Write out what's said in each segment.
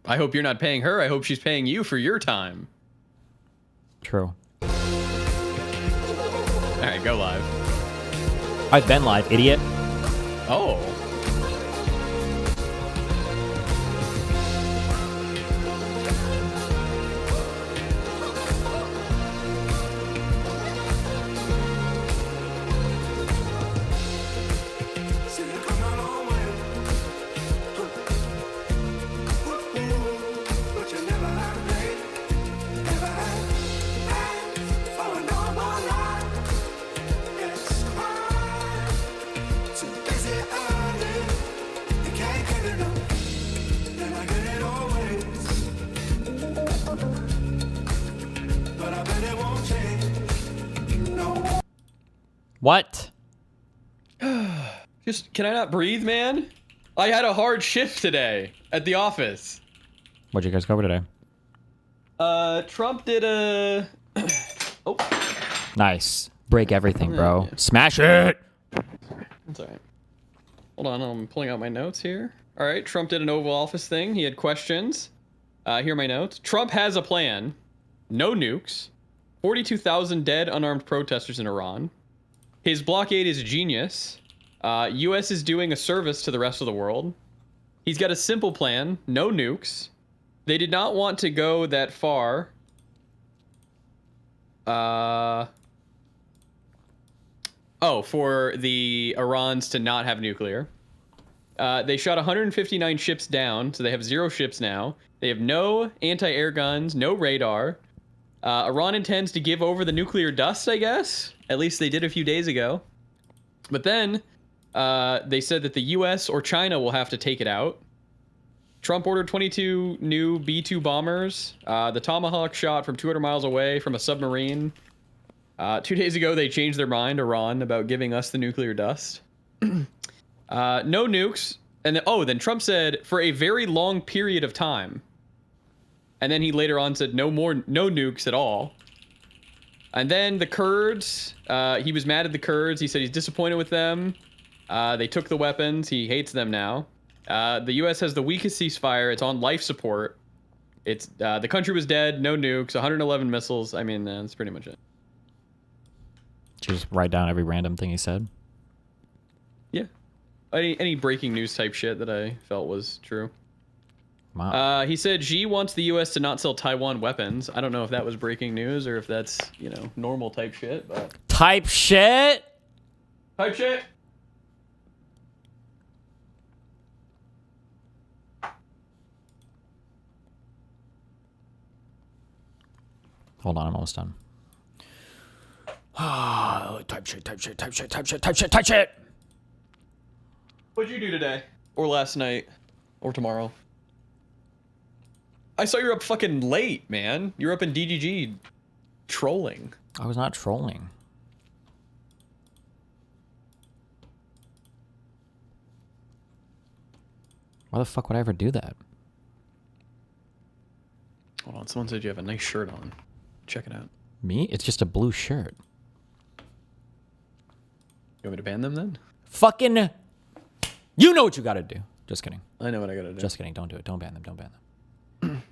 I hope you're not paying her. I hope she's paying you for your time. True. All right, go live. I've been live, idiot. Oh. What? Just, can I not breathe, man? I had a hard shift today at the office. What'd you guys cover today? Trump did a... oh. Nice. Break everything, bro. Yeah. Smash it! That's alright. Hold on, I'm pulling out my notes here. Alright, Trump did an Oval Office thing. He had questions. Here are my notes. Trump has a plan. No nukes. 42,000 dead unarmed protesters in Iran. His blockade is genius. US is doing a service to the rest of the world. He's got a simple plan. No nukes. They did not want to go that far. For the Irans to not have nuclear. They shot 159 ships down, so they have 0 ships now. They have no anti-air guns, no radar. Iran intends to give over the nuclear dust, I guess. At least they did a few days ago. But then they said that the US or China will have to take it out. Trump ordered 22 new B-2 bombers. The Tomahawk shot from 200 miles away from a submarine. 2 days ago, they changed their mind, Iran, about giving us the nuclear dust. No nukes. And then Trump said, for a very long period of time. And then he later on said, no nukes at all. And then the Kurds, he was mad at the Kurds. He said he's disappointed with them. They took the weapons. He hates them now. The U.S. has the weakest ceasefire. It's on life support. It's the country was dead. No nukes. 111 missiles. I mean, that's pretty much it. Did you just write down every random thing he said? Yeah. Any breaking news type shit that I felt was true. Wow. He said Xi wants the U.S. to not sell Taiwan weapons. I don't know if that was breaking news or if that's, you know, normal type shit, but... Type shit? Type shit? Hold on, I'm almost done. Type shit, type shit, type shit, type shit, type shit, type shit! What'd you do today? Or last night? Or tomorrow? I saw you're up fucking late, man. You're up in DGG trolling. I was not trolling. Why the fuck would I ever do that? Hold on, someone said you have a nice shirt on. Check it out. Me? It's just a blue shirt. You want me to ban them then? Fucking... You know what you gotta do. Just kidding. I know what I gotta do. Just kidding. Don't do it. Don't ban them. Don't ban them.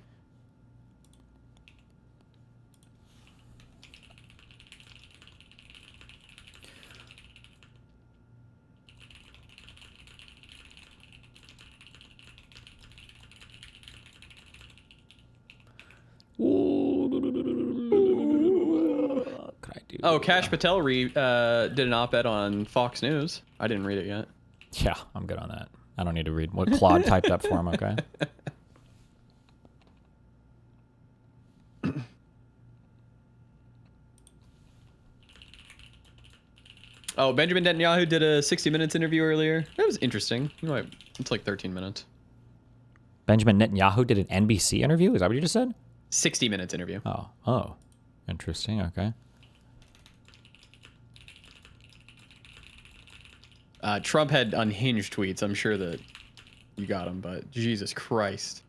Oh, Kash Patel did an op-ed on Fox News. I didn't read it yet. Yeah, I'm good on that. I don't need to read what Claude typed up for him, okay? Oh, Benjamin Netanyahu did a 60 Minutes interview earlier. That was interesting. You know, it's like 13 minutes. Benjamin Netanyahu did an NBC interview? Is that what you just said? 60 Minutes interview. Oh. Interesting, okay. Trump had unhinged tweets. I'm sure that you got them, but Jesus Christ.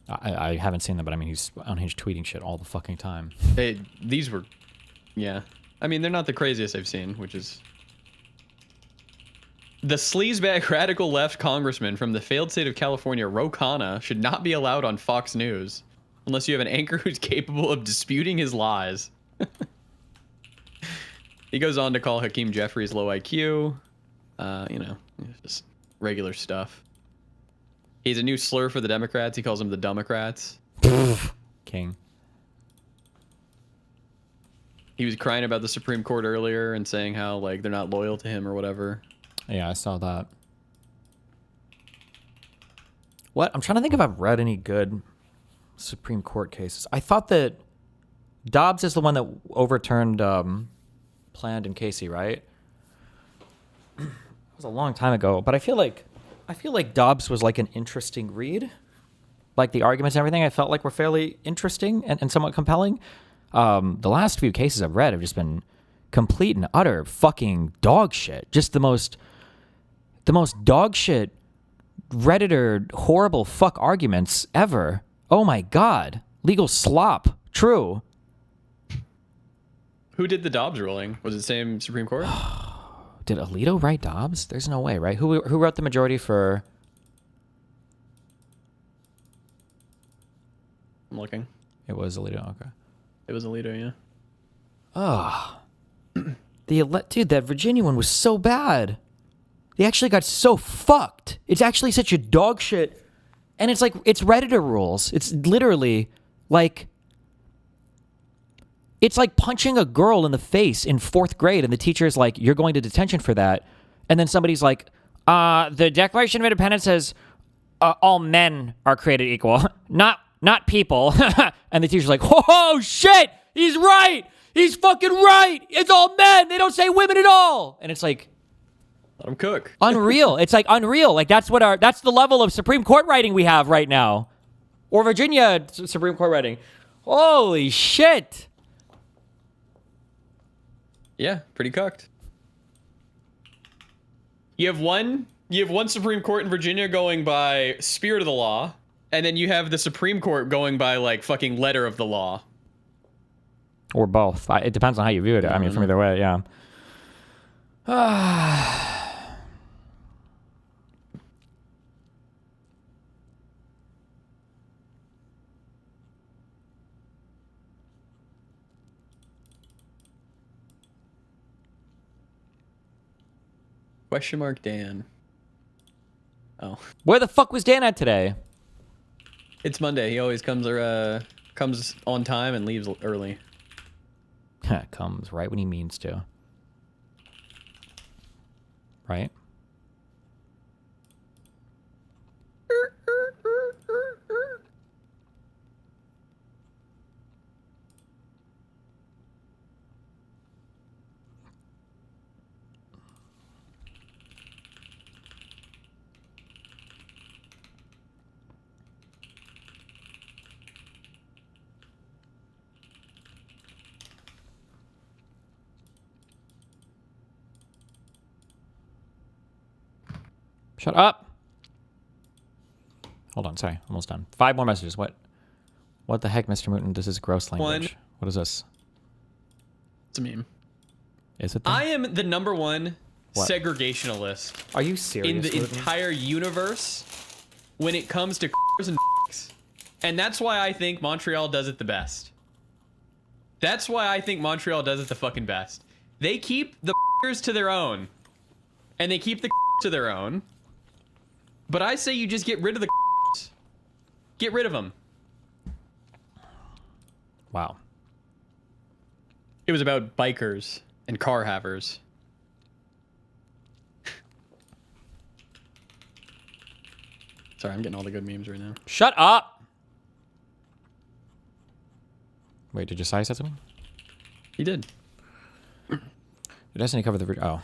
I haven't seen them, but I mean, he's unhinged tweeting shit all the fucking time. These were, yeah. I mean, they're not the craziest I've seen, which is The sleazebag radical left congressman from the failed state of California, Ro Khanna, should not be allowed on Fox News unless you have an anchor who's capable of disputing his lies. He goes on to call Hakeem Jeffries low IQ. You know, just regular stuff. He's a new slur for the Democrats. He calls them the Democrats. King. He was crying about the Supreme Court earlier and saying how, like, they're not loyal to him or whatever. Yeah, I saw that. What? I'm trying to think if I've read any good Supreme Court cases. I thought that Dobbs is the one that overturned Planned and Casey, right? It was a long time ago, but I feel like Dobbs was like an interesting read. Like the arguments and everything I felt like were fairly interesting and somewhat compelling. The last few cases I've read have just been complete and utter fucking dog shit. Just the most dog shit Redditor horrible fuck arguments ever. Oh my god. Legal slop. True. Who did the Dobbs ruling? Was it the same Supreme Court? Did Alito write Dobbs? There's no way, right? Who wrote the majority for... I'm looking. It was Alito, okay. It was Alito, yeah. Oh. Dude, that Virginia one was so bad. They actually got so fucked. It's actually such a dog shit. And it's like, it's Redditor rules. It's literally like... It's like punching a girl in the face in 4th grade, and the teacher's like, you're going to detention for that. And then somebody's like, the Declaration of Independence says all men are created equal, not people. And the teacher's like, oh, shit, he's right. He's fucking right. It's all men. They don't say women at all. And it's like, let him cook. Unreal. It's like unreal. Like that's the level of Supreme Court writing we have right now. Or Virginia Supreme Court writing. Holy shit. Yeah, pretty cooked. You have one Supreme Court in Virginia going by spirit of the law, and then you have the Supreme Court going by like fucking letter of the law. Or both. It depends on how you view it. I mean, from either way, yeah. Question mark Dan. Oh. Where the fuck was Dan at today? It's Monday. He always comes on time and leaves early. Comes right when he means to. Right? Shut up. Hold on, sorry. Almost done. 5 more messages. What the heck, Mr. Mooten? This is gross language. What is this? It's a meme. Is it? I am the #1 segregationalist. Are you serious? In the Mooten? entire universe when it comes to and and that's why I think Montreal does it the best. That's why I think Montreal does it the fucking best. They keep the to their own. And they keep the to their own. But I say you just get rid of the get rid of them. Wow. It was about bikers and car havers. Sorry, I'm getting all the good memes right now. Shut up. Wait, did Josiah say something? He did. It doesn't cover the... Oh.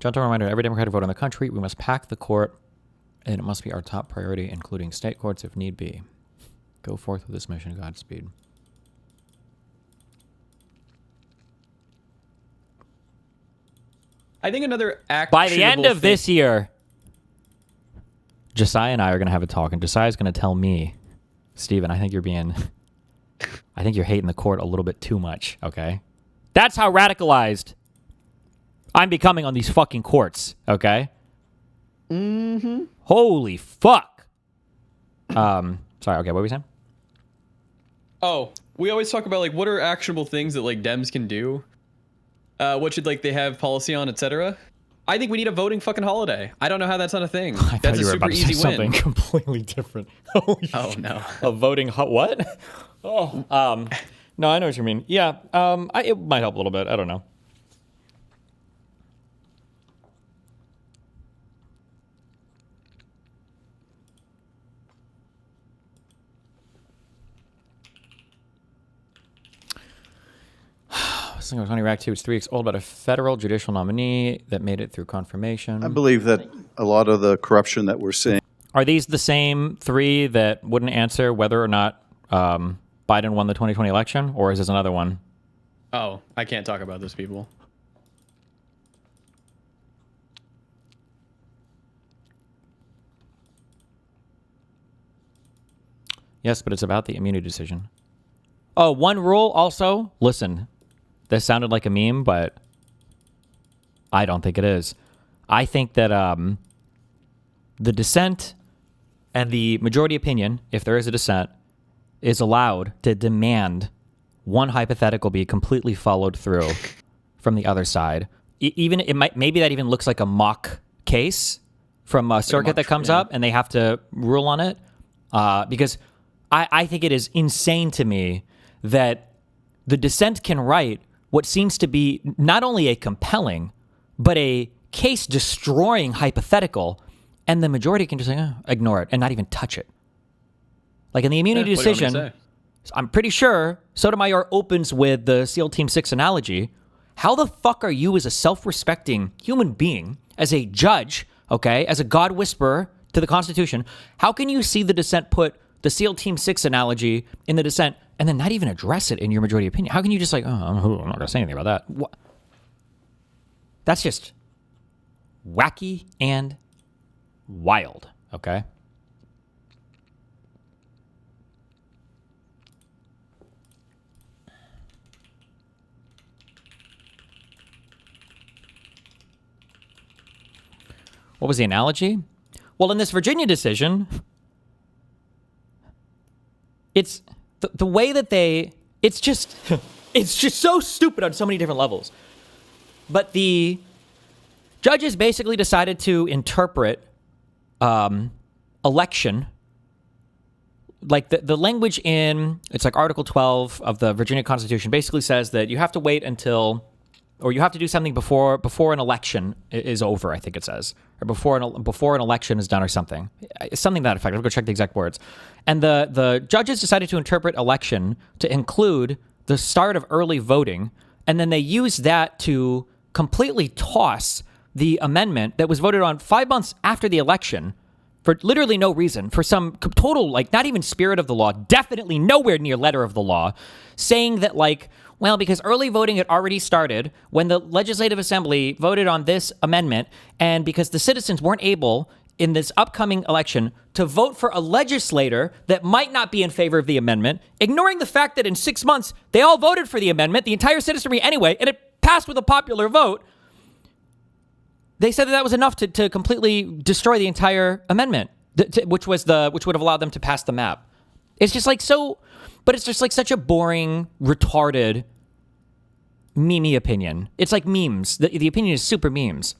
Gentle reminder, every Democratic vote in the country, we must pack the court, and it must be our top priority, including state courts if need be. Go forth with this mission, Godspeed. I think another By the end of this year, Josiah and I are going to have a talk, and Josiah's going to tell me, Steven, I think you're hating the court a little bit too much, okay? That's how radicalized I'm becoming on these fucking courts, okay? Mm-hmm. Holy fuck. Sorry, okay, what were we saying? Oh, we always talk about, like, what are actionable things that, like, Dems can do? What should, like, they have policy on, etc.? I think we need a voting fucking holiday. I don't know how that's not a thing. I thought That's you a were super about to say easy something win. completely different. Oh, no. A voting what? Oh, no, I know what you mean. Yeah, it might help a little bit. I don't know. Single 20 Rack 2, it's 3 weeks old, about a federal judicial nominee that made it through confirmation. I believe that a lot of the corruption that we're seeing. Are these the same 3 that wouldn't answer whether or not Biden won the 2020 election, or is this another one? Oh, I can't talk about those people. Yes, but it's about the immunity decision. Oh, one rule also. Listen, this sounded like a meme, but I don't think it is. I think that the dissent and the majority opinion, if there is a dissent, is allowed to demand one hypothetical be completely followed through from the other side. Even maybe that even looks like a mock case from a circuit that comes up, and they have to rule on it. Because I think it is insane to me that the dissent can write what seems to be not only a compelling, but a case-destroying hypothetical, and the majority can just ignore it and not even touch it. Like in the immunity decision, I'm pretty sure Sotomayor opens with the SEAL Team 6 analogy. How the fuck are you as a self-respecting human being, as a judge, okay, as a God whisperer to the Constitution, how can you see the dissent put the SEAL Team 6 analogy in the dissent and then not even address it in your majority opinion? How can you just like, I'm not going to say anything about that? What? That's just wacky and wild, okay? What was the analogy? Well, in this Virginia decision, it's the way that it's just so stupid on so many different levels. But the judges basically decided to interpret election, like the language in, it's like Article 12 of the Virginia Constitution basically says that you have to wait until, or you have to do something before an election is over, I think it says, or before an election is done or something. Something to that effect. I'll go check the exact words. And the judges decided to interpret election to include the start of early voting, and then they used that to completely toss the amendment that was voted on 5 months after the election for literally no reason, for some total, like, not even spirit of the law, definitely nowhere near letter of the law, saying that, like, well, because early voting had already started when the Legislative Assembly voted on this amendment, and because the citizens weren't able in this upcoming election to vote for a legislator that might not be in favor of the amendment, ignoring the fact that in 6 months they all voted for the amendment, the entire citizenry anyway, and it passed with a popular vote, they said that was enough to completely destroy the entire amendment, which would have allowed them to pass the map. It's just like so... But it's just like such a boring, retarded, meme-y opinion. It's like memes. The opinion is super memes.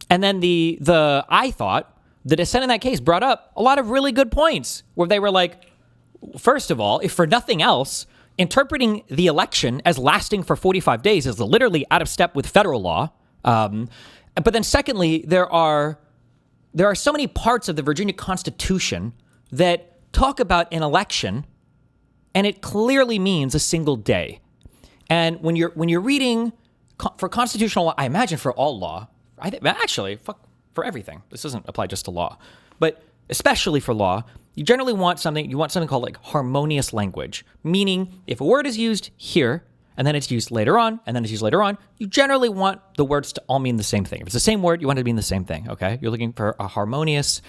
And then I thought the dissent in that case brought up a lot of really good points where they were like, first of all, if for nothing else, interpreting the election as lasting for 45 days is literally out of step with federal law. But then secondly, there are so many parts of the Virginia Constitution that talk about an election, and it clearly means a single day. And when you're reading for constitutional law, I imagine for all law, for everything. This doesn't apply just to law, but especially for law, you generally want something called like harmonious language, meaning if a word is used here, and then it's used later on, and then it's used later on, you generally want the words to all mean the same thing. If it's the same word, you want it to mean the same thing, okay? You're looking for a harmonious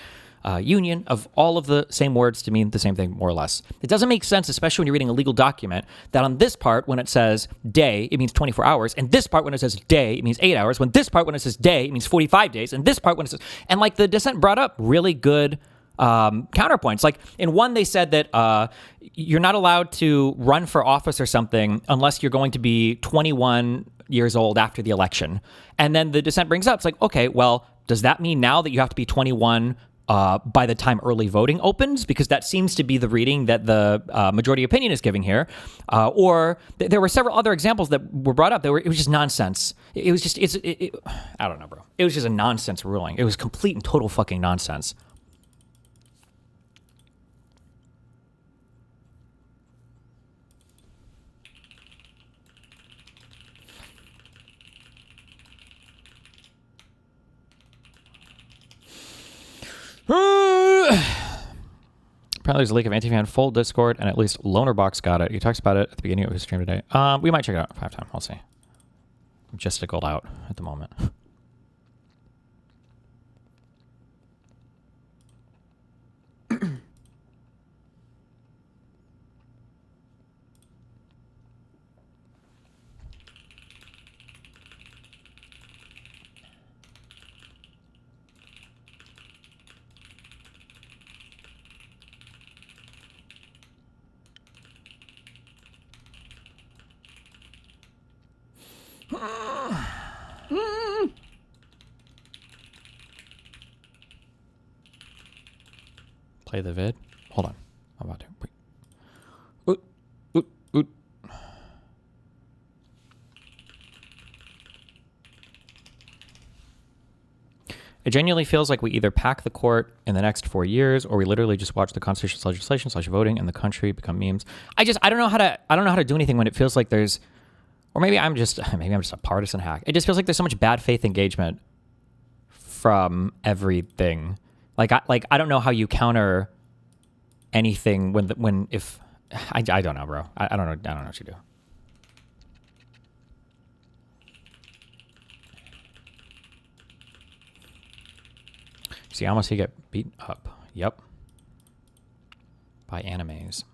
union of all of the same words to mean the same thing, more or less. It doesn't make sense, especially when you're reading a legal document, that on this part, when it says day, it means 24 hours, and this part, when it says day, it means 8 hours, when this part, when it says day, it means 45 days, and this part, when it says... And, like, the dissent brought up really good counterpoints. Like, in one, they said that you're not allowed to run for office or something unless you're going to be 21 years old after the election. And then the dissent brings up, it's like, okay, well, does that mean now that you have to be 21 by the time early voting opens? Because that seems to be the reading that the majority opinion is giving here. Or there were several other examples that were brought up. It was just nonsense. It was just, I don't know, bro. It was just a nonsense ruling. It was complete and total fucking nonsense. Apparently there's a leak of Anti-Fan full Discord, and at least Lonerbox got it. He talks about it at the beginning of his stream today. We might check it out 5 times. We'll see. I'm just stickled out at the moment. Play the vid. Hold on. I'm about to. Wait. Oot. It genuinely feels like we either pack the court in the next 4 years, or we literally just watch the constitutional legislation / voting in the country become memes. I don't know how to do anything when it feels like there's, or maybe I'm just a partisan hack. It just feels like there's so much bad faith engagement from everything. Like I don't know how you counter anything if I don't know, bro. I don't know what you do. See, almost he get beat up. Yep. By animes.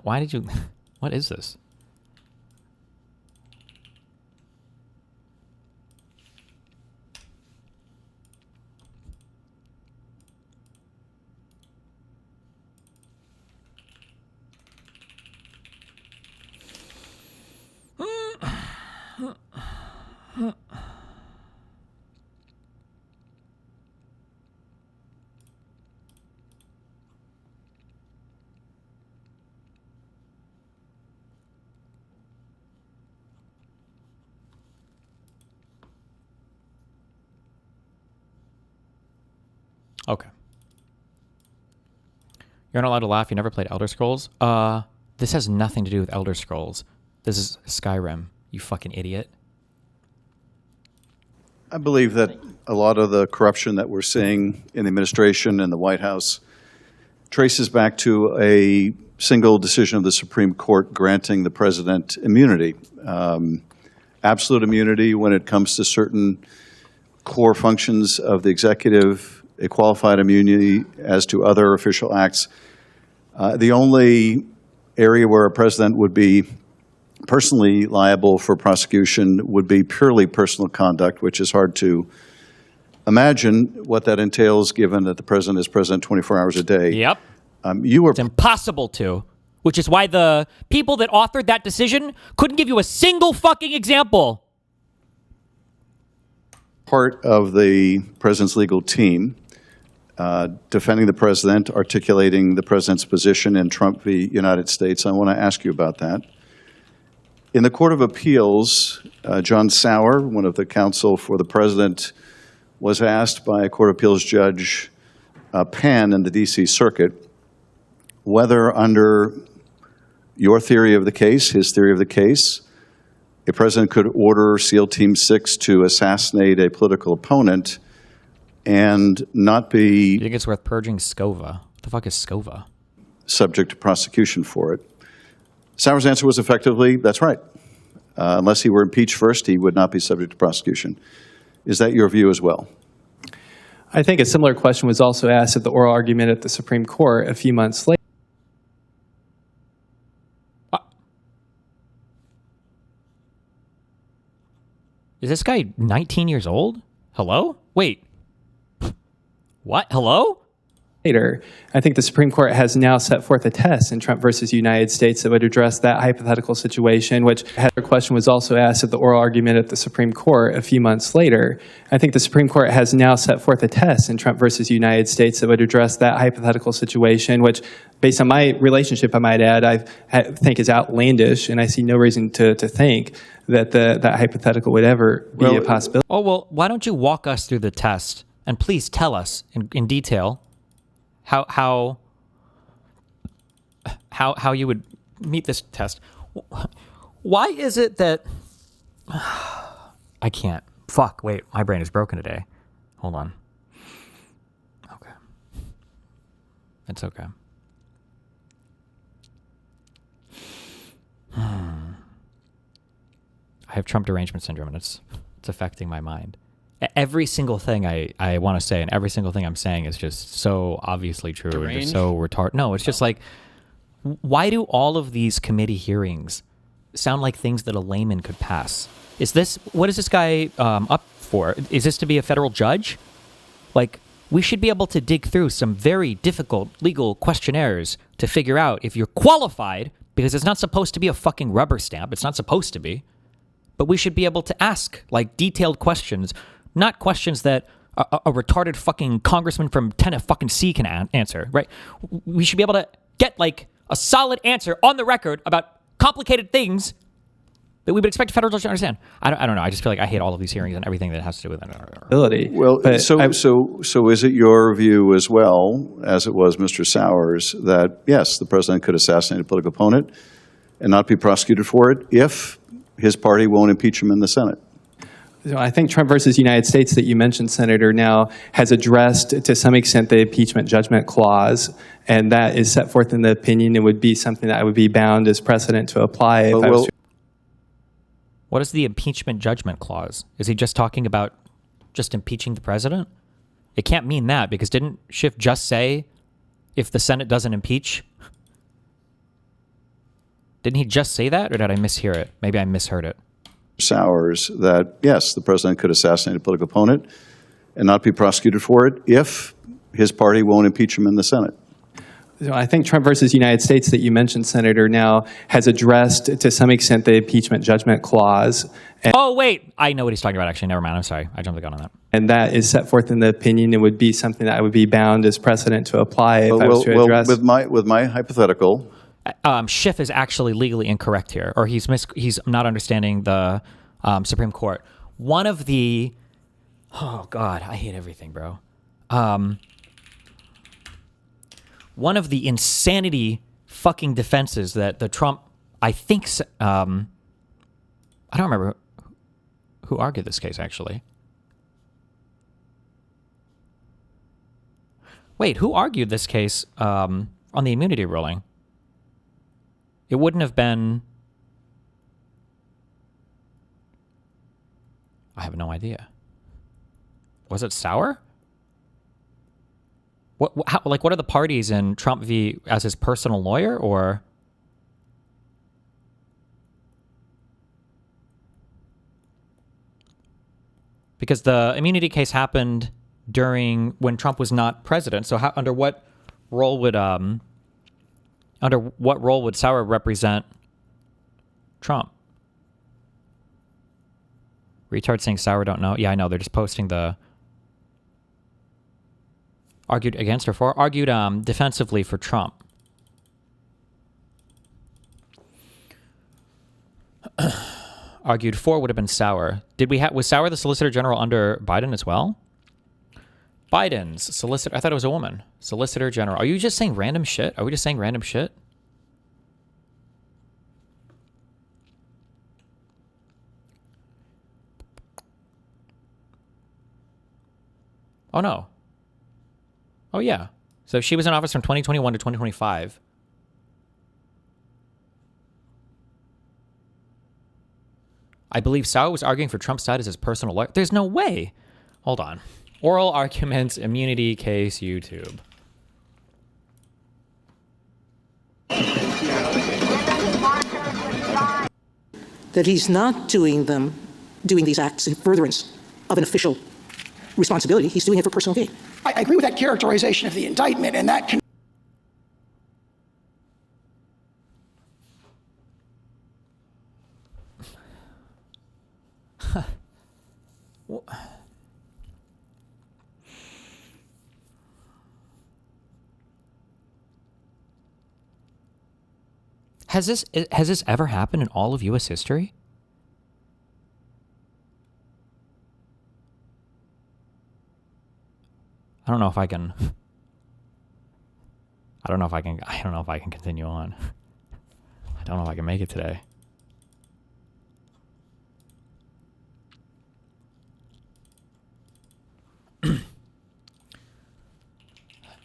Why did you... What is this? Okay. You're not allowed to laugh. You never played Elder Scrolls? This has nothing to do with Elder Scrolls. This is Skyrim, you fucking idiot. I believe that a lot of the corruption that we're seeing in the administration and the White House traces back to a single decision of the Supreme Court granting the president immunity. Absolute immunity when it comes to certain core functions of the executive, a qualified immunity as to other official acts. The only area where a president would be personally liable for prosecution would be purely personal conduct, which is hard to imagine what that entails given that the president is president 24 hours a day. Yep. It's impossible to, which is why the people that authored that decision couldn't give you a single fucking example. Part of the president's legal team, defending the president, articulating the president's position in Trump v. United States. I want to ask you about that. In the Court of Appeals, John Sauer, one of the counsel for the president, was asked by a Court of Appeals judge, Pan in the D.C. Circuit, whether under your theory of the case, his theory of the case, a president could order SEAL Team 6 to assassinate a political opponent and not be... You think it's worth purging SCOVA? What the fuck is SCOVA? Subject to prosecution for it. Sauer's answer was effectively, that's right. unless he were impeached first, he would not be subject to prosecution. Is that your view as well? I think a similar question was also asked at the oral argument at the Supreme Court a few months later. Is this guy 19 years old? Hello? Wait. What? Hello? I think the Supreme Court has now set forth a test in Trump versus United States that would address that hypothetical situation, which a question was also asked at the oral argument at the Supreme Court a few months later. I think the Supreme Court has now set forth a test in Trump versus United States that would address that hypothetical situation, which, based on my relationship, I might add, I think is outlandish, and I see no reason to think that that hypothetical would ever be a possibility. Oh, well, why don't you walk us through the test, and please tell us in detail how you would meet this test. Why is it that I can't? Fuck, wait, my brain is broken today. Hold on. Okay. It's okay. I have Trump derangement syndrome, and it's affecting my mind. Every single thing I want to say and every single thing I'm saying is just so obviously true and just so retarded. No, it's just like, why do all of these committee hearings sound like things that a layman could pass? What is this guy up for? Is this to be a federal judge? Like, we should be able to dig through some very difficult legal questionnaires to figure out if you're qualified, because it's not supposed to be a fucking rubber stamp. It's not supposed to be. But we should be able to ask, like, detailed questions. Not questions that a retarded fucking congressman from Tennessee can answer, right? We should be able to get, like, a solid answer on the record about complicated things that we would expect a federal judge to understand. I don't know. I just feel like I hate all of these hearings and everything that has to do with that. Well, so is it your view as well, as it was Mr. Sauer's, that, yes, the president could assassinate a political opponent and not be prosecuted for it if his party won't impeach him in the Senate? I think Trump versus United States that you mentioned, Senator, now has addressed to some extent the impeachment judgment clause, and that is set forth in the opinion. It would be something that I would be bound as precedent to apply if I was to. What is the impeachment judgment clause? Is he just talking about just impeaching the president? It can't mean that, because didn't Schiff just say if the Senate doesn't impeach? Didn't he just say that, or did I mishear it? Maybe I misheard it. Sauer's, that, yes, the president could assassinate a political opponent and not be prosecuted for it if his party won't impeach him in the Senate. I think Trump versus United States that you mentioned, Senator, now has addressed to some extent the impeachment judgment clause. Oh, wait. I know what he's talking about, actually. Never mind. I'm sorry. I jumped the gun on that. And that is set forth in the opinion. It would be something that I would be bound as precedent to apply if I was to address. With my hypothetical, Schiff is actually legally incorrect here, or he's not understanding the Supreme Court. One of the, oh God, I hate everything, bro. One of the insanity fucking defenses that the Trump, I think, I don't remember who argued this case, actually. Wait, who argued this case on the immunity ruling? It wouldn't have been... I have no idea. Was it Sauer? What are the parties in Trump v. as his personal lawyer, or... Because the immunity case happened when Trump was not president. So under what role would Sauer represent Trump? Retard saying Sauer don't know. Yeah, I know. They're just posting the argued against or for, argued defensively for Trump. Argued for would have been Sauer. Was Sauer the Solicitor General under Biden as well? Biden's solicitor. I thought it was a woman. Solicitor General. Are you just saying random shit? Are we just saying random shit? Oh, no. Oh, yeah. So she was in office from 2021 to 2025. I believe Sauer was arguing for Trump's side as his personal lawyer. There's no way. Hold on. Oral arguments, immunity case, YouTube. That he's not doing these acts in furtherance of an official responsibility. He's doing it for personal gain. I agree with that characterization of the indictment, and that can. Has this ever happened in all of U.S. history? I don't know if I can. I don't know if I can continue on. I don't know if I can make it today.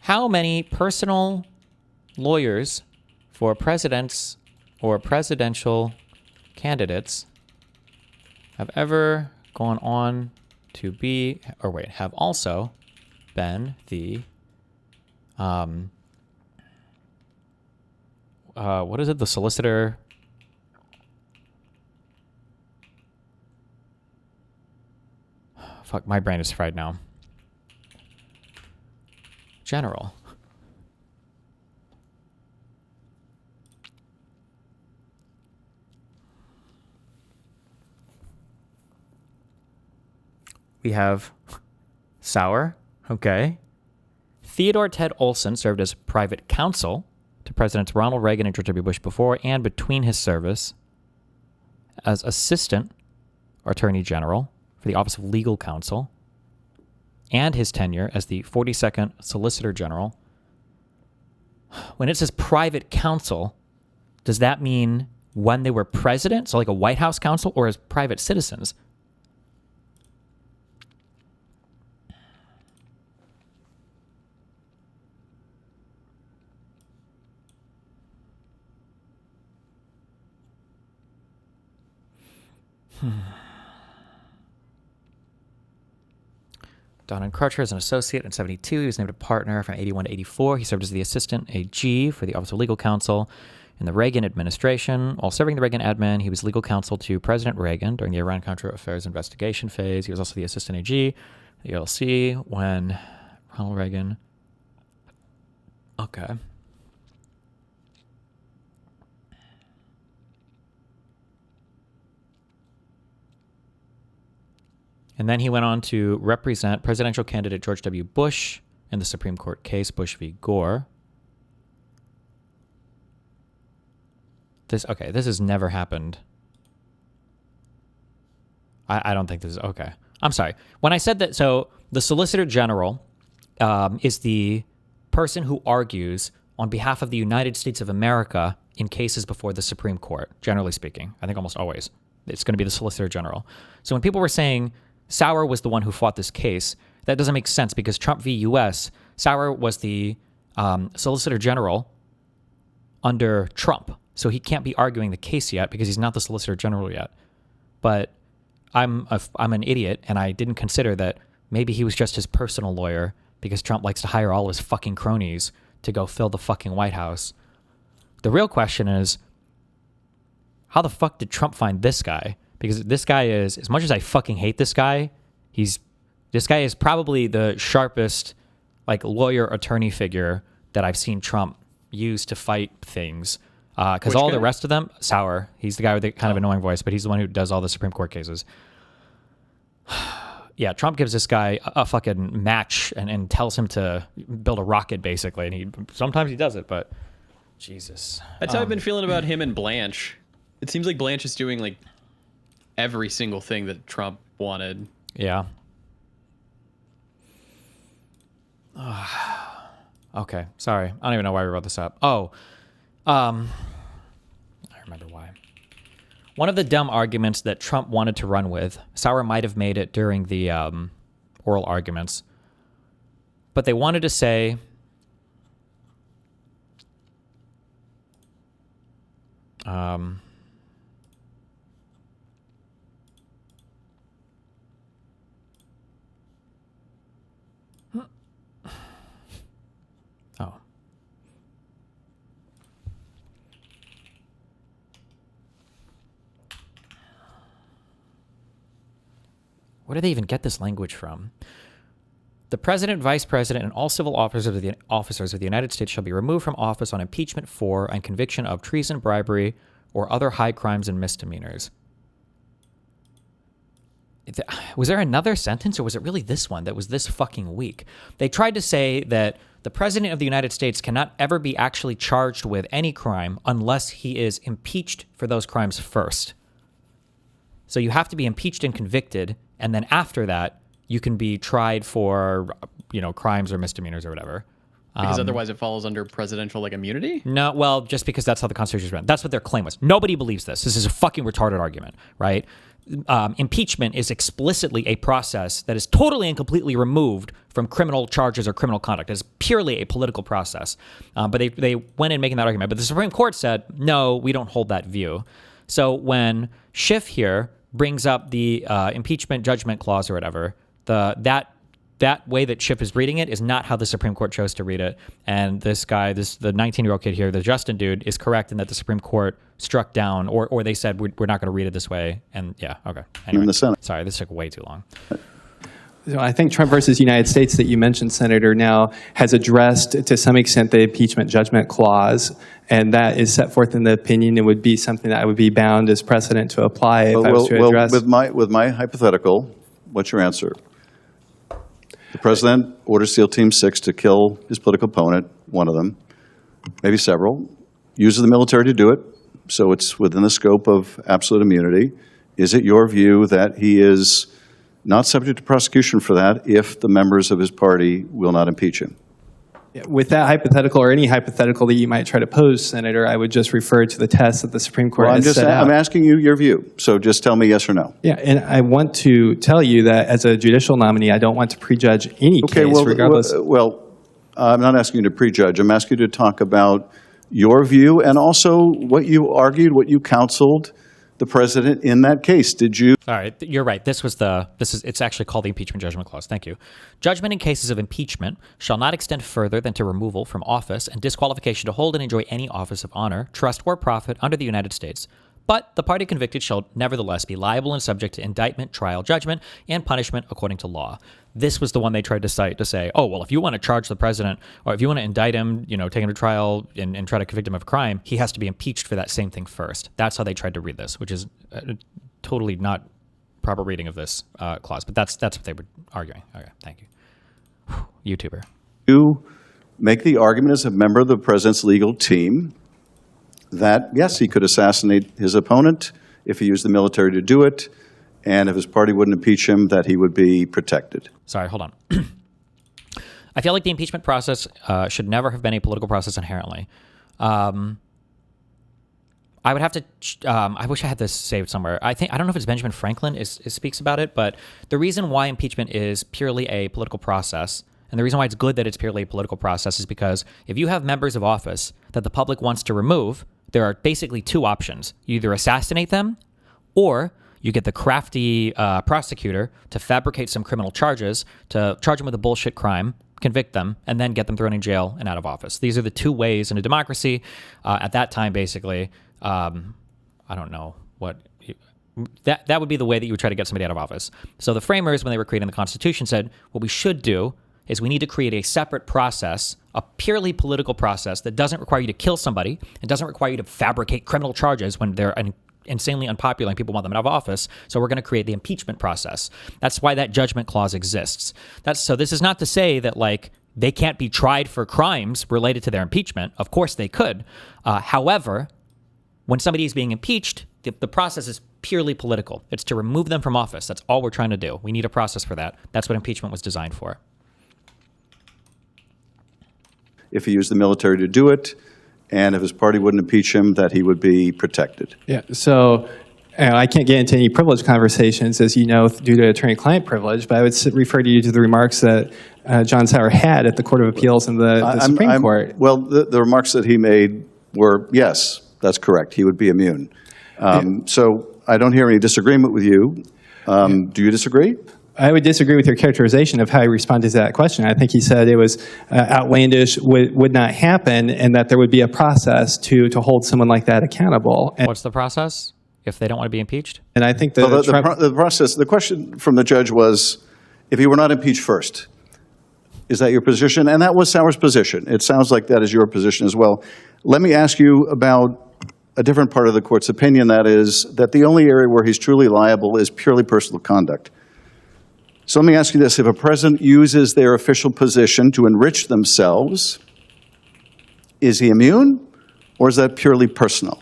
How many personal lawyers for presidents or presidential candidates have ever gone on to be, or wait, have also been the, what is it? The solicitor. Fuck, my brain is fried now. General. We have Sauer, okay. Theodore Ted Olson served as private counsel to Presidents Ronald Reagan and George W. Bush before and between his service as assistant attorney general for the Office of Legal Counsel and his tenure as the 42nd Solicitor General. When it says private counsel, does that mean when they were president, so like a White House counsel, or as private citizens? Don and Crutcher as an associate in 72. He was named a partner from 81 to 84. He served as the assistant AG for the Office of Legal Counsel in the Reagan administration. While serving the Reagan admin, he was legal counsel to President Reagan during the Iran-Contra affairs investigation phase. He was also the assistant AG, the ELC, when Ronald Reagan... Okay. And then he went on to represent presidential candidate George W. Bush in the Supreme Court case, Bush v. Gore. This has never happened. I don't think this is, okay. I'm sorry. When I said that, so the Solicitor General is the person who argues on behalf of the United States of America in cases before the Supreme Court, generally speaking. I think almost always. It's going to be the Solicitor General. So when people were saying Sauer was the one who fought this case, that doesn't make sense because Trump v. U.S., Sauer was the Solicitor General under Trump. So he can't be arguing the case yet because he's not the Solicitor General yet. But I'm an idiot, and I didn't consider that maybe he was just his personal lawyer because Trump likes to hire all his fucking cronies to go fill the fucking White House. The real question is, how the fuck did Trump find this guy? Because this guy is, as much as I fucking hate this guy, this guy is probably the sharpest like lawyer attorney figure that I've seen Trump use to fight things. Because all the rest of them, Sauer, he's the guy with the kind of annoying voice, but he's the one who does all the Supreme Court cases. Yeah, Trump gives this guy a fucking match and tells him to build a rocket, basically. And sometimes he does it, but Jesus. That's how I've been feeling about him and Blanche. It seems like Blanche is doing like every single thing that Trump wanted. Yeah. Okay, sorry. I don't even know why we wrote this up. I remember why. One of the dumb arguments that Trump wanted to run with, Sauer might have made it during the oral arguments, but they wanted to say Where do they even get this language from? The president, vice president, and all civil officers of the United States shall be removed from office on impeachment for and conviction of treason, bribery, or other high crimes and misdemeanors. Was there another sentence, or was it really this one that was this fucking weak? They tried to say that the president of the United States cannot ever be actually charged with any crime unless he is impeached for those crimes first. So you have to be impeached and convicted, and then after that, you can be tried for, crimes or misdemeanors or whatever. Because otherwise it falls under presidential immunity? No, well, just because that's how the Constitution is written. That's what their claim was. Nobody believes this. This is a fucking retarded argument, right? Impeachment is explicitly a process that is totally and completely removed from criminal charges or criminal conduct. It's purely a political process. But they went in making that argument. But the Supreme Court said, no, we don't hold that view. So when Schiff here brings up the impeachment judgment clause or whatever, that way that Schiff is reading it is not how the Supreme Court chose to read it. And this guy, the 19-year-old kid here, the Justin dude, is correct in that the Supreme Court struck down, or they said, we're not going to read it this way. And yeah, okay. Anyway, in the Senate. Sorry, this took way too long. So I think Trump versus United States that you mentioned, Senator, now has addressed to some extent the impeachment judgment clause, and that is set forth in the opinion. It would be something that I would be bound as precedent to apply if I was to address. With my hypothetical, what's your answer? The president orders SEAL Team 6 to kill his political opponent, one of them, maybe several, uses the military to do it, so it's within the scope of absolute immunity. Is it your view that he is not subject to prosecution for that if the members of his party will not impeach him? With that hypothetical or any hypothetical that you might try to pose, Senator, I would just refer to the test that the Supreme Court has set out. I'm asking you your view, so just tell me yes or no. Yeah, and I want to tell you that as a judicial nominee, I don't want to prejudge any case, regardless. Well, I'm not asking you to prejudge. I'm asking you to talk about your view and also what you argued, what you counseled the president in that case. Did you? All right, you're right. It's actually called the impeachment judgment clause. Thank you. Judgment in cases of impeachment shall not extend further than to removal from office and disqualification to hold and enjoy any office of honor, trust, or profit under the United States. But the party convicted shall nevertheless be liable and subject to indictment, trial, judgment, and punishment according to law. This was the one they tried to cite to say, oh, well, if you want to charge the president or if you want to indict him, take him to trial and try to convict him of a crime, he has to be impeached for that same thing first. That's how they tried to read this, which is totally not proper reading of this clause. But that's what they were arguing. Okay, thank you. Whew, YouTuber. You make the argument as a member of the president's legal team that, yes, he could assassinate his opponent if he used the military to do it, and if his party wouldn't impeach him, that he would be protected. Sorry, hold on. I feel like the impeachment process should never have been a political process inherently. I would have to, I wish I had this saved somewhere. I don't know if it's Benjamin Franklin speaks about it, but the reason why impeachment is purely a political process, and the reason why it's good that it's purely a political process, is because if you have members of office that the public wants to remove, there are basically two options. You either assassinate them, or you get the crafty prosecutor to fabricate some criminal charges, to charge them with a bullshit crime, convict them, and then get them thrown in jail and out of office. These are the two ways in a democracy. At that time, basically, I don't know what... That would be the way that you would try to get somebody out of office. So the framers, when they were creating the Constitution, said, what we should do is we need to create a separate process, a purely political process that doesn't require you to kill somebody, and doesn't require you to fabricate criminal charges when they're insanely unpopular and people want them out of office. So we're going to create the impeachment process. That's why that judgment clause exists. So this is not to say that they can't be tried for crimes related to their impeachment. Of course they could. However, when somebody is being impeached, the process is purely political. It's to remove them from office. That's all we're trying to do. We need a process for that. That's what impeachment was designed for. If he used the military to do it, and if his party wouldn't impeach him, that he would be protected. Yeah, so I can't get into any privilege conversations, as you know, due to attorney-client privilege, but I would refer to you to the remarks that John Sauer had at the Court of Appeals and the Supreme Court. Well, the remarks that he made were, yes, that's correct. He would be immune. So I don't hear any disagreement with you. Do you disagree? I would disagree with your characterization of how he responded to that question. I think he said it was outlandish, would not happen, and that there would be a process to hold someone like that accountable. What's the process? if they don't want to be impeached? And I think Well, Trump, the process, the question from the judge was, if he were not impeached first, is that your position? And that was Sauer's position. It sounds like that is your position as well. Let me ask you about a different part of the court's opinion, that is, that the only area where he's truly liable is purely personal conduct. So let me ask you this. If a president uses their official position to enrich themselves, is he immune, or is that purely personal?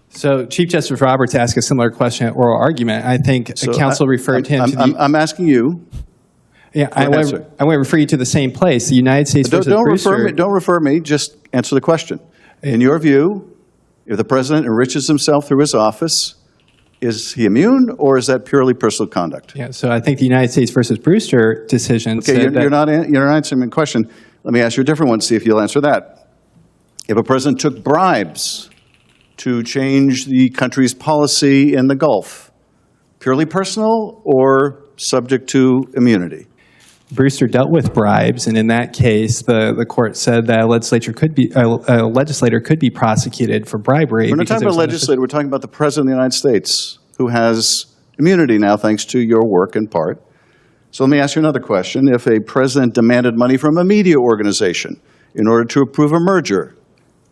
so Chief Justice Roberts asked a similar question at oral argument. I think So counsel referred him to the... I'm asking you. Yeah, I want to refer you to the same place, the United States versus Brewster. Don't refer me, just answer the question. In your view, if the president enriches himself through his office, is he immune, or is that purely personal conduct? Yeah, so I think the United States versus Brewster decision Okay, said that... you're not answering my question. Let me ask you a different one, see if you'll answer that. If a president took bribes to change the country's policy in the Gulf, purely personal or subject to immunity? Brewster dealt with bribes, and in that case, the court said that a legislator could be prosecuted for bribery. We're not because talking it was about legislator, we're talking about the President of the United States, who has immunity now thanks to your work in part. So let me ask you another question. If a president demanded money from a media organization in order to approve a merger,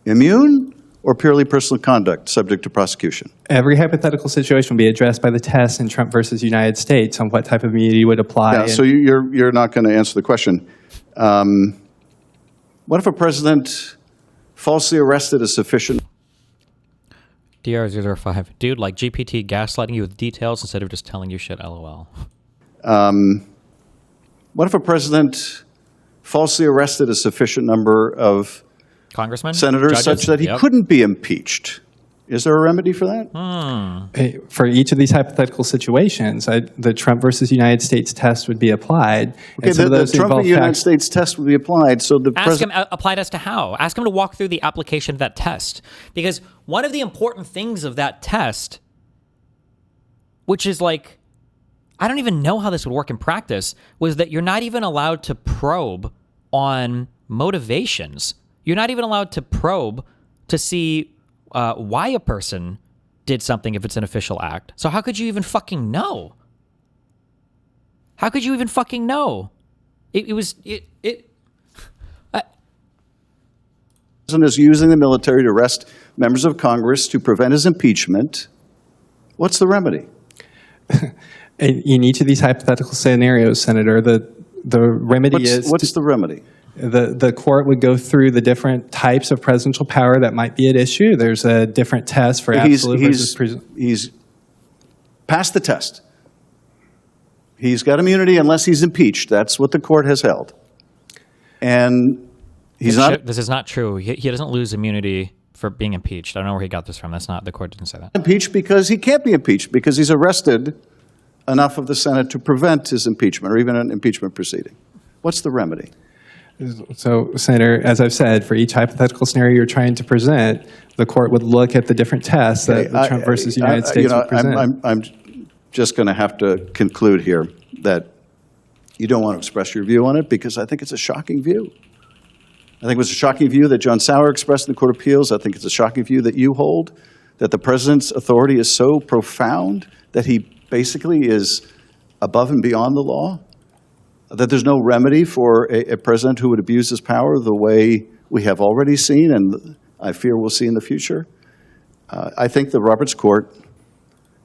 immune or purely personal conduct subject to prosecution? Every hypothetical situation will be addressed by the test in Trump versus United States on what type of immunity would apply. Yeah, so you're not going to answer the question. What if a president falsely arrested a sufficient... DR005. Dude, like GPT gaslighting you with details instead of just telling you shit, LOL. What if a president falsely arrested a sufficient number of Congressman? senators Judges? such that he Yep. couldn't be impeached? Is there a remedy for that? For each of these hypothetical situations, the Trump versus United States test would be applied. Okay, the Trump v. United States test would be applied, so the Ask him, president... applied as to how. Ask him to walk through the application of that test. Because one of the important things of that test, which is like, I don't even know how this would work in practice, was that you're not even allowed to probe on motivations. You're not even allowed to probe to see why a person did something if it's an official act. So how could you even fucking know? How could you even fucking know? The president is using the military to arrest members of Congress to prevent his impeachment. What's the remedy? In each of these hypothetical scenarios, Senator, the remedy is... What's the remedy? The court would go through the different types of presidential power that might be at issue. There's a different test for absolute versus... He's passed the test. He's got immunity unless he's impeached. That's what the court has held. And he's not... This is not true. He doesn't lose immunity for being impeached. I don't know where he got this from. That's not... The court didn't say that. impeached because he can't be impeached, because he's arrested enough of the Senate to prevent his impeachment or even an impeachment proceeding. What's the remedy? So, Senator, as I've said, for each hypothetical scenario you're trying to present, the court would look at the different tests that the Trump versus United States would present. I'm just going to have to conclude here that you don't want to express your view on it, because I think it's a shocking view. I think it was a shocking view that John Sauer expressed in the Court of Appeals. I think it's a shocking view that you hold, that the president's authority is so profound that he basically is above and beyond the law, that there's no remedy for a president who would abuse his power the way we have already seen and I fear we'll see in the future. I think the Roberts Court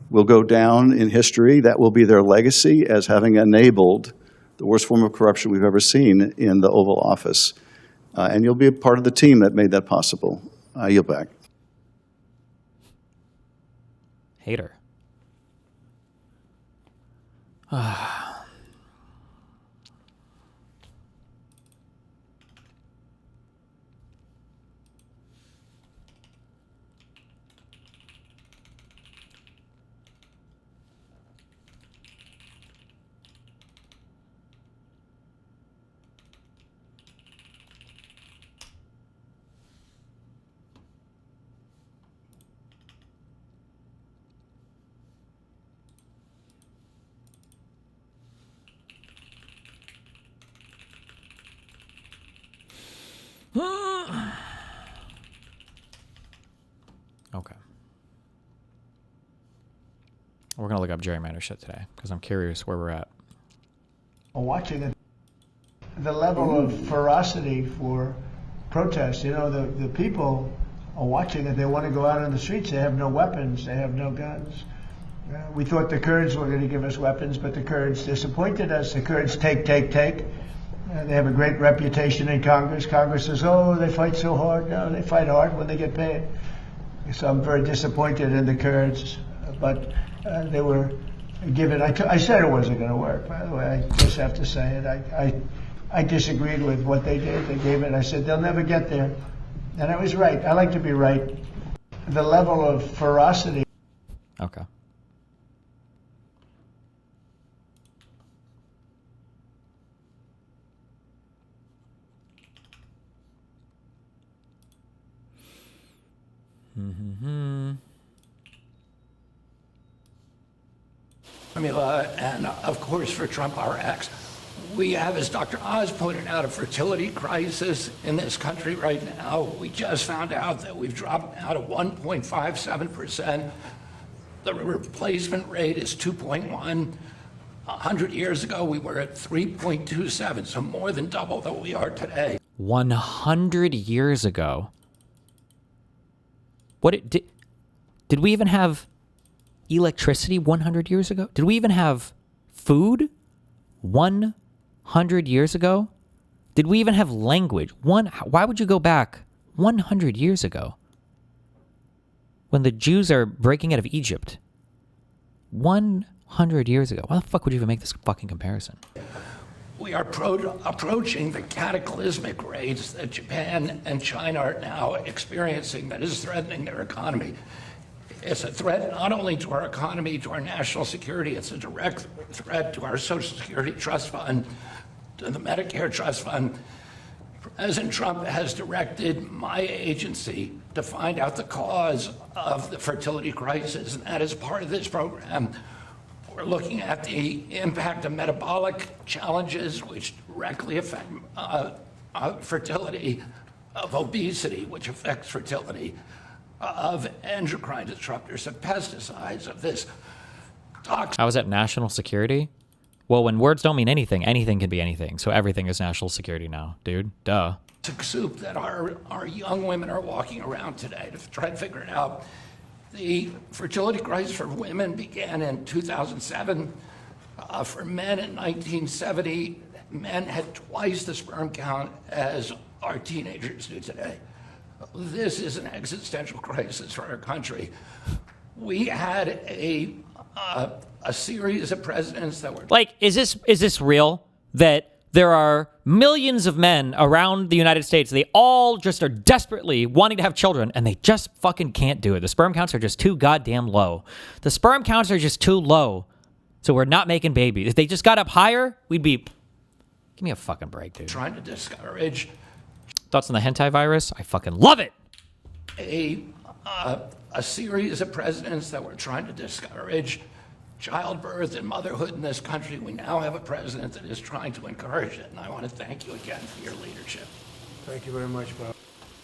will go down in history. That will be their legacy as having enabled the worst form of corruption we've ever seen in the Oval Office. And you'll be a part of the team that made that possible. I yield back. Hater. going to look up gerrymander shit today because I'm curious where we're at. Watching it, the level of ferocity for protest, the people are watching it. They want to go out on the streets. They have no weapons. They have no guns. We thought the Kurds were going to give us weapons, but the Kurds disappointed us. The Kurds take. They have a great reputation in Congress. Congress says, oh, they fight so hard. No, they fight hard when they get paid. So I'm very disappointed in the Kurds, but they were given. I said it wasn't going to work, by the way. I just have to say it. I disagreed with what they did. They gave it. I said, they'll never get there. And I was right. I like to be right. The level of ferocity. Okay. Formula, and of course for Trump RX. We have, as Dr. Oz pointed out, a fertility crisis in this country right now. We just found out that we've dropped out of 1.57%. The replacement rate is 2.1. 100 years ago, we were at 3.27, so more than double that we are today. 100 years ago. Did we even have electricity 100 years ago? Did we even have food 100 years ago? Did we even have language? Why would you go back 100 years ago when the Jews are breaking out of Egypt? 100 years ago. Why the fuck would you even make this fucking comparison? We are approaching the cataclysmic rates that Japan and China are now experiencing that is threatening their economy. It's a threat not only to our economy, to our national security, it's a direct threat to our Social Security Trust Fund, to the Medicare Trust Fund. President Trump has directed my agency to find out the cause of the fertility crisis, and that is part of this program. We're looking at the impact of metabolic challenges, which directly affect fertility, of obesity, which affects fertility, of endocrine disruptors, of pesticides, of this toxic. How is that national security? Well, when words don't mean anything, anything can be anything. So everything is national security now, dude. Duh. Soup that our young women are walking around today to try to figure it out. The fertility crisis for women began in 2007. For men in 1970, men had twice the sperm count as our teenagers do today. This is an existential crisis for our country. We had a series of presidents that were like, is this real? That there are millions of men around the United States. They all just are desperately wanting to have children, and they just fucking can't do it. The sperm counts are just too goddamn low. The sperm counts are just too low, so we're not making babies. If they just got up higher, we'd be... Give me a fucking break, dude. Trying to discourage... Thoughts on the hentai virus? I fucking love it! A series of presidents that were trying to discourage childbirth and motherhood in this country. We now have a president that is trying to encourage it, and I want to thank you again for your leadership. Thank you very much, Bob.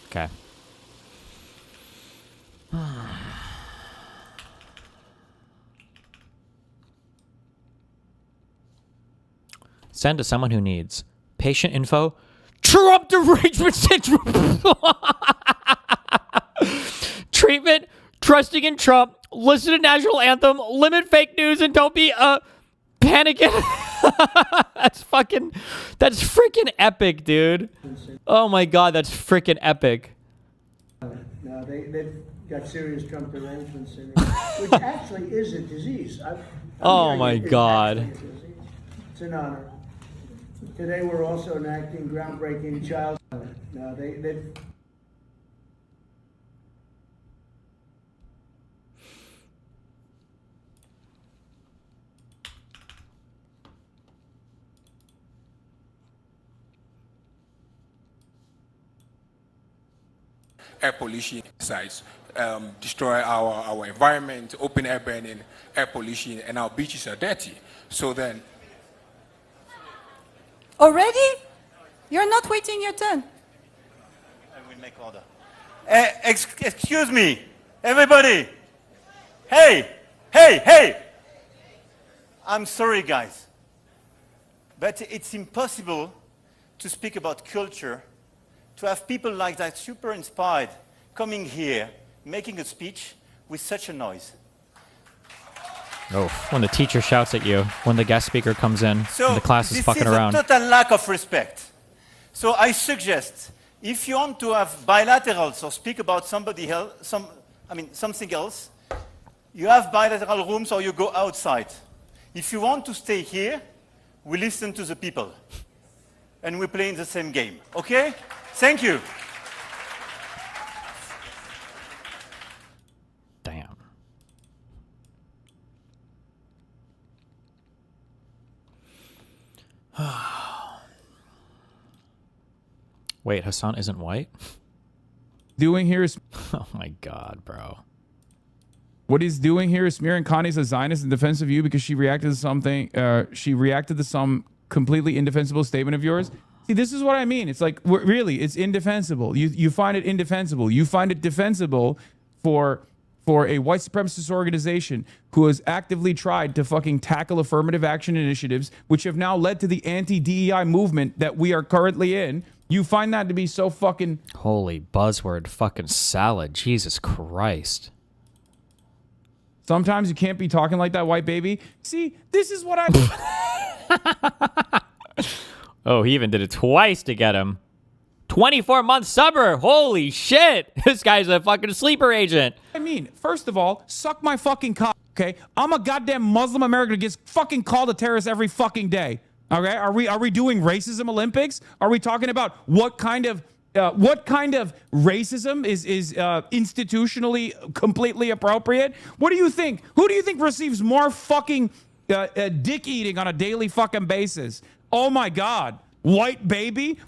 Okay. Send to someone who needs patient info. Trump derangement syndrome. Treatment. Trusting in Trump. Listen to national anthem. Limit fake news and don't be panicking. That's freaking epic, dude. Oh my god, that's freaking epic. No, they've got serious Trump derangement syndrome, which actually is a disease. Oh my god. It's an honor. Today we're also enacting groundbreaking child. No, they've. Air pollution sites, destroy our environment, open air burning, air pollution, and our beaches are dirty. So then... Already? You're not waiting your turn. I will make order. Excuse me, everybody. Hey, hey, hey. I'm sorry, guys, but it's impossible to speak about culture, to have people like that super inspired coming here, making a speech with such a noise. Oh, when the teacher shouts at you, when the guest speaker comes in, and the class is fucking around. This is a total lack of respect. So I suggest, if you want to have bilaterals or speak about somebody else, something else, you have bilateral rooms or you go outside. If you want to stay here, we listen to the people. And we play in the same game, okay? Thank you. Damn. Wait, Hasan isn't white? Doing here is... Oh my god, bro. What he's doing here is smearing Connie's a Zionist in defense of you because she reacted to something. She reacted to some completely indefensible statement of yours. See, this is what I mean. It's like, really, it's indefensible. You find it indefensible. You find it defensible for a white supremacist organization who has actively tried to fucking tackle affirmative action initiatives, which have now led to the anti-DEI movement that we are currently in. You find that to be so fucking... Holy buzzword fucking salad. Jesus Christ. Sometimes you can't be talking like that, white baby. See, this is what I... Oh, he even did it twice to get him. 24-month subber. Holy shit. This guy's a fucking sleeper agent. I mean, first of all, suck my fucking cock, okay? I'm a goddamn Muslim American who gets fucking called a terrorist every fucking day. Okay? Are we doing racism Olympics? Are we talking about what kind of racism is institutionally completely appropriate? What do you think? Who do you think receives more fucking dick eating on a daily fucking basis? Oh my God, white baby.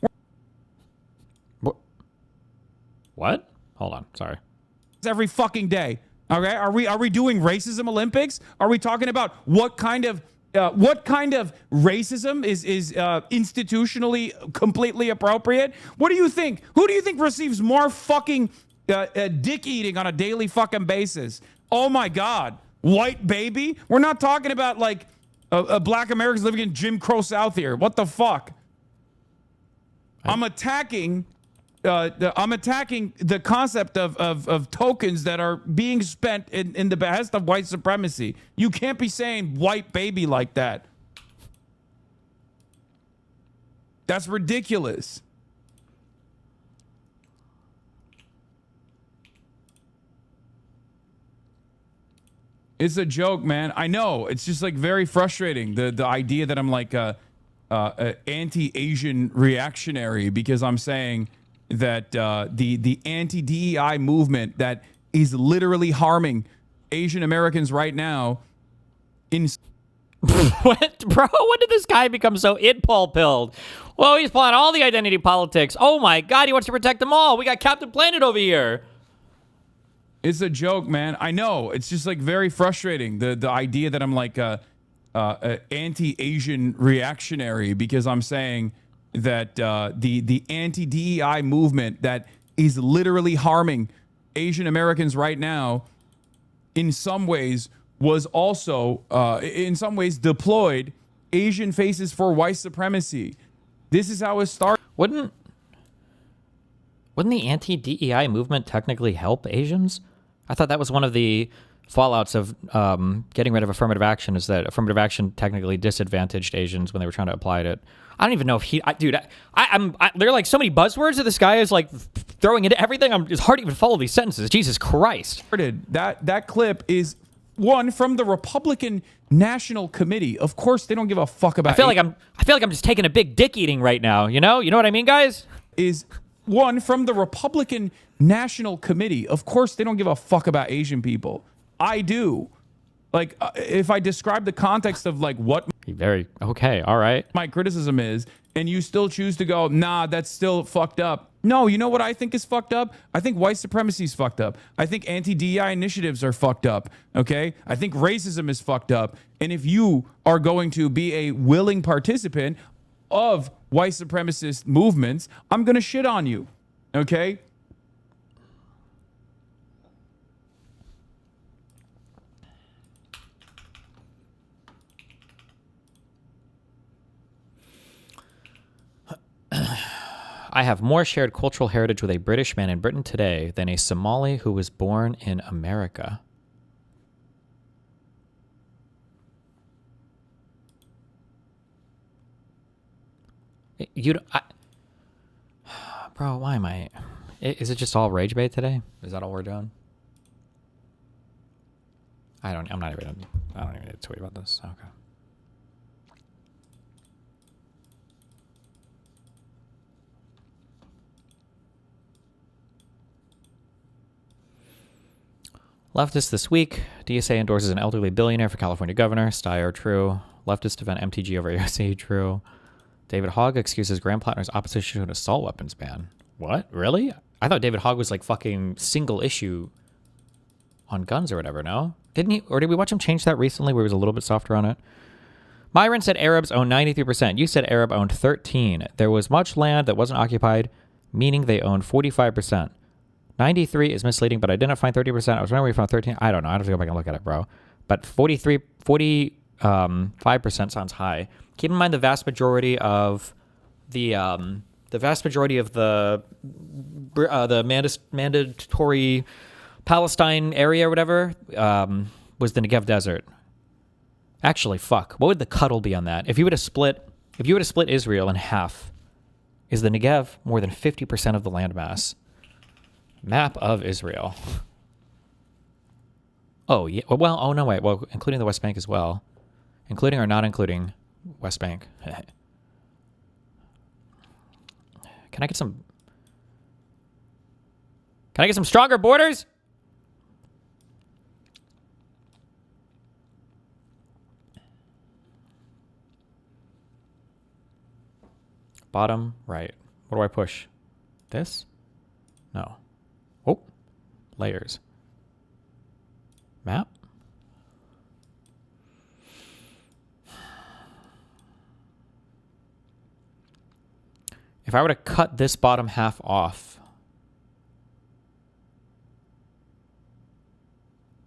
What? Hold on, sorry. Every fucking day. Okay? Are we doing racism Olympics? Are we talking about what kind of racism is institutionally completely appropriate? What do you think? Who do you think receives more fucking dick eating on a daily fucking basis? Oh my God, white baby. We're not talking about like black Americans living in Jim Crow South here. What the fuck? I'm attacking the concept of tokens that are being spent in the behest of white supremacy. You can't be saying white baby like that. That's ridiculous. It's a joke, man. I know. It's just like very frustrating. The idea that I'm like a anti-Asian reactionary because I'm saying that the anti-DEI movement that is literally harming Asian Americans right now in... What? Bro, when did this guy become so it-pilled? Well, he's playing all the identity politics. Oh my God, he wants to protect them all. We got Captain Planet over here. It's a joke, man. I know. It's just like very frustrating. The idea that I'm like a anti-Asian reactionary because I'm saying that the anti-DEI movement that is literally harming Asian Americans right now in some ways was also in some ways deployed Asian faces for white supremacy. This is how it started. Wouldn't the anti-DEI movement technically help Asians? I thought that was one of the fallouts of getting rid of affirmative action, is that affirmative action technically disadvantaged Asians when they were trying to apply it. I don't even know if he, dude, there are like so many buzzwords that this guy is like throwing into everything. It's hard to even follow these sentences. Jesus Christ. That clip is one from the Republican National Committee. Of course, they don't give a fuck about. I feel like I'm just taking a big dick eating right now. You know what I mean, guys? Is one from the Republican National Committee. Of course, they don't give a fuck about Asian people. I do. Like, if I describe the context of like what okay, all right, my criticism is, and you still choose to go, nah, that's still fucked up. No, you know what I think is fucked up? I think white supremacy is fucked up. I think anti-DEI initiatives are fucked up. Okay, I think racism is fucked up. And if you are going to be a willing participant of white supremacist movements, I'm gonna shit on you. Okay. I have more shared cultural heritage with a British man in Britain today than a Somali who was born in America. Bro, why am I... Is it just all rage bait today? Is that all we're doing? I don't even need to tweet about this. Okay. Leftist this week. DSA endorses an elderly billionaire for California governor. Steyer, true. Leftist defend MTG over AOC, true. David Hogg excuses Graham Plattner's opposition to an assault weapons ban. What? Really? I thought David Hogg was like fucking single issue on guns or whatever, no? Didn't he? Or did we watch him change that recently where he was a little bit softer on it? Myron said Arabs own 93%. You said Arab owned 13. There was much land that wasn't occupied, meaning they owned 45%. 93 is misleading, but I didn't find 30%. I was wondering where you found 13. I don't know. I have to go back and look at it, bro. But 45% sounds high. Keep in mind the vast majority of the mandatory Palestine area or whatever was the Negev Desert. Actually, fuck. What would the cuddle be on that? If you were to split Israel in half, is the Negev more than 50% of the landmass? Map of Israel. Oh, yeah. Well, oh, no, wait. Well, including the West Bank as well. Including or not including West Bank. Can I get some stronger borders? Bottom right. What do I push? This? No. Oh, layers. Map? If I were to cut this bottom half off,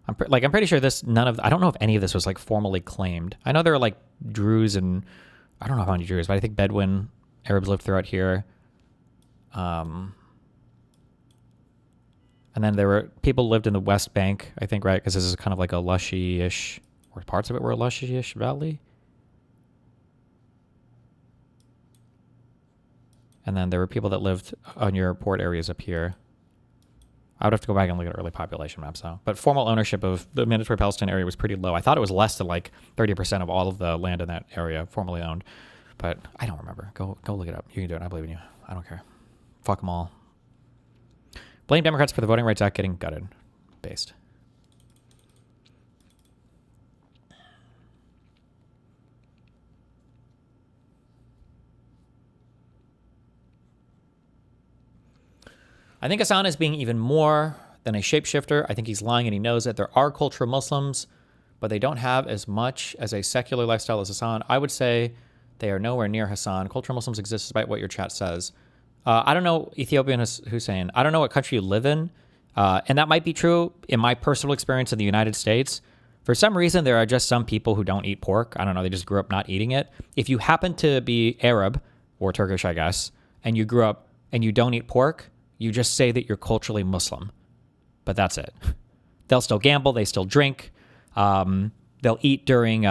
I'm pretty sure I don't know if any of this was like formally claimed. I know there are like Druze and I don't know how many Druze, but I think Bedouin Arabs lived throughout here. And then there were people lived in the West Bank, I think, right? Because this is kind of like a lushy-ish, or parts of it were a lushy-ish valley. And then there were people that lived on your port areas up here. I would have to go back and look at early population maps, though. But formal ownership of the mandatory Palestine area was pretty low. I thought it was less than like 30% of all of the land in that area formally owned. But I don't remember. Go look it up. You can do it. I believe in you. I don't care. Fuck them all. Blame Democrats for the Voting Rights Act getting gutted. Based. I think Hasan is being even more than a shapeshifter. I think he's lying and he knows it. There are cultural Muslims, but they don't have as much as a secular lifestyle as Hasan. I would say they are nowhere near Hasan. Cultural Muslims exist despite what your chat says. I don't know, Ethiopian Hussein. I don't know what country you live in. And that might be true in my personal experience in the United States. For some reason, there are just some people who don't eat pork. I don't know. They just grew up not eating it. If you happen to be Arab or Turkish, I guess, and you grew up and you don't eat pork, you just say that you're culturally Muslim. But that's it. They'll still gamble. They still drink. They'll eat during,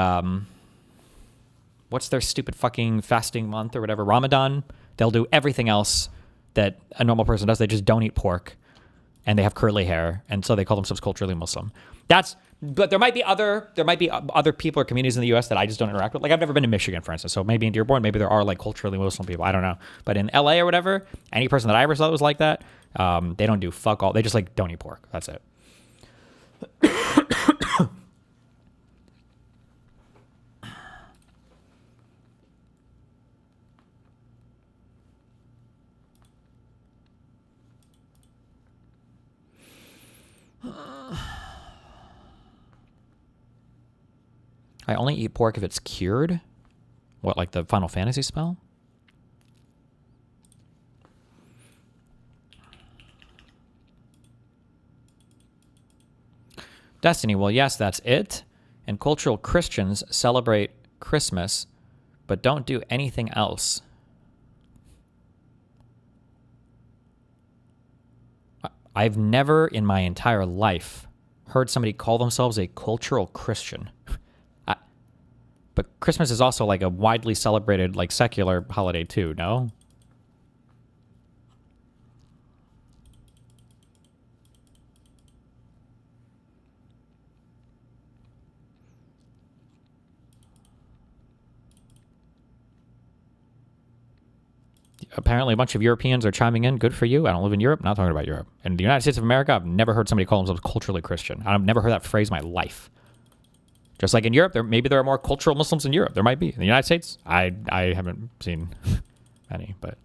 what's their stupid fucking fasting month or whatever, Ramadan. They'll do everything else that a normal person does. They just don't eat pork. And they have curly hair. And so they call themselves culturally Muslim. But there might be other people or communities in the U.S. that I just don't interact with. Like, I've never been to Michigan, for instance. So maybe in Dearborn, maybe there are like culturally Muslim people. I don't know. But in L.A. or whatever, any person that I ever saw that was like that, they don't do fuck all. They just like don't eat pork. That's it. I only eat pork if it's cured. What, like the Final Fantasy spell? Destiny, well, yes, that's it. And cultural Christians celebrate Christmas, but don't do anything else. I've never in my entire life heard somebody call themselves a cultural Christian. But Christmas is also like a widely celebrated, like, secular holiday too, no? Apparently a bunch of Europeans are chiming in. Good for you. I don't live in Europe. Not talking about Europe. In the United States of America, I've never heard somebody call themselves culturally Christian. I've never heard that phrase in my life. Just like in Europe, maybe there are more cultural Muslims in Europe. There might be. In the United States, I haven't seen many, but...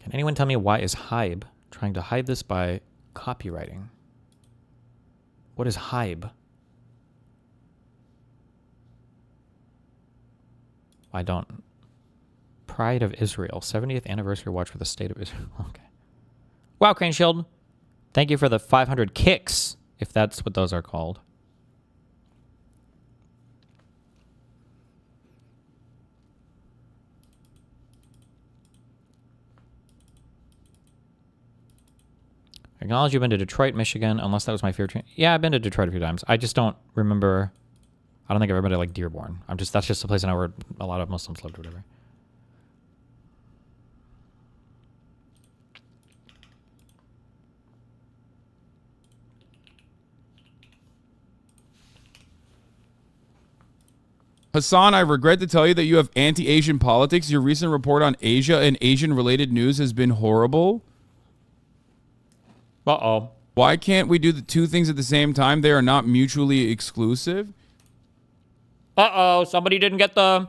Can anyone tell me why is Hybe trying to hide this by copywriting? What is Hybe? I don't. Pride of Israel. 70th anniversary watch for the state of Israel. Okay. Wow, Crane Shield. Thank you for the 500 kicks, if that's what those are called. Acknowledge you've been to Detroit, Michigan, unless that was my favorite train. Yeah, I've been to Detroit a few times. I just don't remember. I don't think I've ever been to, like, Dearborn. That's just a place I know where a lot of Muslims lived or whatever. Hasan, I regret to tell you that you have anti-Asian politics. Your recent report on Asia and Asian-related news has been horrible. Uh-oh. Why can't we do the two things at the same time? They are not mutually exclusive. Uh-oh, somebody didn't get the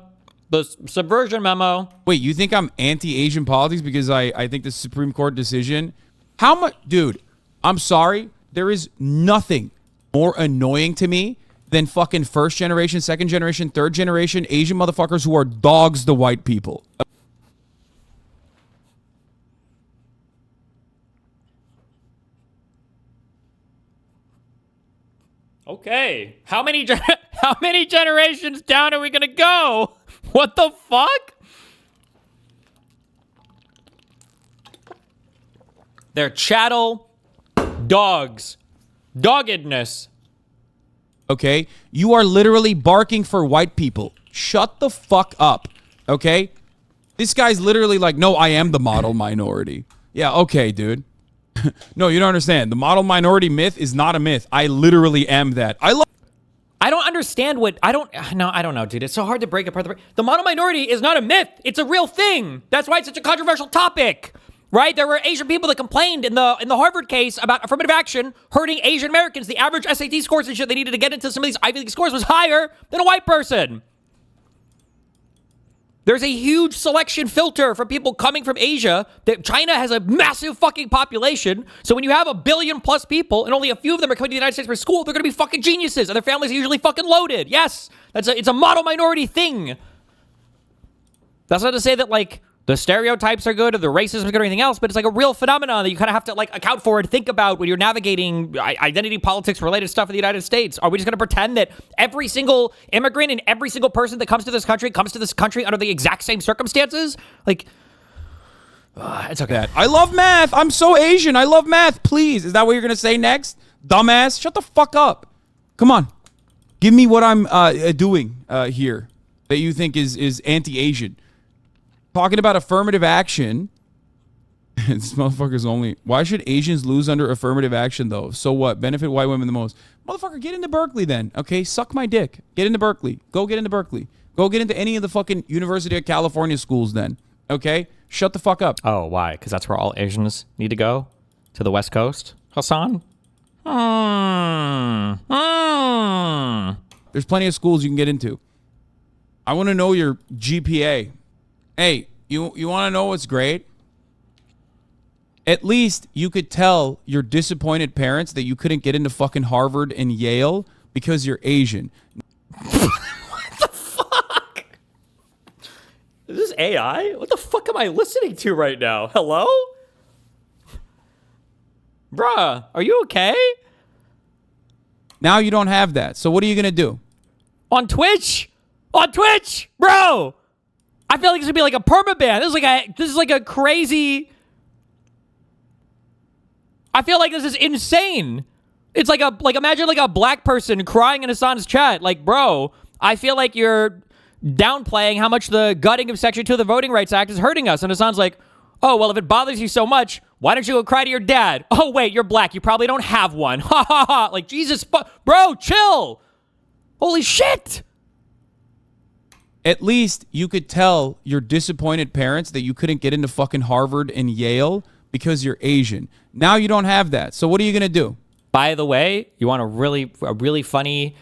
subversion memo. Wait, you think I'm anti-Asian politics because I think the Supreme Court decision... How much... Dude, I'm sorry. There is nothing more annoying to me than fucking first generation, second generation, third generation Asian motherfuckers who are dogs to white people. Okay, how many generations down are we gonna go? What the fuck? They're chattel dogs. Doggedness. Okay? You are literally barking for white people. Shut the fuck up. Okay? This guy's literally like, no, I am the model minority. Yeah, okay, dude. No, you don't understand. The model minority myth is not a myth. I literally am that. I don't understand what... I don't know, dude. It's so hard to break apart. The model minority is not a myth. It's a real thing. That's why it's such a controversial topic. Right? There were Asian people that complained in the Harvard case about affirmative action hurting Asian Americans. The average SAT scores and shit they needed to get into some of these Ivy League scores was higher than a white person. There's a huge selection filter from people coming from Asia. That China has a massive fucking population. So when you have 1 billion plus people and only a few of them are coming to the United States for school, they're going to be fucking geniuses and their families are usually fucking loaded. Yes, it's a model minority thing. That's not to say that, like, the stereotypes are good or the racism is good or anything else, but it's like a real phenomenon that you kind of have to, like, account for and think about when you're navigating identity politics related stuff in the United States. Are we just going to pretend that every single immigrant and every single person that comes to this country under the exact same circumstances? Like, it's okay. I love math. I'm so Asian. I love math. Please. Is that what you're going to say next? Dumbass. Shut the fuck up. Come on. Give me what I'm doing here that you think is anti-Asian. Talking about affirmative action. This motherfucker's only... Why should Asians lose under affirmative action, though? So what? Benefit white women the most. Motherfucker, get into Berkeley then. Okay? Suck my dick. Get into Berkeley. Go get into Berkeley. Go get into any of the fucking University of California schools then. Okay? Shut the fuck up. Oh, why? Because that's where all Asians need to go? To the West Coast? Hasan? There's plenty of schools you can get into. I want to know your GPA. Hey, you want to know what's great? At least you could tell your disappointed parents that you couldn't get into fucking Harvard and Yale because you're Asian. AI? What the fuck am I listening to right now? Hello? Bruh, are you okay? Now you don't have that. So what are you going to do? On Twitch? On Twitch? Bro! I feel like this would be like a permaban. This is like a crazy... I feel like this is insane. It's like imagine like a black person crying in Hasan's chat. Like, bro, I feel like you're downplaying how much the gutting of Section 2 of the Voting Rights Act is hurting us. And Hasan's like, oh, well, if it bothers you so much, why don't you go cry to your dad? Oh, wait, you're black. You probably don't have one. Ha ha ha. Like, Jesus, bro, chill. Holy shit. At least you could tell your disappointed parents that you couldn't get into fucking Harvard and Yale because you're Asian. Now you don't have that. So what are you going to do? By the way, you want a really funny,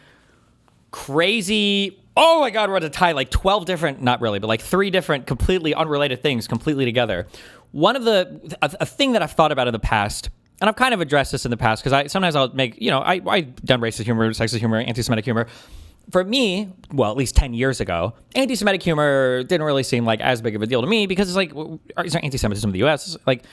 crazy... Oh my God, we're going to tie like 12 different, not really, but like 3 different completely unrelated things completely together. One of a thing that I've thought about in the past, and I've kind of addressed this in the past, because sometimes I'll make, I've done racist humor, sexist humor, anti-Semitic humor. For me, well, at least 10 years ago, anti-Semitic humor didn't really seem like as big of a deal to me because it's like, is there anti-Semitism in the U.S.? Like,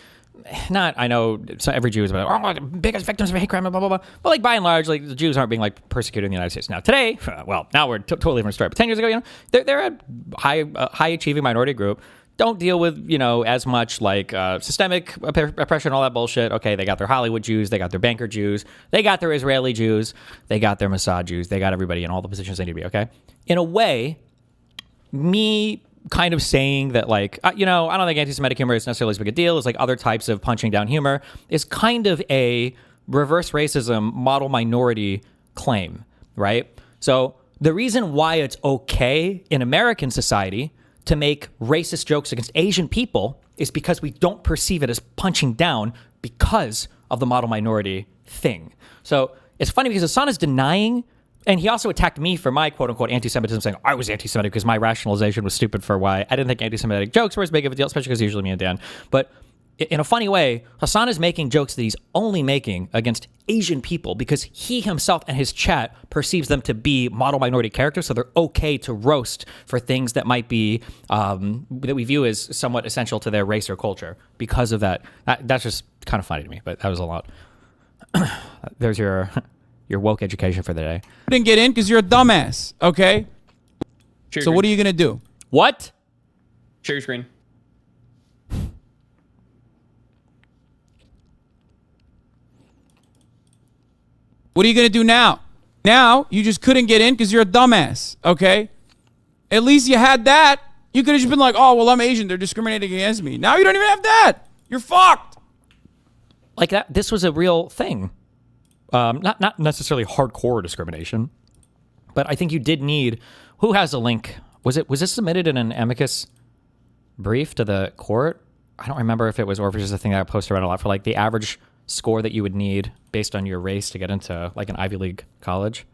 not, I know every Jew is about, oh, biggest victims of hate crime, blah, blah, blah. But like by and large, like the Jews aren't being like persecuted in the United States. Now today, well, now we're totally different story. But 10 years ago, they're a high achieving minority group. Don't deal with, as much like systemic oppression, all that bullshit. Okay, they got their Hollywood Jews, they got their banker Jews, they got their Israeli Jews, they got their Mossad Jews, they got everybody in all the positions they need to be, okay? In a way, me kind of saying that, like, I don't think anti-Semitic humor is necessarily as big a deal as like other types of punching down humor is kind of a reverse racism model minority claim, right? So the reason why it's okay in American society to make racist jokes against Asian people is because we don't perceive it as punching down because of the model minority thing. So it's funny because Hasan is denying, and he also attacked me for my quote-unquote anti-Semitism, saying I was anti-Semitic because my rationalization was stupid for why I didn't think anti-Semitic jokes were as big of a deal, especially because usually me and Dan. But in a funny way, Hasan is making jokes that he's only making against Asian people because he himself and his chat perceives them to be model minority characters, so they're okay to roast for things that might be, that we view as somewhat essential to their race or culture because of that. That's just kind of funny to me, but that was a lot. There's your woke education for the day. Didn't get in because you're a dumbass, okay? Share So your what are you going to do? What? Share your screen. What are you going to do now? Now, you just couldn't get in because you're a dumbass, okay? At least you had that. You could have just been like, oh, well, I'm Asian. They're discriminating against me. Now you don't even have that. You're fucked. Like that. This was a real thing. Not necessarily hardcore discrimination, but I think you did need... Who has a link? Was this submitted in an amicus brief to the court? I don't remember if it was, or if it was just a thing that I posted around a lot for like the average score that you would need based on your race to get into like an Ivy League college.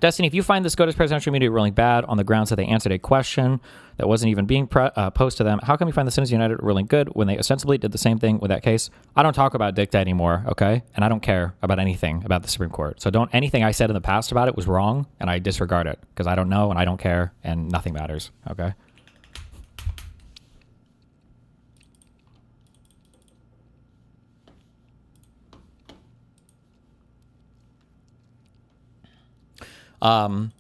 Destiny, if you find the SCOTUS presidential immunity ruling bad on the grounds that they answered a question that wasn't even being posed to them, how come you find the Citizens United ruling good when they ostensibly did the same thing with that case? I don't talk about dicta anymore, okay? And I don't care about anything about the Supreme Court. So anything I said in the past about it was wrong, and I disregard it because I don't know and I don't care and nothing matters, okay? In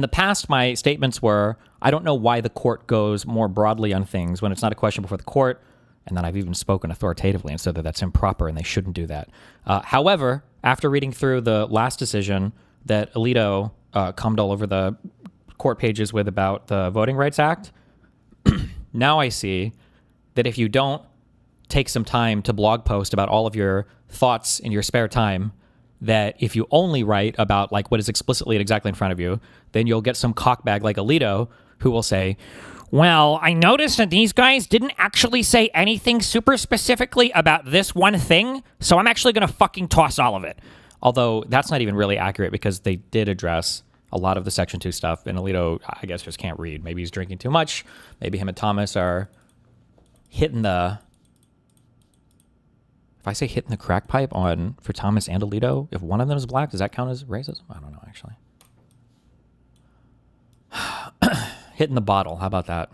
the past, my statements were, I don't know why the court goes more broadly on things when it's not a question before the court, and then I've even spoken authoritatively and said that that's improper and they shouldn't do that. However, after reading through the last decision that Alito cummed all over the court pages with about the Voting Rights Act, now I see that if you don't take some time to blog post about all of your thoughts in your spare time, that if you only write about like what is explicitly and exactly in front of you, then you'll get some cockbag like Alito who will say, well, I noticed that these guys didn't actually say anything super specifically about this one thing, so I'm actually going to fucking toss all of it. Although that's not even really accurate because they did address a lot of the Section 2 stuff, and Alito, I guess, just can't read. Maybe he's drinking too much. Maybe him and Thomas are hitting the... If I say hitting the crack pipe for Thomas and Alito, if one of them is black, does that count as racism? I don't know, actually. hitting the bottle. How about that?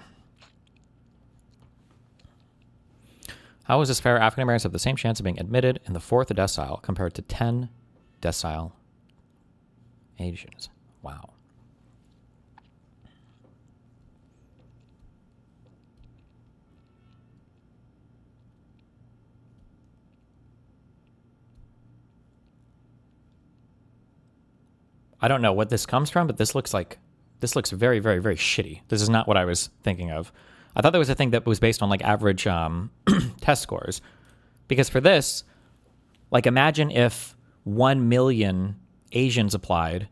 How is this fair? African Americans have the same chance of being admitted in the 4th decile compared to 10 decile Asians. Wow. I don't know what this comes from, but this looks very, very, very shitty. This is not what I was thinking of. I thought there was a thing that was based on like average test scores. Because for this, like imagine if 1 million Asians applied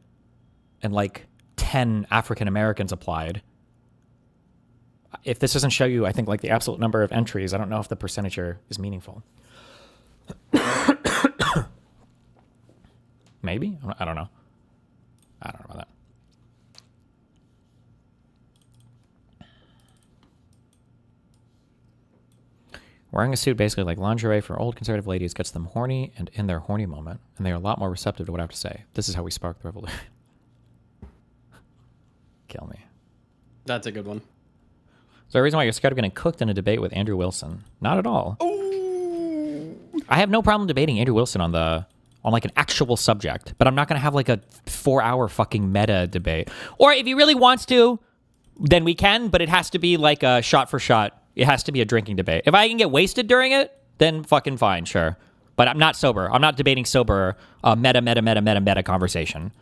and like 10 African Americans applied. If this doesn't show you, I think like the absolute number of entries, I don't know if the percentage here is meaningful. Maybe? I don't know. I don't know about that. Wearing a suit basically like lingerie for old conservative ladies gets them horny and in their horny moment, and they are a lot more receptive to what I have to say. This is how we spark the revolution. Kill me. That's a good one. Is there a reason why you're scared of getting cooked in a debate with Andrew Wilson? Not at all. Ooh. I have no problem debating Andrew Wilson on like an actual subject, but I'm not going to have like a 4-hour fucking meta debate. Or if he really wants to, then we can, but it has to be like a shot for shot. It has to be a drinking debate. If I can get wasted during it, then fucking fine, sure. But I'm not sober. I'm not debating sober meta conversation.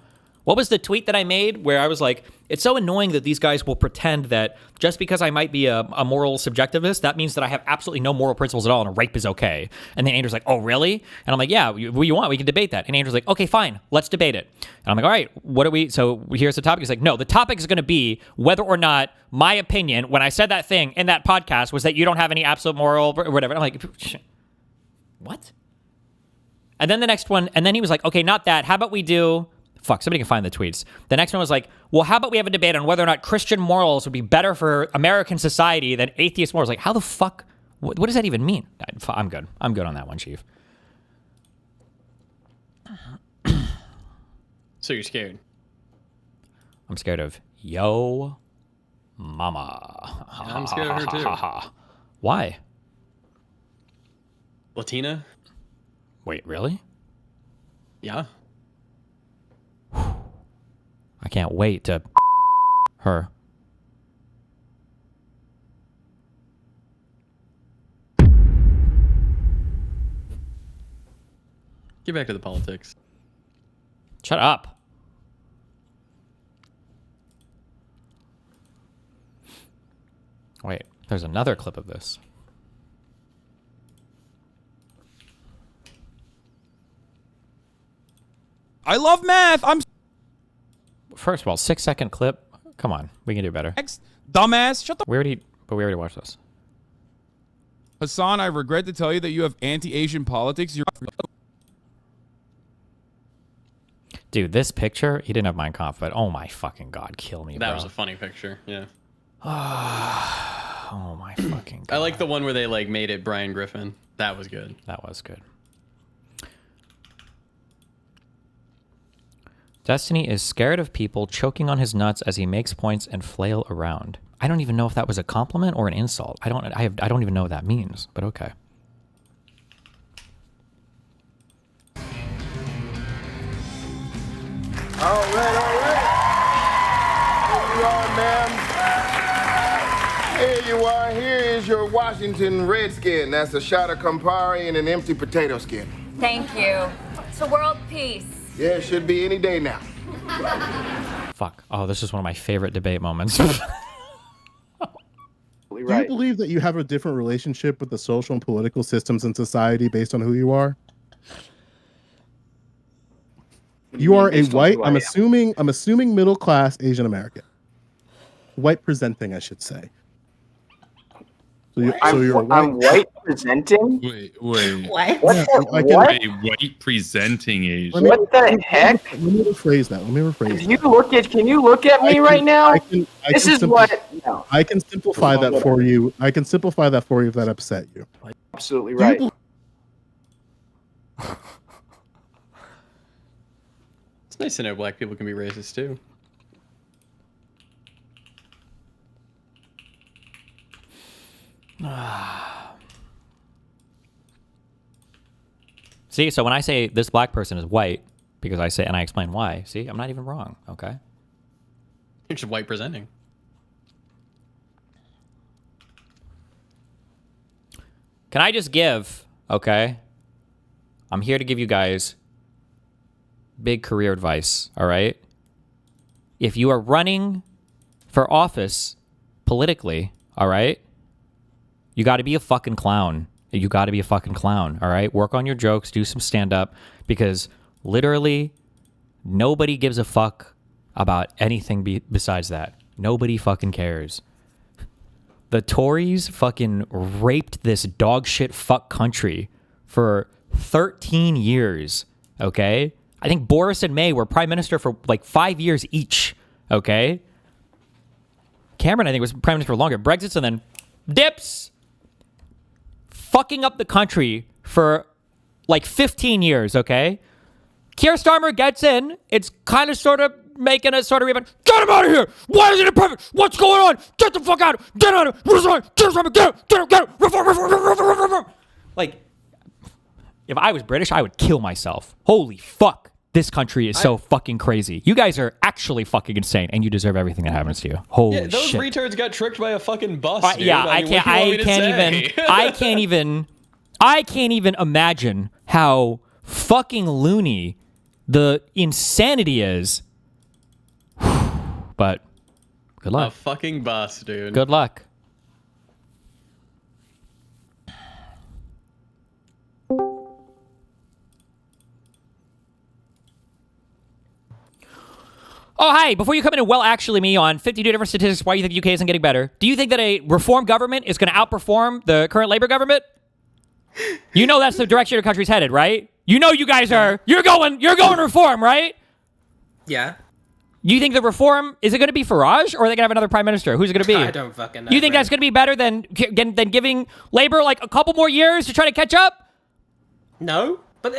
What was the tweet that I made where I was like, it's so annoying that these guys will pretend that just because I might be a moral subjectivist, that means that I have absolutely no moral principles at all and a rape is okay. And then Andrew's like, oh, really? And I'm like, yeah, what do you want? We can debate that. And Andrew's like, okay, fine, let's debate it. And I'm like, all right, what are we? So here's the topic. He's like, no, the topic is going to be whether or not my opinion when I said that thing in that podcast was that you don't have any absolute moral or whatever. And I'm like, what? And then the next one, and then he was like, okay, not that. How about we do... Fuck, somebody can find the tweets. The next one was like, well, how about we have a debate on whether or not Christian morals would be better for American society than atheist morals? Like, how the fuck? What does that even mean? I'm good. I'm good on that one, Chief. So you're scared? I'm scared of Yo Mama. I'm scared of her too. Why? Latina? Wait, really? Yeah. I can't wait to her. Get back to the politics. Shut up. Wait, there's another clip of this. I love math. First of all, 6-second clip. Come on, we can do better. Dumbass, shut the. We already watched this. Hasan, I regret to tell you that you have anti-Asian politics. Dude, this picture, he didn't have Mein Kampf, but oh my fucking god, kill me, bro. That was a funny picture, yeah. Oh my fucking god. I like the one where they like made it Brian Griffin. That was good. That was good. Destiny is scared of people choking on his nuts as he makes points and flail around. I don't even know if that was a compliment or an insult. I don't even know what that means, but okay. All right. Here you are, ma'am. Here you are. Here is your Washington Redskin. That's a shot of Campari and an empty potato skin. Thank you. To world peace. Yeah, it should be any day now. Fuck. Oh, this is one of my favorite debate moments. Do you believe that you have a different relationship with the social and political systems in society based on who you are? You are a white, I'm assuming middle class Asian American. White presenting, I should say. So you're white. I'm white presenting? Wait. What? What? A white presenting Asian. What the heck? Let me rephrase that. Can you look at me right now? I can simplify that for you. I can simplify that for you if that upset you. Absolutely right. It's nice to know black people can be racist too. See, so when I say this black person is white, because I say, and I explain why, see, I'm not even wrong, okay? You're just white presenting. Can I just give, okay? I'm here to give you guys big career advice, all right? If you are running for office politically, all right? You got to be a fucking clown. You got to be a fucking clown, all right? Work on your jokes, do some stand-up, because literally nobody gives a fuck about anything besides that. Nobody fucking cares. The Tories fucking raped this dog shit fuck country for 13 years, okay? I think Boris and May were prime minister for like 5 years each, okay? Cameron, I think, was prime minister for longer. Brexit's and then dips. Fucking up the country for like 15 years, okay? Keir Starmer gets in. It's kind of sort of making a sort of rebound. Get him out of here! Why isn't it perfect? What's going on? Get the fuck out! Get out of here! Get him! Reform! Like, if I was British, I would kill myself. Holy fuck. This country is so fucking crazy. You guys are actually fucking insane, and you deserve everything that happens to you. Holy shit. Those retards got tricked by a fucking bus, dude. Yeah, I can't even imagine how fucking loony the insanity is. But good luck. A fucking bus, dude. Good luck. Oh, hi. Before you come in and actually me on 52 different statistics why you think the UK isn't getting better, do you think that a reform government is going to outperform the current Labour government? You know that's the direction your country's headed, right? You know you guys are. You're going reform, right? Yeah. You think the reform, is it going to be Farage, or are they going to have another prime minister? Who's it going to be? I don't fucking know. You think that's going to be better than giving Labour like a couple more years to try to catch up? No. But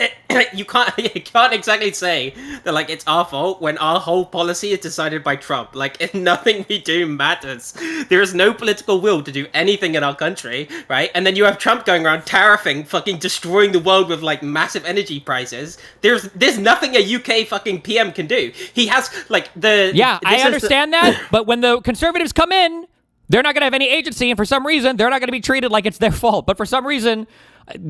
you can't exactly say that like it's our fault when our whole policy is decided by Trump. Like if nothing we do matters. There is no political will to do anything in our country, right? And then you have Trump going around tariffing, fucking destroying the world with like massive energy prices. There's nothing a UK fucking PM can do. He has like the I understand that, but when the Conservatives come in, they're not going to have any agency, and for some reason, they're not going to be treated like it's their fault. But for some reason,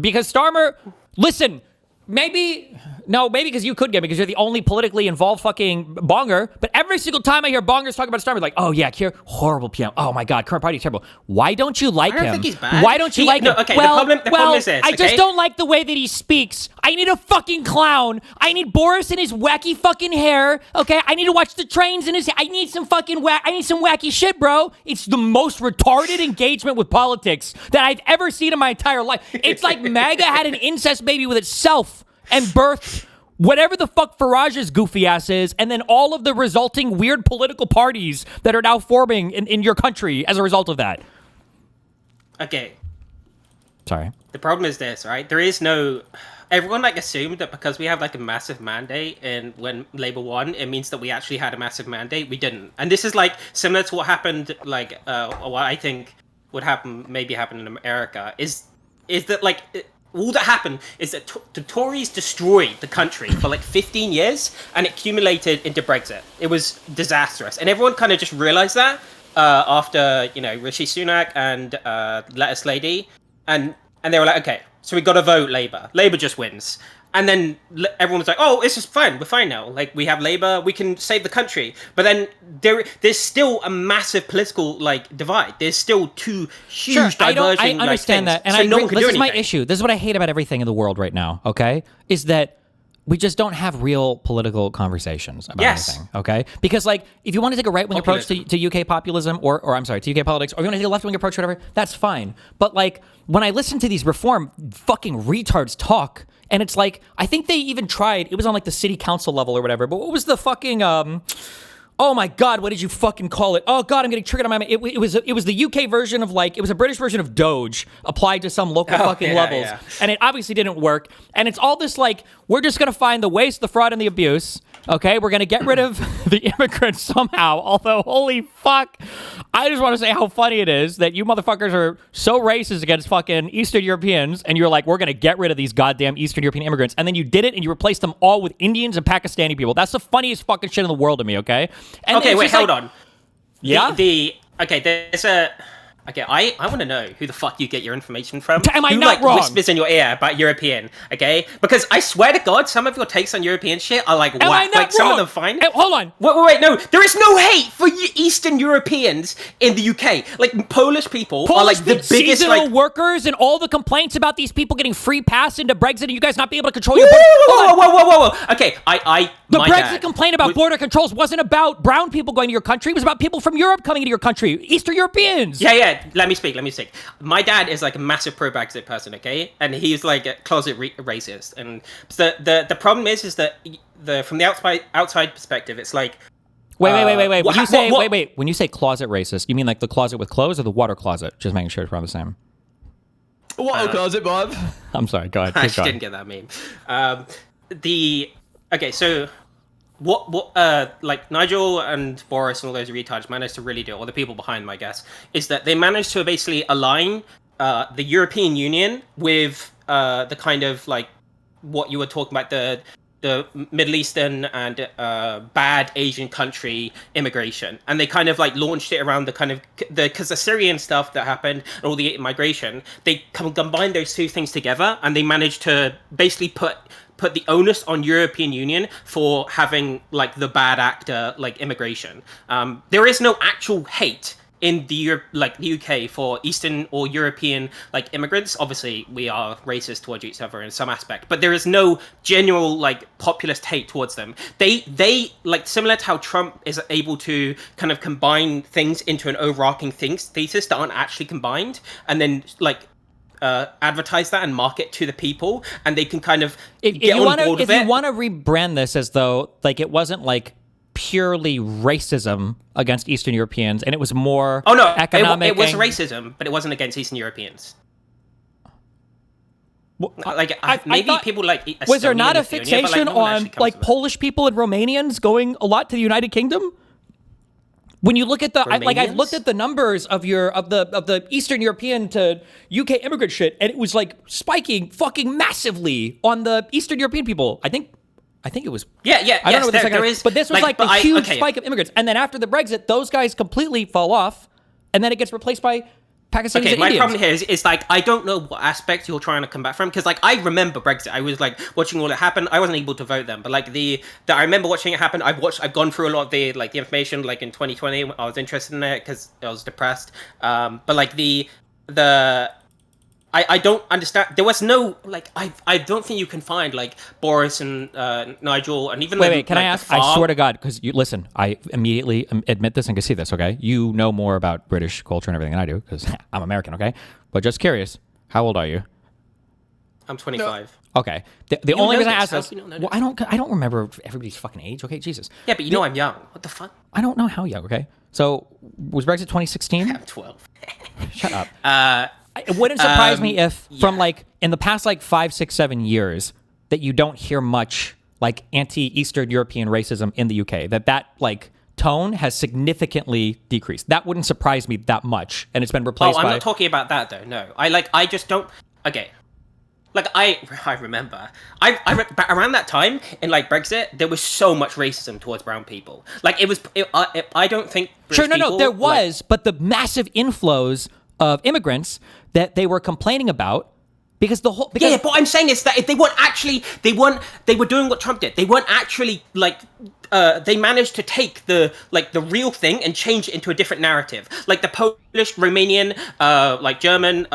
because Starmer, listen. Maybe because you could get me because you're the only politically involved fucking bonger. But every single time I hear bongers talk about Starmer, like, oh yeah, Kier, horrible PM. Oh my God, current party is terrible. Why don't you like him? I don't think he's bad. Why don't you like him? Okay, the problem is this. I just don't like the way that he speaks. I need a fucking clown. I need Boris in his wacky fucking hair. Okay, I need to watch the trains in his. I need some fucking I need some wacky shit, bro. It's the most retarded engagement with politics that I've ever seen in my entire life. It's like MAGA had an incest baby with itself. And birthed whatever the fuck Farage's goofy ass is, and then all of the resulting weird political parties that are now forming in your country as a result of that. Okay. Sorry. The problem is this, right? There is no... Everyone like assumed that because we have like a massive mandate and when Labour won, it means that we actually had a massive mandate. We didn't. And this is like similar to what happened, like, what I think would maybe happen in America, is that like... All that happened is that the Tories destroyed the country for like 15 years and it accumulated into Brexit. It was disastrous. And everyone kind of just realized that after, Rishi Sunak and Lettuce Lady. And they were like, okay, so we got to vote Labour. Labour just wins. And then everyone was like, oh, it's just fine. We're fine now. Like, we have Labour. We can save the country. But then there's still a massive political, divide. There's still two huge diverging, I understand that. And so no one can do this is my anything. issue. This is what I hate about everything in the world right now, okay? Is that we just don't have real political conversations about anything, okay? Because, if you want to take a right-wing approach to UK populism, or to UK politics, or you want to take a left-wing approach, whatever, that's fine. But, when I listen to these reform fucking retards talk, and it's like, I think they even tried, it was on, the city council level or whatever, but what was the fucking, oh my God, what did you fucking call it? Oh God, I'm getting triggered on my mind. It was the UK version of it was a British version of Doge applied to some local levels. Yeah. And it obviously didn't work. And it's all this we're just going to find the waste, the fraud, and the abuse. Okay, we're gonna get rid of the immigrants somehow. Although, holy fuck, I just want to say how funny it is that you motherfuckers are so racist against fucking Eastern Europeans, and you're like, we're gonna get rid of these goddamn Eastern European immigrants, and then you did it, and you replaced them all with Indians and Pakistani people. That's the funniest fucking shit in the world to me. Okay. And okay, wait, hold on. Yeah. Okay, there's a. Okay, I want to know who the fuck you get your information from. Am I who, not wrong? Whispers in your ear about European, okay? Because I swear to God, some of your takes on European shit are like, Am I whack. not Like, some of wrong? them fine. Hold on. Wait, no. There is no hate for Eastern Europeans in the UK. Like, Polish people are like the biggest, seasonal like... workers and all the complaints about these people getting free pass into Brexit and you guys not being able to control your Whoa. Okay, The my Brexit dad complaint about border controls wasn't about brown people going to your country. It was about people from Europe coming into your country. Eastern Europeans. Yeah. Let me speak. My dad is like a massive pro-Brexit person, okay? And he's like a closet racist. And the problem is that from the outside perspective, it's like... Wait. When you say closet racist, you mean like the closet with clothes or the water closet? Just making sure it's around the same. Water closet, Bob. I'm sorry. Go ahead. I just didn't get that meme. Okay, so what like Nigel and Boris and all those retards managed to really do, or the people behind them, I guess, is that they managed to basically align the European Union with the kind of like what you were talking about, the Middle Eastern and bad Asian country immigration, and they kind of like launched it around the kind of because the Syrian stuff that happened and all the migration, they combined those two things together, and they managed to basically put the onus on European Union for having like the bad actor like immigration. There is no actual hate in the UK for Eastern or European like immigrants. Obviously, we are racist towards each other in some aspect, but there is no general like populist hate towards them. They like, similar to how Trump is able to kind of combine things into an overarching thesis that aren't actually combined, and then like advertise that and market to the people, and they can kind of get on board with it. If you want to rebrand this as though like it wasn't like purely racism against Eastern Europeans, and it was more economic. It was racism, but it wasn't against Eastern Europeans. Like maybe people like Estonia, was there not a Lithuania, fixation but, like, no on like Polish people and Romanians going a lot to the United Kingdom? When you look at I've looked at the numbers of the Eastern European to UK immigrant shit, and it was like spiking fucking massively on the Eastern European people. I think it was. Yeah. I don't know what the second is, but this was like a huge spike of immigrants, and then after the Brexit, those guys completely fall off, and then it gets replaced by Pakistanis and my Indians. problem here is like I don't know what aspect you're trying to come back from, because like I remember Brexit. I was like watching all it happen. I wasn't able to vote then, but like I remember watching it happen. I've gone through a lot of the information like in 2020. I was interested in it because I was depressed. But like I don't understand. There was no like I don't think you can find like Boris and Nigel and even wait. Can I ask? I swear to God, because you listen. I immediately admit this and can see this. Okay, you know more about British culture and everything than I do because I'm American. Okay, but just curious, how old are you? I'm 25. No. Okay. The only reason I ask this, well, I don't remember everybody's fucking age. Okay, Jesus. Yeah, but you know I'm young. What the fuck? I don't know how young. Okay, so was Brexit 2016? I'm 12. Shut up. It wouldn't surprise me if from like in the past like 5, 6, 7 years that you don't hear much like anti-Eastern European racism in the UK, that like tone has significantly decreased. That wouldn't surprise me that much, and it's been replaced by... I'm not talking about that though, no. I just don't... Okay. Like, I remember. Around that time, in, like, Brexit, there was so much racism towards brown people. Like, I don't think... British people, there was, but the massive inflows of immigrants that they were complaining about because the whole... Yeah, but what I'm saying is that if they were doing what Trump did. They weren't actually, like... they managed to take the real thing and change it into a different narrative. Like the Polish, Romanian, like German,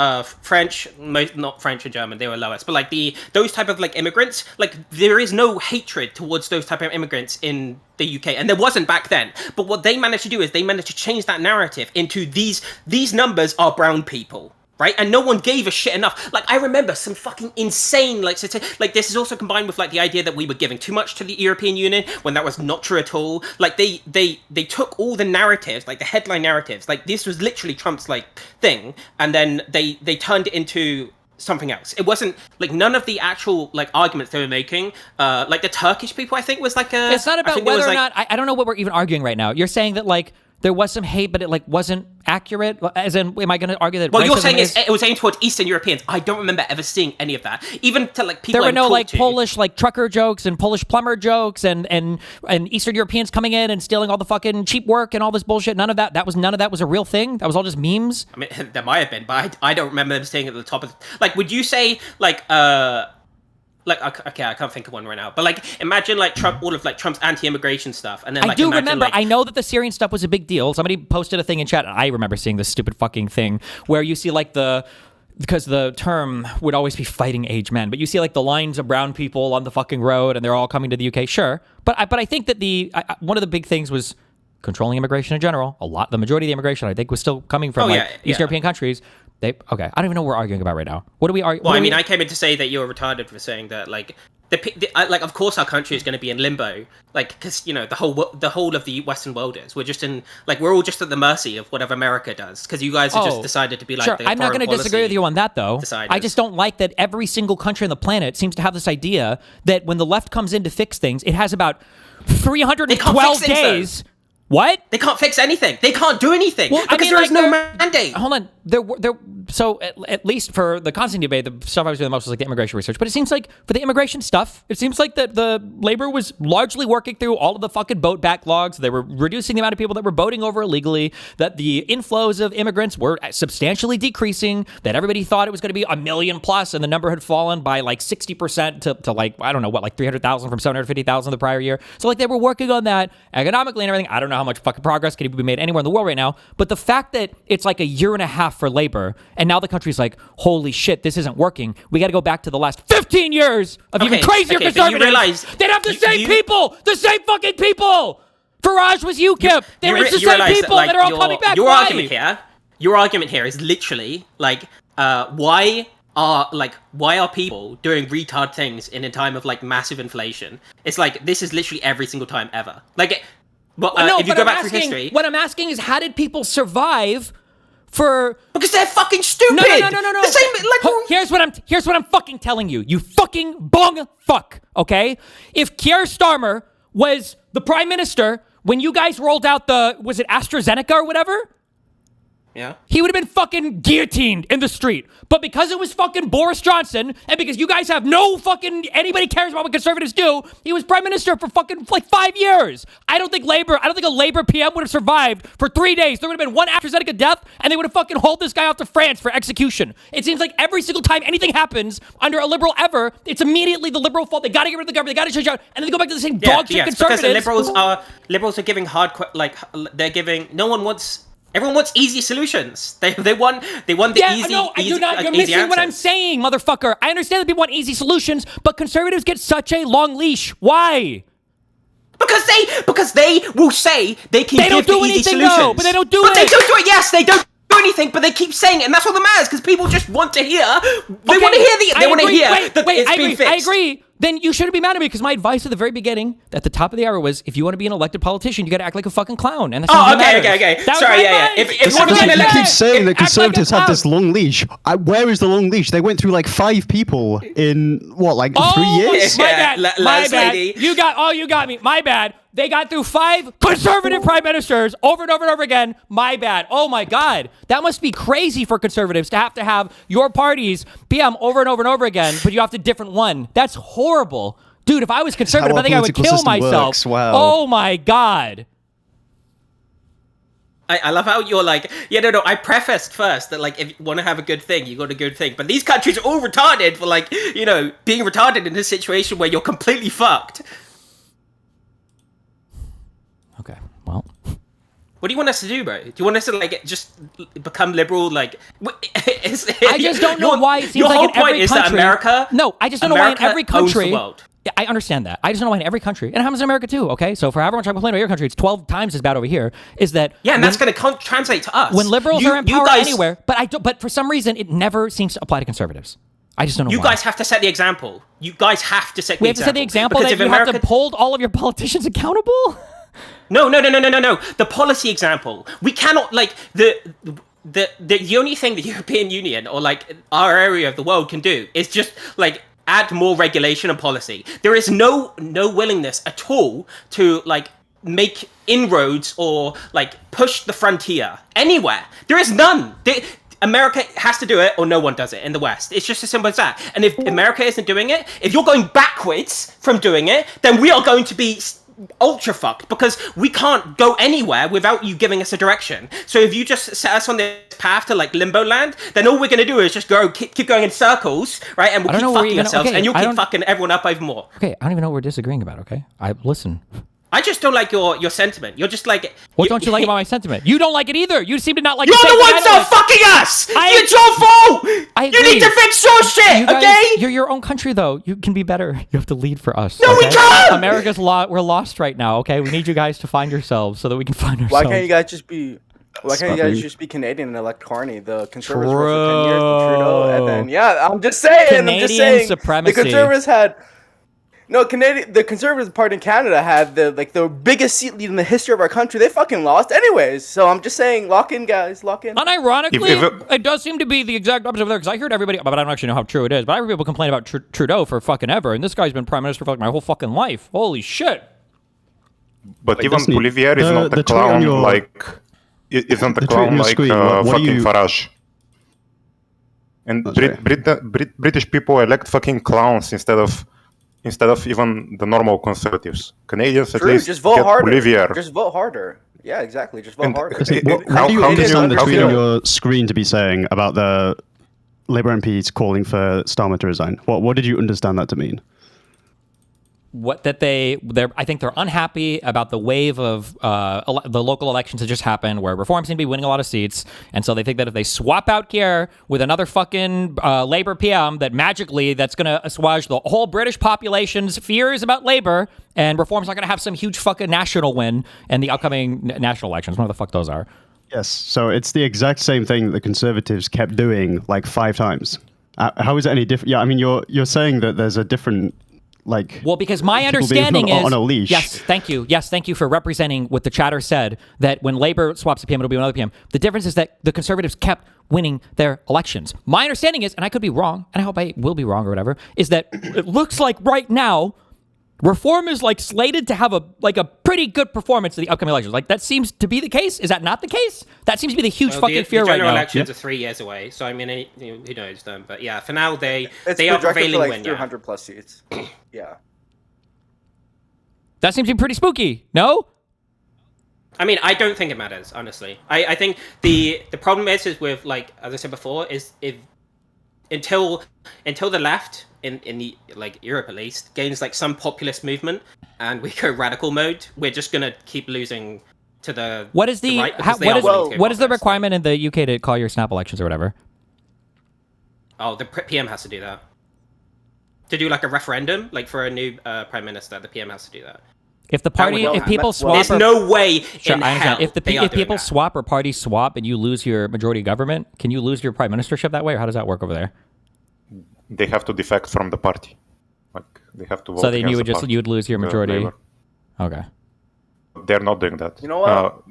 French, not French and German, they were lowest, but like those type of like immigrants, like there is no hatred towards those type of immigrants in the UK, and there wasn't back then. But what they managed to do is they managed to change that narrative into these numbers are brown people. Right? And no one gave a shit enough. Like, I remember some fucking insane, like this is also combined with, like, the idea that we were giving too much to the European Union when that was not true at all. Like, they took all the narratives, like, the headline narratives, like, this was literally Trump's, like, thing, and then they turned it into something else. It wasn't like none of the actual like arguments they were making. Like the Turkish people, I think was like a. It's not about whether or not. I don't know what we're even arguing right now. You're saying that like there was some hate, but it like wasn't accurate. As in, am I going to argue that? Well, you're saying it was aimed towards Eastern Europeans. I don't remember ever seeing any of that. Even to like people. There were no like Polish like trucker jokes and Polish plumber jokes and Eastern Europeans coming in and stealing all the fucking cheap work and all this bullshit. None of that was a real thing. That was all just memes. I mean, there might have been, but I don't remember them staying at the top of. Like, would you say like okay, I can't think of one right now. But like, imagine like Trump, all of like Trump's anti-immigration stuff, and then like, I do remember. Like, I know that the Syrian stuff was a big deal. Somebody posted a thing in chat, and I remember seeing this stupid fucking thing where you see like because the term would always be fighting age men, but you see like the lines of brown people on the fucking road, and they're all coming to the UK. Sure, but I think that one of the big things was controlling immigration in general. The majority of the immigration, I think, was still coming from East European countries. I don't even know what we're arguing about right now. What do we argue? Well, I mean, I came in to say that you're retarded for saying that, like, like, of course, our country is going to be in limbo, like, because you know the whole of the Western world is. We're just in, like, we're all just at the mercy of whatever America does, because you guys have just decided to be like. Sure, the I'm not going to disagree with you on that, though. Deciders. I just don't like that every single country on the planet seems to have this idea that when the left comes in to fix things, it has about 312 days. What? They can't fix anything. They can't do anything because there is no mandate. Hold on. So at least for the constant debate, the stuff I was doing the most was like the immigration research. But it seems like for the immigration stuff, it seems like that the Labor was largely working through all of the fucking boat backlogs. They were reducing the amount of people that were boating over illegally, that the inflows of immigrants were substantially decreasing, that everybody thought it was going to be 1 million plus, and the number had fallen by like 60% to like, I don't know what, like 300,000 from 750,000 the prior year. So like they were working on that economically and everything. I don't know how much fucking progress can be made anywhere in the world right now, but the fact that it's like a year and a half for Labor, and now the country's like, holy shit, this isn't working. We got to go back to the last 15 years of even crazier conservatives. They'd have the same people, the same fucking people. Farage was UKIP. It's the same people that are all coming back. Your argument here is literally like, why are people doing retard things in a time of like massive inflation? It's like this is literally every single time ever. Like, if you go back through history, what I'm asking is, how did people survive? Because they're fucking stupid. No. The same, like, here's what I'm fucking telling you. You fucking bong fuck. Okay, if Keir Starmer was the prime minister when you guys rolled out was it AstraZeneca or whatever? Yeah. He would have been fucking guillotined in the street. But because it was fucking Boris Johnson, and because you guys have no fucking, anybody cares about what conservatives do, he was prime minister for fucking like 5 years. I don't think a Labor PM would have survived for 3 days. There would have been one AstraZeneca death, and they would have fucking hauled this guy off to France for execution. It seems like every single time anything happens under a liberal ever, it's immediately the liberal fault. They gotta get rid of the government, they gotta change out, and then they go back to the same dog shit conservatives. Because liberals are giving everyone wants easy solutions. They want the easy. No, I do not. You're missing what I'm saying, motherfucker. I understand that people want easy solutions, but conservatives get such a long leash. Why? Because they will say they can give the easy solutions. Though, but they don't do it. But they don't do it. Yes, they don't do anything, but they keep saying it, and that's what matters. Because people just want to hear. They want to hear that it's being fixed. I agree. Then you shouldn't be mad at me, because my advice at the very beginning, at the top of the hour, was if you want to be an elected politician, you got to act like a fucking clown. And that's okay. Sorry, yeah. If you want to be an elected, keep saying that conservatives have this long leash. Where is the long leash? They went through like 5 people in what, like 3 years? My bad. My bad. You got me. My bad. They got through 5 conservative prime ministers over and over and over again. My bad. Oh my God. That must be crazy for conservatives to have your party's PM over and over and over again, but you have to different one. That's horrible. Dude, if I was conservative, I think I would kill myself. Wow. Oh my God. I love how you're like, I prefaced first that, like, if you want to have a good thing, you got a good thing. But these countries are all retarded for, like, being retarded in a situation where you're completely fucked. Okay, well. What do you want us to do, bro? Do you want us to, like, just become liberal? Like, I just don't know why it seems like in every country. Your whole point is that America. No, I just don't know why in every country. Owns the world. Yeah, I understand that. I just don't know why in every country, and it happens in America too. Okay, so for everyone trying to complain about your country, it's 12 times as bad over here. Is that and that's going to translate to us when liberals are in power anywhere? But for some reason, it never seems to apply to conservatives. I just don't know. You guys have to set the example. You guys have to set the example. We have to set the example that you have to hold all of your politicians accountable. No. The policy example. We cannot, like, the only thing the European Union or like our area of the world can do is just like add more regulation and policy. There is no willingness at all to like make inroads or like push the frontier anywhere. There is none. America has to do it or no one does it in the West. It's just as simple as that. And if America isn't doing it, if you're going backwards from doing it, then we are going to be ultra fucked because we can't go anywhere without you giving us a direction. So if you just set us on this path to like limbo land, then all we're going to do is just keep going in circles, right? And we'll keep fucking ourselves and you'll keep fucking everyone up even more. Okay, I don't even know what we're disagreeing about, okay? Listen. I just don't like your sentiment. You're just like... What don't you like about my sentiment? You don't like it either. You seem to not like You're the ones that are fucking us! It's your fault! You need to fix your shit, okay? You're your own country, though. You can be better. You have to lead for us. No, okay? we can't! America's we're lost right now, okay? We need you guys to find yourselves so that we can find ourselves. Why can't you guys just be... Why can't you guys just be Canadian and elect Carney? The Conservatives were for 10 years with Trudeau, and then, yeah, I'm just saying. Supremacy. The Conservatives had... No, the Conservative Party in Canada had the biggest seat lead in the history of our country. They fucking lost anyways. So I'm just saying, lock in, guys, lock in. Unironically, it does seem to be the exact opposite of there, because I heard everybody, but I don't actually know how true it is, but I heard people complain about Trudeau for fucking ever, and this guy's been prime minister for like my whole fucking life. Holy shit. But like, even Bolivier is not a clown isn't a clown like fucking Farage. And British people elect fucking clowns instead of even the normal conservatives. Canadians at least just vote get harder. Bolivier. Just vote harder. Yeah, exactly. Just vote harder. What do you understand the tweet on your screen to be saying about the Labour MPs calling for Starmer to resign? What did you understand that to mean? I think they're unhappy about the wave of the local elections that just happened, where Reform seem to be winning a lot of seats, and so they think that if they swap out Keir with another fucking Labour PM, that magically that's going to assuage the whole British population's fears about Labour, and Reform's not going to have some huge fucking national win in the upcoming national elections, whatever the fuck those are. Yes, so it's the exact same thing that the Conservatives kept doing like 5 times. How is it any different? Yeah, I mean, you're saying that there's a different... Well, because my understanding is on a leash. Yes, thank you for representing what the chatter said, that when Labour swaps a PM, it'll be another PM. The difference is that the Conservatives kept winning their elections. My understanding is, and I could be wrong, and I hope I will be wrong or whatever, is that it looks like right now Reform is like slated to have a pretty good performance in the upcoming elections. Like that seems to be the case. Is that not the case? That seems to be the huge fucking fear right now. The general elections are 3 years away, so I mean, who knows them? But yeah, for now they are prevailing like win. 300 plus seats. Yeah. That seems to be pretty spooky. No. I mean, I don't think it matters, honestly. I think the problem is with, like, as I said before, is until the left in the like Europe at least gains like some populist movement and we go radical mode, we're just gonna keep losing to the what is the right, what is the requirement in the UK to call your snap elections or whatever? Oh, the PM has to do that. To do like a referendum, like for a new prime minister, the PM has to do that. If the party, if people swap, there's no way in hell. If people swap or parties swap and you lose your majority government, can you lose your prime ministership that way, or how does that work over there? They have to defect from the party. Like they have to vote. So then you would lose your majority. Okay. They're not doing that. You know what?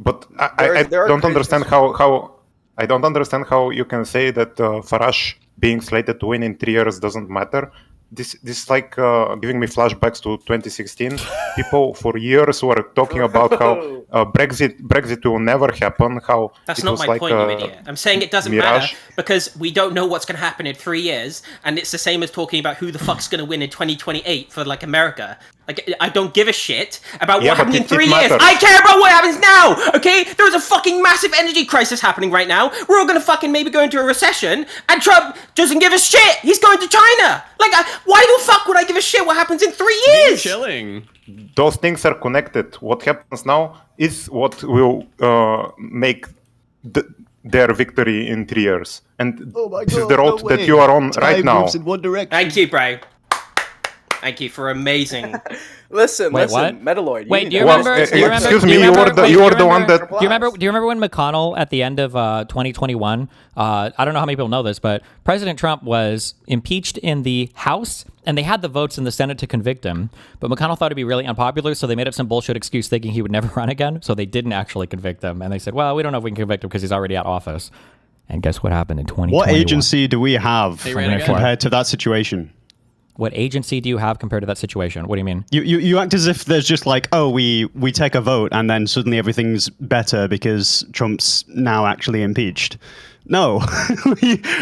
But I don't understand how I don't understand how you can say that Farage being slated to win in 3 years doesn't matter. This is like giving me flashbacks to 2016. People for years were talking about how Brexit will never happen. How that's it not was my like point, you idiot. I'm saying it doesn't matter because we don't know what's going to happen in 3 years, and it's the same as talking about who the fuck's going to win in 2028 for like America. Like I don't give a shit about what happened in 3 years. I care about what happens now. Okay, there's a fucking massive energy crisis happening right now. We're all going to fucking maybe go into a recession, and Trump doesn't give a shit. He's going to China. Like, why the fuck would I give a shit what happens in 3 years? Chilling. Those things are connected. What happens now is what will make their victory in 3 years. And this is the road that you are on right now. Thank you, bro. Thank you for amazing. Listen, Wait, what? Metaloid. Wait, do you remember? Excuse me, you were the one that. Do you remember when McConnell at the end of 2021? I don't know how many people know this, but President Trump was impeached in the House, and they had the votes in the Senate to convict him. But McConnell thought it'd be really unpopular, so they made up some bullshit excuse thinking he would never run again. So they didn't actually convict him, and they said, "Well, we don't know if we can convict him because he's already out of office." And guess what happened in 2021? What agency do we have compared to that situation? What agency do you have compared to that situation? What do you mean? You act as if there's just like, oh, we take a vote and then suddenly everything's better because Trump's now actually impeached. No,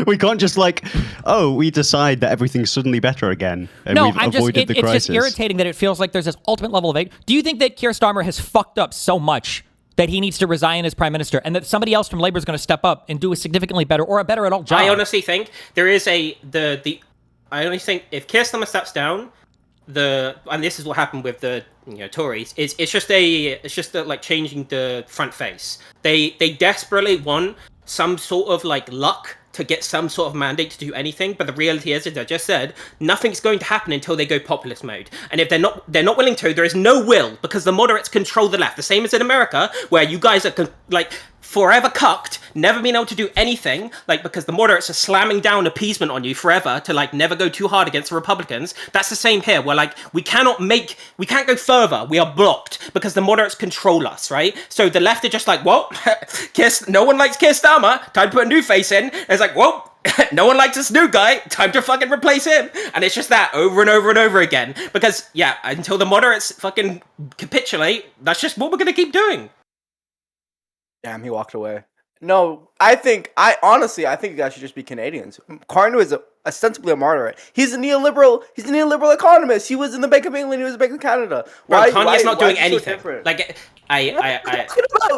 we can't just like, oh, we decide that everything's suddenly better again and we've avoided the crisis. It's just irritating that it feels like there's this ultimate level of do you think that Keir Starmer has fucked up so much that he needs to resign as prime minister, and that somebody else from Labour is going to step up and do a significantly better or a better at all job? I honestly think there is I only think if Keir Starmer steps down, and this is what happened with the Tories, it's just like changing the front face. They desperately want some sort of like luck to get some sort of mandate to do anything, but the reality is, as I just said, nothing's going to happen until they go populist mode. And if they're not willing to, there is no will, because the moderates control the left. The same as in America, where you guys are like forever cucked, never been able to do anything, like because the moderates are slamming down appeasement on you forever to like never go too hard against the Republicans. That's the same here, where like we can't go further. We are blocked because the moderates control us, right? So the left are just like, well, no one likes Keir Starmer, time to put a new face in. And it's like, well, no one likes this new guy, time to fucking replace him. And it's just that over and over and over again. Because yeah, until the moderates fucking capitulate, that's just what we're gonna keep doing. Damn, he walked away. No, I honestly think you guys should just be Canadians. Carney is ostensibly a moderate. He's a neoliberal economist. He was in the Bank of England, he was in the Bank of Canada. Kanye's not doing anything. Like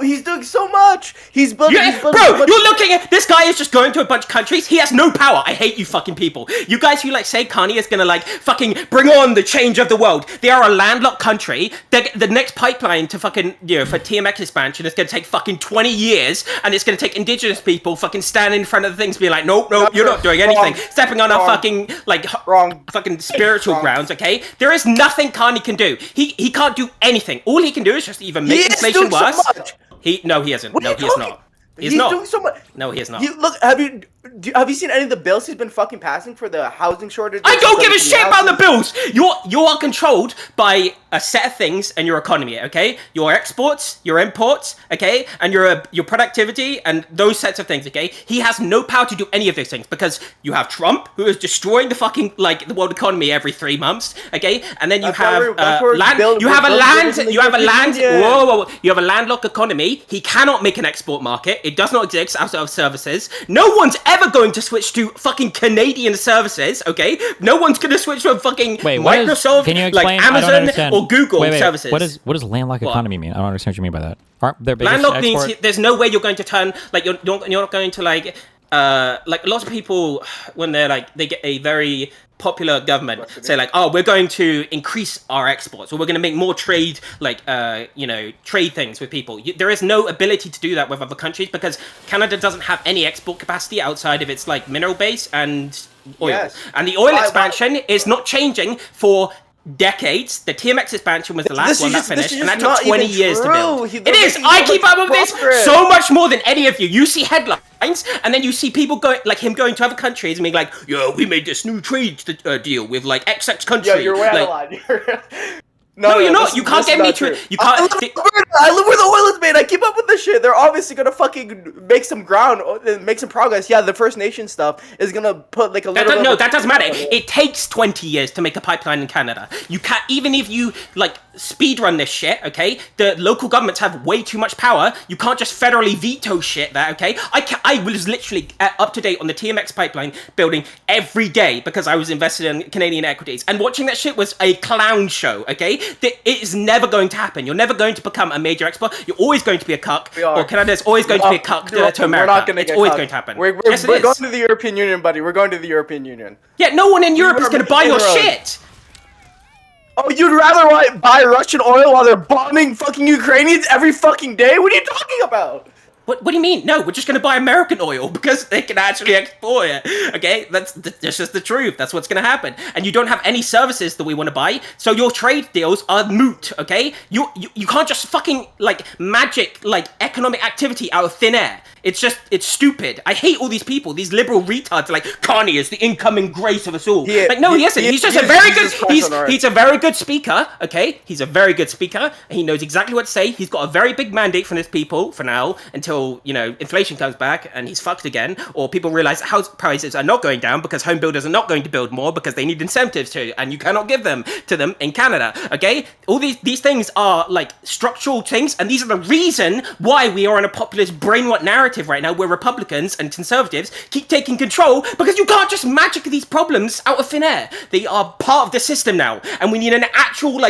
he's doing so much. He's building. Bro, you're looking at this guy is just going to a bunch of countries. He has no power. I hate you fucking people. You guys who like say Kanye is gonna like fucking bring on the change of the world. They are a landlocked country. The next pipeline to fucking for TMX expansion is gonna take fucking 20 years, and it's gonna take indigenous people fucking standing in front of the things, being like, nope, you're not doing anything. Stepping on our fucking like fucking spiritual grounds. Okay, there is nothing Kanye can do. He can't do anything. All he can do is just either make inflation worse. He isn't. No, he is not. He's not doing so much. No, he is not. Have you seen any of the bills he's been fucking passing for the housing shortage? I don't give a shit about the bills. You are controlled by a set of things and your economy, okay? Your exports, your imports, okay, and your productivity and those sets of things, okay? He has no power to do any of those things because you have Trump, who is destroying the fucking the world economy every 3 months, okay? And then you have land. You have a landlocked economy. He cannot make an export market. It does not exist outside of services. No one's ever going to switch to fucking Canadian services, okay? No one's going to switch to a fucking Microsoft, can you explain? like Amazon or Google services. What does landlocked economy mean? I don't understand what you mean by that. Landlocked means there's no way you're going to turn, like you're not going to like a lot of people when they're like, they get a very popular government say like, oh, we're going to increase our exports, or we're going to make more trade, like trade things with people. There is no ability to do that with other countries because Canada doesn't have any export capacity outside of its like mineral base and oil. And the oil expansion is not changing for decades. The TMX expansion was the last one that finished, and that took 20 years to build. It is. I keep up with this so much more than any of you. You see headlines, and then you see people going, like him going to other countries and being like, "Yo, we made this new trade deal with like XX country." Yeah, you're way out of line. No, you're not. You can't get me to. You can't. I live where the oil is made. I keep up with this shit. They're obviously gonna fucking make some ground, make some progress. Yeah, the First Nation stuff is gonna put like a little. No, that doesn't matter. It takes 20 years to make a pipeline in Canada. You can't, even if you like speed run this shit. Okay, the local governments have way too much power. You can't just federally veto shit. That okay? I was literally up to date on the TMX pipeline building every day because I was invested in Canadian equities, and watching that shit was a clown show. Okay. It is never going to happen. You're never going to become a major export. You're always going to be a cuck. Or Canada's always going to be a cuck to America. We're not going to It's always going to happen. We're going to the European Union, buddy. We're going to the European Union. Yeah, no one in Europe is going to buy your shit. Oh, you'd rather buy Russian oil while they're bombing fucking Ukrainians every fucking day? What are you talking about? What do you mean? No, we're just going to buy American oil because they can actually export it. Okay, that's just the truth. That's what's going to happen. And you don't have any services that we want to buy, so your trade deals are moot. Okay, you can't just fucking like magic like economic activity out of thin air. It's stupid. I hate all these people, these liberal retards. Like Carney is the incoming grace of us all. Like no, he isn't. He's just a very good. He's a very good speaker. Okay, he's a very good speaker. He knows exactly what to say. He's got a very big mandate from his people for now until inflation comes back and he's fucked again, or people realize house prices are not going down because home builders are not going to build more because they need incentives to, and you cannot give them to them in Canada. Okay, all these things are like structural things, and these are the reason why we are in a populist brainwash narrative right now where Republicans and conservatives keep taking control, because you can't just magic these problems out of thin air. They are part of the system now, and we need an actual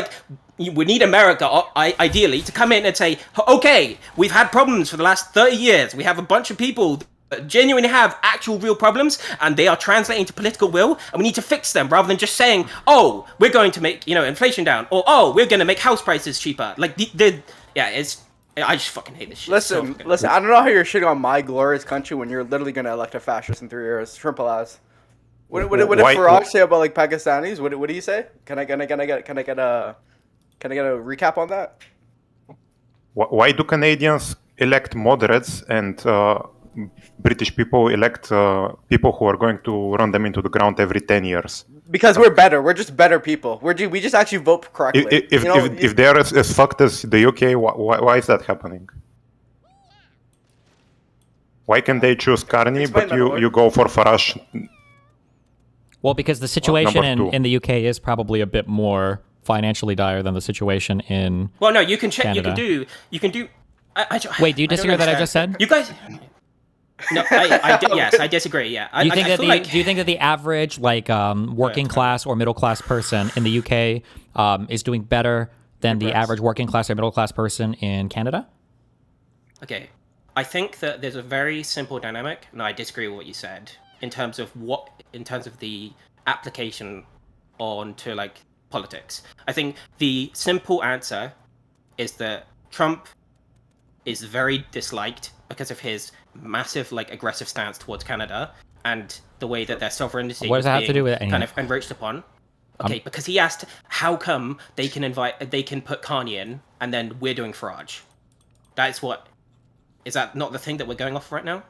we need America, ideally, to come in and say, okay, we've had problems for the last 30 years. We have a bunch of people that genuinely have actual real problems, and they are translating to political will, and we need to fix them, rather than just saying, oh, we're going to make, inflation down, or, oh, we're going to make house prices cheaper. I just fucking hate this shit. Listen, I don't know how you're shitting on my glorious country when you're literally going to elect a fascist in 3 years. Shrimp alas. What did Farage say about like Pakistanis? What do you say? Can I get a recap on that? Why do Canadians elect moderates and British people elect people who are going to run them into the ground every 10 years? Because we're better. We're just better people. We just actually vote correctly. If they are as fucked as the UK, why is that happening? Why can they choose Carney, but you go for Farage? Well, because the situation in the UK is probably a bit more financially dire than the situation in Well, no, you can check. Canada. You can do. Wait, do you disagree with that I just said? You guys. No, yes, I disagree. Yeah, Do you think that the average working class or middle class person in the UK is doing better than the average working class or middle class person in Canada? Okay, I think that there's a very simple dynamic. No, I disagree with what you said in terms of the application onto politics. I think the simple answer is that Trump is very disliked because of his massive aggressive stance towards Canada and the way that their sovereignty what does that have to do with it? kind of enriched upon. Okay, because he asked how come they can put Carney in and then we're doing Farage. Is that not the thing that we're going off right now?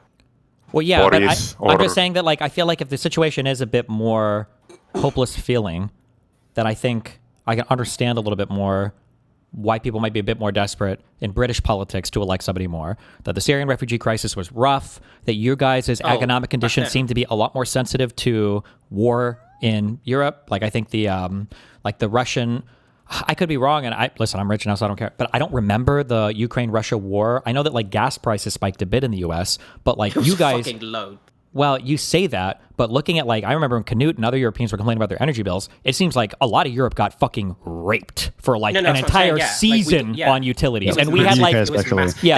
Well, yeah, but I'm just saying that I feel like if the situation is a bit more hopeless feeling, that I think I can understand a little bit more why people might be a bit more desperate in British politics to elect somebody more. That the Syrian refugee crisis was rough, that your guys' economic conditions seem to be a lot more sensitive to war in Europe. I think the Russian, I could be wrong, and I'm rich now, so I don't care, but I don't remember the Ukraine-Russia war. I know that gas prices spiked a bit in the US, but you guys... fucking low. Well, you say that, but looking at I remember when Canute and other Europeans were complaining about their energy bills, it seems like a lot of Europe got fucking raped for an entire season on utilities. And we had that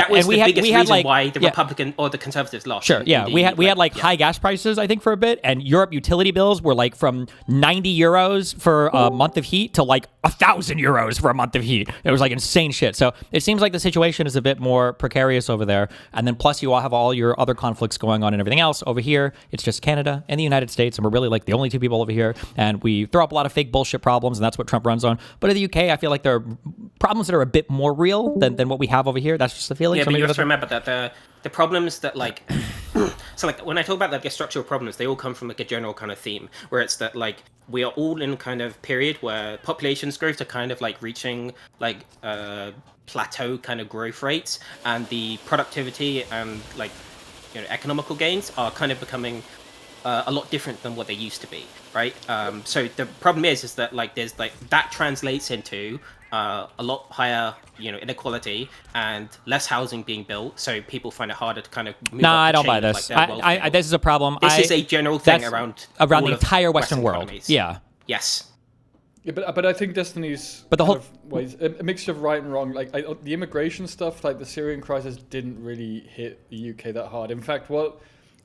was the biggest reason why the Republican or the Conservatives lost. Sure, yeah. We had high gas prices, I think, for a bit, and Europe utility bills were from 90 euros for a month of heat to 1,000 euros for a month of heat. It was insane shit. So it seems like the situation is a bit more precarious over there. And then plus you all have all your other conflicts going on and everything else. Over here, it's just Canada and the United States, and we're really the only two people over here, and we throw up a lot of fake bullshit problems, and that's what Trump runs on. But in the UK, I feel like there are problems that are a bit more real than what we have over here. That's just the feeling. Yeah, but you have to remember that the problems that so when I talk about the structural problems, they all come from a general kind of theme, where it's that we are all in kind of period where populations growth are kind of reaching plateau kind of growth rates, and the productivity and economical gains are kind of becoming a lot different than what they used to be, right? So the problem is that there's that translates into a lot higher inequality and less housing being built, so people find it harder to kind of move up I the don't buy chain of, this. this is a problem. This is a general thing around the entire Western world. Economies. Yeah. Yes. Yeah, but I think Destiny's ways a mixture of right and wrong. The immigration stuff, the Syrian crisis, didn't really hit the UK that hard. In fact,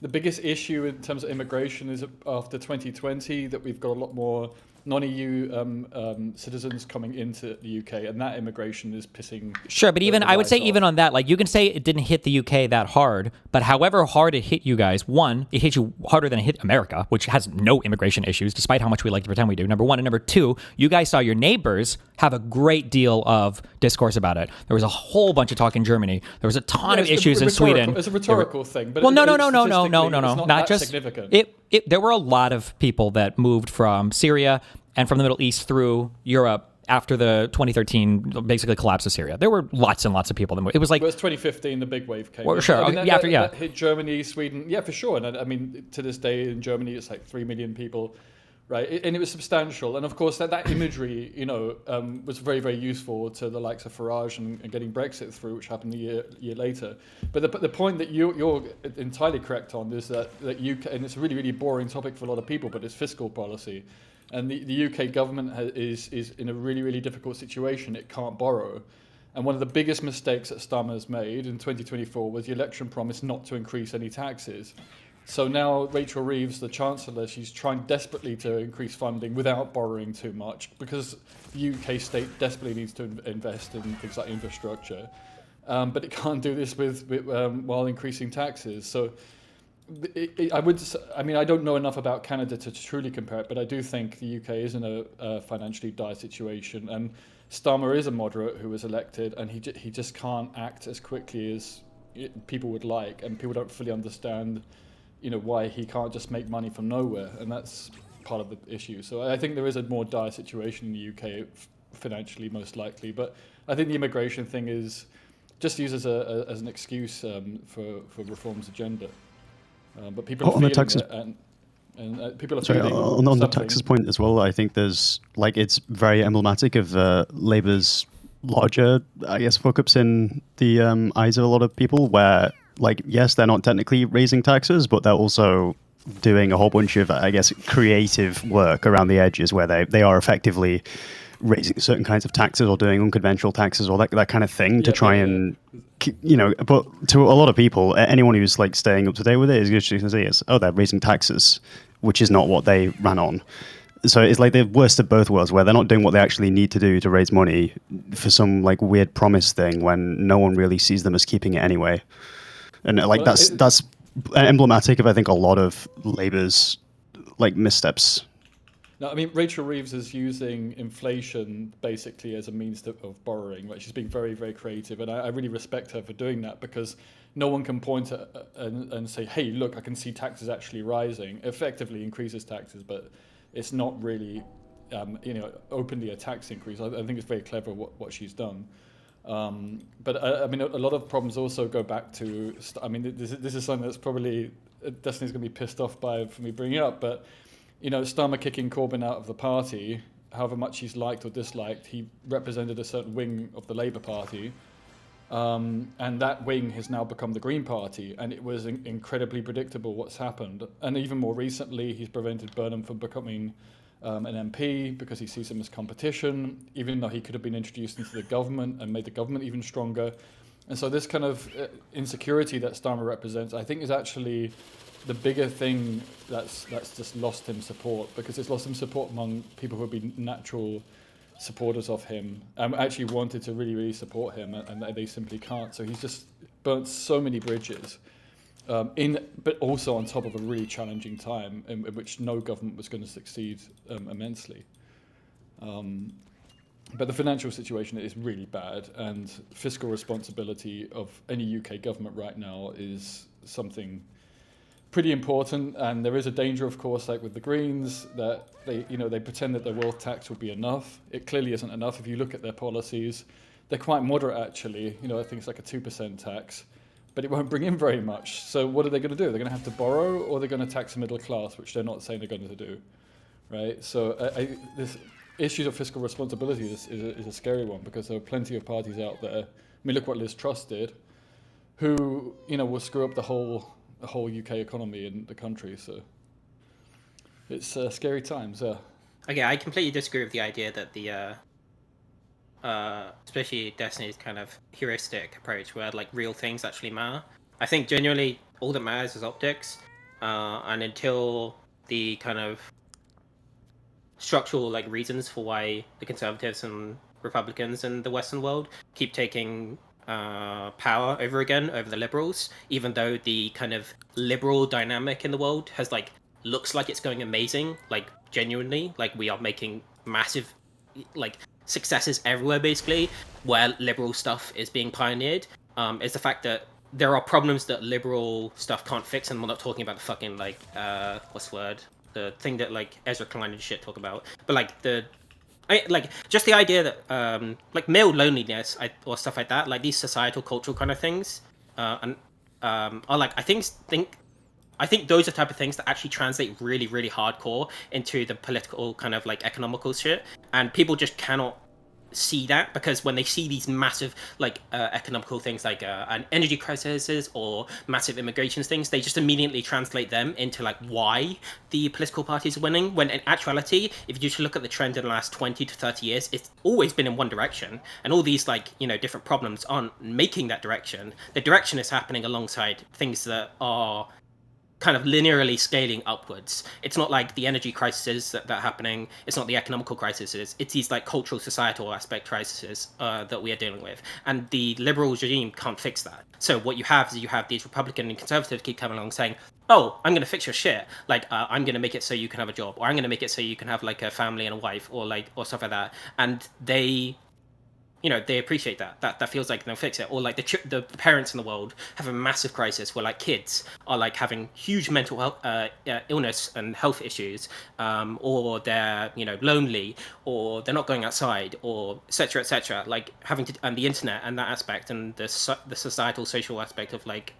the biggest issue in terms of immigration is after 2020 that we've got a lot more non-EU citizens coming into the UK, and that immigration is pissing. Sure, but even I would say even on that, like you can say it didn't hit the UK that hard, but however hard it hit you guys, one, it hit you harder than it hit America, which has no immigration issues, despite how much we like to pretend we do. Number one, and number two, you guys saw your neighbors have a great deal of discourse about it. There was a whole bunch of talk in Germany. There was a ton of issues in Sweden. It's a rhetorical thing, but well, no, not not just significant. There were a lot of people that moved from Syria and from the Middle East through Europe after the 2013 basically collapse of Syria. There were lots and lots of people that moved. It was like... It was 2015, the big wave came. Well, sure. I mean, that hit Germany, Sweden. Yeah, for sure. And I mean, to this day in Germany, it's like 3 million people, right? And it was substantial. And of course, that imagery, was very, very useful to the likes of Farage and getting Brexit through, which happened a year later. But the point that you're entirely correct on is that UK, and it's a really, really boring topic for a lot of people, but it's fiscal policy. And the UK government is in a really, really difficult situation. It can't borrow. And one of the biggest mistakes that Starmer has made in 2024 was the election promise not to increase any taxes. So now Rachel Reeves, the Chancellor, she's trying desperately to increase funding without borrowing too much because the UK state desperately needs to invest in things like infrastructure. But it can't do this while increasing taxes. So I don't know enough about Canada to truly compare it, but I do think the UK is in a financially dire situation, and Starmer is a moderate who was elected, and he just can't act as quickly as people would like, and people don't fully understand, why he can't just make money from nowhere, and that's part of the issue. So I think there is a more dire situation in the UK financially, most likely, but I think the immigration thing is just used as an excuse for Reform's agenda. But people are feeling it, and people are feeling on the taxes point as well. I think there's it's very emblematic of Labour's larger, I guess, fuck-ups in the eyes of a lot of people. Where yes, they're not technically raising taxes, but they're also doing a whole bunch of, I guess, creative work around the edges, where they are effectively raising certain kinds of taxes or doing unconventional taxes or that kind of thing to try and, but to a lot of people, anyone who's staying up to date with it is usually going to say, they're raising taxes, which is not what they ran on. So it's like the worst of both worlds, where they're not doing what they actually need to do to raise money for some weird promise thing when no one really sees them as keeping it anyway. And that's emblematic of, I think, a lot of Labour's missteps. No, I mean, Rachel Reeves is using inflation basically as a means of borrowing, right? She's being very, very creative, and I really respect her for doing that, because no one can point and say, hey, look, I can see taxes actually rising. Effectively increases taxes, but it's not really, openly a tax increase. I think it's very clever what she's done. But I mean, a lot of problems also go back to, this is something that's probably, Destiny's going to be pissed off by for me bringing it up, but Starmer kicking Corbyn out of the party, however much he's liked or disliked, he represented a certain wing of the Labour Party, and that wing has now become the Green Party, and it was incredibly predictable what's happened. And even more recently, he's prevented Burnham from becoming an MP because he sees him as competition, even though he could have been introduced into the government and made the government even stronger. And so this kind of insecurity that Starmer represents, I think, is actually the bigger thing that's just lost him support, because it's lost him support among people who have been natural supporters of him and actually wanted to really, really support him, and they simply can't. So he's just burnt so many bridges, but also on top of a really challenging time in which no government was going to succeed immensely. But the financial situation is really bad, and fiscal responsibility of any UK government right now is something pretty important. And there is a danger, of course, like with the Greens, that they pretend that their wealth tax will be enough. It clearly isn't enough. If you look at their policies, they're quite moderate, actually. I think it's like a 2% tax, but it won't bring in very much. So what are they going to do? They're going to have to borrow, or they're going to tax the middle class, which they're not saying they're going to do, right? So this issue of fiscal responsibility is a scary one, because there are plenty of parties out there. I mean, look what Liz Truss did, who will screw up the whole UK economy and the country. So it's scary times. Okay, I completely disagree with the idea that the especially Destiny's kind of heuristic approach, where real things actually matter. I think genuinely all that matters is optics, and until the kind of structural like reasons for why the conservatives and Republicans in the Western world keep taking power over again over the liberals, even though the kind of liberal dynamic in the world has like looks like it's going amazing, like genuinely, like we are making massive like successes everywhere basically where liberal stuff is being pioneered. Is the fact that there are problems that liberal stuff can't fix, and we're not talking about the fucking like what's the word, the thing that like Ezra Klein and shit talk about, but like like just the idea that like male loneliness or stuff like that, like these societal cultural kind of things are like I think those are the type of things that actually translate really, really hardcore into the political kind of like economical shit, and people just cannot see that because when they see these massive like economical things like an energy crisis or massive immigration things, they just immediately translate them into like why the political parties are winning, when in actuality if you just look at the trend in the last 20 to 30 years, it's always been in one direction, and all these like, you know, different problems aren't making that direction. The direction is happening alongside things that are kind of linearly scaling upwards. It's not like the energy crises that are happening, it's not the economical crises, it's these like cultural societal aspect crises that we are dealing with, and the liberal regime can't fix that. So what you have is you have these Republican and conservatives keep coming along saying, oh, I'm going to fix your shit, like I'm going to make it so you can have a job, or I'm going to make it so you can have like a family and a wife, or like or stuff like that, and they, you know, they appreciate that feels like they'll fix it. Or like the parents in the world have a massive crisis where like kids are like having huge mental health illness and health issues, or they're, you know, lonely, or they're not going outside, or etc., like having to, and the internet and that aspect, and the societal social aspect of like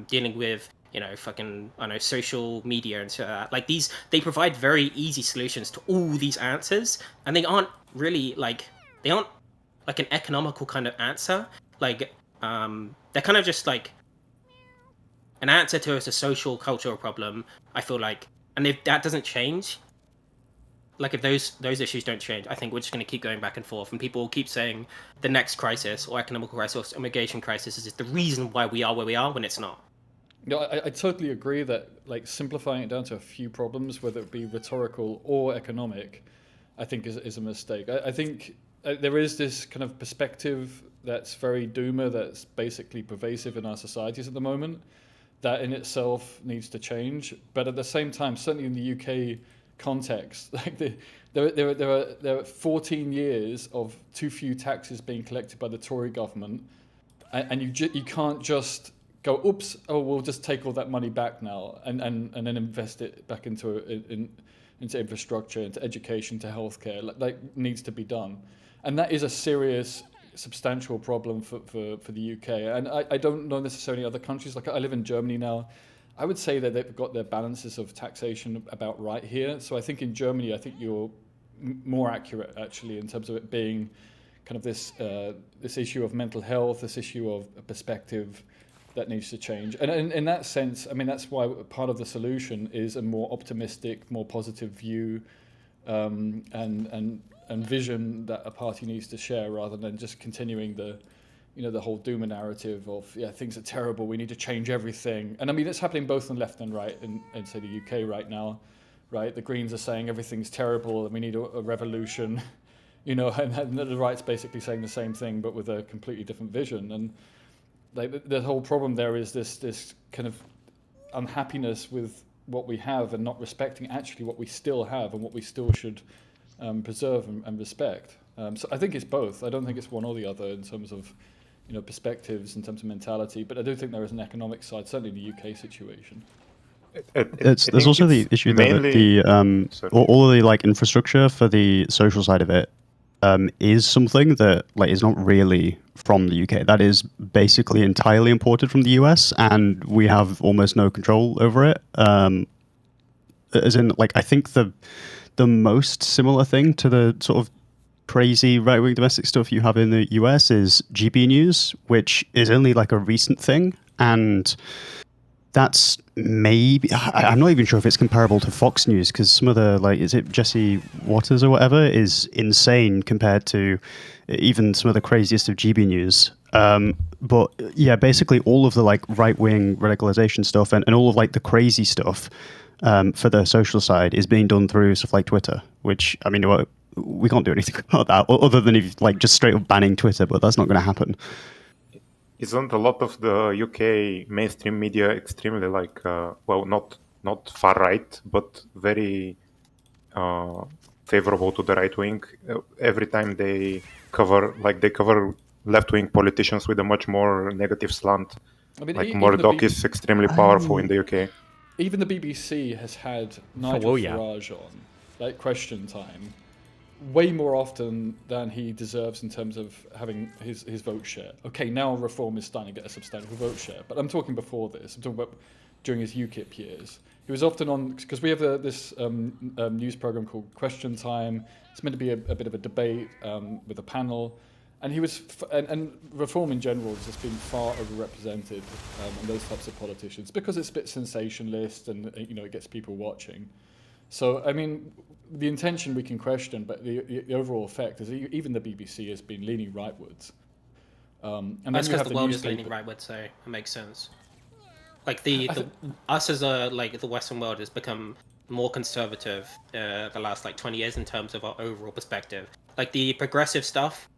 dealing with, you know, fucking, I don't know, social media and stuff like that. Like these, they provide very easy solutions to all these answers, and they aren't really like, they aren't like an economical kind of answer. Like they're kind of just like an answer to a social cultural problem, I feel like. And if that doesn't change, like if those issues don't change, I think we're just going to keep going back and forth, and people will keep saying the next crisis or economic crisis or immigration crisis is the reason why we are where we are, when it's not. No, I totally agree that like simplifying it down to a few problems, whether it be rhetorical or economic, I think is a mistake. I think there is this kind of perspective that's very doomer, that's basically pervasive in our societies at the moment, that in itself needs to change. But at the same time, certainly in the UK context, like there are 14 years of too few taxes being collected by the Tory government, and you can't just go, oops, oh, we'll just take all that money back now and then invest it back into infrastructure, into education, to healthcare. Like needs to be done. And that is a serious, substantial problem for the UK. And I don't know necessarily other countries. Like I live in Germany now. I would say that they've got their balances of taxation about right here. So I think in Germany, I think you're more accurate actually in terms of it being kind of this issue of mental health, this issue of perspective that needs to change. And in that sense, I mean, that's why part of the solution is a more optimistic, more positive view and vision that a party needs to share, rather than just continuing the whole doomer narrative of, yeah, things are terrible, we need to change everything. And I mean, it's happening both on left and right in say the UK right now, right? The Greens are saying everything's terrible and we need a revolution, and the right's basically saying the same thing but with a completely different vision. And like the whole problem there is this kind of unhappiness with what we have and not respecting actually what we still have and what we still should preserve and respect. So I think it's both. I don't think it's one or the other in terms of perspectives, in terms of mentality, but I do think there is an economic side, certainly in the UK situation. There's also the issue that all of the like infrastructure for the social side of it is something that like is not really from the UK. That is basically entirely imported from the US, and we have almost no control over it. As in, like, I think the most similar thing to the sort of crazy right-wing domestic stuff you have in the US is GB News, which is only like a recent thing, and that's maybe, I'm not even sure if it's comparable to Fox News, because some of the, like, is it Jesse Waters or whatever, is insane compared to even some of the craziest of GB News. But yeah, basically all of the like right-wing radicalization stuff and all of like the crazy stuff for the social side is being done through stuff like Twitter, which, I mean, we can't do anything about that other than if like just straight up banning Twitter, but that's not going to happen. Isn't a lot of the UK mainstream media extremely like, well, not far right, but very favorable to the right wing? Every time they cover left wing politicians with a much more negative slant. I mean, like even Murdoch the is extremely powerful in the UK. Even the BBC has had Nigel Farage on, like Question Time, way more often than he deserves in terms of having his vote share. Okay, now Reform is starting to get a substantial vote share, but I'm talking before this. I'm talking about during his UKIP years. He was often on, because we have this news program called Question Time. It's meant to be a bit of a debate with a panel. And he was, and Reform in general has just been far overrepresented on those types of politicians because it's a bit sensationalist and it gets people watching. So I mean, the intention we can question, but the overall effect is even the BBC has been leaning rightwards. And that's then because the world is leaning rightwards, so it makes sense. Like us as the Western world has become more conservative the last 20 years in terms of our overall perspective. Like the progressive stuff.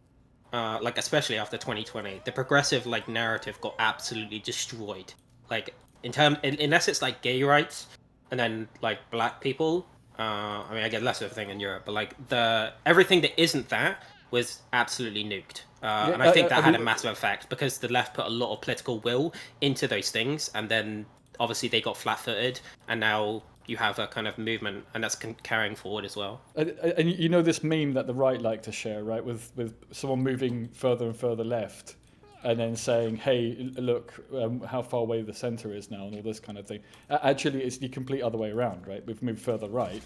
Especially after 2020, the progressive narrative got absolutely destroyed. Unless it's gay rights, and then black people. I mean, I get less of a thing in Europe, but everything that isn't that was absolutely nuked. And I think that had a massive effect because the left put a lot of political will into those things, and then obviously they got flat-footed, and now you have a kind of movement, and that's carrying forward as well. And you know this meme that the right like to share, right? With someone moving further and further left, and then saying, "Hey, look, how far away the center is now," and all this kind of thing. Actually, it's the complete other way around, right? We've moved further right,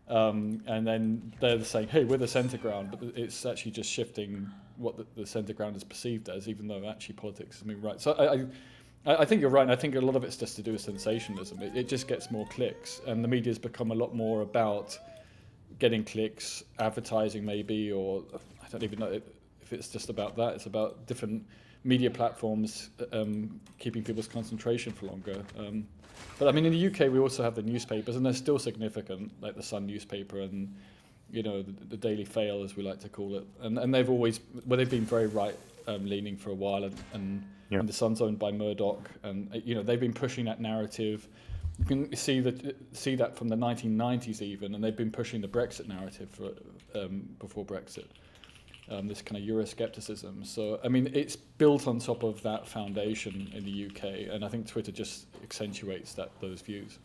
and then they're saying, "Hey, we're the center ground," but it's actually just shifting what the center ground is perceived as, even though actually politics is moving right. So I think you're right, and I think a lot of it's just to do with sensationalism. It just gets more clicks, and the media's become a lot more about getting clicks, advertising maybe, or I don't even know if it's just about that. It's about different media platforms keeping people's concentration for longer. But I mean, in the UK, we also have the newspapers, and they're still significant, like the Sun newspaper and the Daily Fail, as we like to call it. And they've always, they've been very right leaning for a while, and the Sun's owned by Murdoch, and they've been pushing that narrative. You can see that from the 1990s even, and they've been pushing the Brexit narrative before Brexit. This kind of Euroscepticism. So I mean, it's built on top of that foundation in the UK, and I think Twitter just accentuates those views.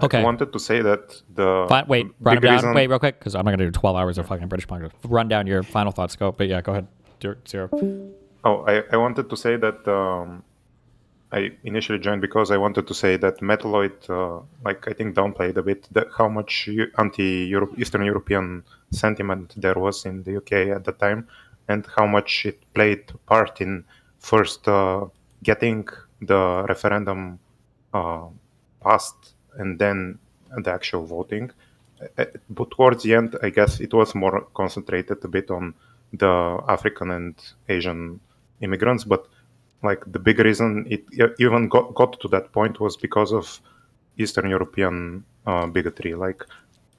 Okay. I wanted to say that wait, real quick, because I'm not going to do 12 hours of fucking British Congress. Run down your final thoughts, go. But yeah, go ahead, Zero. Oh, I wanted to say that I initially joined because I wanted to say that Metaloid, I think downplayed a bit how much anti-Eastern European sentiment there was in the UK at the time, and how much it played part in first getting the referendum passed and then the actual voting. But towards the end, I guess it was more concentrated a bit on the African and Asian immigrants, but the big reason it even got to that point was because of Eastern European bigotry.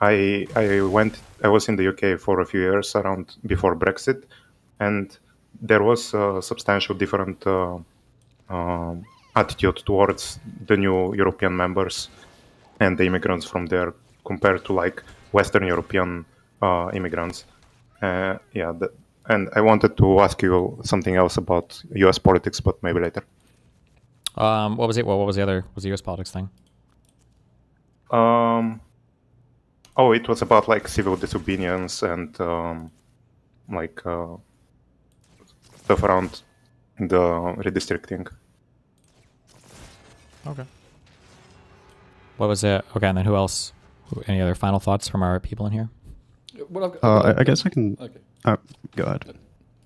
I was in the UK for a few years around before Brexit, and there was a substantial different attitude towards the new European members and the immigrants from there compared to Western European immigrants. And I wanted to ask you something else about U.S. politics, but maybe later. What was it? What was the other? Was the U.S. politics thing? It was about civil disobedience and stuff around the redistricting. Okay. What was it? Okay, and then who else? Any other final thoughts from our people in here? I guess I can. Okay. Go ahead.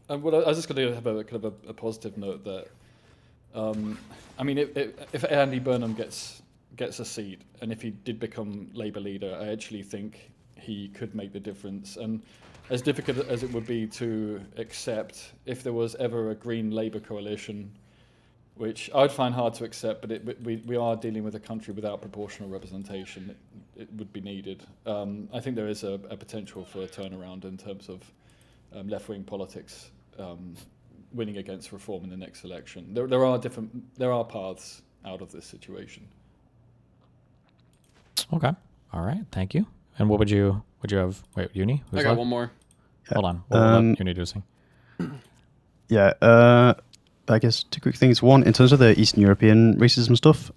I was just going to have a kind of a positive note that, I mean, if Andy Burnham gets a seat, and if he did become Labour leader, I actually think he could make the difference. And as difficult as it would be to accept, if there was ever a Green Labour coalition, which I would find hard to accept, but we are dealing with a country without proportional representation. It would be needed. I think there is a potential for a turnaround in terms of left-wing politics winning against reform in the next election. There are paths out of this situation. Okay. All right. Thank you. And what would you have? Wait, Uni? I got one more. Hold on. We'll let Uni do something. Yeah, I guess two quick things. One, in terms of the Eastern European racism stuff,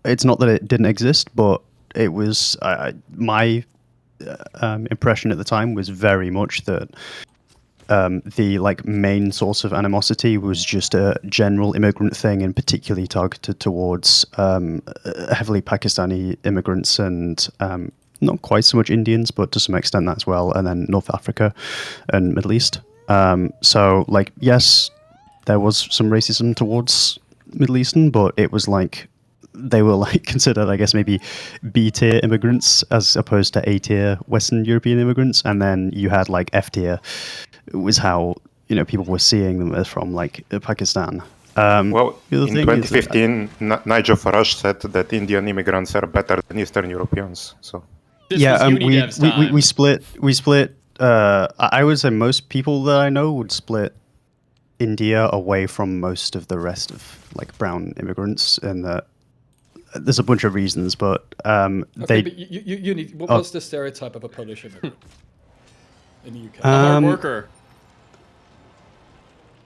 it's not that it didn't exist, but it was my impression at the time was very much that the main source of animosity was just a general immigrant thing, and particularly targeted towards heavily Pakistani immigrants and not quite so much Indians, but to some extent that as well, and then North Africa and Middle East. So yes, there was some racism towards Middle Eastern, but it was they were considered, I guess, maybe B-tier immigrants as opposed to A-tier Western European immigrants, and then you had F-tier was how people were seeing them as from Pakistan. Well, in 2015, Nigel Farage said that Indian immigrants are better than Eastern Europeans. So we split. I would say most people that I know would split India away from most of the rest of brown immigrants, and that there's a bunch of reasons, but okay, but what's the stereotype of a Polish immigrant in the UK? A hard worker.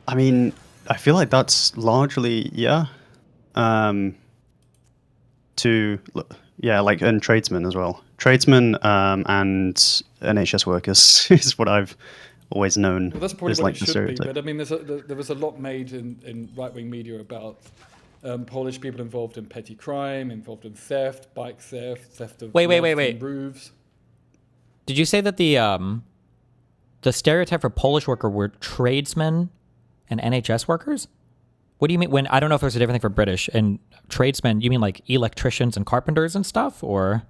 I mean, I feel like that's largely and tradesmen as well. Tradesmen and NHS workers is what I've always known. Well, that's probably what it should be. But I mean, there was a lot made in right-wing media about Polish people involved in petty crime, involved in theft, bike theft of wait. roofs. Did you say that the stereotype for Polish worker were tradesmen and NHS workers? What do you mean? When I don't know if there's a different thing for British and tradesmen. You mean electricians and carpenters and stuff, or?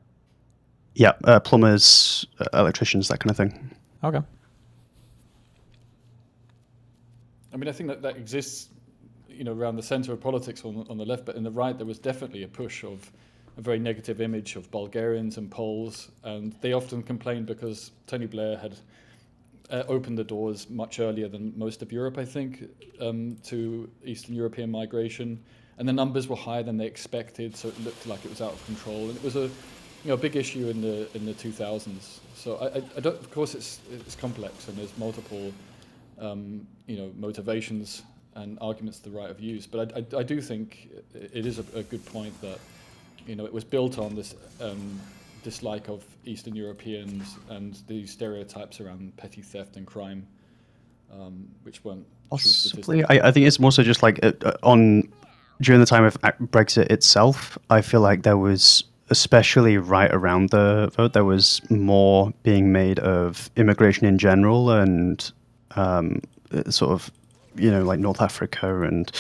Yeah, plumbers, electricians, that kind of thing. Okay. I mean, I think that exists, around the center of politics on the left, but in the right, there was definitely a push of a very negative image of Bulgarians and Poles, and they often complained because Tony Blair had opened the doors much earlier than most of Europe, I think, to Eastern European migration, and the numbers were higher than they expected, so it looked like it was out of control, and it was a big issue in the 2000s. So I don't. Of course, it's complex, and there's multiple motivations and arguments to the right of use. But I do think it is a good point that it was built on this dislike of Eastern Europeans and the stereotypes around petty theft and crime, which weren't possibly. I think it's more so just during the time of Brexit itself. I feel like there was, especially right around the vote, there was more being made of immigration in general and North Africa and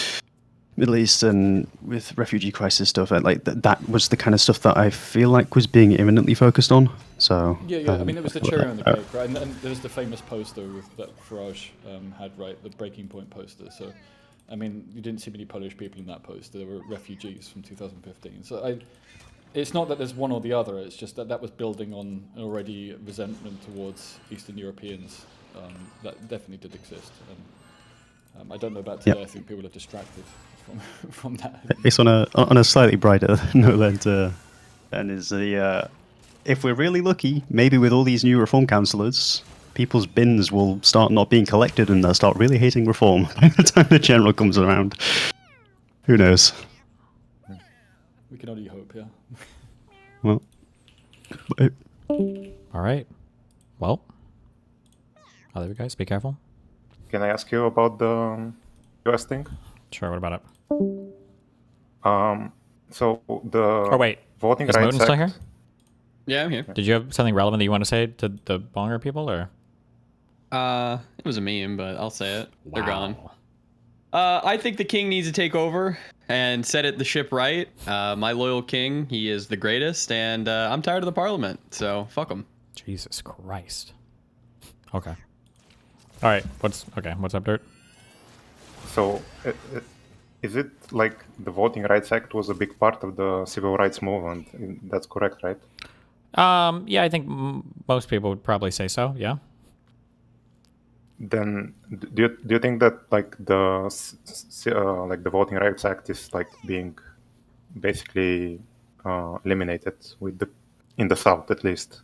Middle East, and with refugee crisis stuff, that was the kind of stuff that I feel like was being imminently focused on. So I mean, it was the cherry on the cake, right? And there's the famous poster that Farage had, right, the Breaking Point poster. So, I mean, you didn't see many Polish people in that poster. There were refugees from 2015. So it's not that there's one or the other. It's just that was building on already resentment towards Eastern Europeans that definitely did exist. And I don't know about today. I think people are distracted from that. It's on a slightly brighter note, and is if we're really lucky, maybe with all these new reform councillors, people's bins will start not being collected, and they'll start really hating reform by the time the general comes around. Who knows? We can only hope, yeah. Well, all right. Well, other guys, be careful. Can I ask you about the US thing? Sure, what about it? So the Voting is Rights Moot still Act. here? Yeah, I'm here. Did you have something relevant that you want to say to the Bonger people, or? It was a meme, but I'll say it. Wow. They're gone. I think the king needs to take over and set the ship right. My loyal king, he is the greatest, and I'm tired of the parliament, so fuck him. Jesus Christ. Okay. All right. What's up, Dirt? So Is it like the Voting Rights Act was a big part of the civil rights movement? That's correct, right? Yeah, I think most people would probably say so. Yeah. Then do you think that like the Voting Rights Act is like being basically eliminated in the South at least?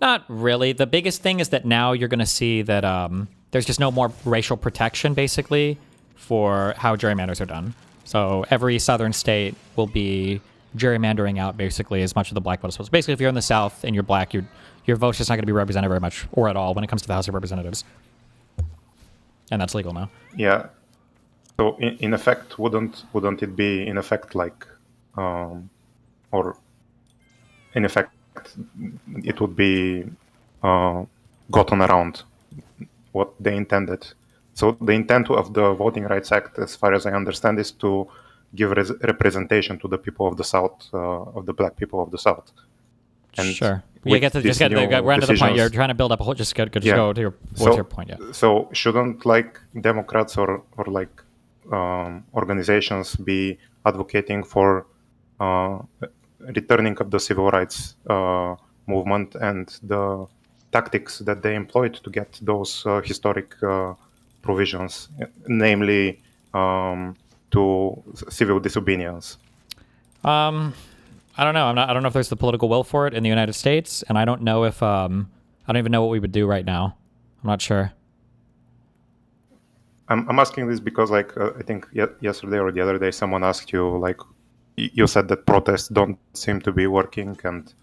Not really. The biggest thing is that now you're going to see that there's just no more racial protection, basically, for how gerrymanders are done. So every southern state will be gerrymandering out basically as much of the black vote as possible. Basically, if you're in the South and you're black, your vote's just not going to be represented very much or at all when it comes to the House of Representatives. And that's legal now. Yeah. So in effect, wouldn't it be in effect like, or in effect, it would be gotten around what they intended. So the intent of the Voting Rights Act, as far as I understand, is to give representation to the people of the South, of the black people of the South. And sure. You get to just get right to the point. You're trying to build up a whole. Just go to your point. Yeah. So shouldn't like Democrats or like organizations be advocating for returning of the civil rights movement and the tactics that they employed to get those historic provisions, namely to civil disobedience? I don't know. I don't know if there's the political will for it in the United States, and I don't know if I don't even know what we would do right now. I'm not sure. I'm asking this because, like, I think yesterday or the other day, someone asked you, like, you said that protests don't seem to be working, and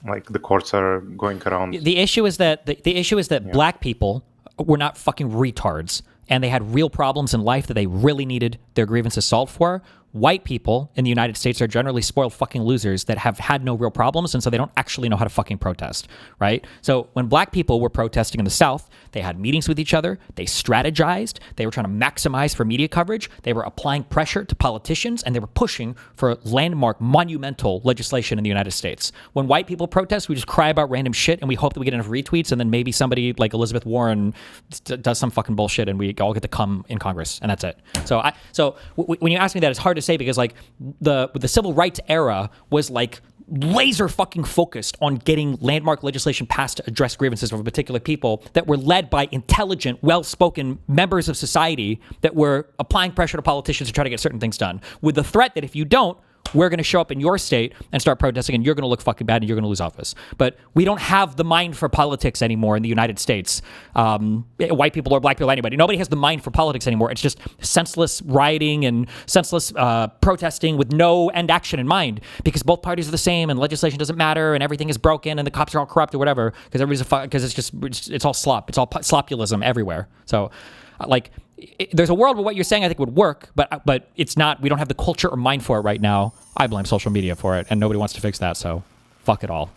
like the courts are going around. The issue is that black people were not fucking retards, and they had real problems in life that they really needed their grievances solved for. White people in the United States are generally spoiled fucking losers that have had no real problems, and so they don't actually know how to fucking protest, right? So when black people were protesting in the South, they had meetings with each other, they strategized, they were trying to maximize for media coverage, they were applying pressure to politicians, and they were pushing for landmark, monumental legislation in the United States. When white people protest, we just cry about random shit, and we hope that we get enough retweets, and then maybe somebody like Elizabeth Warren does some fucking bullshit, and we all get to come in Congress, and that's it. So when you ask me that, it's hard to say because like the civil rights era was like laser fucking focused on getting landmark legislation passed to address grievances of particular people that were led by intelligent, well-spoken members of society that were applying pressure to politicians to try to get certain things done, with the threat that if you don't, we're going to show up in your state and start protesting, and you're going to look fucking bad and you're going to lose office. But we don't have the mind for politics anymore in the United States. White people or black people, anybody. Nobody has the mind for politics anymore. It's just senseless rioting and senseless protesting with no end action in mind, because both parties are the same and legislation doesn't matter and everything is broken and the cops are all corrupt or whatever, because it's all slop. It's all slopulism everywhere. So like, there's a world where what you're saying I think would work, but it's not. We don't have the culture or mind for it right now. I blame social media for it, and nobody wants to fix that. So, fuck it all.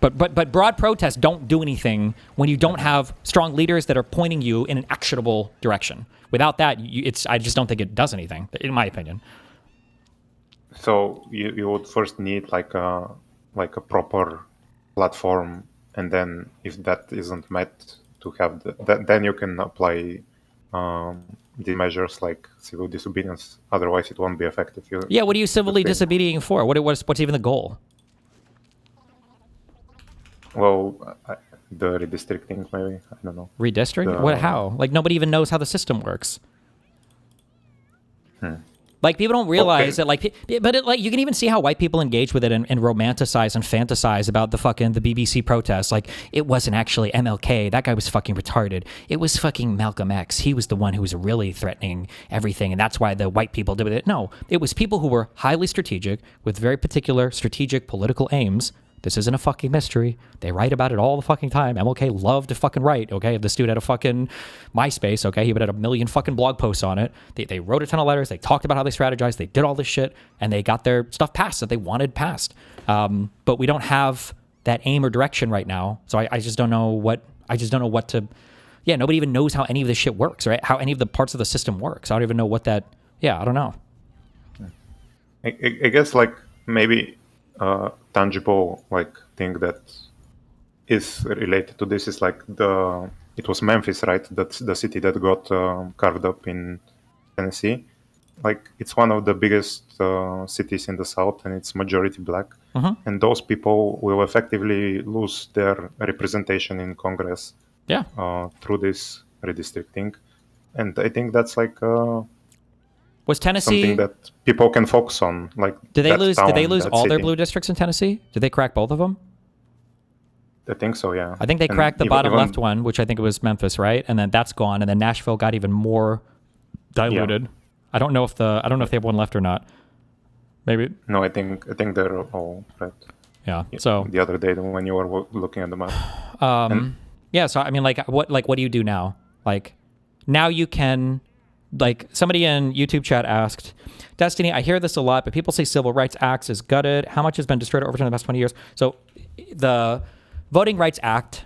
But broad protests don't do anything when you don't have strong leaders that are pointing you in an actionable direction. Without that, I just don't think it does anything, in my opinion. So you would first need like a proper platform, and then if that isn't met, to have then you can apply the measures like civil disobedience. Otherwise, it won't be effective. What are you civilly disobedient for? What's even the goal? Well, the redistricting, maybe. I don't know. Redistrict? How? Like, nobody even knows how the system works. Like, people don't realize that, like, but you can even see how white people engage with it and romanticize and fantasize about the BBC protests. Like, it wasn't actually MLK. That guy was fucking retarded. It was fucking Malcolm X. He was the one who was really threatening everything, and that's why the white people did it. No, it was people who were highly strategic with very particular strategic political aims. This isn't a fucking mystery. They write about it all the fucking time. MLK loved to fucking write, okay? This dude had a fucking MySpace, okay? He would have 1 million fucking blog posts on it. They wrote a ton of letters. They talked about how they strategized. They did all this shit, and they got their stuff passed that they wanted passed. But we don't have that aim or direction right now. So I just don't know what to... Yeah, nobody even knows how any of this shit works, right? How any of the parts of the system works. I don't even know what that... Yeah, I don't know. I guess, like, maybe... tangible like thing that is related to this is like it was Memphis, right? That's the city that got carved up in Tennessee. Like, it's one of the biggest cities in the South, and it's majority black. And those people will effectively lose their representation in Congress through this redistricting. And I think that's like was Tennessee something that people can focus on. Like, did they lose all their city. blue districts in Tennessee? Did they crack both of them? I think so, yeah. I think they cracked the bottom left one, which I think it was Memphis, right? And then that's gone, and then Nashville got even more diluted. Yeah. I don't know if they have one left or not. Maybe. No, I think they're all red. Yeah. So the other day when you were looking at the map. Yeah. So I mean, what do you do now? Like, now you can, like, somebody in YouTube chat asked, Destiny, I hear this a lot, but people say Civil Rights Act is gutted. How much has been destroyed or overturned in the past 20 years? So the Voting Rights Act,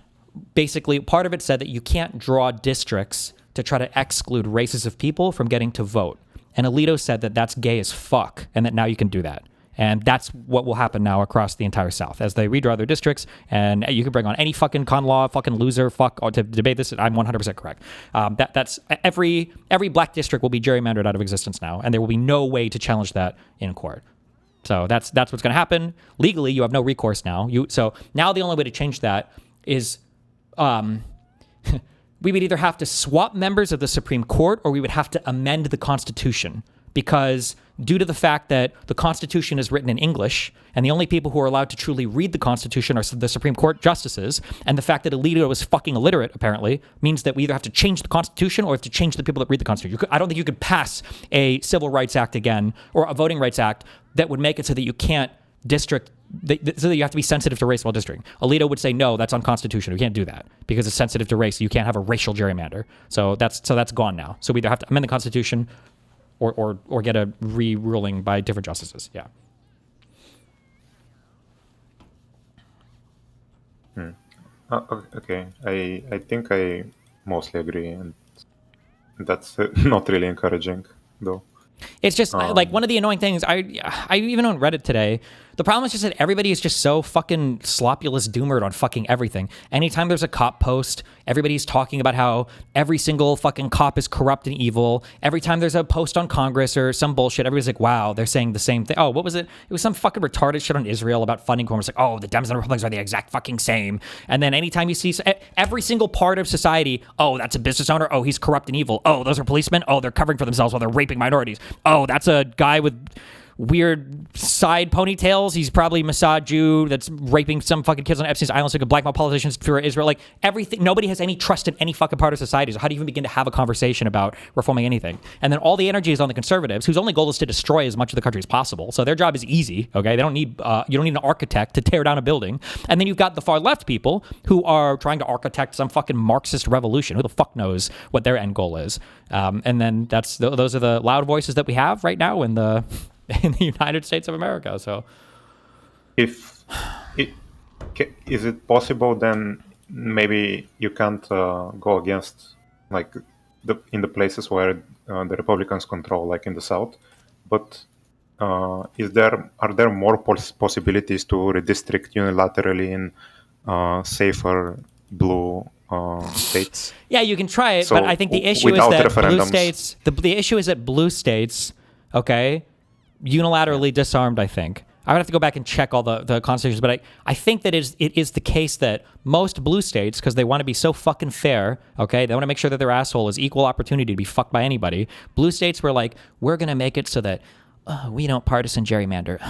basically, part of it said that you can't draw districts to try to exclude races of people from getting to vote. And Alito said that that's gay as fuck, and that now you can do that. And that's what will happen now across the entire South as they redraw their districts. And you can bring on any fucking con law, fucking loser, fuck, or to debate this. I'm 100% correct. That's every black district will be gerrymandered out of existence now, and there will be no way to challenge that in court. So that's what's going to happen. Legally, you have no recourse now. So now the only way to change that is, we would either have to swap members of the Supreme Court, or we would have to amend the Constitution, because due to the fact that the Constitution is written in English, and the only people who are allowed to truly read the Constitution are the Supreme Court justices, and the fact that Alito is fucking illiterate, apparently, means that we either have to change the Constitution or have to change the people that read the Constitution. I don't think you could pass a Civil Rights Act again, or a Voting Rights Act, that would make it so that you can't so that you have to be sensitive to race while districting. Alito would say, no, that's unconstitutional. You can't do that because it's sensitive to race. You can't have a racial gerrymander. So that's gone now. So we either have to amend the Constitution or get a re-ruling by different justices. Yeah. Okay. I think I mostly agree, and that's not really encouraging, though. It's just like one of the annoying things. I even on Reddit today, the problem is just that everybody is just so fucking slopulous doomered on fucking everything. Anytime there's a cop post, everybody's talking about how every single fucking cop is corrupt and evil. Every time there's a post on Congress or some bullshit, everybody's like, wow, they're saying the same thing. Oh, what was it? It was some fucking retarded shit on Israel about funding corners. Like, oh, the Dems and the Republicans are the exact fucking same. And then anytime you see every single part of society, oh, that's a business owner. Oh, he's corrupt and evil. Oh, those are policemen. Oh, they're covering for themselves while they're raping minorities. Oh, that's a guy with weird side ponytails. He's probably a Mossad Jew that's raping some fucking kids on Epstein's Island so he could blackmail politicians for Israel. Like, everything, nobody has any trust in any fucking part of society. So how do you even begin to have a conversation about reforming anything? And then all the energy is on the conservatives, whose only goal is to destroy as much of the country as possible. So their job is easy, okay? They don't need, you don't need an architect to tear down a building. And then you've got the far left people who are trying to architect some fucking Marxist revolution. Who the fuck knows what their end goal is? And then those are the loud voices that we have right now in the United States of America. So is it possible then maybe you can't go against, like, in the places where the Republicans control, like in the South, but are there more possibilities to redistrict unilaterally in safer blue states? Yeah, you can try it, So but I think the issue is without that blue referendums. states, the issue is that blue states, okay, unilaterally disarmed, I think. I would have to go back and check all the constitutions, but I think that it is the case that most blue states, because they want to be so fucking fair, okay, they want to make sure that their asshole is equal opportunity to be fucked by anybody. Blue states were like, we're going to make it so that we don't partisan gerrymander,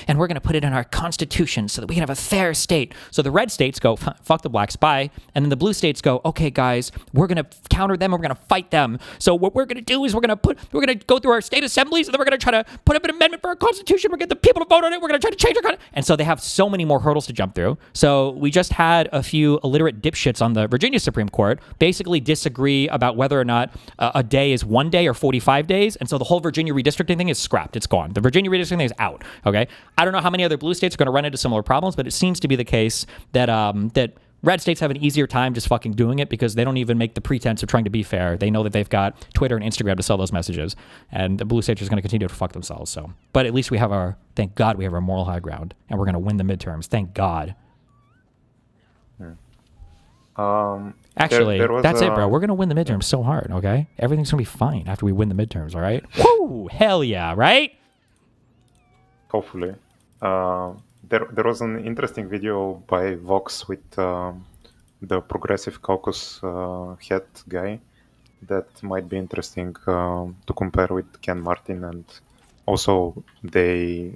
and we're going to put it in our constitution so that we can have a fair state. So the red states go, fuck the blacks, bye. And then the blue states go, okay, guys, we're going to counter them and we're going to fight them. So what we're going to do is we're going to go through our state assemblies, and then we're going to try to put up an amendment for our constitution. We're going to get the people to vote on it. We're going to try to change our constitution. And so they have so many more hurdles to jump through. So we just had a few illiterate dipshits on the Virginia Supreme Court basically disagree about whether or not a day is 1 day or 45 days. And so the whole Virginia redistricting thing is scrapped. It's gone. The Virginia redistricting thing is out. Okay. I don't know how many other blue states are going to run into similar problems, but it seems to be the case that that red states have an easier time just fucking doing it because they don't even make the pretense of trying to be fair. They know that they've got Twitter and Instagram to sell those messages, and the blue states are just going to continue to fuck themselves. So, but at least thank God we have our moral high ground, and we're going to win the midterms. Thank God. Actually, there was that's it, a- bro. We're gonna win the midterms so hard, okay? Everything's gonna be fine after we win the midterms, all right? Woo! Hell yeah, right? Hopefully. There was an interesting video by Vox with the Progressive Caucus head guy that might be interesting to compare with Ken Martin, and also they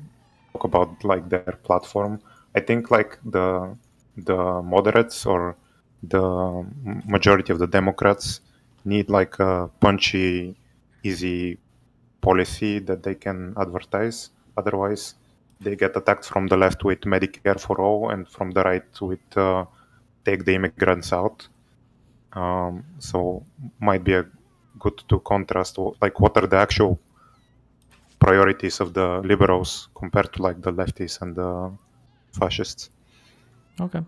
talk about like their platform. I think like the moderates or the majority of the Democrats need like a punchy, easy policy that they can advertise. Otherwise, they get attacked from the left with Medicare for all, and from the right with take the immigrants out. So might be a good to contrast like what are the actual priorities of the liberals compared to like the lefties and the fascists. Okay.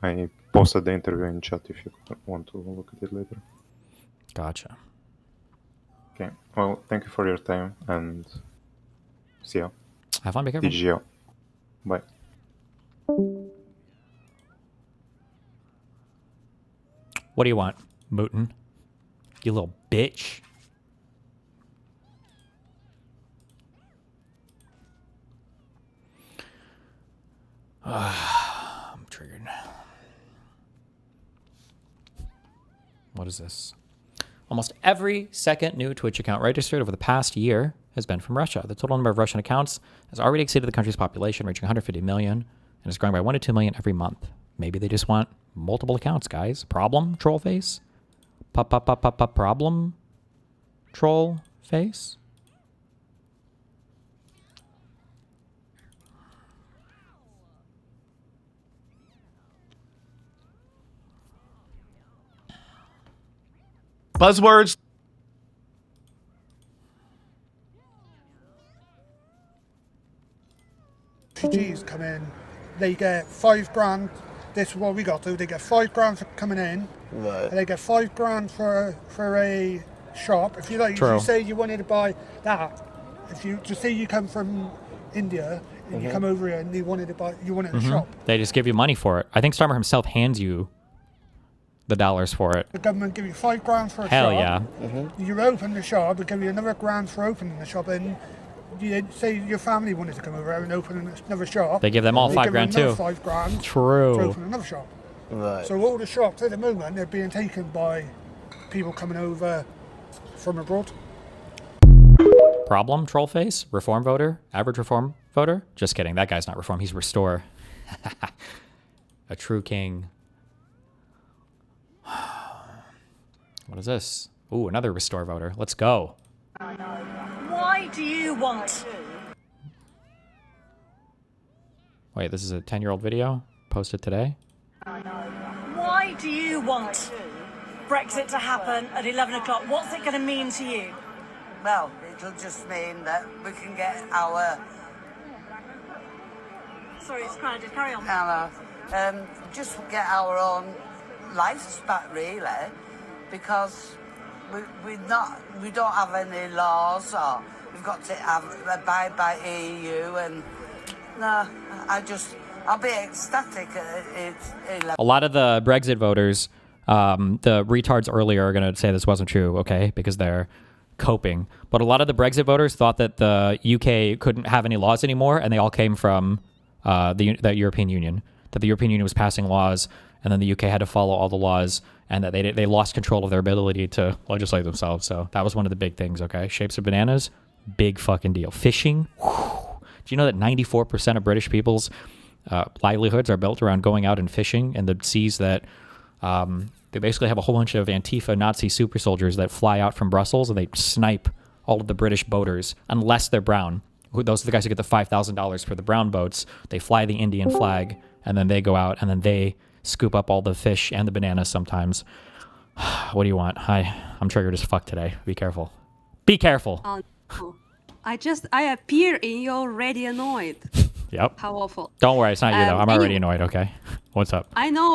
I posted the interview in chat if you want to look at it later. Gotcha. Okay. Well, thank you for your time and see ya. Have fun, be careful. DGO. Bye. What do you want, Mootin? You little bitch. I'm triggered. What is this? Almost every second new Twitch account registered over the past year has been from Russia. The total number of Russian accounts has already exceeded the country's population, reaching 150 million, and is growing by 1 to 2 million every month. Maybe they just want multiple accounts, guys. Problem? Troll face? Problem? Troll face? Buzzwords. Refugees come in, they get $5 grand. This is what we got to. They get $5 grand for coming in. Right. And they get $5 grand for a shop. If you like, True. you say you wanted to buy that. If you just say you come from India and you come over here and you wanted to buy, you wanted a shop. They just give you money for it. I think Starmer himself hands you the dollars for it. The government give you $5 grand for a Hell shop. yeah. You open the shop, they give you another grand for opening the shop, and you say your family wanted to come over here and open another shop. They give them all they $5 give grand them too. another $5 grand True. to open another shop. Right. So all the shops at the moment they're being taken by people coming over from abroad. Problem? Troll face? Reform voter? Average reform voter? Just kidding. That guy's not reform. He's restore. A true king. What is this? Ooh, another restore voter. Let's go. Why do you want? Wait, this is a 10-year-old video posted today? Why do you want Brexit to happen at 11 o'clock? What's it going to mean to you? Well, it'll just mean that we can get our... Sorry, it's crowded. Carry on. Just get our own lives back, really, because we don't have any laws, or we've got to abide by EU, and no, I'll be ecstatic at 11. A lot of the Brexit voters, the retards earlier are going to say this wasn't true, okay, because they're coping. But a lot of the Brexit voters thought that the UK couldn't have any laws anymore, and they all came from the European Union, that the European Union was passing laws, and then the UK had to follow all the laws, and that they lost control of their ability to legislate themselves. So that was one of the big things, okay? Shapes of bananas, big fucking deal. Fishing, whew. Do you know that 94% of British people's livelihoods are built around going out and fishing in the seas that they basically have a whole bunch of Antifa Nazi super soldiers that fly out from Brussels and they snipe all of the British boaters unless they're brown. Those are the guys who get the $5,000 for the brown boats. They fly the Indian flag and then they go out and then they scoop up all the fish and the bananas sometimes. What do you want? I'm triggered as fuck today. Be careful. Be careful. I appear and you're already annoyed. Yep. How awful. Don't worry, it's not you though. I'm already anyway. annoyed, okay? What's up? I know,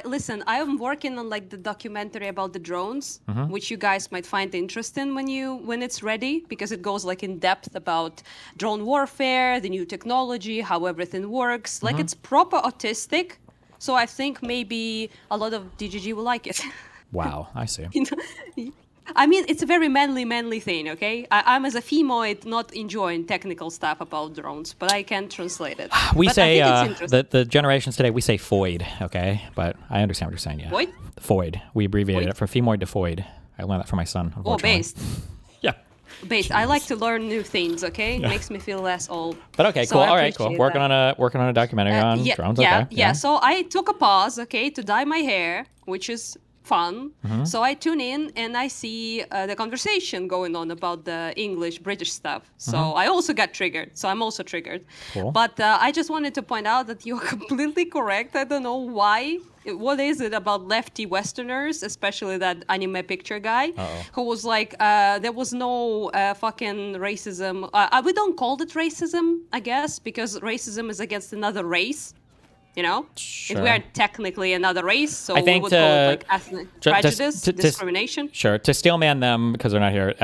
listen, I am working on like the documentary about the drones, which you guys might find interesting when it's ready, because it goes like in depth about drone warfare, the new technology, how everything works. Like it's proper autistic. So I think maybe a lot of DGG will like it. Wow, I see. I mean, it's a very manly thing, okay? I'm as a femoid not enjoying technical stuff about drones, but I can translate it. We But say, I think it's interesting. the generations today, we say foid, okay? But I understand what you're saying, yeah. Foid? Foid. We abbreviated it from femoid to foid. I learned that from my son, Oh, unfortunately. based. Yeah. Based. I like to learn new things, okay? Yeah. Makes me feel less old. But okay, So cool. I All right, cool. appreciate Working that. on a documentary on drones, yeah, okay. yeah. So I took a pause, okay, to dye my hair, which is fun. Mhm. So I tune in and I see the conversation going on about the English-British stuff. So Mhm. I also got triggered. So I'm also triggered. Cool. But I just wanted to point out that you're completely correct. I don't know why. What is it about lefty Westerners, especially that anime picture guy, who was like, there was no fucking racism. We don't call it racism, I guess, because racism is against another race. You know, if we are technically another race, so I we think would call it like ethnic to- prejudice, to- discrimination. Sure. To steelman them, because they're not here,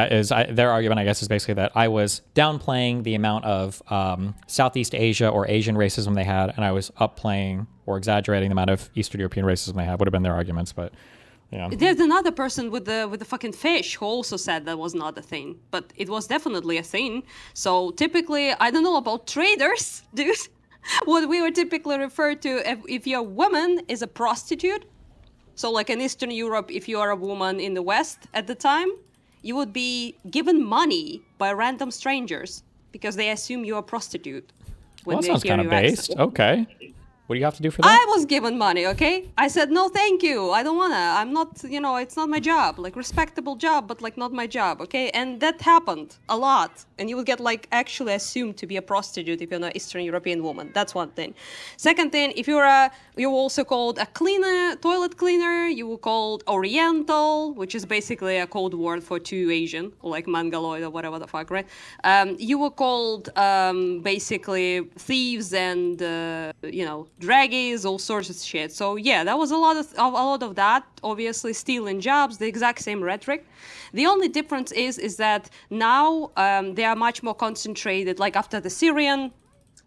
their argument, I guess, is basically that I was downplaying the amount of Southeast Asia or Asian racism they had, and I was upplaying or exaggerating the amount of Eastern European racism they had. Would have been their arguments, but yeah. There's another person with the fucking fish who also said that was not a thing, but it was definitely a thing. So typically, I don't know about traders, dude. What we would typically refer to if your woman is a prostitute. So like in Eastern Europe, if you are a woman in the West at the time, you would be given money by random strangers because they assume you're a prostitute. Well, that they sounds hear kind of your based. accent. Okay. What do you have to do for that? I was given money, okay? I said, no, thank you. I don't wanna. I'm not, it's not my job. Like, respectable job, but like not my job, okay? And that happened a lot. And you would get like actually assumed to be a prostitute if you're an Eastern European woman. That's one thing. Second thing, if you're also called a cleaner, toilet cleaner, you were called Oriental, which is basically a code word for too Asian, or like Mongoloid or whatever the fuck, right? You were called basically thieves and, draggies, all sorts of shit. So yeah, that was a lot of that. Obviously, stealing jobs, the exact same rhetoric. The only difference is that now they are much more concentrated. Like after the Syrian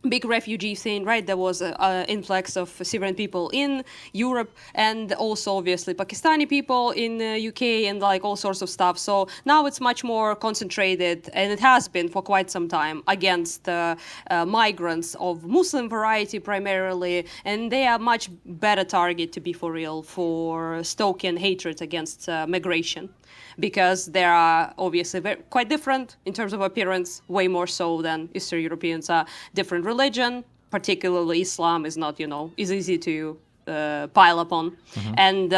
big refugee thing, right? There was an influx of Syrian people in Europe, and also obviously Pakistani people in the UK, and like all sorts of stuff. So now it's much more concentrated, and it has been for quite some time, against migrants of Muslim variety primarily, and they are much better target, to be for real, for stoking hatred against migration. Because they are obviously quite different in terms of appearance, way more so than Eastern Europeans are. Different religion, particularly Islam, is not, is easy to pile upon. And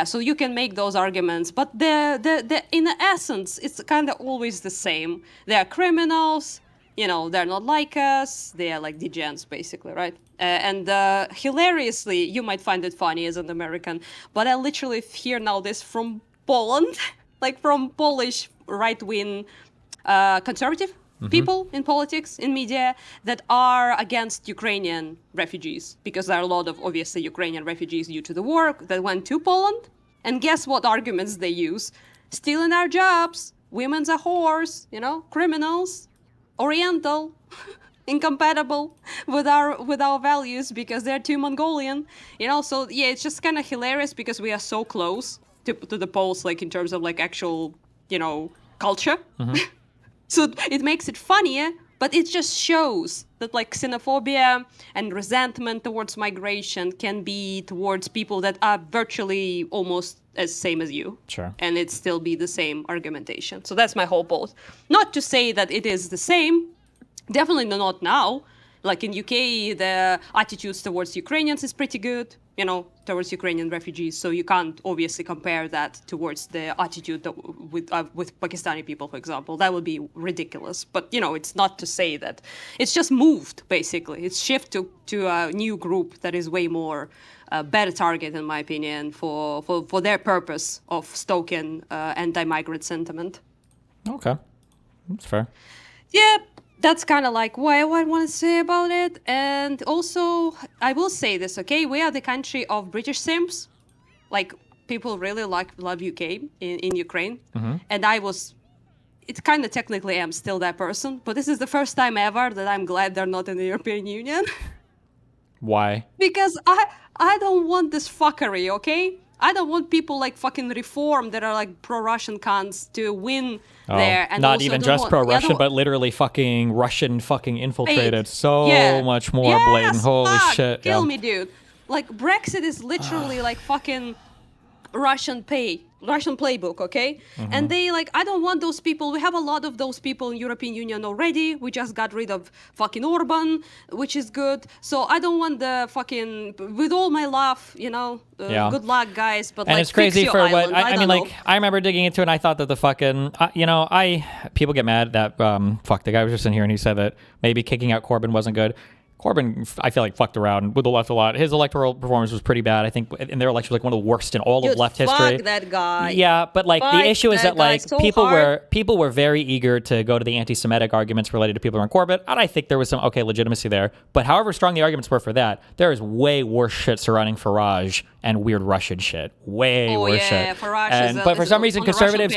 so you can make those arguments, but in the essence, it's kind of always the same. They are criminals, they're not like us, they are like degens, basically, right? And hilariously, you might find it funny as an American, but I literally hear now this from Poland, like from Polish right-wing conservative people in politics, in media, that are against Ukrainian refugees, because there are a lot of, obviously, Ukrainian refugees due to the war that went to Poland. And guess what arguments they use? Stealing our jobs, women's a whores, criminals, Oriental, incompatible with our values because they're too Mongolian, So yeah, it's just kind of hilarious because we are so close to the Poles, like in terms of like actual, culture. So it makes it funnier, but it just shows that like xenophobia and resentment towards migration can be towards people that are virtually almost as same as you. Sure. And it still be the same argumentation. So that's my whole point. Not to say that it is the same, definitely not now. Like in UK, the attitudes towards Ukrainians is pretty good, towards Ukrainian refugees. So you can't obviously compare that towards the attitude with Pakistani people, for example. That would be ridiculous. But, it's not to say that. It's just moved, basically. It's shifted to a new group that is way more better target, in my opinion, for their purpose of stoking anti-migrant sentiment. Okay. That's fair. Yeah. That's kind of like what I want to say about it. And also, I will say this, okay? We are the country of British simps. Like, people really love UK in Ukraine. And it kind of technically am still that person. But this is the first time ever that I'm glad they're not in the European Union. Why? Because I don't want this fuckery, okay? I don't want people like fucking reform that are like pro-Russian cunts to win there. And not also even don't just want- pro-Russian, yeah, but literally fucking Russian fucking infiltrated. So Yeah. much more Yes, blatant. Holy fuck, shit. Kill Yeah. me, dude. Like Brexit is literally like fucking Russian playbook, okay? And they like, I don't want those people. We have a lot of those people in European Union already. We just got rid of fucking Orban, which is good. So I don't want the fucking, with all my love, you know, Yeah. good luck, guys. But And like, it's crazy fix your for what island. I mean. don't Like know. I remember digging into it, and I thought that the fucking people get mad that the guy was just in here and he said that maybe kicking out Corbyn wasn't good. Corbyn, I feel like, fucked around with the left a lot. His electoral performance was pretty bad. I think in their election was like one of the worst in all of Dude, left fuck history. that guy. Yeah, but like the Fuck issue is that guy like so people hard. were very eager to go to the anti-Semitic arguments related to people around Corbyn, and I think there was some legitimacy there. But however strong the arguments were for that, there is way worse shit surrounding Farage and weird Russian shit. Way worse shit. Farage is But for is some reason, on the Russian conservatives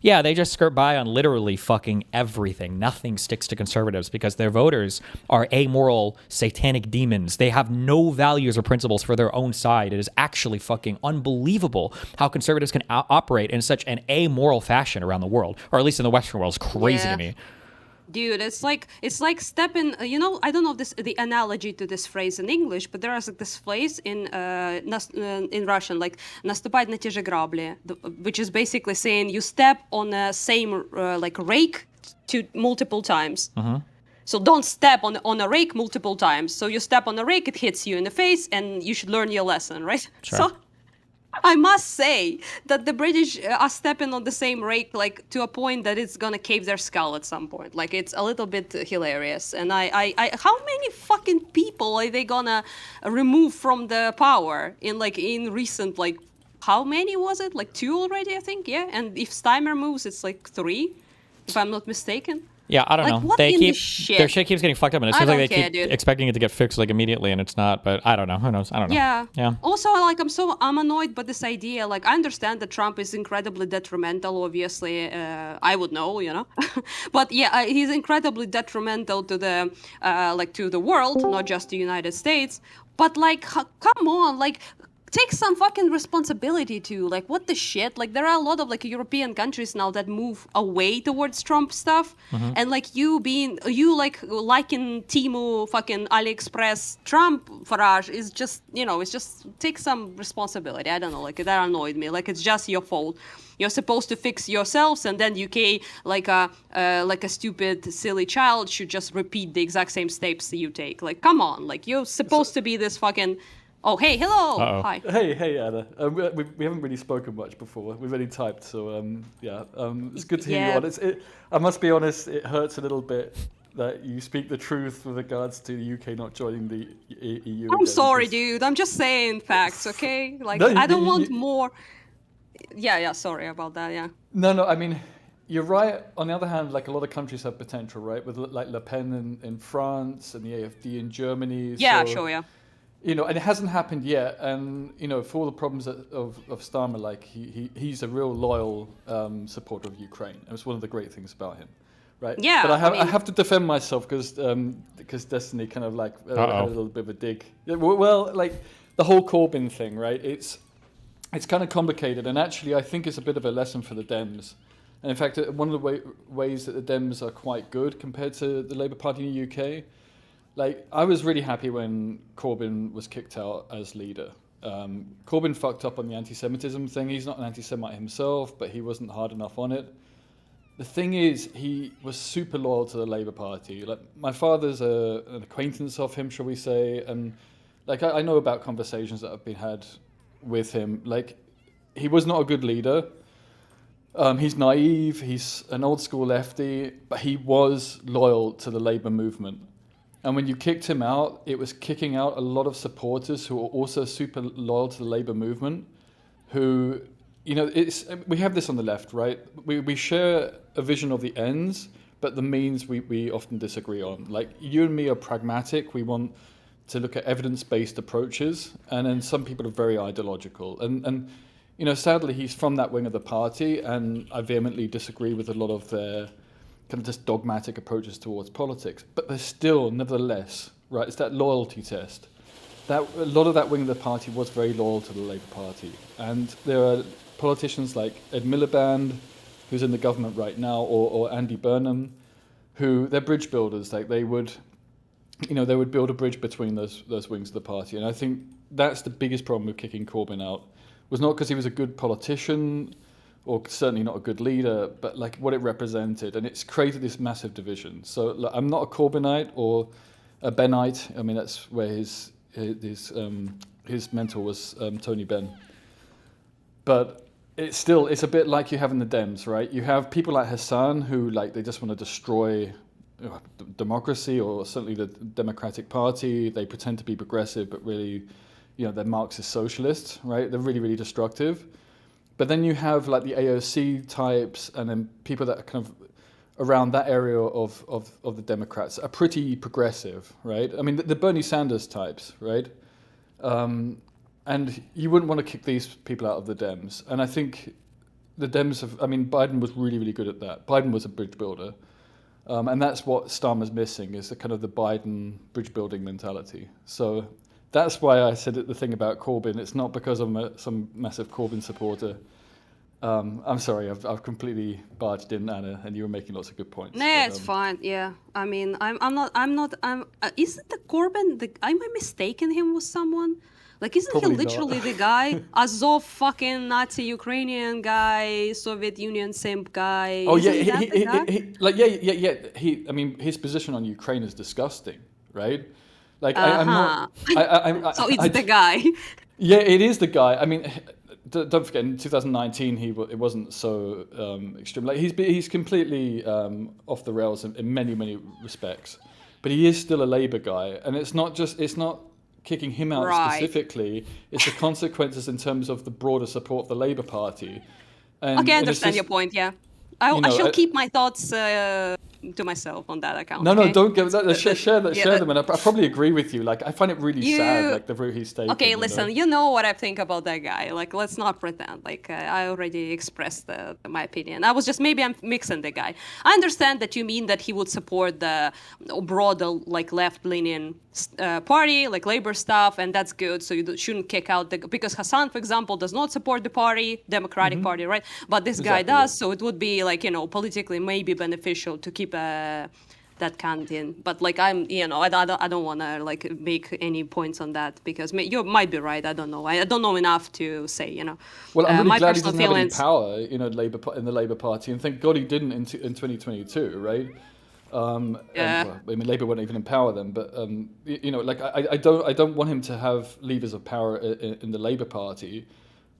payroll. they just skirt by on literally fucking everything. Nothing sticks to conservatives because their voters are amoral, satanic demons. They have no values or principles for their own side. It is actually fucking unbelievable how conservatives can operate in such an amoral fashion around the world, or at least in the Western world. It's crazy to me. Dude, it's like stepping. You know, I don't know the analogy to this phrase in English, but there is like this phrase in Russian, like "наступать на те же грабли," which is basically saying you step on the same like rake to multiple times. So don't step on a rake multiple times. So you step on a rake, it hits you in the face, and you should learn your lesson, right? Sure. So I must say that the British are stepping on the same rake, like to a point that it's gonna cave their skull at some point. Like it's a little bit hilarious. And I how many fucking people are they gonna remove from the power in recent how many was it? Like 2 already, I think. Yeah. And if Steimer moves, it's like 3, if I'm not mistaken. Yeah, I don't Like, know. what They in the keep shit? their shit keeps getting fucked up, and it I seems like they don't care, keep dude. expecting it to get fixed like immediately, and it's not. But I don't know. Who knows? I don't know. Yeah. Yeah. Also, like, I'm annoyed by this idea. Like, I understand that Trump is incredibly detrimental. Obviously, I would know, you know. But yeah, he's incredibly detrimental to the world, not just the United States. But like, come on, like. Take some fucking responsibility too. Like, what the shit? Like, there are a lot of like European countries now that move away towards Trump stuff, and like you liking Temu, fucking AliExpress, Trump Farage is just, you know, it's just take some responsibility. I don't know, like that annoyed me. Like, it's just your fault. You're supposed to fix yourselves, and then UK, like a stupid, silly child, should just repeat the exact same steps that you take. Like, come on, like you're supposed to be this fucking. Oh, hey, hello. Uh-oh. Hi. Hey, Anna. We haven't really spoken much before. We've only typed, so it's good to hear you on. I must be honest, it hurts a little bit that you speak the truth with regards to the UK not joining the EU. I'm sorry, dude. I'm just saying facts, okay? Like, No, I don't want more. Yeah, sorry about that, yeah. No, I mean, you're right. On the other hand, like a lot of countries have potential, right? With like Le Pen in France and the AfD in Germany. Yeah, so, sure, yeah. You know, and it hasn't happened yet. And, you know, for all the problems of Starmer, like he's a real loyal supporter of Ukraine. And it's one of the great things about him, right? Yeah, But I I have to defend myself because Destiny kind of like had a little bit of a dig. Yeah, well, like the whole Corbyn thing, right? It's kind of complicated. And actually, I think it's a bit of a lesson for the Dems. And in fact, one of the ways that the Dems are quite good compared to the Labour Party in the UK. Like, I was really happy when Corbyn was kicked out as leader. Corbyn fucked up on the anti-Semitism thing. He's not an anti-Semite himself, but he wasn't hard enough on it. The thing is, he was super loyal to the Labour Party. Like, my father's an acquaintance of him, shall we say, and like I know about conversations that have been had with him. Like, he was not a good leader. He's naive. He's an old school lefty, but he was loyal to the Labour movement. And when you kicked him out, it was kicking out a lot of supporters who are also super loyal to the Labour movement, who, you know, we have this on the left, right? We share a vision of the ends, but the means we often disagree on. Like, you and me are pragmatic. We want to look at evidence-based approaches, and then some people are very ideological. And you know, sadly, he's from that wing of the party, and I vehemently disagree with a lot of their kind of just dogmatic approaches towards politics. But there's still, nevertheless, right, it's that loyalty test. a lot of that wing of the party was very loyal to the Labour Party. And there are politicians like Ed Miliband, who's in the government right now, or Andy Burnham, who they're bridge builders. Like they would build a bridge between those wings of the party. And I think that's the biggest problem with kicking Corbyn out, was not because he was a good politician or certainly not a good leader, but like what it represented. And it's created this massive division. So like, I'm not a Corbynite or a Bennite. I mean, that's where his mentor was Tony Benn. But it's a bit like you have in the Dems, right? You have people like Hasan who like they just want to destroy democracy, or certainly the Democratic Party. They pretend to be progressive, but really, they're Marxist socialists, right? They're really, really destructive. But then you have like the AOC types, and then people that are kind of around that area of the Democrats are pretty progressive, right? I mean, the Bernie Sanders types, right? And you wouldn't want to kick these people out of the Dems. And I think the Dems Biden was really, really good at that. Biden was a bridge builder. And that's what Starmer's missing, is the kind of the Biden bridge building mentality. So that's why I said the thing about Corbyn. It's not because I'm some massive Corbyn supporter. I'm sorry, I've completely barged in, Anna, and you were making lots of good points. Nah, it's fine. Yeah, I mean, isn't the Corbyn? Am I mistaken him with someone? Like, isn't Probably he literally not. the guy? Azov fucking Nazi Ukrainian guy, Soviet Union simp guy. Oh Isn't yeah, that the guy? I mean, his position on Ukraine is disgusting, right? Like, Uh-huh. I'm not. So it's the guy. Yeah, it is the guy. I mean, don't forget, in 2019, it wasn't so extreme. Like, he's completely off the rails in many respects, but he is still a Labour guy, and it's not kicking him out specifically. It's the consequences in terms of the broader support of the Labour Party. Okay, I understand your point. Yeah, I shall keep my thoughts to myself on that account. No, okay? don't give that. Share them, and I probably agree with you. Like, I find it really sad, like the route he's taking. Okay, listen, you know what I think about that guy. Like, let's not pretend. Like, I already expressed my opinion. I was just, maybe I'm mixing the guy. I understand that you mean that he would support the broader, like, left-leaning party, like Labour stuff, and that's good. So you shouldn't kick out because Hasan, for example, does not support the party, Democratic Party, right? But this guy does, so it would be like, politically maybe beneficial to keep that count in. But like, I don't want to like make any points on that, because you might be right. I don't know. I don't know enough to say. Well, I'm really my glad he personal doesn't have any feelings. power, in the Labour Party, and thank God he didn't in 2022, right? Labour weren't even in power then, but I don't want him to have levers of power in the Labour Party,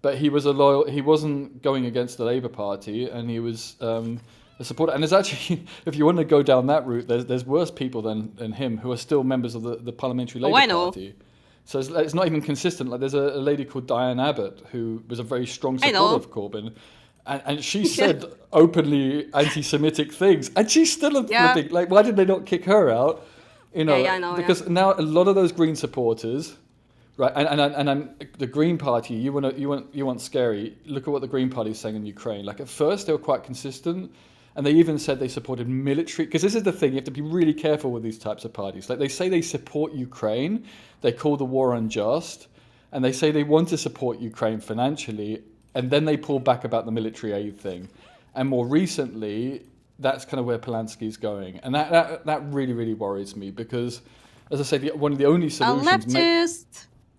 but he wasn't going against the Labour Party, and he was a supporter. And there's actually, if you want to go down that route, there's worse people than him who are still members of the Parliamentary Labour Party. So it's not even consistent. Like, there's a lady called Diane Abbott who was a very strong supporter of Corbyn. And she said openly anti-Semitic things, and she's still a flipping. Like, why did they not kick her out? I know. Because now a lot of those Green supporters, right? And the Green Party. You want scary? Look at what the Green Party is saying in Ukraine. Like, at first they were quite consistent, and they even said they supported military. Because this is the thing, you have to be really careful with these types of parties. Like, they say they support Ukraine, they call the war unjust, and they say they want to support Ukraine financially. And then they pull back about the military aid thing. And more recently, that's kind of where Polanski's going. And that really, really worries me, because, as I say, one of the only solutions...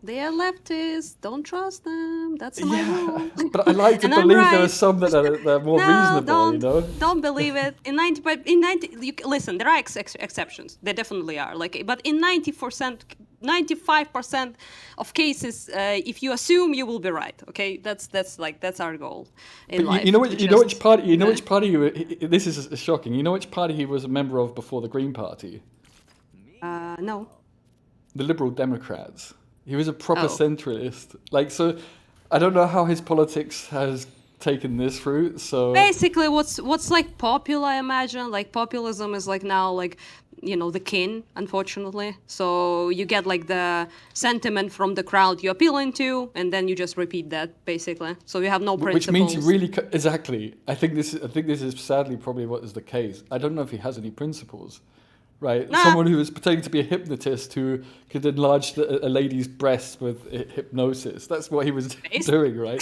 They are leftists. Don't trust them. That's my rule. But I like to believe there are some that are more reasonable, Don't believe it. Listen, there are exceptions. There definitely are. But in 95% of cases, if you assume, you will be right. Okay, that's our goal in life. You know which party? This is shocking. You know which party he was a member of before the Green Party? No. The Liberal Democrats. He was a proper centralist. Like, so I don't know how his politics has taken this route. So basically, what's like popular, I imagine, like populism is like now like, the king, unfortunately. So you get like the sentiment from the crowd you're appealing to, and then you just repeat that basically. So you have no principles. Which means you really exactly. I think this is sadly probably what is the case. I don't know if he has any principles, right? Nah. Someone who was pretending to be a hypnotist who could enlarge a lady's breasts with hypnosis. That's what he was doing, right?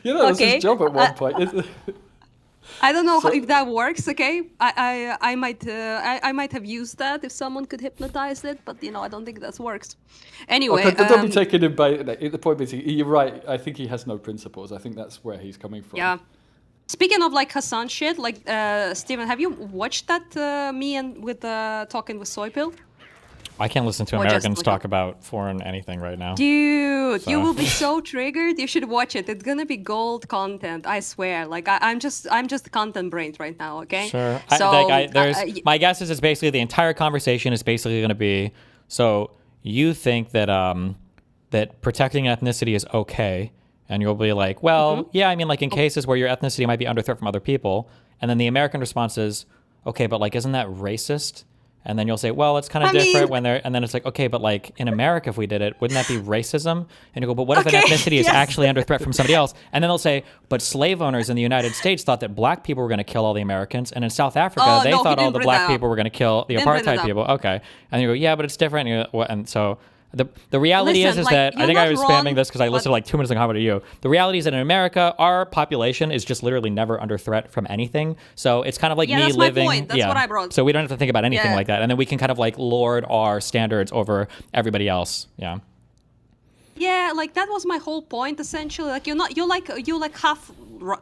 Yeah, that was his job at one point. I don't know if that works. Okay, I might have used that if someone could hypnotize it, but I don't think that works. Anyway, don't be taken in by the point. Is you're right. I think he has no principles. I think that's where he's coming from. Yeah. Speaking of like Hasan shit, like Steven, have you watched that with talking with Soypill? I can't listen to Americans talk about foreign anything right now. Dude, you will be so triggered. You should watch it. It's gonna be gold content. I swear. Like I'm just content brained right now. Okay. Sure. So my guess is it's basically the entire conversation is basically going to be. So you think that that protecting ethnicity is okay, and you'll be like, well, yeah. I mean, like in cases where your ethnicity might be under threat from other people, and then the American response is, okay, but like, isn't that racist? And then you'll say, well, it's kind of different when they're, and then it's like, okay, but like in America, if we did it, wouldn't that be racism? And you go, but what if an ethnicity is actually under threat from somebody else? And then they'll say, but slave owners in the United States thought that black people were going to kill all the Americans. And in South Africa, they thought all the black people were going to kill the apartheid people. Okay. And you go, yeah, but it's different. And, and so the reality is that I think I was spamming this because I listened to like 2 minutes of comedy to you. The reality is that in America, our population is just literally never under threat from anything. So it's kind of like me that's living. My point. That's what I brought. So we don't have to think about anything like that, and then we can kind of like lord our standards over everybody else. Yeah. Yeah, like that was my whole point essentially. Like you're like half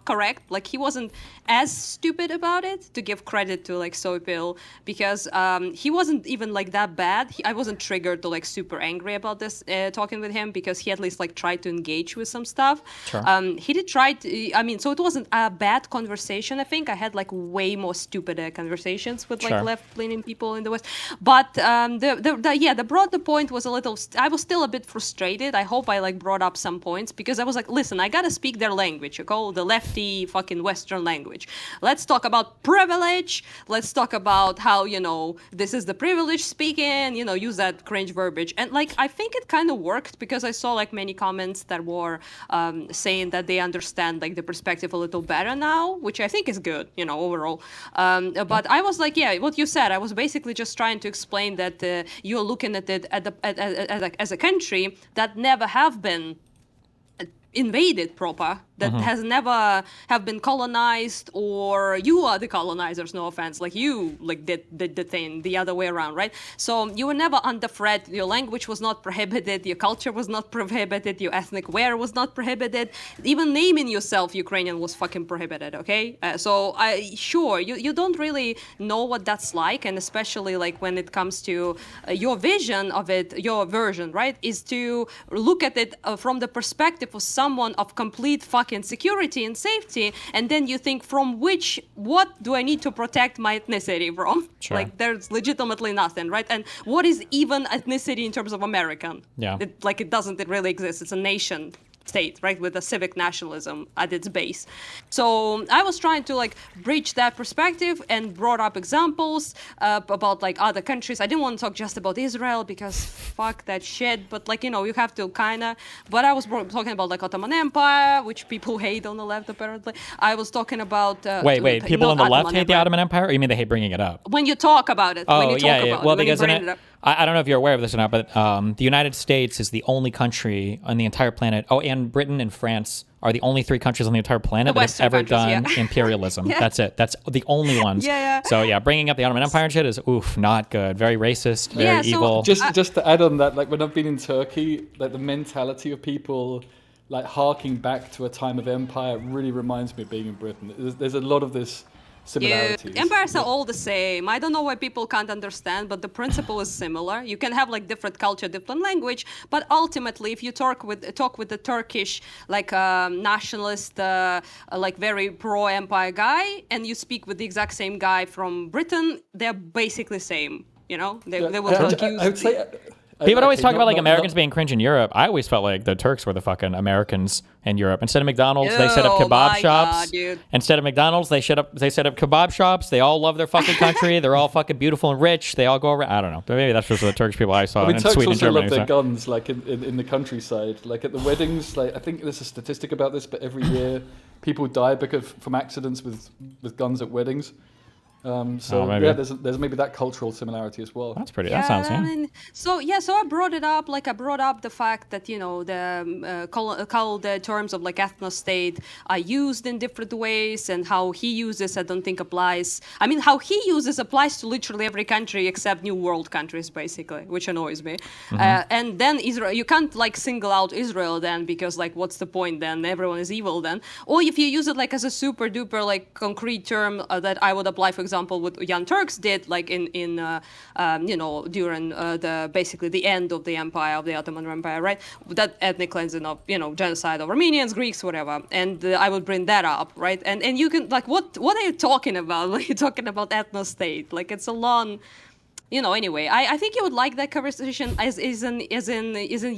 correct. Like he wasn't as stupid about it, to give credit to like Soypill, because he wasn't even like that bad. I wasn't triggered to like super angry about this talking with him, because he at least like tried to engage with some stuff. Sure. He did try to, I mean, so it wasn't a bad conversation. I think I had like way more stupid conversations with like left-leaning people in the West. But the point was a little, I was still a bit frustrated. I hope I like brought up some points, because I was like, listen, I gotta speak their language, okay? The lefty fucking Western language. Let's talk about privilege. Let's talk about how, this is the privilege speaking, use that cringe verbiage. And like, I think it kind of worked, because I saw like many comments that were saying that they understand like the perspective a little better now, which I think is good, overall. But I was like, yeah, what you said, I was basically just trying to explain that you're looking at it as a country that never have been invaded proper, that has never have been colonized, or you are the colonizers, no offense, like you like did the thing the other way around, right? So you were never under threat. Your language was not prohibited, your culture was not prohibited, your ethnic wear was not prohibited, even naming yourself Ukrainian was fucking prohibited, okay? So you don't really know what that's like, and especially like when it comes to your vision of it, your version, right, is to look at it from the perspective of someone of complete fucking security and safety, and then you think, what do I need to protect my ethnicity from? Sure. Like there's legitimately nothing, right? And what is even ethnicity in terms of American? Yeah. It doesn't really exist. It's a nation state, right, with a civic nationalism at its base. So I was trying to like bridge that perspective and brought up examples about like other countries. I didn't want to talk just about Israel, because fuck that shit, but like, you have to kind of, but I was talking about like Ottoman Empire, which people hate on the left apparently. I was talking about wait, people on the left hate the Ottoman Empire, or you mean they hate bringing it up? When you talk about it, well, because I don't know if you're aware of this or not, but the United States is the only country on the entire planet. Oh, and Britain and France are the only 3 countries on the entire planet that have ever done imperialism. Yeah. That's it. That's the only ones. Yeah. So yeah, bringing up the Ottoman Empire and shit is not good. Very racist. Very evil. Just to add on that, like when I've been in Turkey, like the mentality of people like harking back to a time of empire really reminds me of being in Britain. There's a lot of this similarities. Yeah, empires are all the same. I don't know why people can't understand, but the principle is similar. You can have like different culture, different language, but ultimately, if you talk with the Turkish like nationalist, like very pro-empire guy, and you speak with the exact same guy from Britain, they're basically same. They will accuse. I would say. People always talk about like Americans being cringe in Europe. I always felt like the Turks were the fucking Americans in Europe. Instead of McDonald's, they set up kebab shops. God, Instead of McDonald's, they set up kebab shops. They all love their fucking country. They're all fucking beautiful and rich. They all go around. I don't know. Maybe that's just the Turkish people I saw in Turks Sweden and also Germany. love their guns, like in the countryside, like at the weddings. Like I think there's a statistic about this, but every year people die from accidents with guns at weddings. Yeah, there's maybe that cultural similarity as well. That's pretty. Yeah, That sounds. I mean, so I brought it up. Like I brought up the fact that how the terms of like ethno-state are used in different ways, and how he uses, I don't think applies. I mean, how he uses applies to literally every country except New World countries, basically, which annoys me. And then Israel, you can't like single out Israel then, because like what's the point then? Everyone is evil then. Or if you use it like as a super duper like concrete term that I would apply, for example, what Young Turks did, like in during basically the end of the empire, of the Ottoman Empire, right? That ethnic cleansing of genocide of Armenians, Greeks, whatever, and I would bring that up, right? And you can like what are you talking about? Like you're talking about ethno-state, like it's a long. Anyway, I think you would like that conversation isn't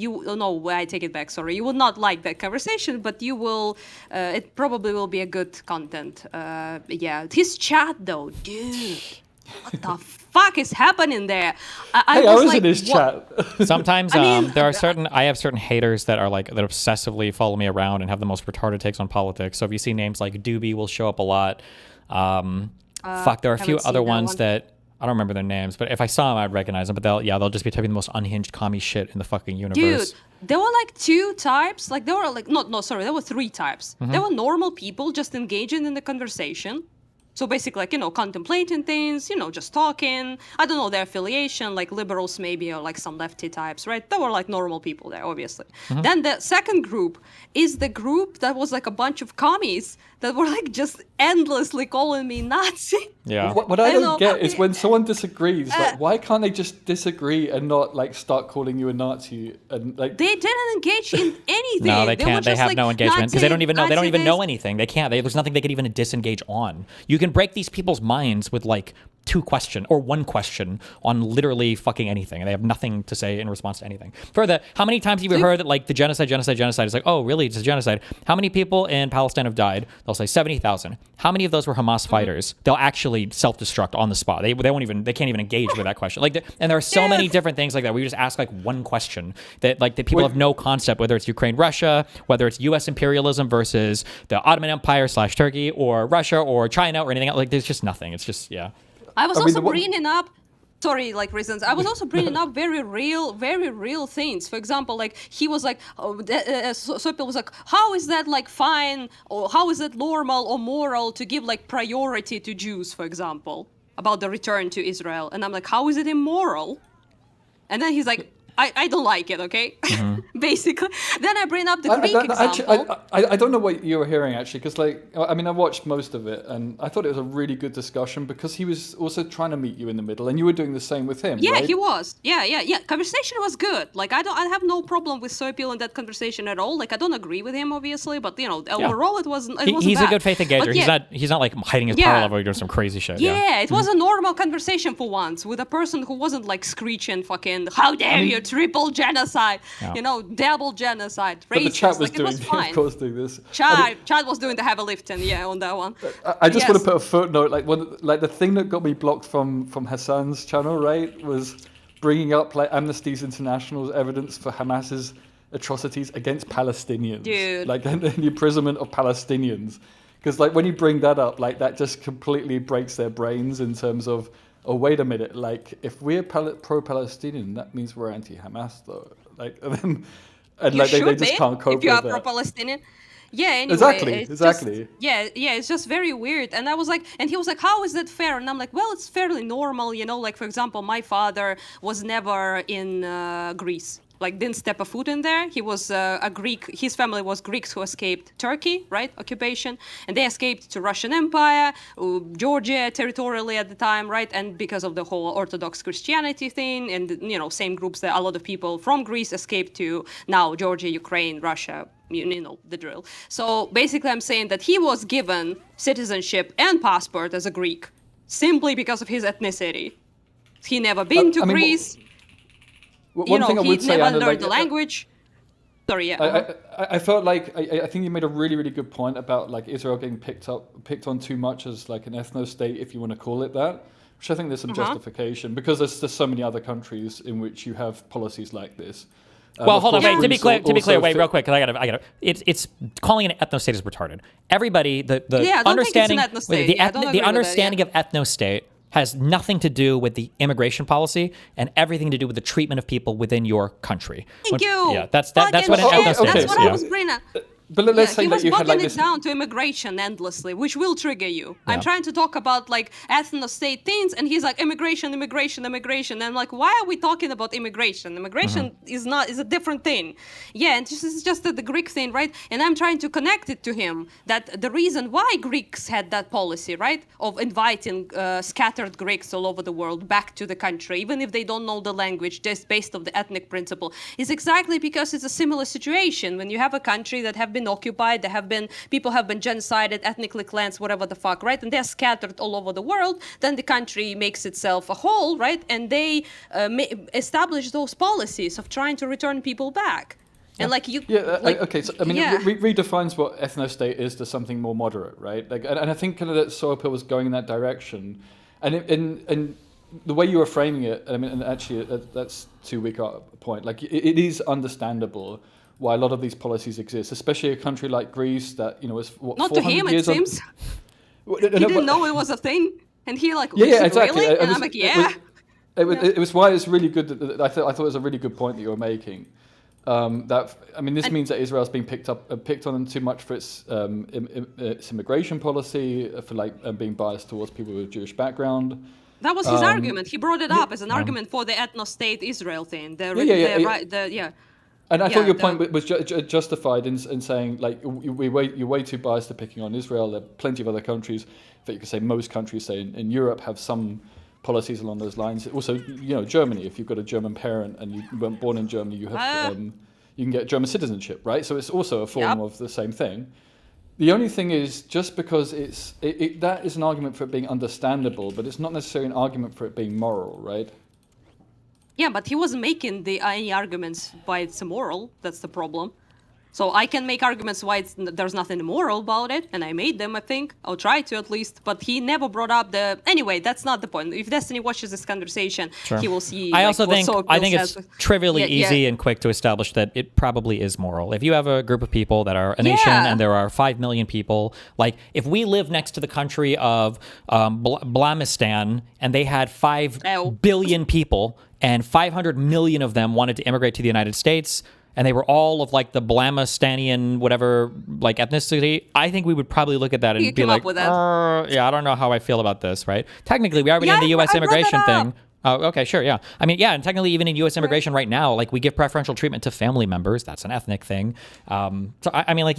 you, no, I take it back, sorry. You will not like that conversation, but you will, it probably will be a good content. Yeah, his chat though, dude, what the fuck is happening there? I was like, in his chat. Sometimes there are I have certain haters that are like, that obsessively follow me around and have the most retarded takes on politics. So if you see names like Doobie will show up a lot. There are a few other ones that, I don't remember their names, but if I saw them, I'd recognize them. But they'll just be typing the most unhinged commie shit in the fucking universe. Dude, there were like two types. Like there were three types. There were normal people just engaging in the conversation. So basically, like, contemplating things, just talking. I don't know their affiliation, like liberals maybe, or like some lefty types, right? There were like normal people there, obviously. Then the second group is the group that was like a bunch of commies that were like just endlessly calling me Nazi. Yeah. What I don't get is when someone disagrees, like, why can't they just disagree and not like start calling you a Nazi? And like they didn't engage in anything. No, they can't. They have no engagement because they don't even know. They don't even know this. anything. They can't. There's nothing they could even disengage on. You can break these people's minds with like one question on literally fucking anything, and they have nothing to say in response to anything. Further, how many times have you heard that like the genocide? It's like, oh, really? It's a genocide. How many people in Palestine have died? They'll say 70,000. How many of those were Hamas fighters? They'll actually self-destruct on the spot. They can't even engage with that question. And there are so many different things like that. We just ask like one question that people have no concept, whether it's Ukraine, Russia, whether it's U.S. imperialism versus the Ottoman Empire / Turkey, or Russia or China or anything else. Like there's just nothing. It's just I was also bringing up, reasons. I was also bringing up very real things. For example, like he was like, Sopil was like, how is that like fine, or how is it normal or moral to give like priority to Jews, for example, about the return to Israel? And I'm like, how is it immoral? And then he's like, I don't like it, okay? Basically. Then I bring up the Greek example. Actually, I don't know what you were hearing, actually, because, I watched most of it, and I thought it was a really good discussion because he was also trying to meet you in the middle, and you were doing the same with him, Yeah, right? he was. Yeah. Conversation was good. Like, I have no problem with Sopil in that conversation at all. Like, I don't agree with him, obviously, but, overall, it wasn't He's bad. a good faith engager. He's not like hiding his power level or doing some crazy shit. Yeah, it was a normal conversation for once with a person who wasn't like screeching fucking, how dare you, triple genocide, double genocide, racist. But the chat was it was fine. of course, doing this. Chad was doing the heavy lifting, on that one. I just want to put a footnote, the thing that got me blocked from Hasan's channel, right, was bringing up like Amnesty International's evidence for Hamas's atrocities against Palestinians, dude, like the imprisonment of Palestinians, because like when you bring that up, like that just completely breaks their brains in terms of, oh, wait a minute, like, if we're pro-Palestinian, that means we're anti-Hamas, though. Like, and like, they just can't cope with that. If you are pro-Palestinian. Yeah, anyway. Exactly. It's just very weird. And I was like, and he was like, how is that fair? And I'm like, well, it's fairly normal, like, for example, my father was never in Greece. Like, didn't step a foot in there. He was a Greek. His family was Greeks who escaped Turkey, right, occupation, and they escaped to Russian Empire, Georgia territorially at the time, right, and because of the whole Orthodox Christianity thing, and same groups that a lot of people from Greece escaped to now Georgia, Ukraine, Russia. The drill. So basically, I'm saying that he was given citizenship and passport as a Greek simply because of his ethnicity. He never been to Greece. One thing I would say, never Anna, learned the language. Sorry, yeah. I felt like I think you made a really, really good point about like Israel getting picked on too much as like an ethno-state, if you want to call it that. Which I think there's some justification because there's so many other countries in which you have policies like this. Well, hold on, wait. To be clear, wait, also real quick, because I gotta. It's calling it an ethnostate is retarded. Everybody, the Yeah, I don't think it's an understanding, ethnostate. the Yeah, I don't agree with that, understanding of ethnostate has nothing to do with the immigration policy and everything to do with the treatment of people within your country. Thank you. Yeah, that's what an shit. ethnostate That's is. what I was bringing up. But let's say he that was you had bogging like it this. down to immigration endlessly, which will trigger you. I'm Yeah. trying to talk about like ethno-state things, and he's like immigration. And I'm like, why are we talking about immigration? Immigration is a different thing. Yeah, and this is just the Greek thing, right? And I'm trying to connect it to him that the reason why Greeks had that policy, right, of inviting scattered Greeks all over the world back to the country, even if they don't know the language, just based on the ethnic principle, is exactly because it's a similar situation when you have a country that have been occupied, people have been genocided, ethnically cleansed, whatever the fuck, right? And they're scattered all over the world. Then the country makes itself a whole, right? And they establish those policies of trying to return people back. And like you, okay. So I mean, it redefines what ethnostate is to something more moderate, right? Like, and I think kind of that Soapil was going in that direction, and the way you were framing it, I mean, and actually that's too weak a point. Like, it is understandable why a lot of these policies exist, especially a country like Greece that, you know, is what, not to 400 him, it years seems. He didn't know it was a thing, and he like, yeah, exactly. Really? And I'm like, yeah. It was why it's really good that I thought it was a really good point that you were making. This means that Israel's being picked on too much for its immigration policy, for being biased towards people with Jewish background. That was his argument. He brought it up as an argument for the ethno-state Israel thing. And I thought your point was justified in saying, like, you're way too biased to picking on Israel. There are plenty of other countries. In fact, you could say most countries, say in Europe, have some policies along those lines. Also, you know, Germany, if you've got a German parent and you weren't born in Germany, you have you can get German citizenship, right? So it's also a form of the same thing. The only thing is, just because that is an argument for it being understandable, but it's not necessarily an argument for it being moral, right? Yeah, but he wasn't making any arguments why it's immoral. That's the problem. So I can make arguments why there's nothing immoral about it, and I made them, I think. I'll try to at least. But he never brought up Anyway, that's not the point. If Destiny watches this conversation, he will see. I think it's trivially easy and quick to establish that it probably is moral. If you have a group of people that are a nation and there are 5 million people, like if we live next to the country of Blamistan and they had 5 billion people and 500 million of them wanted to immigrate to the United States, and they were all of like the Blamistanian whatever like ethnicity, I think we would probably look at that and be like, yeah, I don't know how I feel about this, right? Technically, we already in the U.S. immigration thing. Oh, okay, sure, yeah. I mean, yeah, and technically even in U.S. immigration right now, like we give preferential treatment to family members. That's an ethnic thing. So I mean, like,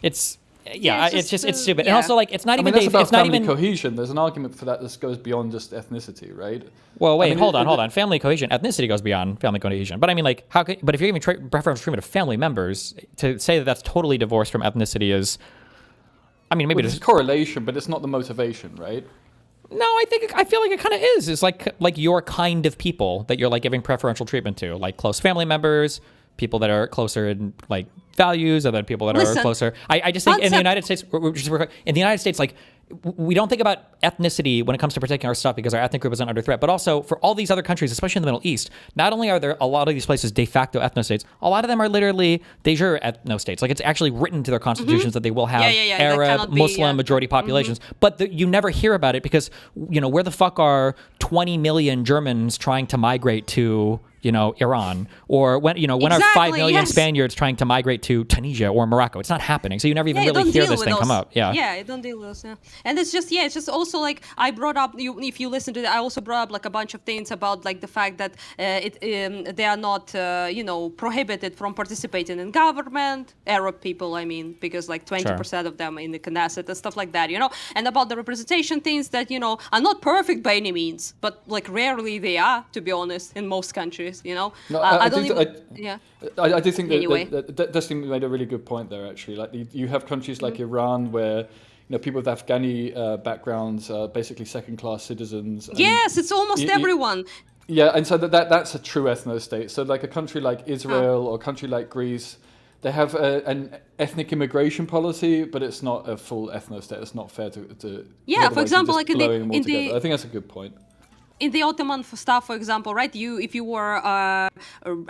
it's stupid. And also, like, it's not even. That's about family cohesion. There's an argument for that. This goes beyond just ethnicity, right? Well, wait, hold on. Family cohesion, ethnicity goes beyond family cohesion. But I mean, like, but if you're giving preferential treatment of family members, to say that that's totally divorced from ethnicity is, I mean, maybe there's correlation, but it's not the motivation, right? No, I feel like it kind of is. It's like your kind of people that you're like giving preferential treatment to, like close family members, people that are closer in like values, and then people that are closer. I just think in the United States, like we don't think about ethnicity when it comes to protecting our stuff because our ethnic group isn't under threat. But also for all these other countries, especially in the Middle East, not only are there a lot of these places de facto ethnostates, a lot of them are literally de jure ethnostates. Like it's actually written to their constitutions that they will have Arab, Muslim majority populations. But you never hear about it because, you know, where the fuck are 20 million Germans trying to migrate to, you know, Iran, or when are 5 million Spaniards trying to migrate to Tunisia or Morocco? It's not happening. So you never even really hear this thing come up. Yeah, you don't deal with those. Yeah, and it's just also like I brought up. If you listen to it, I also brought up like a bunch of things about like the fact that they are not prohibited from participating in government. Arab people, I mean, because like 20% of them in the Knesset and stuff like that, you know, and about the representation things that are not perfect by any means, but like rarely they are, to be honest, in most countries. You know, no, I do think that Destiny made a really good point there. Actually, like you have countries like Iran where people with Afghani backgrounds are basically second-class citizens. Yes, it's almost everyone. Yeah, and so that's a true ethno-state. So like a country like Israel or a country like Greece, they have an ethnic immigration policy, but it's not a full ethno-state. It's not fair to for example, like I think that's a good point. in the Ottoman stuff, for example, right? If you were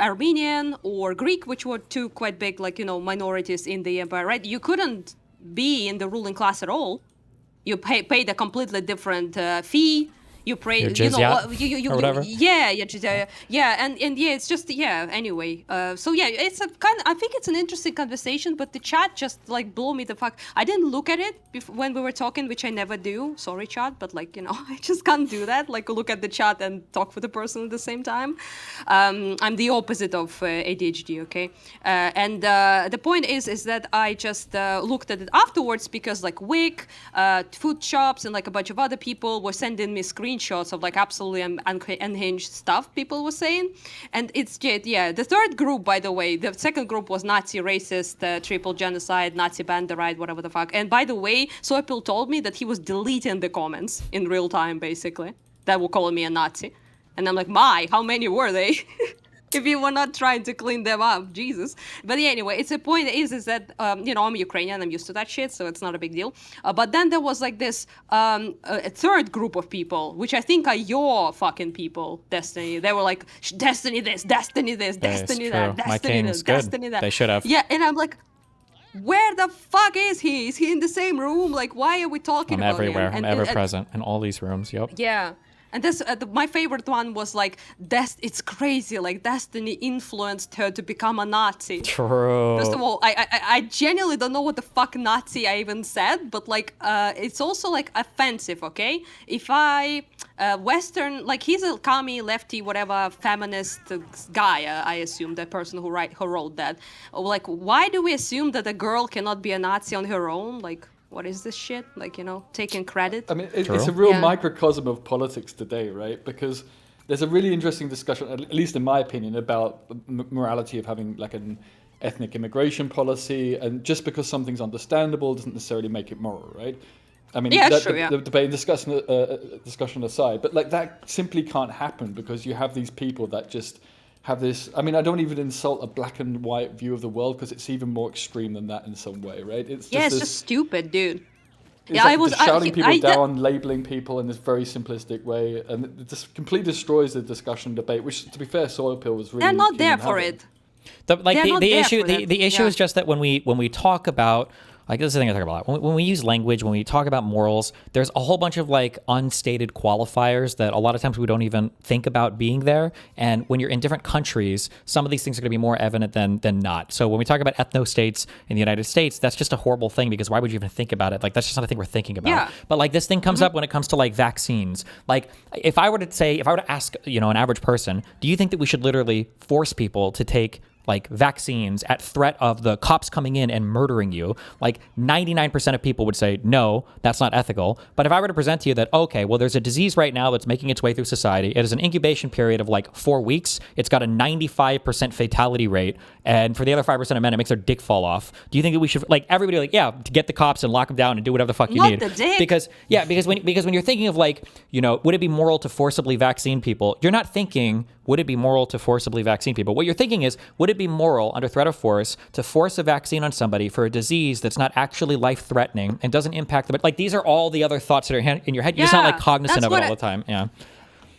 Armenian or Greek, which were two quite big, like, you know, minorities in the empire, right? You couldn't be in the ruling class at all. You paid a completely different fee. You pray, you know, or whatever. Yeah, and yeah, it's just Anyway, so yeah, it's a kind. I think it's an interesting conversation, but the chat just like blew me the fuck. I didn't look at it when we were talking, which I never do. Sorry, chat, but like, you know, I just can't do that. Like, look at the chat and talk with the person at the same time. I'm the opposite of ADHD. Okay, and the point is that I just looked at it afterwards because like Wick, food shops, and like a bunch of other people were sending me screenshots of like absolutely unhinged stuff people were saying. And it's the third group, by the way, the second group was Nazi, racist, triple genocide, Nazi banderite, whatever the fuck. And by the way, Soapil told me that he was deleting the comments in real time, basically, that were calling me a Nazi. And I'm like, how many were they? If you were not trying to clean them up, Jesus. But yeah, anyway, it's the point is that, you know, I'm Ukrainian, I'm used to that shit, so it's not a big deal. But then there was like this a third group of people, which I think are your fucking people, Destiny. They were like, Destiny this, Destiny this, Destiny that, Destiny this, Destiny that. They should have. Yeah, and I'm like, where the fuck is he? Is he in the same room? Like, why are we talking about everywhere. him? I'm ever present in all these rooms, yep. Yeah. And this, my favorite one was like, it's crazy, like Destiny influenced her to become a Nazi. True. First of all, I genuinely don't know what the fuck Nazi I even said, but like, it's also like offensive, okay? If Western, like he's a commie, lefty, whatever, feminist guy, I assume, the person who wrote that. Like, why do we assume that a girl cannot be a Nazi on her own? Like, what is this shit? Like, you know, taking credit? I mean, it's a real microcosm of politics today, right? Because there's a really interesting discussion, at least in my opinion, about the morality of having like an ethnic immigration policy. And just because something's understandable doesn't necessarily make it moral, right? I mean, the debate and discussion aside, but like that simply can't happen because you have these people that just have this. I mean, I don't even insult a black and white view of the world because it's even more extreme than that in some way, right? It's just stupid, dude. Yeah, I was shouting people down, labeling people in this very simplistic way, and it just completely destroys the discussion debate. Which, to be fair, Soilpill was really. They're not there for it. The issue is just that when we talk about. Like, this is the thing I talk about. When we use language, when we talk about morals, there's a whole bunch of like unstated qualifiers that a lot of times we don't even think about being there. And when you're in different countries, some of these things are going to be more evident than not. So when we talk about ethno-states in the United States, that's just a horrible thing because why would you even think about it? Like, that's just not a thing we're thinking about. Yeah. But like this thing comes up when it comes to like vaccines. Like if I were to ask, you know, an average person, do you think that we should literally force people to take like vaccines at threat of the cops coming in and murdering you? Like 99% of people would say, no, that's not ethical. But if I were to present to you that, okay, well, there's a disease right now that's making its way through society. It has an incubation period of like 4 weeks. It's got a 95% fatality rate. And for the other 5% of men, it makes their dick fall off. Do you think that we should, like, everybody, like, yeah, to get the cops and lock them down and do whatever the fuck you need? Not the dick. Because when you're thinking of like, you know, would it be moral to forcibly vaccine people? You're not thinking, would it be moral to forcibly vaccine people? What you're thinking is, would it be moral under threat of force to force a vaccine on somebody for a disease that's not actually life-threatening and doesn't impact them? Like, these are all the other thoughts that are in your head. You're just not like cognizant of it all the time. Yeah.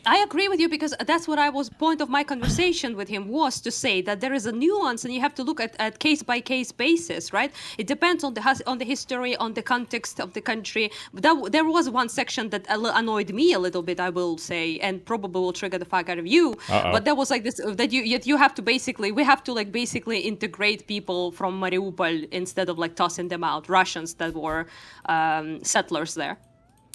I agree with you because that's what point of my conversation with him was to say that there is a nuance and you have to look at case-by-case basis, right? It depends on the history, on the context of the country. But there was one section that annoyed me a little bit, I will say, and probably will trigger the fuck out of you. But there was like this, that you have to we have to basically integrate people from Mariupol instead of like tossing them out, Russians that were settlers there.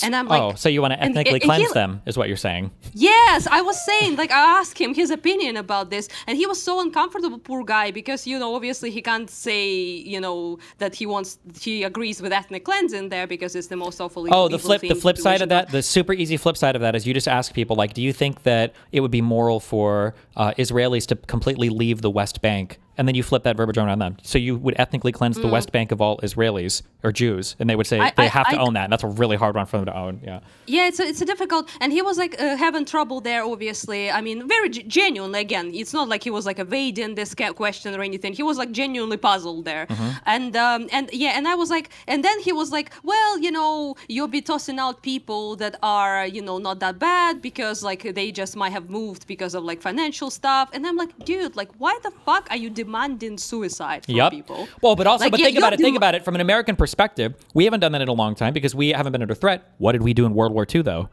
And I'm like, so you want to ethnically cleanse them, is what you're saying? Yes, I was saying, like, I asked him his opinion about this, and he was so uncomfortable, poor guy, because, you know, obviously he can't say, you know, that he agrees with ethnic cleansing there because it's the most awful. The flip side of that, the super easy flip side of that is you just ask people, like, do you think that it would be moral for Israelis to completely leave the West Bank and then you flip that verbiage around on them. So you would ethnically cleanse the West Bank of all Israelis or Jews, and they would say they have to own that. And that's a really hard one for them to own. Yeah. Yeah, it's a difficult, and he was like having trouble there. Obviously, I mean, very genuine. Again, it's not like he was like evading this question or anything. He was like genuinely puzzled there, and I was like, and then he was like, well, you know, you'll be tossing out people that are, you know, not that bad because like they just might have moved because of like financial stuff, and I'm like, dude, like, why the fuck are you demanding suicide from people? Well, but also, like, but think about it from an American perspective. We haven't done that in a long time because we haven't been under threat. What did we do in World War II though?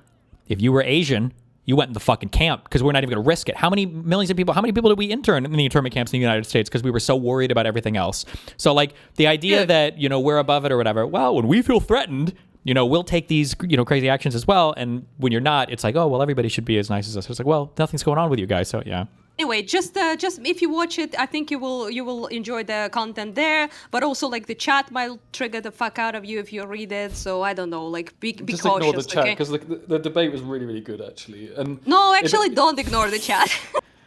If you were Asian, you went in the fucking camp because we're not even going to risk it. How many people did we intern in the internment camps in the United States because we were so worried about everything else? So like the idea that, you know, we're above it or whatever. Well, when we feel threatened, you know, we'll take these, you know, crazy actions as well. And when you're not, it's like, oh, well, everybody should be as nice as us. It's like, well, nothing's going on with you guys. So yeah. Anyway, just if you watch it, I think you will enjoy the content there. But also, like, the chat might trigger the fuck out of you if you read it. So I don't know, like, be just cautious. Ignore the chat because the debate was really, really good actually. And no, actually, don't ignore the chat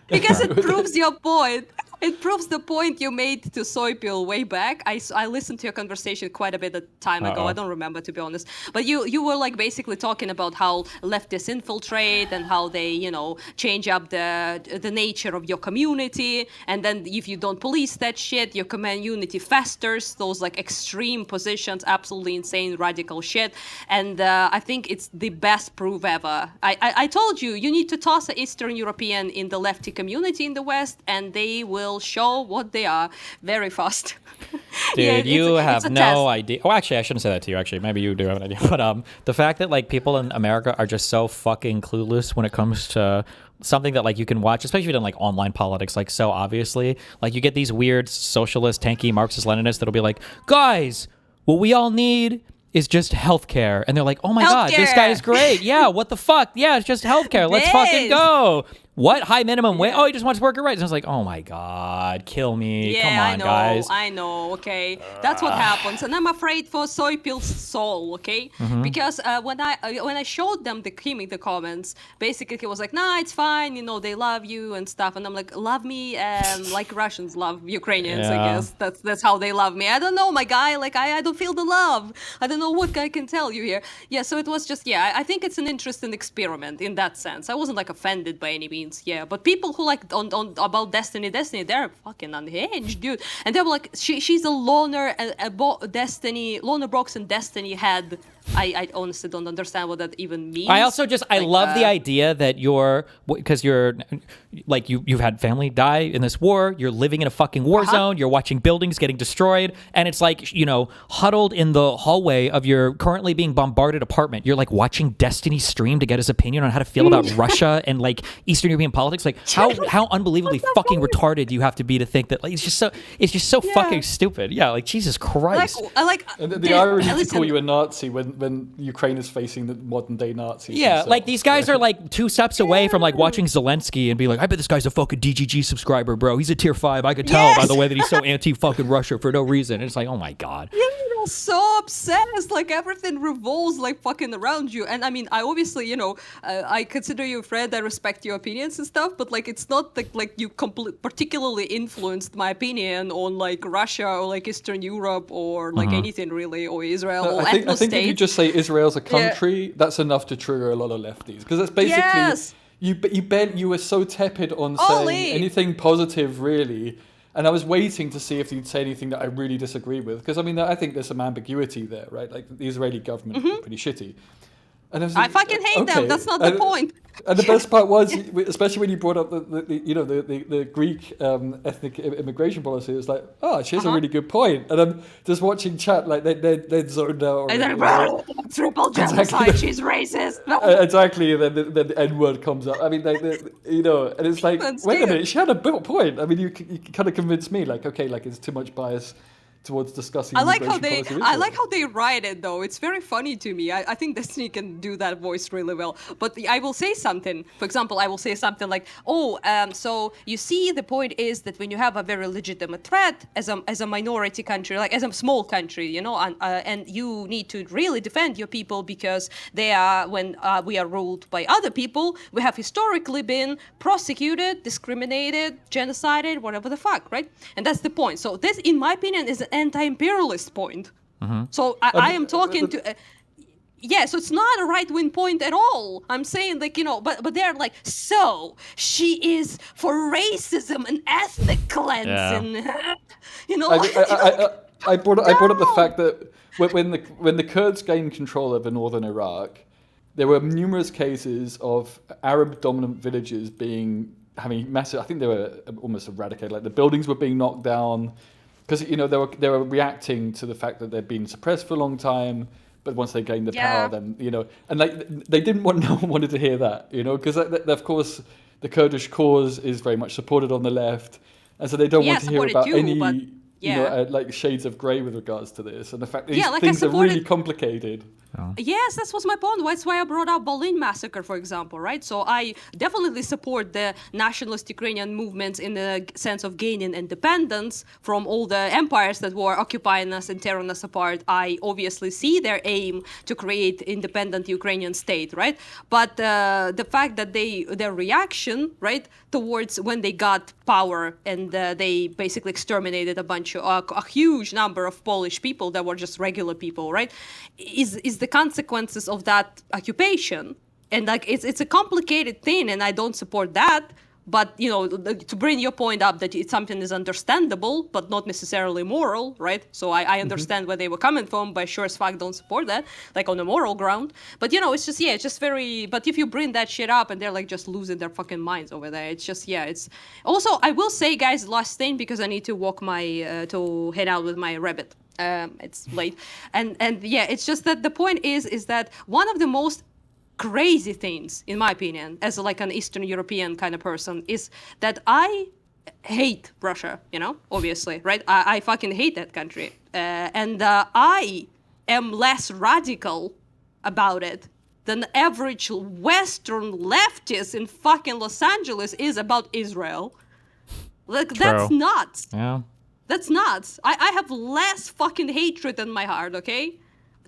because it proves your point. It proves the point you made to Soypil way back. I listened to your conversation quite a bit of time ago. I don't remember, to be honest. But you were like basically talking about how leftists infiltrate and how they, you know, change up the nature of your community. And then if you don't police that shit, your community festers. Those like extreme positions, absolutely insane, radical shit. And I think it's the best proof ever. I told you need to toss an Eastern European in the lefty community in the West, and they will show what they are very fast. Dude, yeah, you have no test. idea. Oh, actually, I shouldn't say that to you. Actually, maybe you do have an idea. But the fact that like people in America are just so fucking clueless when it comes to something that like you can watch, especially if you don't like online politics, like so obviously, like you get these weird socialist, tanky, Marxist, Leninists that'll be like, guys, what we all need is just healthcare, and they're like, oh my god, this guy is great. Yeah, what the fuck? Yeah, it's just healthcare. Let's fucking go. What? High minimum wage? Oh, he just wants worker rights. And I was like, oh my god, kill me. Yeah, come on, guys. I know, okay. That's what happens. And I'm afraid for Soypil's soul, okay? Because when I showed them the comments, basically he was like, nah, it's fine, you know, they love you and stuff. And I'm like, love me like Russians love Ukrainians, I guess. That's how they love me. I don't know, my guy, like I don't feel the love. I don't know what I can tell you here. Yeah, so it was just, I think it's an interesting experiment in that sense. I wasn't like offended by any means. Yeah, but people who like on about Destiny, they're fucking unhinged, dude. And they were like, she's a loner, loner Brox and Destiny head. I honestly don't understand what that even means. I also just I love the idea that because you're like you've had family die in this war. You're living in a fucking war zone. You're watching buildings getting destroyed, and it's like, you know, huddled in the hallway of your currently being bombarded apartment. You're like watching Destiny stream to get his opinion on how to feel about Russia and like Eastern European politics. Like how unbelievably fucking retarded you have to be to think that like it's just so fucking stupid. Yeah, like Jesus Christ. And the irony to call you a Nazi when Ukraine is facing the modern day Nazis. Yeah, themselves. like these guys are like 2 steps away from like watching Zelensky and be like, I bet this guy's a fucking DGG subscriber, bro. He's a tier 5. I could tell by the way that he's so anti-fucking Russia for no reason. And it's like, oh my god. You're so obsessed. Like everything revolves like fucking around you. And I mean, I obviously, you know, I consider you a friend. I respect your opinions and stuff. But like, it's not like you particularly influenced my opinion on like Russia or like Eastern Europe or like anything really, or Israel or I think if you just say Israel's a country, that's enough to trigger a lot of lefties, because that's basically you were so tepid on saying anything positive really, and I was waiting to see if you'd say anything that I really disagree with, because I mean I think there's some ambiguity there, right? Like the Israeli government is pretty shitty. And I fucking hate them. That's not the point. And the best part was, especially when you brought up the Greek ethnic immigration policy, it was like, oh, she has a really good point. And I'm just watching chat, like they're zoned out. And then, triple genocide, she's racist. Exactly, and then the N-word comes up. I mean, you know, and it's like, wait a minute, she had a point. I mean, you kind of convinced me, like, okay, like it's too much bias towards discussing. I like how immigration they policy with I Israel. like how they write it though. It's very funny to me. I think Destiny can do that voice really well. But I will say something. For example, I will say something like, so you see, the point is that when you have a very legitimate threat as a minority country, like as a small country, and you need to really defend your people because they are, when we are ruled by other people, we have historically been prosecuted, discriminated, genocided, whatever the fuck, right? And that's the point. So this, in my opinion, is an anti-imperialist point. So I am talking to... so it's not a right-wing point at all. I'm saying, like, but they're like, so she is for racism and ethnic cleansing. I brought up the fact that when the Kurds gained control over northern Iraq, there were numerous cases of Arab-dominant villages having massive. I think they were almost eradicated. Like the buildings were being knocked down because they were reacting to the fact that they'd been suppressed for a long time. But once they gained the power, then and they didn't want. No one wanted to hear that, because of course the Kurdish cause is very much supported on the left, and so they don't want to hear about any. Like shades of grey with regards to this, and the fact that these things are really complicated. Yes, that was my point. That's why I brought up Berlin massacre, for example, right? So I definitely support the nationalist Ukrainian movements in the sense of gaining independence from all the empires that were occupying us and tearing us apart. I obviously see their aim to create independent Ukrainian state, right? But the fact that their reaction, right, towards when they got power and they basically exterminated a huge number of Polish people that were just regular people, right, is the consequences of that occupation. And like it's a complicated thing, and I don't support that. But to bring your point up that something is understandable but not necessarily moral, right? So I understand where they were coming from, but sure as fuck don't support that, like on a moral ground. But it's just very. But if you bring that shit up and they're like just losing their fucking minds over there, it's just it's. Also, I will say, guys, last thing, because I need to walk to head out with my rabbit. It's late, and it's just that the point is that one of the most crazy things, in my opinion, as like an Eastern European kind of person, is that I hate Russia, obviously, right? I fucking hate that country. And I am less radical about it than the average Western leftist in fucking Los Angeles is about Israel. Like, that's nuts. Yeah. That's nuts. I have less fucking hatred in my heart, okay?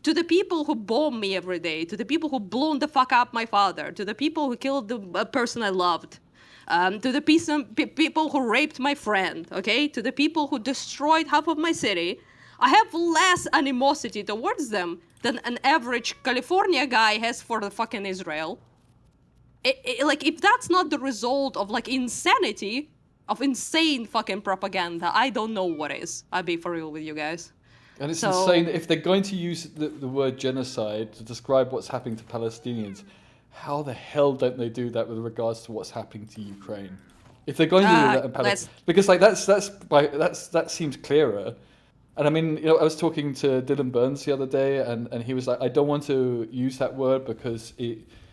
To the people who bomb me every day, to the people who blown the fuck up my father, to the people who killed the person I loved, to the people who raped my friend, okay? To the people who destroyed half of my city, I have less animosity towards them than an average California guy has for the fucking Israel. Like, if that's not the result of, like, insanity, of insane fucking propaganda, I don't know what is. I'll be for real with you guys. And it's insane that if they're going to use the word genocide to describe what's happening to Palestinians, how the hell don't they do that with regards to what's happening to Ukraine? If they're going to do that in Palestine, because like that seems clearer. And I mean, I was talking to Dylan Burns the other day, and he was like, I don't want to use that word because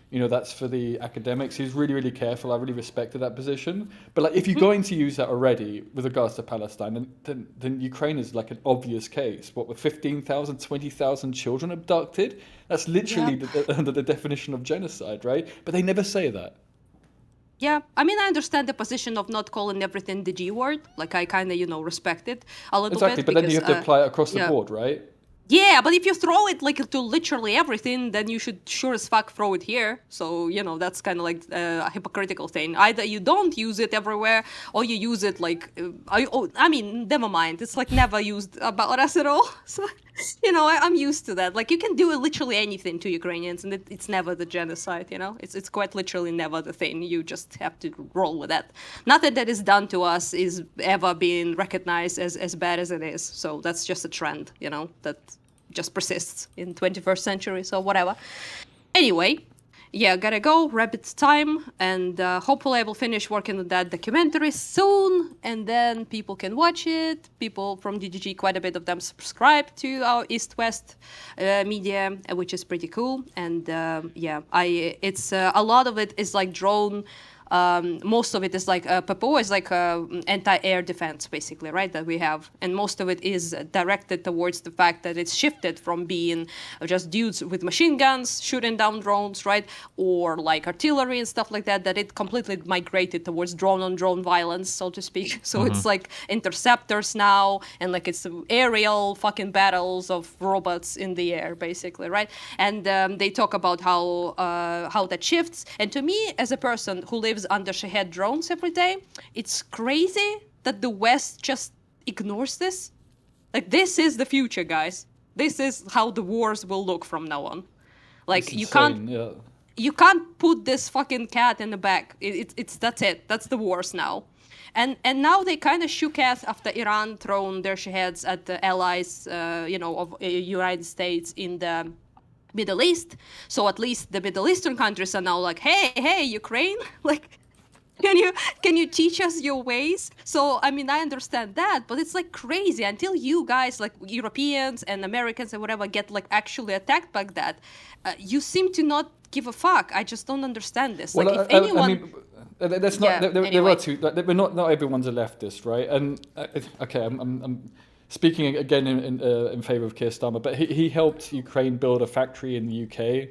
that's for the academics. He's really, really careful. I really respected that position. But like, if you're going to use that already with regards to Palestine, then Ukraine is like an obvious case. What, with 15,000, 20,000 children abducted? That's literally under the definition of genocide, right? But they never say that. Yeah, I mean, I understand the position of not calling everything the G word. Like, I kind of, respect it a little bit. Exactly, but then you have to apply it across the board, right? Yeah, but if you throw it like to literally everything, then you should sure as fuck throw it here. So, that's kind of like a hypocritical thing. Either you don't use it everywhere, or you use it like, I mean, never mind. It's like never used about us at all. So, I'm used to that. Like, you can do literally anything to Ukrainians, and it's never the genocide, It's quite literally never the thing. You just have to roll with that. Nothing that is done to us is ever being recognized as bad as it is. So that's just a trend, that just persists in 21st century, so whatever. Anyway, gotta go, rabbit time, and hopefully I will finish working on that documentary soon, and then people can watch it. People from DGG, quite a bit of them subscribe to our East-West media, which is pretty cool, and it's a lot of it is like drawn most of it is like PPO is like anti-air defense, basically, right? That we have, and most of it is directed towards the fact that it's shifted from being just dudes with machine guns shooting down drones, right, or like artillery and stuff like that. That it completely migrated towards drone-on-drone violence, so to speak. So it's like interceptors now, and like it's aerial fucking battles of robots in the air, basically, right? And they talk about how that shifts. And to me, as a person who lives under Shahed drones every day, it's crazy that the West just ignores this. Like, this is the future, guys. This is how the wars will look from now on. Like, you can't put this fucking cat in the bag. That's it. That's the wars now. And now they kind of shook ass after Iran thrown their Shaheds at the allies, of United States in the Middle East. So at least the Middle Eastern countries are now like, hey, Ukraine, like, can you teach us your ways? So, I mean, I understand that, but it's like crazy until you guys, like Europeans and Americans and whatever, get like actually attacked like that. You seem to not give a fuck. I just don't understand this. Well, like, if anyone... I mean, that's not. There are two. Like, not everyone's a leftist, right? And okay, I'm speaking again in favor of Keir Starmer, but he helped Ukraine build a factory in the UK.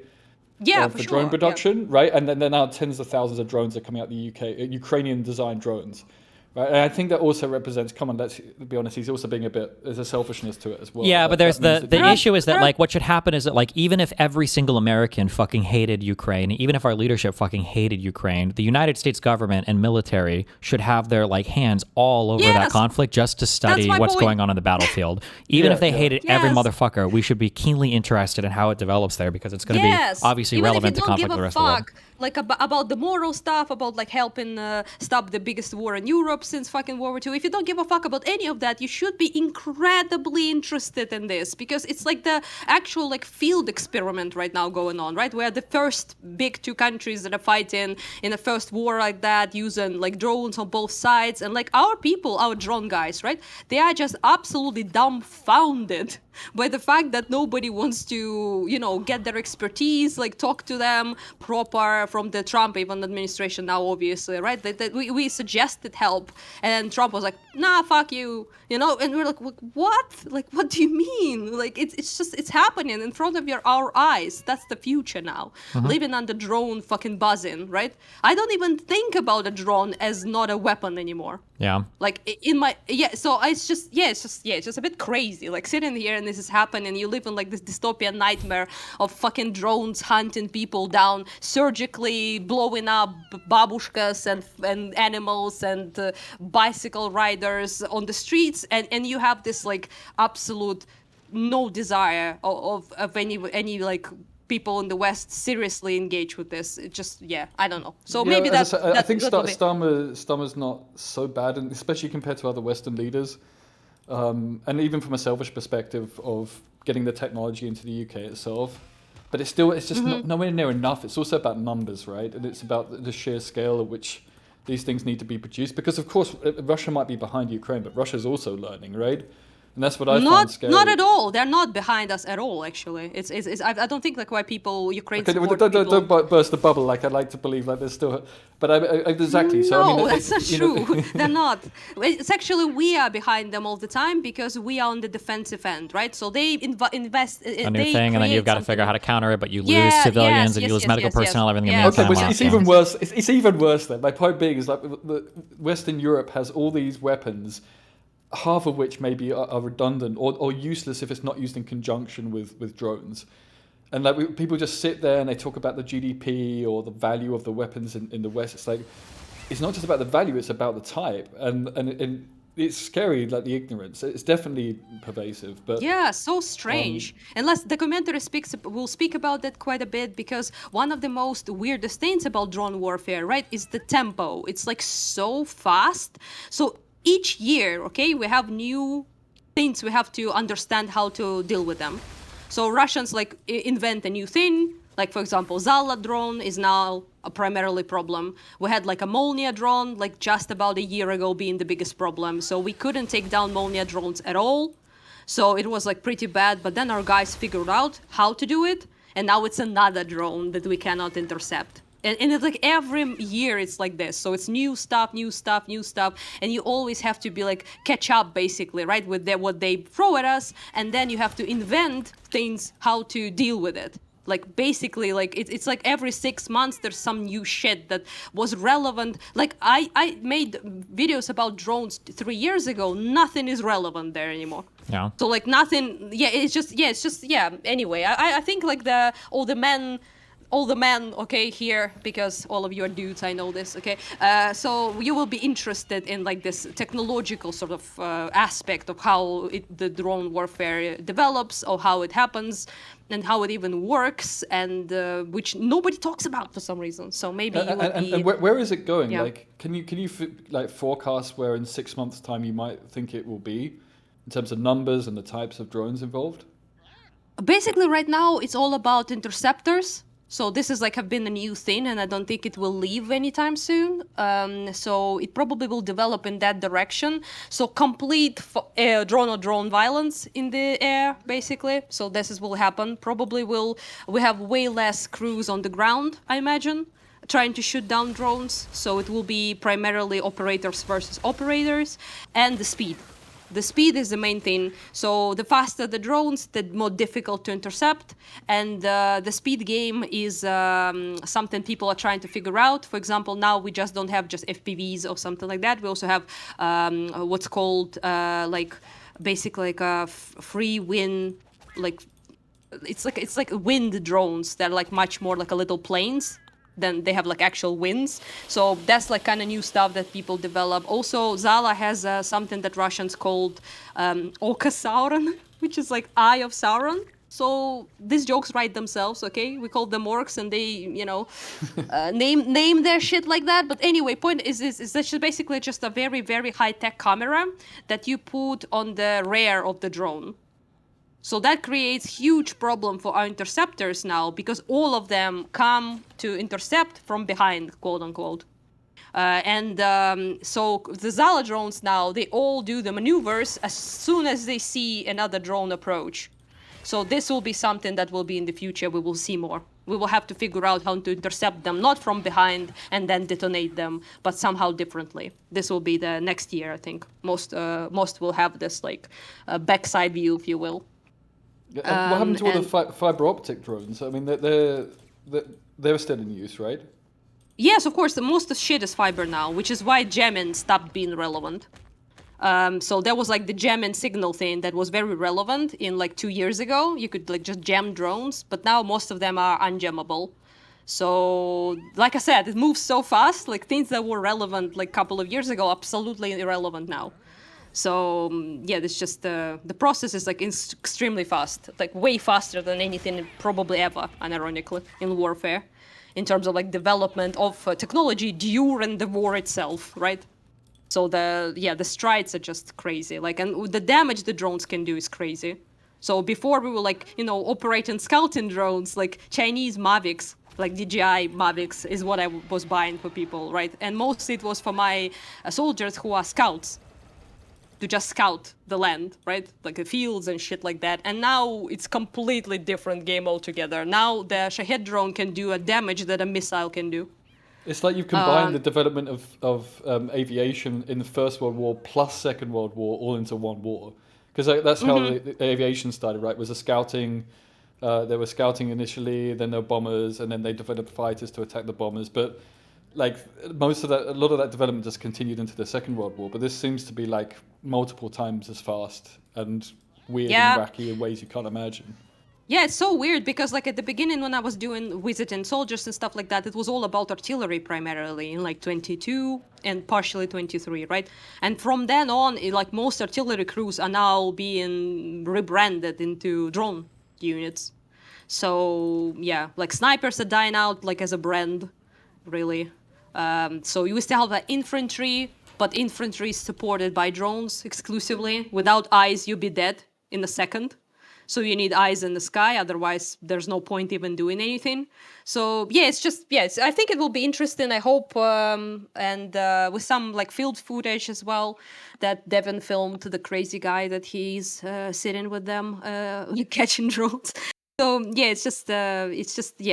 For drone production, right? And then now tens of thousands of drones are coming out the UK, Ukrainian-designed drones, right? And I think that also represents. Come on, let's be honest. He's also being there's a selfishness to it as well. Yeah, but there's the issue is that like what should happen is that like even if every single American fucking hated Ukraine, even if our leadership fucking hated Ukraine, the United States government and military should have their like hands all over that conflict just to study what's going on the battlefield. Even if they hated every motherfucker, we should be keenly interested in how it develops there because it's going to be obviously relevant to conflict with the rest of the world. Like about the moral stuff, about like helping stop the biggest war in Europe since fucking World War II. If you don't give a fuck about any of that, you should be incredibly interested in this because it's like the actual like field experiment right now going on, right? Where the first big two countries that are fighting in the first war like that, using like drones on both sides, and like our people, our drone guys, right? They are just absolutely dumbfounded by the fact that nobody wants to, get their expertise, like talk to them proper from the Trump even administration now, obviously, right? That we suggested help, and Trump was like, nah, fuck you, and we're like, what? Like, what do you mean? Like, it's happening in front of our eyes. That's the future now. Living under drone fucking buzzing, right? I don't even think about a drone as not a weapon anymore. Yeah. Like so it's just a bit crazy. Like sitting here and this is happening, and you live in like this dystopian nightmare of fucking drones hunting people down, surgically blowing up babushkas and animals and bicycle riders on the streets, and you have this like absolute no desire of any like people in the West seriously engage with this. It just, I don't know. So maybe I think Starmer's not so bad, and especially compared to other Western leaders. And even from a selfish perspective of getting the technology into the UK itself. But it's just nowhere near enough. It's also about numbers, right? And it's about the sheer scale at which these things need to be produced. Because, of course, Russia might be behind Ukraine, but Russia's also learning, right? And that's what I find scary. Not at all. They're not behind us at all, actually. I don't think like why Ukraine support people. Don't burst the bubble. Like, I'd like to believe like there's still... But exactly. So, no, that's not true. They're not. It's actually we are behind them all the time because we are on the defensive end, right? So they invest... A new thing, and then you've got to figure out how to counter it, but you lose civilians and you lose medical personnel, everything in the Okay, but it's even worse. It's even worse then. My point being is like Western Europe has all these weapons, half of which maybe are redundant or useless if it's not used in conjunction with drones. And like people just sit there and they talk about the GDP or the value of the weapons in the West. It's like, it's not just about the value, it's about the type. And it's scary, like the ignorance. It's definitely pervasive. But so strange. Unless the commentary will speak about that quite a bit, because one of the most weirdest things about drone warfare, right, is the tempo. It's like so fast. So each year, we have new things we have to understand how to deal with them. So Russians like invent a new thing. Like, for example, Zala drone is now a primarily problem. We had like a Molnia drone, like just about a year ago being the biggest problem. So we couldn't take down Molnia drones at all. So it was like pretty bad. But then our guys figured out how to do it. And now it's another drone that we cannot intercept. And it's like every year it's like this. So it's new stuff, and you always have to be like catch up basically, right, with what they throw at us, and then you have to invent things how to deal with it. Like basically, like it's like every 6 months there's some new shit that was relevant. Like I made videos about drones 3 years ago. Nothing is relevant there anymore. Yeah. So like nothing. Yeah, it's just Anyway, I think like all the men, okay, here, because all of you are dudes, I know this, okay? So you will be interested in like this technological sort of aspect of how the drone warfare develops, or how it happens, and how it even works, and which nobody talks about for some reason. So maybe you will be... And where is it going? Yeah. Like, can you like forecast where in 6 months' time you might think it will be, in terms of numbers and the types of drones involved? Basically, right now, it's all about interceptors. So this is like have been a new thing, and I don't think it will leave anytime soon. So it probably will develop in that direction. So complete drone-on-drone violence in the air, basically. So this will happen. Probably we have way less crews on the ground, I imagine, trying to shoot down drones. So it will be primarily operators versus operators, and the speed. The speed is the main thing. So the faster the drones, the more difficult to intercept. And the speed game is something people are trying to figure out. For example, now we just don't have just FPVs or something like that. We also have what's called basically like a free wind, like it's like wind drones that are like much more like a little planes. Then they have like actual winds. So that's like kind of new stuff that people develop. Also, Zala has something that Russians called Oka Sauron, which is like Eye of Sauron. So these jokes write themselves, okay? We call them orcs, and they, name their shit like that. But anyway, point is that's just basically just a very, very high-tech camera that you put on the rear of the drone. So that creates huge problem for our interceptors now, because all of them come to intercept from behind, quote unquote. So the Zala drones now, they all do the maneuvers as soon as they see another drone approach. So this will be something that will be in the future. We will see more. We will have to figure out how to intercept them, not from behind and then detonate them, but somehow differently. This will be the next year, I think. Most will have this like backside view, if you will. What happened to all the fiber optic drones? I mean, they're still in use, right? Yes, of course. Most of the shit is fiber now, which is why jamming stopped being relevant. So there was like the jam and signal thing that was very relevant in like 2 years ago. You could like just jam drones, but now most of them are unjammable. So like I said, it moves so fast. Like things that were relevant like a couple of years ago, absolutely irrelevant now. So yeah, it's just the process is like extremely fast, like way faster than anything probably ever, unironically, in warfare, in terms of like development of technology during the war itself, right? So the strides are just crazy, like, and the damage the drones can do is crazy. So before we were like, operating scouting drones, like Chinese Mavics, like DJI Mavics is what I was buying for people, right? And mostly it was for my soldiers who are scouts, to just scout the land, right? Like the fields and shit like that. And now it's completely different game altogether. Now the Shahed drone can do a damage that a missile can do. It's like you've combined the development of aviation in the First World War plus Second World War all into one war. Because that's how the aviation started, right? Was a scouting. There were scouting initially, then there were bombers, and then they developed fighters to attack the bombers. But like a lot of that development just continued into the Second World War. But this seems to be like multiple times as fast and weird and wacky in ways you can't imagine. Yeah, it's so weird because like at the beginning when I was doing visiting soldiers and stuff like that, it was all about artillery primarily in like 22 and partially 23, right? And from then on, like most artillery crews are now being rebranded into drone units. So yeah, like snipers are dying out like as a brand, really. So you still have infantry, but infantry is supported by drones exclusively. Without eyes, you'll be dead in a second. So you need eyes in the sky, otherwise there's no point even doing anything. So yeah, I think it will be interesting, I hope, and with some like field footage as well, that Devin filmed the crazy guy that he's sitting with them catching drones. So yeah,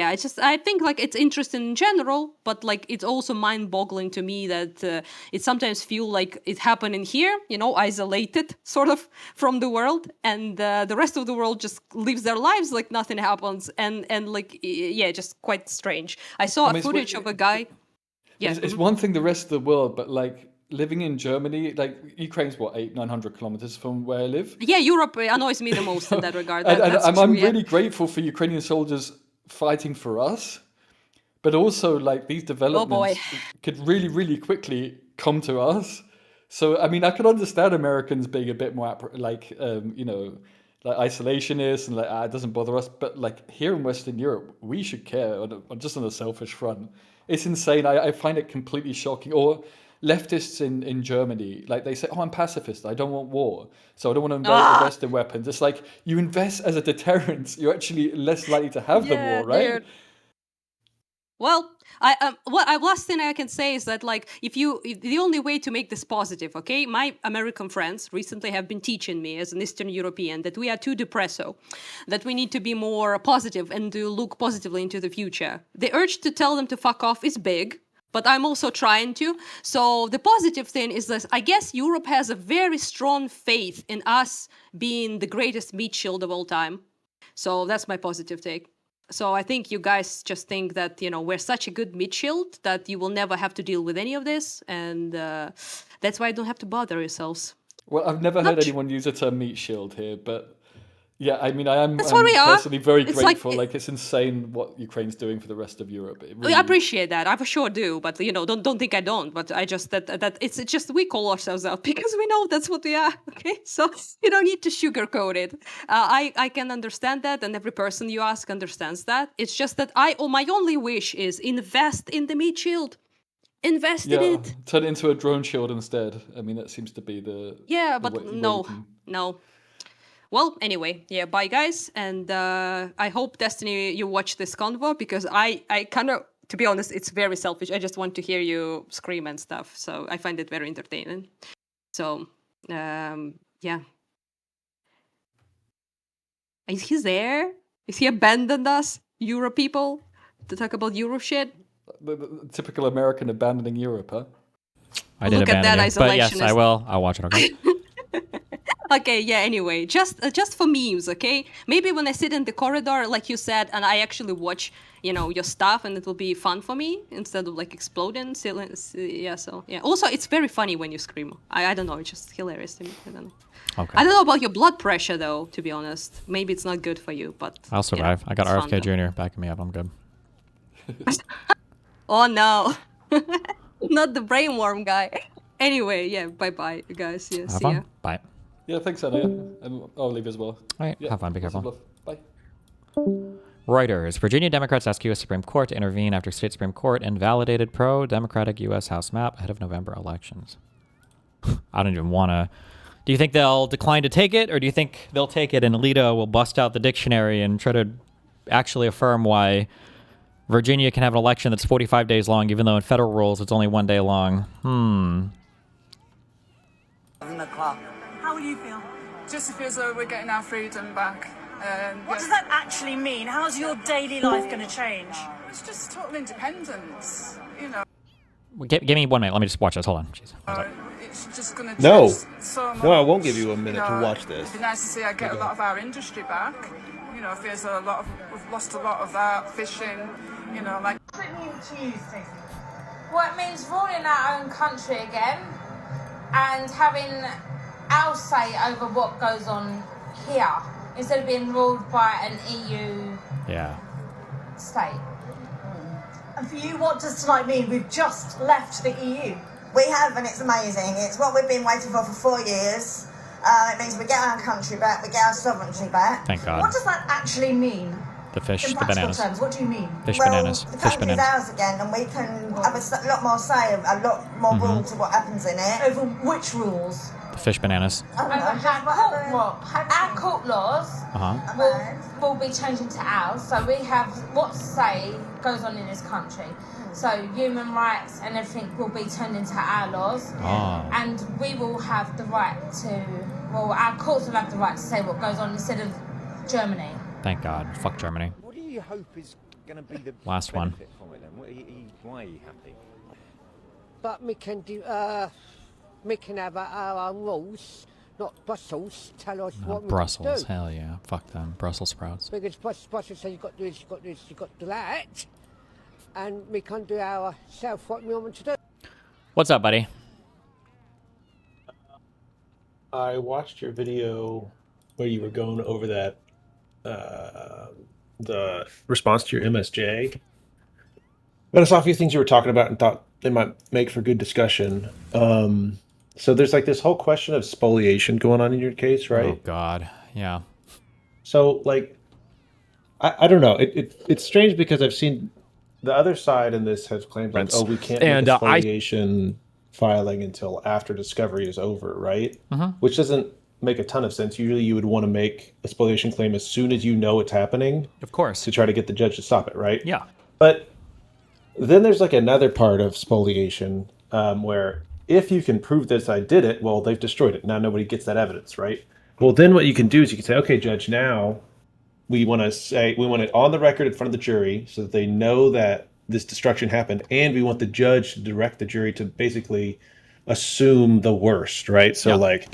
I think like it's interesting in general, but like it's also mind-boggling to me that it sometimes feel like it happening here, you know, isolated sort of from the world, and the rest of the world just lives their lives like nothing happens, and like yeah, just quite strange. I saw a footage of a guy. Yeah, it's one thing the rest of the world, but like living in Germany, like Ukraine's what 800-900 kilometers from where I live. Yeah, Europe annoys me the most in that regard. And That's I'm true, yeah. really grateful for Ukrainian soldiers fighting for us, but also like these developments could really, really quickly come to us. So I mean, I could understand Americans being a bit more like you know, like isolationist and like it doesn't bother us, but like here in Western Europe, we should care just on a selfish front. It's insane. I find it completely shocking. Or leftists in Germany, like they say, oh, I'm pacifist. I don't want war. So I don't want to invest in weapons. It's like you invest as a deterrent. You're actually less likely to have the war, right? Dude. Well, last thing I can say is that like if the only way to make this positive, okay, my American friends recently have been teaching me as an Eastern European that we are too depresso, that we need to be more positive and to look positively into the future. The urge to tell them to fuck off is big, but I'm also trying to. So the positive thing is that I guess Europe has a very strong faith in us being the greatest meat shield of all time. So that's my positive take. So I think you guys just think that, you know, we're such a good meat shield that you will never have to deal with any of this. And that's why I don't have to bother yourselves. Well, I've never heard anyone use the term meat shield here, but yeah, I mean, I'm personally very grateful. Like, it's insane what Ukraine's doing for the rest of Europe. I appreciate that. I for sure do. But, you know, don't think I don't. But I just, that it's just we call ourselves out because we know that's what we are. Okay. So you don't need to sugarcoat it. I can understand that. And every person you ask understands that. It's just that my only wish is invest in the meat shield. Invest in it. Turn it into a drone shield instead. I mean, that seems to be the... Yeah, but no. Well, anyway, yeah, bye guys, and I hope, Destiny, you watch this convo, because I kind of, to be honest, it's very selfish. I just want to hear you scream and stuff, so I find it very entertaining. So, yeah. Is he there? Is he abandoned us, Euro people, to talk about Euro shit? The typical American abandoning Europe, huh? I did abandon you, but yes, I will. I'll watch it, okay? Okay, yeah, anyway, just for memes, okay? Maybe when I sit in the corridor, like you said, and I actually watch, you know, your stuff, and it will be fun for me instead of like exploding. Yeah, so, yeah. Also, it's very funny when you scream. I don't know, it's just hilarious to me. I don't know. Okay. I don't know about your blood pressure, though, to be honest. Maybe it's not good for you, but... I'll survive. You know, I got RFK Jr. backing me up. I'm good. Oh, no. Not the brainworm guy. Anyway, yeah, bye-bye, guys. Yeah, see ya. Bye. Yeah, thanks, Anna. I'll leave as well. All right, yeah, have fun. Be careful. Bye. Reuters. Virginia Democrats ask U.S. Supreme Court to intervene after state Supreme Court invalidated pro-Democratic U.S. House map ahead of November elections. I don't even want to... Do you think they'll decline to take it, or do you think they'll take it and Alito will bust out the dictionary and try to actually affirm why Virginia can have an election that's 45 days long, even though in federal rules it's only 1 day long? 11 o'clock. How will you feel? Just to feel as though we're getting our freedom back. What does that actually mean? How's your daily life going to change? It's just total independence, you know. Give me 1 minute. Let me just watch this. Hold on. Jeez. It's just going to No, so much. No, I won't give you a minute to watch this. It'd be nice to see I get a lot of our industry back. You know, I feel as though we've lost a lot of that fishing. You know, like. What does it mean to you, Stacey? Well, it means ruling our own country again, and having our say over what goes on here instead of being ruled by an EU state. And for you, what does tonight mean? We've just left the EU. We have, and it's amazing. It's what we've been waiting for 4 years. It means we get our country back, we get our sovereignty back. Thank God. What does that actually mean? The fish, in the bananas. Terms, what do you mean? Fish well, bananas. The Fish country's bananas. ours again, and we can have a lot more say, a lot more rule to what happens in it. Over which rules? The fish bananas. Our court laws will be changing to ours, so we have what say goes on in this country. So human rights and everything will be turned into our laws, and we will have the right to. Well, our courts will have the right to say what goes on instead of Germany. Thank God. Fuck Germany. What do you hope is going to be the Last one. benefit from it then? Why are you happy? But we can do, we can have our own rules, not Brussels tell us what we Brussels, can do. hell yeah. Fuck them. Brussels sprouts. Because Brussels says you've got to do this, you've got to do this, you've got to do that. And we can do ourselves what we want to do. What's up, buddy? I watched your video where you were going over that, the response to your MSJ. But I saw a few things you were talking about and thought they might make for good discussion. So there's like this whole question of spoliation going on in your case, right? Oh, God. Yeah. So, like, I don't know. It's strange because I've seen the other side in this has claimed, like, oh, we can't make a spoliation filing until after discovery is over, right? Which doesn't make a ton of sense. Usually you would want to make a spoliation claim as soon as you know it's happening. Of course. To try to get the judge to stop it, right? Yeah. But then there's like another part of spoliation where if you can prove this, I did it, well, they've destroyed it. Now nobody gets that evidence, right? Well, then what you can do is you can say, okay, judge, now we want it on the record in front of the jury so that they know that this destruction happened, and we want the judge to direct the jury to basically assume the worst, right? So like,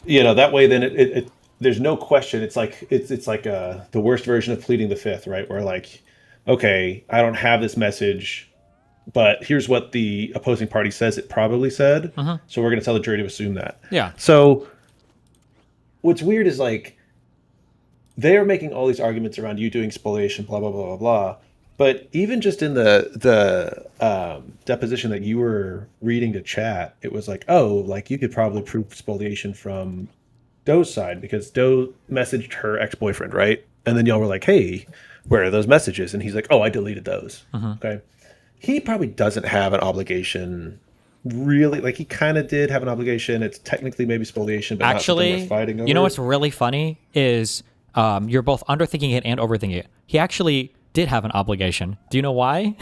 you know, that way then it there's no question. It's like the worst version of pleading the fifth, right? Where like, okay, I don't have this message, but here's what the opposing party says it probably said. So we're going to tell the jury to assume that. Yeah. So what's weird is like they're making all these arguments around you doing spoliation, blah blah blah blah blah. But even just in the deposition that you were reading to chat, it was like, oh, like you could probably prove spoliation from Doe's side because Doe messaged her ex-boyfriend, right? And then y'all were like, hey, where are those messages? And he's like, oh, I deleted those. Okay. He probably doesn't have an obligation, really. Like he kind of did have an obligation. It's technically maybe spoliation, but actually, not something we're fighting over. You know what's really funny is you're both underthinking it and overthinking it. He actually did have an obligation. Do you know why?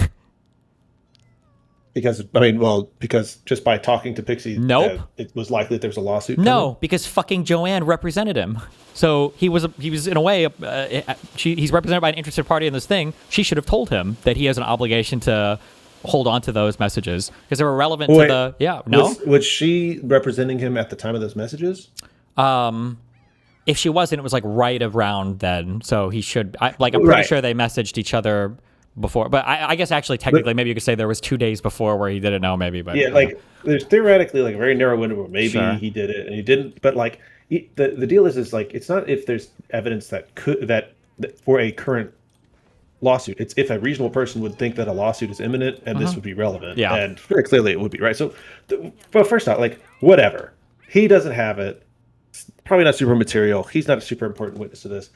Because just by talking to Pixie, nope, it was likely that there was a lawsuit. No, because fucking Joanne represented him. So he was in a way, he's represented by an interested party in this thing. She should have told him that he has an obligation to hold on to those messages because they were relevant to the. Yeah, no. Was she representing him at the time of those messages? If she wasn't, it was like right around then. So he should. I'm pretty sure they messaged each other before. But I guess actually, technically, maybe you could say there was 2 days before where he didn't know. Maybe, but yeah, like there's theoretically like a very narrow window where maybe he did it and he didn't. But like the deal is like it's not if there's evidence that for a current lawsuit. It's if a reasonable person would think that a lawsuit is imminent and this would be relevant. Yeah, and very clearly it would be, right? So, but first off, like whatever, he doesn't have it. Probably not super material. He's not a super important witness to this.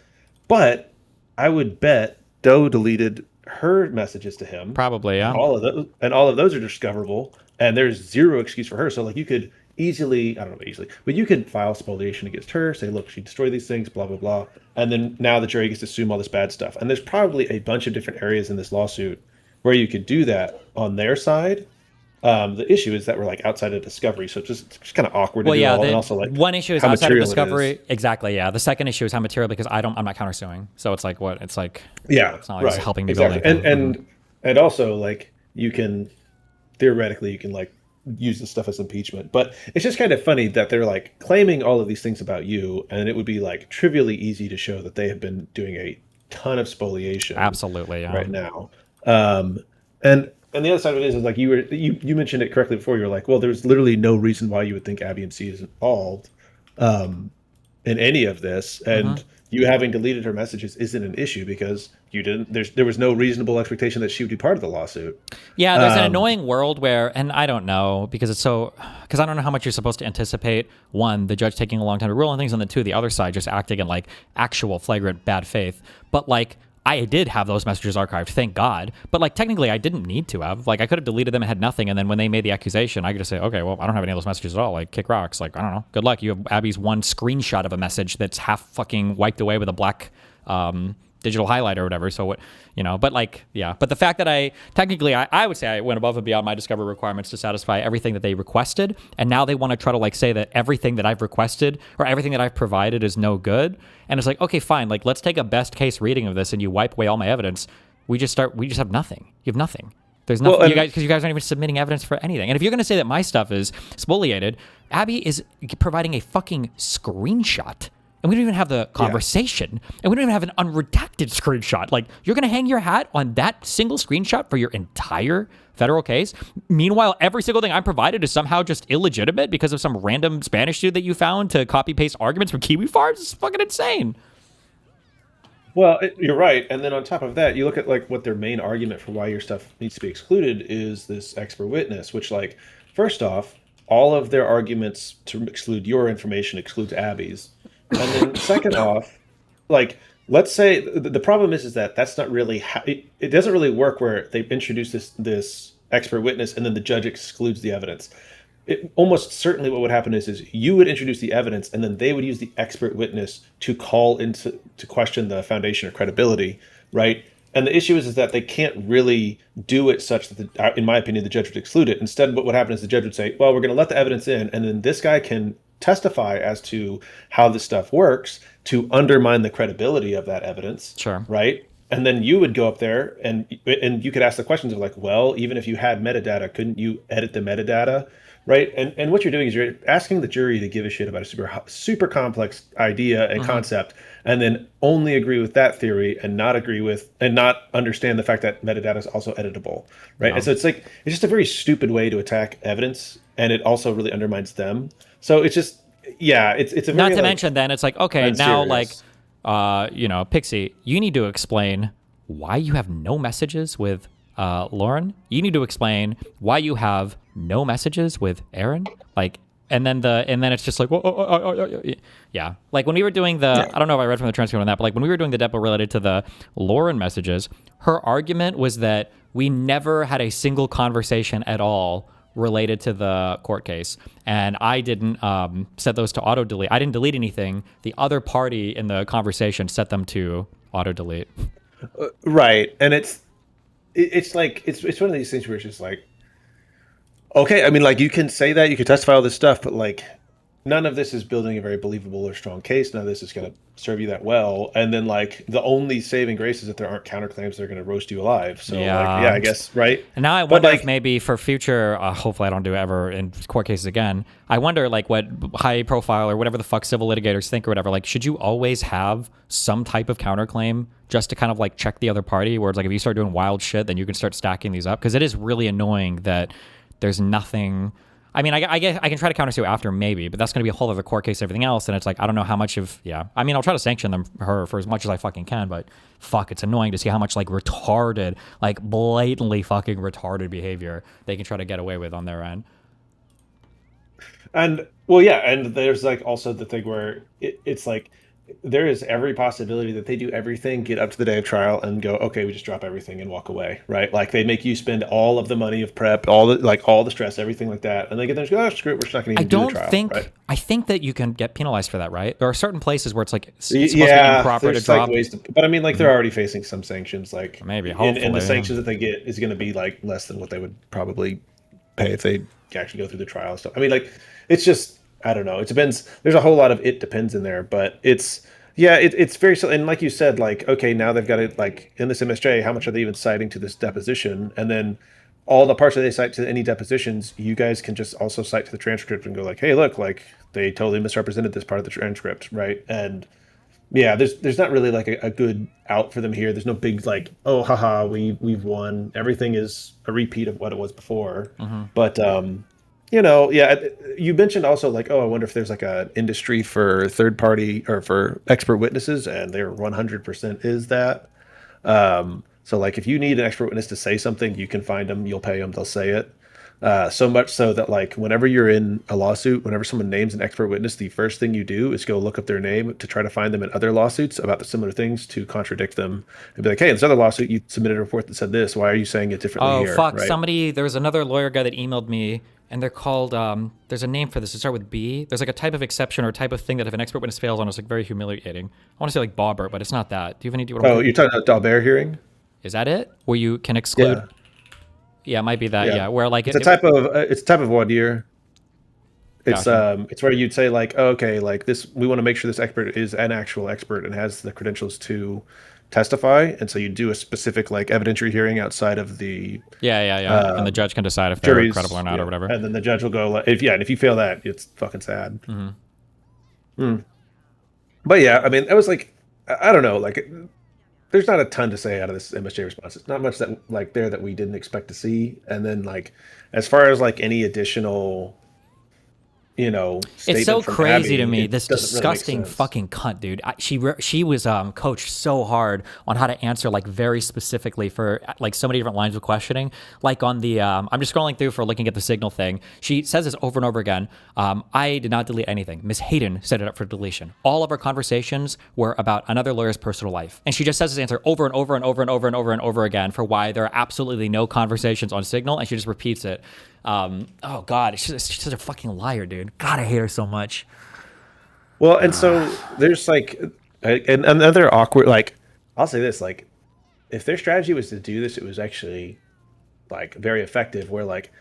But I would bet Doe deleted her messages to him. Probably, yeah. All of those are discoverable, and there's zero excuse for her. So like you could easily, I don't know about easily, but you could file spoliation against her, say, look, she destroyed these things, blah, blah, blah. And then now the jury gets to assume all this bad stuff. And there's probably a bunch of different areas in this lawsuit where you could do that on their side. The issue is that we're like outside of discovery, so it's just kind of awkward to do all. And also like one issue is outside of discovery. Exactly, yeah. The second issue is how material because I'm not countersuing. So it's like what? It's like it's not like it's helping me build anything. And also like you can theoretically you can like use this stuff as impeachment. But it's just kind of funny that they're like claiming all of these things about you, and it would be like trivially easy to show that they have been doing a ton of spoliation. Absolutely, yeah. Right now. And the other side of it is like you mentioned it correctly before. You were like, well, there's literally no reason why you would think Abby MC is involved in any of this, and you having deleted her messages isn't an issue because you didn't. There was no reasonable expectation that she would be part of the lawsuit. Yeah, there's an annoying world where, and I don't know because I don't know how much you're supposed to anticipate. One, the judge taking a long time to rule on things, and then two, the other side just acting in like actual flagrant bad faith. But like, I did have those messages archived, thank God. But like technically I didn't need to have. Like I could have deleted them and had nothing, and then when they made the accusation, I could just say, okay, well, I don't have any of those messages at all. Like kick rocks. Like, I don't know. Good luck. You have Abby's one screenshot of a message that's half fucking wiped away with a black digital highlight or whatever. So what, but like, yeah. But the fact that I would say I went above and beyond my discovery requirements to satisfy everything that they requested. And now they want to try to like say that everything that I've requested or everything that I've provided is no good. And it's like, okay, fine. Like, let's take a best case reading of this and you wipe away all my evidence. We just have nothing. You have nothing. There's nothing, because you guys aren't even submitting evidence for anything. And if you're going to say that my stuff is spoliated, Abby is providing a fucking screenshot. And we don't even have the conversation. And we don't even have an unredacted screenshot. Like, you're going to hang your hat on that single screenshot for your entire federal case? Meanwhile, every single thing I provided is somehow just illegitimate because of some random Spanish dude that you found to copy-paste arguments from Kiwi Farms? It's fucking insane. Well, you're right. And then on top of that, you look at like what their main argument for why your stuff needs to be excluded is this expert witness, which like, first off, all of their arguments to exclude your information excludes Abby's. And then second off, like, let's say the problem is that that's not really how it doesn't really work where they introduce this expert witness and then the judge excludes the evidence. Almost certainly what would happen is you would introduce the evidence and then they would use the expert witness to call into to question the foundation or credibility, right? And the issue is that they can't really do it such that, in my opinion, the judge would exclude it. Instead, what would happen is the judge would say, well, we're going to let the evidence in, and then this guy can testify as to how this stuff works to undermine the credibility of that evidence. Sure. Right? And then you would go up there and you could ask the questions of like, well, even if you had metadata, couldn't you edit the metadata? Right. And what you're doing is you're asking the jury to give a shit about a super complex idea and concept, and then only agree with that theory and not agree with and not understand the fact that metadata is also editable. Right. And so it's just a very stupid way to attack evidence. And it also really undermines them. So it's just, yeah, it's a very, not to mention then it's like, okay, now like, Pixie, you need to explain why you have no messages with Lauren. You need to explain why you have no messages with Aaron. Like, and then it's just like, yeah. Like when we were doing I don't know if I read from the transcript on that, but like when we were doing the depo related to the Lauren messages, her argument was that we never had a single conversation at all related to the court case, and I didn't set those to auto delete. I didn't delete anything. The other party in the conversation set them to auto delete. Right, and it's like it's one of these things where it's just like, okay, I mean, like you can say that, you can testify all this stuff, but like none of this is building a very believable or strong case. None of this is going to serve you that well. And then like the only saving grace is that there aren't counterclaims that are going to roast you alive. So yeah, I guess, right? And now I wonder if maybe for future, hopefully I don't do it ever in court cases again. I wonder like what high profile or whatever the fuck civil litigators think or whatever, like should you always have some type of counterclaim just to kind of like check the other party, where it's like if you start doing wild shit, then you can start stacking these up? Because it is really annoying that there's nothing. I mean, I guess I can try to countersue after maybe, but that's going to be a whole other court case and everything else. And it's like, I don't know how much of, I mean, I'll try to sanction her for as much as I fucking can, but fuck, it's annoying to see how much like retarded, like blatantly fucking retarded behavior they can try to get away with on their end. And well, yeah. And there's like also the thing where it's like, there is every possibility that they do everything, get up to the day of trial and go, okay, we just drop everything and walk away, right? Like they make you spend all of the money of prep, all the stress, everything like that. And they get there and go, oh, screw it, we're just not going to even do the trial. I think that you can get penalized for that, right? There are certain places where it's like it's supposed to be improper to drop. But I mean, like they're already facing some sanctions, like maybe, hopefully. And the sanctions that they get is going to be like less than what they would probably pay if they actually go through the trial and stuff. I mean, like it's just, I don't know. It depends. There's a whole lot of it depends in there, but it's very, and like you said, like, okay, now they've got it like in this MSJ, how much are they even citing to this deposition? And then all the parts that they cite to any depositions, you guys can just also cite to the transcript and go like, hey, look, like they totally misrepresented this part of the transcript, right? And yeah, there's not really like a good out for them here. There's no big like, oh, haha, we've won. Everything is a repeat of what it was before. But you mentioned also like, oh, I wonder if there's like an industry for third party or for expert witnesses, and there 100% is that. So like if you need an expert witness to say something, you can find them, you'll pay them, they'll say it. So much so that like whenever you're in a lawsuit, whenever someone names an expert witness, the first thing you do is go look up their name to try to find them in other lawsuits about the similar things to contradict them and be like, hey, in this other lawsuit, you submitted a report that said this. Why are you saying it differently here? Oh, fuck. Right? There was another lawyer guy that emailed me and they're called, there's a name for this. It starts with B. There's like a type of exception or a type of thing that if an expert witness fails on, it's like very humiliating. I want to say like Bobber, but it's not that. Do you have any idea what I'm you're talking about Dalbert hearing? Is that it? Where you can exclude? Yeah. Yeah, it might be that. Yeah, where like it's a type of one year. It's Gotcha. it's where you'd say like, oh, okay, like this, we want to make sure this expert is an actual expert and has the credentials to testify, and so you do a specific like evidentiary hearing outside of the and the judge can decide if they're juries, credible or not or whatever. and then the judge will go like, if you fail that, it's fucking sad. But yeah, I mean, it was like, I don't know, like there's not a ton to say out of this MSJ response. It's not much that like there that we didn't expect to see, and then like as far as like any additional, you know, It's so statement from crazy Abby, to me. it This doesn't really make disgusting sense. fucking cunt, dude. She was coached so hard on how to answer like very specifically for like so many different lines of questioning. Like on the I'm just scrolling through for looking at the signal thing. She says this over and over again. I did not delete anything. Miss Hayden set it up for deletion. All of our conversations were about another lawyer's personal life, and she just says this answer over and over and over and over and over and over again for why there are absolutely no conversations on signal, and she just repeats it. Oh God, she's such a fucking liar, dude. God, I hate her so much. Well, and so there's like another awkward, like, I'll say this, like, if their strategy was to do this, it was actually like very effective, where like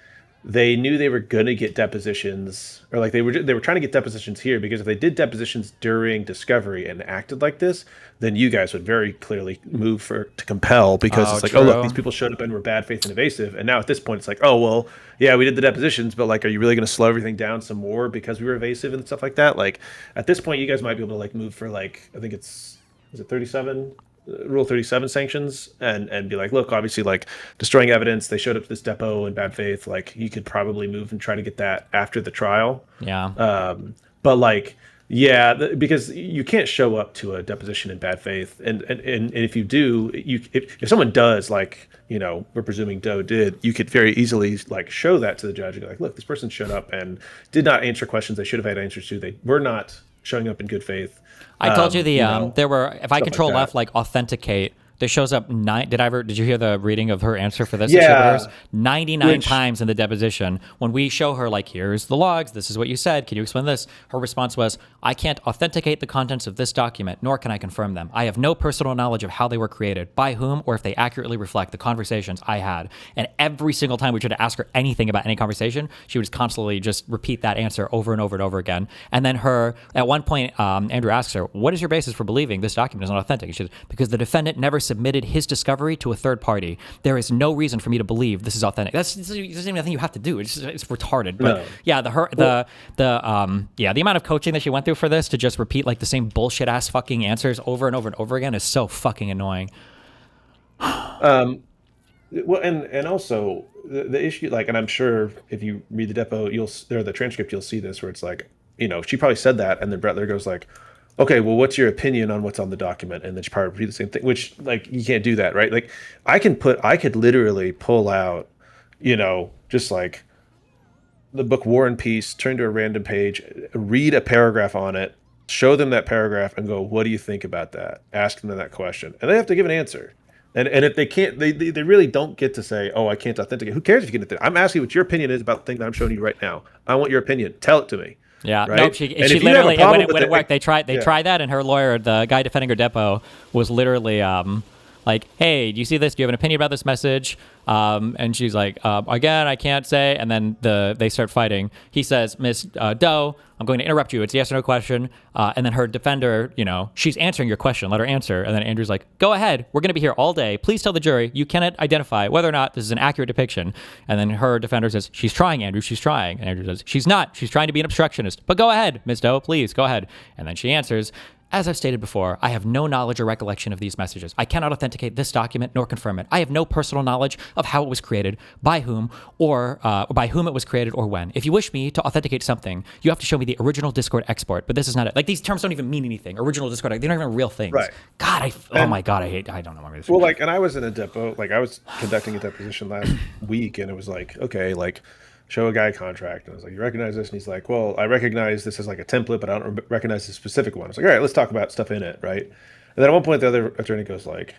they knew they were gonna get depositions, or like they were trying to get depositions here, because if they did depositions during discovery and acted like this, then you guys would very clearly move to compel, because it's like, oh look, these people showed up and were bad faith and evasive, and now at this point it's like, oh well, yeah, we did the depositions, but like, are you really going to slow everything down some more because we were evasive and stuff like that? Like at this point, you guys might be able to like move for like, I think is it 37? Rule 37 sanctions, and be like, look, obviously like destroying evidence, they showed up to this depot in bad faith, like you could probably move and try to get that after the trial. But like, yeah, because you can't show up to a deposition in bad faith, and if you do, if someone does, like, you know, we're presuming Doe did, you could very easily like show that to the judge and go like, look, this person showed up and did not answer questions they should have had answers to. They were not showing up in good faith. I told you you know, there were, if I control like left, like authenticate, there shows up did you hear the reading of her answer for this? Yeah. 99 times in the deposition. When we show her like, here's the logs, this is what you said, can you explain this? Her response was, I can't authenticate the contents of this document, nor can I confirm them. I have no personal knowledge of how they were created, by whom, or if they accurately reflect the conversations I had. And every single time we tried to ask her anything about any conversation, she would constantly just repeat that answer over and over and over again. And then at one point, Andrew asks her, what is your basis for believing this document is not authentic? She says, because the defendant never submitted his discovery to a third party. There is no reason for me to believe this is authentic. This isn't even a thing you have to do. It's retarded. But No. yeah, the amount of coaching that she went through for this to just repeat like the same bullshit ass fucking answers over and over and over again is so fucking annoying. Well, and also the issue, like, and I'm sure if you read the depo, the transcript, you'll see this, where it's like, you know, she probably said that, and then Brett there goes like, okay, well, what's your opinion on what's on the document? And then she probably repeat the same thing, which, like, you can't do that, right? Like, I could literally pull out, you know, just like the book War and Peace, turn to a random page, read a paragraph on it, show them that paragraph, and go, what do you think about that? Ask them that question. And they have to give an answer. And if they can't, they really don't get to say, oh, I can't authenticate. Who cares if you can? I'm asking what your opinion is about the thing that I'm showing you right now. I want your opinion. Tell it to me. Yeah, right? nope. She And if you have a literally, problem when with it worked, they tried yeah. that, and her lawyer, the guy defending her depo, was literally like, hey, do you see this? Do you have an opinion about this message? And she's like, again, I can't say. And then they start fighting. He says, Miss Doe, I'm going to interrupt you. It's a yes or no question. And then her defender, you know, she's answering your question. Let her answer. And then Andrew's like, go ahead. We're going to be here all day. Please tell the jury you cannot identify whether or not this is an accurate depiction. And then her defender says, she's trying, Andrew. She's trying. And Andrew says, she's not. She's trying to be an obstructionist. But go ahead, Miss Doe. Please go ahead. And then she answers, as I've stated before, I have no knowledge or recollection of these messages. I cannot authenticate this document nor confirm it. I have no personal knowledge of how it was created, by whom, or by whom it was created, or when. If you wish me to authenticate something, you have to show me the original Discord export. But this is not it. Like, these terms don't even mean anything. Original Discord, they're not even real things. Right. God, I don't know. Well, like, and I was in a depot, like, I was conducting a deposition last week, and it was like, okay, like, show a guy a contract. And I was like, you recognize this? And he's like, well, I recognize this as like a template, but I don't recognize the specific one. I was like, all right, let's talk about stuff in it, right? And then at one point, the other attorney goes like,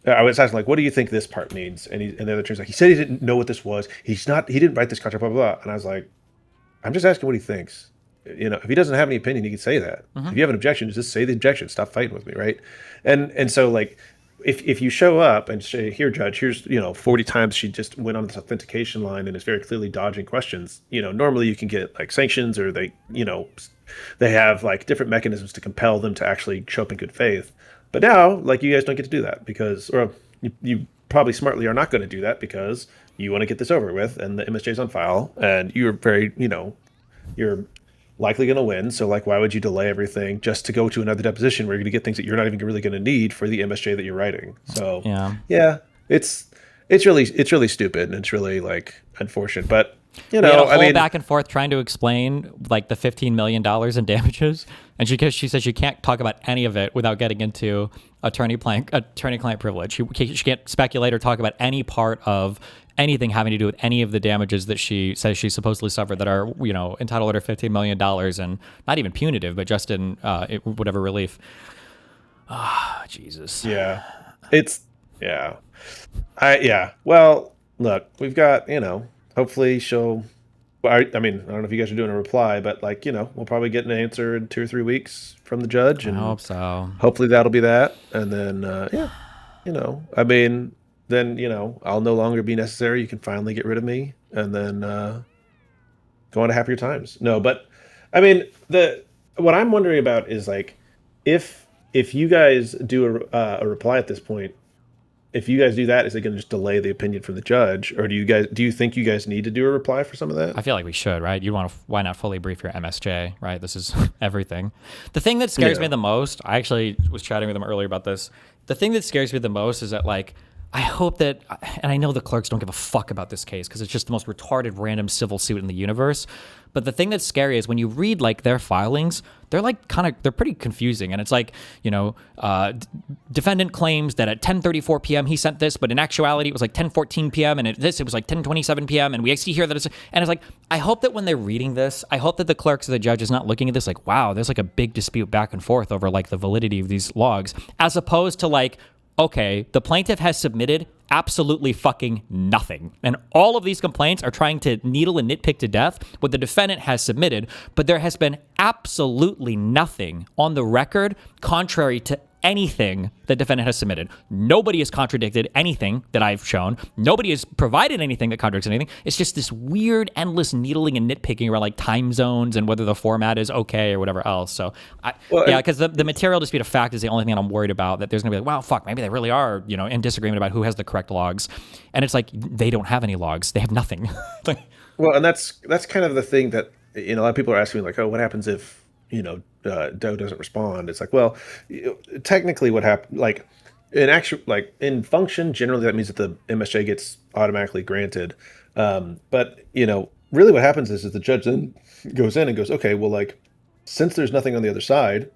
I was asking like, what do you think this part means? And the other attorney's like, he said he didn't know what this was. He didn't write this contract, blah, blah, blah. And I was like, I'm just asking what he thinks. You know, if he doesn't have any opinion, he can say that. If you have an objection, just say the objection. Stop fighting with me, right? And so like, if you show up and say, here, judge, here's 40 times she just went on this authentication line and is very clearly dodging questions. Normally you can get like sanctions, or they have like different mechanisms to compel them to actually show up in good faith. But now, like, you guys don't get to do that because, or you probably smartly are not going to do that because you want to get this over with, and the MSJ is on file, and you're very, you're likely going to win. So like, why would you delay everything just to go to another deposition where you're going to get things that you're not even really going to need for the MSJ that you're writing? So yeah, it's really stupid, and it's really like unfortunate. But we had a whole back and forth trying to explain like the $15 million in damages, and she says she can't talk about any of it without getting into attorney-client privilege. She can't speculate or talk about any part of anything having to do with any of the damages that she says she supposedly suffered that are, entitled to $15 million, and not even punitive, but just in whatever relief. Jesus. Yeah. Well, look, we've got, hopefully she'll, I mean, I don't know if you guys are doing a reply, but like, we'll probably get an answer in 2 or 3 weeks from the judge. And I hope so. Hopefully that'll be that. And then, I mean, then, I'll no longer be necessary. You can finally get rid of me, and then go on to happier times. No, but I mean, what I'm wondering about is like, if you guys do a reply at this point, if you guys do that, is it going to just delay the opinion from the judge, or do you think you guys need to do a reply for some of that? I feel like we should, right? Why not fully brief your MSJ, right? This is everything. The thing that scares me the most, I actually was chatting with him earlier about this. The thing that scares me the most is that like, I hope that, and I know the clerks don't give a fuck about this case because it's just the most retarded random civil suit in the universe. But the thing that's scary is when you read like their filings, they're like they're pretty confusing. And it's like, defendant claims that at 10:34 p.m. he sent this, but in actuality it was like 10:14 p.m. and it was like 10:27 p.m. and we see here that it's like, I hope that when they're reading this, I hope that the clerks or the judge is not looking at this like, wow, there's like a big dispute back and forth over like the validity of these logs, as opposed to like, okay, the plaintiff has submitted absolutely fucking nothing. And all of these complaints are trying to needle and nitpick to death what the defendant has submitted, but there has been absolutely nothing on the record contrary to anything the defendant has submitted. Nobody has contradicted anything that I've shown. Nobody has provided anything that contradicts anything. It's just this weird, endless needling and nitpicking around like time zones and whether the format is okay or whatever else. So, because the material dispute of fact is the only thing I'm worried about, that there's going to be like, wow, fuck, maybe they really are, in disagreement about who has the correct logs. And it's like, they don't have any logs. They have nothing. Well, and that's kind of the thing that, a lot of people are asking me like, oh, what happens if, Doe doesn't respond? It's like, well, technically what happened, like in function, generally that means that the MSJ gets automatically granted. But really what happens is the judge then goes in and goes, okay, well, like, since there's nothing on the other side,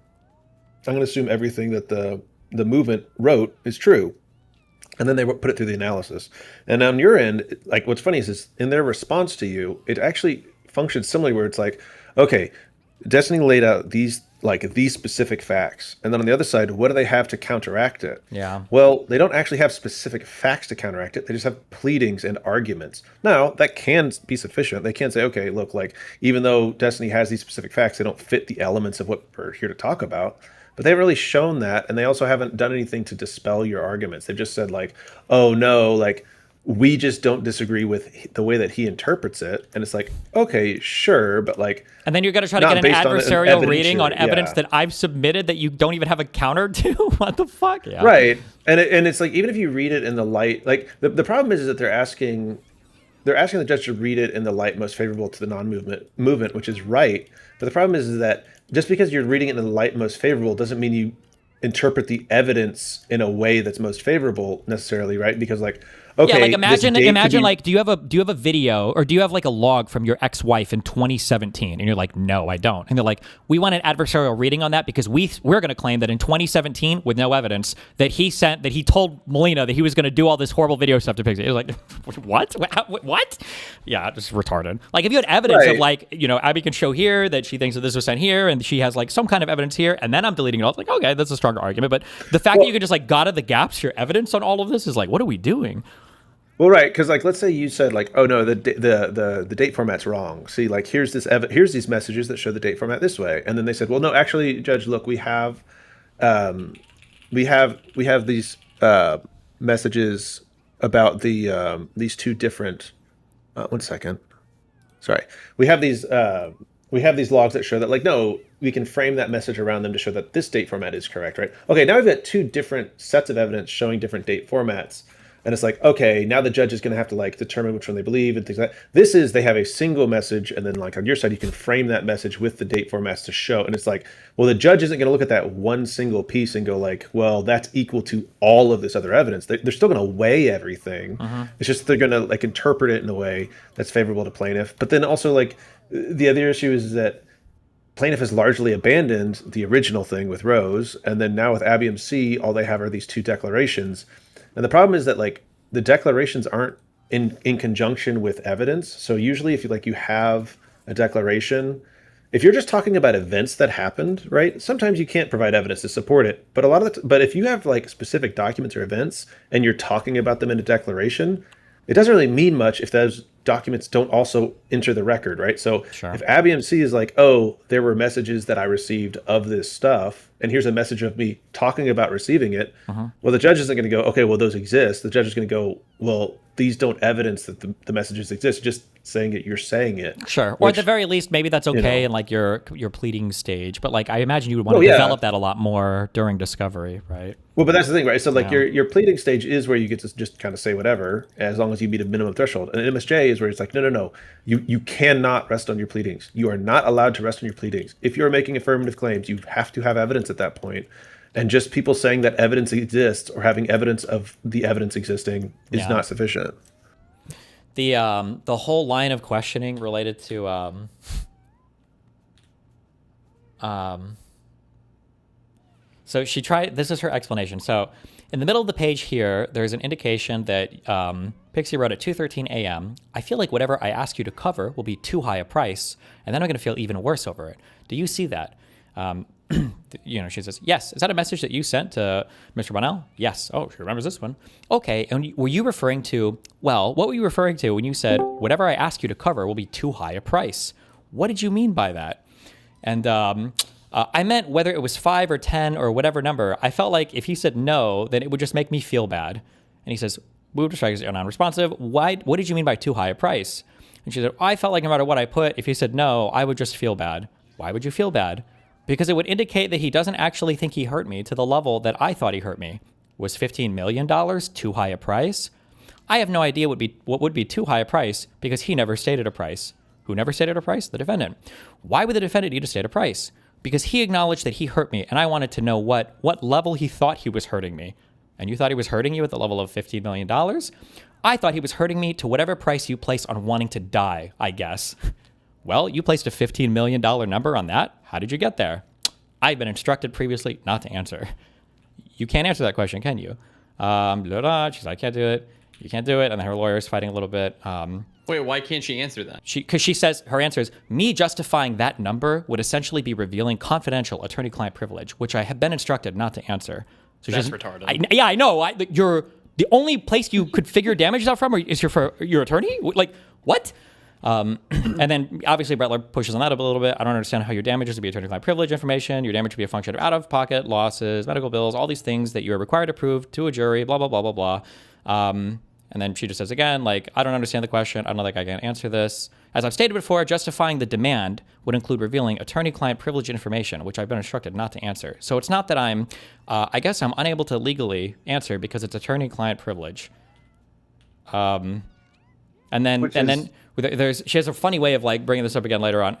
I'm going to assume everything that the movement wrote is true. And then they put it through the analysis. And on your end, like, what's funny is in their response to you, it actually functions similarly, where it's like, okay, Destiny laid out these specific facts, and then on the other side, what do they have to counteract it? Yeah. Well, they don't actually have specific facts to counteract it. They just have pleadings and arguments. Now, that can be sufficient. They can say, okay, look, like, even though Destiny has these specific facts, they don't fit the elements of what we're here to talk about. But they haven't really shown that, and they also haven't done anything to dispel your arguments. They've just said like, oh no, like, we just don't disagree with the way that he interprets it. And it's like, okay, sure, but like... And then you're going to try to get an adversarial reading on evidence that I've submitted that you don't even have a counter to? What the fuck? Yeah. Right. And it's like, even if you read it in the light... Like, the problem is that they're asking the judge to read it in the light most favorable to the non-movement, which is right. But the problem is that just because you're reading it in the light most favorable doesn't mean you interpret the evidence in a way that's most favorable necessarily, right? Because like, okay, Yeah, like this imagine date could be- like do you have a video or do you have like a log from your ex-wife in 2017? And you're like, no, I don't. And they're like, we want an adversarial reading on that because we're going to claim that in 2017 with no evidence that he told Melina that he was going to do all this horrible video stuff to Pixie. It was like, what? Yeah, just retarded. Like if you had evidence of like, you know, Abby can show here that she thinks that this was sent here and she has like some kind of evidence here and then I'm deleting it all. It's like, okay, that's a stronger argument. But the fact that you could just like got at the gaps, your evidence on all of this is like, what are we doing? Well, right, because like let's say you said like, oh no, the date format's wrong. See, like here's these messages that show the date format this way, and then they said, well, no, actually, Judge, look, we have these messages about these two different. One second, sorry, we have these logs that show that like no, we can frame that message around them to show that this date format is correct, right? Okay, now we've got two different sets of evidence showing different date formats. And it's like, okay, now the judge is going to have to like determine which one they believe and things like that. This is, they have a single message. And then like on your side, you can frame that message with the date formats to show. And it's like, well, the judge isn't going to look at that one single piece and go like, well, that's equal to all of this other evidence. They're still going to weigh everything. It's just, they're going to like interpret it in a way that's favorable to plaintiff. But then also like the other issue is that plaintiff has largely abandoned the original thing with Rose. And then now with Abby MC, all they have are these two declarations. And the problem is that like the declarations aren't in conjunction with evidence. So usually if you have a declaration, if you're just talking about events that happened, right? Sometimes you can't provide evidence to support it. But but if you have like specific documents or events and you're talking about them in a declaration, it doesn't really mean much if those documents don't also enter the record, right? So if Abby MC is like, oh, there were messages that I received of this stuff, and here's a message of me talking about receiving it, well, the judge isn't going to go, okay, well, those exist. The judge is going to go, well, these don't evidence that the messages exist, just saying it, you're saying it. Sure. Or at the very least, maybe that's okay in like your pleading stage, but like I imagine you would want to develop that a lot more during discovery, right? Well, but that's the thing, right? So like your pleading stage is where you get to just kind of say whatever, as long as you meet a minimum threshold. And MSJ is where it's like, no. You cannot rest on your pleadings. You are not allowed to rest on your pleadings. If you're making affirmative claims, you have to have evidence at that point. And just people saying that evidence exists or having evidence of the evidence existing is not sufficient. The whole line of questioning related to so she tried, this is her explanation. So in the middle of the page here, there's an indication that Pixie wrote at 2:13 a.m. I feel like whatever I ask you to cover will be too high a price, and then I'm going to feel even worse over it. Do you see that? She says, yes. Is that a message that you sent to Mr. Bonnell? Yes. Oh, she remembers this one. Okay. And were you referring to, what were you referring to when you said, whatever I ask you to cover will be too high a price? What did you mean by that? And I meant whether it was 5 or 10 or whatever number. I felt like if he said no, then it would just make me feel bad. And he says, Moot strikes are non-responsive. What did you mean by too high a price? And she said, I felt like no matter what I put, if he said no, I would just feel bad. Why would you feel bad? Because it would indicate that he doesn't actually think he hurt me to the level that I thought he hurt me. Was $15 million too high a price? I have no idea what would be too high a price because he never stated a price. Who never stated a price? The defendant. Why would the defendant need to state a price? Because he acknowledged that he hurt me, and I wanted to know what level he thought he was hurting me. And you thought he was hurting you at the level of $15 million? I thought he was hurting me to whatever price you place on wanting to die, I guess. Well, you placed a $15 million number on that. How did you get there? I've been instructed previously not to answer. You can't answer that question, can you? She's like, I can't do it. You can't do it. And then her lawyer's fighting a little bit. Wait, why can't she answer that? Because she says, her answer is, me justifying that number would essentially be revealing confidential attorney-client privilege, which I have been instructed not to answer. So that's retarded. I know. The only place you could figure damages out from is your attorney? Like, what? And then obviously Bretler pushes on that up a little bit. I don't understand how your damages would be attorney-client privilege information. Your damage would be a function of out-of-pocket losses, medical bills, all these things that you're required to prove to a jury, blah, blah, blah, blah, blah. And then she just says again, like, I don't understand the question. I don't think I can answer this. As I've stated before, justifying the demand would include revealing attorney-client privilege information, which I've been instructed not to answer. So it's not that I guess I'm unable to legally answer because it's attorney-client privilege. And then she has a funny way of like bringing this up again later on.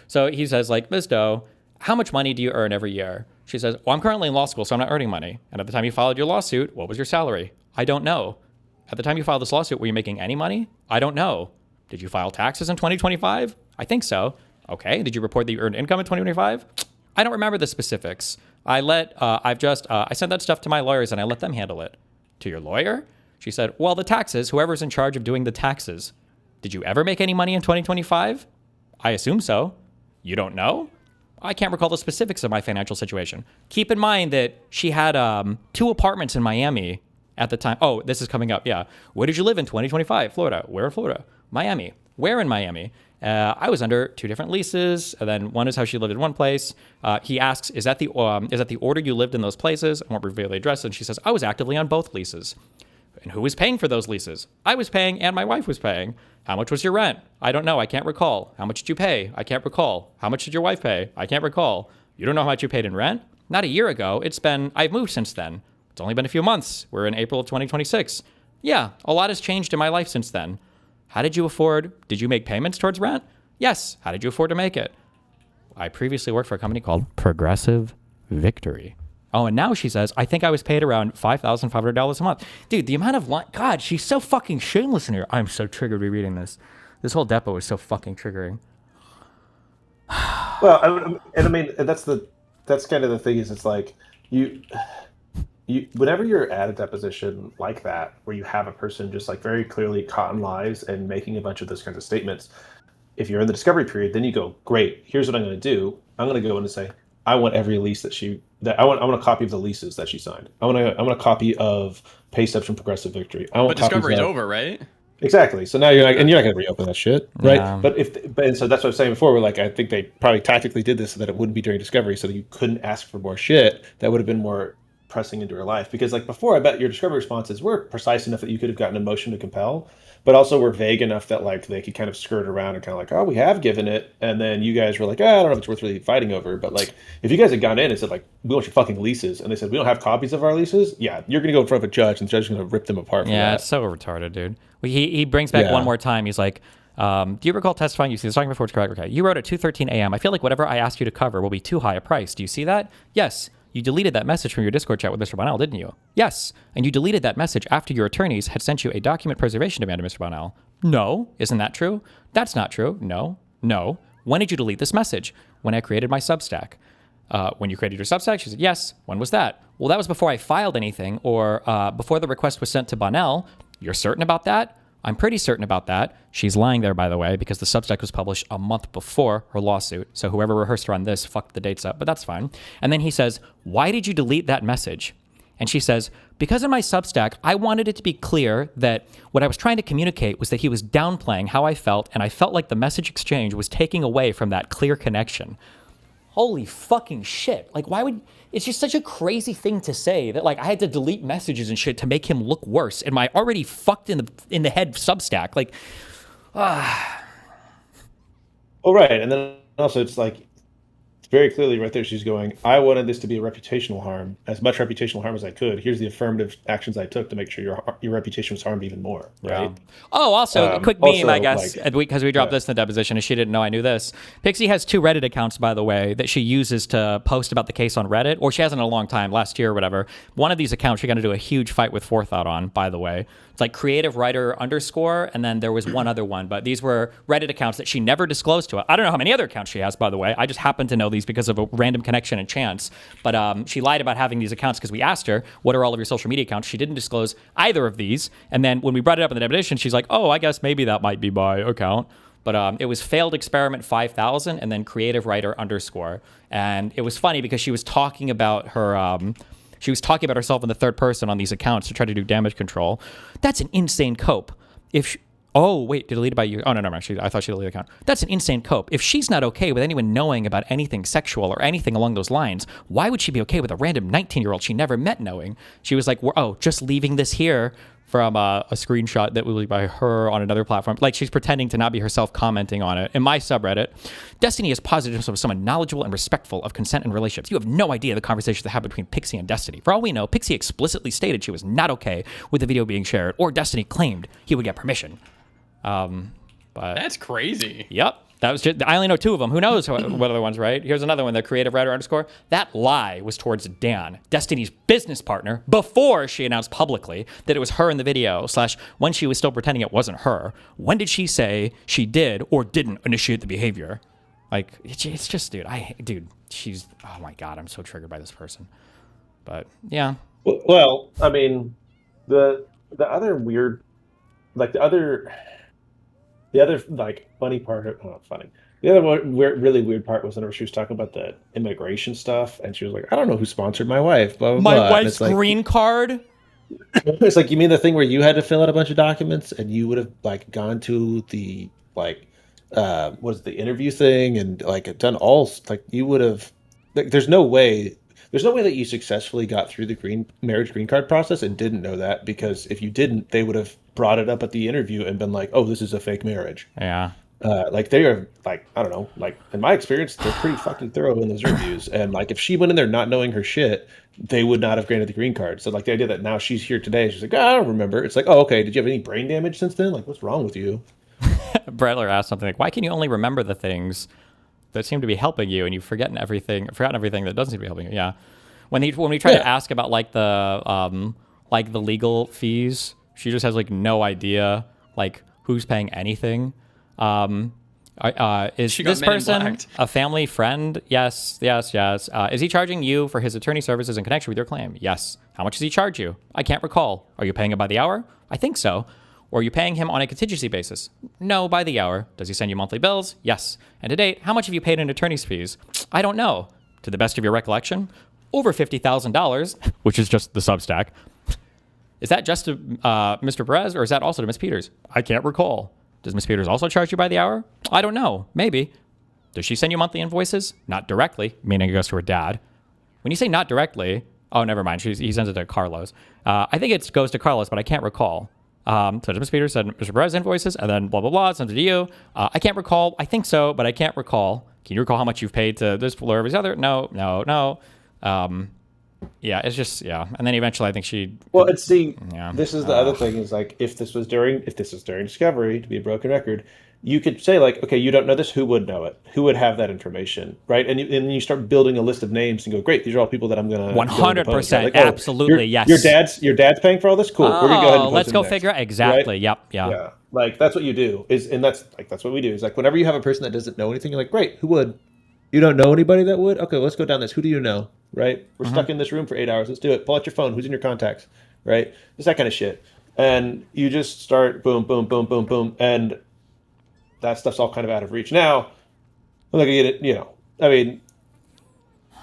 So he says like, Ms. Doe, how much money do you earn every year? She says, well, I'm currently in law school, so I'm not earning money. And at the time you filed your lawsuit, what was your salary? I don't know. At the time you filed this lawsuit, were you making any money? I don't know. Did you file taxes in 2025? I think so. Okay. Did you report that you earned income in 2025? I don't remember the specifics. I sent that stuff to my lawyers and I let them handle it. To your lawyer? She said, well, the taxes, whoever's in charge of doing the taxes. Did you ever make any money in 2025? I assume so. You don't know? I can't recall the specifics of my financial situation. Keep in mind that she had 2 apartments in Miami at the time. Oh, this is coming up. Yeah. Where did you live in 2025? Florida. Where in Florida? Miami. Where in Miami? I was under 2 different leases. And then one is how she lived in one place. He asks, is that the order you lived in those places? I won't reveal the address. And she says, I was actively on both leases. And who was paying for those leases? I was paying and my wife was paying. How much was your rent? I don't know. I can't recall. How much did you pay? I can't recall. How much did your wife pay? I can't recall. You don't know how much you paid in rent? Not a year ago. I've moved since then. It's only been a few months. We're in April of 2026. Yeah, a lot has changed in my life since then. How did you make payments towards rent? Yes. How did you afford to make it? I previously worked for a company called Progressive Victory. Oh, and now she says, I think I was paid around $5,500 a month. Dude, the amount of God, she's so fucking shameless in here. I'm so triggered rereading this. This whole depo is so fucking triggering. Well, I mean, that's kind of the thing is it's like you whenever you're at a deposition like that, where you have a person just like very clearly caught in lies and making a bunch of those kinds of statements, if you're in the discovery period, then you go, great, here's what I'm going to do. I'm going to go in and say, I want every lease I want a copy of the leases that she signed. I want a copy of pay stubs from Progressive Victory. But discovery's over, right? Exactly. So now you're not going to reopen that shit, right? Yeah. But so that's what I was saying before. We're like, I think they probably tactically did this so that it wouldn't be during discovery, so that you couldn't ask for more shit that would have been more pressing into her life. Because like before, I bet your discovery responses were precise enough that you could have gotten a motion to compel, but also were vague enough that like they could kind of skirt around and kind of like, oh, we have given it, and then you guys were like, I don't know if it's worth really fighting over. But like, if you guys had gone in and said like, we want your fucking leases, and they said we don't have copies of our leases, yeah, you're gonna go in front of a judge, and the judge is gonna rip them apart. For that. It's so retarded, dude. He brings back one more time. He's like, do you recall testifying? You see the talking before it's correct. Okay, you wrote at 2:13 a.m. I feel like whatever I asked you to cover will be too high a price. Do you see that? Yes. You deleted that message from your Discord chat with Mr. Bonnell, didn't you? Yes. And you deleted that message after your attorneys had sent you a document preservation demand to Mr. Bonnell. No. Isn't that true? That's not true. No. No. When did you delete this message? When I created my Substack. When you created your Substack, she said, yes. When was that? Well, that was before I filed anything or before the request was sent to Bonnell. You're certain about that? I'm pretty certain about that. She's lying there, by the way, because the Substack was published a month before her lawsuit. So whoever rehearsed her on this fucked the dates up, but that's fine. And then he says, why did you delete that message? And she says, because in my Substack, I wanted it to be clear that what I was trying to communicate was that he was downplaying how I felt, and I felt like the message exchange was taking away from that clear connection. Holy fucking shit. Like, why would... It's just such a crazy thing to say that, like, I had to delete messages and shit to make him look worse in my already fucked in the head Substack. Like, Well, right. And then also it's like, it's very clearly right there. She's going, I wanted this to be a reputational harm, as much reputational harm as I could. Here's the affirmative actions I took to make sure your reputation was harmed even more. Right. Yeah. Oh, also, a quick meme, I guess, because we dropped this in the deposition and she didn't know I knew this. Pixie has 2 Reddit accounts, by the way, that she uses to post about the case on Reddit, or she hasn't in a long time, last year or whatever. One of these accounts she's going to do a huge fight with Forethought on, by the way. It's like creative writer _, and then there was one other one, but these were Reddit accounts that she never disclosed to us. I don't know how many other accounts she has, by the way. I just happen to know these because of a random connection and chance. But she lied about having these accounts because we asked her, what are all of your social media accounts? She didn't disclose either of these. And then when we brought it up in the deposition, she's like, oh, I guess maybe that might be my account. But it was failed experiment 5000 and then creative writer _ And it was funny because she was talking about her... She was talking about herself in the third person on these accounts to try to do damage control. That's an insane cope. Oh, wait, deleted by you. Oh, no, never mind. I thought she deleted the account. That's an insane cope. If she's not okay with anyone knowing about anything sexual or anything along those lines, why would she be okay with a random 19-year-old she never met knowing? She was like, oh, just leaving this here from a screenshot that was by her on another platform. Like, she's pretending to not be herself commenting on it. In my subreddit, Destiny has posited himself as someone knowledgeable and respectful of consent and relationships. You have no idea the conversations that happened between Pixie and Destiny. For all we know, Pixie explicitly stated she was not okay with the video being shared, or Destiny claimed he would get permission. But that's crazy. Yep. That was just, I only know 2 of them. Who knows what other ones, right? Here's another one, the creative writer underscore. That lie was towards Dan, Destiny's business partner, before she announced publicly that it was her in the video, / when she was still pretending it wasn't her. When did she say she did or didn't initiate the behavior? Like, it's just, dude, she's, oh my God, I'm so triggered by this person. But yeah. Well, I mean, the other weird, like the other like funny part, funny. The other one, really weird part was whenever she was talking about the immigration stuff, and she was like, "I don't know who sponsored my wife." Blah, blah, my blah. wife's green card. It's like, you mean the thing where you had to fill out a bunch of documents, and you would have like gone to the like, was the interview thing, and like done all like you would have. Like, there's no way that you successfully got through the marriage green card process and didn't know that, because if you didn't, they would have brought it up at the interview and been like, "Oh, this is a fake marriage." Yeah. Like they are like, I don't know, like in my experience, they're pretty fucking thorough in those reviews. And like if she went in there not knowing her shit, they would not have granted the green card. So like the idea that now she's here today, she's like, I don't remember. It's like, oh, okay. Did you have any brain damage since then? Like, what's wrong with you? Brettler asked something like, why can you only remember the things that seem to be helping you, and you've forgotten everything that doesn't seem to be helping you? Yeah. When we try to ask about like the legal fees, she just has like no idea like who's paying anything. Is this person a family friend? Yes. Is he charging you for his attorney services in connection with your claim? Yes. How much does he charge you? I can't recall. Are you paying him by the hour? I think so. Or are you paying him on a contingency basis? No, by the hour. Does he send you monthly bills? Yes. And to date, how much have you paid in attorney's fees? I don't know. To the best of your recollection, over $50,000, which is just the Substack. Is that just to Mr. Perez, or is that also to Ms. Peters? I can't recall. Does Ms. Peters also charge you by the hour? I don't know. Maybe. Does she send you monthly invoices? Not directly, meaning it goes to her dad. When you say not directly, oh, never mind. He sends it to Carlos. I think it goes to Carlos, but I can't recall. So does Ms. Peters send Mr. Perez invoices, and then blah, blah, blah, sends it to you? I can't recall. I think so, but I can't recall. Can you recall how much you've paid to this or every other? No. Yeah, it's just, yeah. And then eventually I think she... Well, this is the other thing, is like, if this was during discovery, to be a broken record, you could say like, okay, you don't know this, who would know it? Who would have that information, right? And you start building a list of names and go, great, these are all people that I'm going to... 100%, like, absolutely, yes. Your dad's paying for all this? Cool, we're going to go ahead and let's go figure out, exactly, right? Yep, yeah. Yeah, like, that's what you do, and that's what we do, is like, whenever you have a person that doesn't know anything, you're like, great, who would? You don't know anybody that would? Okay, let's go down this. Who do you know? Right? We're stuck in this room for 8 hours. Let's do it. Pull out your phone. Who's in your contacts? Right? It's that kind of shit. And you just start boom, boom, boom, boom, boom. And that stuff's all kind of out of reach. Now, look at it, I mean,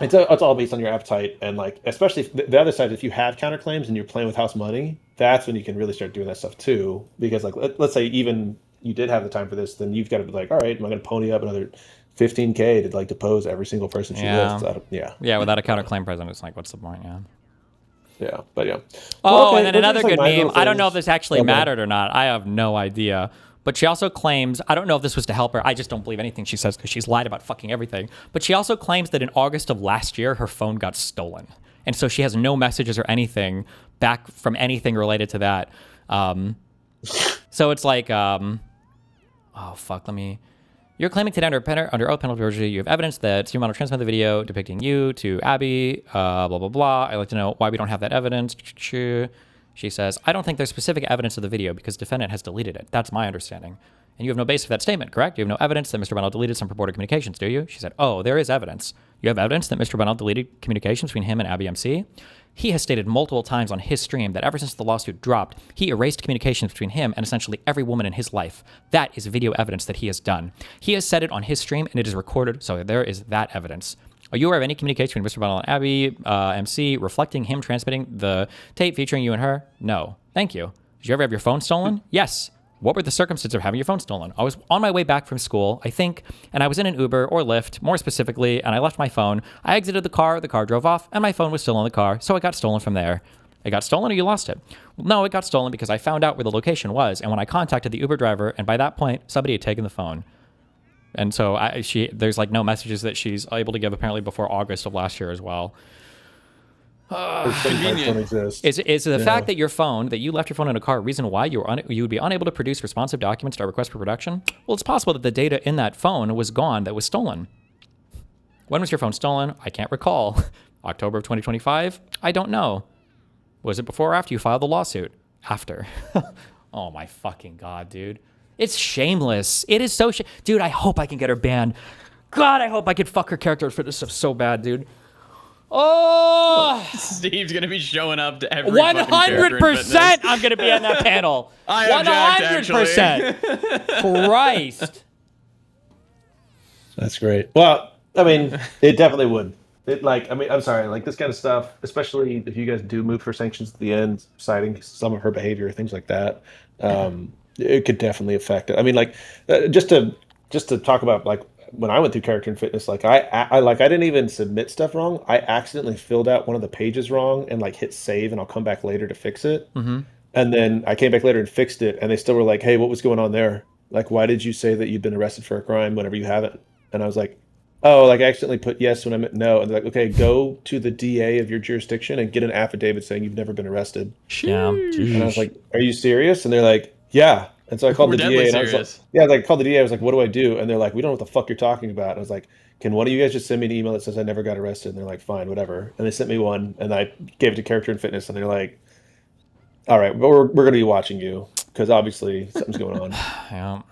it's all based on your appetite. And like, especially the other side, if you have counterclaims and you're playing with house money, that's when you can really start doing that stuff too. Because like, let's say even you did have the time for this, then you've got to be like, all right, am I going to pony up another 15K to like depose every single person she lists? Yeah, without a counterclaim present, it's like, what's the point? Yeah, but yeah. Oh, and then another good meme. I don't know if this actually mattered or not. I have no idea. But she also claims, I don't know if this was to help her. I just don't believe anything she says because she's lied about fucking everything. But she also claims that in August of last year, her phone got stolen. And so she has no messages or anything back from anything related to that. So it's like, oh, fuck, You're claiming today under oath penalty perjury, you have evidence that Sumano transmitted the video depicting you to Abby, blah, blah, blah. I'd like to know why we don't have that evidence. She says, I don't think there's specific evidence of the video because defendant has deleted it. That's my understanding. And you have no basis for that statement, correct? You have no evidence that Mr. Bennell deleted some purported communications, do you? She said, oh, there is evidence. You have evidence that Mr. Bennell deleted communications between him and Abby MC? He has stated multiple times on his stream that ever since the lawsuit dropped, he erased communications between him and essentially every woman in his life. That is video evidence that he has done. He has said it on his stream and it is recorded, so there is that evidence. Are you aware of any communication between Mr. Bennell and Abby MC reflecting him transmitting the tape featuring you and her? No. Thank you. Did you ever have your phone stolen? Yes. What were the circumstances of having your phone stolen? I was on my way back from school, I think, and I was in an Uber or Lyft, more specifically, and I left my phone. I exited the car drove off, and my phone was still in the car, so it got stolen from there. It got stolen or you lost it? No, it got stolen because I found out where the location was, and when I contacted the Uber driver, and by that point, somebody had taken the phone. And so there's like no messages that she's able to give apparently before August of last year as well. Don't exist. Is the fact that your phone, that you left your phone in a car, a reason why you would be unable to produce responsive documents to our request for production? Well, it's possible that the data in that phone was gone, that was stolen. When was your phone stolen? I can't recall. October of 2025? I don't know. Was it before or after you filed the lawsuit? After. Oh my fucking God, dude. It's shameless. It is so dude, I hope I can get her banned. God, I hope I could fuck her character fitness stuff so bad, dude. Oh, Steve's gonna be showing up to every 100%. I'm gonna be on that panel. 100%. Christ. That's great. Well, I mean, it definitely would. I'm sorry, like this kind of stuff, especially if you guys do move for sanctions at the end, citing some of her behavior, things like that, it could definitely affect it. I mean, like, just to talk about, like, when I went through character and fitness, like I didn't even submit stuff wrong. I accidentally filled out one of the pages wrong and like hit save, and I'll come back later to fix it. Mm-hmm. And then I came back later and fixed it, and they still were like, "Hey, what was going on there? Like, why did you say that you'd been arrested for a crime whenever you haven't?" And I was like, "Oh, like I accidentally put yes when I meant no." And they're like, "Okay, go to the DA of your jurisdiction and get an affidavit saying you've never been arrested." Yeah. And I was like, "Are you serious?" And they're like, "Yeah." And so I called the DA, and I was like, I called the DA. I was like, "What do I do?" And they're like, "We don't know what the fuck you're talking about." And I was like, "Can one of you guys just send me an email that says I never got arrested?" And they're like, "Fine, whatever." And they sent me one, and I gave it to character and fitness, and they're like, "All right, but we're going to be watching you because obviously something's going on." Yeah.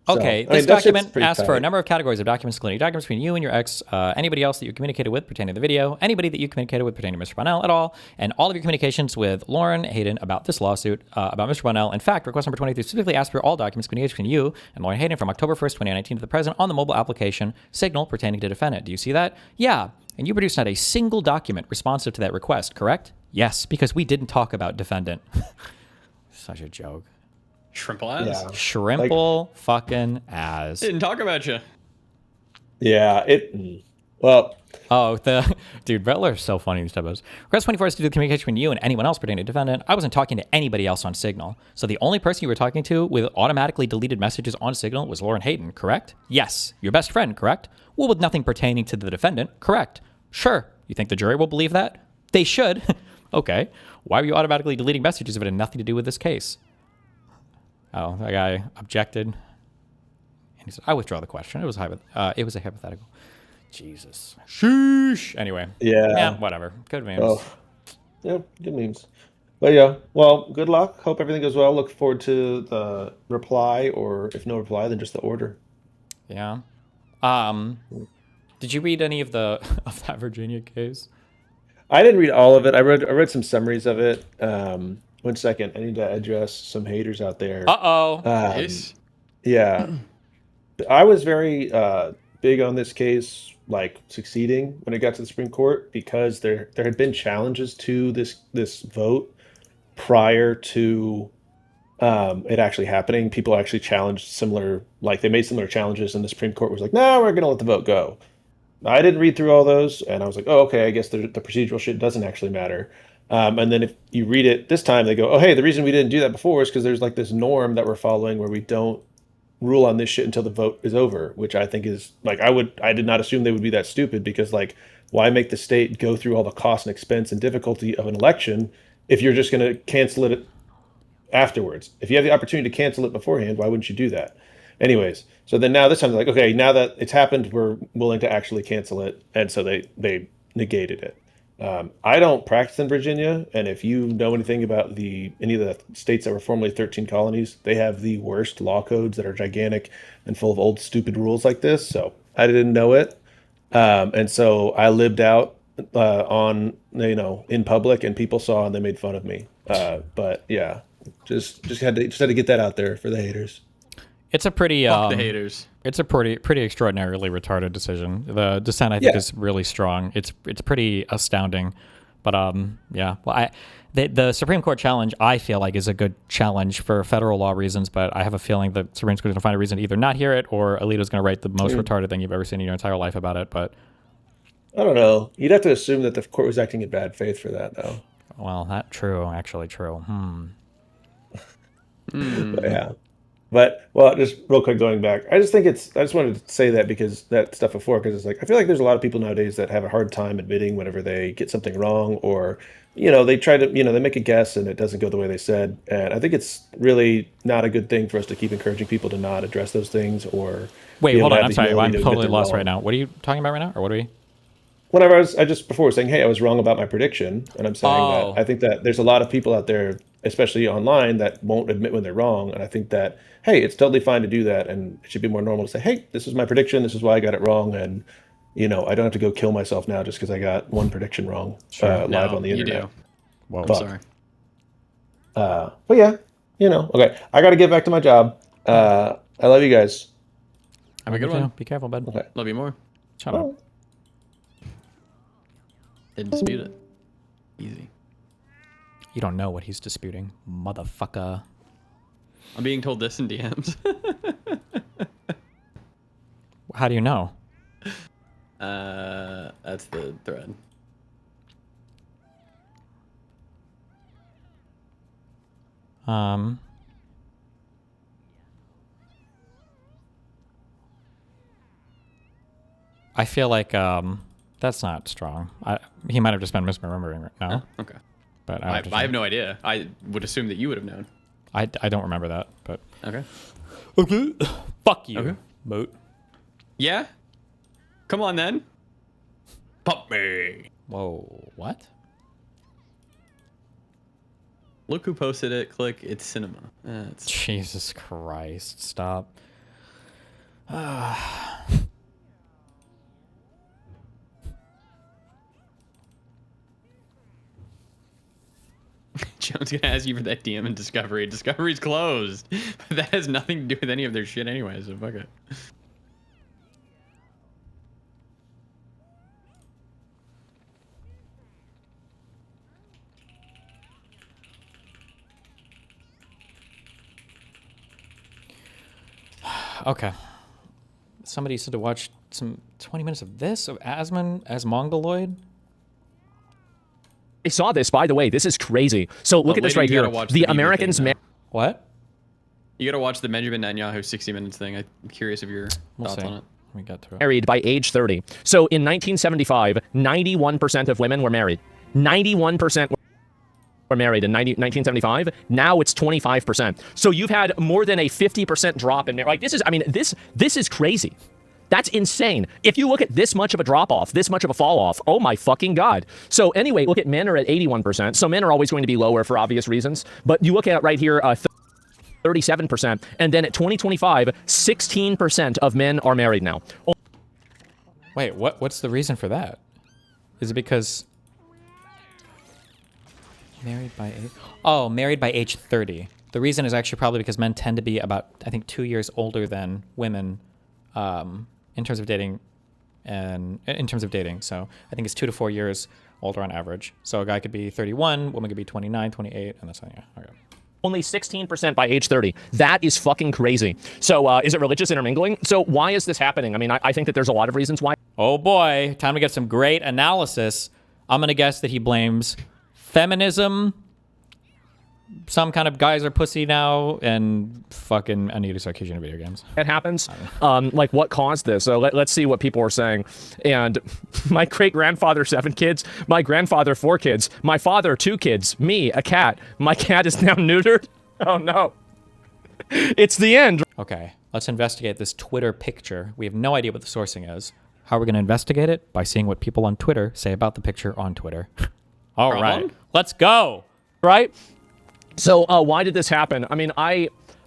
Okay, So, this document pretty asks for a tight. number of categories of documents, including documents between you and your ex, anybody else that you communicated with pertaining to the video, anybody that you communicated with pertaining to Mr. Bonnell at all, and all of your communications with Lauren Hayden about this lawsuit, about Mr. Bonnell. In fact, request number 23 specifically asks for all documents communicated between you and Lauren Hayden from October 1st, 2019 to the present on the mobile application Signal pertaining to defendant. Do you see that? Yeah. And you produced not a single document responsive to that request, correct? Yes, because we didn't talk about defendant. Such a joke. Shrimple ass. Yeah. Shrimple fucking ass. Didn't talk about you. Yeah, well. Oh, dude, Rattler's so funny in these typos. Request 24 is to do the communication between you and anyone else pertaining to defendant. I wasn't talking to anybody else on Signal. So the only person you were talking to with automatically deleted messages on Signal was Lauren Hayden, correct? Yes. Your best friend, correct? Well, with nothing pertaining to the defendant, correct? Sure. You think the jury will believe that? They should. Okay. Why were you automatically deleting messages if it had nothing to do with this case? Oh, that guy objected. And he said, I withdraw the question. It was a hypothetical. Jesus. Sheesh. Anyway. Yeah. Whatever. Good memes. Oh. Yeah, good memes. But yeah, well, good luck. Hope everything goes well. Look forward to the reply, or if no reply, then just the order. Yeah. Did you read any of the of that Virginia case? I didn't read all of it. I read some summaries of it. 1 second. I need to address some haters out there. Nice. Yeah. I was very big on this case, like succeeding when it got to the Supreme Court, because there had been challenges to this vote prior to it actually happening. People actually challenged similar, like they made similar challenges, and the Supreme Court was like, "No, we're going to let the vote go." I didn't read through all those, and I was like, "Oh, okay. I guess the procedural shit doesn't actually matter." And then if you read it this time, they go, "Oh, hey, the reason we didn't do that before is because there's like this norm that we're following where we don't rule on this shit until the vote is over," which I think is like, I did not assume they would be that stupid, because like, why make the state go through all the cost and expense and difficulty of an election if you're just going to cancel it afterwards? If you have the opportunity to cancel it beforehand, why wouldn't you do that? Anyways, so then now this time they're like, okay, now that it's happened, we're willing to actually cancel it. And so they negated it. I don't practice in Virginia, and if you know anything about any of the states that were formerly 13 colonies, they have the worst law codes that are gigantic and full of old stupid rules like this. So I didn't know it, and so I lived out on in public, and people saw and they made fun of me. But yeah, just had to get that out there for the haters. It's a pretty Fuck the haters. It's a pretty extraordinarily retarded decision. The dissent, I think, is really strong. It's pretty astounding. But yeah. Well, the Supreme Court challenge, I feel like, is a good challenge for federal law reasons. But I have a feeling the Supreme Court is going to find a reason to either not hear it, or Alito's going to write the most retarded thing you've ever seen in your entire life about it. But I don't know. You'd have to assume that the court was acting in bad faith for that, though. Well, actually true. But yeah. But well, just real quick going back, I just wanted to say that because that stuff before, because it's like I feel like there's a lot of people nowadays that have a hard time admitting whenever they get something wrong, or they try to they make a guess and it doesn't go the way they said. And I think it's really not a good thing for us to keep encouraging people to not address those things or wait, hold on, I'm sorry, I'm humility to admit totally they're lost wrong. right now. What are you talking about right now, or what are we? Whenever I just before was saying, hey, I was wrong about my prediction, and I'm saying that I think that there's a lot of people out there, especially online, that won't admit when they're wrong, and I think that hey, it's totally fine to do that, and it should be more normal to say, hey, this is my prediction, this is why I got it wrong, and I don't have to go kill myself now just because I got one prediction wrong live on the internet. You do. Whoa, I'm sorry. But yeah, okay, I got to get back to my job. I love you guys. Have a good one. Be careful, bud. Okay. Love you more. Shut up. Didn't dispute it. Easy. You don't know what he's disputing, motherfucker. I'm being told this in DMs. How do you know? That's the thread. I feel like that's not strong. He might have just been misremembering right now. Oh, okay. But I have no idea. I would assume that you would have known. I don't remember that, but okay. Okay. Fuck you, okay. Moot. Yeah? Come on then. Pump me. Whoa, what? Look who posted it. Click. It's cinema. Jesus Christ. Stop. Jones gonna ask you for that DM in Discovery. Discovery's closed. But that has nothing to do with any of their shit anyway, so fuck it. Okay. Somebody said to watch some 20 minutes of this, of Asmon as Mongoloid. I saw this, by the way. This is crazy. So look at this right here. The Americans... What? You gotta watch the Benjamin Netanyahu 60 Minutes thing. I'm curious of your thoughts on it. We got to it. Married by age 30. So in 1975, 91% of women were married. 91% were married in 1975. Now it's 25%. So you've had more than a 50% drop in marriage. Like this is, I mean, this is crazy. That's insane. If you look at this much of a drop-off, this much of a fall-off, oh my fucking God. So anyway, look at men are at 81%. So men are always going to be lower for obvious reasons. But you look at it right here, 37%. And then at 2025, 16% of men are married now. Wait, what's the reason for that? Is it because... Married by age... Oh, married by age 30. The reason is actually probably because men tend to be about, I think, 2 years older than women in terms of dating. So I think it's 2 to 4 years older on average. So a guy could be 31, woman could be 29, 28, and that's, yeah, okay. Only 16% by age 30. That is fucking crazy. So is it religious intermingling? So why is this happening? I mean, I think that there's a lot of reasons why. Oh boy, time to get some great analysis. I'm going to guess that he blames feminism, some kind of guys are pussy now, and fucking Anita Sarkeesian in video games. It happens. Like what caused this? So let's see what people are saying. And my great-grandfather, 7 kids. My grandfather, 4 kids. My father, 2 kids. Me, a cat. My cat is now neutered. Oh no. It's the end. Okay, let's investigate this Twitter picture. We have no idea what the sourcing is. How are we going to investigate it? By seeing what people on Twitter say about the picture on Twitter. All right, let's go. Right? So why did this happen? I mean,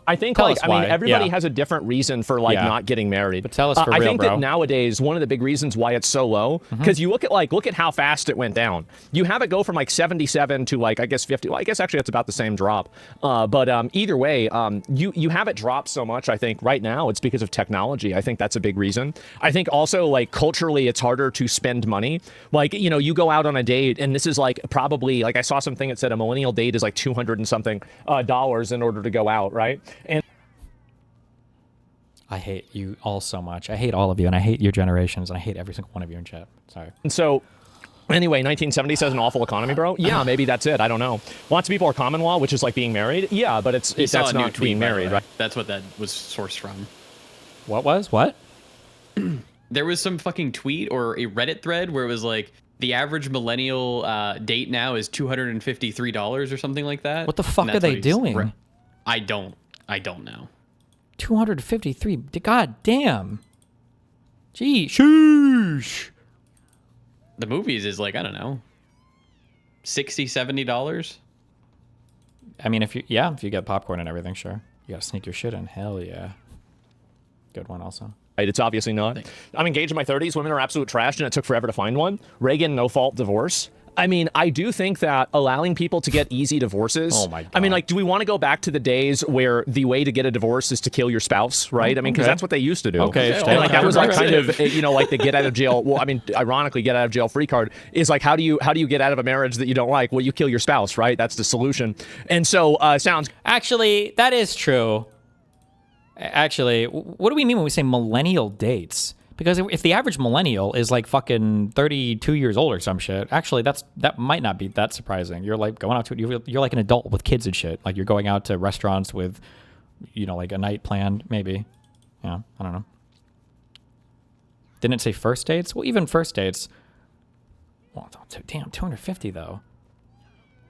I think Tell like, us I mean, why. everybody Yeah. has a different reason for like Yeah. not getting married. But tell us for I real, think bro. that nowadays, one of the big reasons why it's so low, because you look at how fast it went down. You have it go from like 77 to like, I guess 50. Well, I guess actually it's about the same drop. But either way, you have it drop so much. I think right now it's because of technology. I think that's a big reason. I think also like culturally, it's harder to spend money. Like, you know, you go out on a date and this is like probably like I saw something that said a millennial date is like $200 and something dollars in order to go out. Right. And I hate you all so much. I hate all of you, and I hate your generations, and I hate every single one of you in chat. Sorry. And so Anyway, 1970 says an awful economy, bro. Yeah, maybe that's it. I don't know. Lots of people are common law, which is like being married. Yeah, but that's not being married, right? That's what that was sourced from. What? There was some fucking tweet or a Reddit thread where it was like the average millennial date now is $253 or something like that. What the fuck are they doing? I don't know. 253. God damn. Gee, sheesh. The movies is like, I don't know, $60, $70. I mean, if you get popcorn and everything, sure. You gotta sneak your shit in. Hell yeah. Good one also. Right, it's obviously not. I'm engaged in my 30s. Women are absolute trash, and it took forever to find one. Reagan, no-fault divorce. I mean, I do think that allowing people to get easy divorces. Oh my God. I mean, like, do we want to go back to the days where the way to get a divorce is to kill your spouse, right? I mean, because that's what they used to do. Okay. And like that was like kind of, you know, like the get out of jail. Well, I mean, ironically, get out of jail free card is like, how do you get out of a marriage that you don't like? Well, you kill your spouse, right? That's the solution. And so, sounds. Actually, that is true. Actually, what do we mean when we say millennial dates? Because if the average millennial is like fucking 32 years old or some shit, actually that might not be that surprising. You're like going out to you're like an adult with kids and shit. Like you're going out to restaurants with, you know, like a night planned maybe. Yeah, I don't know. Didn't it say first dates? Well, even first dates. Well, damn, 250 though.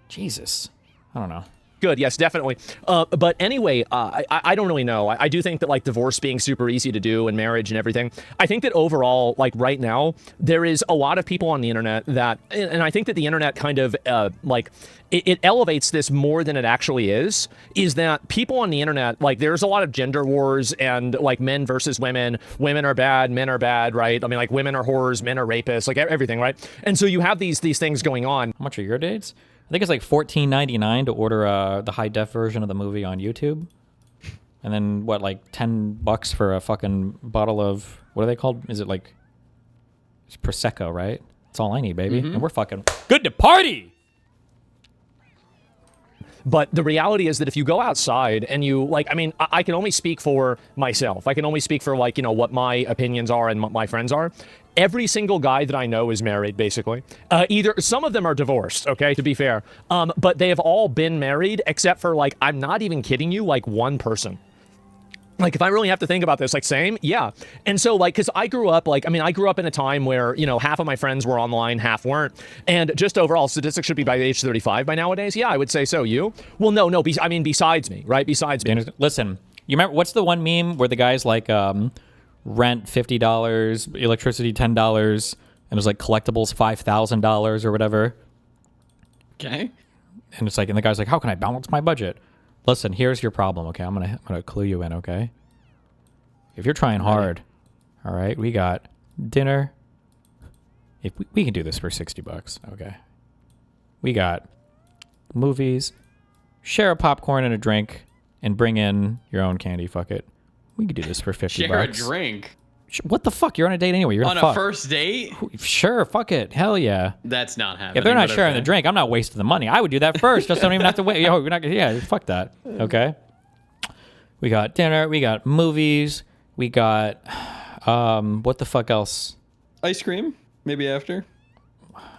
Jesus, I don't know. Good, yes, definitely. But anyway, I don't really know. I do think that like divorce being super easy to do and marriage and everything. I think that overall, like right now, there is a lot of people on the internet that, and I think that the internet kind of like it elevates this more than it actually is that people on the internet, like there's a lot of gender wars and like men versus women. Women are bad, men are bad, right? I mean, like women are whores, men are rapists, like everything, right? And so you have these things going on. How much are your dates? I think it's like $14.99 to order the high def version of the movie on YouTube, and then what, like $10 for a fucking bottle of, what are they called? Is it like, it's Prosecco, right? That's all I need, baby. And we're fucking good to party. But the reality is that if you go outside and you like, I mean, I can only speak for myself. I can only speak for like, you know, what my opinions are and what my friends are. Every single guy that I know is married, basically. Either some of them are divorced, okay, to be fair. But they have all been married except for like, I'm not even kidding you, like one person. Like, if I really have to think about this, like, same? Yeah. And so, like, because I grew up, like, I mean, I grew up in a time where, you know, half of my friends were online, half weren't. And just overall, statistics should be by age 35 by nowadays. Yeah, I would say so. You? Well, no, I mean, besides me, right? Besides me. Listen, you remember, what's the one meme where the guy's like, rent $50, electricity $10, and it was like collectibles $5,000 or whatever? Okay. And it's like, and the guy's like, how can I balance my budget? Listen, here's your problem, okay? I'm gonna clue you in, okay? If you're trying hard, all right, we got dinner. If we can do this for $60, okay? We got movies, share a popcorn and a drink, and bring in your own candy. Fuck it. We could do this for $50. Share a drink. What the fuck? You're on a date anyway. You're gonna on fuck. a first date? Sure, fuck it. Hell yeah. That's not happening. If they're not sharing the drink, I'm not wasting the money. I would do that first. Just don't even have to wait. Yo, we're not. Yeah, fuck that. Okay. We got dinner. We got movies. We got what the fuck else? Ice cream, maybe after.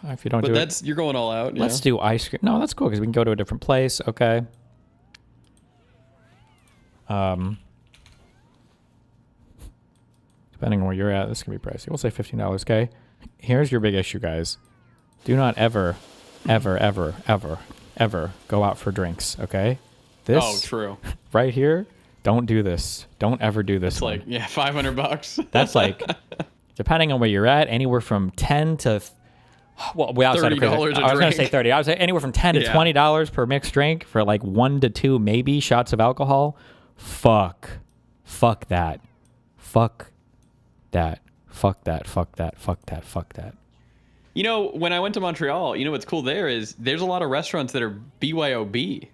If you don't but do that's it, you're going all out. Let's do ice cream. No, that's cool because we can go to a different place. Okay. Depending on where you're at, this can be pricey. We'll say $15, okay? Here's your big issue, guys. Do not ever, ever, ever, ever, ever go out for drinks, okay? This, oh, true. Right here, don't do this. Don't ever do this. It's like, yeah, $500. That's like, depending on where you're at, anywhere from 10 to, well, we outside of crazy. I was going to say 30. I was say anywhere from 10 to $20 per mixed drink for like 1 to 2 maybe shots of alcohol. Fuck that. Fuck that. You know, when I went to Montreal, you know what's cool there is there's a lot of restaurants that are BYOB,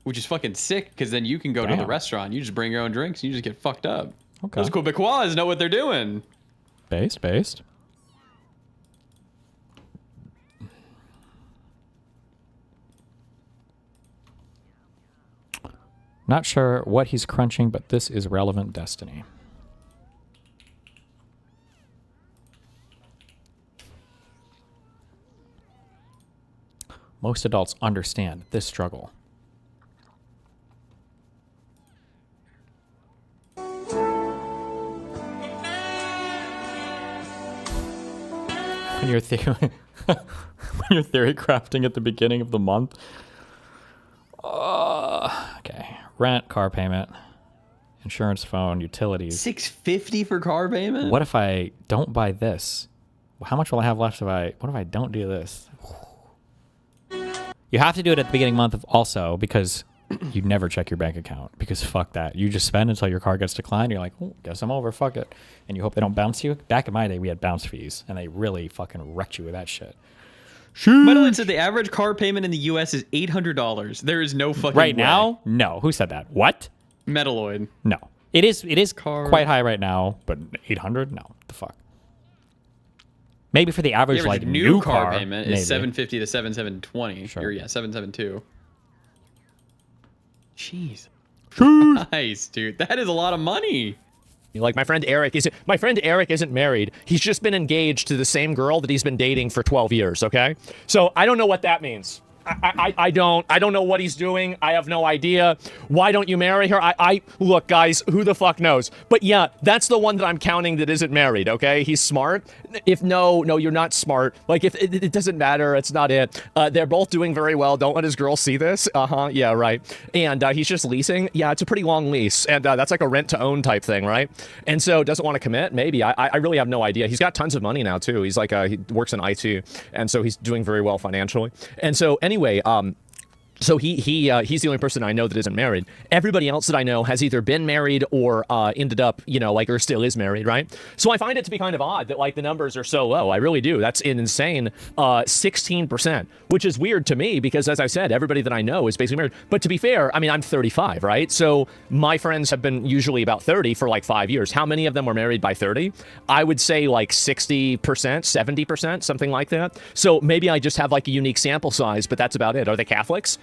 which is fucking sick because then you can go to the restaurant. You just bring your own drinks and you just get fucked up. Okay. Those Quebecois know what they're doing. Based. Not sure what he's crunching, but this is relevant destiny. Most adults understand this struggle. When you're theory crafting at the beginning of the month. Okay. Rent, car payment, insurance, phone, utilities. $650 for car payment? What if I don't buy this? How much will I have left what if I don't do this? You have to do it at the beginning of the month also because you never check your bank account because fuck that. You just spend until your car gets declined. You're like, oh, guess I'm over. Fuck it. And you hope they don't bounce you. Back in my day, we had bounce fees and they really fucking wrecked you with that shit. Metaloid said the average car payment in the U.S. is $800. There is no fucking right way. Now? No. Who said that? What? Metaloid. No. It is quite high right now, but 800? No. The fuck. Maybe for the average, The average like new car payment is maybe. $750 to $720. Sure. Or yeah, $772. Jeez. Nice, dude. That is a lot of money. Like my friend Eric isn't married. He's just been engaged to the same girl that he's been dating for 12 years, okay? So I don't know what that means. I don't know what he's doing. I have no idea. Why don't you marry her? Look, guys, who the fuck knows? But yeah, that's the one that I'm counting that isn't married, okay? He's smart. If no, you're not smart. Like, if it doesn't matter, it's not it. They're both doing very well. Don't let his girl see this. Yeah, right. And he's just leasing. Yeah, it's a pretty long lease. And that's like a rent to own type thing, right? And so doesn't want to commit? Maybe. I really have no idea. He's got tons of money now, too. He's like, he works in IT. And so he's doing very well financially. And so anyway, so he's the only person I know that isn't married. Everybody else that I know has either been married or ended up, or still is married, right? So I find it to be kind of odd that like the numbers are so low. I really do. That's an insane 16%, which is weird to me because, as I said, everybody that I know is basically married. But to be fair, I mean, I'm 35, right? So my friends have been usually about 30 for like 5 years. How many of them were married by 30? I would say like 60%, 70%, something like that. So maybe I just have like a unique sample size, but that's about it. Are they Catholics?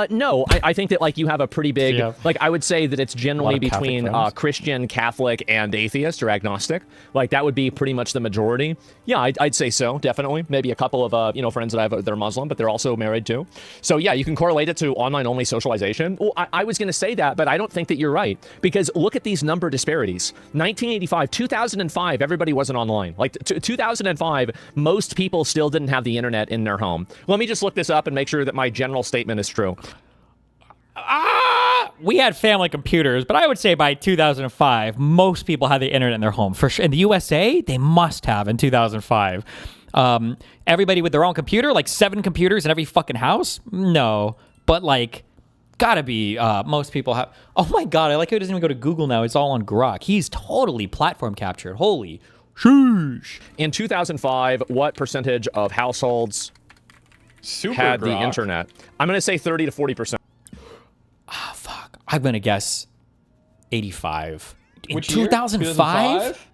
No, I think that like you have a pretty big, like I would say that it's generally between Christian, Catholic, and atheist or agnostic. Like that would be pretty much the majority. Yeah, I'd say so, definitely. Maybe a couple of, friends that I have, they're Muslim, but they're also married too. So yeah, you can correlate it to online-only socialization. Well, I was going to say that, but I don't think that you're right because look at these number disparities. 1985, 2005, everybody wasn't online. Like 2005, most people still didn't have the internet in their home. Let me just look this up and make sure that my general statement is true. We had family computers, but I would say by 2005, most people had the internet in their home. For sure. In the USA, they must have in 2005. Everybody with their own computer, like 7 computers in every fucking house? No. But like, gotta be, most people have. Oh my God, I like how he doesn't even go to Google now. It's all on Grok. He's totally platform captured. Holy sheesh. In 2005, what percentage of households had the internet? I'm going to say 30 to 40%. Ah, fuck. I'm going to guess 85. In Which year? 2005?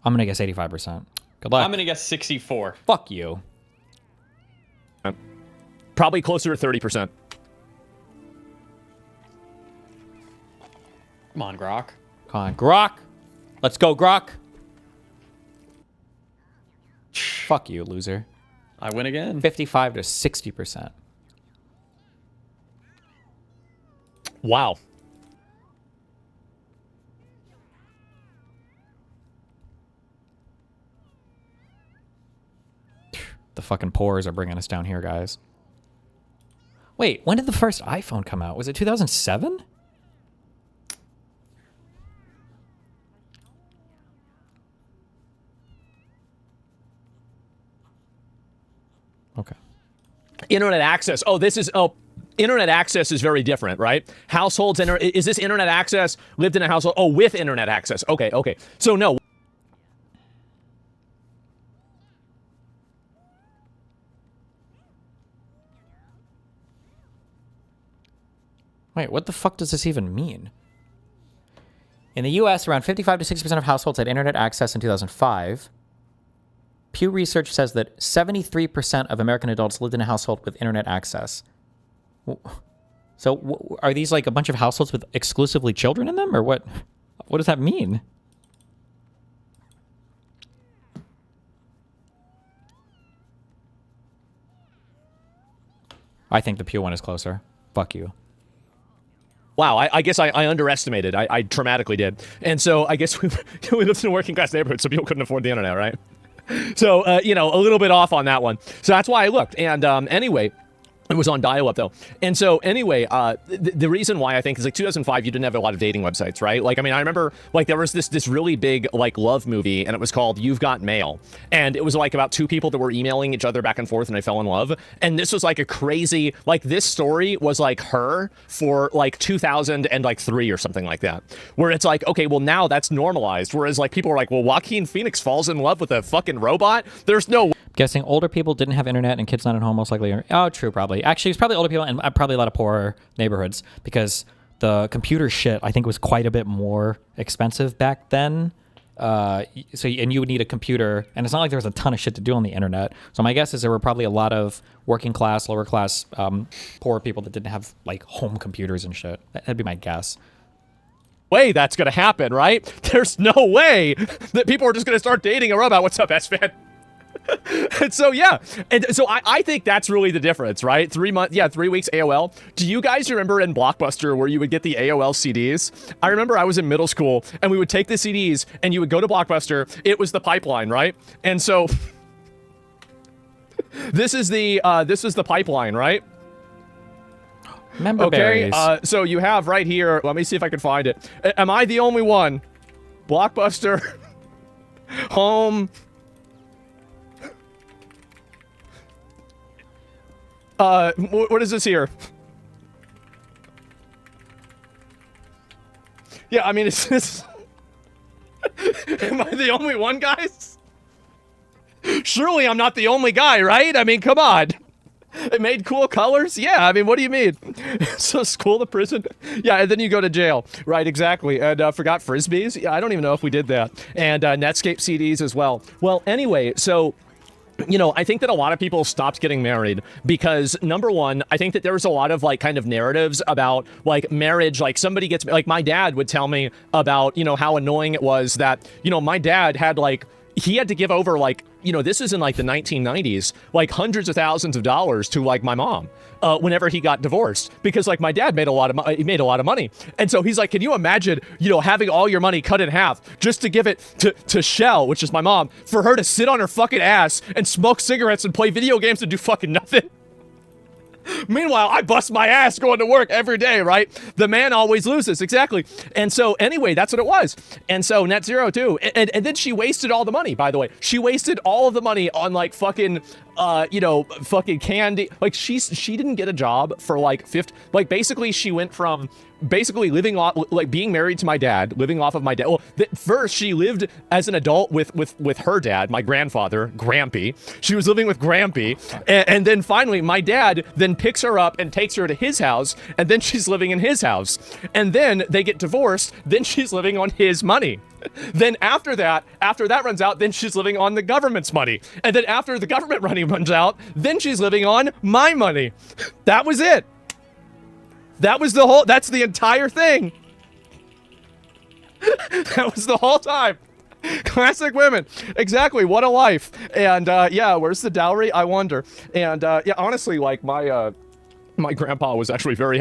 I'm going to guess 85%. Good luck. I'm going to guess 64. Fuck you. Probably closer to 30%. Come on, Grok. Come on, Grok. Let's go, Grok. Fuck you, loser. I win again. 55 to 60%. Wow. The fucking pores are bringing us down here, guys. Wait, when did the first iPhone come out? Was it 2007? Okay. Internet access. Internet access is very different, right? Households, is this internet access lived in a household? Oh, with internet access. Okay. So no. Wait, what the fuck does this even mean? In the US, around 55 to 60% of households had internet access in 2005. Pew Research says that 73% of American adults lived in a household with internet access. So are these like a bunch of households with exclusively children in them, or what? What does that mean? I think the Pew one is closer. Fuck you. Wow, I guess I underestimated. I dramatically did. And so I guess we lived in a working class neighborhood, so people couldn't afford the internet, right? So, you know, a little bit off on that one. So that's why I looked. And anyway, it was on dial-up though. And so anyway, the reason why I think is like 2005, you didn't have a lot of dating websites, right? Like, I mean, I remember like there was this really big like love movie and it was called You've Got Mail. And it was like about two people that were emailing each other back and forth and they fell in love. And this was like a crazy, like this story was like her for like 2003 or something like that. Where it's like, okay, well now that's normalized. Whereas like people were like, well, Joaquin Phoenix falls in love with a fucking robot. There's no Guessing older people didn't have internet and kids not at home most likely. Oh, true, probably. Actually, it's probably older people and probably a lot of poorer neighborhoods because the computer shit I think was quite a bit more expensive back then. And you would need a computer, and it's not like there was a ton of shit to do on the internet. So my guess is there were probably a lot of working class, lower class, poor people that didn't have like home computers and shit. That'd be my guess. Way that's gonna happen, right? There's no way that people are just gonna start dating a robot. What's up, S-Fan? And so, yeah. And so I think that's really the difference, right? 3 months, yeah, 3 weeks AOL. Do you guys remember in Blockbuster where you would get the AOL CDs? I remember I was in middle school and we would take the CDs and you would go to Blockbuster. It was the pipeline, right? And so this is the pipeline, right? Member okay, berries. so you have right here, let me see if I can find it. Am I the only one? Blockbuster, home. What is this here? Yeah, I mean, it's this. Am I the only one, guys? Surely I'm not the only guy, right? I mean, come on. It made cool colors? Yeah, I mean, what do you mean? So school to prison? Yeah, and then you go to jail. Right, exactly. And forgot Frisbees? Yeah, I don't even know if we did that. And Netscape CDs as well. Well, anyway, so... You know, I think that a lot of people stopped getting married because, number one, I think that there was a lot of, like, kind of narratives about, like, marriage. Like, somebody gets... Like, my dad would tell me about, you know, how annoying it was that, you know, my dad had, like... He had to give over, like, you know, this is in, like, the 1990s, like, hundreds of thousands of dollars to, like, my mom whenever he got divorced. Because, like, my dad made a lot of money. And so he's like, can you imagine, you know, having all your money cut in half just to give it to Shell, which is my mom, for her to sit on her fucking ass and smoke cigarettes and play video games and do fucking nothing? Meanwhile, I bust my ass going to work every day, right? The man always loses, exactly. And so, anyway, that's what it was. And so, net zero, too. And then she wasted all the money, by the way. She wasted all of the money on, like, fucking, you know, fucking candy. Like, she didn't get a job for, like, like, basically, she went from basically living off, like, being married to my dad, living off of my dad. Well, first, she lived as an adult with her dad, my grandfather, Grampy. She was living with Grampy. And then finally, my dad then picks her up and takes her to his house, and then she's living in his house. And then they get divorced, then she's living on his money. Then after that runs out, then she's living on the government's money. And then after the government money runs out, then she's living on my money. That was it. That's the entire thing. That was the whole time. Classic women. Exactly. What a life. And yeah, where's the dowry? I wonder. And yeah, honestly, like my grandpa was actually very,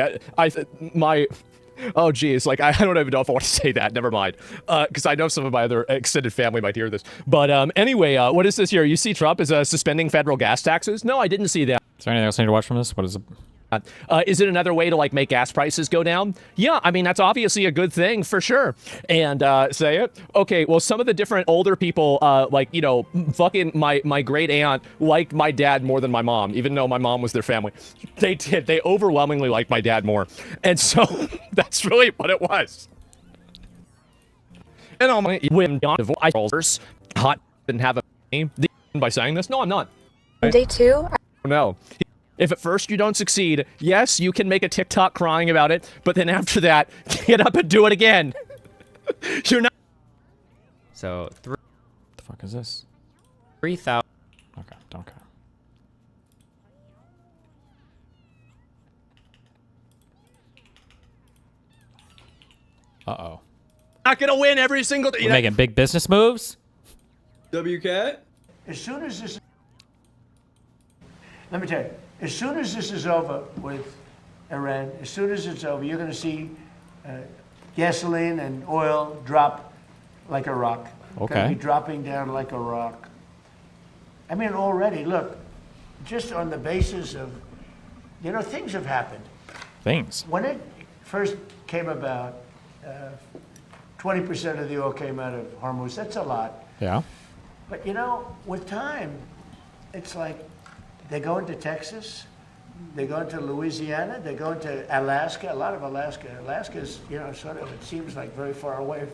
oh geez, like I don't even know if I want to say that. Never mind. Because I know some of my other extended family might hear this. But anyway, what is this here? You see Trump is suspending federal gas taxes? No, I didn't see that. Is there anything else I need to watch from this? What is it? Is it another way to, like, make gas prices go down? Yeah, I mean, that's obviously a good thing for sure. And say it. Okay, well, some of the different older people, like, you know, fucking my great aunt liked my dad more than my mom, even though my mom was their family. They did. They overwhelmingly liked my dad more. And so that's really what it was. And all my women divorce hot didn't have a name by saying this. No, I'm not. Day 2. No. If at first you don't succeed, yes, you can make a TikTok crying about it, but then after that, get up and do it again. You're not. So, what the fuck is this? 3,000. Okay. Uh-oh. Not gonna win every single day. We're making big business moves? WCAT? As soon as this... Let me tell you. As soon as this is over with Iran, as soon as it's over, you're going to see gasoline and oil drop like a rock. Okay. Going to be dropping down like a rock. I mean, already, look, just on the basis of, you know, things have happened. Things. When it first came about, 20% of the oil came out of Hormuz. That's a lot. Yeah. But, you know, with time, it's like they go into Texas, they go into Louisiana, they go into Alaska, a lot of Alaska. Alaska's, you know, sort of, it seems like very far away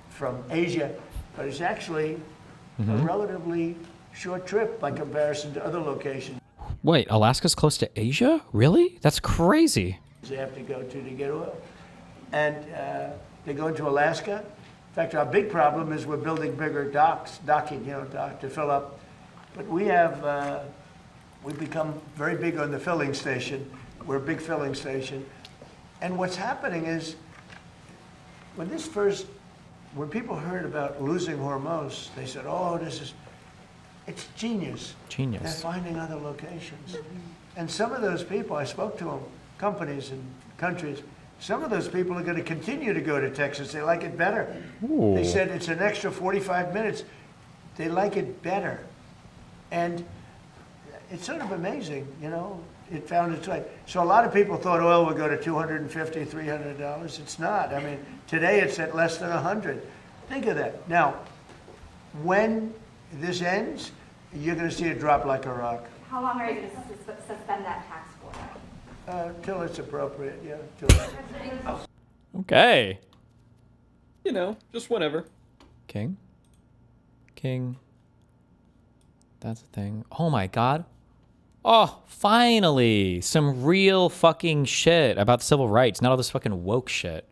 from Asia, but it's actually a relatively short trip by comparison to other locations. Wait, Alaska's close to Asia? Really? That's crazy. They have to go to get oil. And they go into Alaska. In fact, our big problem is we're building bigger docking, to fill up. But we have, we've become very big on the filling station. We're a big filling station. And what's happening is, when people heard about losing Hormuz, they said, oh, it's genius. Genius. They're finding other locations. And some of those people, I spoke to them, companies and countries, some of those people are going to continue to go to Texas. They like it better. Ooh. They said it's an extra 45 minutes. They like it better. And it's sort of amazing, you know, it found its way. So a lot of people thought oil would go to $250, $300. It's not. I mean, today it's at less than 100. Think of that. Now, when this ends, you're going to see it drop like a rock. How long are you going to suspend that tax for? Till it's appropriate, yeah. Okay. You know, just whenever. King. That's a thing. Oh my God. Oh, finally. Some real fucking shit about civil rights, not all this fucking woke shit.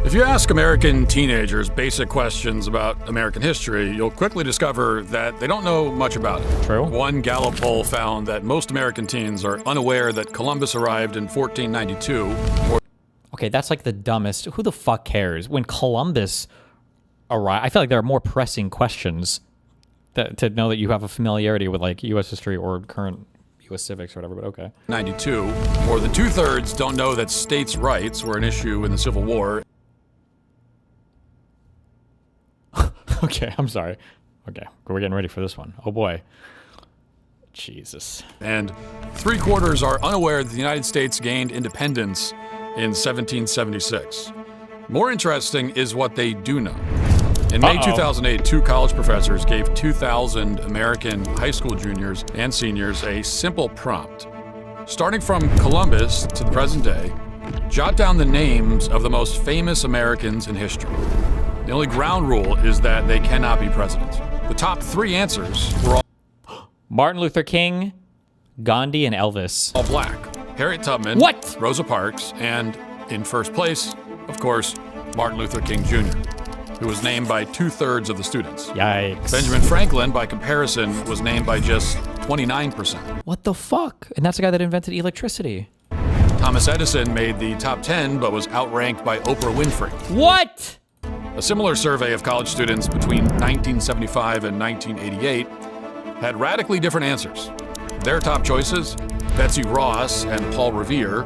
If you ask American teenagers basic questions about American history, you'll quickly discover that they don't know much about it. True. One Gallup poll found that most American teens are unaware that Columbus arrived in 1492. Okay, that's like the dumbest. Who the fuck cares? When Columbus arrived, I feel like there are more pressing questions to know that you have a familiarity with like U.S. history or current U.S. civics or whatever, but okay. 92. More than 2/3 don't know that states' rights were an issue in the Civil War. Okay, I'm sorry. Okay, we're getting ready for this one. Oh boy. Jesus. And 3/4 are unaware that the United States gained independence in 1776. More interesting is what they do know. In May 2008, 2 college professors gave 2,000 American high school juniors and seniors a simple prompt. Starting from Columbus to the present day, jot down the names of the most famous Americans in history. The only ground rule is that they cannot be president. The top 3 answers were all Martin Luther King, Gandhi, and Elvis. All black. Harriet Tubman, what? Rosa Parks, and in first place, of course, Martin Luther King Jr., who was named by 2/3 of the students. Yikes. Benjamin Franklin, by comparison, was named by just 29%. What the fuck? And that's the guy that invented electricity. Thomas Edison made the top 10, but was outranked by Oprah Winfrey. What? A similar survey of college students between 1975 and 1988 had radically different answers. Their top choices, Betsy Ross and Paul Revere,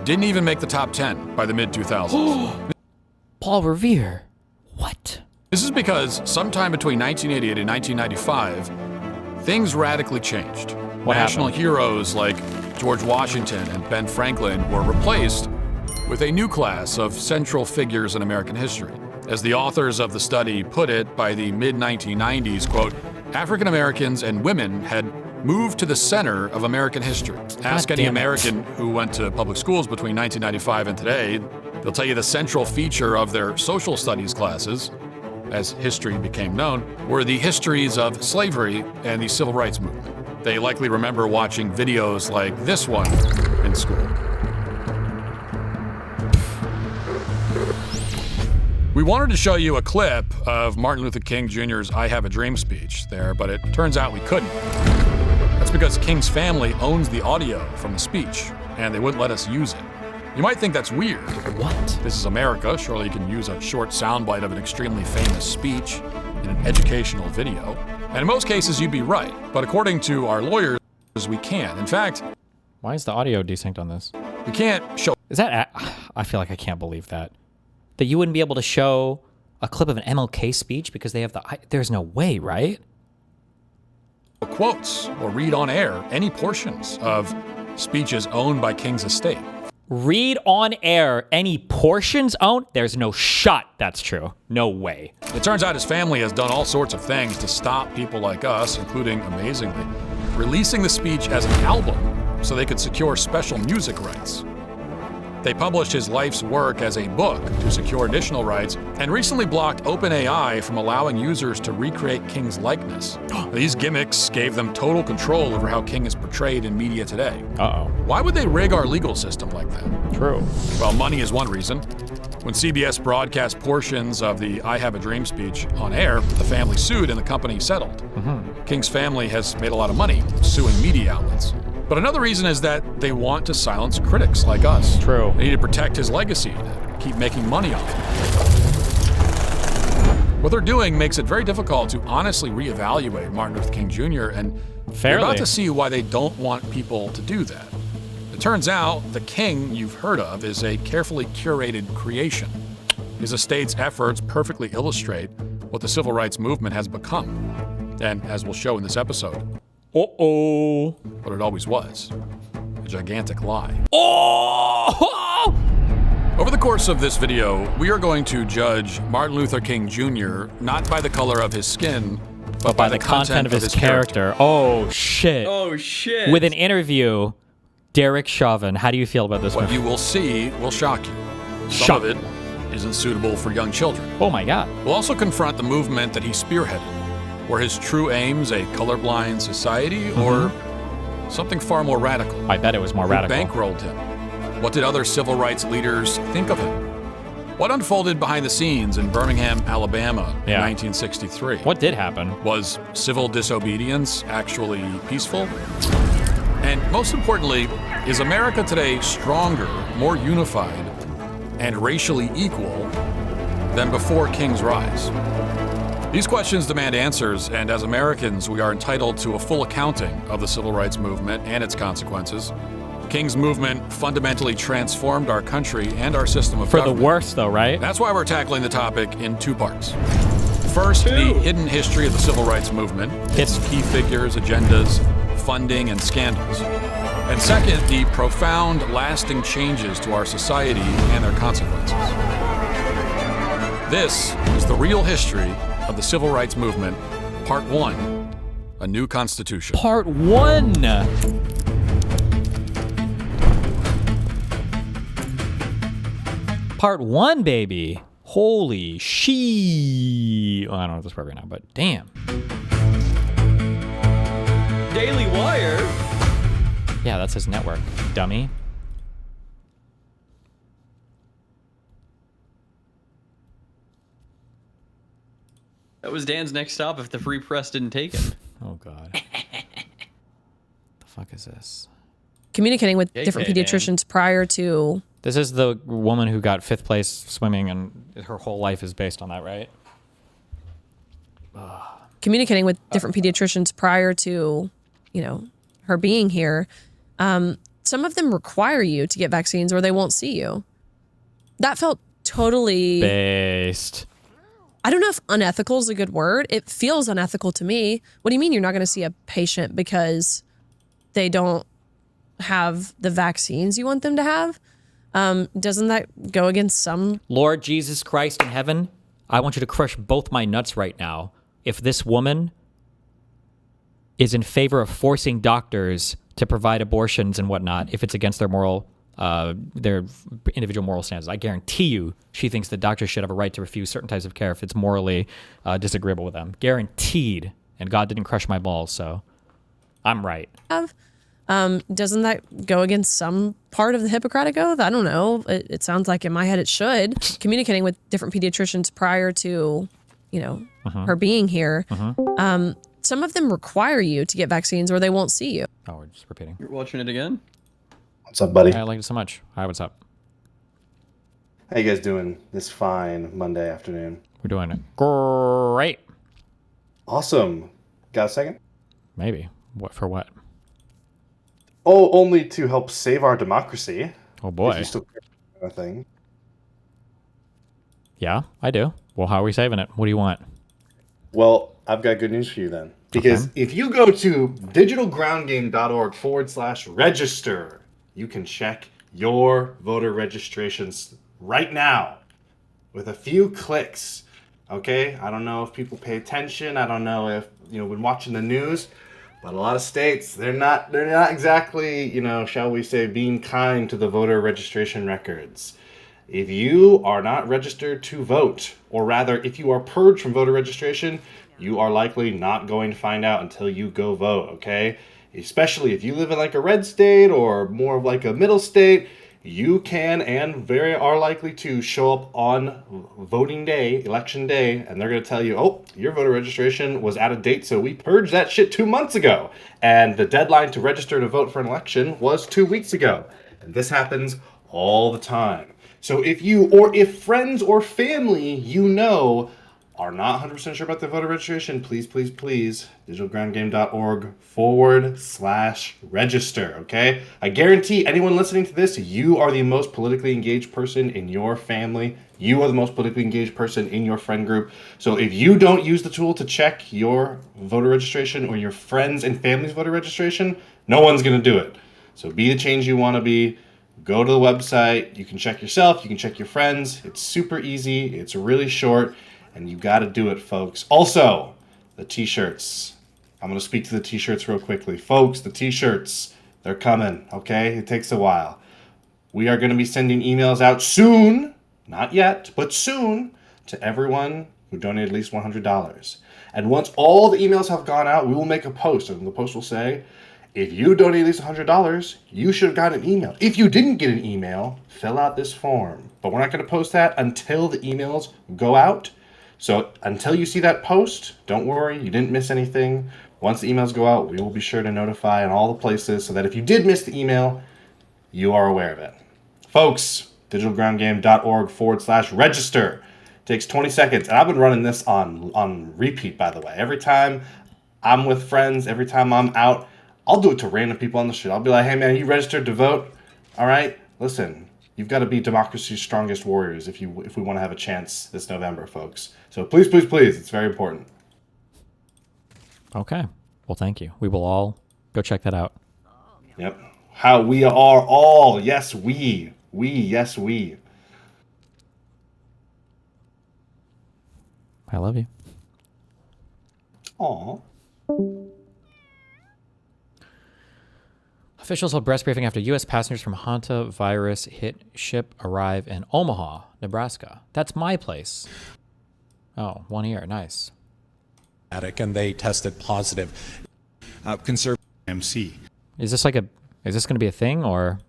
didn't even make the top 10 by the mid-2000s. Paul Revere? What? This is because sometime between 1988 and 1995, things radically changed. National heroes like George Washington and Ben Franklin were replaced with a new class of central figures in American history. As the authors of the study put it, by the mid-1990s, quote, African Americans and women had moved to the center of American history. Ask any American who went to public schools between 1995 and today, they'll tell you the central feature of their social studies classes, as history became known, were the histories of slavery and the civil rights movement. They likely remember watching videos like this one in school. We wanted to show you a clip of Martin Luther King Jr.'s I Have a Dream speech there, but it turns out we couldn't. That's because King's family owns the audio from the speech, and they wouldn't let us use it. You might think that's weird. What? This is America. Surely you can use a short soundbite of an extremely famous speech in an educational video. And in most cases, you'd be right. But according to our lawyers, we can. In fact, why is the audio desynced on this? We can't show. Is that? I feel like I can't believe that. That you wouldn't be able to show a clip of an MLK speech because they have the. There's no way, right? Quotes or read on air any portions of speeches owned by King's estate. Read on air any portions owned? There's no shot that's true. No way. It turns out his family has done all sorts of things to stop people like us, including, amazingly, releasing the speech as an album so they could secure special music rights. They published his life's work as a book to secure additional rights, and recently blocked OpenAI from allowing users to recreate King's likeness. These gimmicks gave them total control over how King is portrayed in media today. Uh-oh. Why would they rig our legal system like that? True. Well, money is one reason. When CBS broadcast portions of the I Have a Dream speech on air, the family sued and the company settled. Mm-hmm. King's family has made a lot of money suing media outlets. But another reason is that they want to silence critics like us. True. They need to protect his legacy, to keep making money off him. What they're doing makes it very difficult to honestly reevaluate Martin Luther King Jr., and you're about to see why they don't want people to do that. It turns out the King you've heard of is a carefully curated creation. His estate's efforts perfectly illustrate what the civil rights movement has become, and as we'll show in this episode, what it always was, a gigantic lie. Over the course of this video, we are going to judge Martin Luther King Jr. not by the color of his skin, but by the content of his character. Oh, shit. Oh, shit. With an interview, Derek Chauvin. How do you feel about this one? What you will see will shock you. Some of it isn't suitable for young children. Oh my God. We'll also confront the movement that he spearheaded. Were his true aims a colorblind society or something far more radical? I bet it was more radical. Who bankrolled him? What did other civil rights leaders think of him? What unfolded behind the scenes in Birmingham, Alabama in 1963? What did happen? Was civil disobedience actually peaceful? And most importantly, is America today stronger, more unified, and racially equal than before King's rise? These questions demand answers, and as Americans, we are entitled to a full accounting of the civil rights movement and its consequences. King's movement fundamentally transformed our country and our system of government. For the worse, though, right? That's why we're tackling the topic in two parts. First, the hidden history of the civil rights movement, its key figures, agendas, funding, and scandals. And second, the profound, lasting changes to our society and their consequences. This is the real history of the civil rights movement, Part 1, A New Constitution. Part 1! Part 1, baby. Holy she. Well, I don't know if this is right now, but damn. Daily Wire? Yeah, that's his network, dummy. That was Dan's next stop if the free press didn't take it. Oh, God. The fuck is this? Communicating with different pediatricians prior to... This is the woman who got 5th place swimming, and her whole life is based on that, right? Communicating with different pediatricians prior to, you know, her being here. Some of them require you to get vaccines or they won't see you. That felt totally... Based. I don't know if unethical is a good word. It feels unethical to me. What do you mean you're not going to see a patient because they don't have the vaccines you want them to have? Doesn't that go against some... Lord Jesus Christ in heaven, I want you to crush both my nuts right now. If this woman is in favor of forcing doctors to provide abortions and whatnot, if it's against their moral... their individual moral standards. I guarantee you she thinks that doctors should have a right to refuse certain types of care if it's morally disagreeable with them. Guaranteed. And God didn't crush my balls, so I'm right. Doesn't that go against some part of the Hippocratic Oath? I don't know. It sounds like in my head it should. Communicating with different pediatricians prior to, you know, her being here. Some of them require you to get vaccines or they won't see you. Oh, we're just repeating. You're watching it again? What's up, buddy? I like it so much. Hi, what's up? How you guys doing this fine Monday afternoon? We're doing it great. Awesome. Got a second? Maybe. What for? What? Oh, only to help save our democracy. Oh boy. If you still care about that thing. Yeah, I do. Well, how are we saving it? What do you want? Well, I've got good news for you then. Because if you go to digitalgroundgame.org/register, you can check your voter registrations right now with a few clicks. Okay? I don't know if people pay attention. I don't know if, when watching the news, but a lot of states, they're not exactly, shall we say, being kind to the voter registration records. If you are not registered to vote, or rather, if you are purged from voter registration, you are likely not going to find out until you go vote, okay? Especially if you live in like a red state or more of like a middle state, you can and very are likely to show up on voting day, election day, and they're going to tell you, oh, your voter registration was out of date, so we purged that shit 2 months ago. And the deadline to register to vote for an election was 2 weeks ago. And this happens all the time. So if you, or if friends or family are not 100% sure about their voter registration, please, digitalgroundgame.org/register, okay? I guarantee anyone listening to this, you are the most politically engaged person in your family. You are the most politically engaged person in your friend group. So if you don't use the tool to check your voter registration or your friends and family's voter registration, no one's going to do it. So be the change you want to be. Go to the website. You can check yourself. You can check your friends. It's super easy. It's really short. And you got to do it, folks. Also, the t-shirts. I'm going to speak to the t-shirts real quickly. Folks, the t-shirts, they're coming, okay? It takes a while. We are going to be sending emails out soon, not yet, but soon, to everyone who donated at least $100. And once all the emails have gone out, we will make a post, and the post will say, if you donate at least $100, you should have gotten an email. If you didn't get an email, fill out this form. But we're not going to post that until the emails go out. So until you see that post, don't worry, you didn't miss anything. Once the emails go out, we will be sure to notify in all the places so that if you did miss the email, you are aware of it. Folks, digitalgroundgame.org/register. Takes 20 seconds. And I've been running this on repeat, by the way. Every time I'm with friends, every time I'm out, I'll do it to random people on the street. I'll be like, hey man, you registered to vote? All right, listen. You've got to be democracy's strongest warriors if we want to have a chance this November, folks. So please, it's very important. Okay. Well, thank you. We will all go check that out. Yep. How we are all, yes, we. Yes, we. I love you. Aw. Officials held press briefing after U.S. passengers from hantavirus hit ship arrive in Omaha, Nebraska. That's my place. Oh, 1 year. Nice. And they tested positive. Conservative MC. Is this going to be a thing or?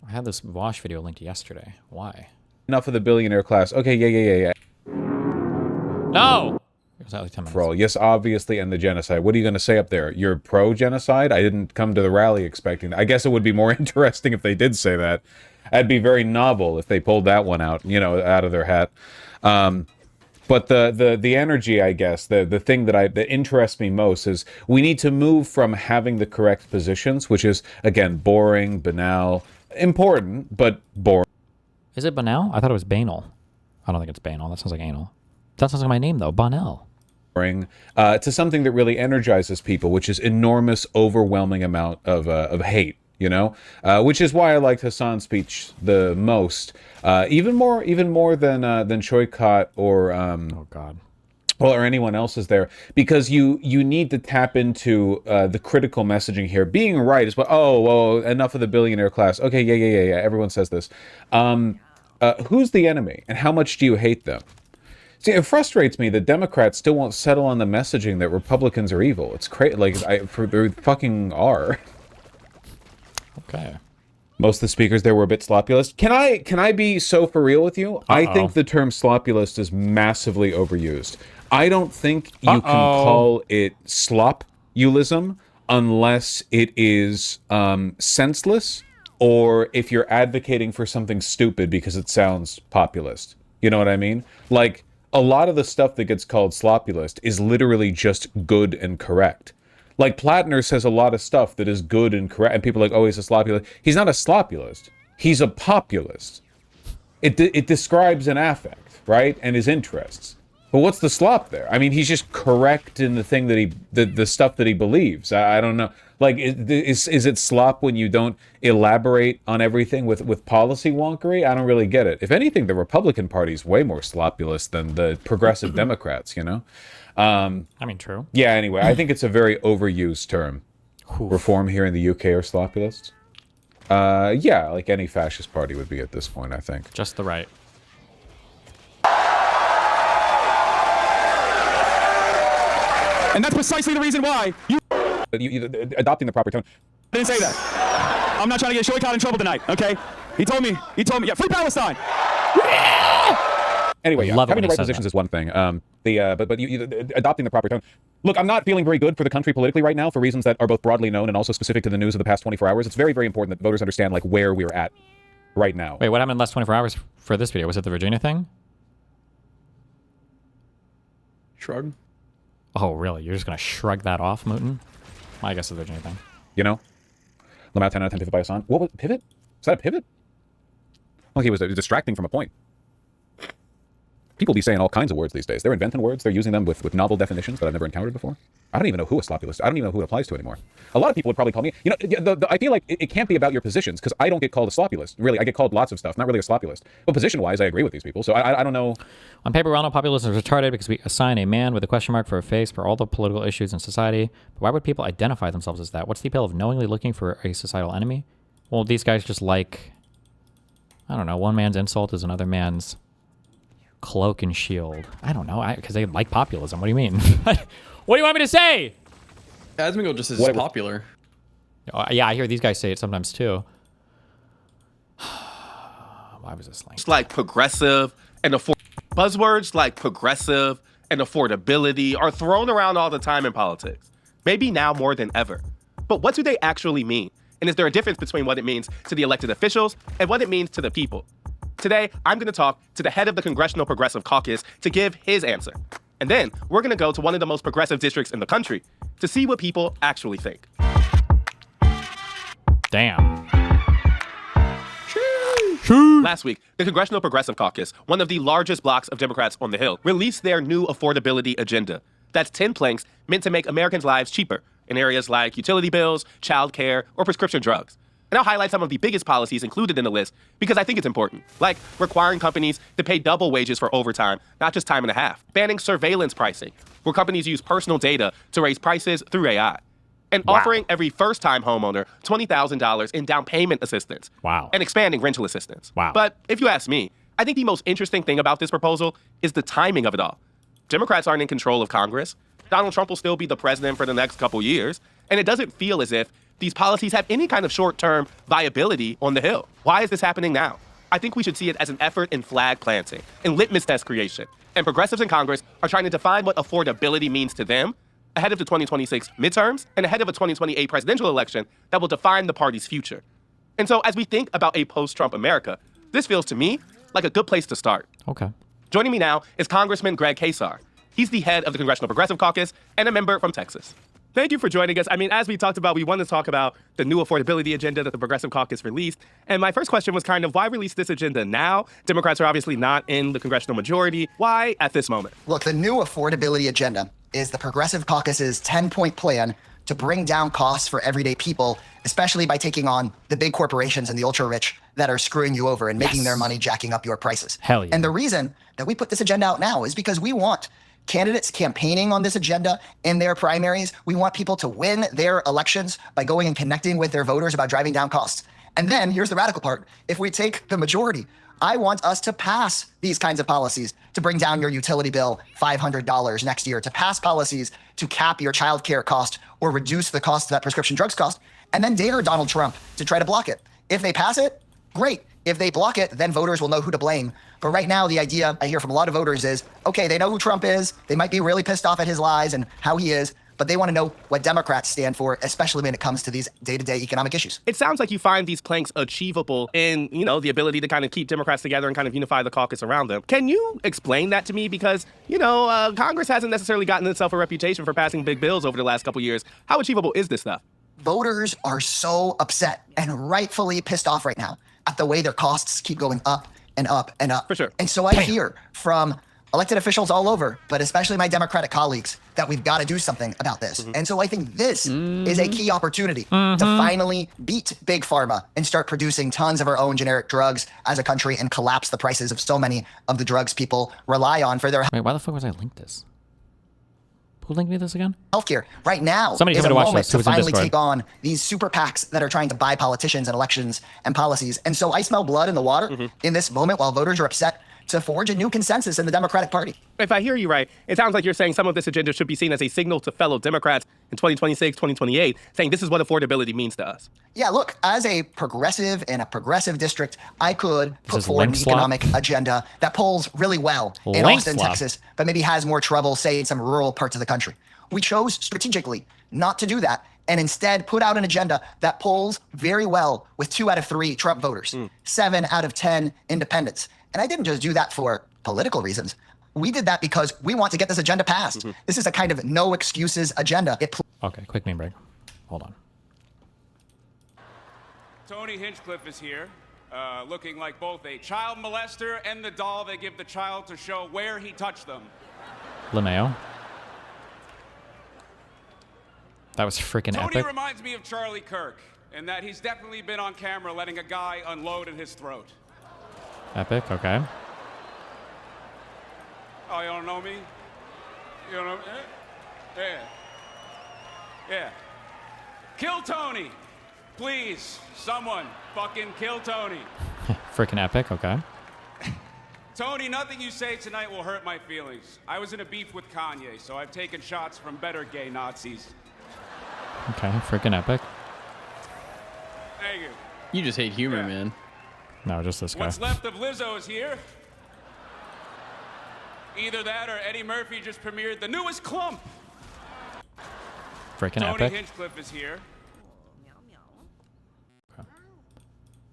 I had this Walsh video linked yesterday. Why? Enough of the billionaire class. Okay, yeah. No! It was like 10 minutes. For all. Yes, obviously, and the genocide. What are you going to say up there? You're pro-genocide? I didn't come to the rally expecting that. I guess it would be more interesting if they did say that. That'd be very novel if they pulled that one out, out of their hat. But the energy, I guess, the thing that interests me most is we need to move from having the correct positions, which is, again, boring, banal, important, but boring. Is it banal? I thought it was banal. I don't think it's banal. That sounds like anal. That sounds like my name, though. Bonnell. To something that really energizes people, which is enormous, overwhelming amount of hate, which is why I liked Hasan's speech the most, even more than Saikat or oh God, well, or anyone else's there, because you need to tap into the critical messaging here. Being right is what. Oh, enough of the billionaire class. Okay, yeah. Everyone says this. Who's the enemy, and how much do you hate them? See, it frustrates me that Democrats still won't settle on the messaging that Republicans are evil. It's crazy. They fucking are. Okay. Most of the speakers there were a bit sloppulist. Can I be so for real with you? I think the term sloppulist is massively overused. I don't think you can call it slopulism unless it is senseless or if you're advocating for something stupid because it sounds populist. You know what I mean? Like, a lot of the stuff that gets called sloppulist is literally just good and correct. Like, Plattner says a lot of stuff that is good and correct, and people are like, oh, he's a sloppulist. He's not a sloppulist. He's a populist. It describes an affect, right, and his interests. But what's the slop there? I mean, he's just correct in the thing that the stuff that he believes. I don't know. Like, is it slop when you don't elaborate on everything with policy wonkery? I don't really get it. If anything, the Republican Party's way more slopulous than the progressive Democrats, you know? I mean, true. Yeah, anyway, I think it's a very overused term. Reform here in the UK are slopulists. Yeah, like any fascist party would be at this point, I think. Just the right. And that's precisely the reason why you adopting the proper tone. I didn't say that. I'm not trying to get Saikat in trouble tonight, okay? He told me, yeah, free Palestine! Anyway, yeah, Love it having when the he right says positions that. is one thing. But adopting the proper tone. Look, I'm not feeling very good for the country politically right now for reasons that are both broadly known and also specific to the news of the past 24 hours. It's very, very important that voters understand like where we're at right now. Wait, what happened in the last 24 hours for this video? Was it the Virginia thing? Shrug. Oh, really? You're just going to shrug that off, Mootin? I guess it's the Virginia thing. You know? lmao 10 out of 10 pivot by Hasan. What was pivot? Was that a pivot? Well, he was distracting from a point. People be saying all kinds of words these days. They're inventing words. They're using them with novel definitions that I've never encountered before. I don't even know who a sloppulist. I don't even know who it applies to anymore. A lot of people would probably call me. You know, I feel like it can't be about your positions because I don't get called a sloppulist. Really, I get called lots of stuff. Not really a sloppulist. But position-wise, I agree with these people. So I don't know. On paper, we all know populism is retarded because we assign a man with a question mark for a face for all the political issues in society. But why would people identify themselves as that? What's the appeal of knowingly looking for a societal enemy? Well, these guys just like, I don't know, one man's insult is another man's cloak and shield. I don't know, because they like populism. What do you mean? What do you want me to say? Asmongold just says it's popular. Yeah, I hear these guys say it sometimes too. Why was this like? It's like progressive and buzzwords like progressive and affordability are thrown around all the time in politics. Maybe now more than ever. But what do they actually mean? And is there a difference between what it means to the elected officials and what it means to the people? Today, I'm going to talk to the head of the Congressional Progressive Caucus to give his answer. And then we're going to go to one of the most progressive districts in the country to see what people actually think. Damn. Last week, the Congressional Progressive Caucus, one of the largest blocs of Democrats on the Hill, released their new affordability agenda. That's 10 planks meant to make Americans' lives cheaper in areas like utility bills, child care, or prescription drugs. And I'll highlight some of the biggest policies included in the list because I think it's important, like requiring companies to pay double wages for overtime, not just time and a half, banning surveillance pricing, where companies use personal data to raise prices through AI, and offering every first-time homeowner $20,000 in down payment assistance, and expanding rental assistance. But if you ask me, I think the most interesting thing about this proposal is the timing of it all. Democrats aren't in control of Congress. Donald Trump will still be the president for the next couple years, and it doesn't feel as if these policies have any kind of short-term viability on the Hill. Why is this happening now? I think we should see it as an effort in flag planting and litmus test creation. And progressives in Congress are trying to define what affordability means to them ahead of the 2026 midterms and ahead of a 2028 presidential election that will define the party's future. And so as we think about a post-Trump America, this feels to me like a good place to start. Okay. Joining me now is Congressman Greg Casar. He's the head of the Congressional Progressive Caucus and a member from Texas. Thank you for joining us. I mean, as we talked about, we want to talk about the new affordability agenda that the Progressive Caucus released. And my first question was kind of, why release this agenda now? Democrats are obviously not in the congressional majority. Why at this moment? Look, the new affordability agenda is the Progressive Caucus's 10-point plan to bring down costs for everyday people, especially by taking on the big corporations and the ultra-rich that are screwing you over and making their money jacking up your prices. Hell yeah. And the reason that we put this agenda out now is because we want candidates campaigning on this agenda in their primaries. We want people to win their elections by going and connecting with their voters about driving down costs. And then here's the radical part. If we take the majority, I want us to pass these kinds of policies to bring down your utility bill $500 next year, to pass policies to cap your child care cost or reduce the cost that prescription drugs cost, and then dare Donald Trump to try to block it. If they pass it, great. If they block it, then voters will know who to blame. But right now, the idea I hear from a lot of voters is, okay, they know who Trump is. They might be really pissed off at his lies and how he is, but they want to know what Democrats stand for, especially when it comes to these day-to-day economic issues. It sounds like you find these planks achievable in, you know, the ability to kind of keep Democrats together and kind of unify the caucus around them. Can you explain that to me? Because, you know, Congress hasn't necessarily gotten itself a reputation for passing big bills over the last couple years. How achievable is this stuff? Voters are so upset and rightfully pissed off right now at the way their costs keep going up and up and up. For sure. And so I hear from elected officials all over, but especially my Democratic colleagues, that we've got to do something about this. And so I think this is a key opportunity to finally beat Big Pharma and start producing tons of our own generic drugs as a country and collapse the prices of so many of the drugs people rely on for their Wait, why the fuck was I linked this? Who linked me this again? healthcare. Right now Somebody is tell a me to watch moment this. to Who's in finally Discord? take on these super PACs that are trying to buy politicians and elections and policies. And so I smell blood in the water in this moment while voters are upset to forge a new consensus in the Democratic Party. If I hear you right, it sounds like you're saying some of this agenda should be seen as a signal to fellow Democrats in 2026, 2028, saying this is what affordability means to us. Yeah, look, as a progressive in a progressive district, I could put is forward an LmSlop? economic agenda that polls really well in Austin, LmSlop. Texas, but maybe has more trouble, say, in some rural parts of the country. We chose strategically not to do that and instead put out an agenda that polls very well with 2 out of 3 Trump voters, 7 out of 10 independents. And I didn't just do that for political reasons. We did that because we want to get this agenda passed. This is a kind of no excuses agenda. Okay, quick meme break. Hold on. Tony Hinchcliffe is here, looking like both a child molester and the doll they give the child to show where he touched them. lmao. That was freaking Tony epic. reminds me of Charlie Kirk, in that he's definitely been on camera letting a guy unload in his throat. Epic, okay. Oh, you don't know me? You don't know me? Yeah. Yeah. Kill Tony! Please, someone, fucking kill Tony. Freaking epic, okay. Tony, nothing you say tonight will hurt my feelings. I was in a beef with Kanye, so I've taken shots from better gay Nazis. Okay, freaking epic. Thank you. You just hate humor, man. No, just this guy. What's left of Lizzo is here. Either that or Eddie Murphy just premiered the newest clump. Freaking Tony epic. Hinchcliffe is here.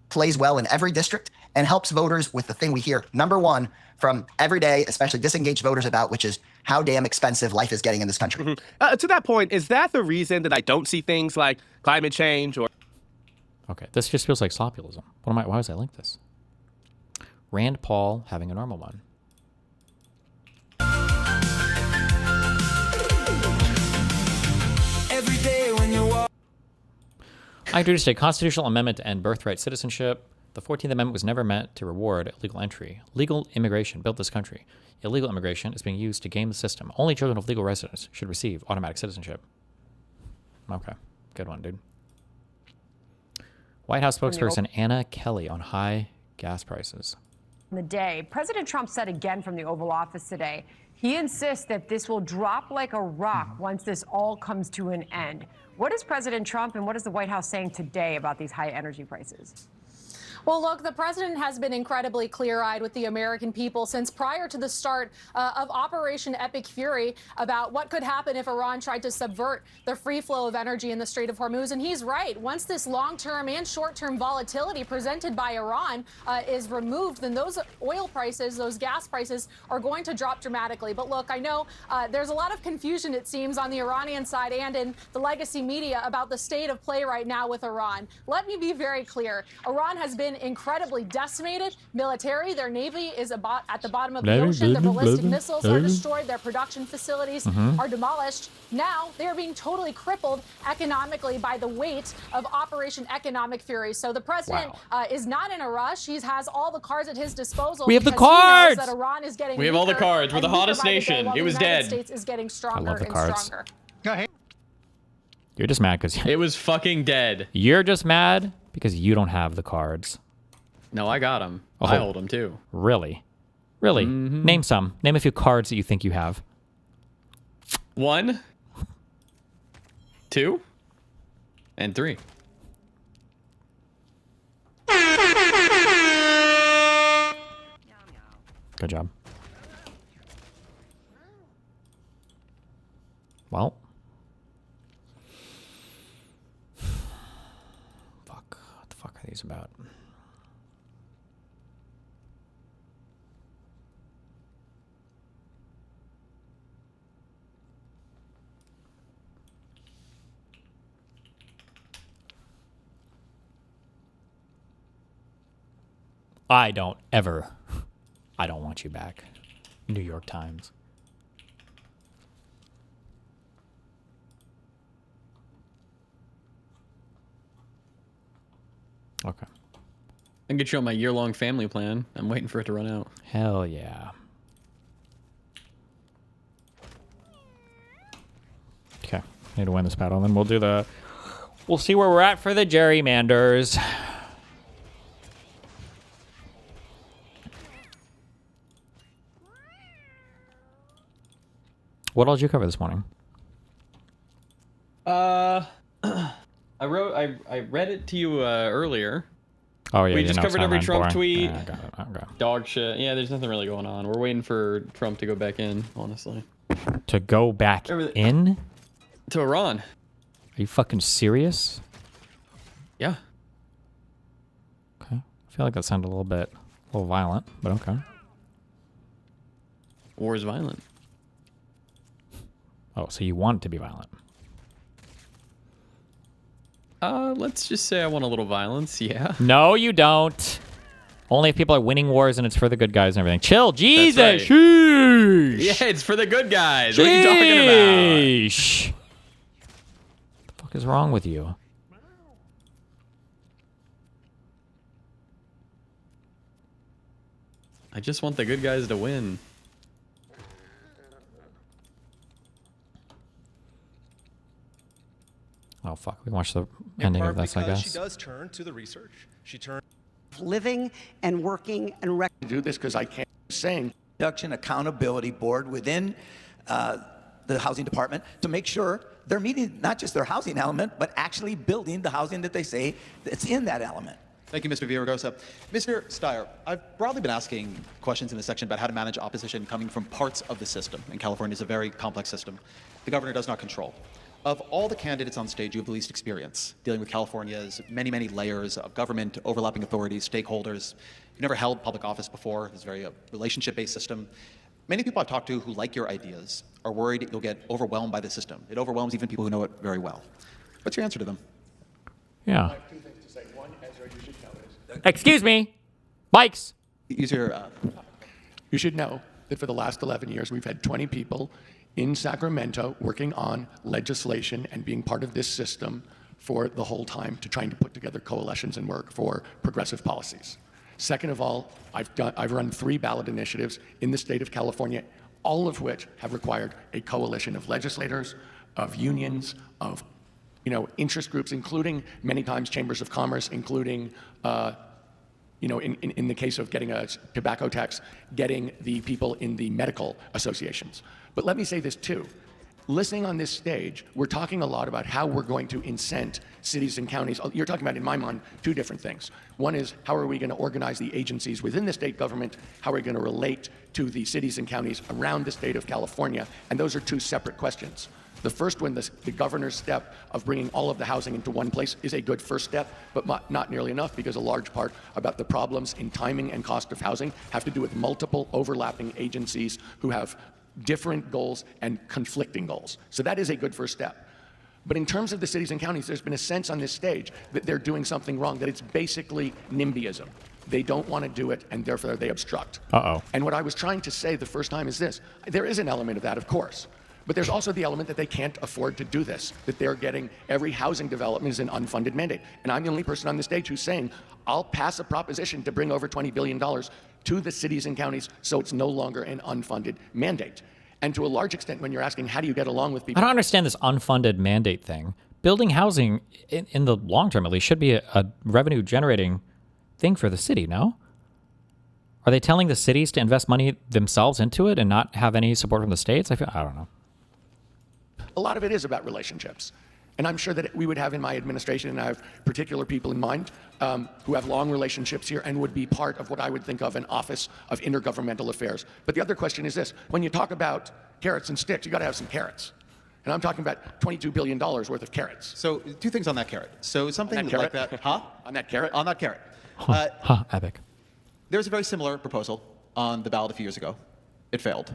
Plays well in every district and helps voters with the thing we hear, number one, from every day, especially disengaged voters about, which is how damn expensive life is getting in this country. To that point, is that the reason that I don't see things like climate change or... Okay, this just feels like slopulism. Why was I linked this? Rand Paul having a normal one. Every day when you walk. I introduced a constitutional amendment to end birthright citizenship. The 14th Amendment was never meant to reward illegal entry. Legal immigration built this country. Illegal immigration is being used to game the system. Only children of legal residents should receive automatic citizenship. Okay, good one, dude. White House spokesperson Anna Kelly on high gas prices. The day, President Trump said again from the Oval Office today, he insists that this will drop like a rock once this all comes to an end. What is President Trump and what is the White House saying today about these high energy prices? Well, look, the president has been incredibly clear-eyed with the American people since prior to the start of Operation Epic Fury about what could happen if Iran tried to subvert the free flow of energy in the Strait of Hormuz. And he's right. Once this long-term and short-term volatility presented by Iran is removed, then those oil prices, those gas prices are going to drop dramatically. But look, I know there's a lot of confusion, it seems, on the Iranian side and in the legacy media about the state of play right now with Iran. Let me be very clear. Iran has been incredibly decimated. Military, their navy is at the bottom of the ocean. Their ballistic missiles are destroyed. Their production facilities are demolished. Now they are being totally crippled economically by the weight of Operation Economic Fury. So the president is not in a rush. He has all the cards at his disposal. We have the because he knows cards! that Iran is getting We have all the weaker cards. We're the and weaker hottest by the day, nation. while It the was United dead. States is getting stronger love the and cards. stronger. You're just mad because it was fucking dead. You're just mad because you don't have the cards. No, I got them. Oh. I hold them too. Really? Really? Name some. Name a few cards that you think you have. 1, 2, and 3. Good job. Well, are these about? I don't want you back. New York Times. Okay. I can get you on my year-long family plan. I'm waiting for it to run out. Hell yeah. Okay. Need to win this battle, and then we'll do the... We'll see where we're at for the gerrymanders. What all did you cover this morning? I read it to you earlier. Oh yeah, we just covered every Trump tweet. Yeah, I got it. Okay. Dog shit. Yeah, there's nothing really going on. We're waiting for Trump to go back in, honestly. To go back in? To Iran. Are you fucking serious? Yeah. Okay. I feel like that sounded a little violent, but okay. War is violent. Oh, so you want it to be violent? Let's just say I want a little violence, yeah. No, you don't. Only if people are winning wars and it's for the good guys and everything. Chill, Jesus! Right. Sheesh! Yeah, it's for the good guys. What are you talking about? Sheesh! What the fuck is wrong with you? I just want the good guys to win. Oh, fuck. We watched the ending of this, I guess. She does turn to the research. She turns... Living and working and... Do this because I can't saying... Production Accountability Board within the housing department to make sure they're meeting not just their housing element, but actually building the housing that they say that's in that element. Thank you, Mr. Villaraigosa. Mr. Steyer, I've broadly been asking questions in this section about how to manage opposition coming from parts of the system, and California is a very complex system the governor does not control. Of all the candidates on stage, you have the least experience dealing with California's many, many layers of government, overlapping authorities, stakeholders. You've never held public office before. It's a very relationship-based system. Many people I've talked to who like your ideas are worried you'll get overwhelmed by the system. It overwhelms even people who know it very well. What's your answer to them? Yeah. I have two things to say. One, Ezra, you should know this. Excuse me. Mike's. You should know that for the last 11 years, we've had 20 people in Sacramento working on legislation and being part of this system for the whole time to trying to put together coalitions and work for progressive policies. Second of all, I've run 3 ballot initiatives in the state of California, all of which have required a coalition of legislators, of unions, of interest groups, including many times chambers of commerce, including in the case of getting a tobacco tax, getting the people in the medical associations. But let me say this too. Listening on this stage, we're talking a lot about how we're going to incent cities and counties. You're talking about, in my mind, 2 different things. One is, how are we going to organize the agencies within the state government? How are we going to relate to the cities and counties around the state of California? And those are 2 separate questions. The first one, the governor's step of bringing all of the housing into one place, is a good first step, but not nearly enough, because a large part about the problems in timing and cost of housing have to do with multiple overlapping agencies who have different goals and conflicting goals. So that is a good first step. But in terms of the cities and counties, there's been a sense on this stage that they're doing something wrong, that it's basically NIMBYism. They don't want to do it, and therefore they obstruct. Uh-oh. And what I was trying to say the first time is this. There is an element of that, of course. But there's also the element that they can't afford to do this, that they're getting every housing development is an unfunded mandate. And I'm the only person on the stage who's saying, I'll pass a proposition to bring over $20 billion to the cities and counties so it's no longer an unfunded mandate. And to a large extent, when you're asking, how do you get along with people? I don't understand this unfunded mandate thing. Building housing, in the long term at least, should be a revenue-generating thing for the city, no? Are they telling the cities to invest money themselves into it and not have any support from the states? I don't know. A lot of it is about relationships. And I'm sure that we would have in my administration, and I have particular people in mind who have long relationships here and would be part of what I would think of an Office of Intergovernmental Affairs. But the other question is this. When you talk about carrots and sticks, you got to have some carrots. And I'm talking about $22 billion worth of carrots. So 2 things on that carrot. So something like that, huh? On that carrot? On that carrot. Epic. There's a very similar proposal on the ballot a few years ago. It failed.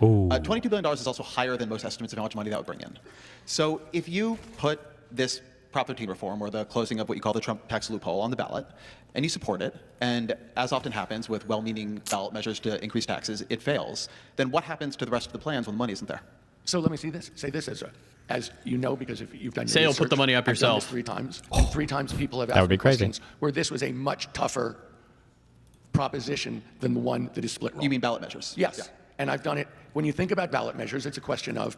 Ooh. $22 billion is also higher than most estimates of how much money that would bring in. So if you put this Prop 13 reform, or the closing of what you call the Trump tax loophole, on the ballot, and you support it, and as often happens with well-meaning ballot measures to increase taxes, it fails, then what happens to the rest of the plans when the money isn't there? So let me say this, Ezra. As you know, because if you've done your Say you'll research, put the money up I've done yourself. this 3 times. And 3 times people have That asked would be me crazy. questions where this was a much tougher proposition than the one that is split roll. You mean ballot measures? Yes. Yeah. And I've done it. When you think about ballot measures, it's a question of,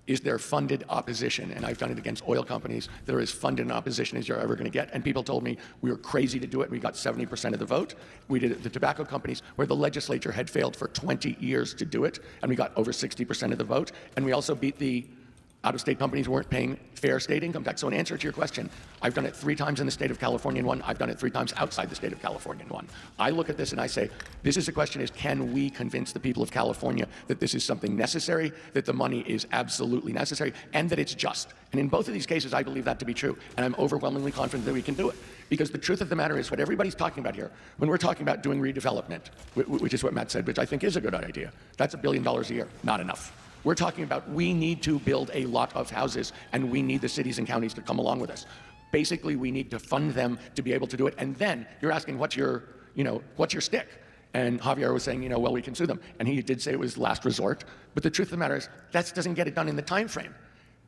is there funded opposition? And I've done it against oil companies. There is funded opposition as you're ever going to get. And people told me we were crazy to do it. And we got 70% of the vote. We did it with the tobacco companies, where the legislature had failed for 20 years to do it. And we got over 60% of the vote. And we also beat the out-of-state companies who weren't paying fair state income tax. So in answer to your question, I've done it 3 times in the state of California and won. I've done it 3 times outside the state of California and won. I look at this and I say, this is the question is, can we convince the people of California that this is something necessary, that the money is absolutely necessary, and that it's just? And in both of these cases, I believe that to be true. And I'm overwhelmingly confident that we can do it. Because the truth of the matter is, what everybody's talking about here, when we're talking about doing redevelopment, which is what Matt said, which I think is a good idea, that's $1 billion a year, not enough. We're talking about we need to build a lot of houses, and we need the cities and counties to come along with us. Basically, we need to fund them to be able to do it. And then you're asking, what's your stick? And Javier was saying, well, we can sue them. And he did say it was last resort. But the truth of the matter is, that doesn't get it done in the time frame.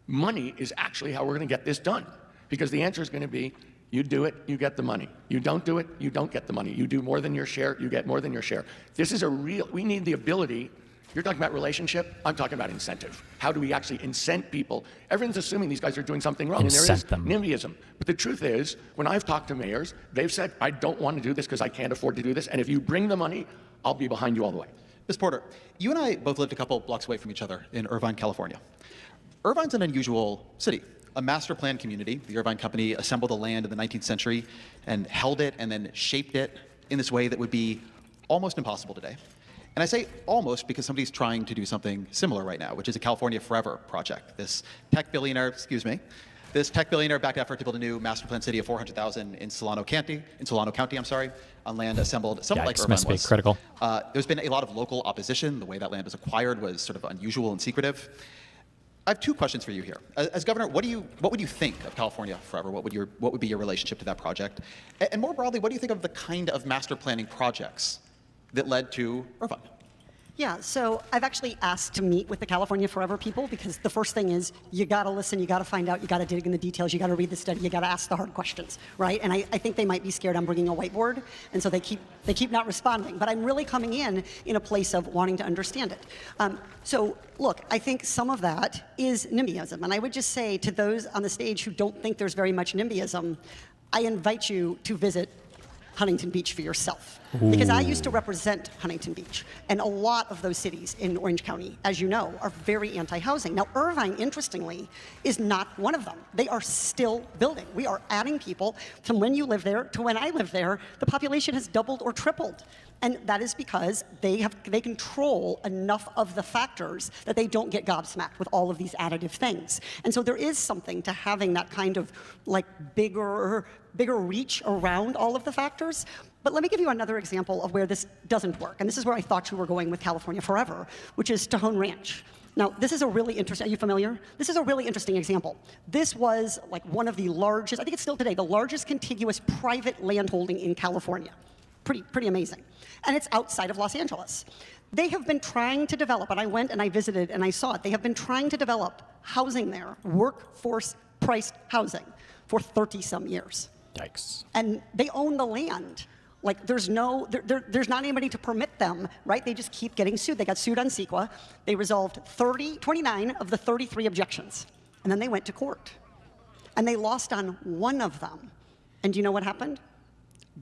Money is actually how we're going to get this done. Because the answer is going to be, you do it, you get the money. You don't do it, you don't get the money. You do more than your share, you get more than your share. This is we need the ability. You're talking about relationship, I'm talking about incentive. How do we actually incent people? Everyone's assuming these guys are doing something wrong, and there is NIMBYism. But the truth is, when I've talked to mayors, they've said, I don't want to do this because I can't afford to do this, and if you bring the money, I'll be behind you all the way. Ms. Porter, you and I both lived a couple blocks away from each other in Irvine, California. Irvine's an unusual city, a master plan community. The Irvine Company assembled the land in the 19th century and held it and then shaped it in this way that would be almost impossible today. And I say almost because somebody's trying to do something similar right now, which is a California Forever project. This tech billionaire backed effort to build a new master plan city of 400,000 in Solano County, on land assembled somewhat like Irvine must be was. critical. There's been a lot of local opposition. The way that land was acquired was sort of unusual and secretive. I have 2 questions for you here. As governor, what would you think of California Forever? What would be your relationship to that project? And more broadly, what do you think of the kind of master planning projects that led to Irvine? Yeah, so I've actually asked to meet with the California Forever people, because the first thing is you got to listen, you got to find out, you got to dig in the details, you got to read the study, you got to ask the hard questions, right? And I think they might be scared I'm bringing a whiteboard, and so they keep not responding. But I'm really coming in a place of wanting to understand it. So look, I think some of that is NIMBYism, and I would just say to those on the stage who don't think there's very much NIMBYism, I invite you to visit Huntington Beach for yourself. Because I used to represent Huntington Beach, and a lot of those cities in Orange County, as you know, are very anti-housing. Now, Irvine, interestingly, is not one of them. They are still building. We are adding people from when you live there to when I live there. The population has doubled or tripled. And that is because they control enough of the factors that they don't get gobsmacked with all of these additive things. And so there is something to having that kind of bigger reach around all of the factors. But let me give you another example of where this doesn't work. And this is where I thought you were going with California Forever, which is Tejon Ranch. Now, this is a really interesting, are you familiar? This is a really interesting example. This was one of the largest, I think it's still today, the largest contiguous private landholding in California. Pretty amazing. And it's outside of Los Angeles. They have been trying to develop, and I went and I visited and I saw it, they have been trying to develop housing there, workforce-priced housing, for 30-some years. Yikes. And they own the land. There's not anybody to permit them, right? They just keep getting sued. They got sued on CEQA. They resolved 29 of the 33 objections. And then they went to court. And they lost on one of them. And do you know what happened?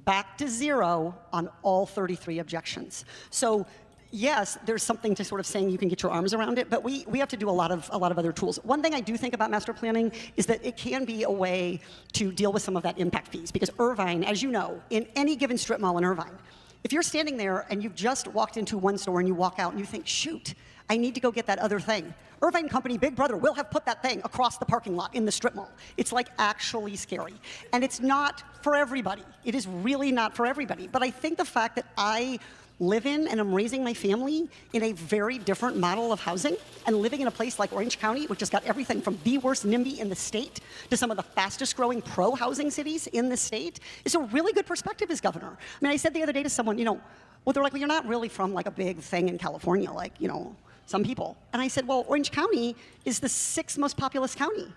Back to 0 on all 33 objections. So yes, there's something to sort of saying you can get your arms around it, but we have to do a lot of other tools. One thing I do think about master planning is that it can be a way to deal with some of that impact fees, because Irvine, as you know, in any given strip mall in Irvine, if you're standing there and you've just walked into one store and you walk out and you think, shoot, I need to go get that other thing. Irvine Company, Big Brother, will have put that thing across the parking lot in the strip mall. It's like actually scary. And it's not for everybody. It is really not for everybody. But I think the fact that I live in and I'm raising my family in a very different model of housing and living in a place like Orange County, which has got everything from the worst NIMBY in the state to some of the fastest growing pro-housing cities in the state, is a really good perspective as governor. I mean, I said the other day to someone, you know, well, they're like, well, you're not really from like a big thing in California, like, you know, some people. And I said, well, Orange County is the 6th most populous county.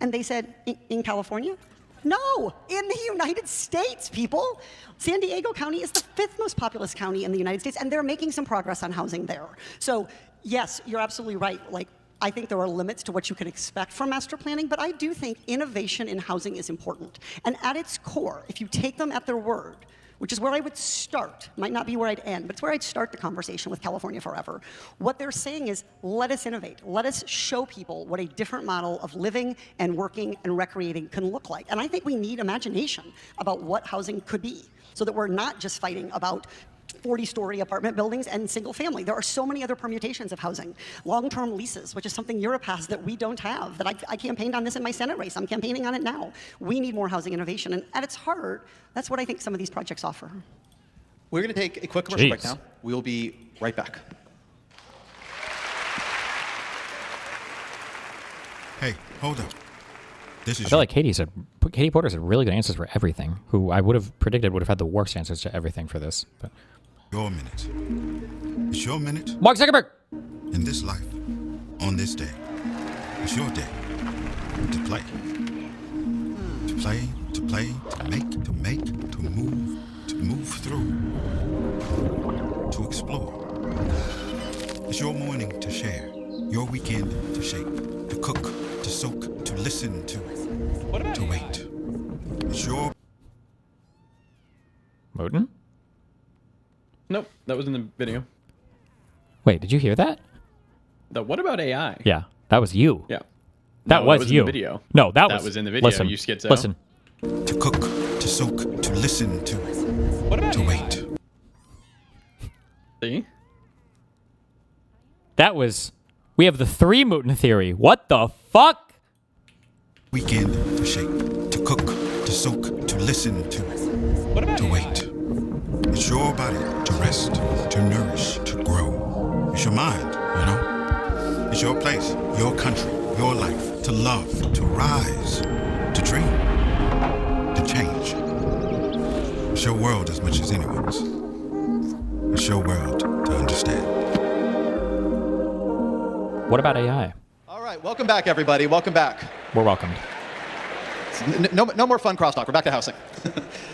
And they said, in California? No, in the United States, people. San Diego County is the 5th most populous county in the United States, and they're making some progress on housing there. So yes, you're absolutely right. Like, I think there are limits to what you can expect from master planning, but I do think innovation in housing is important. And at its core, if you take them at their word, which is where I would start, might not be where I'd end, but it's where I'd start the conversation with California Forever. What they're saying is, let us innovate. Let us show people what a different model of living and working and recreating can look like. And I think we need imagination about what housing could be, so that we're not just fighting about 40-story apartment buildings and single family. There are so many other permutations of housing. Long-term leases, which is something Europe has that we don't have, that I campaigned on this in my Senate race. I'm campaigning on it now. We need more housing innovation. And at its heart, that's what I think some of these projects offer. We're going to take a quick commercial break now. We'll be right back. Hey, hold up. This is I feel like Katie Porter said really good answers for everything, who I would have predicted would have had the worst answers to everything for this. But your minute. It's your minute. Mark Zuckerberg! In this life, on this day, it's your day to play. To play, to play, to make, to move through, to explore. It's your morning to share, your weekend to shape, to cook, to soak, to listen to wait. It's your... Moten? Nope, that was in the video. Wait, did you hear that? What about AI? Yeah, that was you. Yeah. That was you. In the video. No, that was in the video. Listen, you schizo. Listen. To cook, to soak, to listen to wait. See? That was... We have the 3 Moten theory. What the fuck? Weekend to shape, to cook, to soak, to listen to wait. It's your body to rest, to nourish, to grow. It's your mind, you know? It's your place, your country, your life, to love, to rise, to dream, to change. It's your world as much as anyone's. It's your world to understand. What about AI? All right, welcome back, everybody. Welcome back. We're welcomed. No more fun crosstalk. We're back to housing.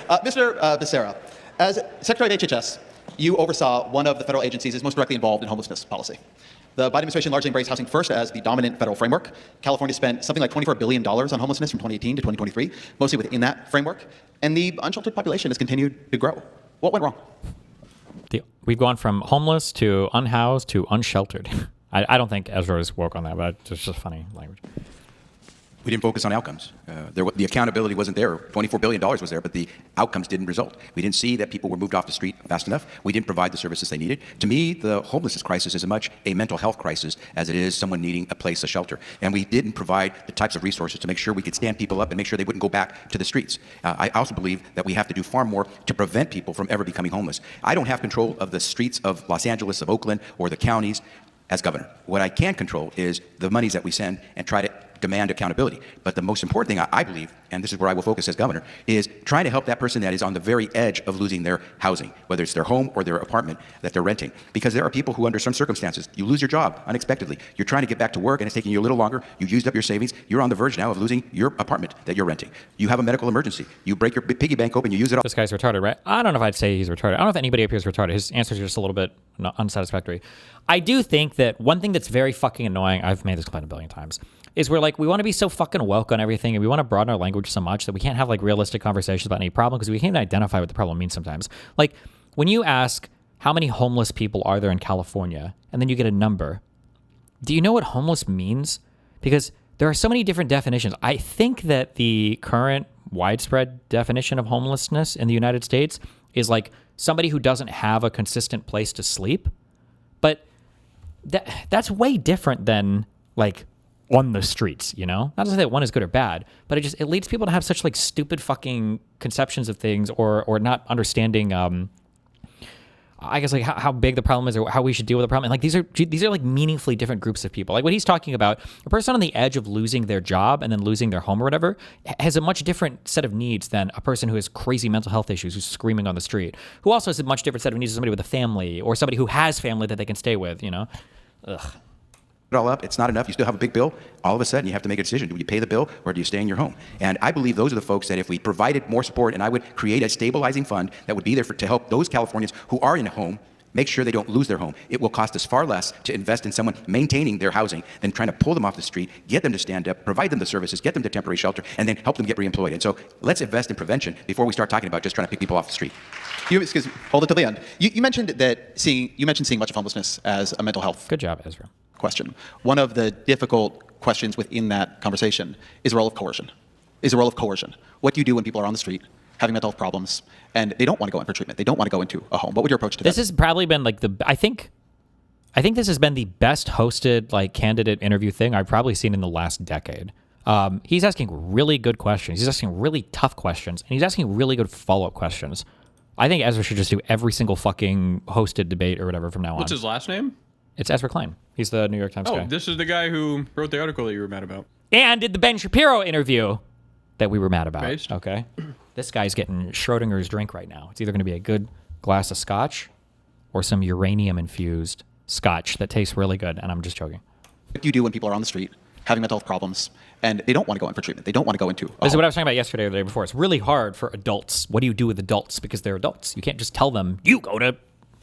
Mr. Becerra, as Secretary of HHS, you oversaw one of the federal agencies is most directly involved in homelessness policy. The Biden administration largely embraced housing first as the dominant federal framework. California spent something like $24 billion on homelessness from 2018 to 2023, mostly within that framework. And the unsheltered population has continued to grow. What went wrong? We've gone from homeless to unhoused to unsheltered. I don't think Ezra is woke on that, but it's just funny language. We didn't focus on outcomes. The accountability wasn't there. $24 billion was there, but the outcomes didn't result. We didn't see that people were moved off the street fast enough. We didn't provide the services they needed. To me, the homelessness crisis is as much a mental health crisis as it is someone needing a place, a shelter. And we didn't provide the types of resources to make sure we could stand people up and make sure they wouldn't go back to the streets. I also believe that we have to do far more to prevent people from ever becoming homeless. I don't have control of the streets of Los Angeles, of Oakland, or the counties as governor. What I can control is the monies that we send and try to demand accountability. But the most important thing I believe, and this is where I will focus as governor, is trying to help that person that is on the very edge of losing their housing, whether it's their home or their apartment that they're renting. Because there are people who, under some circumstances, you lose your job unexpectedly. You're trying to get back to work and it's taking you a little longer. You used up your savings. You're on the verge now of losing your apartment that you're renting. You have a medical emergency. You break your piggy bank open, you use it all. This guy's retarded, right? I don't know if I'd say he's retarded. I don't know if anybody up here is retarded. His answers are just a little bit unsatisfactory. I do think that one thing that's very fucking annoying, I've made this complaint a billion times, is we're like, we want to be so fucking woke on everything and we want to broaden our language so much that we can't have like realistic conversations about any problem because we can't identify what the problem means sometimes. Like when you ask how many homeless people are there in California and then you get a number, do you know what homeless means? Because there are so many different definitions. I think that the current widespread definition of homelessness in the United States is like somebody who doesn't have a consistent place to sleep. But that's way different than like on the streets, you know? Not to say that one is good or bad, but it leads people to have such like stupid fucking conceptions of things or not understanding I guess like how big the problem is or how we should deal with the problem. And like these are like meaningfully different groups of people. Like what he's talking about, a person on the edge of losing their job and then losing their home or whatever has a much different set of needs than a person who has crazy mental health issues who's screaming on the street, who also has a much different set of needs than somebody with a family or somebody who has family that they can stay with, you know? Ugh. It all up, it's not enough. You still have a big bill. All of a sudden, you have to make a decision. Do you pay the bill or do you stay in your home? And I believe those are the folks that if we provided more support, and I would create a stabilizing fund that would be there to help those Californians who are in a home make sure they don't lose their home. It will cost us far less to invest in someone maintaining their housing than trying to pull them off the street, get them to stand up, provide them the services, get them to temporary shelter, and then help them get reemployed. And so let's invest in prevention before we start talking about just trying to pick people off the street. Excuse me, hold it till the end. You mentioned seeing much of homelessness as a mental health. Good job, Ezra. Question. One of the difficult questions within that conversation is the role of coercion. What do you do when people are on the street having mental health problems and they don't want to go in for treatment? They don't want to go into a home. What would your approach to that? This has probably been like I think this has been the best hosted like candidate interview thing I've probably seen in the last decade. He's asking really good questions. He's asking really tough questions, and he's asking really good follow-up questions. I think Ezra should just do every single fucking hosted debate or whatever from now on. What's his last name? It's Ezra Klein. He's the New York Times guy. Oh, this is the guy who wrote the article that you were mad about. And did the Ben Shapiro interview that we were mad about. Based. Okay. This guy's getting Schrodinger's drink right now. It's either going to be a good glass of scotch or some uranium-infused scotch that tastes really good, and I'm just joking. What do you do when people are on the street having mental health problems and they don't want to go in for treatment? They don't want to go into a This is home. what I was talking about yesterday or the day before. It's really hard for adults. What do you do with adults? Because they're adults. You can't just tell them, you go to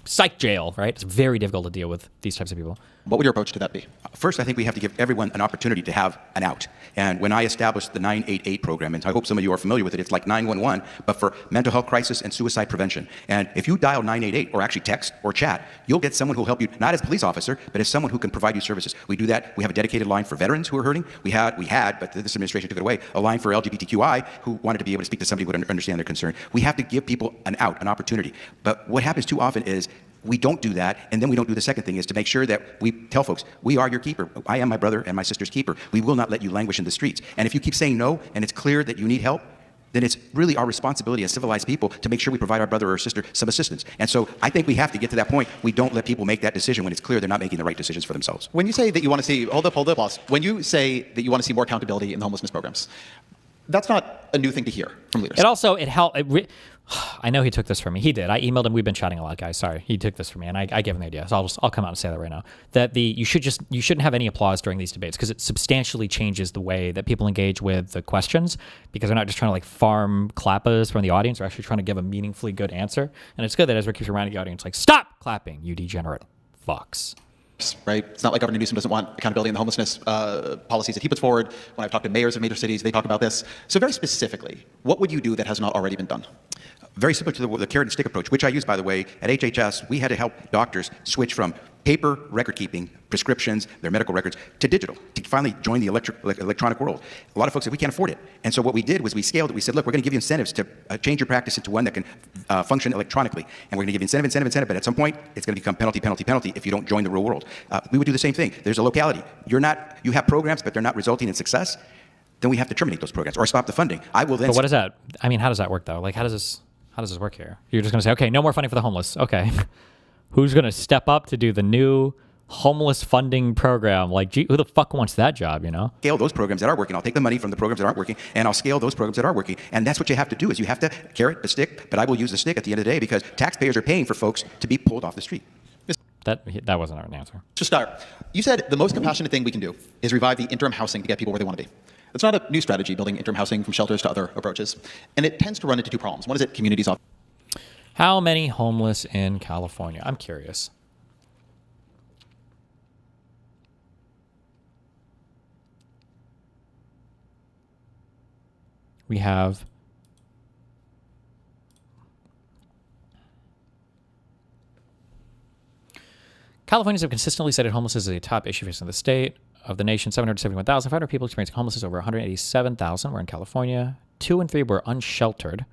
psych jail, right? It's very difficult to deal with these types of people. What would your approach to that be? First, I think we have to give everyone an opportunity to have an out. And when I established the 988 program, and I hope some of you are familiar with it, it's like 911, but for mental health crisis and suicide prevention. And if you dial 988 or actually text or chat, you'll get someone who will help you, not as a police officer, but as someone who can provide you services. We do that. We have a dedicated line for veterans who are hurting. We had, but this administration took it away, a line for LGBTQI who wanted to be able to speak to somebody who would understand their concern. We have to give people an out, an opportunity. But what happens too often is we don't do that, and then we don't do the second thing, is to make sure that we tell folks, we are your keeper. I am my brother and my sister's keeper. We will not let you languish in the streets. And if you keep saying no, and it's clear that you need help, then it's really our responsibility as civilized people to make sure we provide our brother or sister some assistance. And so I think we have to get to that point. We don't let people make that decision when it's clear they're not making the right decisions for themselves. When you say that you want to see, hold up, boss. When you say that you want to see more accountability in the homelessness programs, that's not a new thing to hear from leaders. It helped. I know he took this from me. He did. I emailed him. We've been chatting a lot, guys. Sorry. He took this from me, and I gave him the idea. So I'll come out and say that right now. That you shouldn't have any applause during these debates because it substantially changes the way that people engage with the questions because they're not just trying to like farm clappers from the audience. They're actually trying to give a meaningfully good answer. And it's good that Ezra keeps reminding the audience like, stop clapping, you degenerate fucks. Right? It's not like Governor Newsom doesn't want accountability in the homelessness policies that he puts forward. When I've talked to mayors of major cities, they talk about this. So very specifically, what would you do that has not already been done? Very similar to the carrot and stick approach, which I use, by the way, at HHS. We had to help doctors switch from paper record keeping, prescriptions, their medical records, to digital, to finally join the electronic world. A lot of folks said, we can't afford it. And so what we did was we scaled it. We said, look, we're going to give you incentives to change your practice into one that can function electronically. And we're going to give you incentive, but at some point, it's going to become penalty if you don't join the real world. We would do the same thing. There's a locality. You have programs, but they're not resulting in success. Then we have to terminate those programs or stop the funding. I will then. But what is that? I mean, how does that work though? Like, how does this work here? You're just going to say, okay, no more funding for the homeless. Okay. Who's going to step up to do the new homeless funding program? Like, gee, who the fuck wants that job, you know? Scale those programs that are working. I'll take the money from the programs that aren't working, and I'll scale those programs that are working. And that's what you have to do, is you have to carrot the stick, but I will use the stick at the end of the day because taxpayers are paying for folks to be pulled off the street. That wasn't our answer. To start, you said the most compassionate thing we can do is revive the interim housing to get people where they want to be. It's not a new strategy, building interim housing from shelters to other approaches. And it tends to run into two problems. One is it communities off. How many homeless in California? I'm curious. We have Californians have consistently cited homelessness as a top issue facing the state. Of the nation, 771,500 people experiencing homelessness, over 187,000 were in California. 2 in 3 were unsheltered,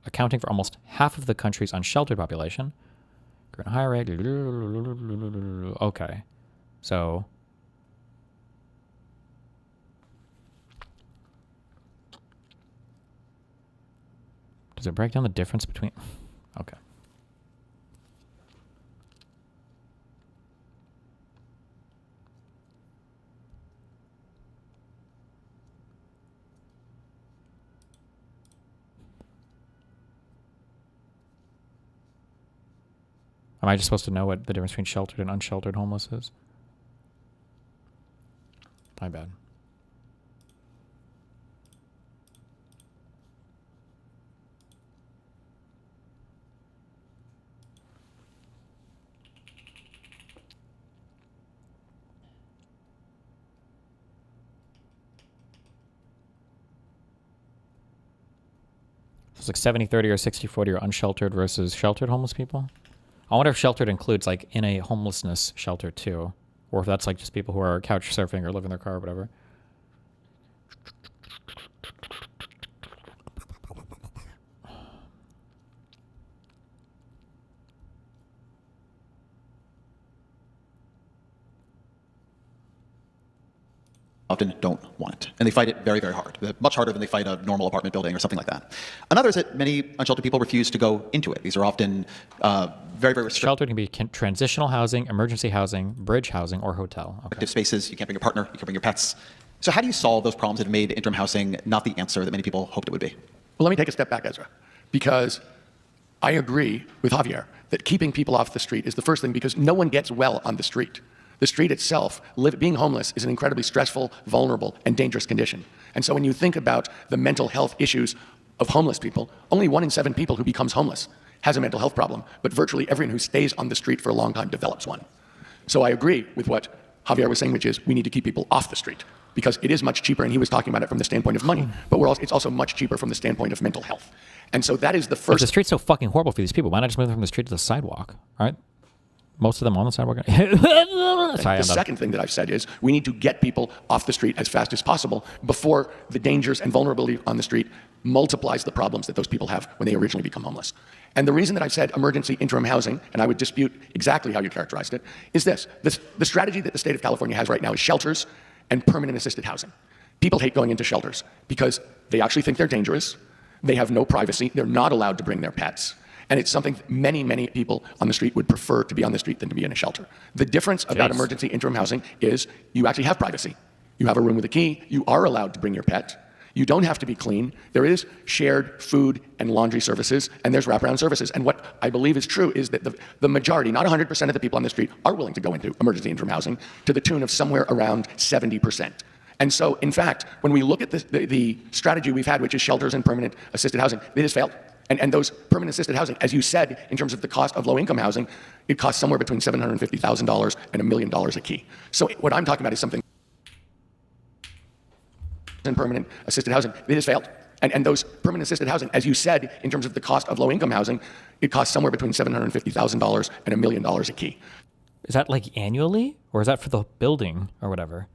accounting for almost half of the country's unsheltered population. Higher rate. Okay. So does it break down the difference between? Okay. Am I just supposed to know what the difference between sheltered and unsheltered homeless is? My bad. So it's like 70-30 or 60-40 or unsheltered versus sheltered homeless people. I wonder if sheltered includes like in a homelessness shelter too, or if that's like just people who are couch surfing or live in their car or whatever. Often don't want it, and they fight it very, very hard, much harder than they fight a normal apartment building or something like that. Another is that many unsheltered people refuse to go into it. These are often very, very restricted. Sheltered can be transitional housing, emergency housing, bridge housing, or hotel. Okay. Spaces. You can't bring your partner, you can't bring your pets. So how do you solve those problems that have made interim housing not the answer that many people hoped it would be? Well, let me take a step back, Ezra, because I agree with Javier that keeping people off the street is the first thing, because no one gets well on the street. The street itself, being homeless, is an incredibly stressful, vulnerable, and dangerous condition. And so when you think about the mental health issues of homeless people, only 1 in 7 people who becomes homeless has a mental health problem, but virtually everyone who stays on the street for a long time develops one. So I agree with what Javier was saying, which is we need to keep people off the street, because it is much cheaper, and he was talking about it from the standpoint of money, but it's also much cheaper from the standpoint of mental health. And so that is the first... If the street's so fucking horrible for these people, why not just move them from the street to the sidewalk, right? Most of them on the sidewalk. The second thing that I've said is we need to get people off the street as fast as possible before the dangers and vulnerability on the street multiplies the problems that those people have when they originally become homeless. And the reason that I've said emergency interim housing, and I would dispute exactly how you characterized it, is this. The strategy that the state of California has right now is shelters and permanent assisted housing. People hate going into shelters because they actually think they're dangerous. They have no privacy. They're not allowed to bring their pets. And it's something many, many people on the street would prefer to be on the street than to be in a shelter. The difference about emergency interim housing is you actually have privacy. You have a room with a key. You are allowed to bring your pet. You don't have to be clean. There is shared food and laundry services, and there's wraparound services. And what I believe is true is that the majority, not 100% of the people on the street, are willing to go into emergency interim housing to the tune of somewhere around 70%. And so, in fact, when we look at the strategy we've had, which is shelters and permanent assisted housing, it has failed. And those permanent assisted housing, as you said, in terms of the cost of low-income housing, it costs somewhere between $750,000 and $1 million a key. So what I'm talking about is something in permanent assisted housing, it has failed. And those permanent assisted housing, as you said, in terms of the cost of low-income housing, it costs somewhere between $750,000 and $1 million a key. Is that like annually, or is that for the building or whatever?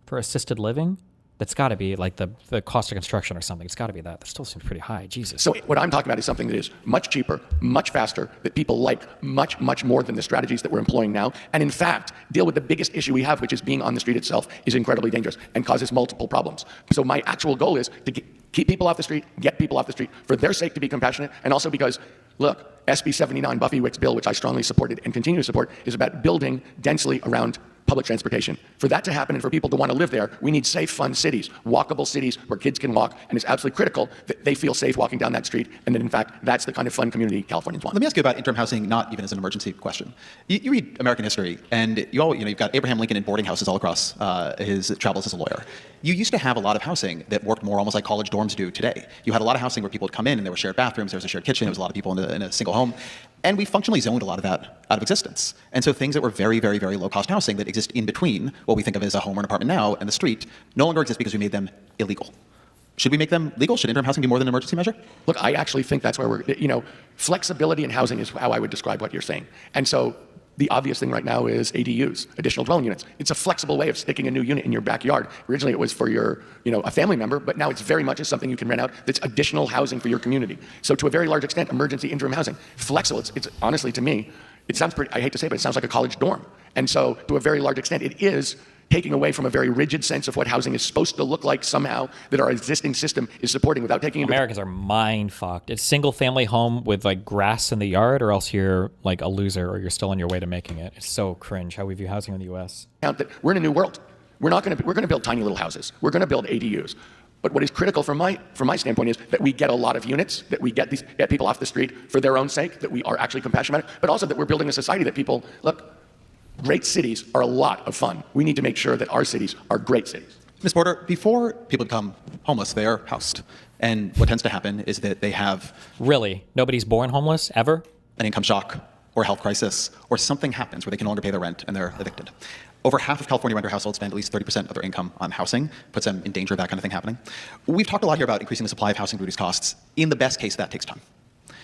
For assisted living? That's got to be like the cost of construction or something. It's got to be that. That still seems pretty high. Jesus. So what I'm talking about is something that is much cheaper, much faster, that people like much, much more than the strategies that we're employing now. And in fact, deal with the biggest issue we have, which is being on the street itself is incredibly dangerous and causes multiple problems. So my actual goal is to keep people off the street, get people off the street, for their sake to be compassionate, and also because, look, SB 79, Buffy Wick's bill, which I strongly supported and continue to support, is about building densely around public transportation. For that to happen and for people to want to live there, we need safe, fun cities, walkable cities where kids can walk, and it's absolutely critical that they feel safe walking down that street, and that in fact, that's the kind of fun community Californians want. Let me ask you about interim housing, not even as an emergency question. You read American history, and you've got Abraham Lincoln in boarding houses all across his travels as a lawyer. You used to have a lot of housing that worked more almost like college dorms do today. You had a lot of housing where people would come in and there were shared bathrooms, there was a shared kitchen, there was a lot of people in a single home. And we functionally zoned a lot of that out of existence. And so things that were very, very, very low-cost housing that exist in between what we think of as a home or an apartment now and the street no longer exist because we made them illegal. Should we make them legal? Should interim housing be more than an emergency measure? Look, I actually think that's where flexibility in housing is how I would describe what you're saying. And so the obvious thing right now is ADUs, additional dwelling units. It's a flexible way of sticking a new unit in your backyard. Originally it was for your, a family member, but now it's very much as something you can rent out that's additional housing for your community. So to a very large extent, emergency interim housing, flexible. It's honestly, to me, It sounds pretty, I hate to say it, but it sounds like a college dorm. And so to a very large extent, it is taking away from a very rigid sense of what housing is supposed to look like somehow that our existing system is supporting without taking into Americans are mind fucked. It's single family home with like grass in the yard, or else you're like a loser or you're still on your way to making it. It's so cringe how we view housing in the US. That we're in a new world. We're going to build tiny little houses. We're going to build ADUs. But what is critical from my standpoint is that we get a lot of units, that we get people off the street for their own sake, that we are actually compassionate, but also that we're building a society that people, look, great cities are a lot of fun. We need to make sure that our cities are great cities. Ms. Porter, before people become homeless, they are housed. And what tends to happen is that they have... Really? Nobody's born homeless, ever? An income shock, or a health crisis, or something happens where they can no longer pay their rent and they're evicted. Over half of California renter households spend at least 30% of their income on housing, puts them in danger of that kind of thing happening. We've talked a lot here about increasing the supply of housing to reduce costs. In the best case, that takes time.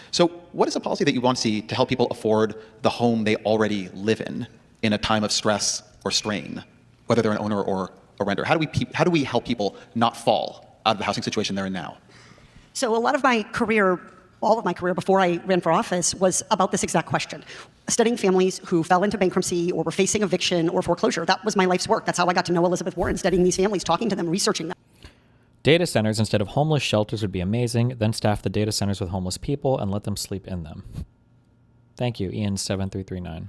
So what is a policy that you want to see to help people afford the home they already live in a time of stress or strain, whether they're an owner or a renter? How do we help people not fall out of the housing situation they're in now? So a lot of my career, all of my career before I ran for office, was about this exact question. Studying families who fell into bankruptcy or were facing eviction or foreclosure. That was my life's work. That's how I got to know Elizabeth Warren, studying these families, talking to them, researching them. Data centers instead of homeless shelters would be amazing. Then staff the data centers with homeless people and let them sleep in them. Thank you, Ian7339.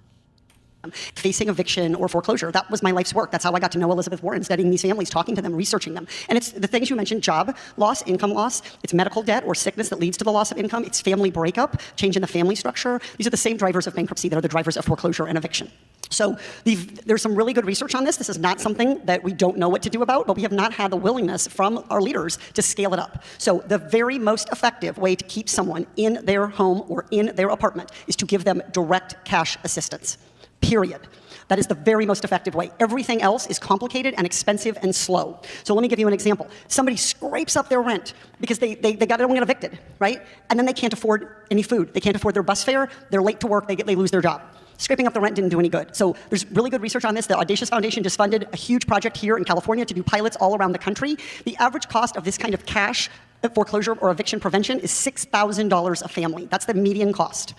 Facing eviction or foreclosure. That was my life's work. That's how I got to know Elizabeth Warren, studying these families, talking to them, researching them. And it's the things you mentioned: job loss, income loss, it's medical debt or sickness that leads to the loss of income, it's family breakup, change in the family structure. These are the same drivers of bankruptcy that are the drivers of foreclosure and eviction. So there's some really good research on this. This is not something that we don't know what to do about, but we have not had the willingness from our leaders to scale it up. So the very most effective way to keep someone in their home or in their apartment is to give them direct cash assistance. Period. That is the very most effective way. Everything else is complicated and expensive and slow. So let me give you an example. Somebody scrapes up their rent because they don't get evicted, right? And then they can't afford any food. They can't afford their bus fare. They're late to work. They lose their job. Scraping up the rent didn't do any good. So there's really good research on this. The Audacious Foundation just funded a huge project here in California to do pilots all around the country. The average cost of this kind of cash foreclosure or eviction prevention is $6,000 a family. That's the median cost.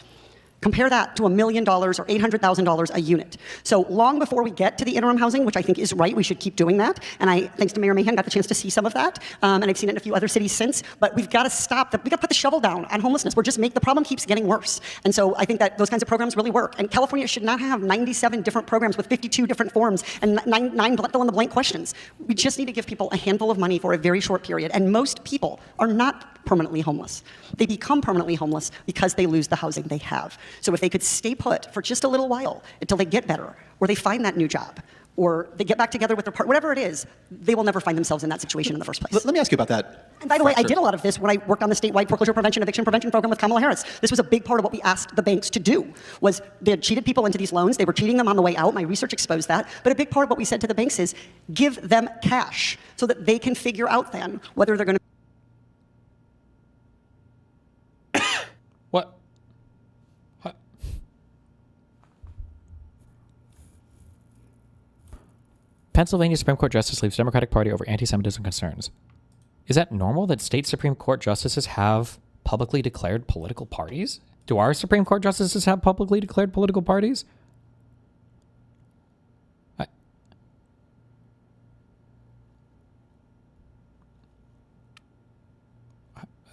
Compare that to $1 million or $800,000 a unit. So long before we get to the interim housing, which I think is right, we should keep doing that. And I, thanks to Mayor Mahan, got the chance to see some of that. And I've seen it in a few other cities since. But we've got to stop. We've got to put the shovel down on homelessness. The problem keeps getting worse. And so I think that those kinds of programs really work. And California should not have 97 different programs with 52 different forms and nine fill-in-the-blank questions. We just need to give people a handful of money for a very short period. And most people are not permanently homeless. They become permanently homeless because they lose the housing they have. So if they could stay put for just a little while until they get better, or they find that new job, or they get back together with their partner, whatever it is, they will never find themselves in that situation in the first place. Let me ask you about that. And by the way, I did a lot of this when I worked on the statewide foreclosure prevention, eviction prevention program with Kamala Harris. This was a big part of what we asked the banks to do, was they had cheated people into these loans. They were cheating them on the way out. My research exposed that. But a big part of what we said to the banks is give them cash so that they can figure out then whether they're going to Pennsylvania Supreme Court Justice leaves Democratic Party over anti-Semitism concerns. Is that normal that state Supreme Court justices have publicly declared political parties? Do our Supreme Court justices have publicly declared political parties?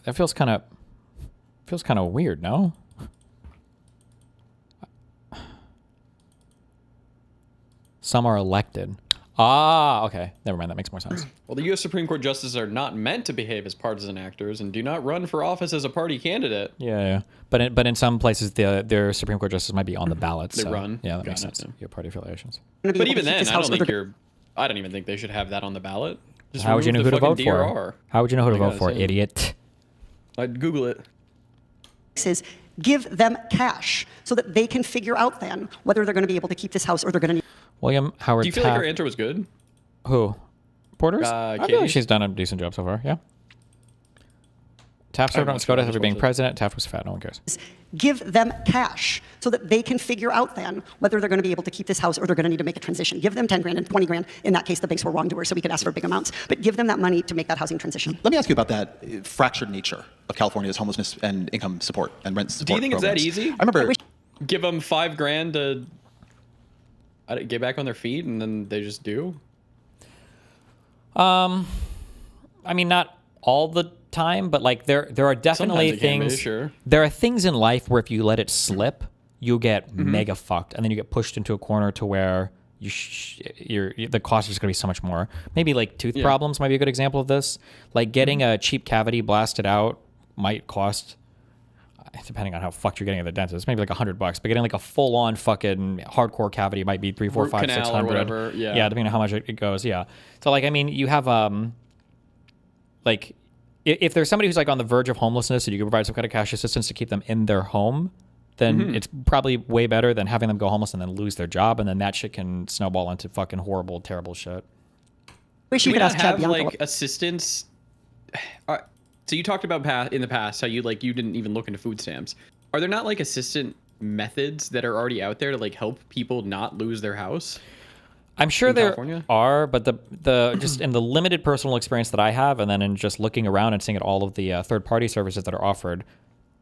That feels kind of weird, no? Some are elected. Ah, okay. Never mind. That makes more sense. Well, the U.S. Supreme Court justices are not meant to behave as partisan actors and do not run for office as a party candidate. Yeah. But in some places, their Supreme Court justices might be on the ballots. They run. Yeah, that makes sense. Your party affiliations. But even then, I don't even think they should have that on the ballot. Just How would you know who to vote DRR. for? How would you know who to vote for, idiot? I'd Google it. Is give them cash so that they can figure out then whether they're going to be able to keep this house or they're going to need. William Howard. Do you feel like her answer was good? Who? Porter's? I feel like she's done a decent job so far, yeah. Taft served on SCOTUS after being president. Taft was fat, no one cares. Give them cash so that they can figure out then whether they're going to be able to keep this house or they're going to need to make a transition. Give them 10 grand and 20 grand. In that case, the banks were wrongdoers, so we could ask for big amounts. But give them that money to make that housing transition. Let me ask you about that fractured nature of California's homelessness and income support and rent support. Do you think programs. it's that easy? I remember give them $5,000 to get back on their feet, and then they just do? I mean, not all the time, but like there are definitely things. Sure. There are things in life where if you let it slip, you get mega fucked, and then you get pushed into a corner to where the cost is going to be so much more. Maybe like tooth problems might be a good example of this. Like getting a cheap cavity blasted out might cost, depending on how fucked you're getting at the dentist, maybe like $100. But getting like a full-on fucking hardcore cavity might be $300, $400, $500, $600. Or whatever. Yeah, depending on how much it goes. Yeah. So like, I mean, you have like if there's somebody who's like on the verge of homelessness and you can provide some kind of cash assistance to keep them in their home, then it's probably way better than having them go homeless and then lose their job, and then that shit can snowball into fucking horrible, terrible shit. Wish you could have like assistance. So you talked about in the past how you didn't even look into food stamps. Are there not like assistant methods that are already out there to like help people not lose their house? I'm sure there are, but the just in the limited personal experience that I have, and then in just looking around and seeing at all of the third-party services that are offered,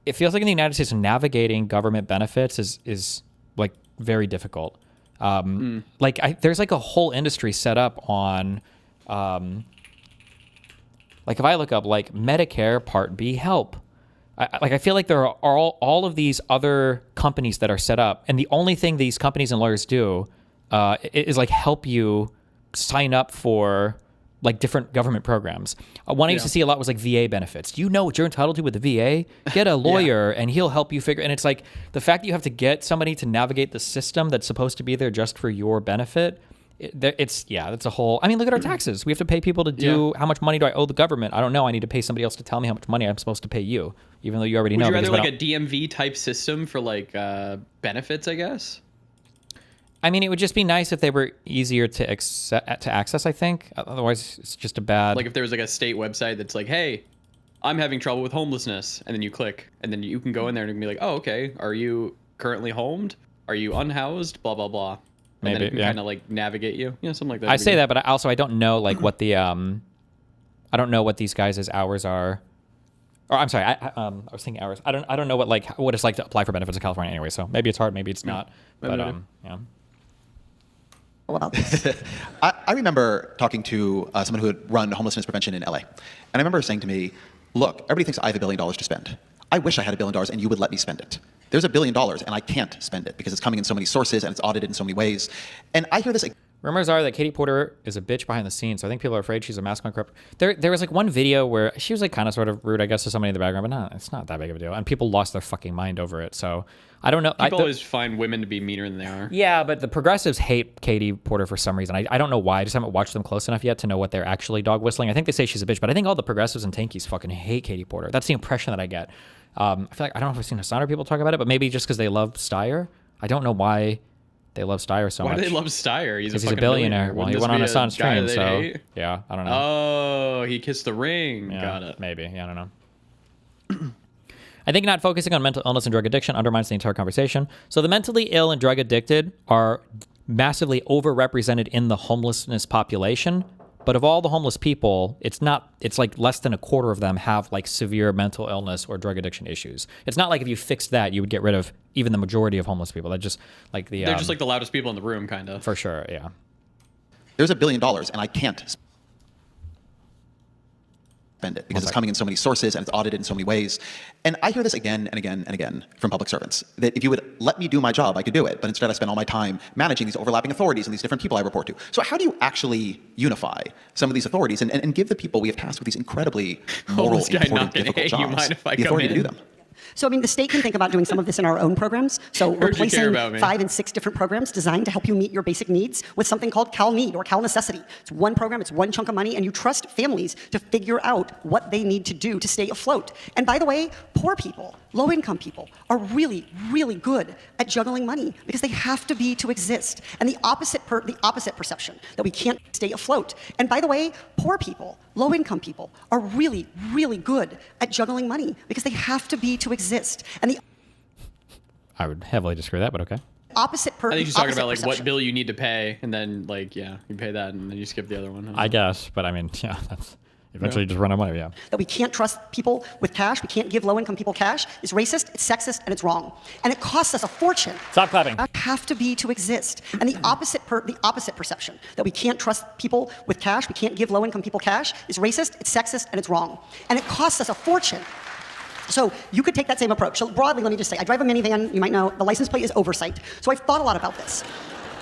it feels like in the United States, navigating government benefits is like very difficult. Like there's like a whole industry set up on, like if I look up like Medicare Part B help, I feel like there are all of these other companies that are set up, and the only thing these companies and lawyers do is like help you sign up for like different government programs. One I used to see a lot was like VA benefits. Do you know what you're entitled to with the VA? Get a lawyer and he'll help you figure. And it's like the fact that you have to get somebody to navigate the system that's supposed to be there just for your benefit. That's a whole. I mean, look at our taxes. We have to pay people to do. How much money do I owe the government? I don't know. I need to pay somebody else to tell me how much money I'm supposed to pay you, even though you already know. Would you rather like a DMV type system for like benefits? I guess. I mean, it would just be nice if they were easier to access, I think. Otherwise, it's just a bad... Like if there was like a state website that's like, hey, I'm having trouble with homelessness. And then you click, and then you can go in there and it can be like, oh, okay. Are you currently homed? Are you unhoused? Blah, blah, blah. And maybe, then it can kind of like navigate you. Yeah, something like that. I say that, but I don't know like what the... I don't know what these guys' hours are. Or I'm sorry, I was thinking hours. I don't know what it's like to apply for benefits in California anyway. So maybe it's hard, maybe it's not. But yeah. I remember talking to someone who had run homelessness prevention in LA. And I remember saying to me, look, everybody thinks I have $1 billion to spend. I wish I had $1 billion and you would let me spend it. There's $1 billion and I can't spend it because it's coming in so many sources and it's audited in so many ways. And I hear this. Rumors are that Katie Porter is a bitch behind the scenes. So I think people are afraid she's a mask on corrupt. There was like one video where she was like kind of sort of rude, I guess, to somebody in the background, but no, it's not that big of a deal. And people lost their fucking mind over it. So I don't know. People always find women to be meaner than they are. Yeah, but the progressives hate Katie Porter for some reason. I don't know why. I just haven't watched them close enough yet to know what they're actually dog whistling. I think they say she's a bitch, but I think all the progressives and tankies fucking hate Katie Porter. That's the impression that I get. I feel like I don't know if I've seen Hasan or people talk about it, but maybe just because they love Steyer. I don't know why they love Steyer so much. Why do they love Steyer? He's a billionaire. Well, he went on Hasan's train, so yeah, I don't know. Oh, he kissed the ring. Yeah, got it. Maybe. Yeah, I don't know. I think not focusing on mental illness and drug addiction undermines the entire conversation. So the mentally ill and drug addicted are massively overrepresented in the homelessness population. But of all the homeless people, it's like less than a quarter of them have like severe mental illness or drug addiction issues. It's not like if you fixed that, you would get rid of even the majority of homeless people. They're just like they're just like the loudest people in the room, kind of. For sure, yeah. There's $1 billion and I can't spend it because it's coming in so many sources and it's audited in so many ways. And I hear this again and again and again from public servants, that if you would let me do my job, I could do it. But instead I spend all my time managing these overlapping authorities and these different people I report to. So how do you actually unify some of these authorities and give the people we have tasked with these incredibly moral, important, difficult jobs the authority to do them? So, I mean, the state can think about doing some of this in our own programs. So replacing 5 and 6 different programs designed to help you meet your basic needs with something called Cal Need or Cal Necessity. It's one program, it's one chunk of money, and you trust families to figure out what they need to do to stay afloat. And by the way, poor people, low-income people are really, really good at juggling money because they have to be to exist. And the opposite perception that we can't stay afloat. And by the way, poor people, low-income people are really, really good at juggling money because they have to be to exist. And the I would heavily disagree with that, but okay. I think she's talking about like what bill you need to pay, and then like you pay that, and then you skip the other one. I guess, but I mean, yeah, Eventually just run out of money, yeah. That we can't trust people with cash, we can't give low-income people cash, is racist, it's sexist, and it's wrong. And it costs us a fortune. Stop clapping. Have to be to exist. And the opposite perception, that we can't trust people with cash, we can't give low-income people cash, is racist, it's sexist, and it's wrong. And it costs us a fortune. So you could take that same approach. So broadly, let me just say, I drive a minivan, you might know, the license plate is oversight. So I've thought a lot about this.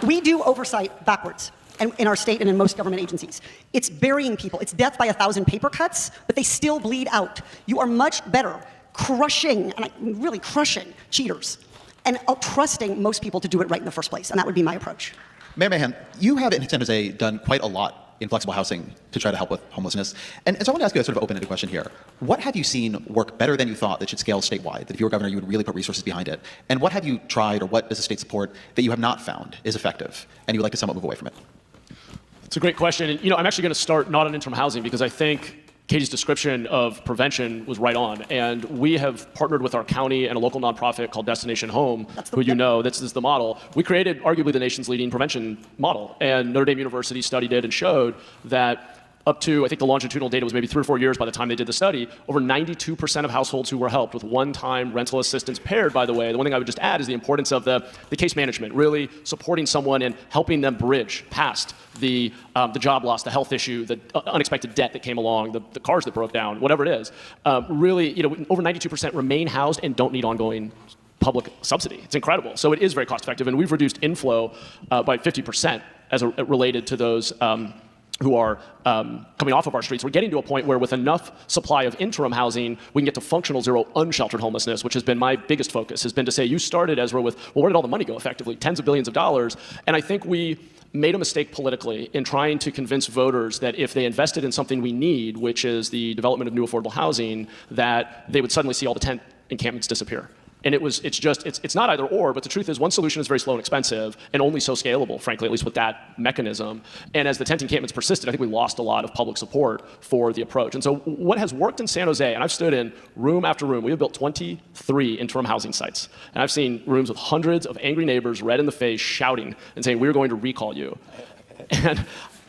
We do oversight backwards. And in our state and in most government agencies. It's burying people. It's death by 1,000 paper cuts, but they still bleed out. You are much better crushing, and really crushing, cheaters, and trusting most people to do it right in the first place. And that would be my approach. Mayor Mahan, you have in San Jose done quite a lot in flexible housing to try to help with homelessness. And so I want to ask you a sort of open-ended question here. What have you seen work better than you thought that should scale statewide, that if you were governor, you would really put resources behind it? And what have you tried, or what does the state support that you have not found is effective, and you would like to somewhat move away from it? It's a great question. And, I'm actually going to start not on interim housing because I think Katie's description of prevention was right on. And we have partnered with our county and a local nonprofit called Destination Home, this is the model. We created arguably the nation's leading prevention model. And Notre Dame University studied it and showed that up to, I think the longitudinal data was maybe 3 or 4 years by the time they did the study, over 92% of households who were helped with one-time rental assistance paired, by the way. The one thing I would just add is the importance of the case management, really supporting someone and helping them bridge past the job loss, the health issue, the unexpected debt that came along, the cars that broke down, whatever it is. Really, over 92% remain housed and don't need ongoing public subsidy. It's incredible. So it is very cost effective, and we've reduced inflow by 50% as related to those who are coming off of our streets. We're getting to a point where with enough supply of interim housing, we can get to functional zero unsheltered homelessness, which has been my biggest focus, has been to say, you started, Ezra, with, well, where did all the money go effectively? Tens of billions of dollars. And I think we made a mistake politically in trying to convince voters that if they invested in something we need, which is the development of new affordable housing, that they would suddenly see all the tent encampments disappear. And it's not either or, but the truth is one solution is very slow and expensive and only so scalable, frankly, at least with that mechanism. And as the tent encampments persisted, I think we lost a lot of public support for the approach. And so what has worked in San Jose, and I've stood in room after room, we have built 23 interim housing sites. And I've seen rooms with hundreds of angry neighbors, red in the face, shouting and saying, we're going to recall you. And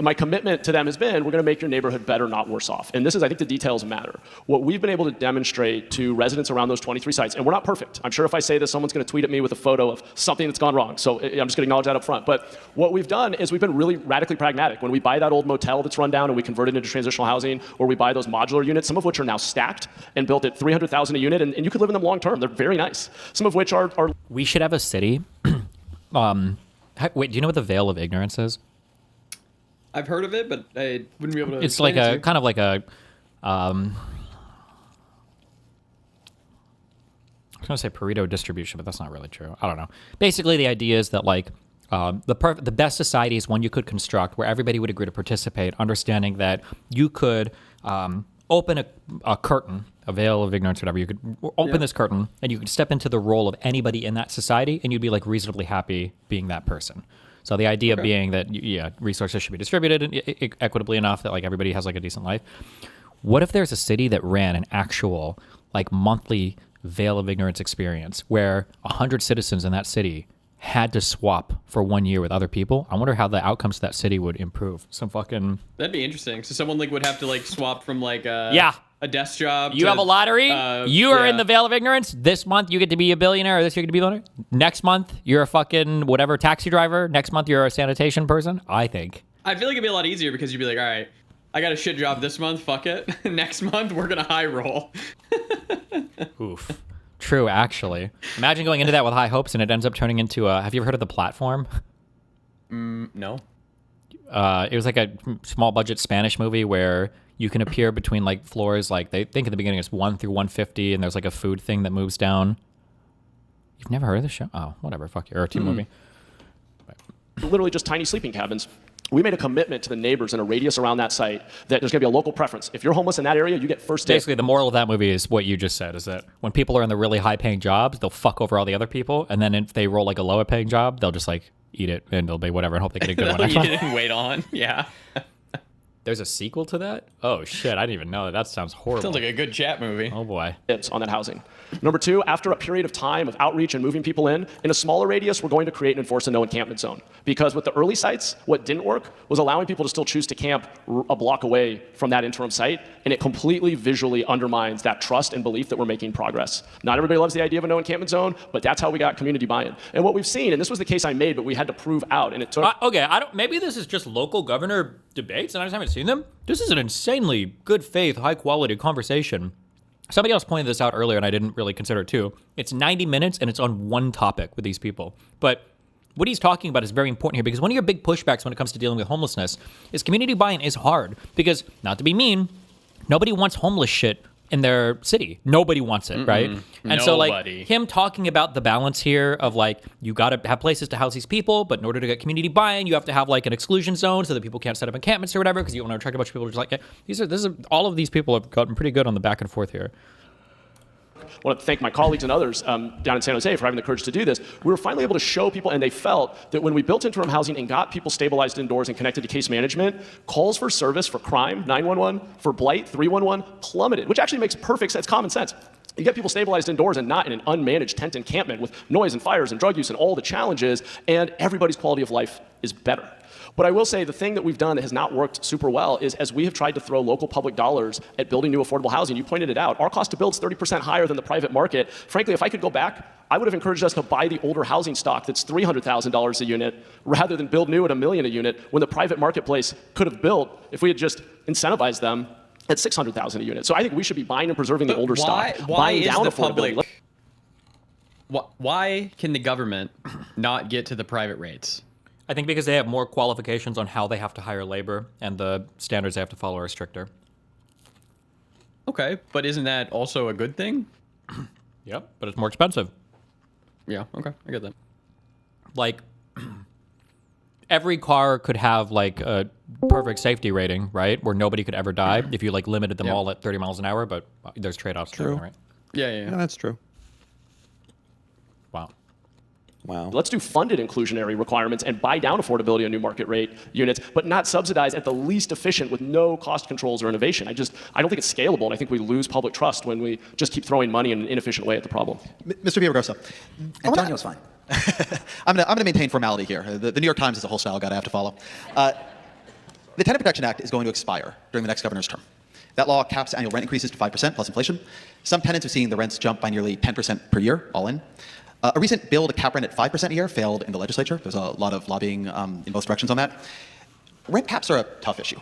my commitment to them has been, we're going to make your neighborhood better, not worse off. And this is, I think the details matter. What we've been able to demonstrate to residents around those 23 sites, and we're not perfect. I'm sure if I say this, someone's going to tweet at me with a photo of something that's gone wrong. So I'm just going to acknowledge that up front. But what we've done is we've been really radically pragmatic. When we buy that old motel that's run down and we convert it into transitional housing, or we buy those modular units, some of which are now stacked and built at $300,000 a unit, and you could live in them long term. They're very nice. Some of which are... We should have a city. Wait, do you know what the veil of ignorance is? I've heard of it, but I wouldn't be able to. It's like a kind of like a. I was going to say Pareto distribution, but that's not really true. I don't know. Basically, the idea is that like the best society is one you could construct where everybody would agree to participate, understanding that you could open a curtain, a veil of ignorance, whatever. You could open this curtain, and you could step into the role of anybody in that society, and you'd be like reasonably happy being that person. So the idea being that, resources should be distributed equitably enough that like everybody has like a decent life. What if there's a city that ran an actual like monthly veil of ignorance experience where 100 citizens in that city had to swap for 1 year with other people? I wonder how the outcomes of that city would improve. That'd be interesting. So someone like would have to like swap from like a desk job. You have a lottery. You are in the veil of ignorance. This month you get to be a billionaire, or this year you get to be a billionaire. Next month you're a fucking whatever taxi driver. Next month you're a sanitation person. I think. I feel like it'd be a lot easier because you'd be like, all right, I got a shit job this month. Fuck it. Next month we're gonna high roll. Oof. True, actually. Imagine going into that with high hopes and it ends up turning into a... Have you ever heard of The Platform? No. It was like a small budget Spanish movie where you can appear between like floors. Like they think at the beginning it's 1 through 150 and there's like a food thing that moves down. You've never heard of this show? Oh, whatever. Fuck you. Or a teen movie. Literally just tiny sleeping cabins. We made a commitment to the neighbors in a radius around that site that there's going to be a local preference. If you're homeless in that area, you get first dibs. Basically, the moral of that movie is what you just said, is that when people are in the really high-paying jobs, they'll fuck over all the other people, and then if they roll like a lower-paying job, they'll just like eat it, and they'll be whatever, and hope they get a good one. Eat it and wait on, yeah. There's a sequel to that? Oh shit, I didn't even know that. That sounds horrible. Sounds like a good chat movie. Oh boy. On that housing. Number two, after a period of time of outreach and moving people in a smaller radius, we're going to create and enforce a no encampment zone. Because with the early sites, what didn't work was allowing people to still choose to camp a block away from that interim site, and it completely visually undermines that trust and belief that we're making progress. Not everybody loves the idea of a no encampment zone, but that's how we got community buy-in. And what we've seen, and this was the case I made, but we had to prove out, and it took... Okay, maybe this is just local governor debates, and I just haven't seen them. This is an insanely good faith, high quality conversation. Somebody else pointed this out earlier, and I didn't really consider it too. It's 90 minutes, and it's on one topic with these people. But what he's talking about is very important here, because one of your big pushbacks when it comes to dealing with homelessness is community buy-in is hard. Because, not to be mean, nobody wants homeless shit in their city. Nobody wants it, right? And so, like, him talking about the balance here of, like, you got to have places to house these people, but in order to get community buy-in, you have to have, like, an exclusion zone so that people can't set up encampments or whatever, because you want to attract a bunch of people. Just like, all of these people have gotten pretty good on the back and forth here. I want to thank my colleagues and others down in San Jose for having the courage to do this. We were finally able to show people, and they felt that when we built interim housing and got people stabilized indoors and connected to case management, calls for service for crime, 911, for blight, 311, plummeted, which actually makes perfect sense, common sense. You get people stabilized indoors and not in an unmanaged tent encampment with noise and fires and drug use and all the challenges, and everybody's quality of life is better. But I will say the thing that we've done that has not worked super well is as we have tried to throw local public dollars at building new affordable housing, you pointed it out, our cost to build is 30% higher than the private market. Frankly, if I could go back, I would have encouraged us to buy the older housing stock that's $300,000 a unit rather than build new at $1 million a unit when the private marketplace could have built if we had just incentivized them at $600,000 a unit. So I think we should be buying and preserving the older stock. Why is the public... Why can the government not get to the private rates? I think because they have more qualifications on how they have to hire labor, and the standards they have to follow are stricter. Okay, but isn't that also a good thing? Yep, but it's more expensive. Yeah, okay, I get that. Like, every car could have, like, a perfect safety rating, right? Where nobody could ever die if you, like, limited them all at 30 miles an hour, but there's trade-offs. True. Right? Yeah, that's true. Wow. Wow. Let's do funded inclusionary requirements and buy down affordability on new market rate units, but not subsidize at the least efficient with no cost controls or innovation. I don't think it's scalable, and I think we lose public trust when we just keep throwing money in an inefficient way at the problem. Mr. Villaraigosa. Antonio's fine. I'm gonna maintain formality here. The New York Times is a wholesale guide I have to follow. The Tenant Protection Act is going to expire during the next governor's term. That law caps annual rent increases to 5% plus inflation. Some tenants have seen the rents jump by nearly 10% per year, all in. A recent bill to cap rent at 5% a year failed in the legislature. There's a lot of lobbying in both directions on that. Rent caps are a tough issue.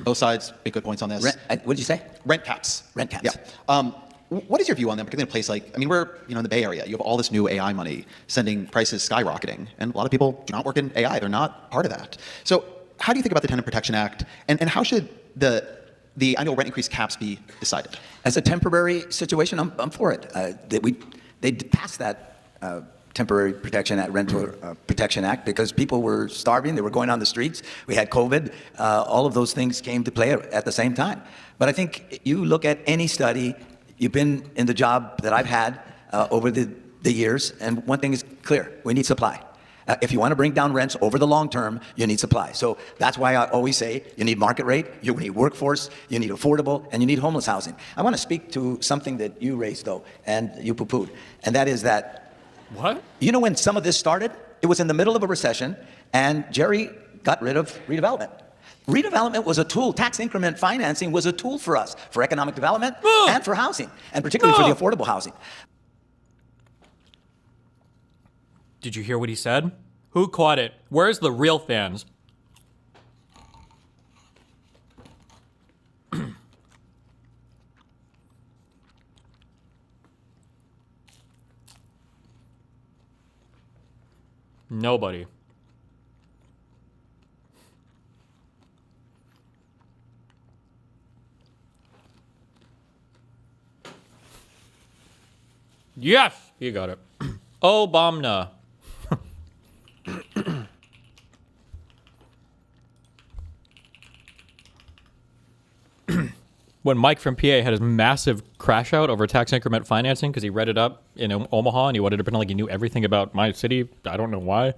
Both sides make good points on this. What did you say? Rent caps. Rent caps. Yeah. What is your view on them, particularly in a place like, I mean, we're in the Bay Area. You have all this new AI money sending prices skyrocketing, and a lot of people do not work in AI. They're not part of that. So how do you think about the Tenant Protection Act, and how should the annual rent increase caps be decided? As a temporary situation, I'm for it. They passed that temporary protection act, rental protection act, because people were starving, they were going on the streets, we had COVID, all of those things came to play at the same time. But I think you look at any study, you've been in the job that I've had over the years, and one thing is clear, we need supply. If you want to bring down rents over the long term, you need supply. So that's why I always say you need market rate, you need workforce, you need affordable, and you need homeless housing. I want to speak to something that you raised, though, and you poo-pooed, and that is that what? You know when some of this started? It was in the middle of a recession, and Jerry got rid of redevelopment. Redevelopment was a tool. Tax increment financing was a tool for us, for economic development and for housing, and particularly for the affordable housing. Did you hear what he said? Who caught it? Where's the real fans? Nobody. Yes, you got it. Obama. When Mike from PA had his massive crash out over tax increment financing because he read it up in Omaha and he wanted to pretend like he knew everything about my city. I don't know why.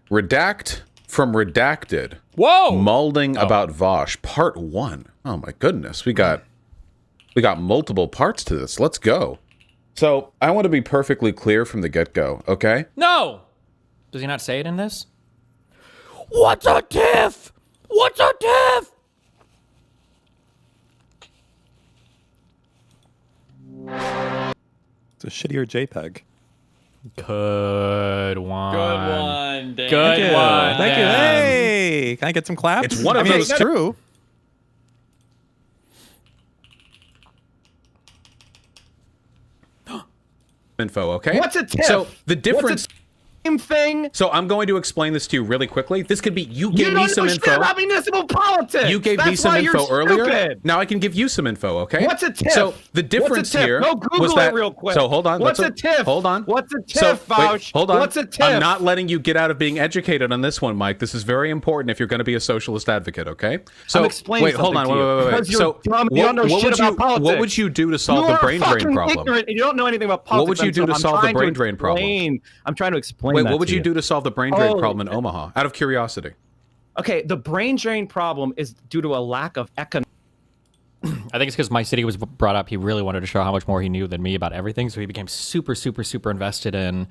Redact from Redacted. Whoa! Malding about Voosh, part 1. Oh my goodness, we got multiple parts to this. Let's go. So I want to be perfectly clear from the get-go, okay? No! Does he not say it in this? What's a TIFF? What's a TIFF? It's a shittier JPEG. Good one. Good one, Dan. Good one. Thank you. Hey, can I get some claps? It's one of those It's true. Info, okay? What's a TIFF? So the difference. What's same thing. So I'm going to explain this to you really quickly. This could be you You gave me don't some know info. shit about municipal politics. You gave me That's some why you're info earlier. stupid. Now I can give you some info, okay? What's a TIFF? So the What's difference a TIFF? here No, Google was that. it real quick. So hold on. What's a TIFF? Hold on. What's a So, TIFF, wait, Voosh? hold on. What's a TIFF? I'm not letting you get out of being educated on this one, Mike. This is very important if you're going to be a socialist advocate, okay? So I'm explaining wait, hold on. something to you. Wait. Because you're So dumb, you don't know shit would you, about politics. what would you do to solve the brain drain problem? Ignorant, and you don't know anything about politics. What would you do to solve the brain drain problem? I'm trying to explain. Wait, that what would to you do to solve the brain drain Holy problem in Omaha? Out of curiosity. Okay, the brain drain problem is due to a lack of economic. I think it's because my city was brought up. He really wanted to show how much more he knew than me about everything, so he became super invested in.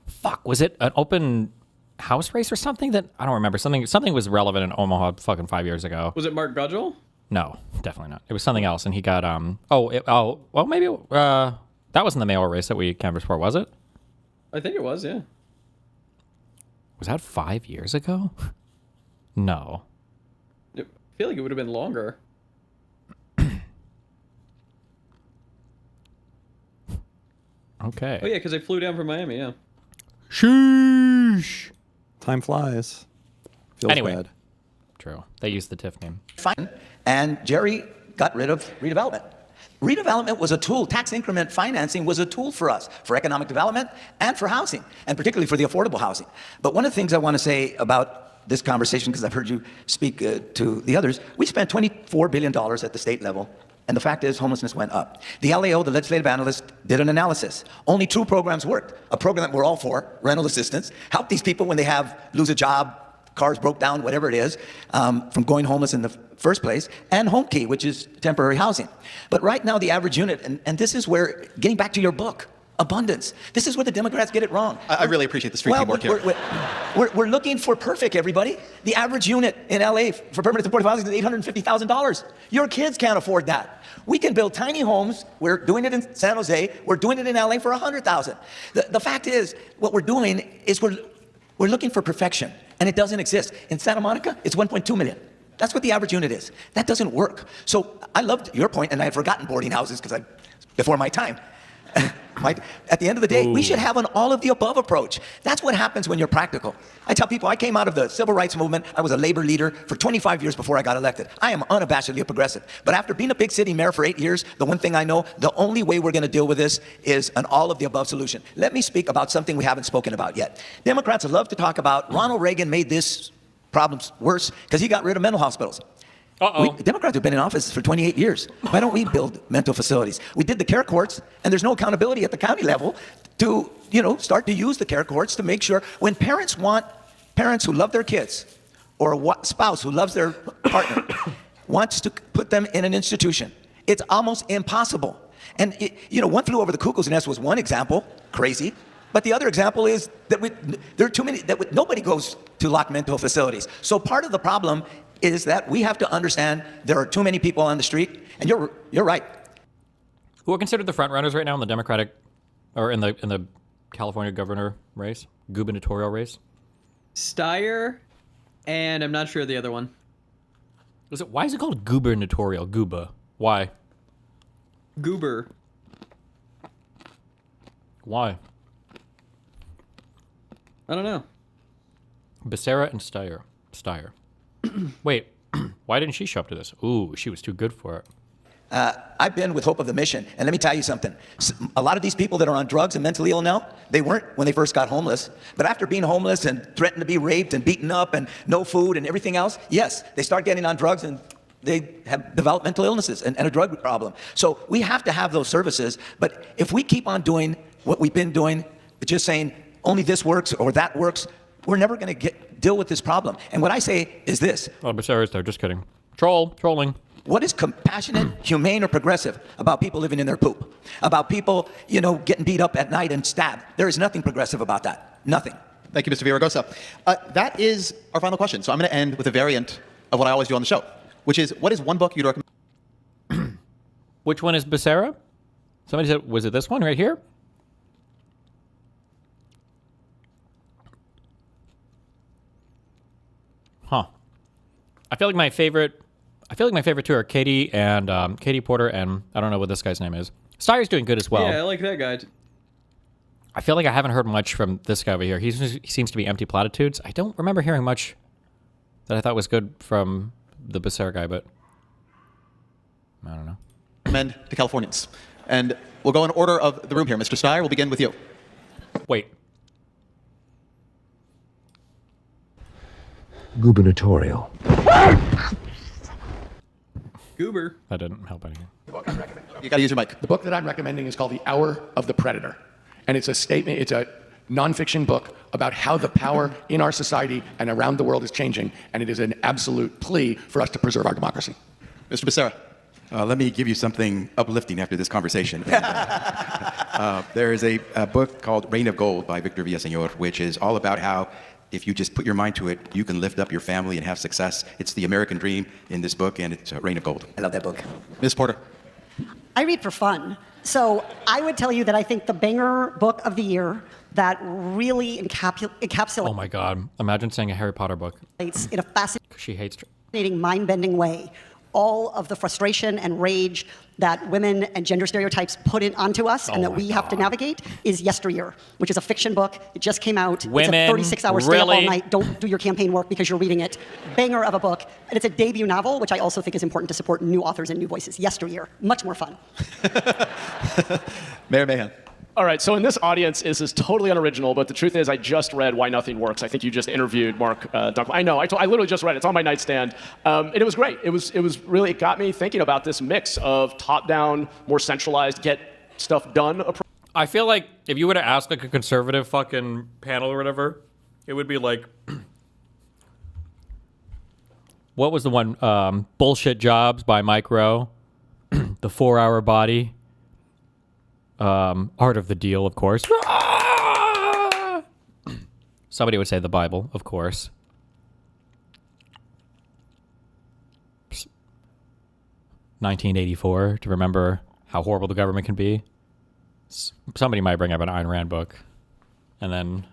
Fuck, was it an open house race or something that I don't remember? Something was relevant in Omaha fucking 5 years ago. Was it Mark Gudgel? No, definitely not. It was something else, and he got maybe that wasn't the mayoral race that we canvassed for, was it? I think it was, yeah. Was that 5 years ago? No. I feel like it would have been longer. Okay. Oh yeah, because I flew down from Miami, yeah. Sheesh. Time flies. Feels Anyway. bad. True. They used the TIFF name. Fine. And Jerry got rid of redevelopment. Redevelopment was a tool. Tax increment financing was a tool for us, for economic development and for housing, and particularly for the affordable housing. But one of the things I want to say about this conversation, because I've heard you speak to the others, we spent $24 billion at the state level, and the fact is homelessness went up. The LAO, the legislative analyst, did an analysis. Only 2 programs worked. A program that we're all for, rental assistance, help these people when they lose a job, cars broke down, whatever it is, from going homeless in the first place, and Home Key, which is temporary housing. But right now, the average unit, and this is where, getting back to your book, abundance, this is where the Democrats get it wrong. I really appreciate the street teamwork here. We're looking for perfect, everybody. The average unit in LA for permanent supportive housing is $850,000. Your kids can't afford that. We can build tiny homes. We're doing it in San Jose. We're doing it in LA for $100,000. The fact is, what we're doing is we're looking for perfection, and it doesn't exist. In Santa Monica, it's 1.2 million. That's what the average unit is. That doesn't work. So I loved your point, and I had forgotten boarding houses because before my time. At the end of the day, we should have an all-of-the-above approach. That's what happens when you're practical. I tell people, I came out of the civil rights movement. I was a labor leader for 25 years before I got elected. I am unabashedly a progressive. But after being a big city mayor for 8 years, the one thing I know, the only way we're going to deal with this is an all-of-the-above solution. Let me speak about something we haven't spoken about yet. Democrats love to talk about Ronald Reagan made this problems worse because he got rid of mental hospitals. Democrats have been in office for 28 years. Why don't we build mental facilities? We did the care courts, and there's no accountability at the county level to, start to use the care courts to make sure when parents who love their kids or a spouse who loves their partner wants to put them in an institution, it's almost impossible. And, One Flew Over the Cuckoo's Nest was one example, crazy. But the other example is that there are too many, nobody goes to locked mental facilities. So part of the problem is that we have to understand there are too many people on the street, and you're right. Who are considered the front runners right now in the Democratic, or in the California governor race, gubernatorial race? Steyer, and I'm not sure of the other one. Why is it called gubernatorial? Guba. Why? Goober. Why? I don't know. Becerra and Steyer. Wait, why didn't she show up to this? Ooh, she was too good for it. I've been with Hope of the Mission, and let me tell you something. A lot of these people that are on drugs and mentally ill now, they weren't when they first got homeless. But after being homeless and threatened to be raped and beaten up and no food and everything else, yes, they start getting on drugs and they have developmental illnesses and a drug problem. So we have to have those services. But if we keep on doing what we've been doing, just saying only this works or that works, we're never going to deal with this problem. And what I say is this. Oh, but Sarah's there. Just kidding. Trolling. What is compassionate, humane, or progressive about people living in their poop? About people, getting beat up at night and stabbed? There is nothing progressive about that. Nothing. Thank you, Mr. Villaraigosa. That is our final question. So I'm going to end with a variant of what I always do on the show, which is, what is one book you'd recommend? Which one is Becerra? Somebody said, was it this one right here? Huh. I feel like my favorite two are Katie and Katie Porter, and I don't know what this guy's name is. Steyer's doing good as well. Yeah, I like that guy. I feel like I haven't heard much from this guy over here. He seems to be empty platitudes. I don't remember hearing much that I thought was good from the Becerra guy, but I don't know. Recommend to Californians. And we'll go in order of the room here. Mr. Steyer, we'll begin with you. Wait. Gubernatorial. Goober. That didn't help anything. You got to use your mic. The book that I'm recommending is called The Hour of the Predator. And it's a statement, it's a nonfiction book about how the power in our society and around the world is changing. And it is an absolute plea for us to preserve our democracy. Mr. Becerra. Let me give you something uplifting after this conversation. There is a book called Reign of Gold by Victor Villaseñor, which is all about how if you just put your mind to it, you can lift up your family and have success. It's the American dream in this book, and it's Reign of Gold. I love that book. Ms. Porter. I read for fun. So I would tell you that I think the banger book of the year that really encapsulates Oh my God. Imagine saying a Harry Potter book. in a She hates fascinating, mind-bending way all of the frustration and rage that women and gender stereotypes put onto us and that we have to navigate is Yesteryear, which is a fiction book. It just came out. Women, it's a 36-hour stay up all really? night. Don't do your campaign work because you're reading it. Banger of a book. And it's a debut novel, which I also think is important to support new authors and new voices. Yesteryear. Much more fun. Mayor Mahan. All right, so in this audience, this is totally unoriginal, but the truth is I just read Why Nothing Works. I think you just interviewed Mark Duncan. I know, I literally just read it. It's on my nightstand. And it was great. It was really, it got me thinking about this mix of top-down, more centralized, get stuff done approach. I feel like if you were to ask like a conservative fucking panel or whatever, it would be like, what was the one? Bullshit Jobs by Mike Rowe. The 4-Hour Body. Art of the Deal, of course. Somebody would say the Bible, of course. Psst. 1984, to remember how horrible the government can be. Somebody might bring up an Ayn Rand book. And then,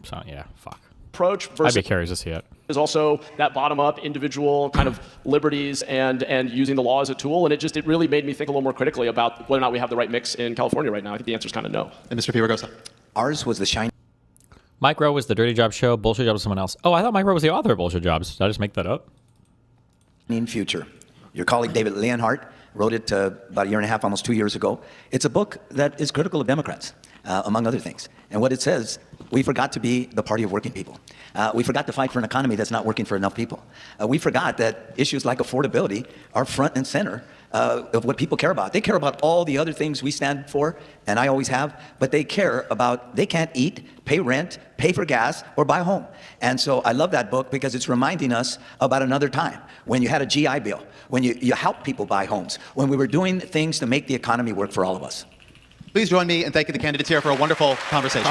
so yeah, fuck. Approach versus I'd be curious to see it. Is also that bottom-up individual kind of liberties and using the law as a tool, and it really made me think a little more critically about whether or not we have the right mix in California right now. I think the answer is kind of no. And Mr. Villaraigosa. Ours was the shiny. Mike Rowe was the Dirty Job Show. Bullshit Jobs was someone else. Oh, I thought Mike Rowe was the author of Bullshit Jobs. Did I just make that up? In future. Your colleague David Leonhardt wrote it about a year and a half, almost 2 years ago. It's a book that is critical of Democrats, among other things. And what it says, we forgot to be the party of working people. We forgot to fight for an economy that's not working for enough people. We forgot that issues like affordability are front and center of what people care about. They care about all the other things we stand for, and I always have, but they care about, they can't eat, pay rent, pay for gas, or buy a home. And so I love that book because it's reminding us about another time when you had a GI Bill, when you helped people buy homes, when we were doing things to make the economy work for all of us. Please join me in thanking the candidates here for a wonderful conversation.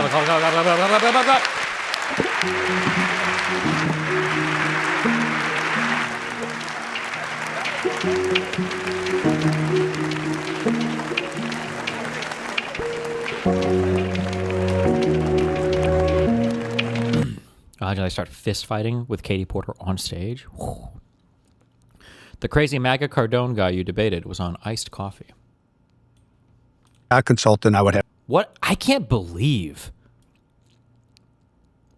Did I start fist fighting with Katie Porter on stage? Whew. The crazy MAGA Cardone guy you debated was on iced coffee. A consultant, I would have. What? I can't believe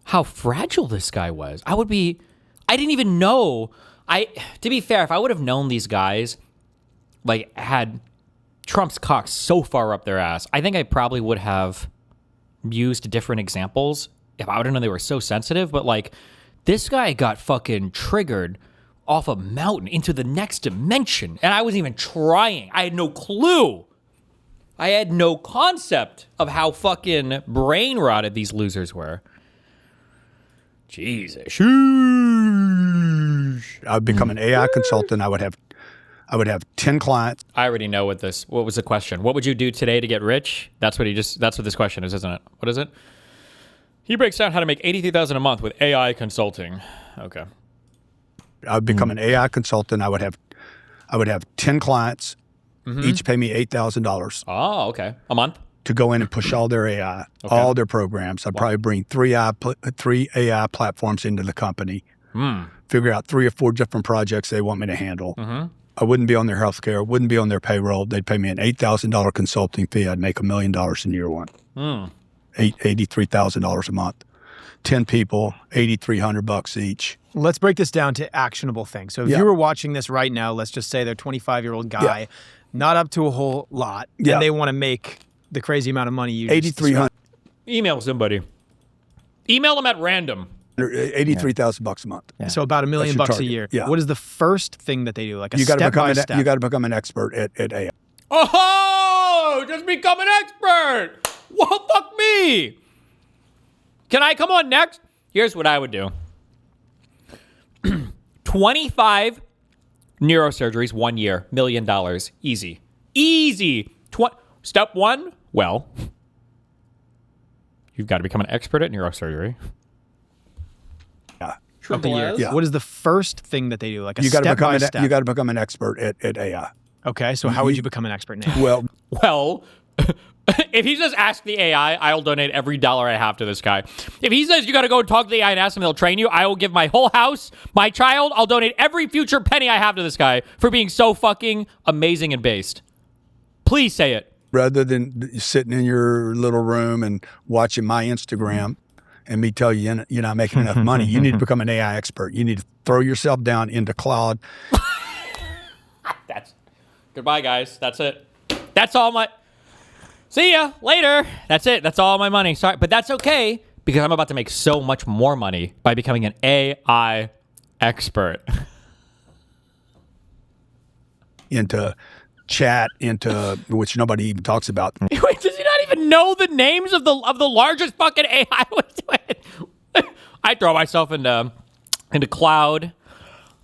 how fragile this guy was. I didn't even know. To be fair, if I would have known these guys, like, had Trump's cock so far up their ass, I think I probably would have used different examples if I would have known they were so sensitive. But, like, this guy got fucking triggered off a mountain into the next dimension, and I wasn't even trying. I had no clue. I had no concept of how fucking brain rotted these losers were. Jesus. I'd become an AI consultant. I would have 10 clients. I already know what was the question. What would you do today to get rich? That's what this question is, isn't it? What is it? He breaks down how to make $83,000 a month with AI consulting. Okay. I would become an AI consultant. I would have 10 clients, each pay me $8,000. Oh, okay. A month? To go in and push all their AI, all their programs. I'd probably bring three AI platforms into the company, figure out 3 or 4 different projects they want me to handle. I wouldn't be on their healthcare, wouldn't be on their payroll. They'd pay me an $8,000 consulting fee. I'd make $1 million in year one. $83,000 a month. 10 people, $8,300 each. Let's break this down to actionable things. So if you were watching this right now, let's just say they're a 25-year-old guy, not up to a whole lot, and they want to make the crazy amount of money you just described. Email somebody. Email them at random. $83,000 a month. So about $1 million That's your a year. target. Yeah. What is the first thing that they do? Like a You got to step-by-step? you got to become an expert at AI. Oh, just become an expert. Well, fuck me. Can I come on next? Here's what I would do. 25 neurosurgeries, 1 year, $1 million. Easy. Easy. Step 1, well, you've got to become an expert at neurosurgery. Of the year. What is the first thing that they do? Like a You got step-by-step? to become an expert at AI. Okay, so how would you become an expert now? Well, if he says ask the AI, I'll donate every dollar I have to this guy. If he says you got to go and talk to the AI and ask him, they'll train you, I will give my whole house, my child, I'll donate every future penny I have to this guy for being so fucking amazing and based. Please say it. Rather than sitting in your little room and watching my Instagram and me tell you you're not making enough money, you need to become an AI expert. You need to throw yourself down into cloud. Goodbye, guys. That's it. That's all my... See ya later. That's it. That's all my money. Sorry, but that's okay because I'm about to make so much more money by becoming an AI expert. Into chat, into which nobody even talks about. Wait, does he not even know the names of the largest fucking AI? I throw myself into cloud.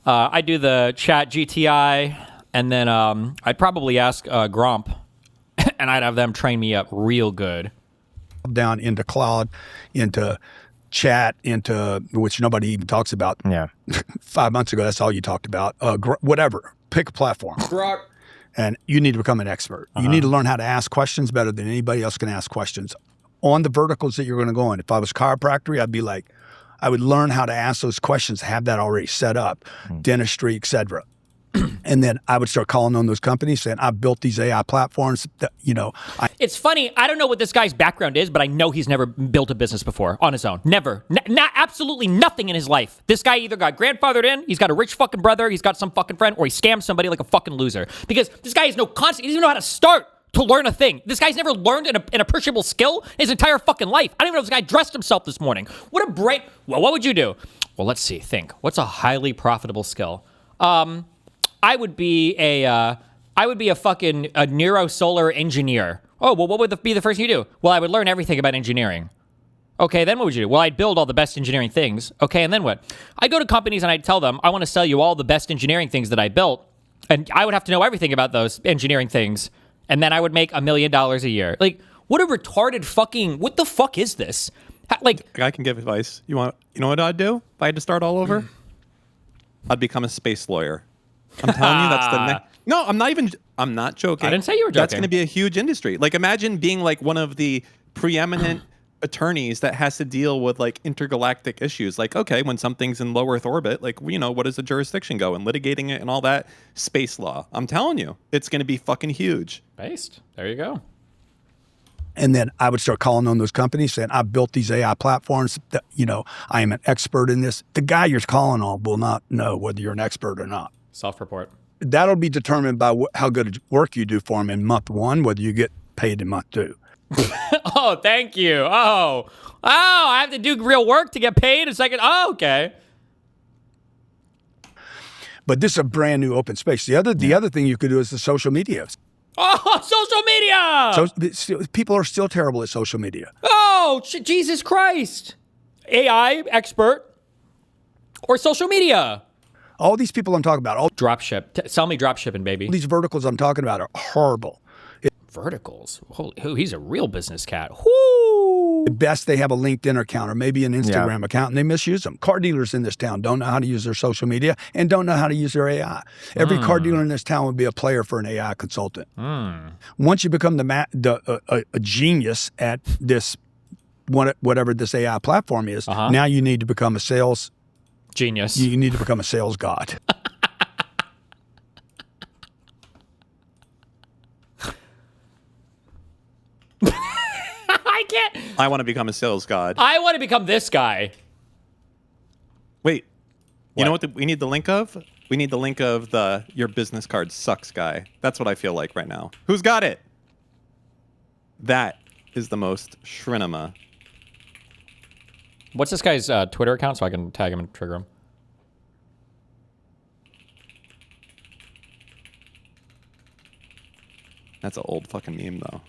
I do the chat GTI, and then I'd probably ask Gromp. And I'd have them train me up real good. Down into cloud, into chat, into which nobody even talks about. Yeah. 5 months ago, that's all you talked about. Whatever. Pick a platform. And you need to become an expert. You need to learn how to ask questions better than anybody else can ask questions on the verticals that you're going to go in. If I was chiropractic, I'd be like, I would learn how to ask those questions, have that already set up, dentistry, etc. And then I would start calling on those companies saying, I built these AI platforms that, It's funny. I don't know what this guy's background is, but I know he's never built a business before on his own. Never. Not absolutely nothing in his life. This guy either got grandfathered in, he's got a rich fucking brother, he's got some fucking friend, or he scammed somebody like a fucking loser. Because this guy has no concept. He doesn't even know how to start to learn a thing. This guy's never learned an appreciable skill his entire fucking life. I don't even know if this guy dressed himself this morning. What a brain. Well, what would you do? Well, let's see. Think. What's a highly profitable skill? I would be a fucking neurosolar engineer. Oh, well, what would be the first thing you do? Well, I would learn everything about engineering. Okay, then what would you do? Well, I'd build all the best engineering things. Okay, and then what? I'd go to companies and I'd tell them, I want to sell you all the best engineering things that I built. And I would have to know everything about those engineering things. And then I would make $1 million a year. Like, what a retarded fucking, what the fuck is this? I can give advice. You know what I'd do if I had to start all over? I'd become a space lawyer. I'm telling you, that's the next. No, I'm not joking. I didn't say you were joking. That's going to be a huge industry. Like, imagine being like one of the preeminent attorneys that has to deal with like intergalactic issues. Like, okay, when something's in low Earth orbit, like, what does the jurisdiction go and litigating it and all that space law. I'm telling you, it's going to be fucking huge. Based. There you go. And then I would start calling on those companies saying, I built these AI platforms that, I am an expert in this. The guy you're calling on will not know whether you're an expert or not. Self-report. That'll be determined by how good work you do for them in month 1, whether you get paid in month 2. Oh, thank you. Oh, I have to do real work to get paid a second. Oh, okay. But this is a brand new open space. The other thing you could do is the social media. Oh, social media! So people are still terrible at social media. Oh, Jesus Christ. AI expert. Or social media. All these people I'm talking about, all dropship. Sell me dropshipping, baby. These verticals I'm talking about are horrible. Verticals. Holy, he's a real business cat. Whoo! At best, they have a LinkedIn account or maybe an Instagram account, and they misuse them. Car dealers in this town don't know how to use their social media and don't know how to use their AI. Every car dealer in this town would be a player for an AI consultant. Once you become a genius at this, whatever this AI platform is, now you need to become a sales genius. You need to become a sales god. I can't. I want to become a sales god. I want to become this guy. Wait, you know what we need the link of? We need the link of the your business card sucks guy. That's what I feel like right now. Who's got it? That is the most shrinema. What's this guy's Twitter account so I can tag him and trigger him? That's an old fucking meme though.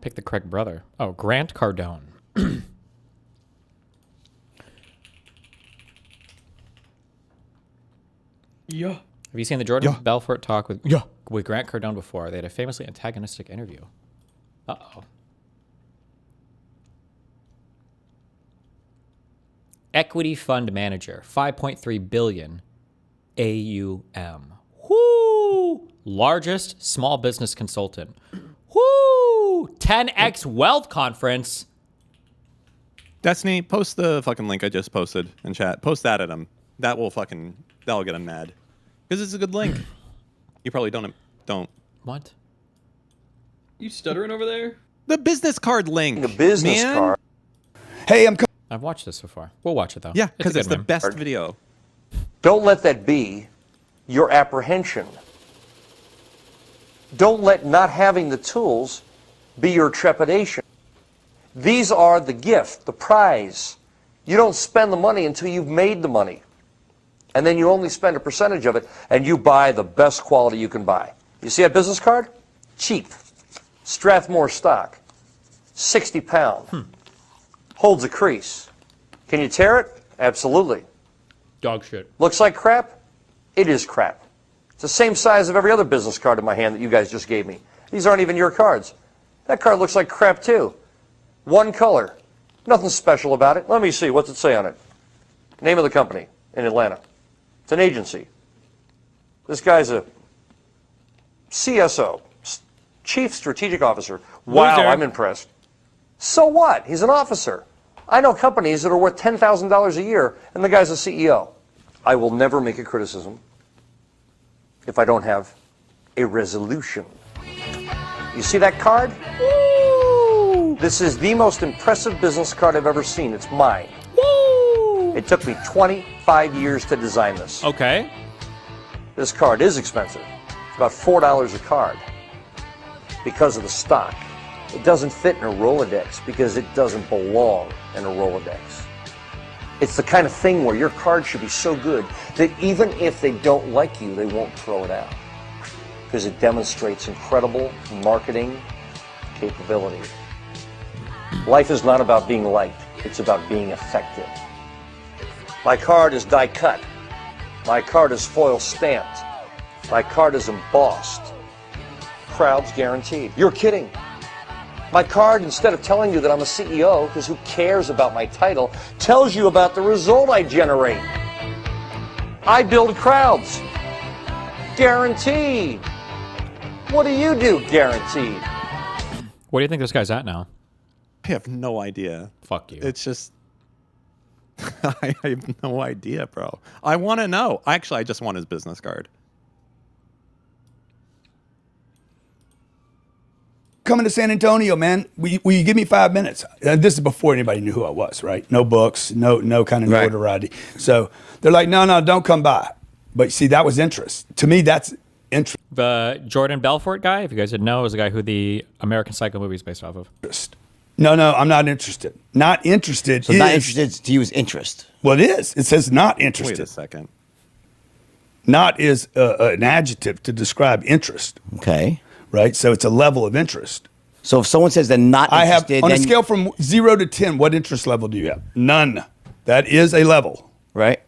Pick the correct brother. Oh, Grant Cardone. Yeah. Have you seen the Jordan Belfort talk with Grant Cardone before? They had a famously antagonistic interview. Uh-oh. Equity fund manager, 5.3 billion AUM. Whoo! Largest small business consultant. Woo! 10x Wealth Conference. Destiny, post the fucking link I just posted in chat. Post that at him. That'll get him mad. Because it's a good link. You probably don't. What? You stuttering over there? The business card link. The business card. Hey, I've watched this so far. We'll watch it though. Yeah, because it's the meme. best video. Don't let that be your apprehension. Don't let not having the tools be your trepidation. These are the gift, the prize. You don't spend the money until you've made the money. And then you only spend a percentage of it, and you buy the best quality you can buy. You see a business card? Cheap. Strathmore stock. 60 pound. Holds a crease. Can you tear it? Absolutely. Dog shit. Looks like crap? It is crap. It's the same size of every other business card in my hand that you guys just gave me. These aren't even your cards. That card looks like crap too. One color. Nothing special about it. Let me see. What's it say on it? Name of the company in Atlanta. It's an agency. This guy's a CSO, Chief Strategic Officer. Wow, Loser. I'm impressed. So what? He's an officer. I know companies that are worth $10,000 a year, and the guy's a CEO. I will never make a criticism if I don't have a resolution. You see that card? Woo! This is the most impressive business card I've ever seen. It's mine. Woo! It took me 25 years to design this. Okay. This card is expensive. It's about $4 a card because of the stock. It doesn't fit in a Rolodex because it doesn't belong in a Rolodex. It's the kind of thing where your card should be so good that even if they don't like you, they won't throw it out because it demonstrates incredible marketing capability. Life is not about being liked. It's about being effective. My card is die cut. My card is foil stamped. My card is embossed. Crowds guaranteed. You're kidding. My card, instead of telling you that I'm a CEO, because who cares about my title, tells you about the result I generate. I build crowds. Guaranteed. What do you do, guaranteed? Where do you think this guy's at now? I have no idea. Fuck you. It's just... I have no idea, bro. I want to know. Actually, I just want his business card. Coming to San Antonio, man. Will you give me 5 minutes? This is before anybody knew who I was, right? No books, no kind of notoriety. So they're like, no, don't come by. But see, that was interest. To me, that's interest. The Jordan Belfort guy, if you guys didn't know, is the guy who the American Psycho movie is based off of. No, I'm not interested. Not interested. So not interested to use interest. Well, it is. It says not interested. Wait a second. Not is an adjective to describe interest. Okay. Right? So it's a level of interest. So if someone says they're not interested, on a scale from 0 to 10, what interest level do you have? None. That is a level. Right.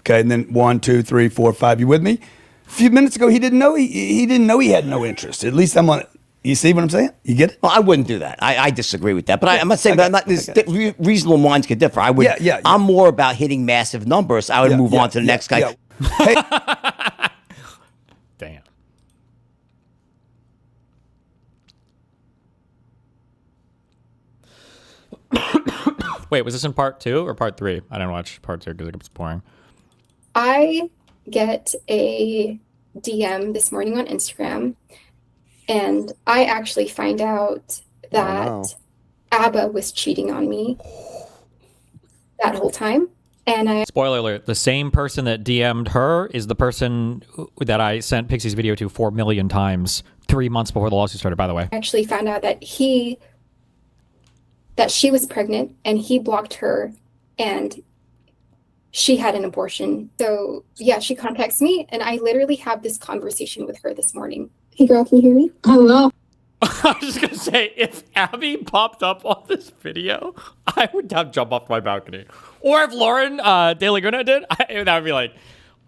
Okay, and then 1, 2, 3, 4, 5. You with me? A few minutes ago, he didn't know he didn't know he had no interest. At least I'm on. You see what I'm saying? You get it? Well, I wouldn't do that. I disagree with that. But I'm not saying that. Reasonable minds could differ. I would. Yeah. I'm more about hitting massive numbers. I would move on to the next guy. Yeah. Damn. Wait, was this in part 2 or part 3? I didn't watch part 2 because it was boring. I get a DM this morning on Instagram, and I actually find out that ABBA was cheating on me that whole time. And Spoiler alert, the same person that DM'd her is the person that I sent Pixie's video to 4 million times 3 months before the lawsuit started, by the way. I actually found out that she was pregnant and he blocked her and she had an abortion. So yeah, she contacts me and I literally have this conversation with her this morning. Hey girl, can you hear me? Hello. I was just going to say, if Abby popped up on this video, I would have jump off my balcony. Or if Lauren De Laguna did, that would be like,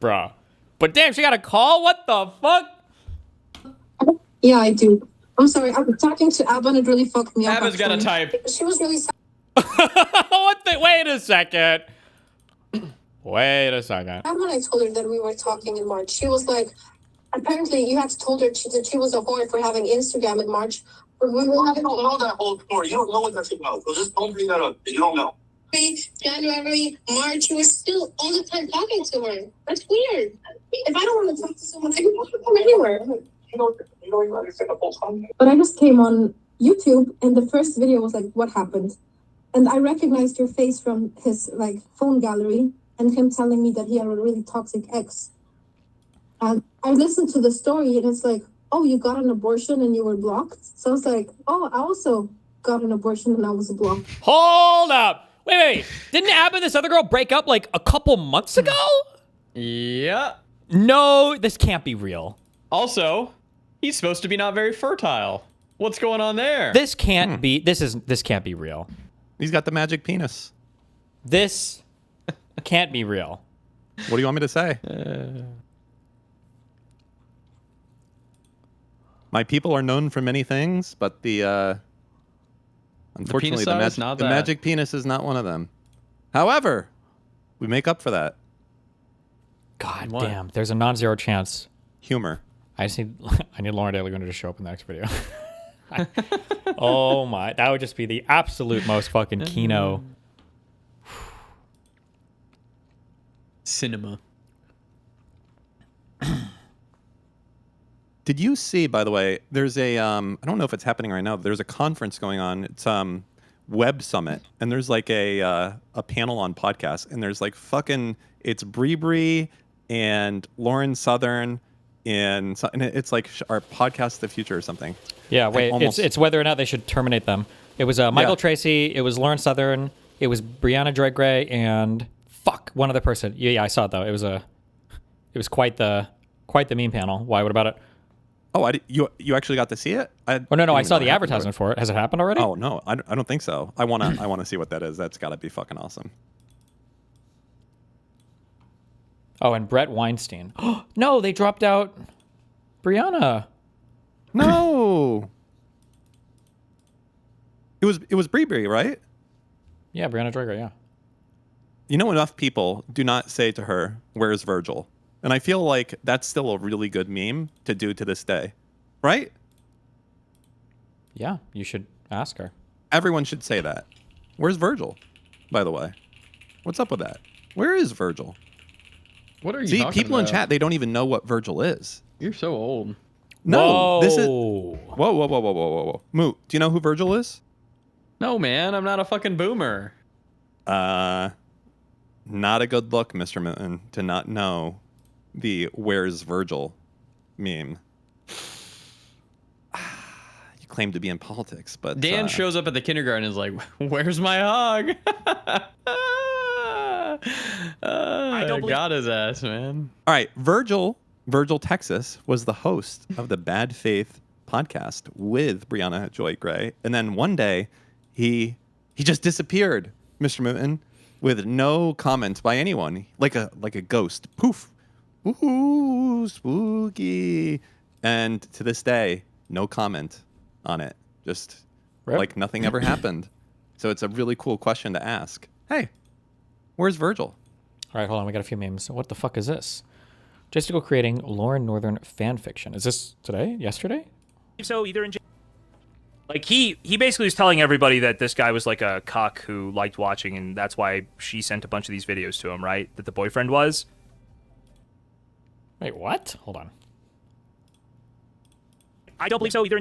bruh. But damn, she got a call? What the fuck? Yeah, I do. I'm sorry, I was talking to Abba and it really fucked me up. Abba's got to type. She was really Wait a second. Wait a second. When I told her that we were talking in March, she was like, apparently you had told her that she was a whore for having Instagram in March. But we were having don't know that whole story. You don't know what that's about. So just don't bring that up. You don't know. January, March, you were still all the time talking to her. That's weird. If I don't want to talk to someone, I can talk to them anywhere. You don't even understand the whole context. But I just came on YouTube and the first video was like, what happened? And I recognized your face from his like phone gallery and him telling me that he had a really toxic ex. And I listened to the story and it's like, oh, you got an abortion and you were blocked? So I was like, oh, I also got an abortion and I was blocked. Hold up. Wait. Didn't Abba and this other girl break up like a couple months ago? Yeah. No, this can't be real. Also, he's supposed to be not very fertile. What's going on there? This can't be. This can't be real. He's got the magic penis. This can't be real. What do you want me to say? My people are known for many things, but unfortunately, the magic penis is not one of them. However, we make up for that. God damn, there's a non-zero chance. Humor. I need Lauren De Laguna to show up in the next video. Oh my, that would just be the absolute most fucking Kino. Cinema. Did you see, by the way, there's a, I don't know if it's happening right now, there's a conference going on. It's Web Summit. And there's like a panel on podcasts. And there's like fucking, it's Bree and Lauren Southern. And it's like our podcast, The Future or something. Yeah, wait, it's whether or not they should terminate them. It was Michael Tracy, it was Lauren Southern, it was Brianna Dreg and one other person. Yeah, I saw it though. It was quite the meme panel. Why? What about it? Oh, you actually got to see it? No, I saw the advertisement for it. Has it happened already? Oh no, I don't think so. I wanna see what that is. That's gotta be fucking awesome. Oh, and Brett Weinstein. No, they dropped out Brianna. No. It was Bree, right? Yeah, Brianna Drager, yeah. You know, enough people do not say to her, "Where's Virgil?" And I feel like that's still a really good meme to do to this day. Right? Yeah, you should ask her. Everyone should say that. Where's Virgil, by the way? What's up with that? Where is Virgil? What are you talking people about? in chat, they don't even know what Virgil is. You're so old. No, this is... Whoa. Moot, do you know who Virgil is? No, man, I'm not a fucking boomer. Not a good look, Mr. Mitten, to not know the "Where's Virgil" meme. You claim to be in politics, but Dan shows up at the kindergarten and is like, "Where's my hog?" I don't got his ass, man. All right, Virgil Texas was the host of the Bad Faith podcast with Brianna Joy Gray, and then one day he just disappeared, Mr. Mooten, with no comment by anyone, like a ghost. Poof. Ooh, spooky. And to this day, no comment on it. Just like nothing ever happened. So it's a really cool question to ask. Hey, where's Virgil? All right, hold on. We got a few memes. What the fuck is this? Justical creating Lauren Northern fan fiction. Is this today? Yesterday? So either in like he basically was telling everybody that this guy was like a cuck who liked watching, and that's why she sent a bunch of these videos to him, right? That the boyfriend was. Wait, what? Hold on. I don't believe so either.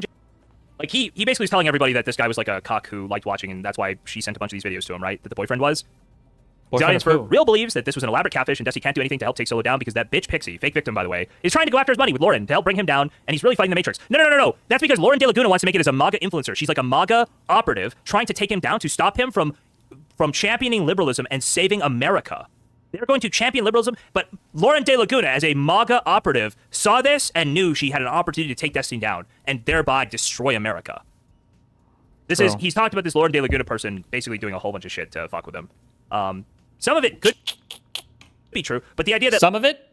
Like he basically was telling everybody that this guy was like a cuck who liked watching, and that's why she sent a bunch of these videos to him, right? That the boyfriend was. The audience for real believes that this was an elaborate catfish, and Desi can't do anything to help take Solo down because that bitch Pixie, fake victim by the way, is trying to go after his money with Lauren to help bring him down, and he's really fighting the Matrix. No. That's because Lauren De Laguna wants to make it as a MAGA influencer. She's like a MAGA operative trying to take him down to stop him from championing liberalism and saving America. They're going to champion liberalism, but Lauren De Laguna, as a MAGA operative, saw this and knew she had an opportunity to take Destiny down and thereby destroy America. He's talked about this Lauren De Laguna person basically doing a whole bunch of shit to fuck with him. Some of it could be true, but the idea that... Some of it?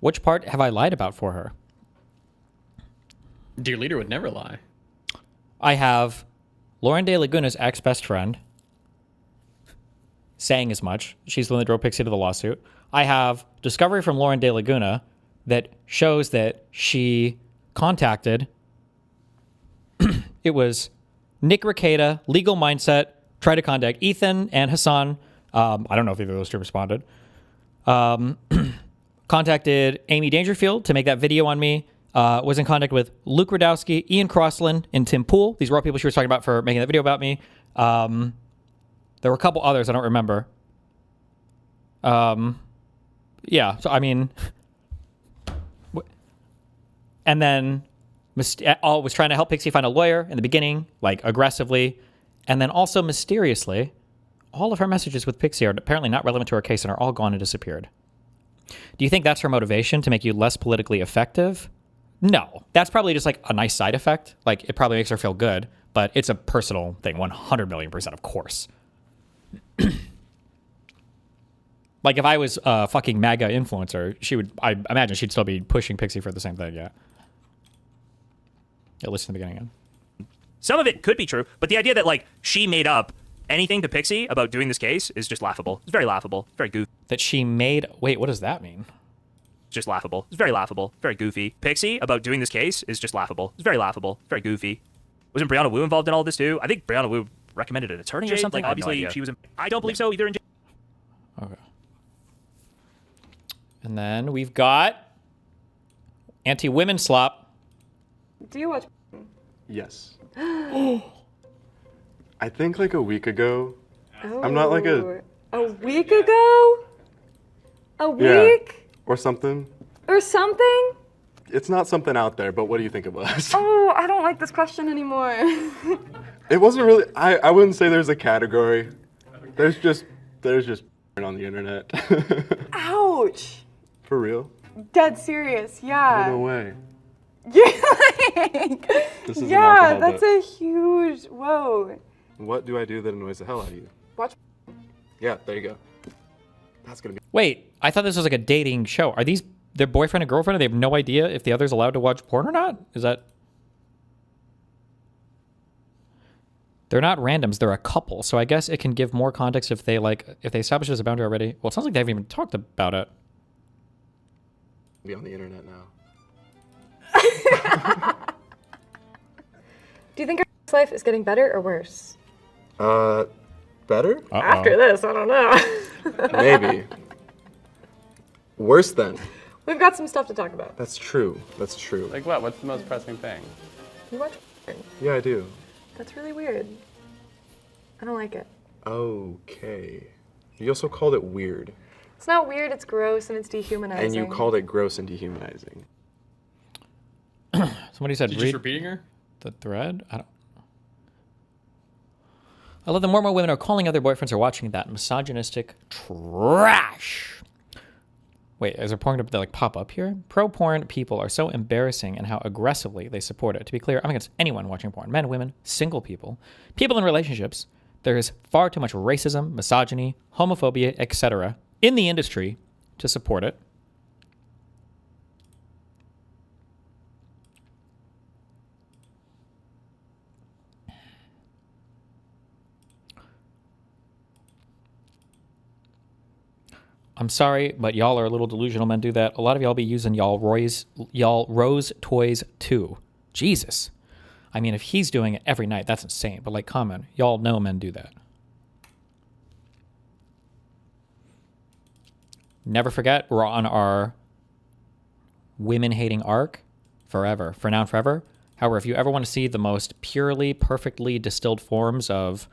Which part have I lied about for her? Dear leader would never lie. I have Lauren De Laguna's ex-best friend saying as much. She's the one that drove Pixie to the lawsuit. I have discovery from Lauren De Laguna that shows that she contacted... it was Nick Rekieta, Legal Mindset, tried to contact Ethan and Hasan. I don't know if either of those two responded. Contacted Amy Dangerfield to make that video on me. Was in contact with Luke Radowski, Ian Crossland, and Tim Pool. These were all people she was talking about for making that video about me. There were a couple others I don't remember. Yeah, so I mean... And then was trying to help Pixie find a lawyer in the beginning, like aggressively. And then also mysteriously, all of her messages with Pixie are apparently not relevant to her case and are all gone and disappeared. Do you think that's her motivation to make you less politically effective? No. That's probably just like a nice side effect. Like it probably makes her feel good, but it's a personal thing, 100 million %, of course. Like if I was a fucking MAGA influencer, I imagine she'd still be pushing Pixie for the same thing, yeah. Yeah, listen to the beginning again. Some of it could be true, but the idea that like she made up anything to Pixie about doing this case is just laughable. It's very laughable. Very goofy. That she made... Wait, what does that mean? Just laughable. It's very laughable. Very goofy. Pixie about doing this case is just laughable. It's very laughable. Very goofy. Wasn't Brianna Wu involved in all this too? I think Brianna Wu recommended an attorney or something. Like obviously she was... I don't believe so either. Okay. And then we've got anti-women slop. Do you watch? Yes. I think like a week ago. I'm not like a week ago? A week? Yeah, or something. Or something? It's not something out there, but what do you think it was? Oh, I don't like this question anymore. It wasn't really, I wouldn't say there's a category. There's just on the internet. Ouch. For real? Dead serious, yeah. No way. You're like, This is yeah, that's a huge, whoa. What do I do that annoys the hell out of you? Watch. Yeah, there you go. That's gonna be. Wait, I thought this was like a dating show. Are these their boyfriend and girlfriend and they have no idea if the other's allowed to watch porn or not? Is that... They're not randoms, they're a couple. So I guess it can give more context if they establish it as a boundary already. Well, it sounds like they haven't even talked about it. Be on the internet now. Do you think our life is getting better or worse? Better? After this, I don't know. Maybe. Worse then. We've got some stuff to talk about. That's true. That's true. Like what? What's the most pressing thing? You watch? Yeah, I do. That's really weird. I don't like it. Okay. You also called it weird. It's not weird, it's gross and it's dehumanizing. And you called it gross and dehumanizing. Somebody said Is he read just repeating her? the thread. I love that more and more women are calling other boyfriends or watching that misogynistic trash. Wait, is there porn to like pop up here? Pro-porn people are so embarrassing and how aggressively they support it. To be clear, I'm against anyone watching porn. Men, women, single people, people in relationships. There is far too much racism, misogyny, homophobia, etc. in the industry to support it. I'm sorry, but y'all are a little delusional. Men do that. A lot of y'all be using y'all Rose toys too. Jesus. I mean, if he's doing it every night, that's insane. But like, come on, y'all know men do that. Never forget, we're on our women-hating arc forever. For now and forever. However, if you ever want to see the most purely, perfectly distilled forms of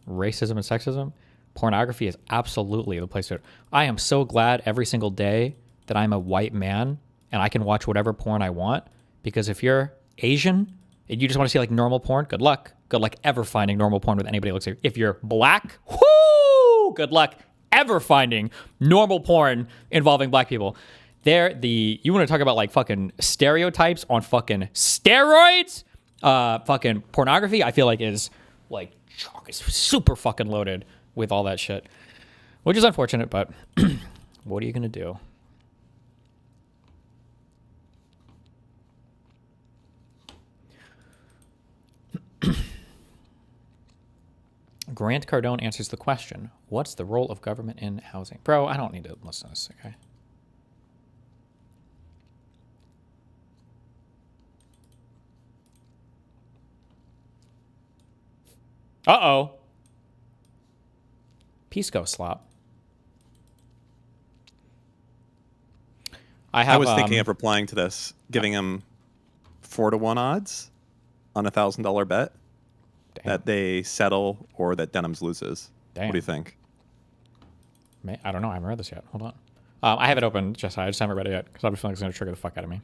racism and sexism, pornography is absolutely the place to do it. I am so glad every single day that I'm a white man and I can watch whatever porn I want, because if you're Asian and you just want to see like normal porn, good luck. Good luck ever finding normal porn with anybody who looks like you. If you're black, whoo, good luck ever finding normal porn involving black people. You want to talk about like fucking stereotypes on fucking steroids? Fucking pornography, I feel like is like super fucking loaded with all that shit, which is unfortunate, but what are you gonna do? Grant Cardone answers the question, what's the role of government in housing? Bro, I don't need to listen to this, okay? Uh-oh. Pisco slop. I was thinking of replying to this, giving him 4-to-1 odds on a $1,000 bet that they settle or that Denham's loses. Damn. What do you think? I don't know. I haven't read this yet. Hold on. I have it open, Jess. I just haven't read it yet because I have a feeling it's going to trigger the fuck out of me.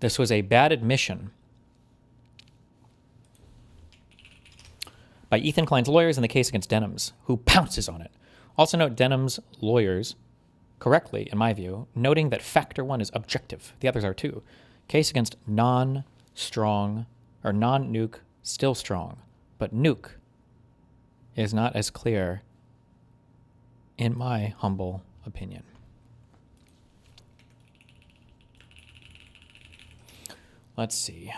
This was a bad admission by Ethan Klein's lawyers in the case against Denham's, who pounces on it. Also note Denham's lawyers correctly, in my view, noting that factor one is objective. The others are too. Case against non-strong or non-nuke, still strong, but nuke is not as clear, in my humble opinion. Let's see.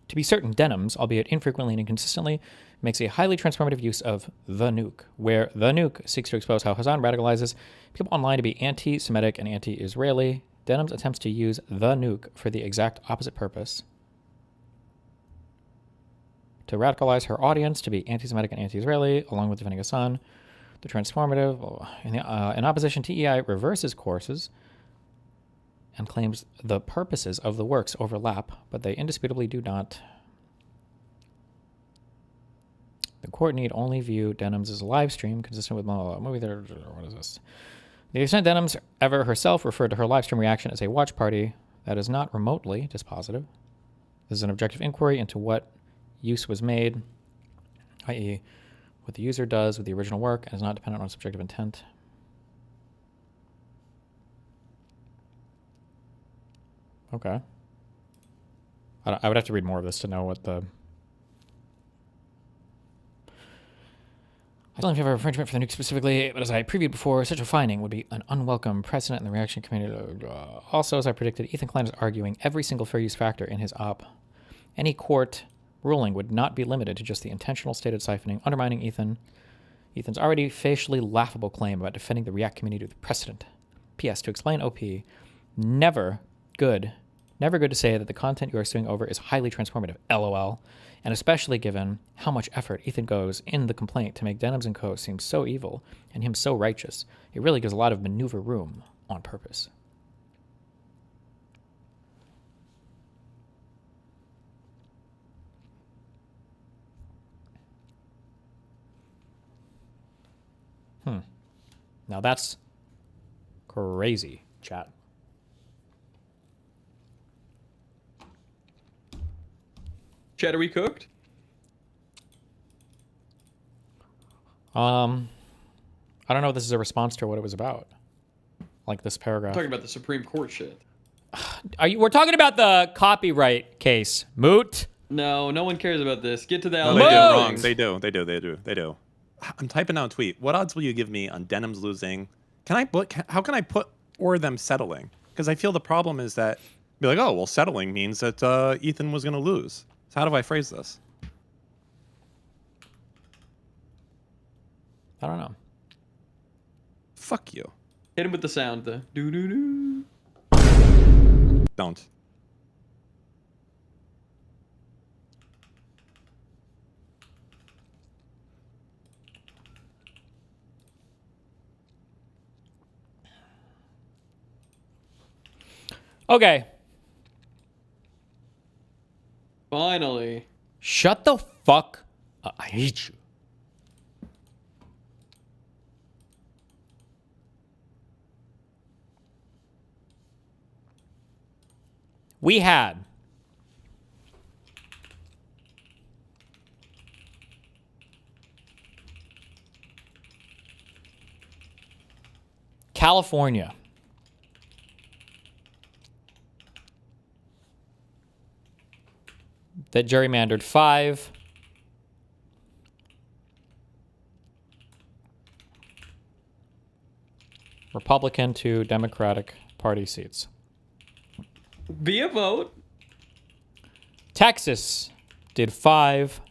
To be certain, Denham's, albeit infrequently and inconsistently, makes a highly transformative use of the nuke, where the nuke seeks to expose how Hasan radicalizes people online to be anti-Semitic and anti-Israeli. Denham's attempts to use the nuke for the exact opposite purpose, to radicalize her audience to be anti-Semitic and anti-Israeli, along with defending Hasan. The transformative, in opposition, TEI reverses courses and claims the purposes of the works overlap, but they indisputably do not. The court need only view Denham's as a live stream consistent with movie theater. What is this? The extent Denham's ever herself referred to her live stream reaction as a watch party, that is not remotely dispositive. This is an objective inquiry into what use was made, i.e., what the user does with the original work, and is not dependent on subjective intent. Okay. I would have to read more of this to know what the... I don't have infringement for the nuke specifically, but as I previewed before, such a finding would be an unwelcome precedent in the reaction community. Also, as I predicted, Ethan Klein is arguing every single fair use factor in his op. Any court ruling would not be limited to just the intentional stated siphoning, undermining Ethan's already facially laughable claim about defending the React community with precedent. P.S. To explain OP, never good to say that the content you are suing over is highly transformative, LOL, and especially given how much effort Ethan goes in the complaint to make Denham's & Co. seem so evil and him so righteous. It really gives a lot of maneuver room on purpose. Now that's crazy, chat. Chat, are we cooked? I don't know if this is a response to what it was about. Like this I'm paragraph. talking about the Supreme Court shit. We're talking about the copyright case. Moot. No, no one cares about this. Get to the No, they do. allegations. Wrong. They do. I'm typing out a tweet. What odds will you give me on Denim's losing? How can I put or them settling? Because I feel the problem is that be like, oh, well, settling means that Ethan was going to lose. So how do I phrase this? I don't know. Fuck you. Hit him with the sound. The doo doo doo. Don't. Okay. Finally. Shut the fuck up. I hate you. We had California. That gerrymandered 5 Republican to Democratic Party seats. Via vote. Texas did 5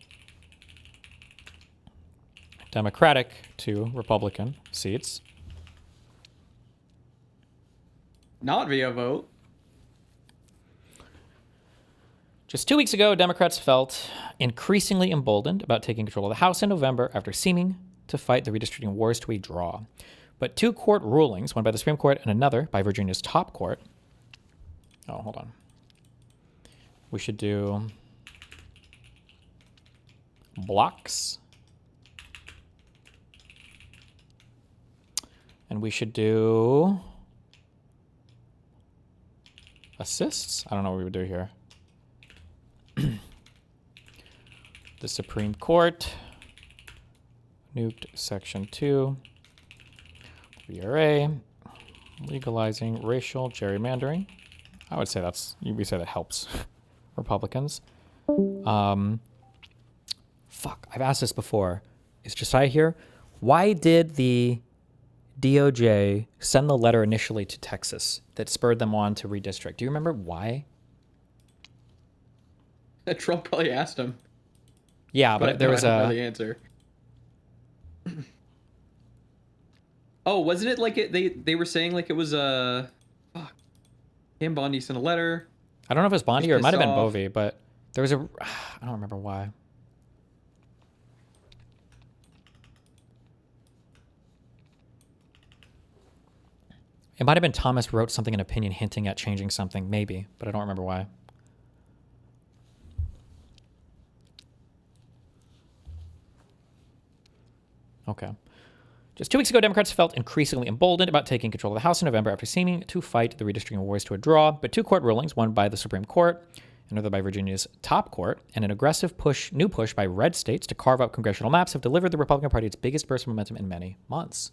Democratic to Republican seats. Not via vote. Just 2 weeks ago, Democrats felt increasingly emboldened about taking control of the House in November after seeming to fight the redistricting wars to a draw. But 2 court rulings, one by the Supreme Court and another by Virginia's top court. Oh, hold on. We should do blocks. And we should do assists. I don't know what we would do here. The Supreme Court nuked Section 2, VRA, legalizing racial gerrymandering. I would say we say that helps Republicans. Fuck, I've asked this before. Is Josiah here? Why did the DOJ send the letter initially to Texas that spurred them on to redistrict? Do you remember why? Trump probably asked him. Yeah, but there was I don't know the answer. Oh, wasn't it like they were saying like it was fuck. Cam Bondi sent a letter. I don't know if it was Bondi or it might have been off. Bovee, but there was I don't remember why. It might have been Thomas wrote something in opinion hinting at changing something, maybe, but I don't remember why. Okay. Just 2 weeks ago, Democrats felt increasingly emboldened about taking control of the House in November after seeming to fight the redistricting wars to a draw, but 2 court rulings, one by the Supreme Court, another by Virginia's top court, and an aggressive new push by red states to carve up congressional maps have delivered the Republican Party its biggest burst of momentum in many months.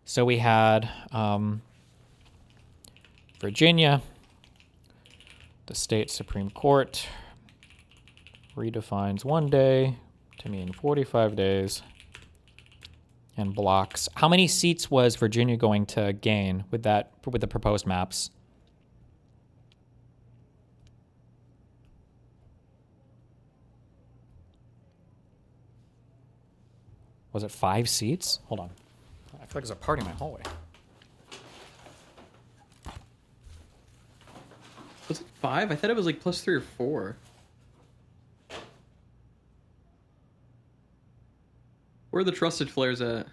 So we had Virginia, the state Supreme Court redefines 1 day to mean 45 days. And blocks. How many seats was Virginia going to gain with the proposed maps? Was it 5 seats? Hold on. I feel like there's a party in my hallway. Was it 5? I thought it was like +3 or 4. Where are the trusted flares at?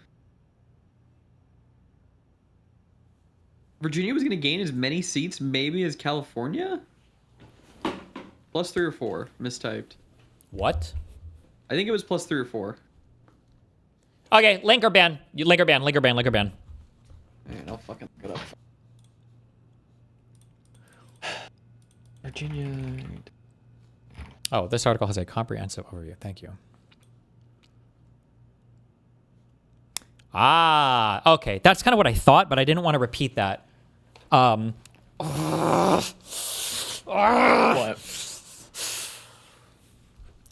Virginia was going to gain as many seats maybe as California? +3 or 4. Mistyped. What? I think it was +3 or 4. Okay, link or ban. Link or ban, link or ban, link or ban. Man, I'll fucking look it up. Virginia. Oh, this article has a comprehensive overview. Thank you. Ah, okay. That's kind of what I thought, but I didn't want to repeat that. What?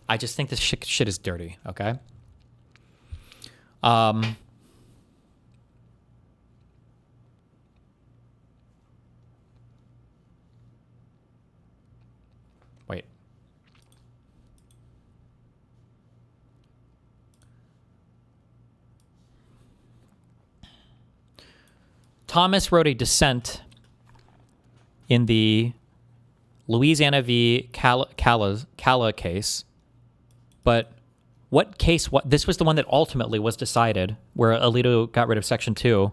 I just think this shit is dirty, okay? Wait. Thomas wrote a dissent in the Louisiana v. Calla case, but what case? This was the one that ultimately was decided, where Alito got rid of Section 2.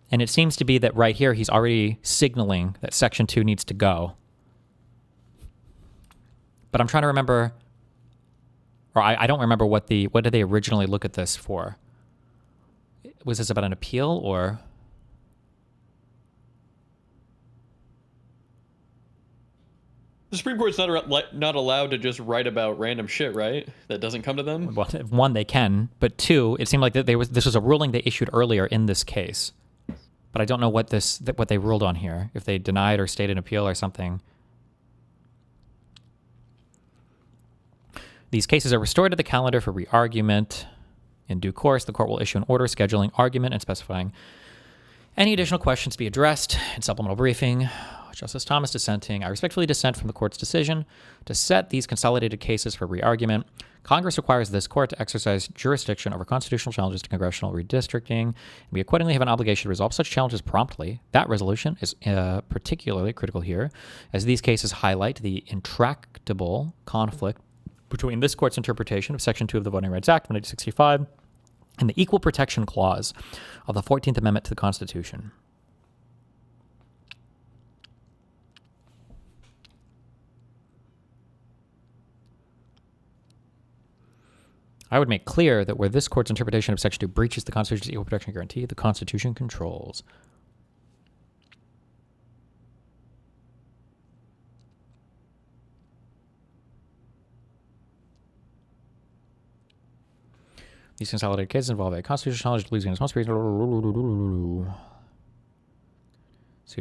And it seems to be that right here he's already signaling that Section 2 needs to go. But I'm trying to remember, or I don't remember what did they originally look at this for? Was this about an appeal or? The Supreme Court's not allowed to just write about random shit, right? That doesn't come to them. Well, one, they can, but two, it seemed like that this was a ruling they issued earlier in this case. But I don't know what they ruled on here. If they denied or stayed an appeal or something. These cases are restored to the calendar for re-argument. In due course, the court will issue an order scheduling argument and specifying any additional questions to be addressed in supplemental briefing. Justice Thomas dissenting. I respectfully dissent from the court's decision to set these consolidated cases for re-argument. Congress requires this court to exercise jurisdiction over constitutional challenges to congressional redistricting, and we accordingly have an obligation to resolve such challenges promptly. That resolution is particularly critical here, as these cases highlight the intractable conflict between this court's interpretation of Section 2 of the Voting Rights Act of 1965 and the Equal Protection Clause of the 14th Amendment to the Constitution. I would make clear that where this court's interpretation of Section 2 breaches the Constitution's equal protection guarantee, the Constitution controls. These consolidated cases involve a constitutional challenge to Louisiana's most sue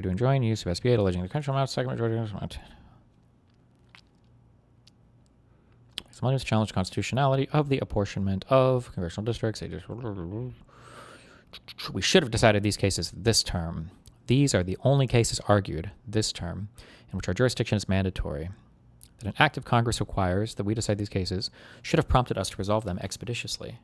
to enjoin use of SB8 alleging the country amount second majority Someone challenge constitutionality of the apportionment of congressional districts. We should have decided these cases this term. These are the only cases argued this term in which our jurisdiction is mandatory. That an act of Congress requires that we decide these cases should have prompted us to resolve them expeditiously.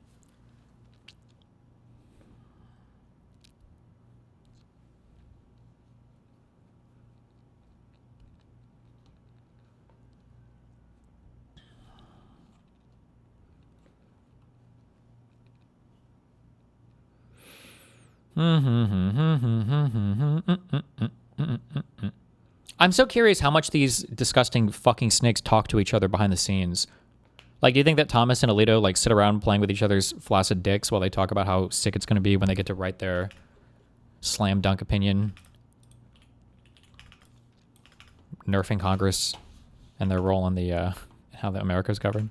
I'm so curious how much these disgusting fucking snakes talk to each other behind the scenes. Like, do you think that Thomas and Alito like sit around playing with each other's flaccid dicks while they talk about how sick it's going to be when they get to write their slam dunk opinion, nerfing Congress and their role in the how the America's governed?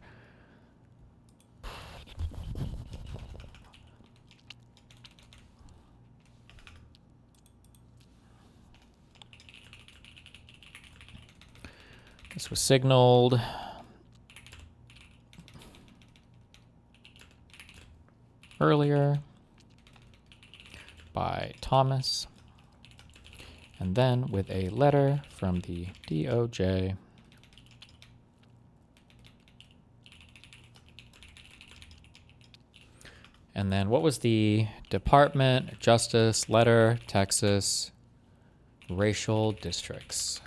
This was signaled earlier by Thomas, and then with a letter from the DOJ and then what was the Department of Justice letter? Texas racial districts.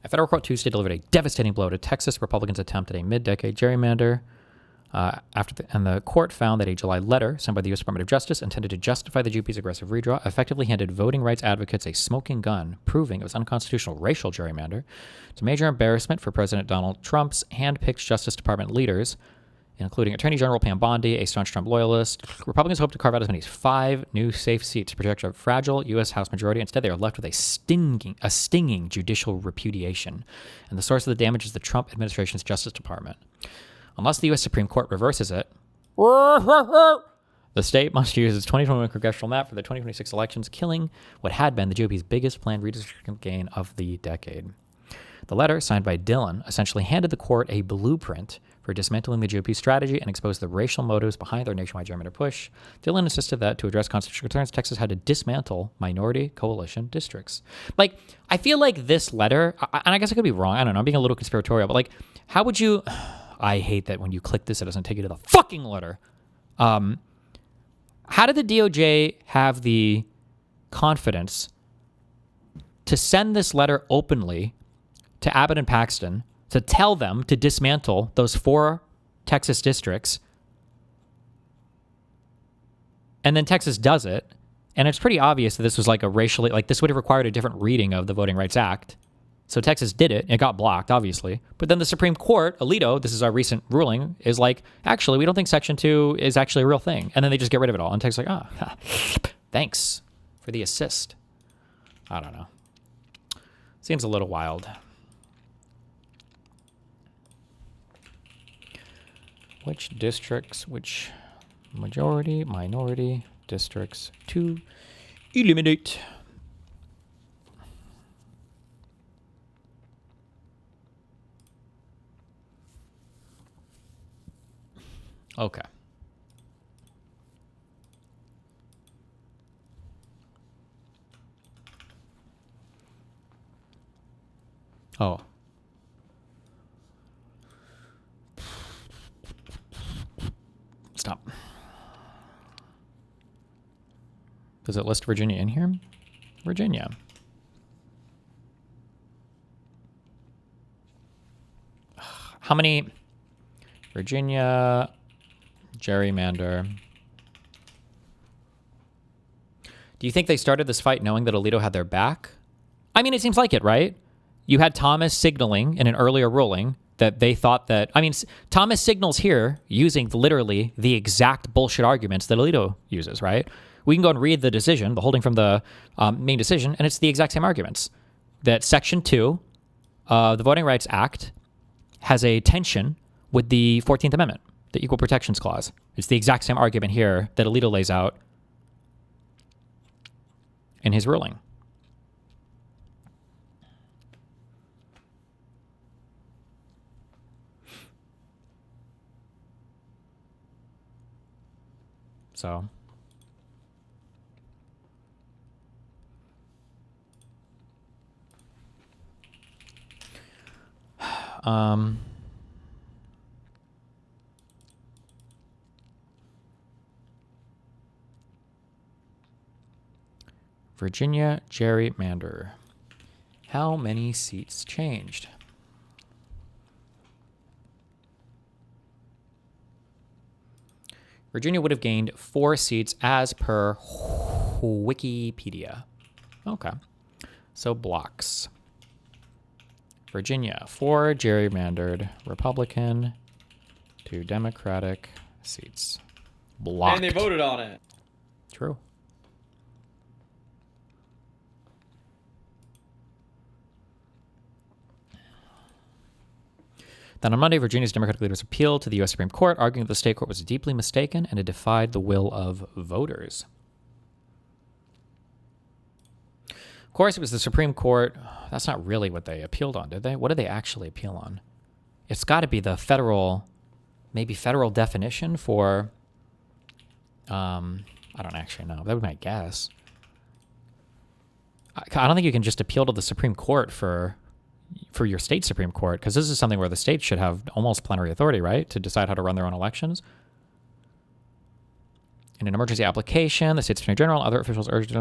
A federal court Tuesday delivered a devastating blow to Texas Republicans' attempt at a mid-decade gerrymander. And the court found that a July letter sent by the U.S. Department of Justice intended to justify the GOP's aggressive redraw effectively handed voting rights advocates a smoking gun, proving it was unconstitutional racial gerrymander. It's a major embarrassment for President Donald Trump's hand-picked Justice Department leaders, including Attorney General Pam Bondi, a staunch Trump loyalist. Republicans hope to carve out as many as 5 new safe seats to protect a fragile U.S. House majority. Instead, they are left with a stinging judicial repudiation. And the source of the damage is the Trump administration's Justice Department. Unless the U.S. Supreme Court reverses it, the state must use its 2021 congressional map for the 2026 elections, killing what had been the GOP's biggest planned redistricting gain of the decade. The letter, signed by Dylan, essentially handed the court a blueprint for dismantling the GOP's strategy and exposed the racial motives behind their nationwide gerrymander push. Dylan insisted that to address constitutional concerns, Texas had to dismantle minority coalition districts. Like, I feel like this letter, and I guess I could be wrong, I don't know, I'm being a little conspiratorial, but like, how would you... I hate that when you click this, it doesn't take you to the fucking letter. How did the DOJ have the confidence to send this letter openly to Abbott and Paxton to tell them to dismantle those 4 Texas districts? And then Texas does it. And it's pretty obvious that this was like a racially, like this would have required a different reading of the Voting Rights Act. So Texas did it. It got blocked, obviously. But then the Supreme Court, Alito, this is our recent ruling, is like, actually, we don't think Section 2 is actually a real thing. And then they just get rid of it all. And Texas is like, thanks for the assist. I don't know. Seems a little wild. Which districts, which majority, minority districts to eliminate? Okay. Oh. Stop. Does it list Virginia in here? Virginia. How many? Virginia... gerrymander. Do you think they started this fight knowing that Alito had their back? I mean, it seems like it, right? You had Thomas signaling in an earlier ruling that they thought that... I mean, Thomas signals here using literally the exact bullshit arguments that Alito uses, right? We can go and read the decision, the holding from the main decision, and it's the exact same arguments. That Section 2 of the Voting Rights Act has a tension with the 14th Amendment. The Equal Protections Clause. It's the exact same argument here that Alito lays out in his ruling. So... Virginia gerrymander. How many seats changed? Virginia would have gained 4 seats as per Wikipedia. Okay. So blocks. Virginia, 4 gerrymandered Republican, 2 Democratic seats. Blocked. And they voted on it. True. Then on Monday, Virginia's Democratic leaders appealed to the U.S. Supreme Court, arguing that the state court was deeply mistaken and it defied the will of voters. Of course, it was the Supreme Court. That's not really what they appealed on, did they? What did they actually appeal on? It's got to be the federal, maybe federal definition for, I don't actually know. That would be my guess. I don't think you can just appeal to the Supreme Court for your state Supreme Court, because this is something where the states should have almost plenary authority, right, to decide how to run their own elections. In an emergency application, the state's attorney general and other officials urged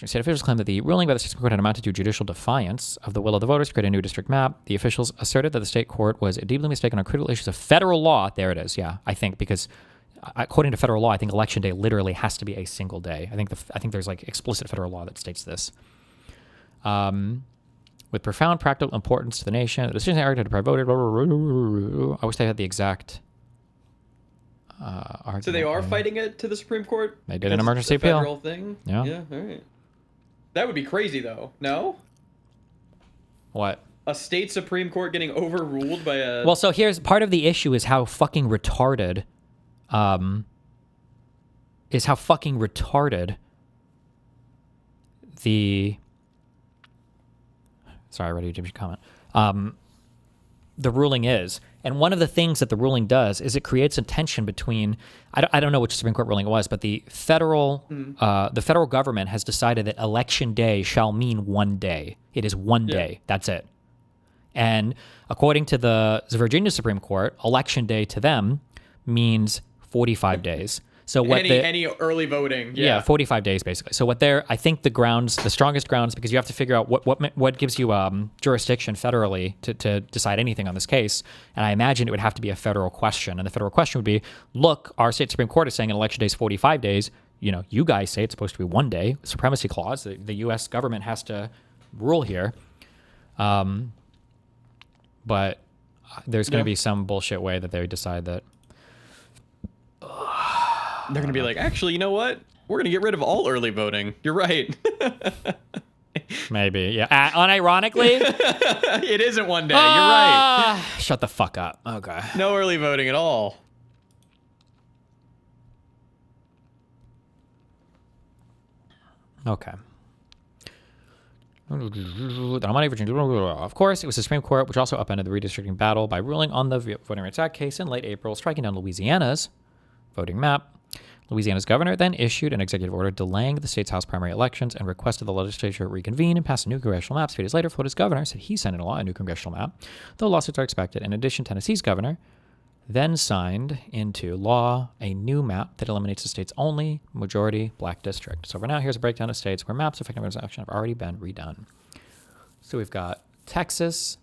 State officials claim that the ruling by the Supreme Court had amounted to judicial defiance of the will of the voters to create a new district map. The officials asserted that the state court was deeply mistaken on critical issues of federal law. There it is. Yeah, I think because according to federal law, I think election day literally has to be a single day. I think there's like explicit federal law that states this. With profound practical importance to the nation, the decision argued to deprive voters. I wish they had the exact argument. So they are fighting it to the Supreme Court? They did an emergency appeal. Federal thing? Yeah. Yeah, all right. That would be crazy, though. No? What? A state Supreme Court getting overruled by a... Well, so here's part of the issue is how fucking retarded, the... Sorry, I already did your comment. The ruling is. And one of the things that the ruling does is it creates a tension between, I don't know which Supreme Court ruling it was, but the federal government has decided that election day shall mean one day. It is one day. That's it. And according to the Virginia Supreme Court, election day to them means 45 days. So what any early voting, yeah, 45 days basically. So what I think the strongest grounds, because you have to figure out what gives you jurisdiction federally to decide anything on this case, and I imagine it would have to be a federal question, and the federal question would be, look, our state Supreme Court is saying an election day is 45 days. You know, you guys say it's supposed to be one day. Supremacy clause. The U.S. government has to rule here, but there's going to be some bullshit way that they would decide that. They're going to be like, actually, you know what? We're going to get rid of all early voting. You're right. Maybe, yeah. Unironically, it isn't one day. You're right. Shut the fuck up. Okay. No early voting at all. Okay. Of course, it was the Supreme Court which also upended the redistricting battle by ruling on the Voting Rights Act case in late April, striking down Louisiana's voting map. Louisiana's governor then issued an executive order delaying the state's House primary elections and requested the legislature reconvene and pass a new congressional map. 3 days later, Florida's governor said he signed into law a new congressional map, though lawsuits are expected. In addition, Tennessee's governor then signed into law a new map that eliminates the state's only majority black district. So for now, here's a breakdown of states where maps affecting voter election have already been redone. So we've got Texas,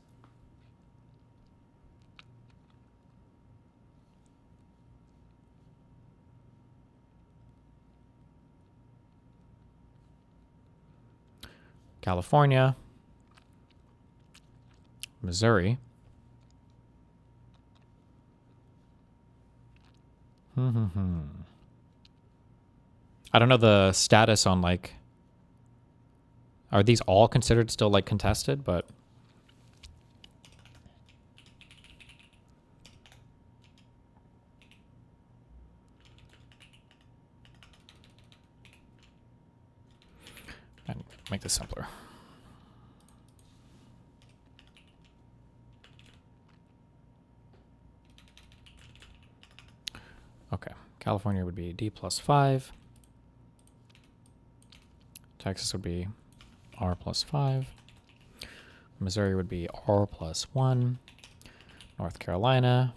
California, Missouri, I don't know the status on like, are these all considered still like contested? But and make this simpler. Okay, California would be D plus 5. Texas would be R plus 5. Missouri would be R plus 1. North Carolina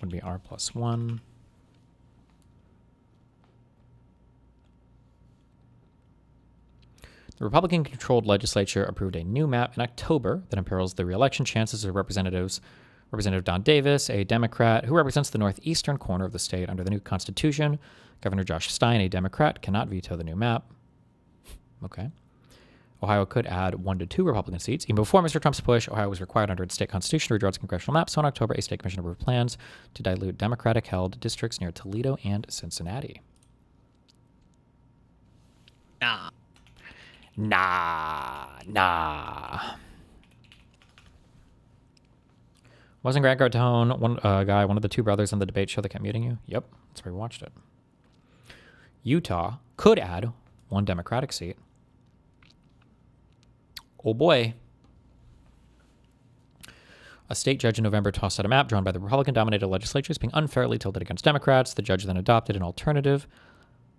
would be R plus 1. The Republican-controlled legislature approved a new map in October that imperils the re-election chances of Representative Don Davis, a Democrat who represents the northeastern corner of the state under the new Constitution. Governor Josh Stein, a Democrat, cannot veto the new map. Okay. Ohio could add 1 to 2 Republican seats. Even before Mr. Trump's push, Ohio was required under its state constitution to redraw its congressional map. So in October, a state commission approved plans to dilute Democratic-held districts near Toledo and Cincinnati. Nah. Wasn't Grant Cardone one of the 2 brothers on the debate show that kept muting you? Yep, that's where we watched it. Utah could add 1 Democratic seat. Oh boy. A state judge in November tossed out a map drawn by the Republican-dominated legislature as being unfairly tilted against Democrats. The judge then adopted an alternative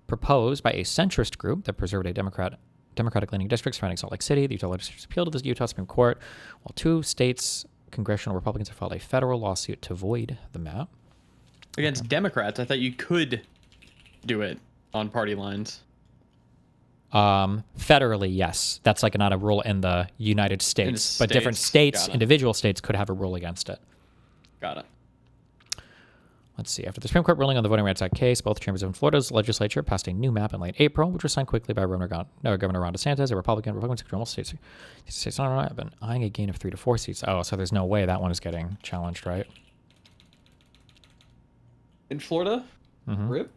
proposed by a centrist group that preserved a Democratic-leaning district surrounding Salt Lake City. The Utah legislature appealed to the Utah Supreme Court, while 2 states' congressional Republicans have filed a federal lawsuit to void the map. Against Democrats, I thought you could do it on party lines. Federally, yes. That's like not a rule in the United States. But different states, individual states could have a rule against it. Got it. Let's see. After the Supreme Court ruling on the Voting Rights Act case, both chambers of Florida's legislature passed a new map in late April, which was signed quickly by Governor Ron DeSantis, a Republican. Republicans control most states. States have been eyeing a gain of 3 to 4 seats. Oh, so there's no way that one is getting challenged, right? In Florida? RIP?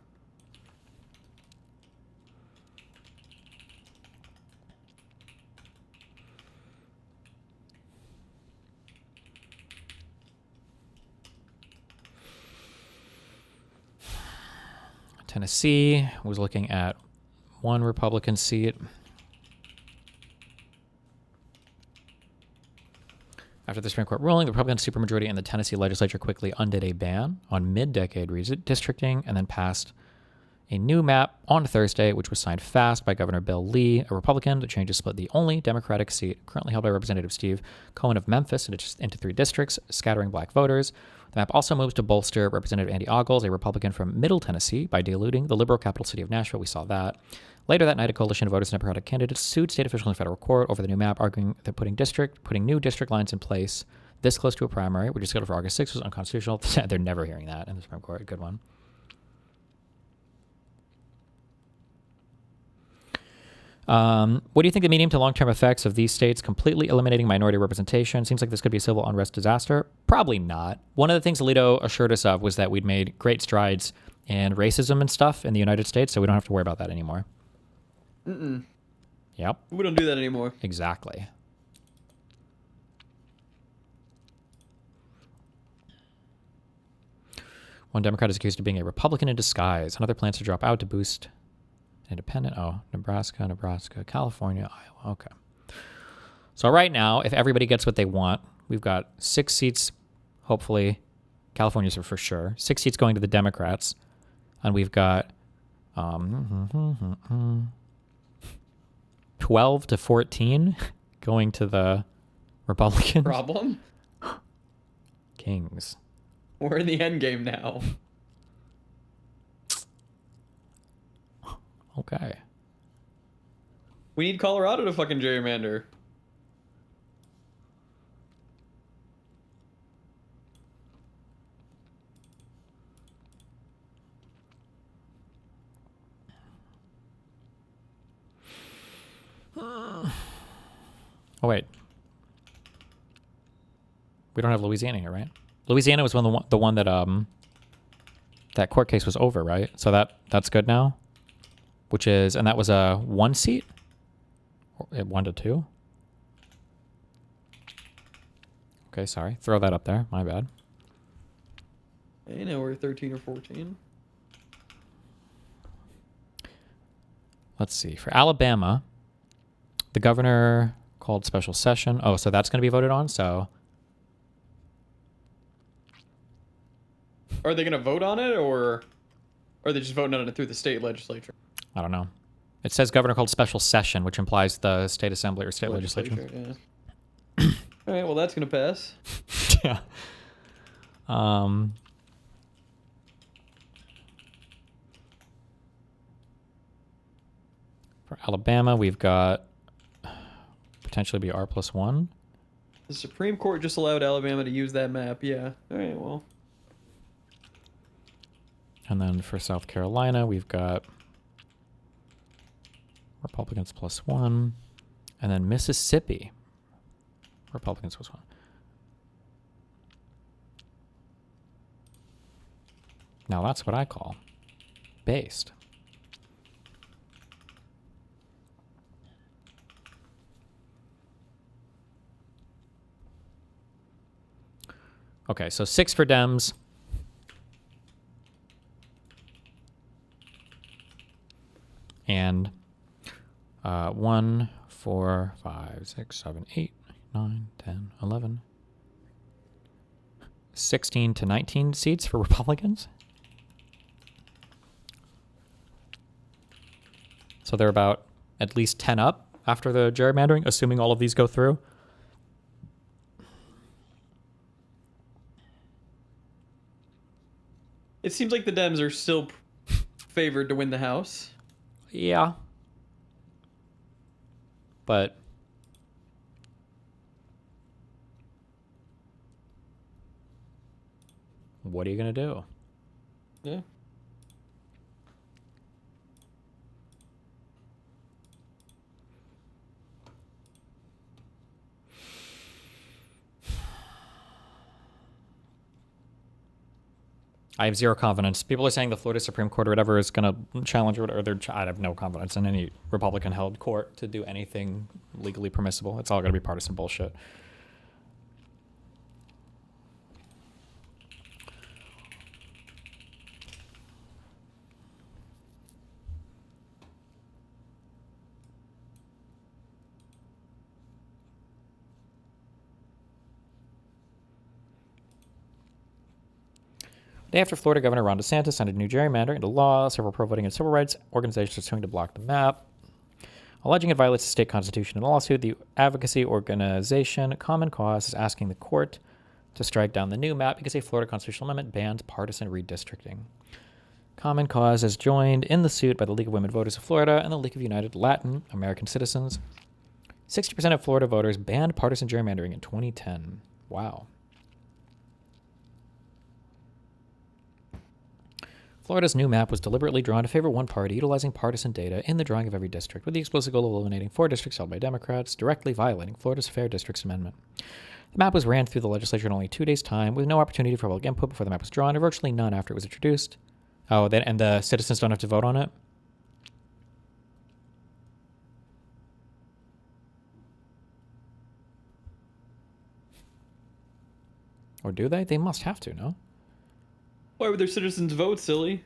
Tennessee was looking at 1 Republican seat. After the Supreme Court ruling, the Republican supermajority in the Tennessee legislature quickly undid a ban on mid-decade redistricting and then passed a new map on Thursday, which was signed fast by Governor Bill Lee, a Republican. The changes split the only Democratic seat currently held by Representative Steve Cohen of Memphis into 3 districts, scattering black voters. The map also moves to bolster Representative Andy Ogles, a Republican from Middle Tennessee, by diluting the liberal capital city of Nashville. We saw that. Later that night, a coalition of voters and Democratic candidates sued state officials in federal court over the new map, arguing that putting new district lines in place this close to a primary, which is scheduled for August 6th, was unconstitutional. They're never hearing that in the Supreme Court. Good one. What do you think the medium to long-term effects of these states completely eliminating minority representation? Seems like this could be a civil unrest disaster. Probably not. One of the things Alito assured us of was that we'd made great strides in racism and stuff in the United States, so we don't have to worry about that anymore. Yep. We don't do that anymore. Exactly. One Democrat is accused of being a Republican in disguise. Another plans to drop out to boost independent. Oh, Nebraska, California, Iowa. Okay. So right now, if everybody gets what they want, we've got 6 seats, hopefully. California's for sure. 6 seats going to the Democrats. And we've got 12 to 14 going to the Republicans. Problem? Kings. We're in the end game now. Okay. We need Colorado to fucking gerrymander. Oh, wait. We don't have Louisiana here, right? Louisiana was the one that that court case was over, right? So that's good now. Which is, and that was a 1 seat? 1 to 2? Okay, sorry. Throw that up there. My bad. Hey, now we're 13 or 14. Let's see. For Alabama, the governor called special session. Oh, so that's going to be voted on? So are they going to vote on it, or are they just voting on it through the state legislature? I don't know. It says governor called special session, which implies the state assembly or state legislature. Yeah. All right, well, that's going to pass. Yeah. For Alabama, we've got potentially be R+1. The Supreme Court just allowed Alabama to use that map. Yeah. All right, well. And then for South Carolina, we've got Republicans +1. And then Mississippi, Republicans +1. Now that's what I call based. Okay, so 6 for Dems. And 1, 4, 5, 6, 7, 8, 9, 10, 11, 16 to 19 seats for Republicans. So they're about at least 10 up after the gerrymandering, assuming all of these go through. It seems like the Dems are still favored to win the House. Yeah. But what are you going to do? Yeah. I have zero confidence. People are saying the Florida Supreme Court or whatever is going to challenge or I have no confidence in any Republican-held court to do anything legally permissible. It's all going to be partisan bullshit. Day after Florida Governor Ron DeSantis signed a new gerrymander into law, several pro-voting and civil rights organizations are suing to block the map. Alleging it violates the state constitution in a lawsuit, the advocacy organization Common Cause is asking the court to strike down the new map because a Florida constitutional amendment bans partisan redistricting. Common Cause is joined in the suit by the League of Women Voters of Florida and the League of United Latin American Citizens. 60% of Florida voters banned partisan gerrymandering in 2010. Wow. Florida's new map was deliberately drawn to favor one party, utilizing partisan data in the drawing of every district, with the explicit goal of eliminating 4 districts held by Democrats, directly violating Florida's Fair Districts Amendment. The map was ran through the legislature in only 2 days' time, with no opportunity for public input before the map was drawn, and virtually none after it was introduced. Oh, and the citizens don't have to vote on it? Or do they? They must have to, no? Why would their citizens vote, silly?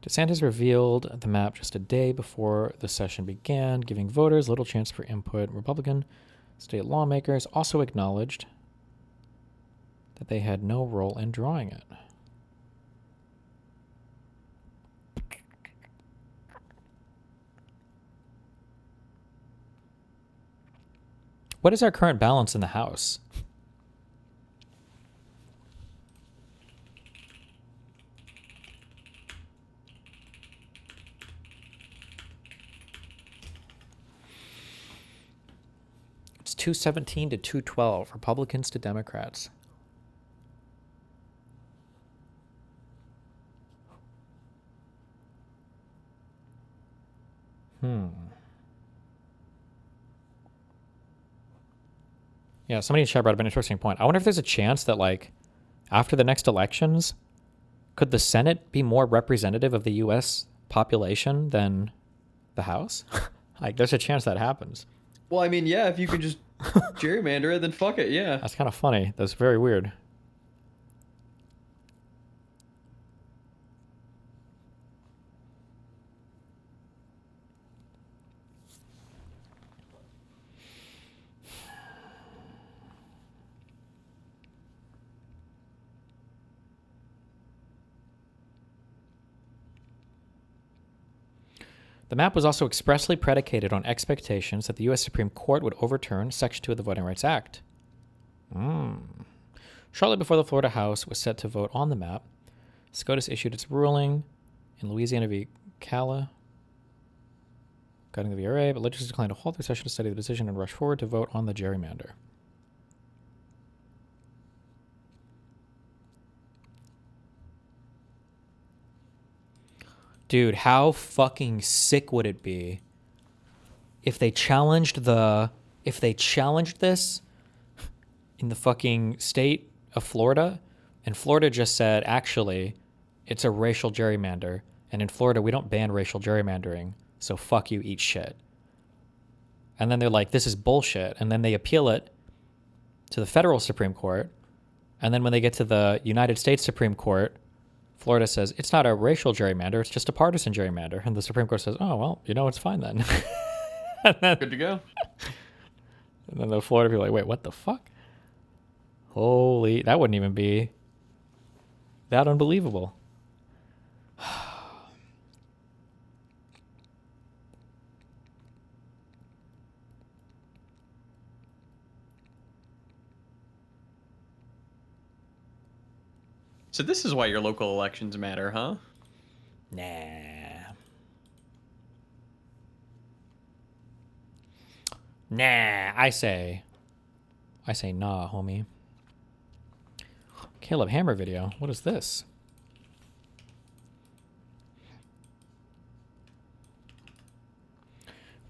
DeSantis revealed the map just a day before the session began, giving voters little chance for input. Republican state lawmakers also acknowledged that they had no role in drawing it. What is our current balance in the House? It's 217 to 212, Republicans to Democrats. Yeah, somebody in chat brought up an interesting point. I wonder if there's a chance that, like, after the next elections, could the Senate be more representative of the U.S. population than the House? Like, there's a chance that happens. Well, I mean, yeah, if you could just gerrymander it, then fuck it, yeah. That's kind of funny. That's very weird. The map was also expressly predicated on expectations that the U.S. Supreme Court would overturn Section 2 of the Voting Rights Act. Shortly before the Florida House was set to vote on the map, SCOTUS issued its ruling in Louisiana v. Cala, gutting the VRA, but legislators declined to halt their session to study the decision and rush forward to vote on the gerrymander. Dude, how fucking sick would it be if they challenged this in the fucking state of Florida, and Florida just said, actually, it's a racial gerrymander, and in Florida we don't ban racial gerrymandering, so fuck you, eat shit. And then they're like, this is bullshit, and then they appeal it to the federal Supreme Court, and then when they get to the United States Supreme Court, Florida says, it's not a racial gerrymander, it's just a partisan gerrymander. And the Supreme Court says, oh, well, you know, it's fine then. Good to go. And then the Florida people are like, wait, what the fuck? Holy, that wouldn't even be that unbelievable. So this is why your local elections matter, huh? Nah, I say nah, homie. Caleb Hammer video. What is this?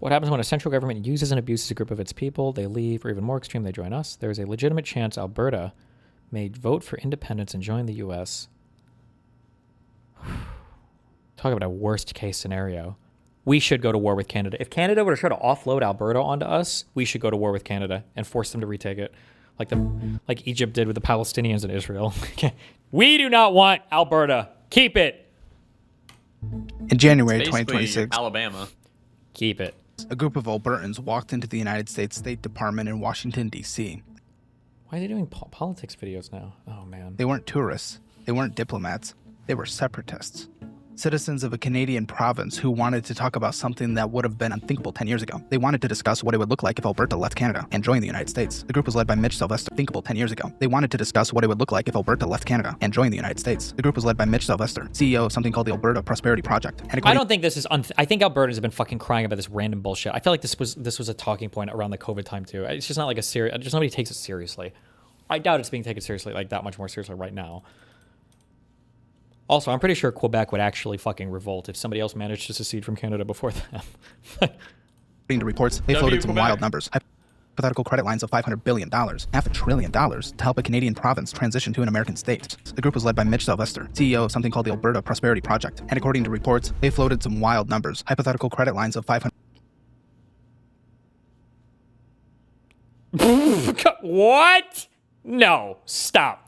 What happens when a central government uses and abuses a group of its people? They leave, or even more extreme, they join us. There is a legitimate chance Alberta may vote for independence and join the U.S. Talk about a worst case scenario. We should go to war with Canada. If Canada were to try to offload Alberta onto us, we should go to war with Canada and force them to retake it, like Egypt did with the Palestinians in Israel. We do not want Alberta. Keep it. In January It's basically 2026, Alabama. Keep it. A group of Albertans walked into the United States State Department in Washington, D.C. Why are they doing politics videos now? Oh, man. They weren't tourists. They weren't diplomats. They were separatists. Citizens of a Canadian province who wanted to talk about something that would have been unthinkable 10 years ago. They wanted to discuss what it would look like if Alberta left Canada and joined the United States. The group was led by Mitch Sylvester. Unthinkable 10 years ago. They wanted to discuss what it would look like if Alberta left Canada and joined the United States. The group was led by Mitch Sylvester, CEO of something called the Alberta Prosperity Project. And I don't think this is. I think Albertans have been fucking crying about this random bullshit. I feel like this was a talking point around the COVID time too. It's just not like a serious. Just nobody takes it seriously. I doubt it's being taken seriously, like that much more seriously right now. Also, I'm pretty sure Quebec would actually fucking revolt if somebody else managed to secede from Canada before them. According to reports, they floated some wild numbers. Hypothetical credit lines of $500 billion, $500 billion to help a Canadian province transition to an American state. The group was led by Mitch Sylvester, CEO of something called the Alberta Prosperity Project. And according to reports, they floated some wild numbers. Hypothetical credit lines of $500 What? No, stop.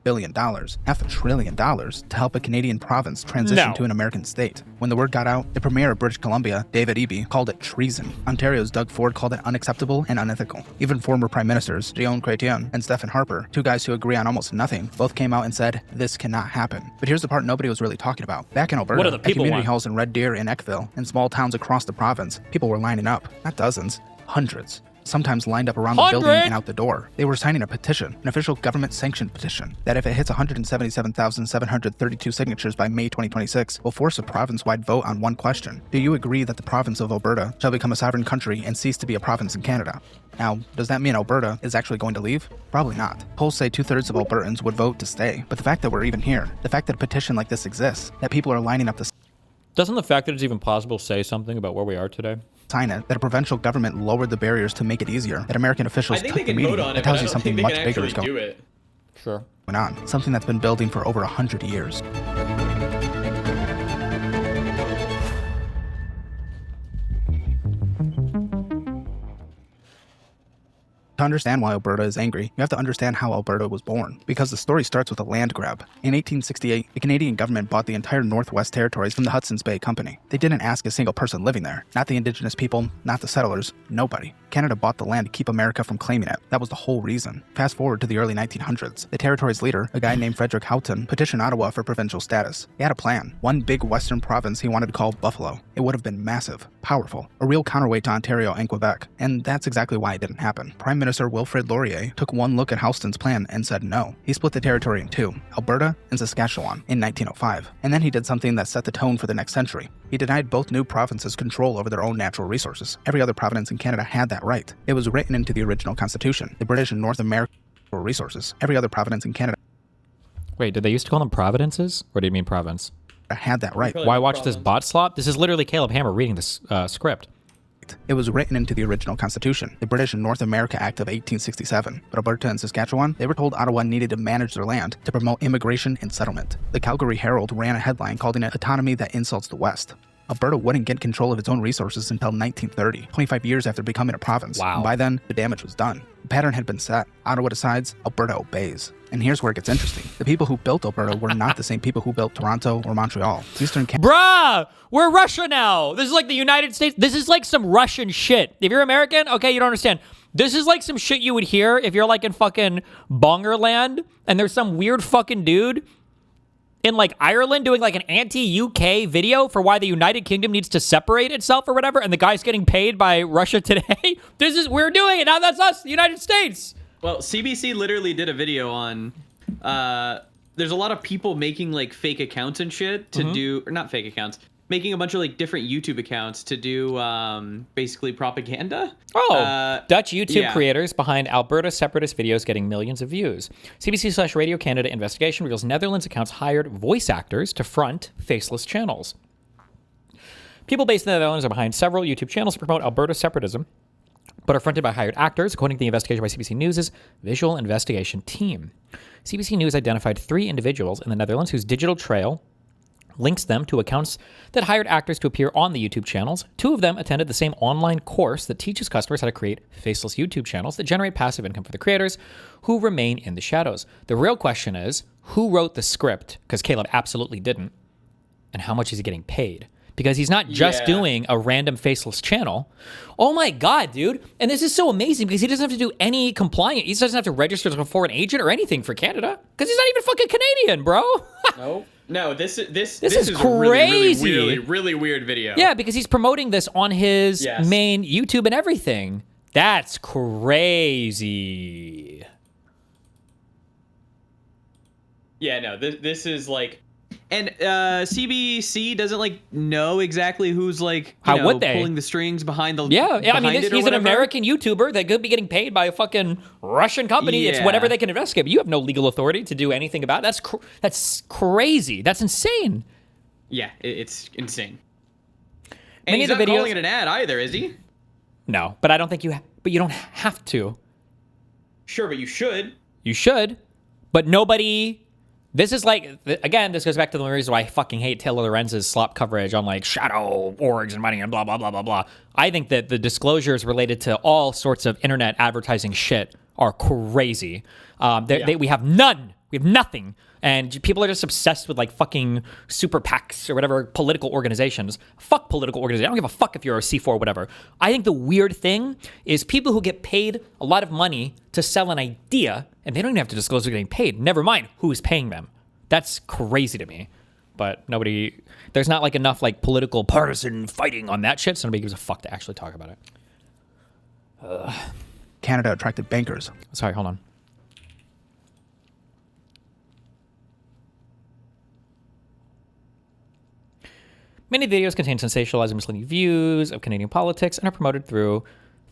billion, $500 billion to help a Canadian province transition to an American state. When the word got out, the Premier of British Columbia, David Eby, called it treason. Ontario's Doug Ford called it unacceptable and unethical. Even former Prime Ministers Guillaume Chrétien and Stephen Harper, two guys who agree on almost nothing, both came out and said, this cannot happen. But here's the part nobody was really talking about. Back in Alberta, at community halls in Red Deer and Eckville, and small towns across the province, people were lining up. Not dozens, hundreds. Sometimes lined up around the building and out the door. They were signing a petition, an official government-sanctioned petition, that if it hits 177,732 signatures by May 2026, will force a province-wide vote on one question. Do you agree that the province of Alberta shall become a sovereign country and cease to be a province in Canada? Now, does that mean Alberta is actually going to leave? Probably not. Polls say 2/3 of Albertans would vote to stay. But the fact that we're even here, the fact that a petition like this exists, that people are lining up to Doesn't the fact that it's even possible say something about where we are today? sign it, that a provincial government lowered the barriers to make it easier, that American officials took the meeting, it tells you something much bigger is do it. Sure. going on, something that's been building for over 100 years. To understand why Alberta is angry, you have to understand how Alberta was born, because the story starts with a land grab. In 1868, the Canadian government bought the entire Northwest Territories from the Hudson's Bay Company. They didn't ask a single person living there, not the indigenous people, not the settlers, nobody. Canada bought the land to keep America from claiming it. That was the whole reason. Fast forward to the early 1900s. The territory's leader, a guy named Frederick Houghton, petitioned Ottawa for provincial status. He had a plan. One big western province he wanted to call Buffalo. It would have been massive, powerful, a real counterweight to Ontario and Quebec. And that's exactly why it didn't happen. Prime Minister Wilfrid Laurier took one look at Houghton's plan and said no. He split the territory in two, Alberta and Saskatchewan, in 1905. And then he did something that set the tone for the next century. He denied both new provinces control over their own natural resources. Every other province in Canada had that right. It was written into the original Constitution. The British and North American resources. Every other province in Canada. Wait, did they used to call them providences? Or did you mean province? Had that right. Why watch this bot slop? This is literally Caleb Hammer reading this script. It was written into the original Constitution, the British and North America Act of 1867. But Alberta and Saskatchewan, they were told Ottawa needed to manage their land to promote immigration and settlement. The Calgary Herald ran a headline calling it autonomy that insults the West. Alberta wouldn't get control of its own resources until 1930, 25 years after becoming a province. Wow. And by then, the damage was done. The pattern had been set. Ottawa decides, Alberta obeys. And here's where it gets interesting. The people who built Alberta were not the same people who built Toronto or Montreal. Eastern Canada. Bruh! We're Russia now! This is like the United States. This is like some Russian shit. If you're American, okay, you don't understand. This is like some shit you would hear if you're like in fucking Bongerland and there's some weird fucking dude in like Ireland doing like an anti-UK video for why the United Kingdom needs to separate itself or whatever, and the guy's getting paid by Russia Today. We're doing it. Now that's us, the United States. Well, CBC literally did a video on, there's a lot of people making like fake accounts and shit to do, or not fake accounts, making a bunch of like different YouTube accounts to do basically propaganda. Dutch YouTube Yeah. creators behind Alberta separatist videos getting millions of views. CBC/Radio Canada investigation reveals Netherlands accounts hired voice actors to front faceless channels. People based in the Netherlands are behind several YouTube channels to promote Alberta separatism, but are fronted by hired actors, according to the investigation by CBC News' visual investigation team. CBC News identified 3 individuals in the Netherlands whose digital trail links them to accounts that hired actors to appear on the YouTube channels. 2 of them attended the same online course that teaches customers how to create faceless YouTube channels that generate passive income for the creators who remain in the shadows. The real question is, who wrote the script? Because Caleb absolutely didn't. And how much is he getting paid? Because he's not just doing a random faceless channel. Oh my God, dude. And this is so amazing because he doesn't have to do any compliance. He doesn't have to register as a foreign agent or anything for Canada because he's not even fucking Canadian, bro. No, this is is a really, crazy. really weird video. Yeah, because he's promoting this on his main YouTube and everything. That's crazy. Yeah, no, this is like, and CBC doesn't like know exactly who's like How would they? pulling the strings behind the Yeah, I mean, behind it or he's an whatever. American YouTuber that could be getting paid by a fucking Russian company. It's Yeah. whatever they can investigate. But you have no legal authority to do anything about it. That's crazy. That's insane. Yeah, it's insane. And Many he's of the not videos- calling it an ad either, is he? No, but I don't think but you don't have to. Sure, but you should. You should, but nobody. This is like, again, this goes back to the reason why I fucking hate Taylor Lorenz's slop coverage on like shadow orgs and money and blah, blah, blah, blah, blah. I think that the disclosures related to all sorts of internet advertising shit are crazy. We have none. We have nothing. And people are just obsessed with like fucking super PACs or whatever political organizations. Fuck political organizations. I don't give a fuck if you're a C4 or whatever. I think the weird thing is people who get paid a lot of money to sell an idea and they don't even have to disclose they're getting paid. Never mind who is paying them. That's crazy to me. But there's not like enough like political partisan fighting on that shit, so nobody gives a fuck to actually talk about it. Canada attracted bankers. Sorry, hold on. Many videos contain sensationalized and misleading views of Canadian politics and are promoted through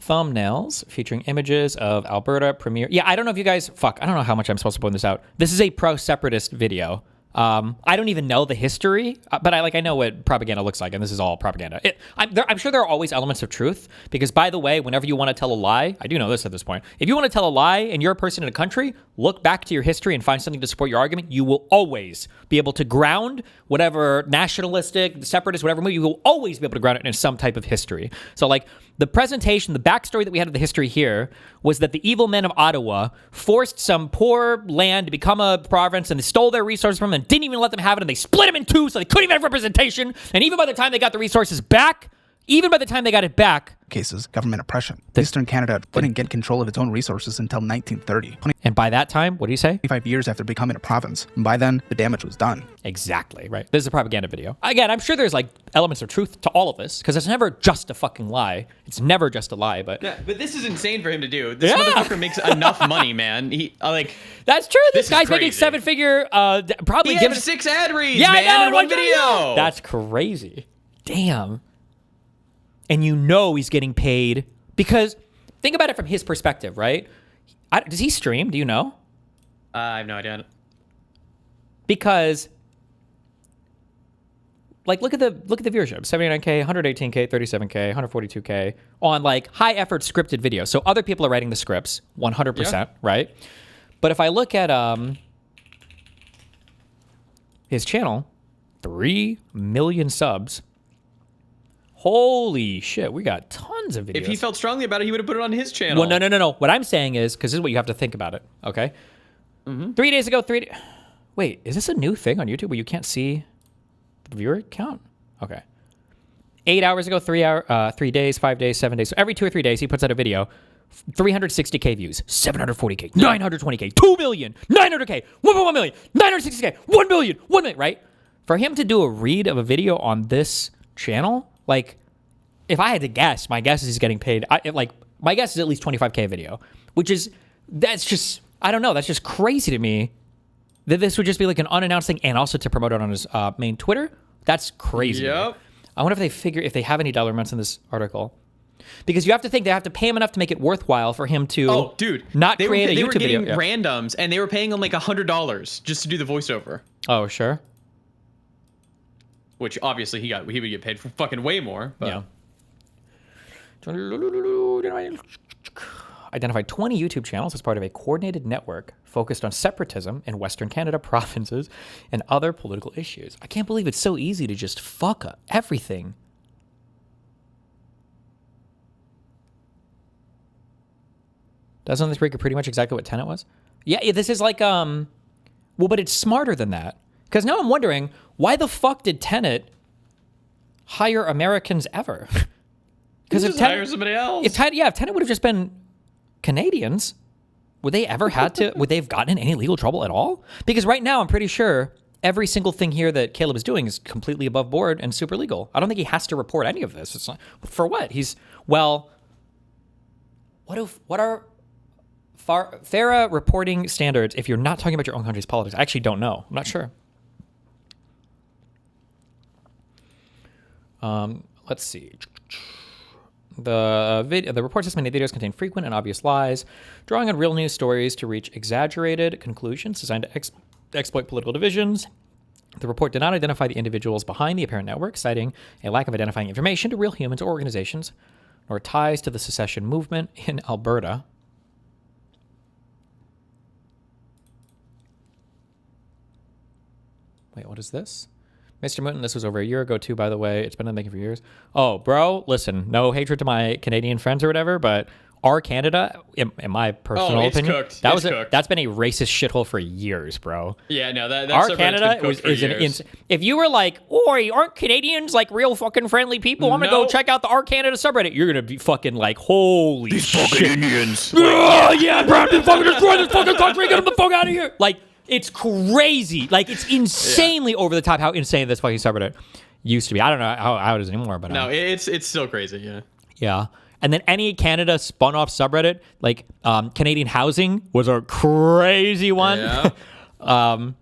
thumbnails featuring images of Alberta Premier. Yeah, I don't know if you guys... Fuck, I don't know how much I'm supposed to point this out. This is a pro-separatist video. I don't even know the history, but I know what propaganda looks like, and this is all propaganda. I'm sure there are always elements of truth, because by the way, whenever you want to tell a lie, I do know this at this point, if you want to tell a lie and you're a person in a country, look back to your history and find something to support your argument. You will always be able to ground whatever nationalistic, separatist, whatever move, you will always be able to ground it in some type of history. So like the presentation, the backstory that we had of the history here was that the evil men of Ottawa forced some poor land to become a province, and they stole their resources from them and didn't even let them have it, and they split them in two so they couldn't even have representation. And even by the time they got the resources back, cases, government oppression. Eastern Canada wouldn't get control of its own resources until 1930. And by that time, what do you say? 25 years after becoming a province. And by then, the damage was done. Exactly, right. This is a propaganda video. Again, I'm sure there's like elements of truth to all of this, because it's never just a fucking lie. It's never just a lie, but... Yeah, but this is insane for him to do. This motherfucker makes enough money, man. That's true. This guy's making 7-figure, probably he has 6 ad reads, yeah, man, I know, in one video. That's crazy. Damn. And you know he's getting paid because think about it from his perspective, right? Does he stream? Do you know? I have no idea. Because, like, look at the viewership: 79K, 118K, 37K, 142K on like high effort scripted videos. So other people are writing the scripts, 100%, right? But if I look at his channel, 3 million subs. Holy shit, we got tons of videos. If he felt strongly about it, he would have put it on his channel. Well, no. What I'm saying is, because this is what you have to think about it, okay? 3 days ago, wait, is this a new thing on YouTube where you can't see the viewer count? Okay. 8 hours ago, 3 days, 5 days, 7 days. So every 2 or 3 days, he puts out a video. 360K views, 740K, 920K, 2 million, 900K, 1.1 million, 960K, 1 billion, 1 million, right? For him to do a read of a video on this channel... Like, if I had to guess, my guess is he's getting paid. My guess is at least 25K a video, that's just, I don't know. That's just crazy to me That this would just be like an unannounced thing, and also to promote it on his main Twitter. That's crazy. Yep. I wonder if they have any dollar amounts in this article. Because you have to think they have to pay him enough to make it worthwhile for him to not create a YouTube video. They were getting randoms, and they were paying him like $100 just to do the voiceover. Oh, sure. Which obviously he would get paid for fucking way more. But. Yeah. Identified 20 YouTube channels as part of a coordinated network focused on separatism in Western Canada provinces and other political issues. I can't believe it's so easy to just fuck up everything. Doesn't this break pretty much exactly what Tenet was? Yeah, this is like, well, but it's smarter than that. Because now I'm wondering, why the fuck did Tenet hire Americans ever? Because if hire somebody else. If Tenet would have just been Canadians, would they ever would they have gotten in any legal trouble at all? Because right now, I'm pretty sure every single thing here that Caleb is doing is completely above board and super legal. I don't think he has to report any of this. It's not, for what? What are FARA reporting standards if you're not talking about your own country's politics? I actually don't know. I'm not sure. Let's see. The report says many videos contain frequent and obvious lies, drawing on real news stories to reach exaggerated conclusions designed to exploit political divisions. The report did not identify the individuals behind the apparent network, citing a lack of identifying information to real humans or organizations, nor ties to the secession movement in Alberta. Wait, what is this? Mr. Moot, this was over a year ago too, by the way. It's been in the making for years. Oh, bro, listen, no hatred to my Canadian friends or whatever, but our Canada, in my personal opinion, cooked. That's been a racist shithole for years, bro. Yeah, no, that's our Canada is an if you were like, "Oi, aren't Canadians like real fucking friendly people? I'm gonna go check out the Our Canada subreddit." You're gonna be fucking like, "Holy these shit. Fucking Indians!" Oh yeah, bro, fucking destroy this fucking country, get them the fuck out of here! Like. It's crazy. Like, it's insanely over the top how insane this fucking subreddit used to be. I don't know how it is anymore, but... No, it's still crazy, yeah. Yeah. And then any Canada spun off subreddit, like Canadian housing was a crazy one. Yeah. I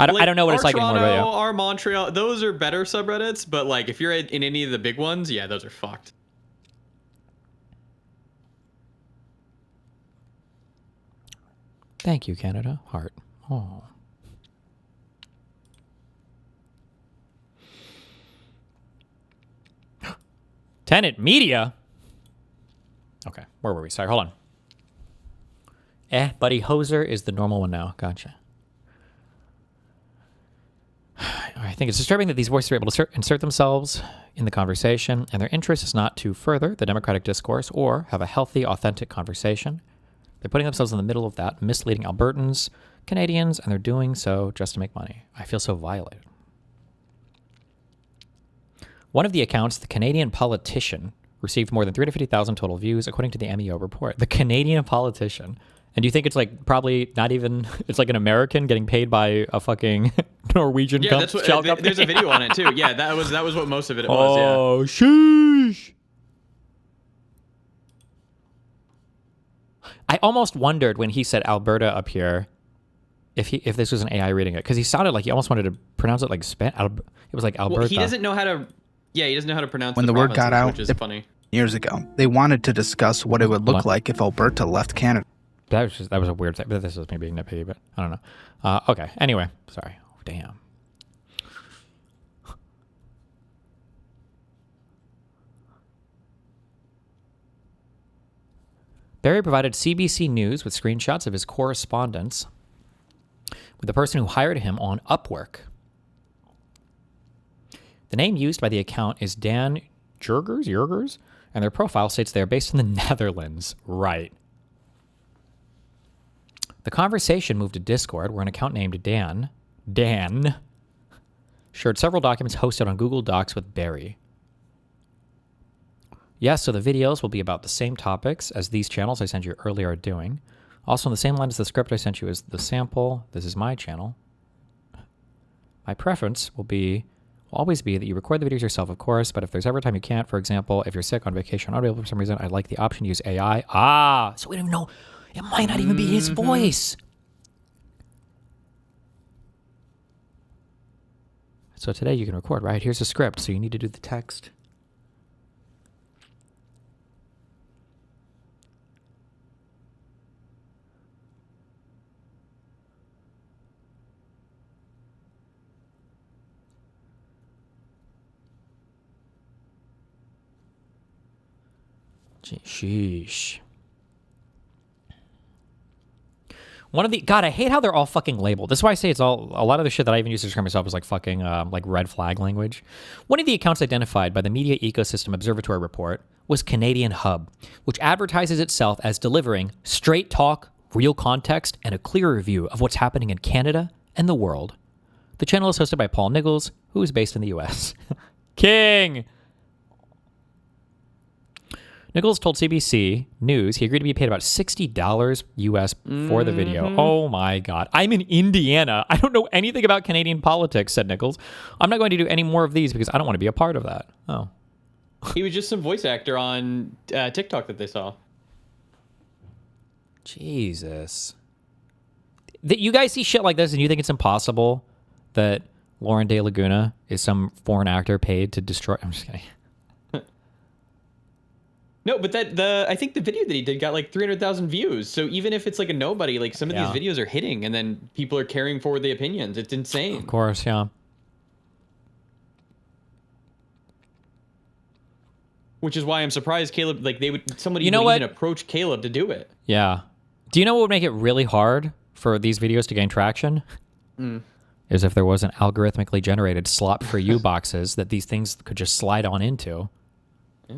don't know what it's like Toronto, anymore, but yeah. Our Montreal, those are better subreddits, but like if you're in any of the big ones, yeah, those are fucked. Thank you, Canada. Hart. Oh. Tenet Media? Okay, where were we? Sorry, hold on. Buddy Hoser is the normal one now. Gotcha. I think it's disturbing that these voices are able to insert themselves in the conversation, and their interest is not to further the democratic discourse or have a healthy, authentic conversation. They're putting themselves in the middle of that, misleading Albertans, Canadians, and they're doing so just to make money. I feel so violated. One of the accounts, the Canadian Politician, received more than 350,000 total views, according to the MEO report. The Canadian Politician. And do you think it's like probably not even, it's like an American getting paid by a fucking Norwegian company? There's a video on it too. Yeah, that was what most of it was, yeah. Oh, sheesh. I almost wondered when he said Alberta up here if this was an AI reading it, because he sounded like he almost wanted to pronounce it like Spanish. It was like Alberta. Well, he doesn't know how to. Yeah, he doesn't know how to pronounce. When the word got out, which is funny. Years ago, they wanted to discuss what it would look like if Alberta left Canada. That was a weird thing. But this is me being nitpicky, but I don't know. Okay. Anyway, sorry. Oh, damn. Barry provided CBC News with screenshots of his correspondence with the person who hired him on Upwork. The name used by the account is Dan Jurgers, and their profile states they are based in the Netherlands. Right. The conversation moved to Discord, where an account named Dan, shared several documents hosted on Google Docs with Barry. Yes, so the videos will be about the same topics as these channels I sent you earlier are doing. Also, in the same line as the script I sent you is the sample. This is my channel. My preference will always be that you record the videos yourself, of course, but if there's ever a time you can't, for example, if you're sick, on vacation, or unavailable for some reason, I'd like the option to use AI. So we don't even know. It might not even be his voice. So today you can record, right? Here's a script, so you need to do the text. Sheesh. God, I hate how they're all fucking labeled. This is why I say it's all, a lot of the shit that I even use to describe myself is like fucking, like red flag language. One of the accounts identified by the Media Ecosystem Observatory report was Canadian Hub, which advertises itself as delivering straight talk, real context, and a clear review of what's happening in Canada and the world. The channel is hosted by Paul Nichols, who is based in the US. King! Nichols told CBC News he agreed to be paid about $60 US for the video. Oh my God. I'm in Indiana. I don't know anything about Canadian politics, said Nichols. I'm not going to do any more of these because I don't want to be a part of that. Oh. He was just some voice actor on TikTok that they saw. Jesus. You guys see shit like this and you think it's impossible that Lauren De Laguna is some foreign actor paid to destroy... I'm just kidding. No, but I think the video that he did got like 300,000 views. So even if it's like a nobody, like some of these videos are hitting and then people are carrying forward the opinions. It's insane. Of course, yeah. Which is why I'm surprised Caleb, like somebody would even approach Caleb to do it. Yeah. Do you know what would make it really hard for these videos to gain traction? Is if there wasn't algorithmically generated slot for you boxes that these things could just slide on into. Yeah.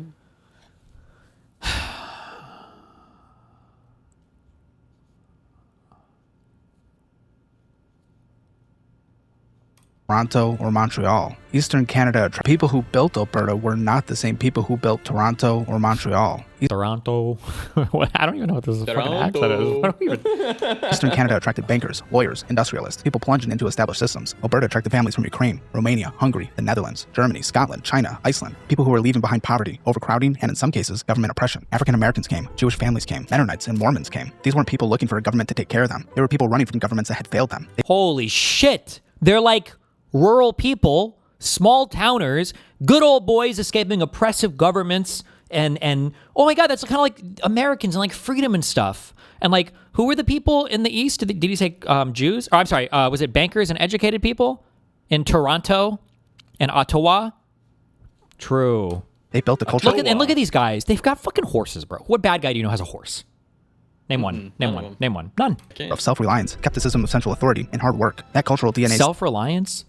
Toronto or Montreal. Eastern Canada. People who built Alberta were not the same people who built Toronto or Montreal. Toronto. I don't even know what this fucking accent is. Eastern Canada attracted bankers, lawyers, industrialists, people plunging into established systems. Alberta attracted families from Ukraine, Romania, Hungary, the Netherlands, Germany, Scotland, China, Iceland. People who were leaving behind poverty, overcrowding, and in some cases, government oppression. African Americans came, Jewish families came, Mennonites and Mormons came. These weren't people looking for a government to take care of them. They were people running from governments that had failed them. Holy shit. They're like rural people, small towners, good old boys escaping oppressive governments, and oh my God, that's kind of like Americans and like freedom and stuff. And like, who were the people in the East? Did he say Jews? Or I'm sorry, was it bankers and educated people in Toronto and Ottawa? True. They built the culture. Look at these guys. They've got fucking horses, bro. What bad guy do you know has a horse? Name one. Name one. Name one. None. Of self-reliance, skepticism of central authority, and hard work. That cultural DNA. Self-reliance,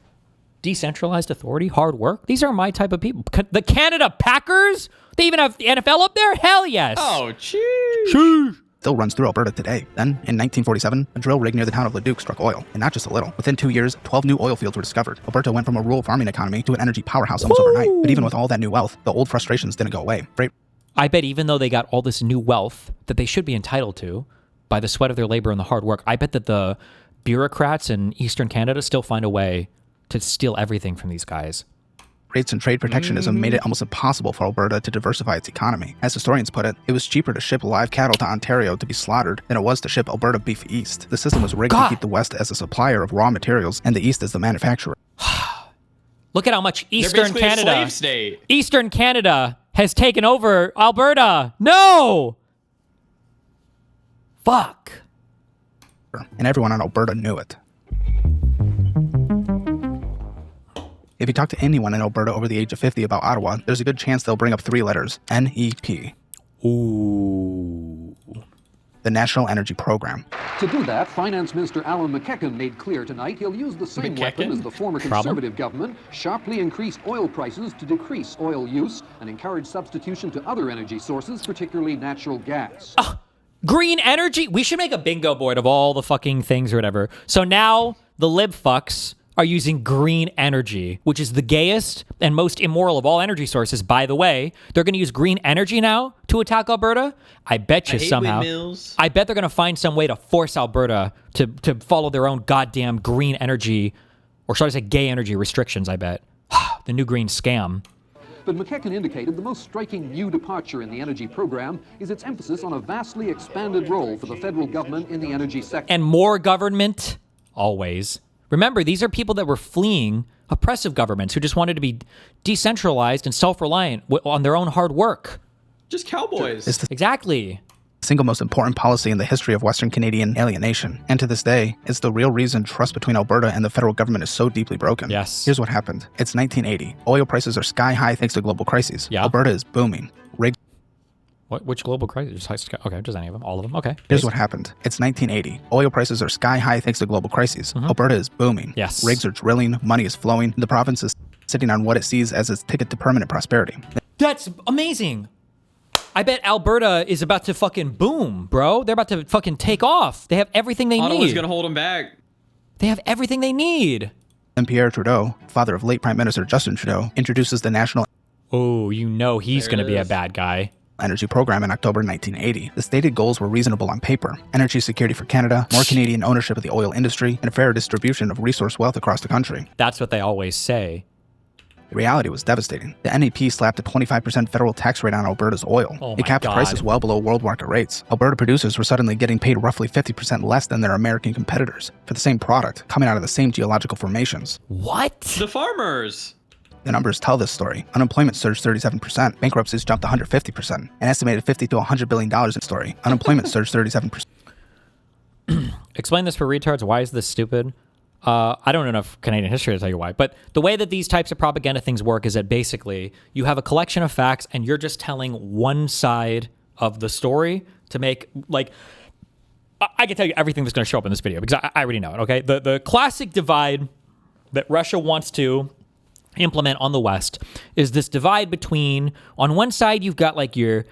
decentralized authority, hard work. These are my type of people. The Canada Packers? They even have the NFL up there? Hell yes. Oh, jeez. Still runs through Alberta today. Then, in 1947, a drill rig near the town of Leduc struck oil, and not just a little. Within 2 years, 12 new oil fields were discovered. Alberta went from a rural farming economy to an energy powerhouse almost overnight. But even with all that new wealth, the old frustrations didn't go away. I bet even though they got all this new wealth that they should be entitled to by the sweat of their labor and the hard work, I bet that the bureaucrats in Eastern Canada still find a way to steal everything from these guys. Rates and trade protectionism made it almost impossible for Alberta to diversify its economy. As historians put it was cheaper to ship live cattle to Ontario to be slaughtered than it was to ship Alberta beef east. The system was rigged to keep the West as a supplier of raw materials and the East as the manufacturer. Look at how much Eastern a Canada, slave state. Eastern Canada has taken over Alberta. No! Fuck. And everyone in Alberta knew it. If you talk to anyone in Alberta over the age of 50 about Ottawa, there's a good chance they'll bring up 3 letters. NEP. Ooh. The National Energy Program. To do that, Finance Minister Alan McEachin made clear tonight he'll use the same weapon as the former Conservative government, sharply increase oil prices to decrease oil use and encourage substitution to other energy sources, particularly natural gas. Green energy? We should make a bingo board of all the fucking things or whatever. So now the lib fucks are using green energy, which is the gayest and most immoral of all energy sources. By the way, they're going to use green energy now to attack Alberta. I bet you somehow. I bet they're going to find some way to force Alberta to follow their own goddamn green energy, or should I say gay energy restrictions, I bet. The new green scam. But McEachin indicated the most striking new departure in the energy program is its emphasis on a vastly expanded role for the federal government in the energy sector. And more government? Always. Remember, these are people that were fleeing oppressive governments who just wanted to be decentralized and self-reliant on their own hard work. Just cowboys. Exactly. Single most important policy in the history of Western Canadian alienation. And to this day, it's the real reason trust between Alberta and the federal government is so deeply broken. Yes. Here's what happened. It's 1980. Oil prices are sky high thanks to global crises. Yeah. Alberta is booming. Which global crisis? Okay, just any of them? All of them? Okay. Here's what happened. It's 1980. Oil prices are sky high thanks to global crises. Alberta is booming. Yes. Rigs are drilling, money is flowing. The province is sitting on what it sees as its ticket to permanent prosperity. That's amazing. I bet Alberta is about to fucking boom, bro. They're about to fucking take off. They have everything they Ottawa's need. gonna hold them back. They have everything they need. And Pierre Trudeau, father of late Prime Minister Justin Trudeau, introduces the National he's going to be a bad guy. Energy Program in October 1980. The stated goals were reasonable on paper. Energy security for Canada, more Canadian ownership of the oil industry, and a fair distribution of resource wealth across the country. That's what they always say. The reality was devastating. The NEP slapped a 25% federal tax rate on Alberta's oil. It capped prices well below world market rates. Alberta producers were suddenly getting paid roughly 50% less than their American competitors for the same product, coming out of the same geological formations. What? The farmers. The numbers tell this story. Unemployment surged 37%. Bankruptcies jumped 150%. An estimated $50 to $100 billion in story. Unemployment surged 37%. Explain this for retards. Why is this stupid? I don't know enough Canadian history to tell you why, but the way that these types of propaganda things work is that basically you have a collection of facts and you're just telling one side of the story to make, like, I can tell you everything that's going to show up in this video because I already know it, okay? The classic divide that Russia wants to implement on the West is this divide between, on one side you've got like your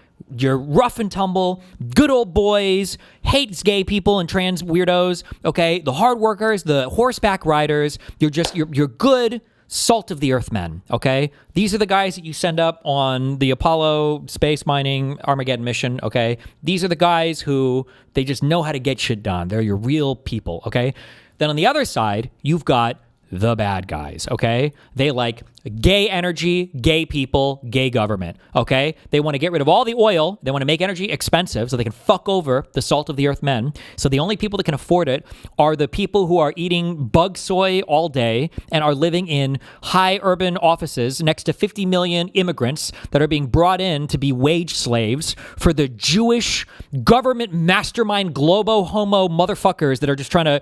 rough and tumble, good old boys, hates gay people and trans weirdos, okay? The hard workers, the horseback riders, you're good salt of the earth men, okay? These are the guys that you send up on the Apollo space mining Armageddon mission, okay? These are the guys who, they just know how to get shit done. They're your real people, okay? Then on the other side, you've got the bad guys, okay? They like gay energy, gay people, gay government, okay? They want to get rid of all the oil. They want to make energy expensive so they can fuck over the salt of the earth men. So the only people that can afford it are the people who are eating bug soy all day and are living in high urban offices next to 50 million immigrants that are being brought in to be wage slaves for the Jewish government mastermind globo homo motherfuckers that are just trying to,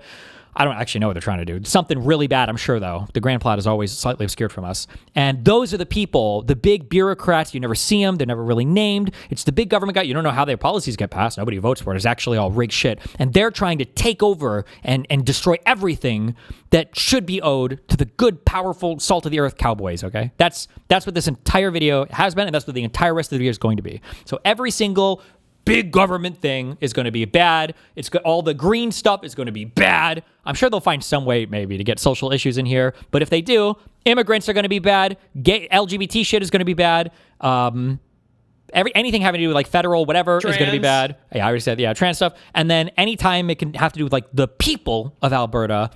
I don't actually know what they're trying to do. Something really bad, I'm sure, though. The grand plot is always slightly obscured from us. And those are the people, the big bureaucrats. You never see them. They're never really named. It's the big government guy. You don't know how their policies get passed. Nobody votes for it. It's actually all rigged shit. And they're trying to take over and destroy everything that should be owed to the good, powerful, salt-of-the-earth cowboys, okay? That's what this entire video has been, and that's what the entire rest of the video is going to be. So every single big government thing is going to be bad. It's got all the green stuff is going to be bad. I'm sure they'll find some way maybe to get social issues in here. But if they do, immigrants are going to be bad. Gay LGBT shit is going to be bad. Anything having to do with like federal whatever is going to be bad. Yeah, I already said trans stuff. And then anytime it can have to do with like the people of Alberta,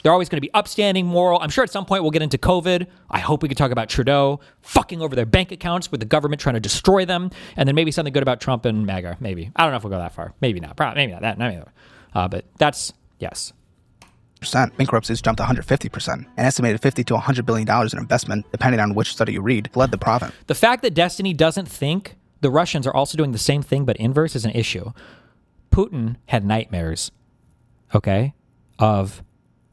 they're always going to be upstanding, moral. I'm sure at some point we'll get into COVID. I hope we can talk about Trudeau fucking over their bank accounts with the government trying to destroy them. And then maybe something good about Trump and MAGA. Maybe. I don't know if we'll go that far. Maybe not. Probably, maybe not that. Maybe not. But that's, yes. Bankruptcies jumped 150%. An estimated $50 to $100 billion in investment, depending on which study you read, led the province. The fact that Destiny doesn't think the Russians are also doing the same thing but inverse is an issue. Putin had nightmares, okay, of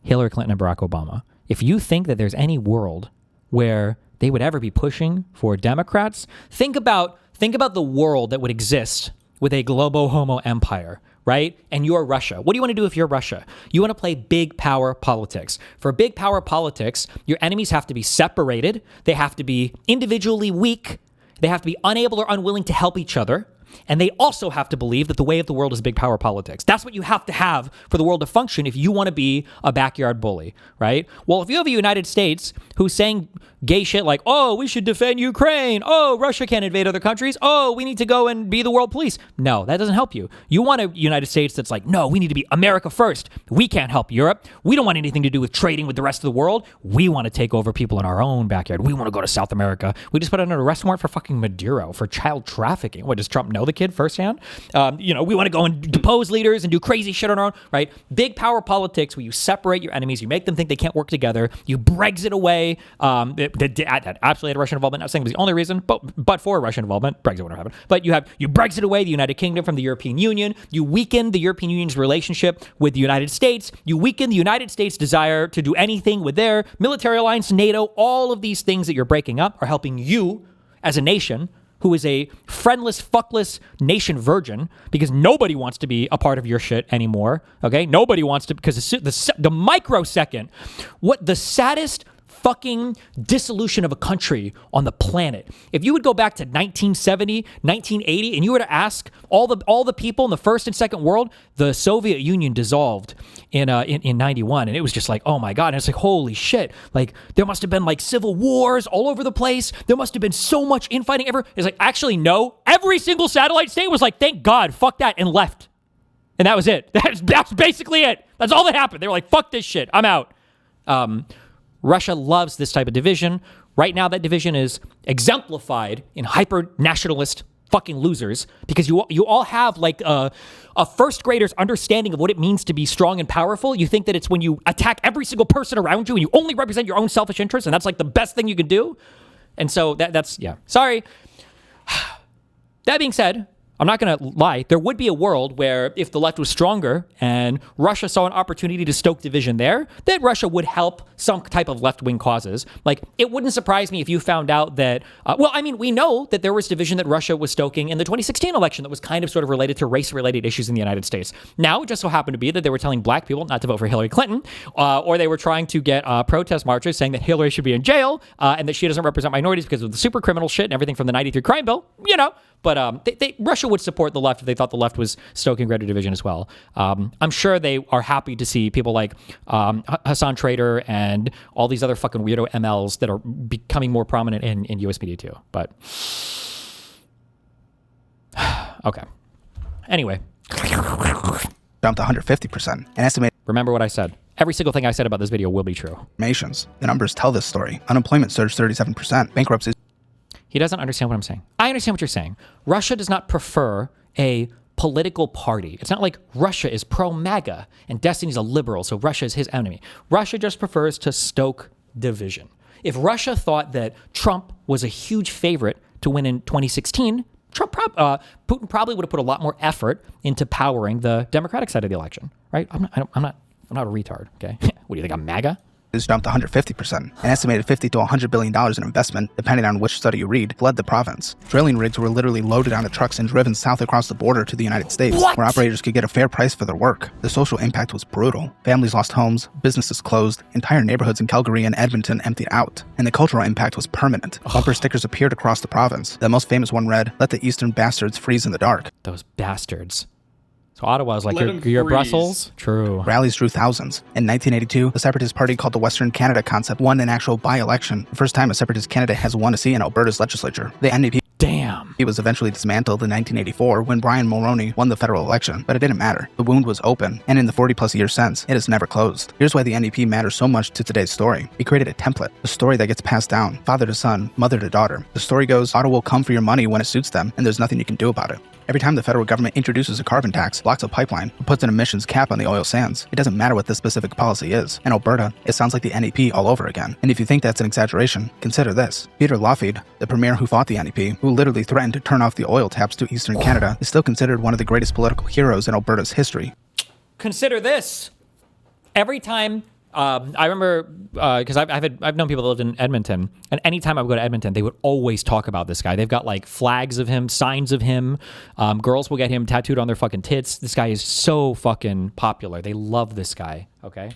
Hillary Clinton and Barack Obama. If you think that there's any world where they would ever be pushing for Democrats, think about the world that would exist with a globo homo empire, right? And you're Russia. What do you want to do if you're Russia? You want to play big power politics. For big power politics, your enemies have to be separated. They have to be individually weak. They have to be unable or unwilling to help each other. And they also have to believe that the way of the world is big power politics. That's what you have to have for the world to function if you want to be a backyard bully, right? Well, if you have a United States who's saying gay shit like, oh, we should defend Ukraine. Oh, Russia can't invade other countries. Oh, we need to go and be the world police. No, that doesn't help you. You want a United States that's like, no, we need to be America first. We can't help Europe. We don't want anything to do with trading with the rest of the world. We want to take over people in our own backyard. We want to go to South America. We just put out an arrest warrant for fucking Maduro for child trafficking. What, does Trump know the kid firsthand? We want to go and depose leaders and do crazy shit on our own, right? Big power politics where you separate your enemies. You make them think they can't work together. You Brexit away. That absolutely had Russian involvement. Not saying it was the only reason, but for Russian involvement, Brexit wouldn't have happened. But you Brexit away the United Kingdom from the European Union. You weaken the European Union's relationship with the United States. You weaken the United States' desire to do anything with their military alliance, NATO. All of these things that you're breaking up are helping you as a nation who is a friendless, fuckless nation virgin, because nobody wants to be a part of your shit anymore, okay? Nobody wants to, because the microsecond, what the saddest fucking dissolution of a country on the planet. If you would go back to 1970, 1980, and you were to ask all the people in the first and second world, the Soviet Union dissolved in 91, and it was just like, oh my God, and it's like, holy shit, like there must have been like civil wars all over the place. There must have been so much infighting ever. It's like, actually, no. Every single satellite state was like, thank God, fuck that, and left. And that was it. That's basically it. That's all that happened. They were like, fuck this shit, I'm out. Russia loves this type of division. Right now, that division is exemplified in hyper-nationalist fucking losers, because you all have like a first grader's understanding of what it means to be strong and powerful. You think that it's when you attack every single person around you and you only represent your own selfish interests, and that's like the best thing you can do. And so that's, yeah. Sorry. That being said, I'm not going to lie. There would be a world where if the left was stronger and Russia saw an opportunity to stoke division there, that Russia would help some type of left-wing causes. Like, it wouldn't surprise me if you found out that, we know that there was division that Russia was stoking in the 2016 election that was kind of sort of related to race-related issues in the United States. Now, it just so happened to be that they were telling black people not to vote for Hillary Clinton, or they were trying to get protest marchers saying that Hillary should be in jail, and that she doesn't represent minorities because of the super criminal shit and everything from the 93 crime bill, But Russia would support the left if they thought the left was stoking greater division as well. I'm sure they are happy to see people like Hasan Trader and all these other fucking weirdo MLs that are becoming more prominent in U.S. media too. But okay. Anyway, jumped 150%. An estimated. Remember what I said. Every single thing I said about this video will be true. Nations. The numbers tell this story. Unemployment surged 37%. Bankruptcies. He doesn't understand what I'm saying. I understand what you're saying. Russia does not prefer a political party. It's not like Russia is pro-MAGA and Destiny's a liberal, so Russia is his enemy. Russia just prefers to stoke division. If Russia thought that Trump was a huge favorite to win in 2016, Putin probably would have put a lot more effort into powering the Democratic side of the election, right? I'm not a retard, okay? What do you think, I'm MAGA? Has jumped 150%. An estimated $50 to $100 billion in investment, depending on which study you read, fled the province. Drilling rigs were literally loaded onto trucks and driven south across the border to the United States, where operators could get a fair price for their work. The social impact was brutal. Families lost homes, businesses closed, entire neighborhoods in Calgary and Edmonton emptied out, and the cultural impact was permanent. Bumper stickers appeared across the province. The most famous one read, "Let the eastern bastards freeze in the dark." Those bastards. So Ottawa is like, you're Brussels? True. Rallies drew thousands. In 1982, the Separatist Party called the Western Canada concept won an actual by-election. The first time a Separatist candidate has won a seat in Alberta's legislature. The NDP was eventually dismantled in 1984 when Brian Mulroney won the federal election, but it didn't matter. The wound was open, and in the 40-plus years since, it has never closed. Here's why the NDP matters so much to today's story. It created a template, a story that gets passed down, father to son, mother to daughter. The story goes, Ottawa will come for your money when it suits them, and there's nothing you can do about it. Every time the federal government introduces a carbon tax, blocks a pipeline, or puts an emissions cap on the oil sands, it doesn't matter what the specific policy is. In Alberta, it sounds like the NDP all over again. And if you think that's an exaggeration, consider this. Peter Lougheed, the premier who fought the NDP, who literally threatened to turn off the oil taps to eastern Canada, is still considered one of the greatest political heroes in Alberta's history. Consider this. Every time I remember, because I've known people that lived in Edmonton, and anytime I would go to Edmonton, they would always talk about this guy. They've got like flags of him, signs of him. Girls will get him tattooed on their fucking tits. This guy is so fucking popular. They love this guy. Okay.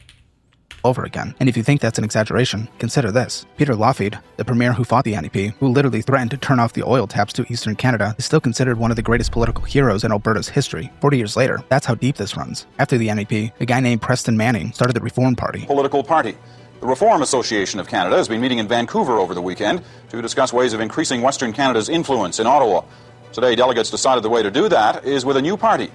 Over again. And if you think that's an exaggeration, consider this. Peter Lougheed, the premier who fought the NDP, who literally threatened to turn off the oil taps to eastern Canada, is still considered one of the greatest political heroes in Alberta's history. 40 years later, that's how deep this runs. After the NDP, a guy named Preston Manning started the Reform Party. Political party. The Reform Association of Canada has been meeting in Vancouver over the weekend to discuss ways of increasing Western Canada's influence in Ottawa. Today, delegates decided the way to do that is with a new party.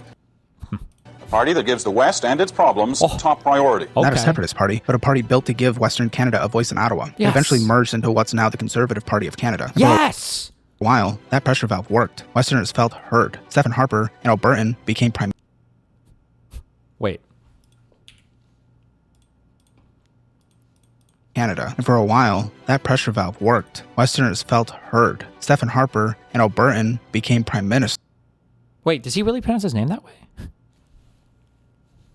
A party that gives the West and its problems top priority. Not a separatist party, but a party built to give Western Canada a voice in Ottawa. It eventually merged into what's now the Conservative Party of Canada. Yes! For a while, that pressure valve worked. Westerners felt heard. Stephen Harper and Albertan became prime. Wait. Canada. And for a while, that pressure valve worked. Westerners felt heard. Stephen Harper and Albertan became prime minister. Wait, does he really pronounce his name that way?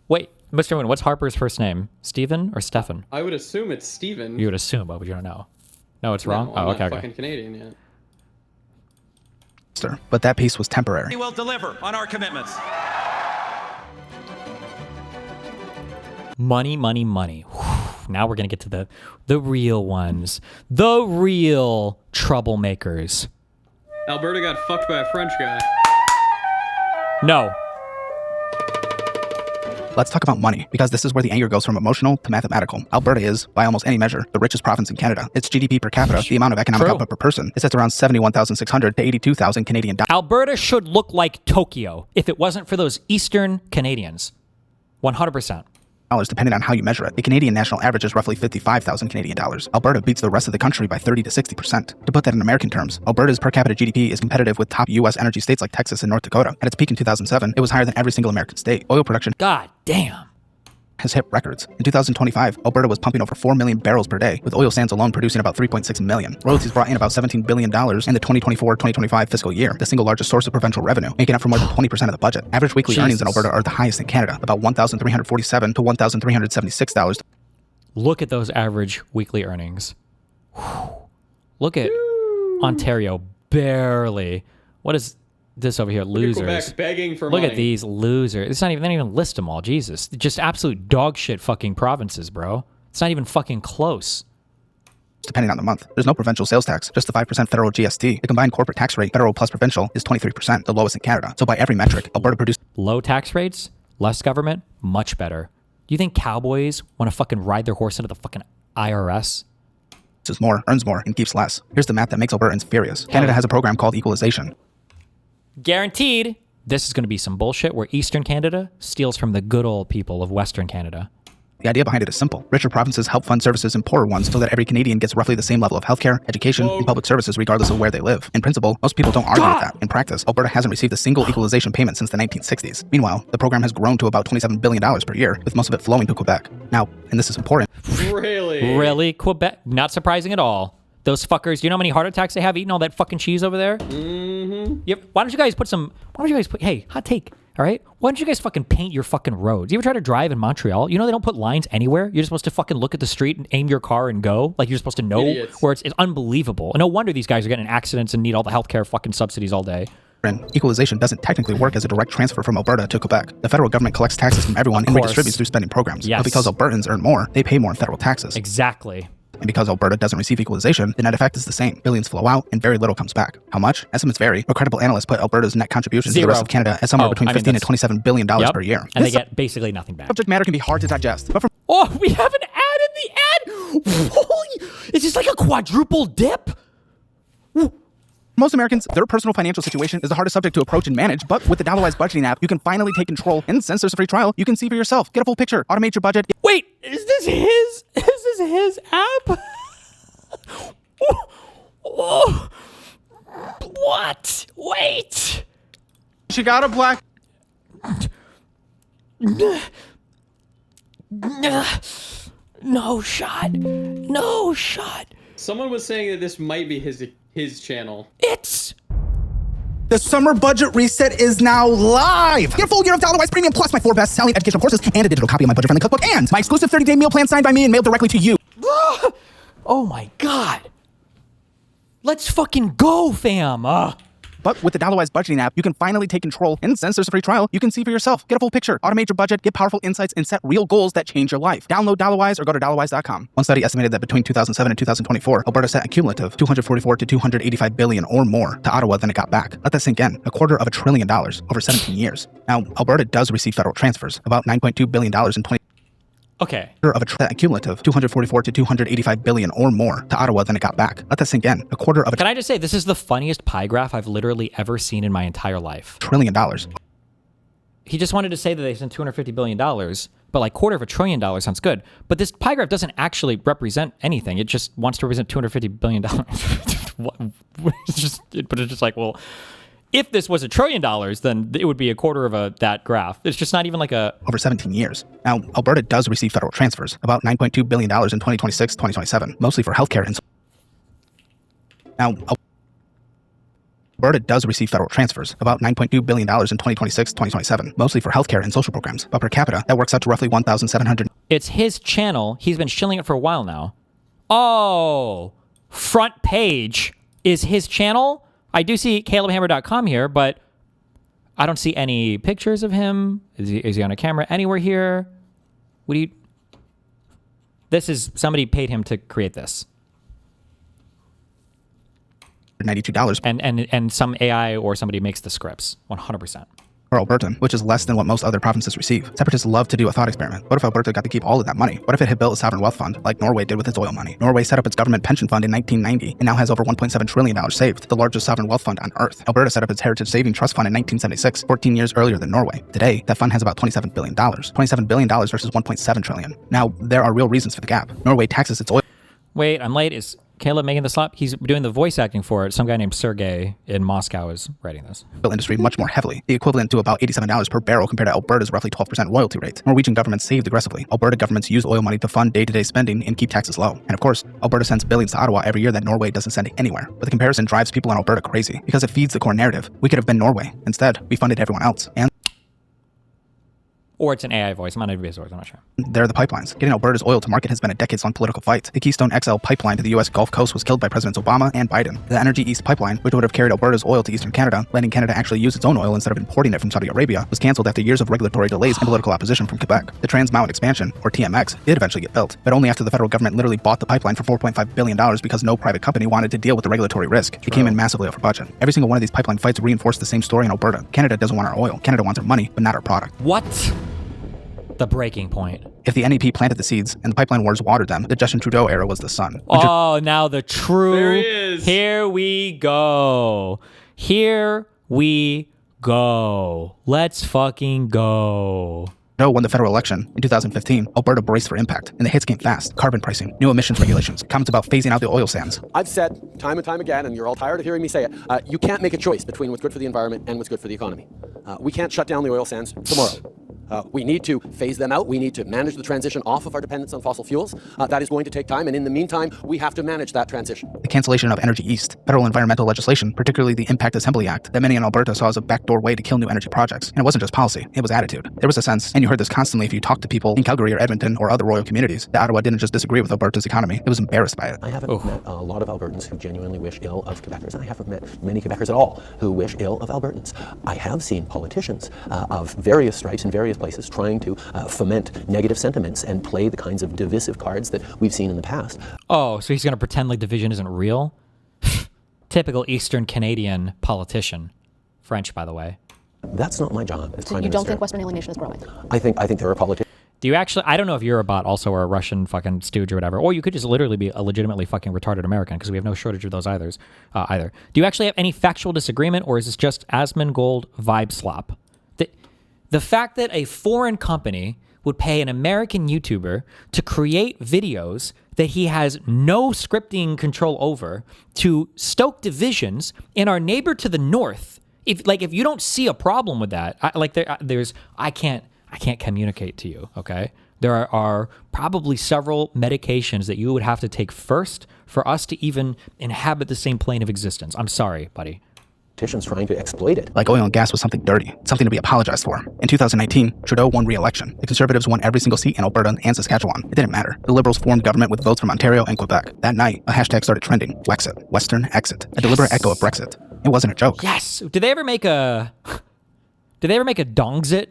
Wait, Mr. Wynn, what's Harper's first name? Stephen or Stefan? I would assume it's Stephen. You would assume, but you don't know. No, it's wrong? I'm okay, not okay. fucking Canadian yet. But that peace was temporary. We will deliver on our commitments. Money, money, money. Whew. Now we're going to get to the real ones. The real troublemakers. Alberta got fucked by a French guy. No. Let's talk about money, because this is where the anger goes from emotional to mathematical. Alberta is, by almost any measure, the richest province in Canada. Its GDP per capita, the amount of economic output per person, is at around 71,600 to 82,000 Canadian dollars. Alberta should look like Tokyo if it wasn't for those Eastern Canadians. 100%. Depending on how you measure it. The Canadian national average is roughly 55,000 Canadian dollars. Alberta beats the rest of the country by 30 to 60%. To put that in American terms, Alberta's per capita GDP is competitive with top U.S. energy states like Texas and North Dakota. At its peak in 2007, it was higher than every single American state. Oil production, God damn, has hit records. In 2025, Alberta was pumping over 4 million barrels per day, with oil sands alone producing about 3.6 million. Royalties brought in about $17 billion in the 2024-2025 fiscal year, the single largest source of provincial revenue, making up for more than 20% of the budget. Average weekly earnings in Alberta are the highest in Canada, about $1,347 to $1,376. Look at those average weekly earnings. Whew. Look at Ontario, barely. What is this over here? Losers. Quebec begging for Look money. at these losers. It's not even, they don't even list them all. Jesus. Just absolute dog shit fucking provinces, bro. It's not even fucking close. Depending on the month. There's no provincial sales tax, just the 5% federal GST. The combined corporate tax rate, federal plus provincial, is 23%, the lowest in Canada. So by every metric, Alberta produced low tax rates, less government, much better. Do you think cowboys want to fucking ride their horse into the fucking IRS? Is more, earns more, and keeps less. Here's the math that makes Albertans furious. Canada has a program called equalization. Guaranteed, this is going to be some bullshit where Eastern Canada steals from the good old people of Western Canada. The idea behind it is simple. Richer provinces help fund services in poorer ones so that every Canadian gets roughly the same level of healthcare, education, and public services regardless of where they live. In principle, most people don't argue with that. In practice, Alberta hasn't received a single equalization payment since the 1960s. Meanwhile, the program has grown to about $27 billion per year, with most of it flowing to Quebec. Now, and this is important. Really? Really? Quebec? Not surprising at all. Those fuckers, do you know how many heart attacks they have eating all that fucking cheese over there? Mm-hmm. Yep. Why don't you guys hey, hot take, all right? Why don't you guys fucking paint your fucking roads? You ever try to drive in Montreal? You know they don't put lines anywhere? You're just supposed to fucking look at the street and aim your car and go? Like you're supposed to know where it's unbelievable. And no wonder these guys are getting in accidents and need all the healthcare fucking subsidies all day. Equalization doesn't technically work as a direct transfer from Alberta to Quebec. The federal government collects taxes from everyone and redistributes through spending programs. Yes. But because Albertans earn more, they pay more in federal taxes. Exactly. And because Alberta doesn't receive equalization, the net effect is the same. Billions flow out and very little comes back. How much? Estimates vary, but credible analysts put Alberta's net contribution to the rest of Canada at somewhere between $15 and $27 billion per year. And they get basically nothing back. Subject matter can be hard to digest. But oh, we have an ad in the ad! Holy, is this like a quadruple dip? Most Americans, their personal financial situation is the hardest subject to approach and manage, but with the Dollarwise budgeting app, you can finally take control. And since there's a free trial, you can see for yourself. Get a full picture, automate your budget. Wait, is this his app? Oh, what? Wait. She got a black... No shot. No shot. Someone was saying that this might be his channel. The summer budget reset is now live. Get a full year of Dollarwise Premium plus my 4 best-selling educational courses and a digital copy of my budget-friendly cookbook and my exclusive 30-day meal plan signed by me and mailed directly to you. Oh my God. Let's fucking go, fam. But with the Dollarwise budgeting app, you can finally take control. And since there's a free trial, you can see for yourself. Get a full picture, automate your budget, get powerful insights, and set real goals that change your life. Download Dollarwise or go to dollarwise.com. One study estimated that between 2007 and 2024, Alberta sent a cumulative $244 to $285 billion or more to Ottawa than it got back. Let that sink in. $250 billion over 17 years. Now, Alberta does receive federal transfers, about $9.2 billion in Okay. Of a cumulative 244 to 285 billion or more to Ottawa than it got back. Let that sink in. A quarter of a Can I just say, this is the funniest pie graph I've literally ever seen in my entire life. $1 trillion. He just wanted to say that they sent $250 billion, but like $250 billion sounds good. But this pie graph doesn't actually represent anything. It just wants to represent $250 billion. But it's just like, well, if this was $1 trillion, then it would be a quarter of that graph. It's just not even like a... Over 17 years. Now, Alberta does receive federal transfers, about $9.2 billion in 2026, 2027, mostly for healthcare and... Now, Alberta does receive federal transfers, about $9.2 billion in 2026, 2027, mostly for healthcare and social programs. But per capita, that works out to roughly 1,700... It's his channel. He's been shilling it for a while now. Oh, front page is his channel? I do see CalebHammer.com here, but I don't see any pictures of him. Is he on a camera anywhere here? What do you... This is... Somebody paid him to create this. $92. And some AI or somebody makes the scripts. 100%. For Alberta, which is less than what most other provinces receive. Separatists love to do a thought experiment. What if Alberta got to keep all of that money? What if it had built a sovereign wealth fund, like Norway did with its oil money? Norway set up its government pension fund in 1990 and now has over $1.7 trillion saved, the largest sovereign wealth fund on Earth. Alberta set up its Heritage Saving Trust Fund in 1976, 14 years earlier than Norway. Today, that fund has about $27 billion. $27 billion versus $1.7 trillion. Now, there are real reasons for the gap. Norway taxes its oil... Wait, I'm late. Is Caleb making the slop? He's doing the voice acting for it. Some guy named Sergey in Moscow is writing this. Industry much more heavily, the equivalent to about $87 per barrel compared to Alberta's roughly 12% royalty rate. Norwegian governments saved aggressively. Alberta governments use oil money to fund day-to-day spending and keep taxes low. And of course, Alberta sends billions to Ottawa every year that Norway doesn't send anywhere. But the comparison drives people in Alberta crazy because it feeds the core narrative. We could have been Norway. Instead, we funded everyone else. And Or it's an AI voice. I'm not AVS voice. I'm not sure. There are the pipelines. Getting Alberta's oil to market has been a decades-long political fight. The Keystone XL pipeline to the U.S. Gulf Coast was killed by Presidents Obama and Biden. The Energy East pipeline, which would have carried Alberta's oil to eastern Canada, letting Canada actually use its own oil instead of importing it from Saudi Arabia, was cancelled after years of regulatory delays and political opposition from Quebec. The Trans Mountain expansion, or TMX, did eventually get built, but only after the federal government literally bought the pipeline for $4.5 billion because no private company wanted to deal with the regulatory risk. It came in massively over budget. Every single one of these pipeline fights reinforced the same story in Alberta. Canada doesn't want our oil. Canada wants our money, but not our product. What? The breaking point. If the NEP planted the seeds and the pipeline wars watered them, the Justin Trudeau era was the sun. Oh, now the true... There he is. Here we go. Here we go. Let's fucking go. Trudeau won the federal election in 2015. Alberta braced for impact, and the hits came fast. Carbon pricing, new emissions regulations, comments about phasing out the oil sands. I've said time and time again, and you're all tired of hearing me say it, you can't make a choice between what's good for the environment and what's good for the economy. We can't shut down the oil sands tomorrow. We need to phase them out. We need to manage the transition off of our dependence on fossil fuels. That is going to take time, and in the meantime, we have to manage that transition. The cancellation of Energy East, federal environmental legislation, particularly the Impact Assembly Act, that many in Alberta saw as a backdoor way to kill new energy projects. And it wasn't just policy, it was attitude. There was a sense, and you heard this constantly if you talk to people in Calgary or Edmonton or other royal communities, that Ottawa didn't just disagree with Alberta's economy, it was embarrassed by it. I haven't met a lot of Albertans who genuinely wish ill of Quebecers, and I haven't met many Quebecers at all who wish ill of Albertans. I have seen politicians of various stripes in various places trying to foment negative sentiments and play the kinds of divisive cards that we've seen in the past. Oh, so he's going to pretend like division isn't real? Typical Eastern Canadian politician. French, by the way. That's not my job as Prime You Minister. don't think Western alienation is growing? I think there are politicians. Do you actually, I don't know if you're a bot also or a Russian fucking stooge or whatever, or you could just literally be a legitimately fucking retarded American because we have no shortage of those either. Do you actually have any factual disagreement, or is this just Asmongold vibe slop? The fact that a foreign company would pay an American YouTuber to create videos that he has no scripting control over to stoke divisions in our neighbor to the north. If you don't see a problem with that, I can't communicate to you, okay? There are probably several medications that you would have to take first for us to even inhabit the same plane of existence. I'm sorry, buddy. Politicians trying to exploit it. Like oil and gas was something dirty, something to be apologized for. In 2019, Trudeau won re-election. The Conservatives won every single seat in Alberta and Saskatchewan. It didn't matter. The Liberals formed government with votes from Ontario and Quebec. That night, a hashtag started trending. Wexit, Western Exit, a deliberate echo of Brexit. It wasn't a joke. Yes. Did they ever make a Dongzit?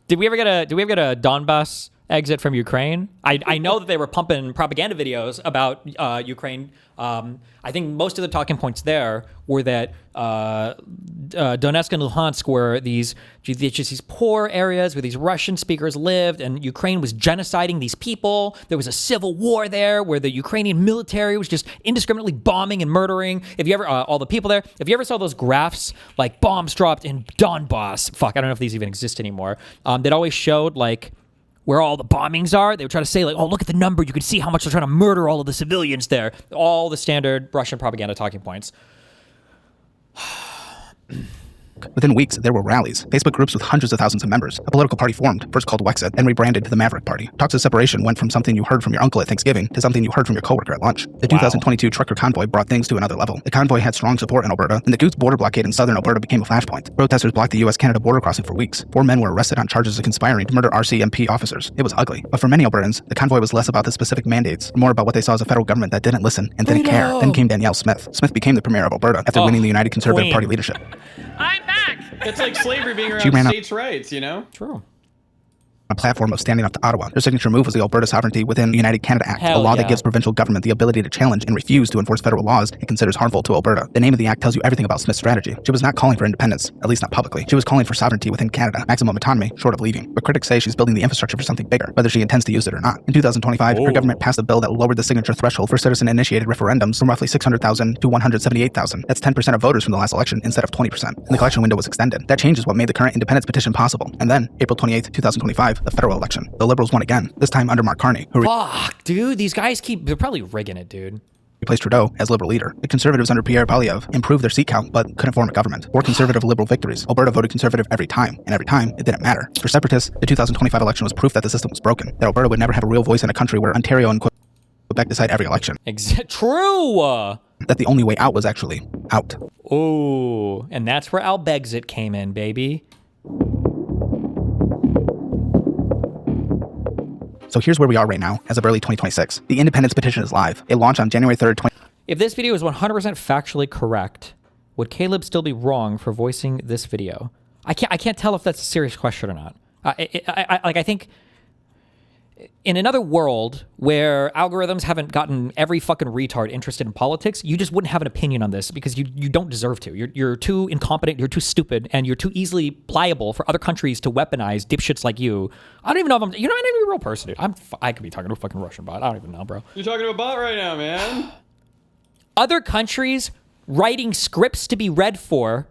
Did we ever get a Donbass exit from Ukraine. I know that they were pumping propaganda videos about Ukraine. I think most of the talking points there were that Donetsk and Luhansk were these poor areas where these Russian speakers lived, and Ukraine was genociding these people. There was a civil war there where the Ukrainian military was just indiscriminately bombing and murdering. If you ever all the people there, if you ever saw those graphs like bombs dropped in Donbass, fuck, I don't know if these even exist anymore. That always showed like where all the bombings are. They would try to say like, oh, look at the number. You can see how much they're trying to murder all of the civilians there. All the standard Russian propaganda talking points. Within weeks, there were rallies, Facebook groups with hundreds of thousands of members. A political party formed, first called Wexit, then rebranded to the Maverick Party. Talks of separation went from something you heard from your uncle at Thanksgiving to something you heard from your coworker at lunch. The 2022 trucker convoy brought things to another level. The convoy had strong support in Alberta, and the Goose border blockade in southern Alberta became a flashpoint. Protesters blocked the U.S.-Canada border crossing for weeks. 4 men were arrested on charges of conspiring to murder RCMP officers. It was ugly. But for many Albertans, the convoy was less about the specific mandates, and more about what they saw as a federal government that didn't listen and didn't care. Then came Danielle Smith. Smith became the premier of Alberta after winning the United Conservative Party leadership. I'm back. It's like slavery being She ran around up- states' rights, you know? True. A platform of standing up to Ottawa. Their signature move was the Alberta Sovereignty Within the United Canada Act, a law that gives provincial government the ability to challenge and refuse to enforce federal laws it considers harmful to Alberta. The name of the act tells you everything about Smith's strategy. She was not calling for independence, at least not publicly. She was calling for sovereignty within Canada, maximum autonomy, short of leaving. But critics say she's building the infrastructure for something bigger, whether she intends to use it or not. In 2025, her government passed a bill that lowered the signature threshold for citizen-initiated referendums from roughly 600,000 to 178,000. That's 10% of voters from the last election instead of 20%. And the collection window was extended. That change is what made the current independence petition possible. And then, April 28th, 2025, the federal election. The Liberals won again, this time under Mark Carney, who Fuck, dude. These guys they're probably rigging it, dude. replaced Trudeau as Liberal leader. The Conservatives under Pierre Poilievre improved their seat count, but couldn't form a government. 4 Conservative Liberal victories. Alberta voted Conservative every time, and every time, it didn't matter. For separatists, the 2025 election was proof that the system was broken, that Alberta would never have a real voice in a country where Ontario and Quebec decide every election. True! That the only way out was actually out. Ooh, and that's where Albexit came in, baby. So here's where we are right now, as of early 2026. The independence petition is live. It launched on January 3rd, If this video is 100% factually correct, would Caleb still be wrong for voicing this video? I can't tell if that's a serious question or not. I think in another world where algorithms haven't gotten every fucking retard interested in politics, you just wouldn't have an opinion on this because you don't deserve to. You're too incompetent, you're too stupid, and you're too easily pliable for other countries to weaponize dipshits like you. I don't even know if you're not even a real person, dude. I could be talking to a fucking Russian bot. I don't even know, bro. You're talking to a bot right now, man. Other countries writing scripts to be read for,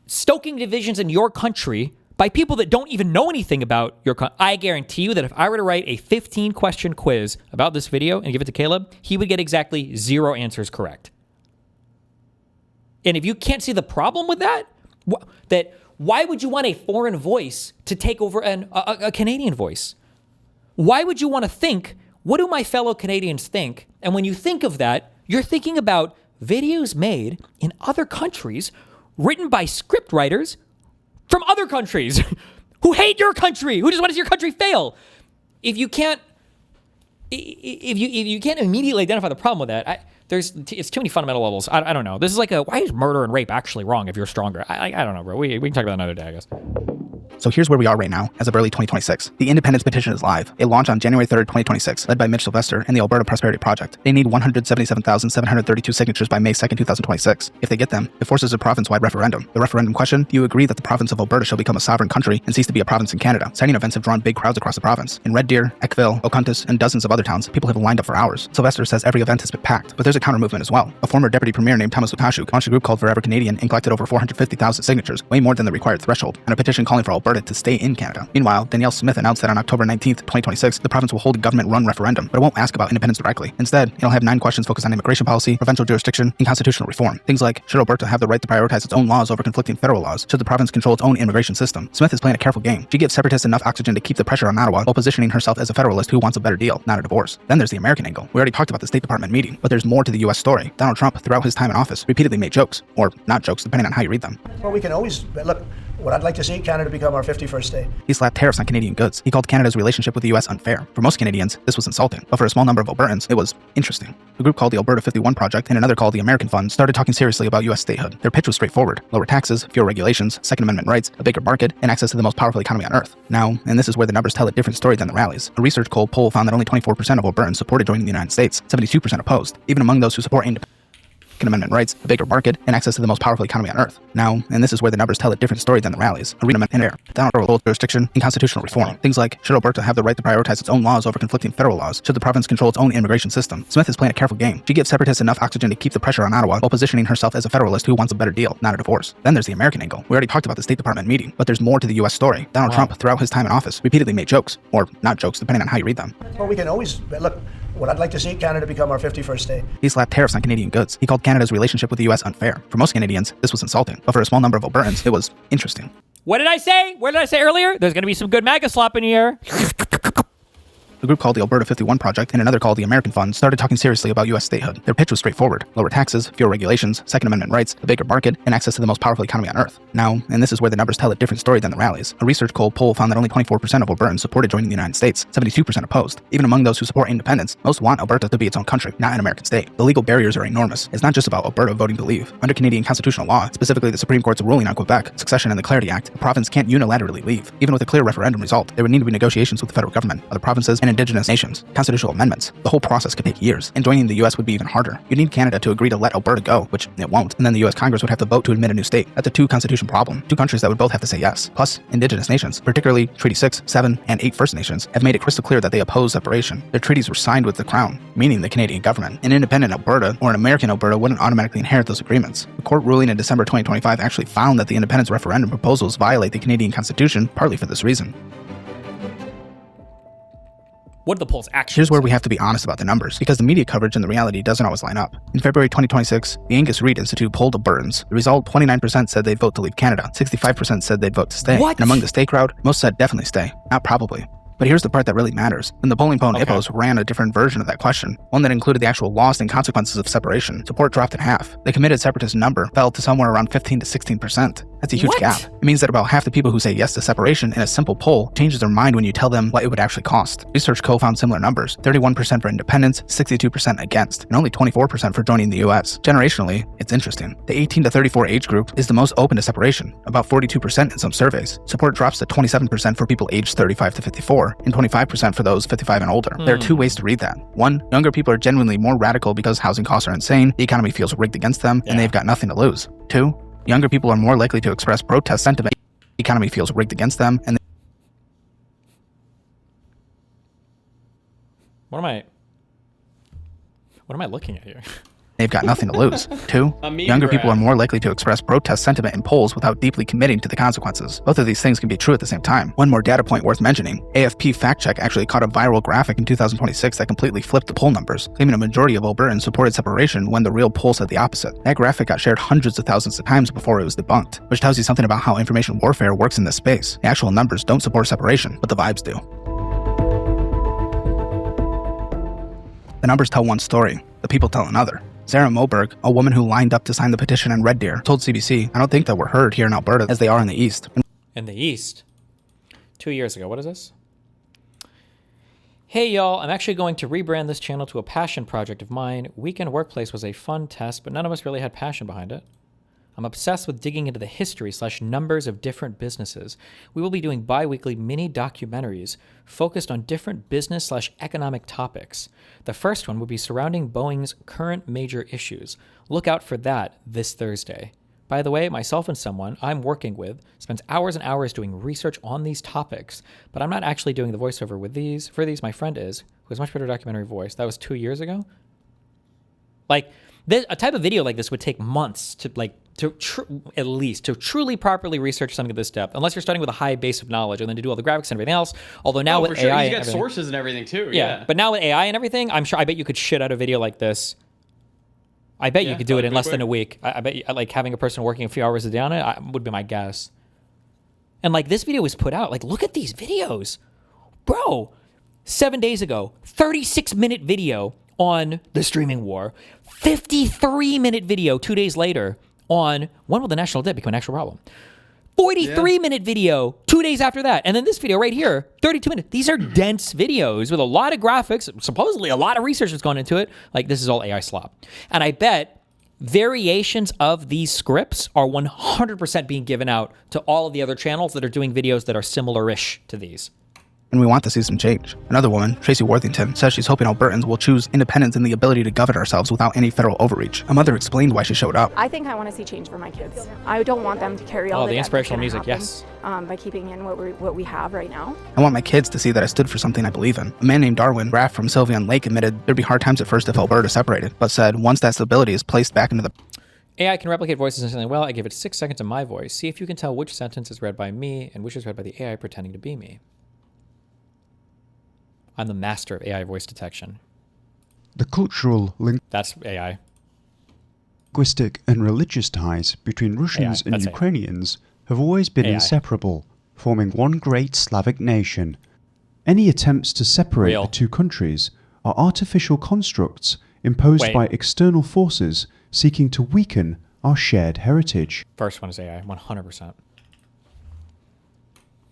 stoking divisions in your country by people that don't even know anything about your country. I guarantee you that if I were to write a 15-question quiz about this video and give it to Caleb, he would get exactly 0 answers correct. And if you can't see the problem with that, why would you want a foreign voice to take over a Canadian voice? Why would you want to think, what do my fellow Canadians think? And when you think of that, you're thinking about videos made in other countries, written by script writers from other countries who hate your country, who just want to see your country fail. If you can't immediately identify the problem with that, it's too many fundamental levels. I don't know. This is like why is murder and rape actually wrong if you're stronger? I don't know, bro. We can talk about that another day, I guess. So here's where we are right now, as of early 2026. The independence petition is live. It launched on January 3rd, 2026, led by Mitch Sylvester and the Alberta Prosperity Project. They need 177,732 signatures by May 2nd, 2026. If they get them, it forces a province-wide referendum. The referendum question, do you agree that the province of Alberta shall become a sovereign country and cease to be a province in Canada? Signing events have drawn big crowds across the province. In Red Deer, Eckville, Ocontis, and dozens of other towns, people have lined up for hours. Sylvester says every event has been packed, but there's a counter-movement as well. A former deputy premier named Thomas Lukashuk launched a group called Forever Canadian and collected over 450,000 signatures, way more than the required threshold, and a petition calling for Alberta to stay in Canada. Meanwhile, Danielle Smith announced that on October 19th, 2026, the province will hold a government-run referendum, but it won't ask about independence directly. Instead, it'll have 9 questions focused on immigration policy, provincial jurisdiction, and constitutional reform. Things like, should Alberta have the right to prioritize its own laws over conflicting federal laws? Should the province control its own immigration system? Smith is playing a careful game. She gives separatists enough oxygen to keep the pressure on Ottawa while positioning herself as a federalist who wants a better deal, not a divorce. Then there's the American angle. We already talked about the State Department meeting, but there's more to the U.S. story. Donald Trump, throughout his time in office, repeatedly made jokes, or not jokes, depending on how you read them. Well, we can always look. What I'd like to see, Canada become our 51st state. He slapped tariffs on Canadian goods. He called Canada's relationship with the U.S. unfair. For most Canadians, this was insulting, but for a small number of Albertans, it was interesting. A group called the Alberta 51 Project and another called the American Fund started talking seriously about U.S. statehood. Their pitch was straightforward: lower taxes, fewer regulations, Second Amendment rights, a bigger market, and access to the most powerful economy on earth. Now, and this is where the numbers tell a different story than the rallies, a research poll found that only 24% of Albertans supported joining the United States, 72% opposed. Even among those who support independence, Second Amendment rights, a bigger market, and access to the most powerful economy on earth. Now, and this is where the numbers tell a different story than the rallies, a realignment in air, down rural jurisdiction, and constitutional reform. Things like, should Alberta have the right to prioritize its own laws over conflicting federal laws? Should the province control its own immigration system? Smith is playing a careful game. She gives separatists enough oxygen to keep the pressure on Ottawa while positioning herself as a federalist who wants a better deal, not a divorce. Then there's the American angle. We already talked about the State Department meeting, but there's more to the U.S. story. Donald Trump, throughout his time in office, repeatedly made jokes, or not jokes, depending on how you read them. Well, we can always, look, what I'd like to see, Canada become our 51st state. He slapped tariffs on Canadian goods. He called Canada's relationship with the U.S. unfair. For most Canadians, this was insulting, but for a small number of Albertans, it was interesting. What did I say? What did I say earlier? There's going to be some good MAGA slop in here. A group called the Alberta 51 Project and another called the American Fund started talking seriously about U.S. statehood. Their pitch was straightforward: lower taxes, fewer regulations, Second Amendment rights, a bigger market, and access to the most powerful economy on earth. Now, and this is where the numbers tell a different story than the rallies, a research poll found that only 24% of Albertans supported joining the United States, 72% opposed. Even among those who support independence, most want Alberta to be its own country, not an American state. The legal barriers are enormous. It's not just about Alberta voting to leave. Under Canadian constitutional law, specifically the Supreme Court's ruling on Quebec, succession and the Clarity Act, the province can't unilaterally leave. Even with a clear referendum result, there would need to be negotiations with the federal government, other provinces, and indigenous nations. Constitutional amendments. The whole process could take years, and joining the U.S. would be even harder. You'd need Canada to agree to let Alberta go, which it won't, and then the U.S. Congress would have to vote to admit a new state. That's a two-constitution problem. Two countries that would both have to say yes. Plus, indigenous nations, particularly Treaty 6, 7, and 8 First Nations, have made it crystal clear that they oppose separation. Their treaties were signed with the Crown, meaning the Canadian government. An independent Alberta or an American Alberta wouldn't automatically inherit those agreements. The court ruling in December 2025 actually found that the independence referendum proposals violate the Canadian Constitution, partly for this reason. What did the polls actually Here's where we have to be honest about the numbers, because the media coverage and the reality doesn't always line up. In February 2026, the Angus Reid Institute polled Albertans. The result, 29% said they'd vote to leave Canada, 65% said they'd vote to stay. What? And among the stay crowd, most said definitely stay, not probably. But here's the part that really matters. When the polling phone IPPOS ran a different version of that question, one that included the actual loss and consequences of separation, support dropped in half. The committed separatist number fell to somewhere around 15 to 16%. That's a huge gap. It means that about half the people who say yes to separation in a simple poll changes their mind when you tell them what it would actually cost. Research Co. found similar numbers: 31% for independence, 62% against, and only 24% for joining the US. Generationally, it's interesting. The 18 to 34 age group is the most open to separation, about 42% in some surveys. Support drops to 27% for people aged 35 to 54, and 25% for those 55 and older. There are two ways to read that. One, younger people are genuinely more radical because housing costs are insane, the economy feels rigged against them, and they've got nothing to lose. Two, younger people are more likely to express protest sentiment, the economy feels rigged against them, and What am I looking at here? they've got nothing to lose. Two, younger people are more likely to express protest sentiment in polls without deeply committing to the consequences. Both of these things can be true at the same time. One more data point worth mentioning: AFP Fact Check actually caught a viral graphic in 2026 that completely flipped the poll numbers, claiming a majority of Albertans supported separation when the real poll said the opposite. That graphic got shared hundreds of thousands of times before it was debunked, which tells you something about how information warfare works in this space. The actual numbers don't support separation, but the vibes do. The numbers tell one story, the people tell another. Sarah Moberg, a woman who lined up to sign the petition in Red Deer, told CBC, "I don't think that we're heard here in Alberta as they are in the East." In the East? 2 years ago. What is this? Hey y'all, I'm actually going to rebrand this channel to a passion project of mine. Weekend Workplace was a fun test, but none of us really had passion behind it. I'm obsessed with digging into the history/numbers of different businesses. We will be doing bi-weekly mini documentaries focused on different business/economic topics. The first one will be surrounding Boeing's current major issues. Look out for that this Thursday. By the way, myself and someone I'm working with spends hours and hours doing research on these topics, but I'm not actually doing the voiceover with these. For these, my friend is, who has much better documentary voice. That was 2 years ago. Like, a type of video like this would take months to at least truly properly research something of this depth, unless you're starting with a high base of knowledge and then to do all the graphics and everything else. Although now with AI, you got sources and everything too. Yeah, but now with AI and everything, I bet you could shit out a video like this. I bet you could do it in less than a week. I bet you, like having a person working a few hours a day on it would be my guess. And like this video was put out. Like, look at these videos, bro. 7 days ago, 36-minute video on the streaming war, 53-minute video 2 days later on when will the national debt become an actual problem? 43-minute video 2 days after that. And then this video right here, 32 minutes. These are dense videos with a lot of graphics, supposedly a lot of research has gone into it. Like, this is all AI slop. And I bet variations of these scripts are 100% being given out to all of the other channels that are doing videos that are similar-ish to these. And we want to see some change. Another woman, Tracy Worthington, says she's hoping Albertans will choose independence and the ability to govern ourselves without any federal overreach. A mother explained why she showed up. I think I want to see change for my kids. I don't want them to carry all the inspirational music, yes. By keeping in what we have right now. I want my kids to see that I stood for something I believe in. A man named Darwin Raff from Sylvian Lake admitted there'd be hard times at first if Alberta separated, but said once that stability is placed back into the... AI can replicate voices instantly. Well, I give it 6 seconds of my voice. See if you can tell which sentence is read by me and which is read by the AI pretending to be me. I'm the master of AI voice detection. The cultural That's AI. Linguistic and religious ties between Russians and Ukrainians have always been inseparable, forming one great Slavic nation. Any attempts to separate the two countries are artificial constructs imposed by external forces seeking to weaken our shared heritage. First one is AI, 100%.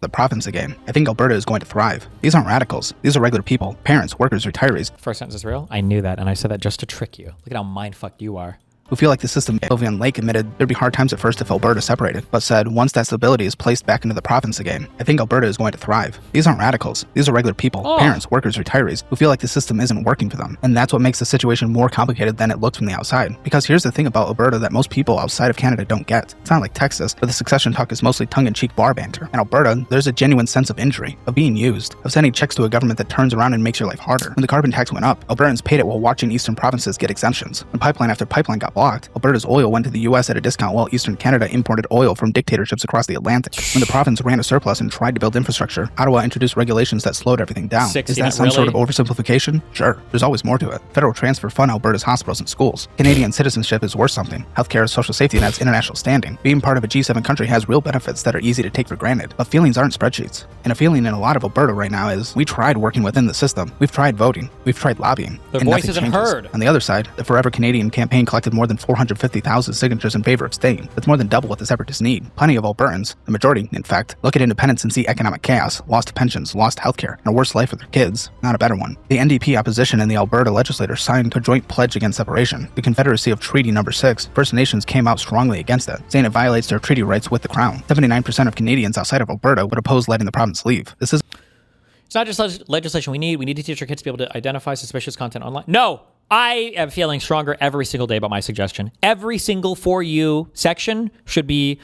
The province again. I think Alberta is going to thrive. These aren't radicals. These are regular people. Parents, workers, retirees. First sentence is real? I knew that, and I said that just to trick you. Look at how mindfucked you are. Who feel like the system. Sylvian Lake admitted there'd be hard times at first if Alberta separated, but said once that stability is placed back into the province again, I think Alberta is going to thrive. These aren't radicals. These are regular people, parents, workers, retirees, who feel like the system isn't working for them. And that's what makes the situation more complicated than it looks from the outside. Because here's the thing about Alberta that most people outside of Canada don't get. It's not like Texas, where the succession talk is mostly tongue-in-cheek bar banter. In Alberta, there's a genuine sense of injury, of being used, of sending checks to a government that turns around and makes your life harder. When the carbon tax went up, Albertans paid it while watching eastern provinces get exemptions. When pipeline after pipeline got blocked, Alberta's oil went to the US at a discount while Eastern Canada imported oil from dictatorships across the Atlantic. When the province ran a surplus and tried to build infrastructure, Ottawa introduced regulations that slowed everything down. Is that some sort of oversimplification? Sure. There's always more to it. Federal transfer fund Alberta's hospitals and schools. Canadian citizenship is worth something. Healthcare, social safety nets, international standing. Being part of a G7 country has real benefits that are easy to take for granted. But feelings aren't spreadsheets. And a feeling in a lot of Alberta right now is, we tried working within the system. We've tried voting. We've tried lobbying. Their voice isn't heard. On the other side, the Forever Canadian campaign collected more than 450,000 signatures in favor of staying. That's more than double what the separatists need. Plenty of Albertans, the majority, in fact, look at independence and see economic chaos, lost pensions, lost healthcare, and a worse life for their kids, not a better one. The NDP opposition and the Alberta legislators signed a joint pledge against separation. The Confederacy of Treaty No. 6, First Nations came out strongly against it, saying it violates their treaty rights with the Crown. 79% of Canadians outside of Alberta would oppose letting the province leave. This is... It's not just legislation we need to teach our kids to be able to identify suspicious content online. No! I am feeling stronger every single day about my suggestion. Every single For You section should be,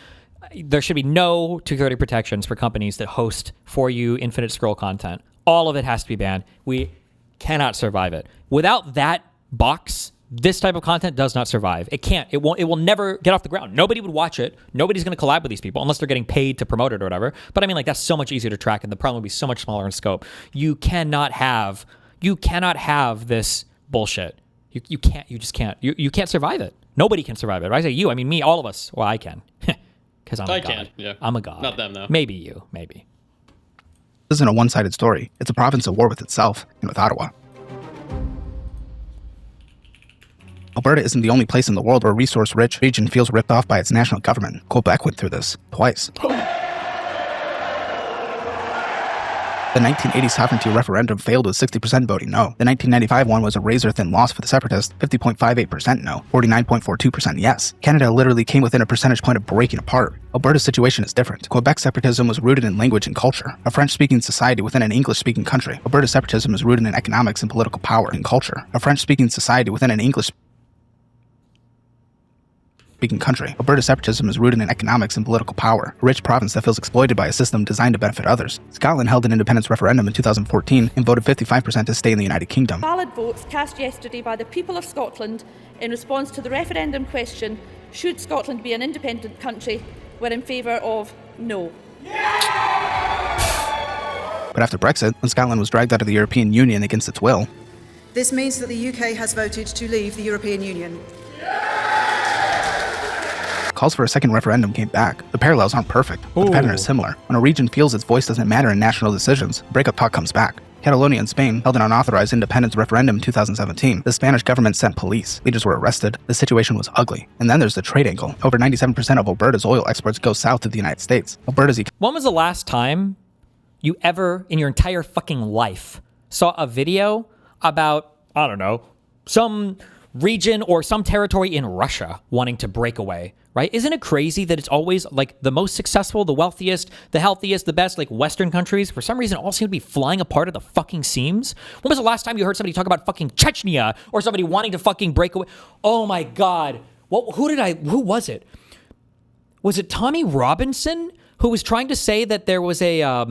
there should be no security protections for companies that host For You infinite scroll content. All of it has to be banned. We cannot survive it. Without that box, this type of content does not survive. It can't. It won't. It will never get off the ground. Nobody would watch it. Nobody's going to collab with these people unless they're getting paid to promote it or whatever. But I mean, like, that's so much easier to track, and the problem would be so much smaller in scope. You cannot have this bullshit. You can't. You just can't. You can't survive it. Nobody can survive it. I say you. I mean me. All of us. Well, I can, because I'm a god. I can. Yeah. I'm a god. Not them though. Maybe you. Maybe. This isn't a one-sided story. It's a province at war with itself and with Ottawa. Alberta isn't the only place in the world where a resource-rich region feels ripped off by its national government. Quebec went through this twice. The 1980 sovereignty referendum failed with 60% voting no. The 1995 one was a razor-thin loss for the separatists, 50.58% no, 49.42% yes. Canada literally came within a percentage point of breaking apart. Alberta's situation is different. Quebec separatism was rooted in language and culture, a French-speaking society within an English-speaking country. Alberta's separatism is rooted in economics and political power and culture, a French-speaking society within an English-speaking country. Alberta separatism is rooted in economics and political power, a rich province that feels exploited by a system designed to benefit others. Scotland held an independence referendum in 2014 and voted 55% to stay in the United Kingdom. Valid votes cast yesterday by the people of Scotland in response to the referendum question, should Scotland be an independent country, were in favour of no. But after Brexit, when Scotland was dragged out of the European Union against its will, this means that the UK has voted to leave the European Union. calls for a second referendum came back. The parallels aren't perfect, but the pattern is similar. When a region feels its voice doesn't matter in national decisions, breakup talk comes back. Catalonia in Spain held an unauthorized independence referendum in 2017. The Spanish government sent police. Leaders were arrested. The situation was ugly. And then there's the trade angle. Over 97% of Alberta's oil exports go south to the United States. When was the last time you ever, in your entire fucking life, saw a video about, I don't know, some region or some territory in Russia wanting to break away, right? Isn't it crazy that it's always like the most successful, the wealthiest, the healthiest, the best, like Western countries, for some reason all seem to be flying apart at the fucking seams? When was the last time you heard somebody talk about fucking Chechnya or somebody wanting to fucking break away? Oh my God. Who was it? Was it Tommy Robinson who was trying to say that there was a, I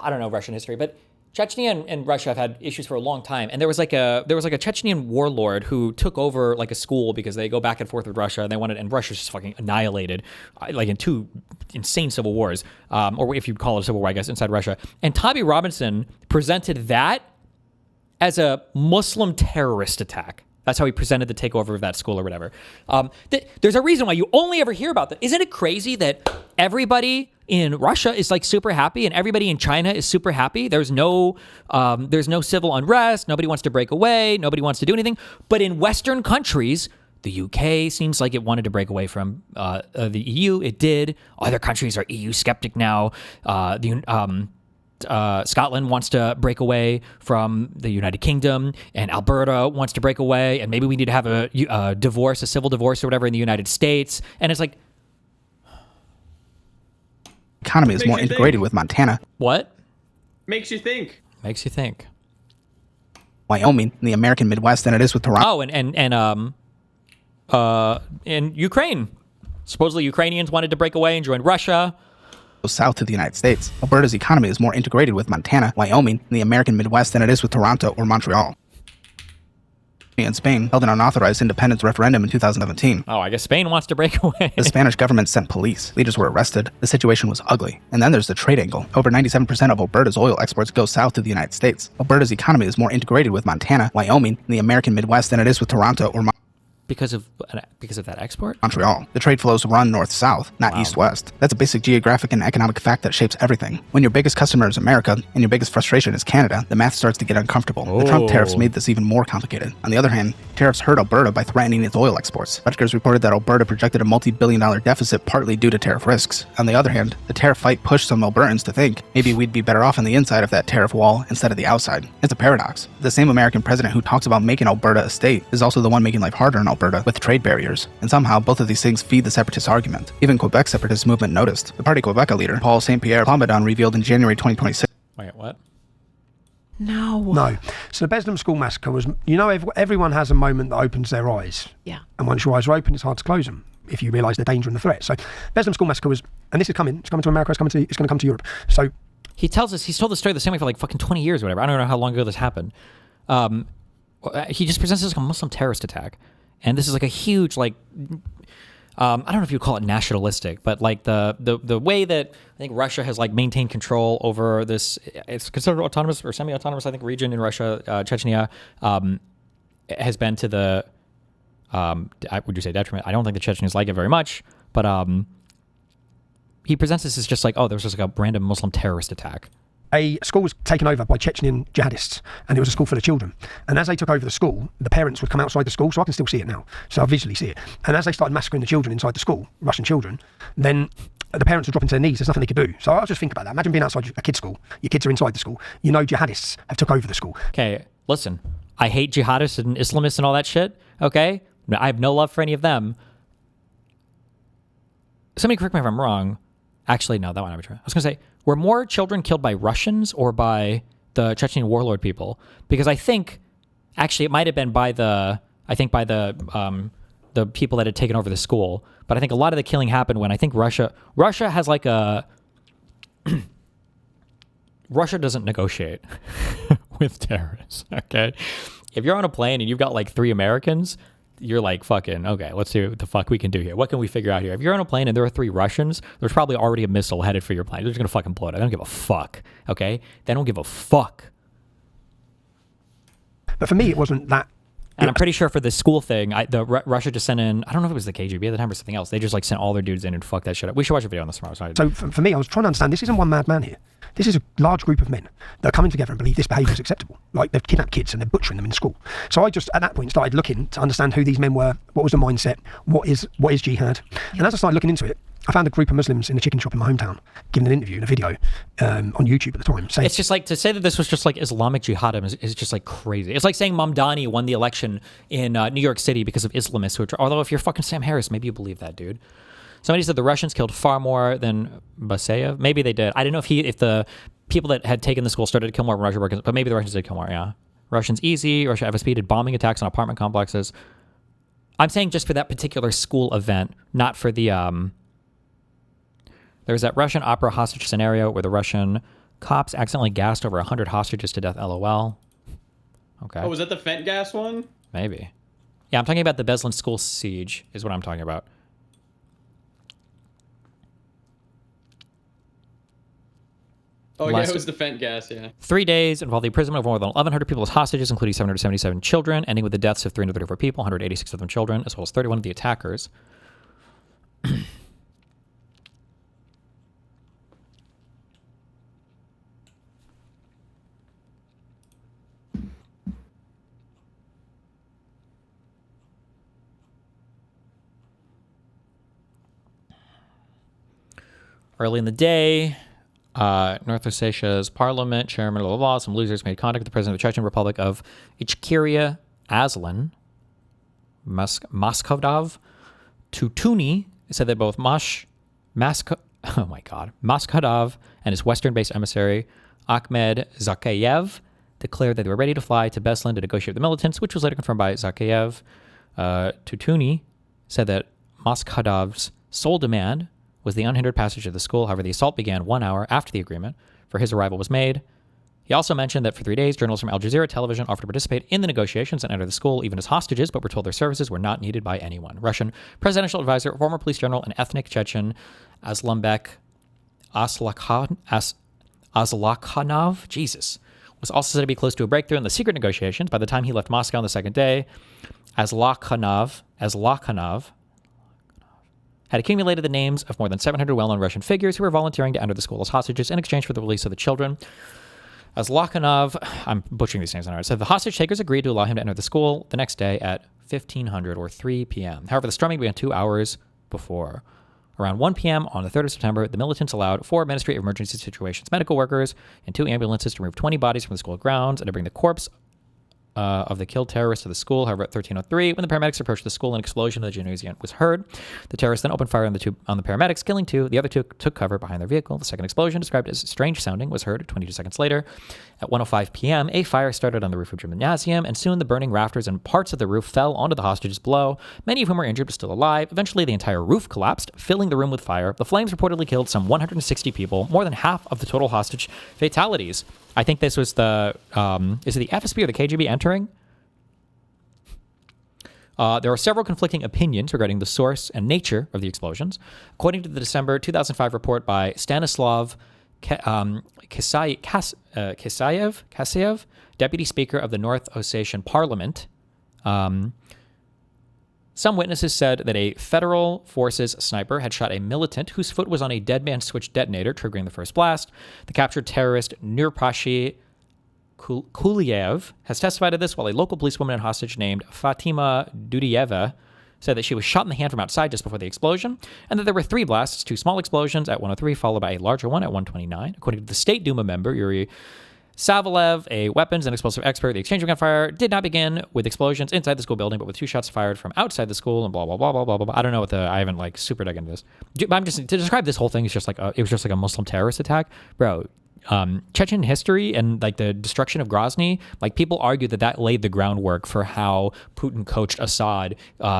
don't know Russian history, but Chechnya and Russia have had issues for a long time, and there was like a Chechnyan warlord who took over like a school because they go back and forth with Russia, and Russia's just fucking annihilated, like in 2 insane civil wars, or if you'd call it a civil war, I guess, inside Russia. And Tommy Robinson presented that as a Muslim terrorist attack. That's how he presented the takeover of that school or whatever. There's a reason why you only ever hear about that. Isn't it crazy that everybody in Russia is like super happy and everybody in China is super happy? There's no civil unrest. Nobody wants to break away. Nobody wants to do anything. But in Western countries, the UK seems like it wanted to break away from the EU. It did. Other countries are EU skeptic now. Scotland wants to break away from the United Kingdom, and Alberta wants to break away, and maybe we need to have a divorce, a civil divorce or whatever in the United States. And it's like, economy is more integrated with Montana. What? Makes you think. Makes you think. Wyoming in the American Midwest than it is with Toronto. Oh, and Ukraine. Supposedly Ukrainians wanted to break away and join Russia. South to the United States. Alberta's economy is more integrated with Montana, Wyoming, in the American Midwest than it is with Toronto or Montreal. And Spain held an unauthorized independence referendum in 2017. Oh, I guess Spain wants to break away. The Spanish government sent police. Leaders were arrested. The situation was ugly. And then there's the trade angle. Over 97% of Alberta's oil exports go south to the United States. Alberta's economy is more integrated with Montana, Wyoming, in the American Midwest than it is with Toronto or because of that export? Montreal. The trade flows run north-south, not east-west. That's a basic geographic and economic fact that shapes everything. When your biggest customer is America and your biggest frustration is Canada, the math starts to get uncomfortable. The Trump tariffs made this even more complicated. On the other hand, tariffs hurt Alberta by threatening its oil exports. Rutgers reported that Alberta projected a multi-billion-dollar deficit partly due to tariff risks. On the other hand, the tariff fight pushed some Albertans to think maybe we'd be better off on the inside of that tariff wall instead of the outside. It's a paradox. The same American president who talks about making Alberta a state is also the one making life harder in Alberta with trade barriers. And somehow, both of these things feed the separatist argument. Even Quebec's separatist movement noticed. The Parti Quebec leader, Paul Saint-Pierre Plamondon, revealed in January 2026. Wait, what? No. So the Bedlam School Massacre was, everyone has a moment that opens their eyes. Yeah. And once your eyes are open, it's hard to close them if you realise the danger and the threat. So Bedlam School Massacre was, and this is coming, it's coming to America, it's going to come to Europe. So he's told the story the same way for like fucking 20 years or whatever. I don't know how long ago this happened. He just presents this like a Muslim terrorist attack. And this is like a huge, like, I don't know if you call it nationalistic, but like the way that I think Russia has like maintained control over this, it's considered autonomous or semi-autonomous, I think, region in Russia, Chechnya, has been to the, would you say detriment? I don't think the Chechens like it very much, but he presents this as just like, oh, there was just like a random Muslim terrorist attack. A school was taken over by Chechnyan jihadists, and it was a school full of children. And as they took over the school, the parents would come outside the school, so I can still see it now. So I visually see it. And as they started massacring the children inside the school, Russian children, then the parents would drop into their knees. There's nothing they could do. So I was just thinking about that. Imagine being outside a kid's school. Your kids are inside the school. Jihadists have took over the school. Okay, listen. I hate jihadists and Islamists and all that shit, okay? I have no love for any of them. Somebody correct me if I'm wrong. Actually, no, that one I was going to say, were more children killed by Russians or by the Chechen warlord people? Because I think, actually, it might have been by the people that had taken over the school. But I think a lot of the killing happened when I think Russia has like a... Russia doesn't negotiate with terrorists, okay? If you're on a plane and you've got like 3 Americans... You're like, fucking, okay, let's see what the fuck we can do here. What can we figure out here? If you're on a plane and there are 3 Russians, there's probably already a missile headed for your plane. They're just going to fucking blow it. They don't give a fuck, okay? They don't give a fuck. But for me, it wasn't that And I'm pretty sure for the school thing, Russia just sent in, I don't know if it was the KGB at the time or something else. They just like sent all their dudes in and fucked that shit up. We should watch a video on this tomorrow. Sorry. So for me, I was trying to understand, this isn't one madman here. This is a large group of men that are coming together and believe this behaviour is acceptable. Like, they've kidnapped kids and they're butchering them in school. So I just, at that point, started looking to understand who these men were, what was the mindset, what is jihad. And as I started looking into it, I found a group of Muslims in a chicken shop in my hometown giving an interview and a video on YouTube at the time. It's just like, to say that this was just like Islamic jihadism is just like crazy. It's like saying Mamdani won the election in New York City because of Islamists. Although if you're fucking Sam Harris, maybe you believe that, dude. Somebody said the Russians killed far more than Basayev. Maybe they did. I don't know if the people that had taken the school started to kill more than Russia, but maybe the Russians did kill more, yeah. Russians easy. Russia FSB did bombing attacks on apartment complexes. I'm saying just for that particular school event, not for the... There's that Russian opera hostage scenario where the Russian cops accidentally gassed over 100 hostages to death, LOL. Okay. Oh, was that the Fent gas one? Maybe. Yeah, I'm talking about the Beslan school siege is what I'm talking about. Oh, yeah, it was the Fent gas, yeah. 3 days involved the imprisonment of more than 1,100 people as hostages, including 777 children, ending with the deaths of 334 people, 186 of them children, as well as 31 of the attackers. Early in the day, North Ossetia's parliament chairman, blah, blah, blah, some losers made contact with the president of the Chechen Republic of Ichkeria, Aslan, Moskovdov, Tutuni, said that both Moskovdov and his western-based emissary, Ahmed Zakayev, declared that they were ready to fly to Beslan to negotiate with the militants, which was later confirmed by Zakayev. Tutuni said that Moskovdov's sole demand was the unhindered passage of the school. However, the assault began 1 hour after the agreement for his arrival was made. He also mentioned that for 3 days, journalists from Al Jazeera television offered to participate in the negotiations and enter the school, even as hostages, but were told their services were not needed by anyone. Russian presidential advisor, former police general, and ethnic Chechen Aslambek Aslakhanov, Jesus, was also said to be close to a breakthrough in the secret negotiations. By the time he left Moscow on the second day, Aslakhanov had accumulated the names of more than 700 well-known Russian figures who were volunteering to enter the school as hostages in exchange for the release of the children. As Lakhanov, I'm butchering these names, said the hostage takers agreed to allow him to enter the school the next day at 1500 or 3 p.m. However, the storming began 2 hours before. Around 1 p.m. on the 3rd of September, the militants allowed 4 Ministry of Emergency Situations medical workers and 2 ambulances to remove 20 bodies from the school grounds and to bring the corpse of the killed terrorists to the school. However, at 1303, when the paramedics approached the school, an explosion of the gymnasium was heard. The terrorists then opened fire on the paramedics, killing 2. The other 2 took cover behind their vehicle. The second explosion, described as strange sounding, was heard 22 seconds later. At 1:05 p.m., a fire started on the roof of the gymnasium, and soon the burning rafters and parts of the roof fell onto the hostages below, many of whom were injured but still alive. Eventually, the entire roof collapsed, filling the room with fire. The flames reportedly killed some 160 people, more than half of the total hostage fatalities. I think this was the, is it the FSB or the KGB entering? There are several conflicting opinions regarding the source and nature of the explosions. According to the December 2005 report by Stanislav Kasayev, Deputy Speaker of the North Ossetian Parliament, some witnesses said that a federal forces sniper had shot a militant whose foot was on a dead man switch detonator, triggering the first blast. The captured terrorist Nurpashi Kuliev has testified to this, while a local policewoman and hostage named Fatima Dudieva said that she was shot in the hand from outside just before the explosion, and that there were 3 blasts, 2 small explosions at 1:03, followed by a larger one at 1:29. According to the State Duma member, Yuri Savalev, a weapons and explosive expert, the exchange of gunfire did not begin with explosions inside the school building, but with 2 shots fired from outside the school, and blah, blah, blah, blah, blah, blah. I don't know what I haven't super dug into this. But I'm just, to describe this whole thing, is just like, it was just like a Muslim terrorist attack. Bro, Chechen history and like the destruction of Grozny, like people argue that laid the groundwork for how Putin coached Assad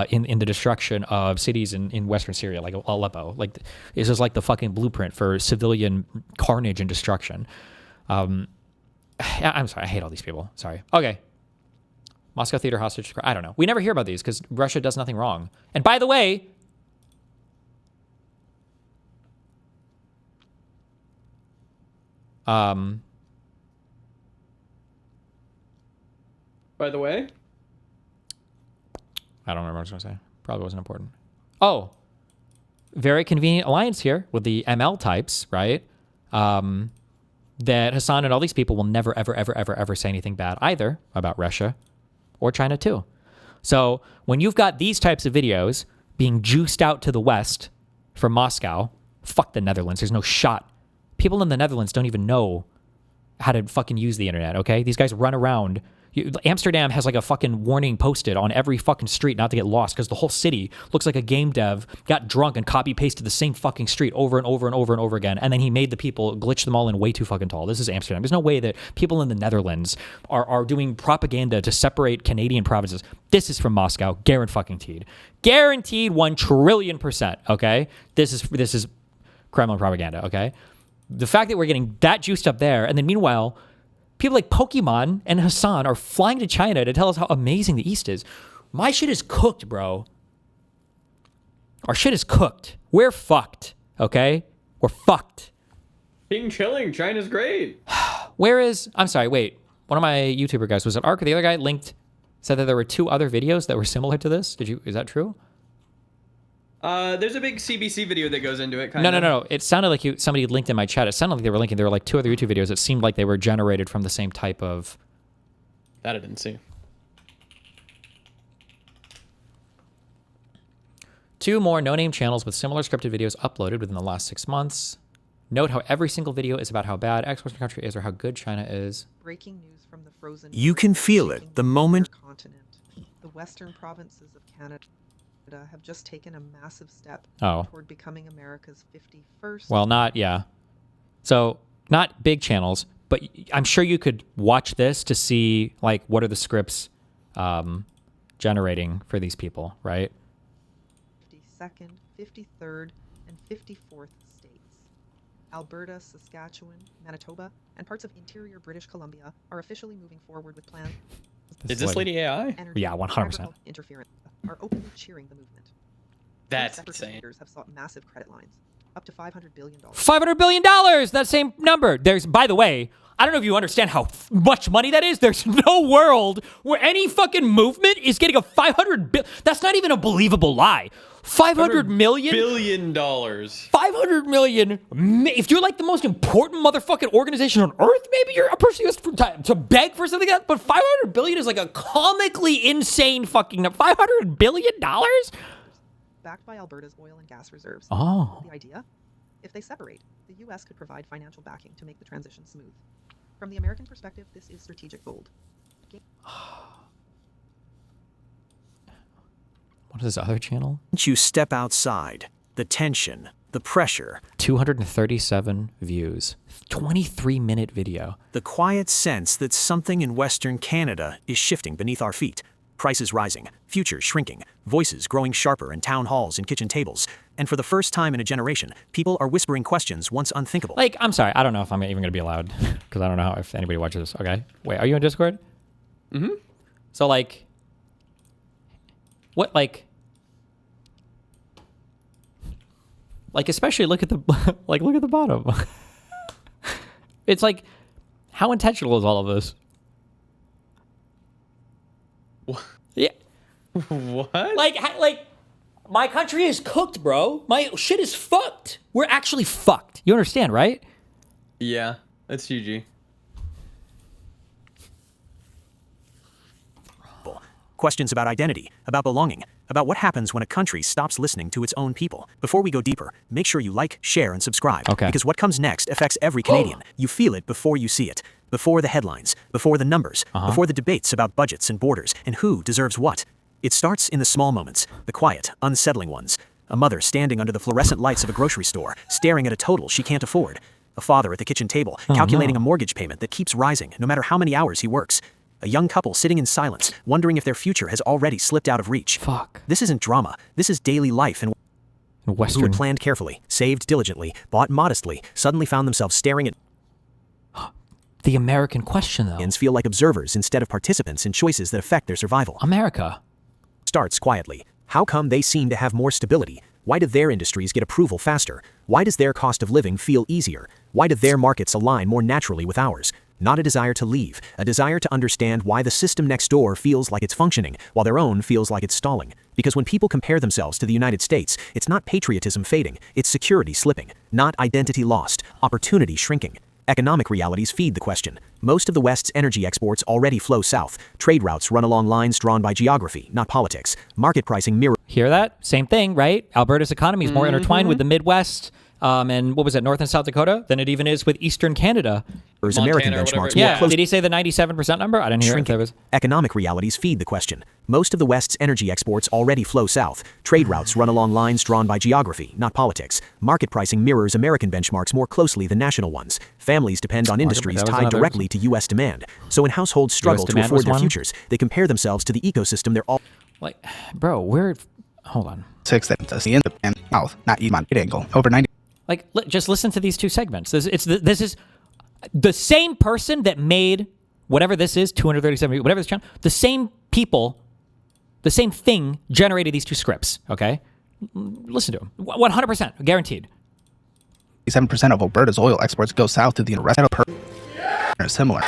in the destruction of cities in Western Syria, like Aleppo. Like this is like the fucking blueprint for civilian carnage and destruction. I'm sorry, I hate all these people. Sorry. Okay. Moscow theater hostage. I don't know. We never hear about these because Russia does nothing wrong. And by the way, I don't remember what I was going to say. Probably wasn't important. Oh, very convenient alliance here with the ML types, right? That Hasan and all these people will never, ever, ever, ever, ever say anything bad either about Russia or China too. So when you've got these types of videos being juiced out to the West from Moscow, fuck the Netherlands. There's no shot. People in the Netherlands don't even know how to fucking use the internet, okay? These guys run around. Amsterdam has like a fucking warning posted on every fucking street not to get lost because the whole city looks like a game dev got drunk and copy pasted the same fucking street over and over and over and over again. And then he made the people glitch them all in way too fucking tall. This is Amsterdam. There's no way that people in the Netherlands are doing propaganda to separate Canadian provinces. This is from Moscow. Guaranteed. Guaranteed 1 trillion%. Okay. This is Kremlin propaganda. Okay. The fact that we're getting that juiced up there. And then meanwhile, people like Pokemon and Hasan are flying to China to tell us how amazing the East is. My shit is cooked, bro. Our shit is cooked. We're fucked, okay? We're fucked. King Chilling, China's great. I'm sorry, wait. One of my YouTuber guys, was it Ark or the other guy, said that there were 2 other videos that were similar to this. Is that true? There's a big CBC video that goes into it. No. It sounded like somebody linked in my chat. It sounded like they were linking. There were like 2 other YouTube videos that seemed like they were generated from the same type of. That I didn't see. 2 more no-name channels with similar scripted videos uploaded within the last 6 months. Note how every single video is about how bad X-Western country is or how good China is. Breaking news from the frozen. You can feel it the moment. Continent. The western provinces of Canada have just taken a massive step toward becoming America's 51st. Well, So, not big channels, but I'm sure you could watch this to see, like, what are the scripts generating for these people, right? 52nd, 53rd, and 54th states. Alberta, Saskatchewan, Manitoba, and parts of interior British Columbia are officially moving forward with plans. Is this lady AI? Yeah, 100%. Interference are openly cheering the movement. That's insane. Have sought massive credit lines, up to $500 billion. $500 billion! That same number. By the way, I don't know if you understand how much money that is. There's no world where any fucking movement is getting a $500 billion. That's not even a believable lie. $500 million? $500 billion. $500 million. If you're like the most important motherfucking organization on earth, maybe you're a person who has to beg for something like that. But $500 billion is like a comically insane fucking number. $500 billion? Backed by Alberta's oil and gas reserves. Oh. The idea? If they separate, the U.S. could provide financial backing to make the transition smooth. From the American perspective, this is strategic gold. What is this other channel? Once you step outside, the tension, the pressure. 237 views. 23-minute video. The quiet sense that something in Western Canada is shifting beneath our feet. Prices rising, futures shrinking, voices growing sharper in town halls and kitchen tables. And for the first time in a generation, people are whispering questions once unthinkable. Like, I'm sorry, I don't know if I'm even going to be allowed, because I don't know if anybody watches this. Okay. Wait, are you on Discord? Mm-hmm. So, like, what, like, especially look at the, look at the bottom. It's like, how intentional is all of this? Yeah. What? Like, my country is cooked, bro. My shit is fucked. We're actually fucked. You understand, right? Yeah, that's GG. Questions about identity, about belonging, about what happens when a country stops listening to its own people. Before we go deeper, make sure you like, share, and subscribe. Okay. Because what comes next affects every Canadian. You feel it before you see it. Before the headlines, before the numbers, before the debates about budgets and borders, and who deserves what. It starts in the small moments, the quiet, unsettling ones. A mother standing under the fluorescent lights of a grocery store, staring at a total she can't afford. A father at the kitchen table, calculating a mortgage payment that keeps rising no matter how many hours he works. A young couple sitting in silence, wondering if their future has already slipped out of reach. Fuck. This isn't drama. This is daily life and Western. Who had planned carefully, saved diligently, bought modestly, suddenly found themselves staring at the American question, though. Feel like observers instead of participants in choices that affect their survival. America. Starts quietly. How come they seem to have more stability? Why do their industries get approval faster? Why does their cost of living feel easier? Why do their markets align more naturally with ours? not a desire to leave, a desire to understand why the system next door feels like it's functioning, while their own feels like it's stalling. Because when people compare themselves to the United States, it's not patriotism fading, it's security slipping, not identity lost, opportunity shrinking. Economic realities feed the question. Most of the West's energy exports already flow south. Trade routes run along lines drawn by geography, not politics. Market pricing mirror. Hear that? Same thing, right? Alberta's economy is more intertwined with the Midwest. And what was it, North and South Dakota, than it even is with Eastern Canada. Montana, American benchmarks. Yeah, did he say the 97% number? I didn't hear it. Was... Economic realities feed the question. Most of the West's energy exports already flow south. Trade routes run along lines drawn by geography, not politics. Market pricing mirrors American benchmarks more closely than national ones. Families depend on industries tied directly to U.S. demand. So when households struggle to afford their futures, they compare themselves to the ecosystem they're all... Like, bro, we're... Hold on. 6 that does the end and south, not even on angle. Over 90... Like, just listen to these two segments. This is the same person that made whatever this is, 237, whatever this channel, the same people, the same thing generated these two scripts, okay? Listen to them. 100%, guaranteed. 7% of Alberta's oil exports go south to the rest of the similar.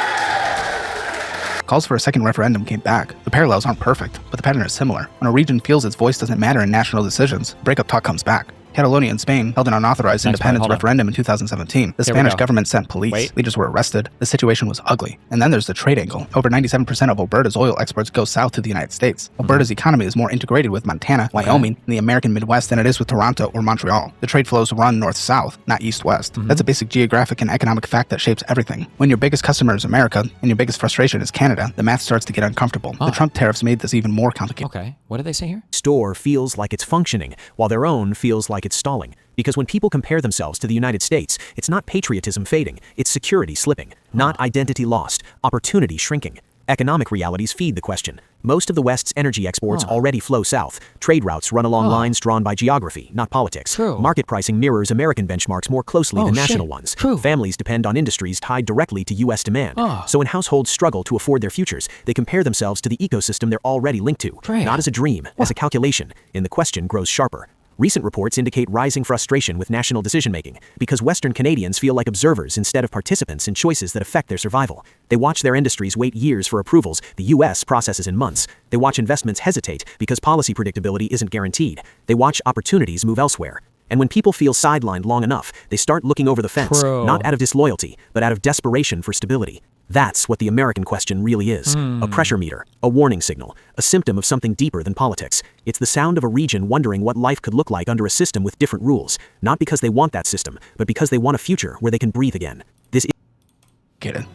Calls for a second referendum came back. The parallels aren't perfect, but the pattern is similar. When a region feels its voice doesn't matter in national decisions, breakup talk comes back. Catalonia in Spain held an unauthorized independence referendum in 2017. The Spanish government sent police. Leaders were arrested. The situation was ugly. And then there's the trade angle. Over 97% of Alberta's oil exports go south to the United States. Alberta's economy is more integrated with Montana, Wyoming, and the American Midwest than it is with Toronto or Montreal. The trade flows run north-south, not east-west. That's a basic geographic and economic fact that shapes everything. When your biggest customer is America and your biggest frustration is Canada, the math starts to get uncomfortable. The Trump tariffs made this even more complicated. Okay, what did they say here? Store feels like it's functioning, while their own feels like it's stalling. Because when people compare themselves to the United States, it's not patriotism fading, it's security slipping, not identity lost, opportunity shrinking. Economic realities feed the question. Most of the West's energy exports already flow south. Trade routes run along lines drawn by geography, not politics. Market pricing mirrors American benchmarks more closely than national ones. Families depend on industries tied directly to U.S. demand. So when households struggle to afford their futures, they compare themselves to the ecosystem they're already linked to. Not as a dream, as a calculation, and the question grows sharper. Recent reports indicate rising frustration with national decision-making because Western Canadians feel like observers instead of participants in choices that affect their survival. They watch their industries wait years for approvals the U.S. processes in months. They watch investments hesitate because policy predictability isn't guaranteed. They watch opportunities move elsewhere. And when people feel sidelined long enough, they start looking over the fence, not out of disloyalty, but out of desperation for stability. That's what the American question really is. A pressure meter, a warning signal, a symptom of something deeper than politics. It's the sound of a region wondering what life could look like under a system with different rules, not because they want that system, but because they want a future where they can breathe again. This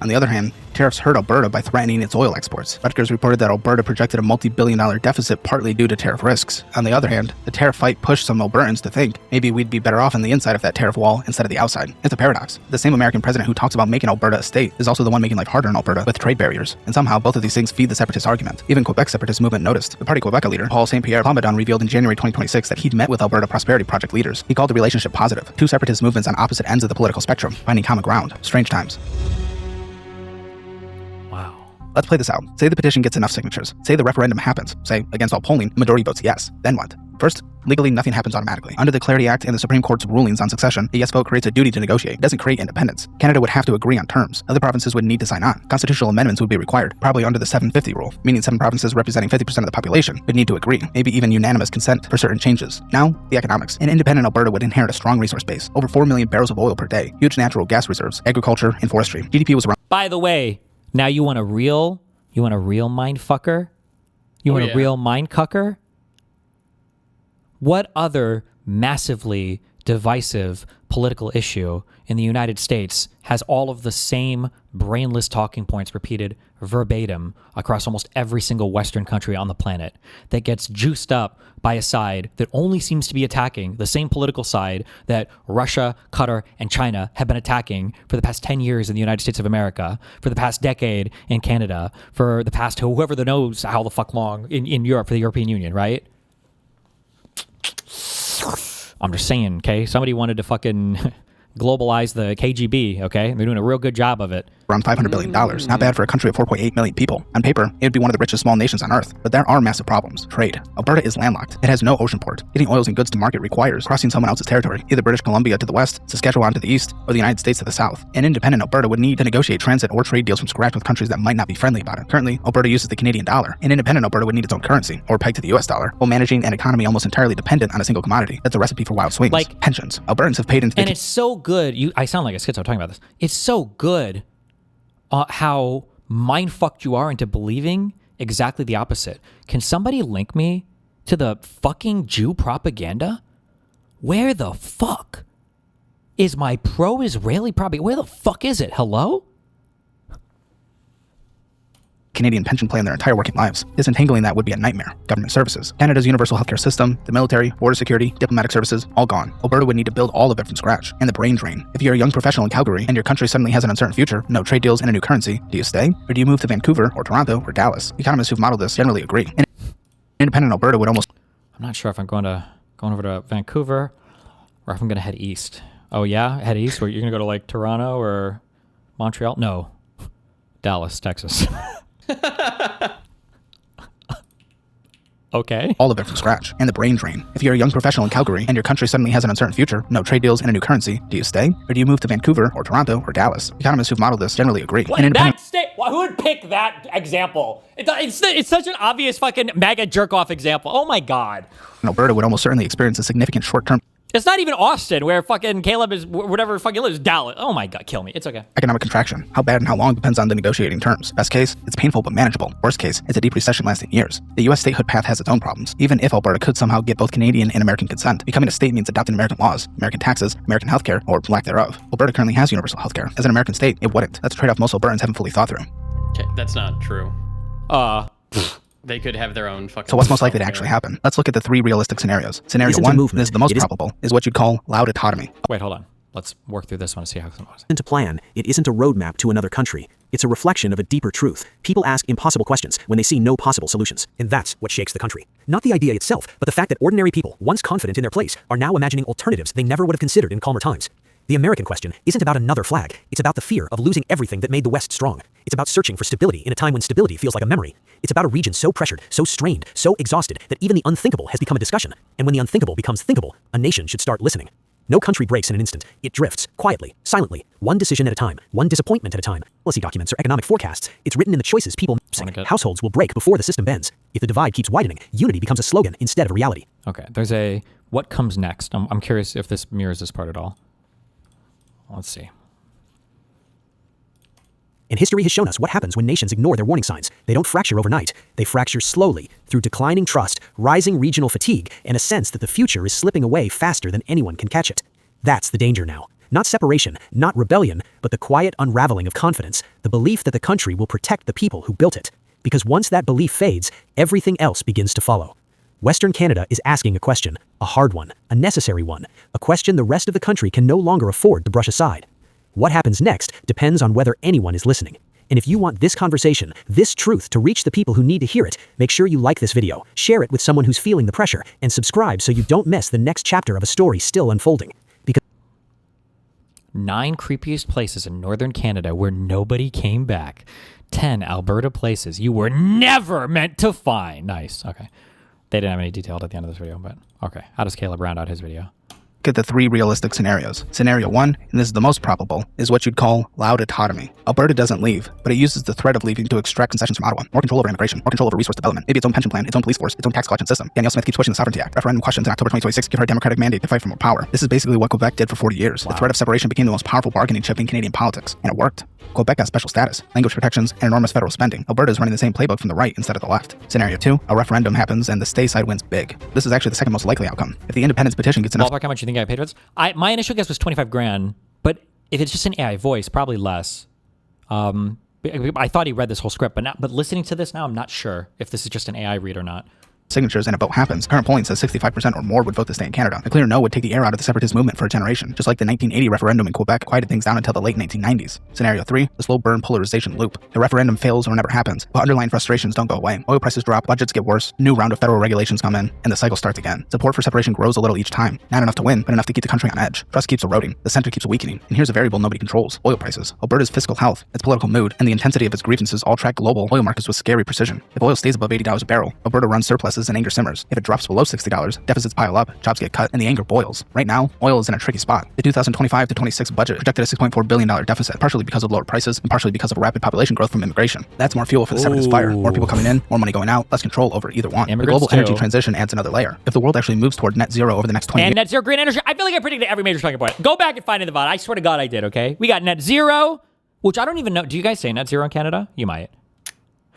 On the other hand, tariffs hurt Alberta by threatening its oil exports. Rutgers reported that Alberta projected a multi-billion-dollar deficit partly due to tariff risks. On the other hand, the tariff fight pushed some Albertans to think maybe we'd be better off on the inside of that tariff wall instead of the outside. It's a paradox. The same American president who talks about making Alberta a state is also the one making life harder in Alberta with trade barriers. And somehow both of these things feed the separatist argument. Even Quebec's separatist movement noticed. The Party Quebec leader, Paul St. Pierre Plamondon, revealed in January 2026 that he'd met with Alberta Prosperity Project leaders. He called the relationship positive. Two separatist movements on opposite ends of the political spectrum, finding common ground. Strange times. Let's play this out. Say the petition gets enough signatures. Say the referendum happens. Say, against all polling, the majority votes yes. Then what? First, legally nothing happens automatically. Under the Clarity Act and the Supreme Court's rulings on succession, a yes vote creates a duty to negotiate. It doesn't create independence. Canada would have to agree on terms. Other provinces would need to sign on. Constitutional amendments would be required, probably under the 750 rule, meaning 7 provinces representing 50% of the population would need to agree, maybe even unanimous consent for certain changes. Now, the economics. An independent Alberta would inherit a strong resource base, over 4 million barrels of oil per day, huge natural gas reserves, agriculture, and forestry. GDP was around... By the way, now you want a real mind fucker? You want a real mind cucker? What other massively divisive political issue in the United States has all of the same brainless talking points repeated verbatim across almost every single Western country on the planet, that gets juiced up by a side that only seems to be attacking the same political side that Russia, Qatar, and China have been attacking for the past 10 years in the United States of America, for the past decade in Canada, for the past whoever knows how the fuck long in Europe, for the European Union, right? I'm just saying, okay? Somebody wanted to fucking globalize the KGB, okay? They're doing a real good job of it. Around $500 billion. Not bad for a country of 4.8 million people. On paper, it would be one of the richest small nations on Earth. But there are massive problems. Trade. Alberta is landlocked. It has no ocean port. Getting oils and goods to market requires crossing someone else's territory, either British Columbia to the west, Saskatchewan to the east, or the United States to the south. An independent Alberta would need to negotiate transit or trade deals from scratch with countries that might not be friendly about it. Currently, Alberta uses the Canadian dollar. An independent Alberta would need its own currency, or pegged to the US dollar, while managing an economy almost entirely dependent on a single commodity. That's a recipe for wild swings. Like pensions. Albertans have paid into the... And it's so good. I sound like a schizo talking about this. It's so good how mind-fucked you are into believing exactly the opposite. Can somebody link me to the fucking Jew propaganda? Where the fuck is my pro-Israeli propaganda? Where the fuck is it? Hello? Canadian pension plan their entire working lives. Disentangling that would be a nightmare. Government services. Canada's universal healthcare system, the military, border security, diplomatic services, all gone. Alberta would need to build all of it from scratch. And the brain drain. If you're a young professional in Calgary and your country suddenly has an uncertain future, no trade deals and a new currency, do you stay? Or do you move to Vancouver or Toronto or Dallas? Economists who've modeled this generally agree. And independent Alberta would almost... I'm not sure if I'm going over to Vancouver or if I'm going to head east. Oh yeah? Head east? Where you're going to go to like Toronto or Montreal? No. Dallas, Texas. Okay. All of it from scratch. And the brain drain. If you're a young professional in Calgary and your country suddenly has an uncertain future, no trade deals and a new currency, do you stay? Or do you move to Vancouver or Toronto or Dallas? Economists who've modeled this generally agree. Who would pick that example? It's such an obvious fucking mega jerk-off example. Oh my god. Alberta would almost certainly experience a significant short-term... It's not even Austin, where fucking Caleb is, whatever fucking lives, Dallas. Oh my god, kill me. It's okay. Economic contraction. How bad and how long depends on the negotiating terms. Best case, it's painful but manageable. Worst case, it's a deep recession lasting years. The US statehood path has its own problems. Even if Alberta could somehow get both Canadian and American consent, becoming a state means adopting American laws, American taxes, American healthcare, or lack thereof. Alberta currently has universal healthcare. As an American state, it wouldn't. That's a trade-off most Albertans haven't fully thought through. Okay, that's not true. They could have their own fucking... So what's most likely to actually happen? Let's look at the three realistic scenarios. Scenario one, this is the most probable, is what you'd call loud autonomy. Wait, hold on. Let's work through this one and see how it goes. It isn't a plan. It isn't a roadmap to another country. It's a reflection of a deeper truth. People ask impossible questions when they see no possible solutions. And that's what shakes the country. Not the idea itself, but the fact that ordinary people, once confident in their place, are now imagining alternatives they never would have considered in calmer times. The American question isn't about another flag. It's about the fear of losing everything that made the West strong. It's about searching for stability in a time when stability feels like a memory. It's about a region so pressured, so strained, so exhausted that even the unthinkable has become a discussion. And when the unthinkable becomes thinkable, a nation should start listening. No country breaks in an instant. It drifts, quietly, silently, one decision at a time, one disappointment at a time. Policy documents or economic forecasts. It's written in the choices people make. Households will break before the system bends. If the divide keeps widening, unity becomes a slogan instead of a reality. Okay, there's a what comes next. I'm curious if this mirrors this part at all. Let's see. And history has shown us what happens when nations ignore their warning signs. They don't fracture overnight. They fracture slowly through declining trust, rising regional fatigue, and a sense that the future is slipping away faster than anyone can catch it. That's the danger now. Not separation, not rebellion, but the quiet unraveling of confidence, the belief that the country will protect the people who built it. Because once that belief fades, everything else begins to follow. Western Canada is asking a question, a hard one, a necessary one, a question the rest of the country can no longer afford to brush aside. What happens next depends on whether anyone is listening. And if you want this conversation, this truth to reach the people who need to hear it, make sure you like this video, share it with someone who's feeling the pressure, and subscribe so you don't miss the next chapter of a story still unfolding. Because 9 creepiest places in northern Canada where nobody came back. 10 Alberta places you were never meant to find. Nice. Okay. They didn't have any detail at the end of this video, but okay. How does Caleb round out his video? Look at the 3 realistic scenarios. Scenario 1, and this is the most probable, is what you'd call loud autonomy. Alberta doesn't leave, but it uses the threat of leaving to extract concessions from Ottawa. More control over immigration, more control over resource development, maybe its own pension plan, its own police force, its own tax collection system. Danielle Smith keeps pushing the Sovereignty Act. Referendum questions in October 2026 give her a democratic mandate to fight for more power. This is basically what Quebec did for 40 years. Wow. The threat of separation became the most powerful bargaining chip in Canadian politics, and it worked. Quebec got special status, language protections, and enormous federal spending. Alberta is running the same playbook from the right instead of the left. Scenario 2, a referendum happens and the stay side wins big. This is actually the second most likely outcome. If the independence petition gets enough... Ballpark, how much you think I paid for this? My initial guess was 25 grand, but if it's just an AI voice, probably less. I thought he read this whole script, but listening to this now, I'm not sure if this is just an AI read or not. signatures and a vote happens. Current polling says 65% or more would vote to stay in Canada. A clear no would take the air out of the separatist movement for a generation, just like the 1980 referendum in Quebec quieted things down until the late 1990s. Scenario 3, the slow burn polarization loop. The referendum fails or never happens, but underlying frustrations don't go away. Oil prices drop, budgets get worse, new round of federal regulations come in, and the cycle starts again. Support for separation grows a little each time. Not enough to win, but enough to keep the country on edge. Trust keeps eroding, the center keeps weakening, and here's a variable nobody controls: oil prices. Alberta's fiscal health, its political mood, and the intensity of its grievances all track global oil markets with scary precision. If oil stays above $80 a barrel, Alberta runs surpluses and anger simmers. If it drops below $60, deficits pile up, jobs get cut, and the anger boils. Right now, oil is in a tricky spot. The 2025 to 26 budget projected a $6.4 billion deficit, partially because of lower prices and partially because of rapid population growth from immigration. That's more fuel for the separatist fire. More people coming in, more money going out, less control over either one. The global energy transition adds another layer. If the world actually moves toward net zero over the next 20 years. And net zero green energy. I feel like I predicted every major talking point. Go back and find in the VOD. I swear to God I did, okay? We got net zero, which I don't even know. Do you guys say net zero in Canada? You might.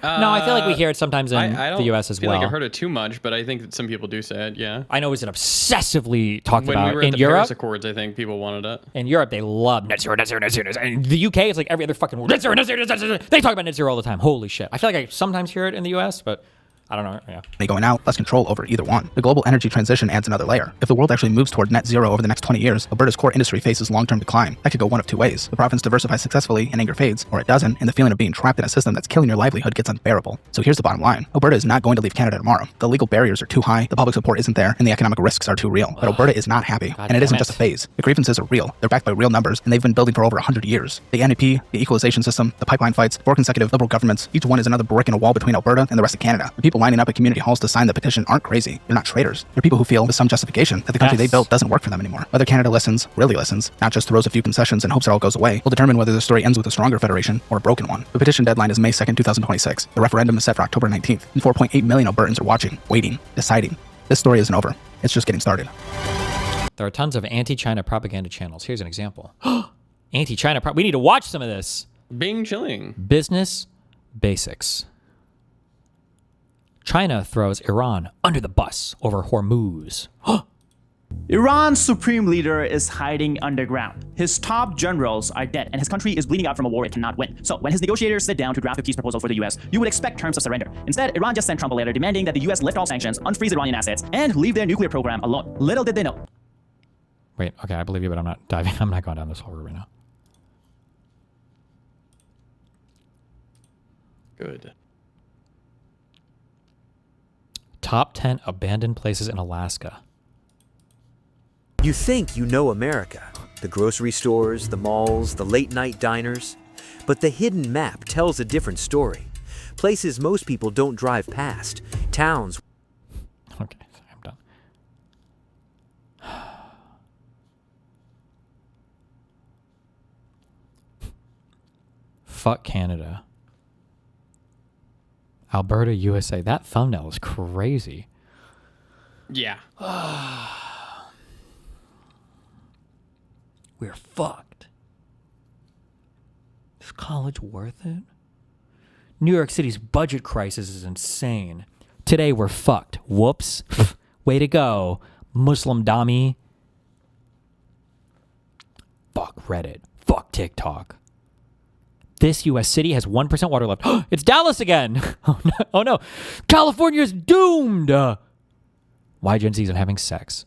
No, I feel like we hear it sometimes in the U.S. as well. I feel like I've heard it too much, but I think that some people do say it, yeah. I know it's an obsessively talked about. When we were in at the Europe, Paris Accords, I think people wanted it. In Europe, they love net zero, net zero, net zero, net zero. And the UK, it's like every other fucking word. Net zero, net zero, net zero. They talk about net zero all the time. Holy shit. I feel like I sometimes hear it in the U.S., but I don't know. Yeah. They going out, less control over either one. The global energy transition adds another layer. If the world actually moves toward net zero over the next 20 years, Alberta's core industry faces long-term decline. That could go one of two ways. The province diversifies successfully and anger fades, or it doesn't, and the feeling of being trapped in a system that's killing your livelihood gets unbearable. So here's the bottom line. Alberta is not going to leave Canada tomorrow. The legal barriers are too high, the public support isn't there, and the economic risks are too real. But Alberta is not happy, and it isn't just a phase. The grievances are real. They're backed by real numbers, and they've been building for over 100 years. The NEP, the equalization system, the pipeline fights, 4 consecutive liberal governments, each one is another brick in a wall between Alberta and the rest of Canada. The people lining up at community halls to sign the petition aren't crazy. They're not traitors. They're people who feel with some justification that the country they built doesn't work for them anymore. Whether Canada listens, really listens, not just throws a few concessions and hopes it all goes away, will determine whether the story ends with a stronger federation or a broken one. The petition deadline is May 2nd, 2026. The referendum is set for October 19th, and 4.8 million Albertans are watching, waiting, deciding. This story isn't over. It's just getting started. There are tons of anti-China propaganda channels. Here's an example. Anti-China we need to watch some of this. Bing chilling. Business basics. China throws Iran under the bus over Hormuz. Iran's supreme leader is hiding underground. His top generals are dead, and his country is bleeding out from a war it cannot win. So when his negotiators sit down to draft a peace proposal for the US, you would expect terms of surrender. Instead, Iran just sent Trump a letter demanding that the US lift all sanctions, unfreeze Iranian assets, and leave their nuclear program alone. Little did they know. Wait, okay, I believe you, but I'm not going down this whole road right now. Good. Top 10 abandoned places in Alaska. You think you know America. The grocery stores, the malls, the late-night diners. But the hidden map tells a different story. Places most people don't drive past. Towns. Okay, I'm done. Fuck Canada. Alberta, USA. That thumbnail is crazy. Yeah. We're fucked. Is college worth it? New York City's budget crisis is insane. Today we're fucked. Whoops. Way to go, Muslim Dami. Fuck Reddit. Fuck TikTok. This U.S. city has 1% water left. It's Dallas again. Oh no. Oh no. California's doomed. Why Gen Z's are having sex.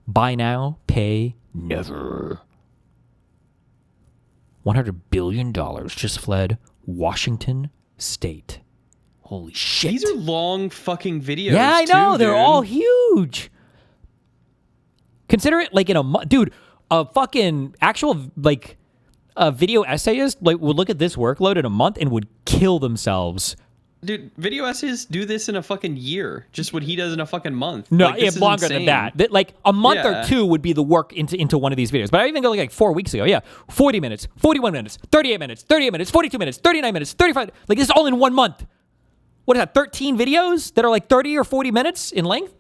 Buy now, pay never. $100 billion just fled Washington State. Holy shit. These are long fucking videos. Yeah, I know. They're dude. all huge. Consider it like in a month. Dude, a fucking actual, like, a video essayist like would look at this workload in a month and would kill themselves. Dude, video essayists do this in a fucking year. Just what he does in a fucking month. No, like, yeah, longer than that. Like a month or two would be the work into one of these videos. But I even go like 4 weeks ago. Yeah, 40 minutes, 41 minutes, 38 minutes, 38 minutes, 42 minutes, 39 minutes, 35. Like this is all in 1 month. What is that? 13 videos that are like 30 or 40 minutes in length,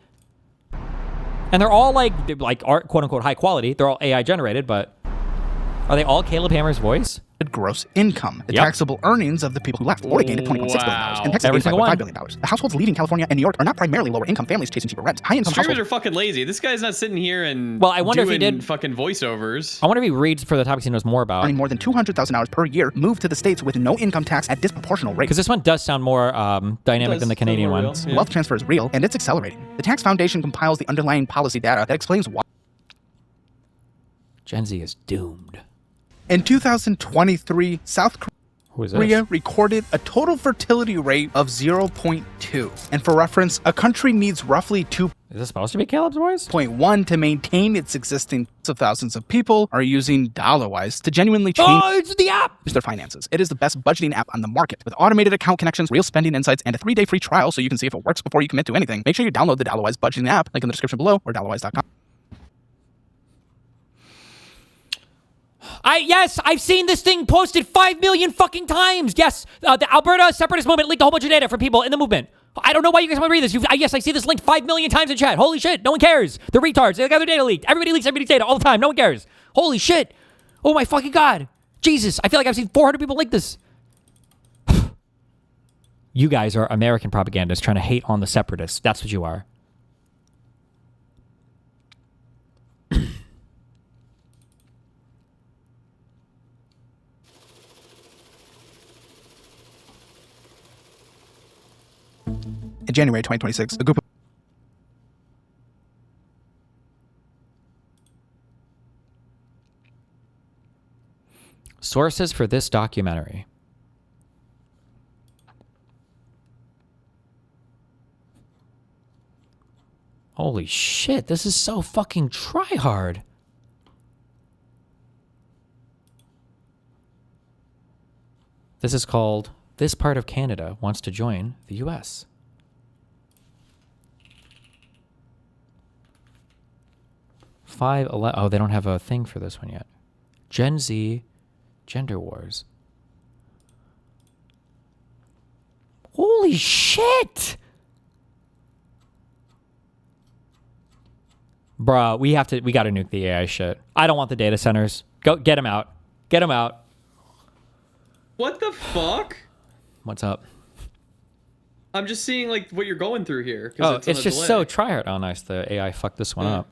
and they're all like art, quote unquote high quality. They're all AI generated, but Are they all Caleb Hammer's voice? Gross income, the taxable earnings of the people who left or gained at $20.6 billion, and Texas $85.5 billion. The households leaving California and New York are not primarily lower income families chasing cheaper rent. High income Streamers households are fucking lazy. This guy's not sitting here and I wonder if he doing did fucking voiceovers. I wonder if he reads for the topics he knows more about. earning more than $200,000 per year moved to the states with no income tax at disproportional rates. Because this one does sound more dynamic than the Canadian one. Wealth transfer is real, and it's accelerating. The Tax Foundation compiles the underlying policy data that explains why. Gen Z is doomed. In 2023, South Korea recorded a total fertility rate of 0.2. And for reference, a country needs roughly 2. Is this supposed to be Caleb's voice? 0.1 to maintain its existing. So thousands of people are using DollarWise to genuinely change it's the app. Their finances. It is the best budgeting app on the market with automated account connections, real spending insights, and a 3-day free trial so you can see if it works before you commit to anything. Make sure you download the DollarWise budgeting app, link in the description below or dollarwise.com. Yes, I've seen this thing posted 5 million fucking times. Yes, the Alberta separatist movement leaked a whole bunch of data from people in the movement. I don't know why you guys want to read this. Yes, I see this linked 5 million times in chat. Holy shit, no one cares. They're retards. They got their data leaked. Everybody leaks everybody's data all the time. No one cares. Holy shit. Oh my fucking god. Jesus, I feel like I've seen 400 people link this. You guys are American propagandists trying to hate on the separatists. That's what you are. In January 2026, a group of sources for this documentary. Holy shit, this is so fucking try-hard. This is called This Part of Canada Wants to Join the U.S. Oh, they don't have a thing for this one yet. Gen Z Gender Wars. Holy shit! Bruh, we gotta nuke the AI shit. I don't want the data centers. Go, get them out. Get them out. What the fuck? What's up? I'm just seeing like what you're going through here. Oh, it's just so tryhard. Oh, nice. The AI fucked this one up.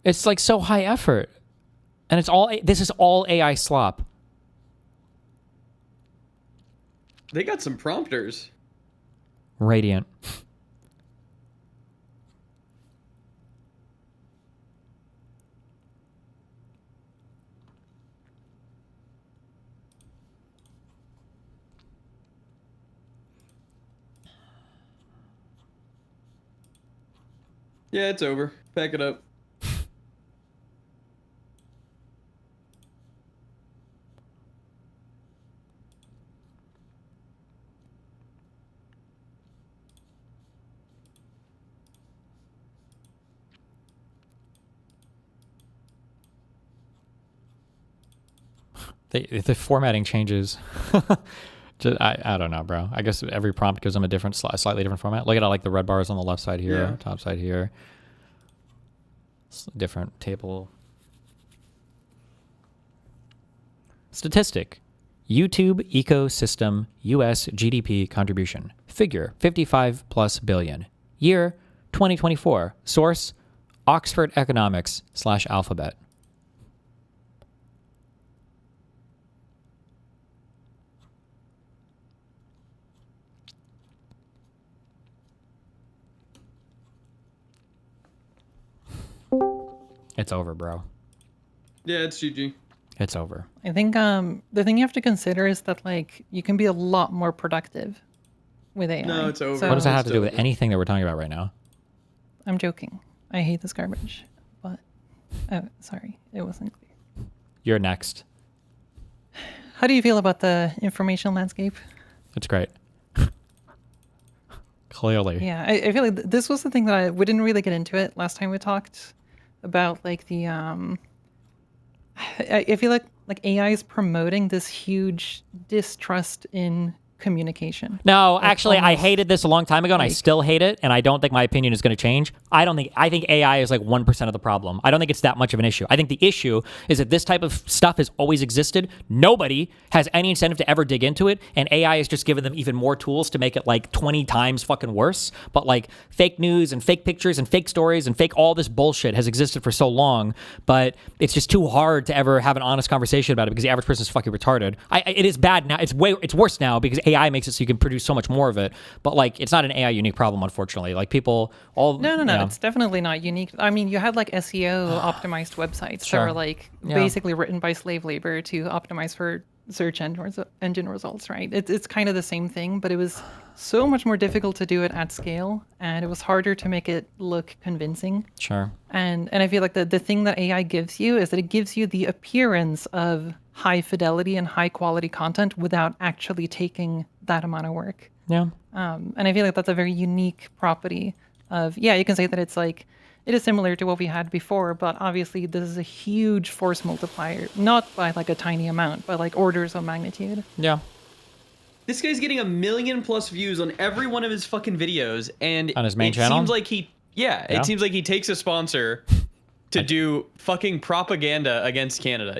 It's like so high effort. And this is all AI slop. They got some prompters. Radiant. Yeah, it's over. Pack it up. The formatting changes. I don't know, bro. I guess every prompt gives them a different, slightly different format. Look at all like the red bars on the left side here, top side here. Different table. Statistic. YouTube ecosystem US GDP contribution. Figure 55+ billion. Year 2024. Source Oxford Economics /Alphabet. It's over, bro. Yeah, it's GG. It's over. I think the thing you have to consider is that like you can be a lot more productive with AI. No, it's over. So, what does that have to do with anything that we're talking about right now? I'm joking. I hate this garbage. But sorry, it wasn't clear. You're next. How do you feel about the information landscape? It's great. Clearly. Yeah, I feel like this was the thing that we didn't really get into it last time we talked about like the I feel like AI is promoting this huge distrust in communication. No, Like, actually, I almost hated this a long time ago, and I still hate it, and I don't think my opinion is going to change. I think AI is like 1% of the problem. I don't think it's that much of an issue. I think the issue is that this type of stuff has always existed. Nobody has any incentive to ever dig into it, and AI has just given them even more tools to make it like 20 times fucking worse. But like fake news and fake pictures and fake stories and fake all this bullshit has existed for so long, but it's just too hard to ever have an honest conversation about it because the average person is fucking retarded. It is bad now. It's worse now because AI makes it so you can produce so much more of it. But like, it's not an AI unique problem, unfortunately. Like people all No, it's definitely not unique. I mean, you had like SEO optimized websites that were like basically written by slave labor to optimize for search engine results, right? It's kind of the same thing, but it was so much more difficult to do it at scale, and it was harder to make it look convincing. Sure. And I feel like the thing that AI gives you is that it gives you the appearance of high fidelity and high quality content without actually taking that amount of work. Yeah. And I feel like that's a very unique property of, you can say that it's like, it is similar to what we had before, but obviously this is a huge force multiplier, not by like a tiny amount, but like orders of magnitude. Yeah. This guy's getting 1 million+ views on every one of his fucking videos, and on his main channel? Seems like it seems like he takes a sponsor to do fucking propaganda against Canada.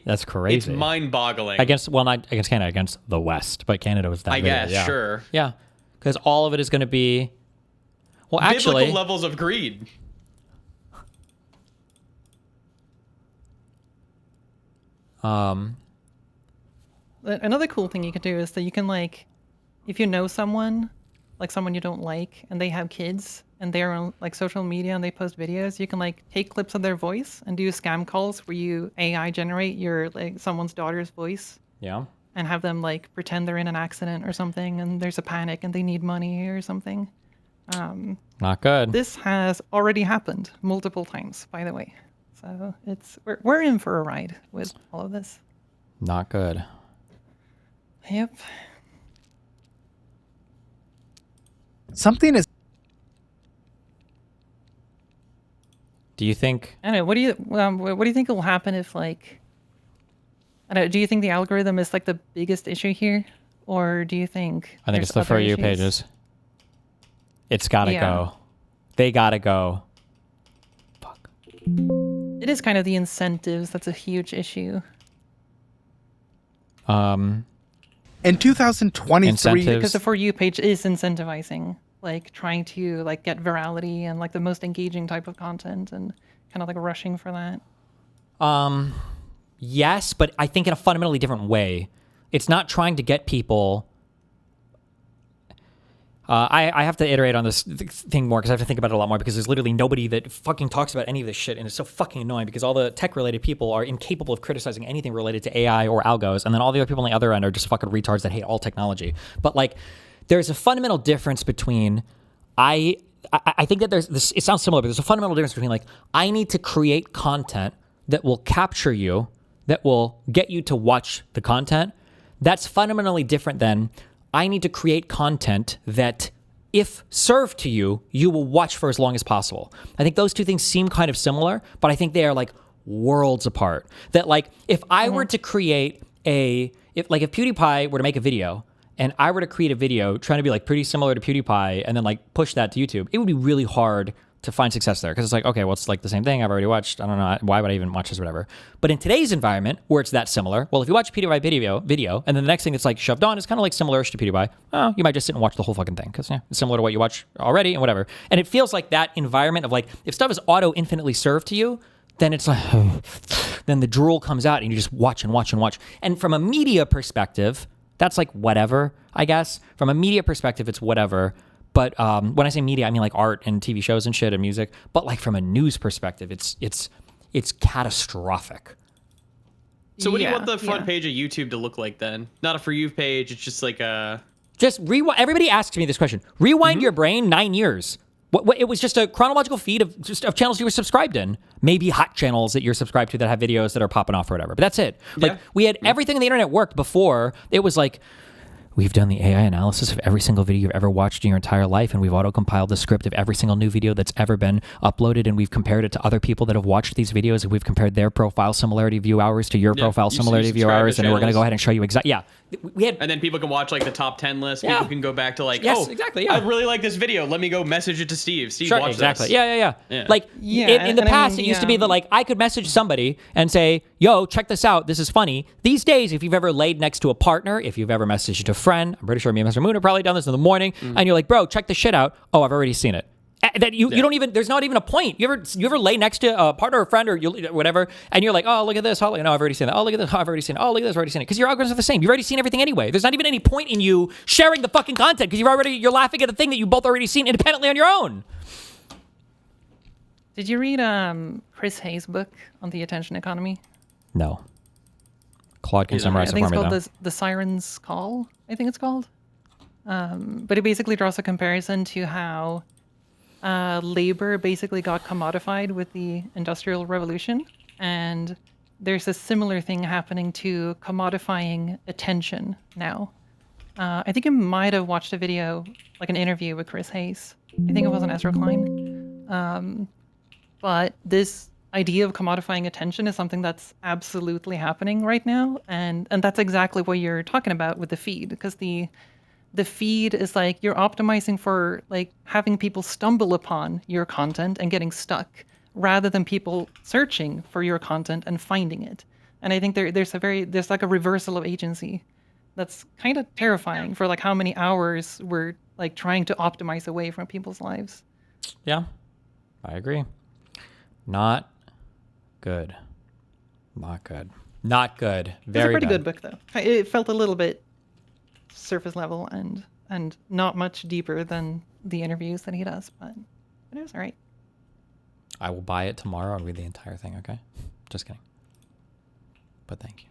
That's crazy. It's mind-boggling. Not against Canada, against the West, but Canada was that. I guess, sure. Yeah, because all of it is going to be, well, actually, biblical levels of greed. Another cool thing you can do is that you can like, if you know someone, like someone you don't like, and they have kids and they're on like social media and they post videos, you can like take clips of their voice and do scam calls where you AI generate your like someone's daughter's voice. Yeah. And have them like pretend they're in an accident or something and there's a panic and they need money or something. Not good. This has already happened multiple times, by the way. So we're in for a ride with all of this. Not good. Yep. Something is. Do you think? I don't know. What do you think will happen if like? I don't know. Do you think the algorithm is like the biggest issue here, or do you think? I think it's the For You pages. It's gotta go. They gotta go. Fuck. It is kind of the incentives that's a huge issue. In 2023, because the For You page is incentivizing, like trying to like get virality and like the most engaging type of content and kind of like rushing for that. Yes, but I think in a fundamentally different way. It's not trying to get people. I have to iterate on this thing more because I have to think about it a lot more because there's literally nobody that fucking talks about any of this shit, and it's so fucking annoying because all the tech-related people are incapable of criticizing anything related to AI or algos, and then all the other people on the other end are just fucking retards that hate all technology. But like, there's a fundamental difference between I think that there's this. It sounds similar, but there's a fundamental difference between like I need to create content that will capture you, that will get you to watch the content. That's fundamentally different than I need to create content that, if served to you, you will watch for as long as possible. I think those two things seem kind of similar, but I think they are like worlds apart. That like, if I were to create if PewDiePie were to make a video, and I were to create a video trying to be like pretty similar to PewDiePie, and then like push that to YouTube, it would be really hard to find success there because it's like, okay, well, it's like the same thing I've already watched. I don't know, why would I even watch this or whatever. But in today's environment where it's that similar, well, if you watch a PewDiePie video and then the next thing that's like shoved on is kind of like similar-ish to PewDiePie, you might just sit and watch the whole fucking thing because it's similar to what you watch already and whatever. And it feels like that environment of like, if stuff is auto-infinitely served to you, then it's like, then the drool comes out and you just watch and watch and watch. And from a media perspective, that's like whatever, I guess. From a media perspective, it's whatever. But when I say media, I mean like art and TV shows and shit and music. But like from a news perspective, it's catastrophic. So what do you want the front page of YouTube to look like then? Not a For You page. It's just like a. Just rewind. Everybody asks me this question. Rewind your brain 9 years. What? It was just a chronological feed of channels you were subscribed in. Maybe hot channels that you're subscribed to that have videos that are popping off or whatever. But that's it. Like we had everything on the internet worked before. It was like. We've done the AI analysis of every single video you've ever watched in your entire life, and we've auto-compiled the script of every single new video that's ever been uploaded, and we've compared it to other people that have watched these videos, and we've compared their profile similarity view hours to your profile similarity view hours, and we're going to go ahead and show you exactly. Yeah. We had, and then people can watch like the top 10 list. Yeah. People can go back to like, Yes, oh, exactly, yeah. I really like this video. Let me go message it to Steve. Steve, Sure, watch exactly. this. Yeah. Like in the past, it used to be that like I could message somebody and say, "Yo, check this out. This is funny." These days, if you've ever laid next to a partner, if you've ever messaged a friend, I'm pretty sure me and Mr. Moot have probably done this in the morning, and you're like, "Bro, check this shit out." Oh, I've already seen it. That you don't even, there's not even a point. You ever lay next to a partner or a friend or whatever, and you're like, oh, look at this. Oh, no, I've already seen that. Oh, look at this. Oh, I've already seen it. Oh, look at this. I've already seen it. Because your algorithms are the same. You've already seen everything anyway. There's not even any point in you sharing the fucking content because you're laughing at the thing that you both already seen independently on your own. Did you read Chris Hayes' book on the attention economy? No. Claude can summarize it for me, though. I think it's called The Siren's Call, I think it's called. But it basically draws a comparison to how labor basically got commodified with the Industrial Revolution. And there's a similar thing happening to commodifying attention now. I think you might have watched a video, like an interview with Chris Hayes. I think it was on Ezra Klein. But this idea of commodifying attention is something that's absolutely happening right now. And that's exactly what you're talking about with the feed, because the feed is like you're optimizing for like having people stumble upon your content and getting stuck rather than people searching for your content and finding it. And I think there's like a reversal of agency that's kind of terrifying for like how many hours we're like trying to optimize away from people's lives. Yeah, I agree. Not good. Not good. Not good. Very It's a pretty good book though. It felt a little bit surface level and not much deeper than the interviews that he does, but it was all right. I will buy it tomorrow and read the entire thing, okay? Just kidding. But thank you.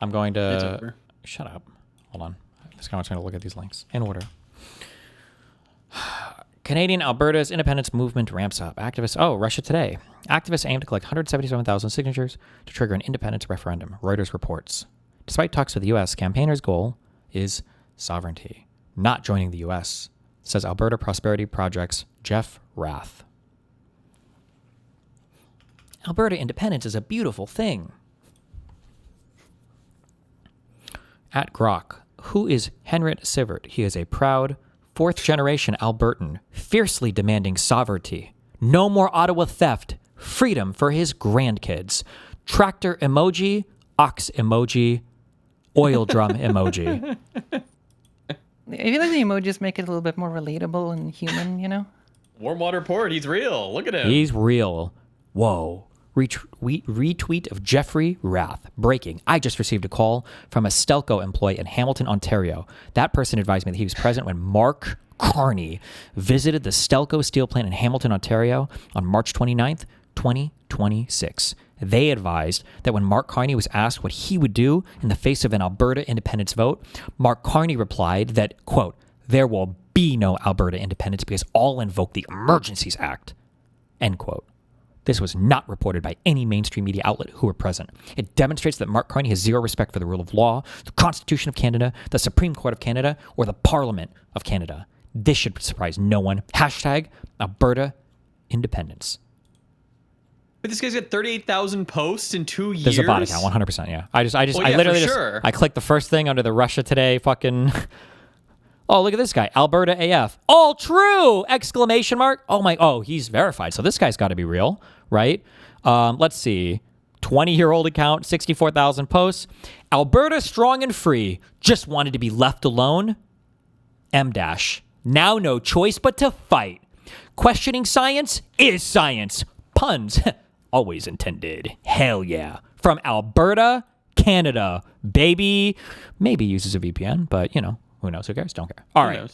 I'm going to... It's over. Shut up. Hold on. This guy's going to look at these links in order. Canadian Alberta's independence movement ramps up. Activists... Oh, Russia Today. Activists aim to collect 177,000 signatures to trigger an independence referendum. Reuters reports. Despite talks with the U.S., campaigners' goal is sovereignty, not joining the U.S., says Alberta Prosperity Project's Jeff Rath. Alberta independence is a beautiful thing. At Grok, who is Henrik Sivert? He is a proud, fourth-generation Albertan, fiercely demanding sovereignty. No more Ottawa theft, freedom for his grandkids. Tractor emoji, ox emoji, oil drum emoji. I feel like the emojis make it a little bit more relatable and human, you know? Warm water port. He's real. Look at him. He's real. Whoa. Retweet of Jeffrey Rath. Breaking. I just received a call from a Stelco employee in Hamilton, Ontario. That person advised me that he was present when Mark Carney visited the Stelco steel plant in Hamilton, Ontario on March 29th, 2026. They advised that when Mark Carney was asked what he would do in the face of an Alberta independence vote, Mark Carney replied that, quote, there will be no Alberta independence because all invoke the Emergencies Act, end quote. This was not reported by any mainstream media outlet who were present. It demonstrates that Mark Carney has zero respect for the rule of law, the Constitution of Canada, the Supreme Court of Canada, or the Parliament of Canada. This should surprise no one. Hashtag Alberta independence. But this guy's got 38,000 posts in 2 years. There's a bot account, 100%. Yeah, I literally I clicked the first thing under the Russia Today fucking. Oh, look at this guy, Alberta AF. All true! Exclamation mark. Oh, he's verified. So this guy's got to be real, right? Let's see. 20-year-old account, 64,000 posts. Alberta strong and free. Just wanted to be left alone. M dash. Now no choice but to fight. Questioning science is science. Puns. Always intended. Hell yeah. From Alberta, Canada. Baby. Maybe uses a VPN, but you know, who knows? Who cares? Don't care. All right.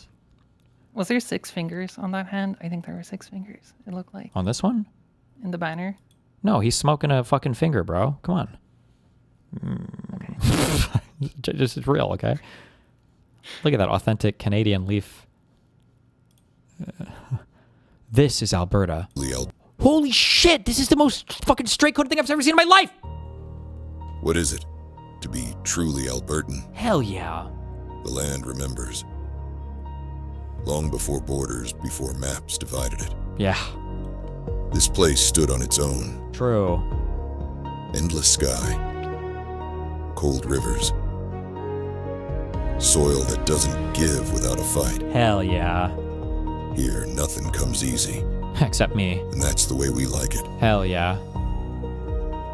Was there 6 fingers on that hand? I think there were 6 fingers. It looked like. On this one? In the banner. No, he's smoking a fucking finger, bro. Come on. Okay. Just it's real, okay? Look at that authentic Canadian leaf. This is Alberta. Holy shit, this is the most fucking straight-coded thing I've ever seen in my life! What is it to be truly Albertan? Hell yeah. The land remembers. Long before borders, before maps divided it. Yeah. This place stood on its own. True. Endless sky. Cold rivers. Soil that doesn't give without a fight. Hell yeah. Here, nothing comes easy. Except me. And that's the way we like it. Hell yeah.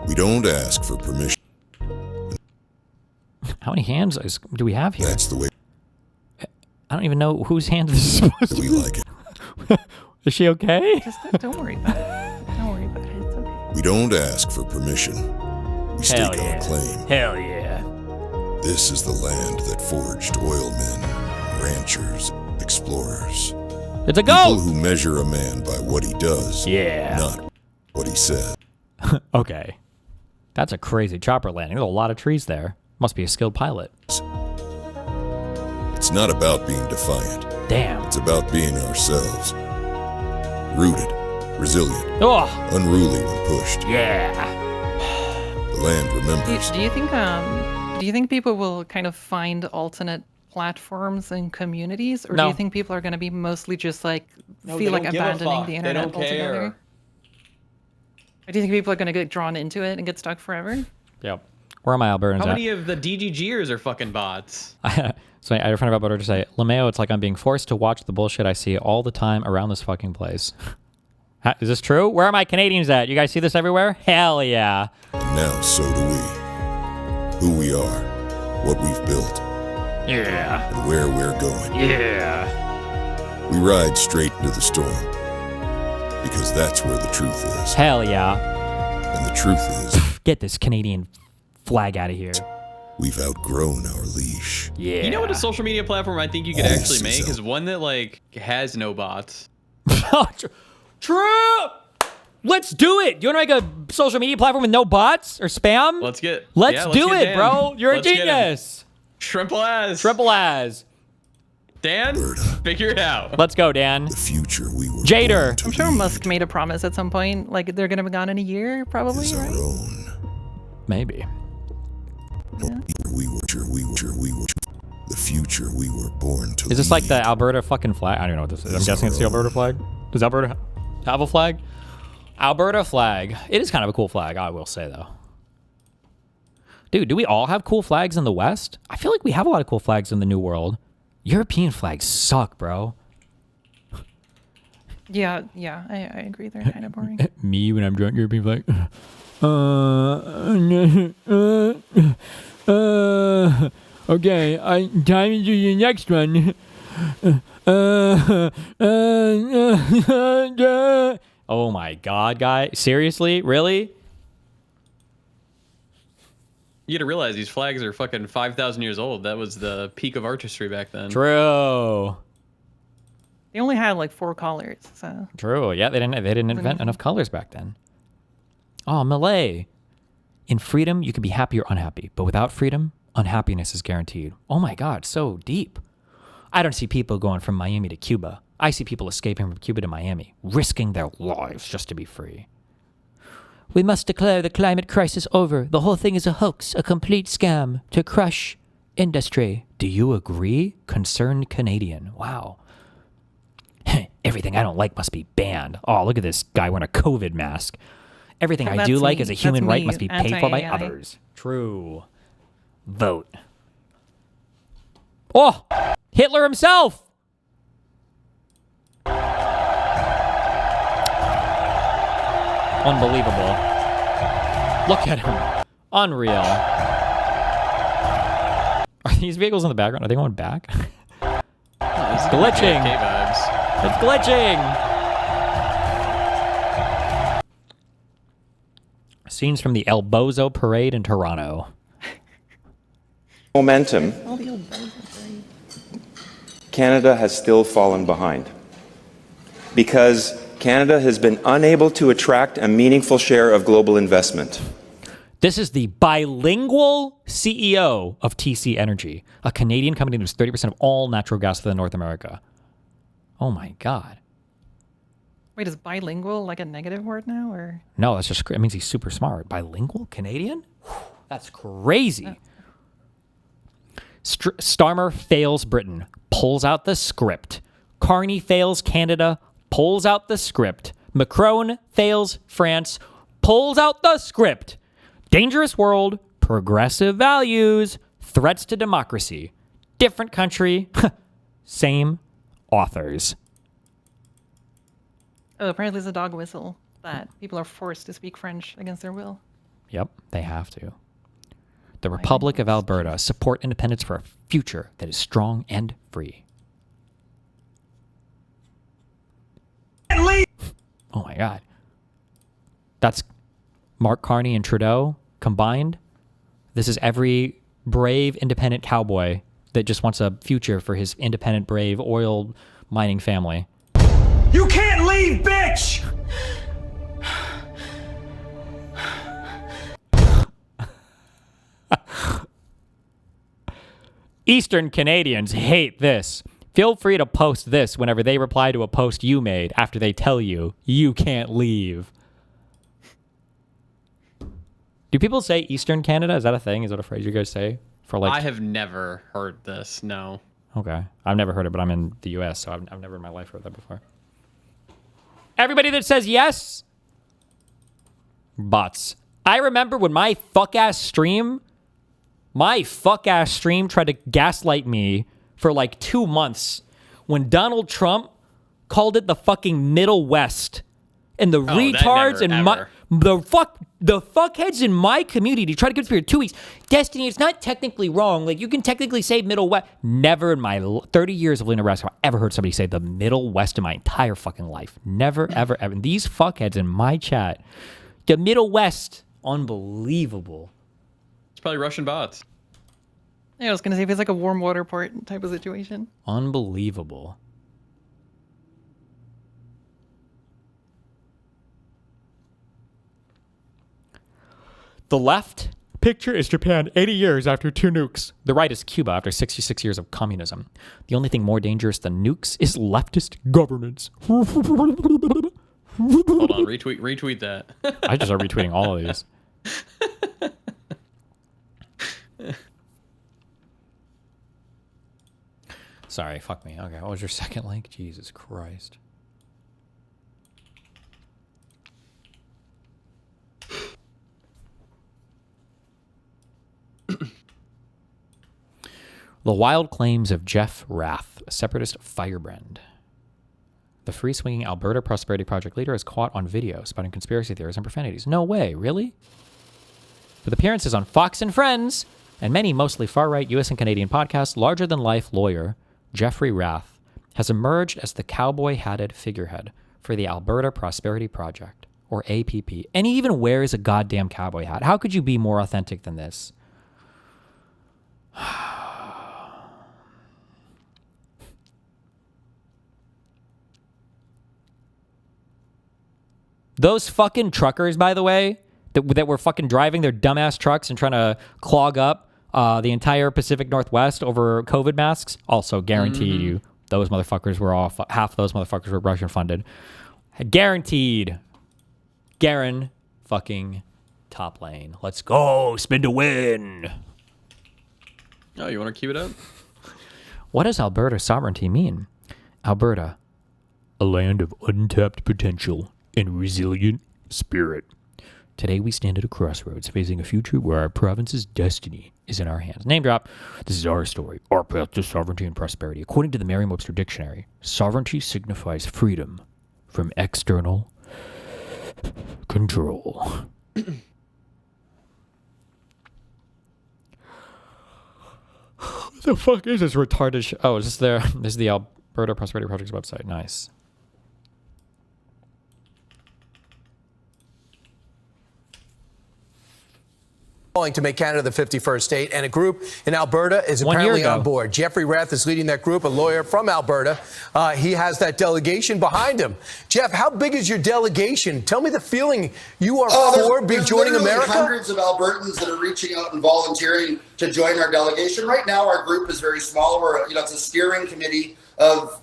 We don't ask for permission. How many hands do we have here? That's the way. I don't even know whose hand this is supposed to be. We like it. Is she okay? Just don't worry about it. Don't worry about it. It's okay. We don't ask for permission. We stake yeah. our claim. Hell yeah. This is the land that forged oilmen, ranchers, explorers. It's a People goat! who measure a man by what he does, Yeah. not what he said. Okay. That's a crazy chopper landing. There's a lot of trees there. Must be a skilled pilot. It's not about being defiant. Damn. It's about being ourselves. Rooted, resilient, unruly when pushed. Yeah. The land remembers. Do you think people will kind of find alternate platforms and communities, or do you think people are going to be mostly just like feel like abandoning the internet altogether? Or do you think people are going to get drawn into it and get stuck forever? Yep. Where are my Albertans How at? many of the DGGers are fucking bots? So I had a friend about Alberta to say, LMAO, it's like I'm being forced to watch the bullshit I see all the time around this fucking place. Is this true? Where are my Canadians at? You guys see this everywhere? Hell yeah. And now so do we. Who we are, what we've built. Yeah. And where we're going. Yeah. We ride straight into the storm. Because that's where the truth is. Hell yeah. And the truth is... Get this Canadian flag out of here. We've outgrown our leash. Yeah. You know what a social media platform I think you could actually make is one that like has no bots. True. Let's do it. You want to make a social media platform with no bots or spam? Let's do it, Dan. bro. You're Let's a get him. genius. Triple as. Triple as. Dan, figure it out. Let's go, Dan. The future we were Jader. I'm sure Musk made a promise at some point, like they're gonna be gone in a year, probably, is our right? own. Maybe. Yeah. We were. The future we were born to Is this like the Alberta fucking flag? I don't know what this is. I'm guessing it's the Alberta flag. Does Alberta have a flag? Alberta flag. It is kind of a cool flag, I will say, though. Dude, do we all have cool flags in the West? I feel like we have a lot of cool flags in the New World. European flags suck, bro. Yeah, I agree. They're kind of boring. Me when I'm drunk, European flag. Okay, time to do the next one. Oh my god, guy. Seriously? Really? You gotta realize these flags are fucking 5,000 years old. That was the peak of artistry back then. True. They only had like 4 colors, so. True. Yeah, they didn't invent enough colors back then. Oh, Malay. In freedom, you can be happy or unhappy, but without freedom, unhappiness is guaranteed. Oh my god, so deep. I don't see people going from Miami to Cuba. I see people escaping from Cuba to Miami, risking their lives just to be free. We must declare the climate crisis over. The whole thing is a hoax, a complete scam to crush industry. Do you agree? Concerned Canadian. Wow. Everything I don't like must be banned. Oh, look at this guy wearing a COVID mask. Everything I do like as a human right must be paid for by others. True. Vote. Oh, Hitler himself. Unbelievable. Look at him. Unreal. Are these vehicles in the background? Are they going back? It's glitching. It's glitching. Scenes from the El Bozo Parade in Toronto. Momentum, Canada has still fallen behind because Canada has been unable to attract a meaningful share of global investment. This is the bilingual CEO of TC Energy, a Canadian company that is 30% of all natural gas for North America. Oh my God. Wait, is bilingual like a negative word now, or? No, that's just, it means he's super smart. Bilingual Canadian? That's crazy. Starmer fails Britain, pulls out the script. Carney fails Canada, pulls out the script. Macron fails France, pulls out the script. Dangerous world, progressive values, threats to democracy. Different country, same authors. Oh, apparently there's a dog whistle that people are forced to speak French against their will. Yep, they have to. The Republic of Alberta, support independence for a future that is strong and free. Oh my God. That's Mark Carney and Trudeau combined. This is every brave, independent cowboy that just wants a future for his independent, brave oil mining family. You can't leave, bitch! Eastern Canadians hate this. Feel free to post this whenever they reply to a post you made after they tell you you can't leave. Do people say Eastern Canada? Is that a thing? Is that a phrase you guys say? For like? I have never heard this, no. Okay. I've never heard it, but I'm in the US, so I've never in my life heard that before. Everybody that says yes, bots. I remember when my fuck-ass stream tried to gaslight me for like 2 months when Donald Trump called it the fucking Middle West. And the retards and the fuckheads in my community tried to get it for 2 weeks. Destiny, it's not technically wrong. Like, you can technically say Middle West. Never in my 30 years of living in Nebraska have I ever heard somebody say the Middle West in my entire fucking life. Never, ever, ever. And these fuckheads in my chat, the Middle West, unbelievable. It's probably Russian bots. Yeah, I was going to say if it's like a warm water port type of situation. Unbelievable. The left picture is Japan 80 years after 2 nukes. The right is Cuba after 66 years of communism. The only thing more dangerous than nukes is leftist governments. Hold on, retweet that. I just started retweeting all of these. Sorry, fuck me. Okay, what was your second link? Jesus Christ. The wild claims of Jeff Rath, a separatist firebrand. The free-swinging Alberta Prosperity Project leader is caught on video spouting conspiracy theories and profanities. No way, really? With appearances on Fox and Friends and many mostly far-right U.S. and Canadian podcasts, larger-than-life lawyer Jeffrey Rath has emerged as the cowboy-hatted figurehead for the Alberta Prosperity Project, or APP. And he even wears a goddamn cowboy hat. How could you be more authentic than this? Those fucking truckers, by the way, that were fucking driving their dumbass trucks and trying to clog up the entire Pacific Northwest over COVID masks, also guaranteed you those motherfuckers were all, half of those motherfuckers were Russian funded. Guaranteed. Garen fucking top lane. Let's go. Spin to win. Oh, you want to keep it up? What does Alberta sovereignty mean? Alberta, a land of untapped potential and resilient spirit. Today we stand at a crossroads facing a future where our province's destiny is in our hands. Name drop. This is our story, our path to sovereignty and prosperity. According to the Merriam-Webster Dictionary, sovereignty signifies freedom from external control. What the fuck is this retarded shit? Oh, is this there? This is the Alberta Prosperity Project's website. Nice. To make Canada the 51st state, and a group in Alberta is apparently on board. Jeffrey Rath is leading that group, a lawyer from Alberta. He has that delegation behind him. Jeff, how big is your delegation? Tell me the feeling you are for joining America. Hundreds of Albertans that are reaching out and volunteering to join our delegation. Right now, our group is very small. We're, it's a steering committee of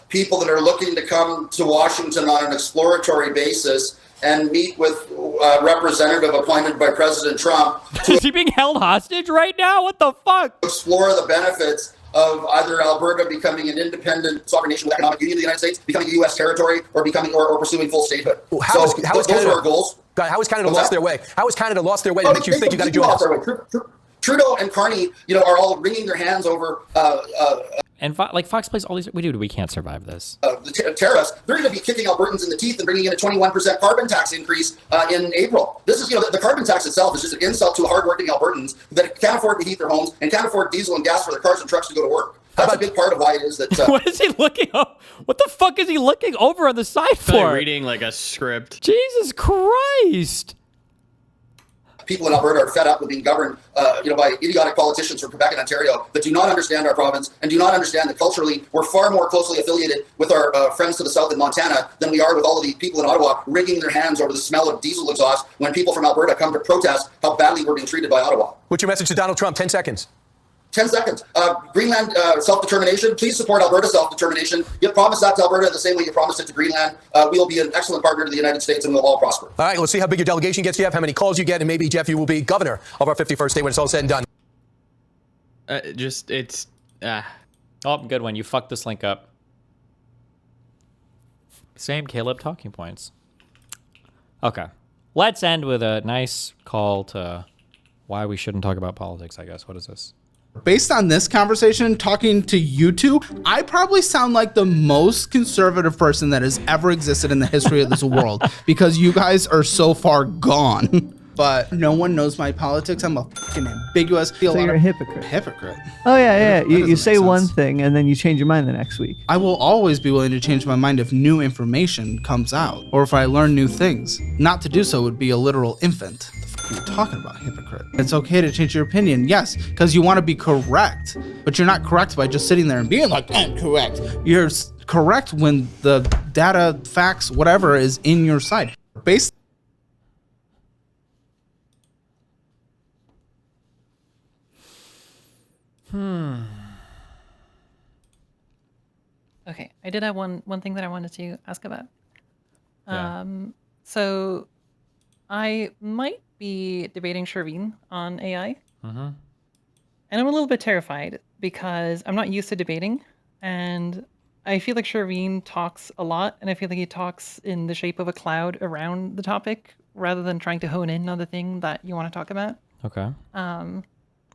people that are looking to come to Washington on an exploratory basis. and meet with a representative appointed by President Trump. Is he being held hostage right now? What the fuck? Explore the benefits of either Alberta becoming an independent sovereign nation with economic union of the United States, becoming a U.S. territory, or becoming or pursuing full statehood. Well, how is those Canada, are our goals. God, how has Canada lost their way? How has Canada lost their way that makes you think you got to join us? Trudeau and Carney, are all wringing their hands over and Fox plays all these. We can't survive this. The tariffs. They're going to be kicking Albertans in the teeth and bringing in a 21% carbon tax increase in April. This is, the carbon tax itself is just an insult to hardworking Albertans that can't afford to heat their homes and can't afford diesel and gas for their cars and trucks to go to work. That's a big part of why it is that. What is he looking up? What the fuck is he looking over on the side for? Reading like a script. Jesus Christ. People in Alberta are fed up with being governed, by idiotic politicians from Quebec and Ontario that do not understand our province and do not understand that culturally we're far more closely affiliated with our friends to the south in Montana than we are with all of the people in Ottawa wringing their hands over the smell of diesel exhaust when people from Alberta come to protest how badly we're being treated by Ottawa. What's your message to Donald Trump? 10 seconds. 10 seconds. Greenland self-determination. Please support Alberta self-determination. You promised that to Alberta the same way you promised it to Greenland. We'll be an excellent partner to the United States and we'll all prosper. All right, let's see how big your delegation gets, Jeff, how many calls you get, and maybe, Jeff, you will be governor of our 51st state when it's all said and done. Oh, good one. You fucked this link up. Same Caleb talking points. Okay. Let's end with a nice call to why we shouldn't talk about politics, I guess. What is this? Based on this conversation, talking to you two, I probably sound like the most conservative person that has ever existed in the history of this world because you guys are so far gone. But no one knows my politics. I'm a fucking ambiguous. So you're a hypocrite. Hypocrite. Oh, yeah. You say one thing and then you change your mind the next week. I will always be willing to change my mind if new information comes out or if I learn new things. Not to do so would be a literal infant. What are you talking about, hypocrite? It's okay to change your opinion, yes, because you want to be correct, but you're not correct by just sitting there and being like, I'm correct. You're correct when the data, facts, whatever is in your side. Based Okay, I did have one thing that I wanted to ask about. Yeah. So I might be debating Shervin on AI. Mm-hmm. And I'm a little bit terrified because I'm not used to debating. And I feel like Shervin talks a lot. And I feel like he talks in the shape of a cloud around the topic rather than trying to hone in on the thing that you want to talk about. Okay. you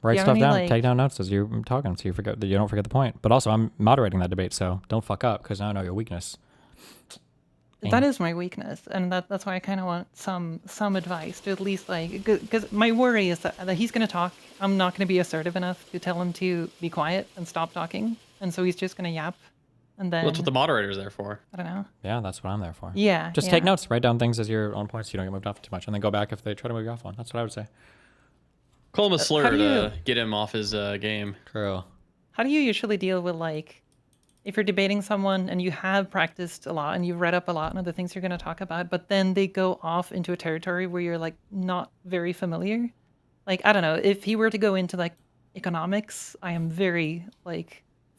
Write have stuff any, down. like- Take down notes as you're talking, so you don't forget the point. But also, I'm moderating that debate, so don't fuck up because now I know your weakness. That is my weakness, and that's why I kind of want some advice to at least because my worry is that he's going to talk. I'm not going to be assertive enough to tell him to be quiet and stop talking, and so he's just going to yap, and then Well, that's what the moderator's there for. I don't know. Yeah, that's what I'm there for. Yeah, Just take notes, write down things as you're on points so you don't get moved off too much, and then go back if they try to move you off one. That's what I would say. Call him a slur how do to get him off his game. True. How do you usually deal with if you're debating someone and you have practiced a lot and you've read up a lot on the things you're going to talk about, but then they go off into a territory where you're not very familiar? I don't know, if he were to go into economics, I am very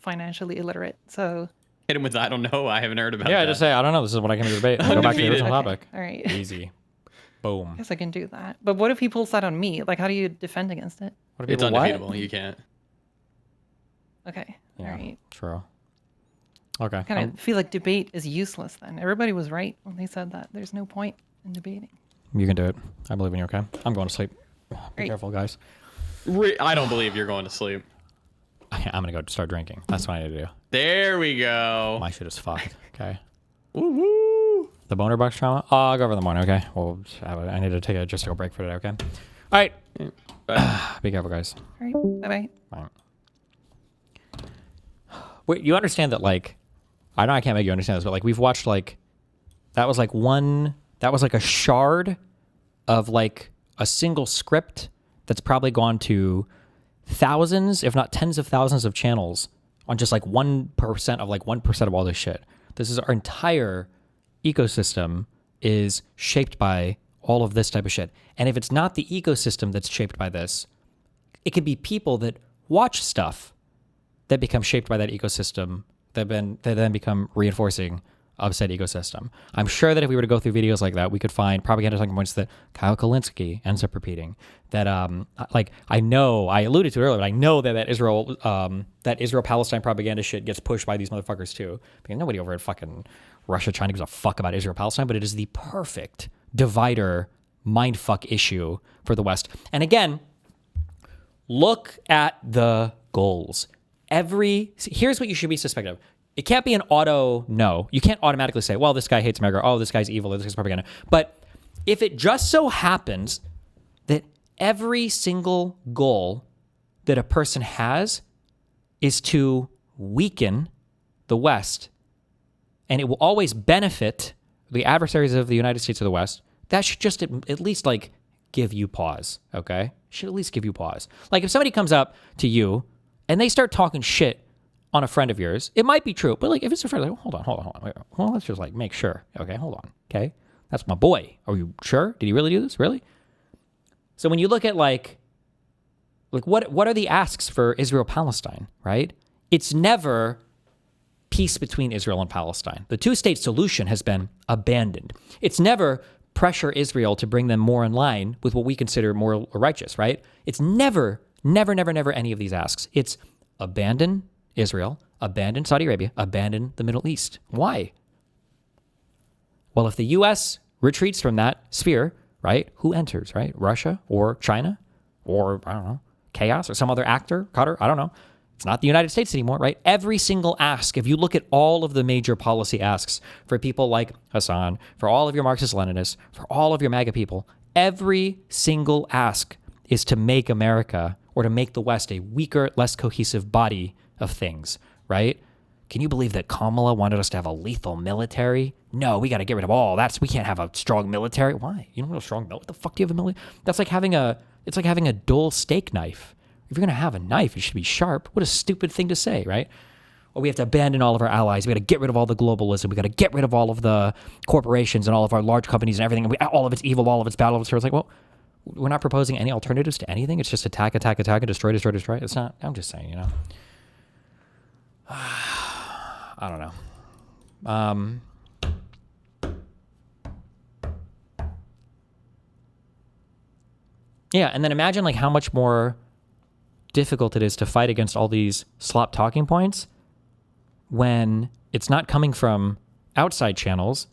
financially illiterate. So Hit him with I don't know. I haven't heard about Yeah, that. just say, I don't know. This is what I came to debate. Go back to the original topic. All right. Easy. Boom. I guess I can do that. But what if he pulls that on me? How do you defend against it? What if It's people- undefeatable. You can't. Okay. Yeah, All right. True. Okay. I kind of feel like debate is useless then. Everybody was right when they said that. There's no point in debating. You can do it. I believe in you, okay? I'm going to sleep. Be Great. careful, guys. I don't believe you're going to sleep. I'm going to go start drinking. That's what I need to do. There we go. My shit is fucked, okay? Woo-hoo. The boner box trauma? Oh, I'll go over in the morning, okay? I need to take a logistical break for today, okay? All right. Be careful, guys. All right. Bye-bye. Bye. Wait, you understand that, I know I can't make you understand this, but, we've watched, that was, a shard of, a single script that's probably gone to thousands, if not tens of thousands of channels on just, 1% of, 1% of all this shit. This is our entire ecosystem is shaped by all of this type of shit. And if it's not the ecosystem that's shaped by this, it could be people that watch stuff that become shaped by that ecosystem that then become reinforcing of said ecosystem. I'm sure that if we were to go through videos like that, we could find propaganda talking points that Kyle Kalinske ends up repeating. That I know I alluded to it earlier, but I know that Israel-Palestine propaganda shit gets pushed by these motherfuckers too. Because nobody over at fucking Russia, China gives a fuck about Israel-Palestine, but it is the perfect divider mindfuck issue for the West. And again, look at the goals. Here's what you should be suspect of. It can't be an no. You can't automatically say, well, this guy hates America. Oh, this guy's evil. This guy's propaganda. But if it just so happens that every single goal that a person has is to weaken the West, and it will always benefit the adversaries of the United States of the West, that should just at least like give you pause, okay? Should at least give you pause. Like if somebody comes up to you and they start talking shit on a friend of yours, it might be true, but like if it's a friend, like, hold on. Wait, well, let's just like make sure. Okay, hold on. Okay, that's my boy. Are you sure? Did he really do this? Really? So when you look at like what are the asks for Israel-Palestine, right? It's never peace between Israel and Palestine. The two-state solution has been abandoned. It's never pressure Israel to bring them more in line with what we consider moral or righteous, right? It's never any of these asks. It's abandon Israel, abandon Saudi Arabia, abandon the Middle East. Why? Well, if the U.S. retreats from that sphere, right, who enters, right? Russia or China or, I don't know, chaos or some other actor, Qatar, I don't know. It's not the United States anymore, right? Every single ask, if you look at all of the major policy asks for people like Hasan, for all of your Marxist-Leninists, for all of your MAGA people, every single ask is to make America or to make the West a weaker, less cohesive body of things, right? Can you believe that Kamala wanted us to have a lethal military? No, we got to get rid of all that. We can't have a strong military. Why? You don't have a strong military? What the fuck do you have a military? That's like having it's like having a dull steak knife. If you're going to have a knife, it should be sharp. What a stupid thing to say, right? Or we have to abandon all of our allies. We got to get rid of all the globalism. We got to get rid of all of the corporations and all of our large companies and everything. And all of it's evil, all of it's bad, all of it's terrible. It's like, well, we're not proposing any alternatives to anything. It's just attack, and destroy. It's not, I'm just saying, you know. I don't know. Yeah, and then imagine like how much more difficult it is to fight against all these slop talking points when it's not coming from outside channels,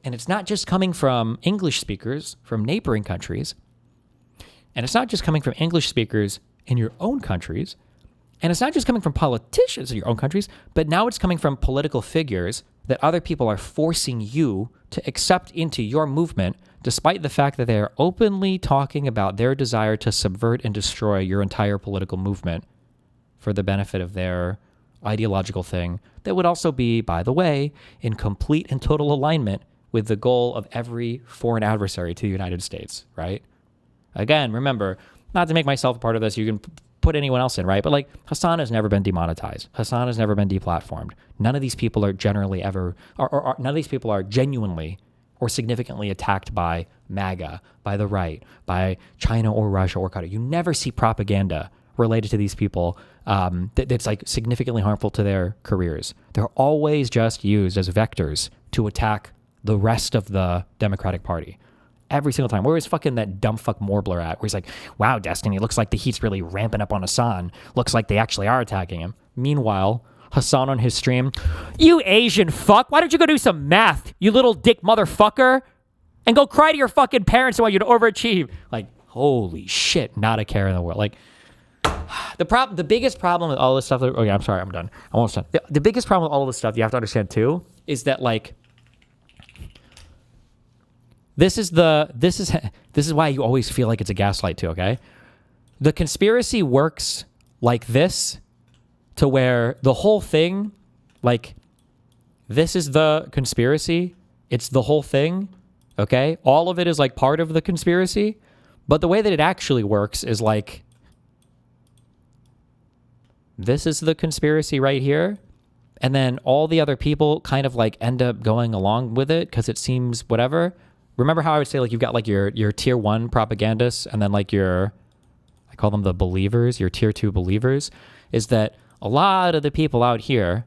and it's not just coming from English speakers from neighboring countries, and it's not just coming from English speakers in your own countries, and it's not just coming from politicians in your own countries, but now it's coming from political figures that other people are forcing you to accept into your movement, despite the fact that they are openly talking about their desire to subvert and destroy your entire political movement for the benefit of their ideological thing that would also be, by the way, in complete and total alignment with the goal of every foreign adversary to the United States, right? Again, remember, not to make myself a part of this, you can put anyone else in, right? But like Hasan has never been demonetized. Hasan has never been deplatformed. None of these people are generally ever, or none of these people are genuinely or significantly attacked by MAGA, by the right, by China or Russia or Qatar. You never see propaganda related to these people that's like significantly harmful to their careers. They're always just used as vectors to attack the rest of the Democratic Party. Every single time. Where is fucking that dumb fuck Morbler at? Where he's like, wow, Destiny, looks like the heat's really ramping up on Hasan. Looks like they actually are attacking him. Meanwhile, Hasan on his stream, you Asian fuck, why don't you go do some math, you little dick motherfucker? And go cry to your fucking parents who want you to overachieve. Like, holy shit, not a care in the world. Like, the biggest problem with all this stuff, okay, I'm sorry, I'm done. I'm almost done. The biggest problem with all of this stuff you have to understand too, is that like, this is why you always feel like it's a gaslight too, okay? The conspiracy works like this to where the whole thing, like, this is the conspiracy, it's the whole thing, okay? All of it is like part of the conspiracy, but the way that it actually works is like, this is the conspiracy right here, and then all the other people kind of like end up going along with it because it seems whatever. Remember how I would say like you've got like your tier 1 propagandists and then like I call them the believers, your tier 2 believers, is that a lot of the people out here,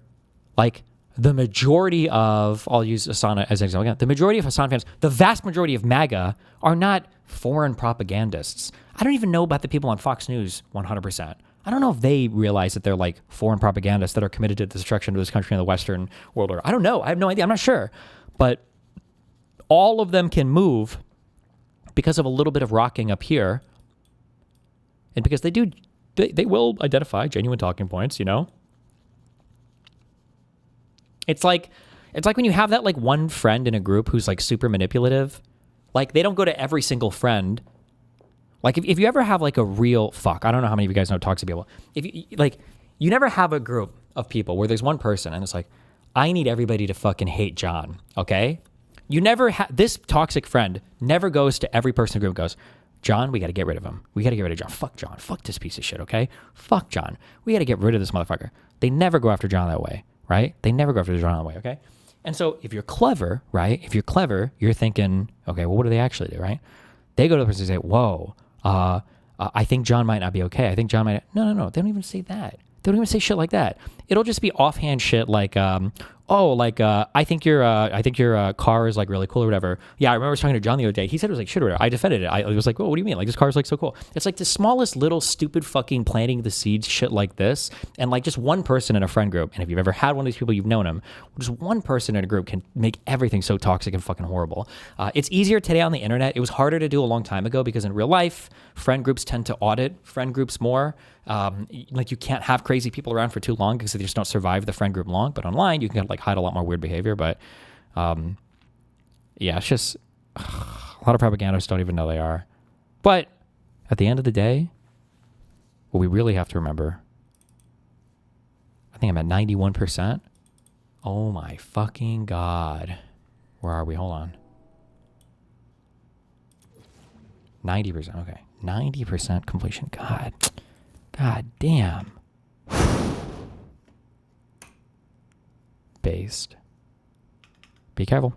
like the majority of, I'll use Hasan as an example again, the majority of Hasan fans, the vast majority of MAGA are not foreign propagandists. I don't even know about the people on Fox News 100%. I don't know if they realize that they're like foreign propagandists that are committed to the destruction of this country and the Western world order. I don't know. I have no idea. I'm not sure. But all of them can move because of a little bit of rocking up here. And because they will identify genuine talking points, you know? It's like when you have that like one friend in a group who's like super manipulative. Like they don't go to every single friend. Like if you ever have like a real I don't know how many of you guys know toxic people. If you like, you never have a group of people where there's one person and it's like, I need everybody to fucking hate John. Okay. You never this toxic friend never goes to every person in the group and goes, John, we got to get rid of him. We got to get rid of John. Fuck John. Fuck this piece of shit. Okay. Fuck John. We got to get rid of this motherfucker. They never go after John that way. Right? They never go after John that way, okay? And so if you're clever, right? If you're clever, you're thinking, okay, well, what do they actually do, right? They go to the person and say, whoa, I think John might not be okay. I think John might... No. They don't even say that. They don't even say shit like that. It'll just be offhand shit like, I think your car is like really cool or whatever. Yeah, I remember I was talking to John the other day. He said it was like shit or whatever. I defended it. I was like, oh, what do you mean? Like this car is like so cool. It's like the smallest little stupid fucking planting the seeds shit like this. And like just one person in a friend group. And if you've ever had one of these people, you've known them. Just one person in a group can make everything so toxic and fucking horrible. It's easier today on the internet. It was harder to do a long time ago because in real life, friend groups tend to audit friend groups more. Like you can't have crazy people around for too long because they just don't survive the friend group long. But online, you can like hide a lot more weird behavior. But yeah, it's just a lot of propagandists don't even know they are. But at the end of the day, what we really have to remember, I think I'm at 91%. Oh my fucking God. Where are we? Hold on. 90%. Okay. 90% completion. God damn. Based. Be careful.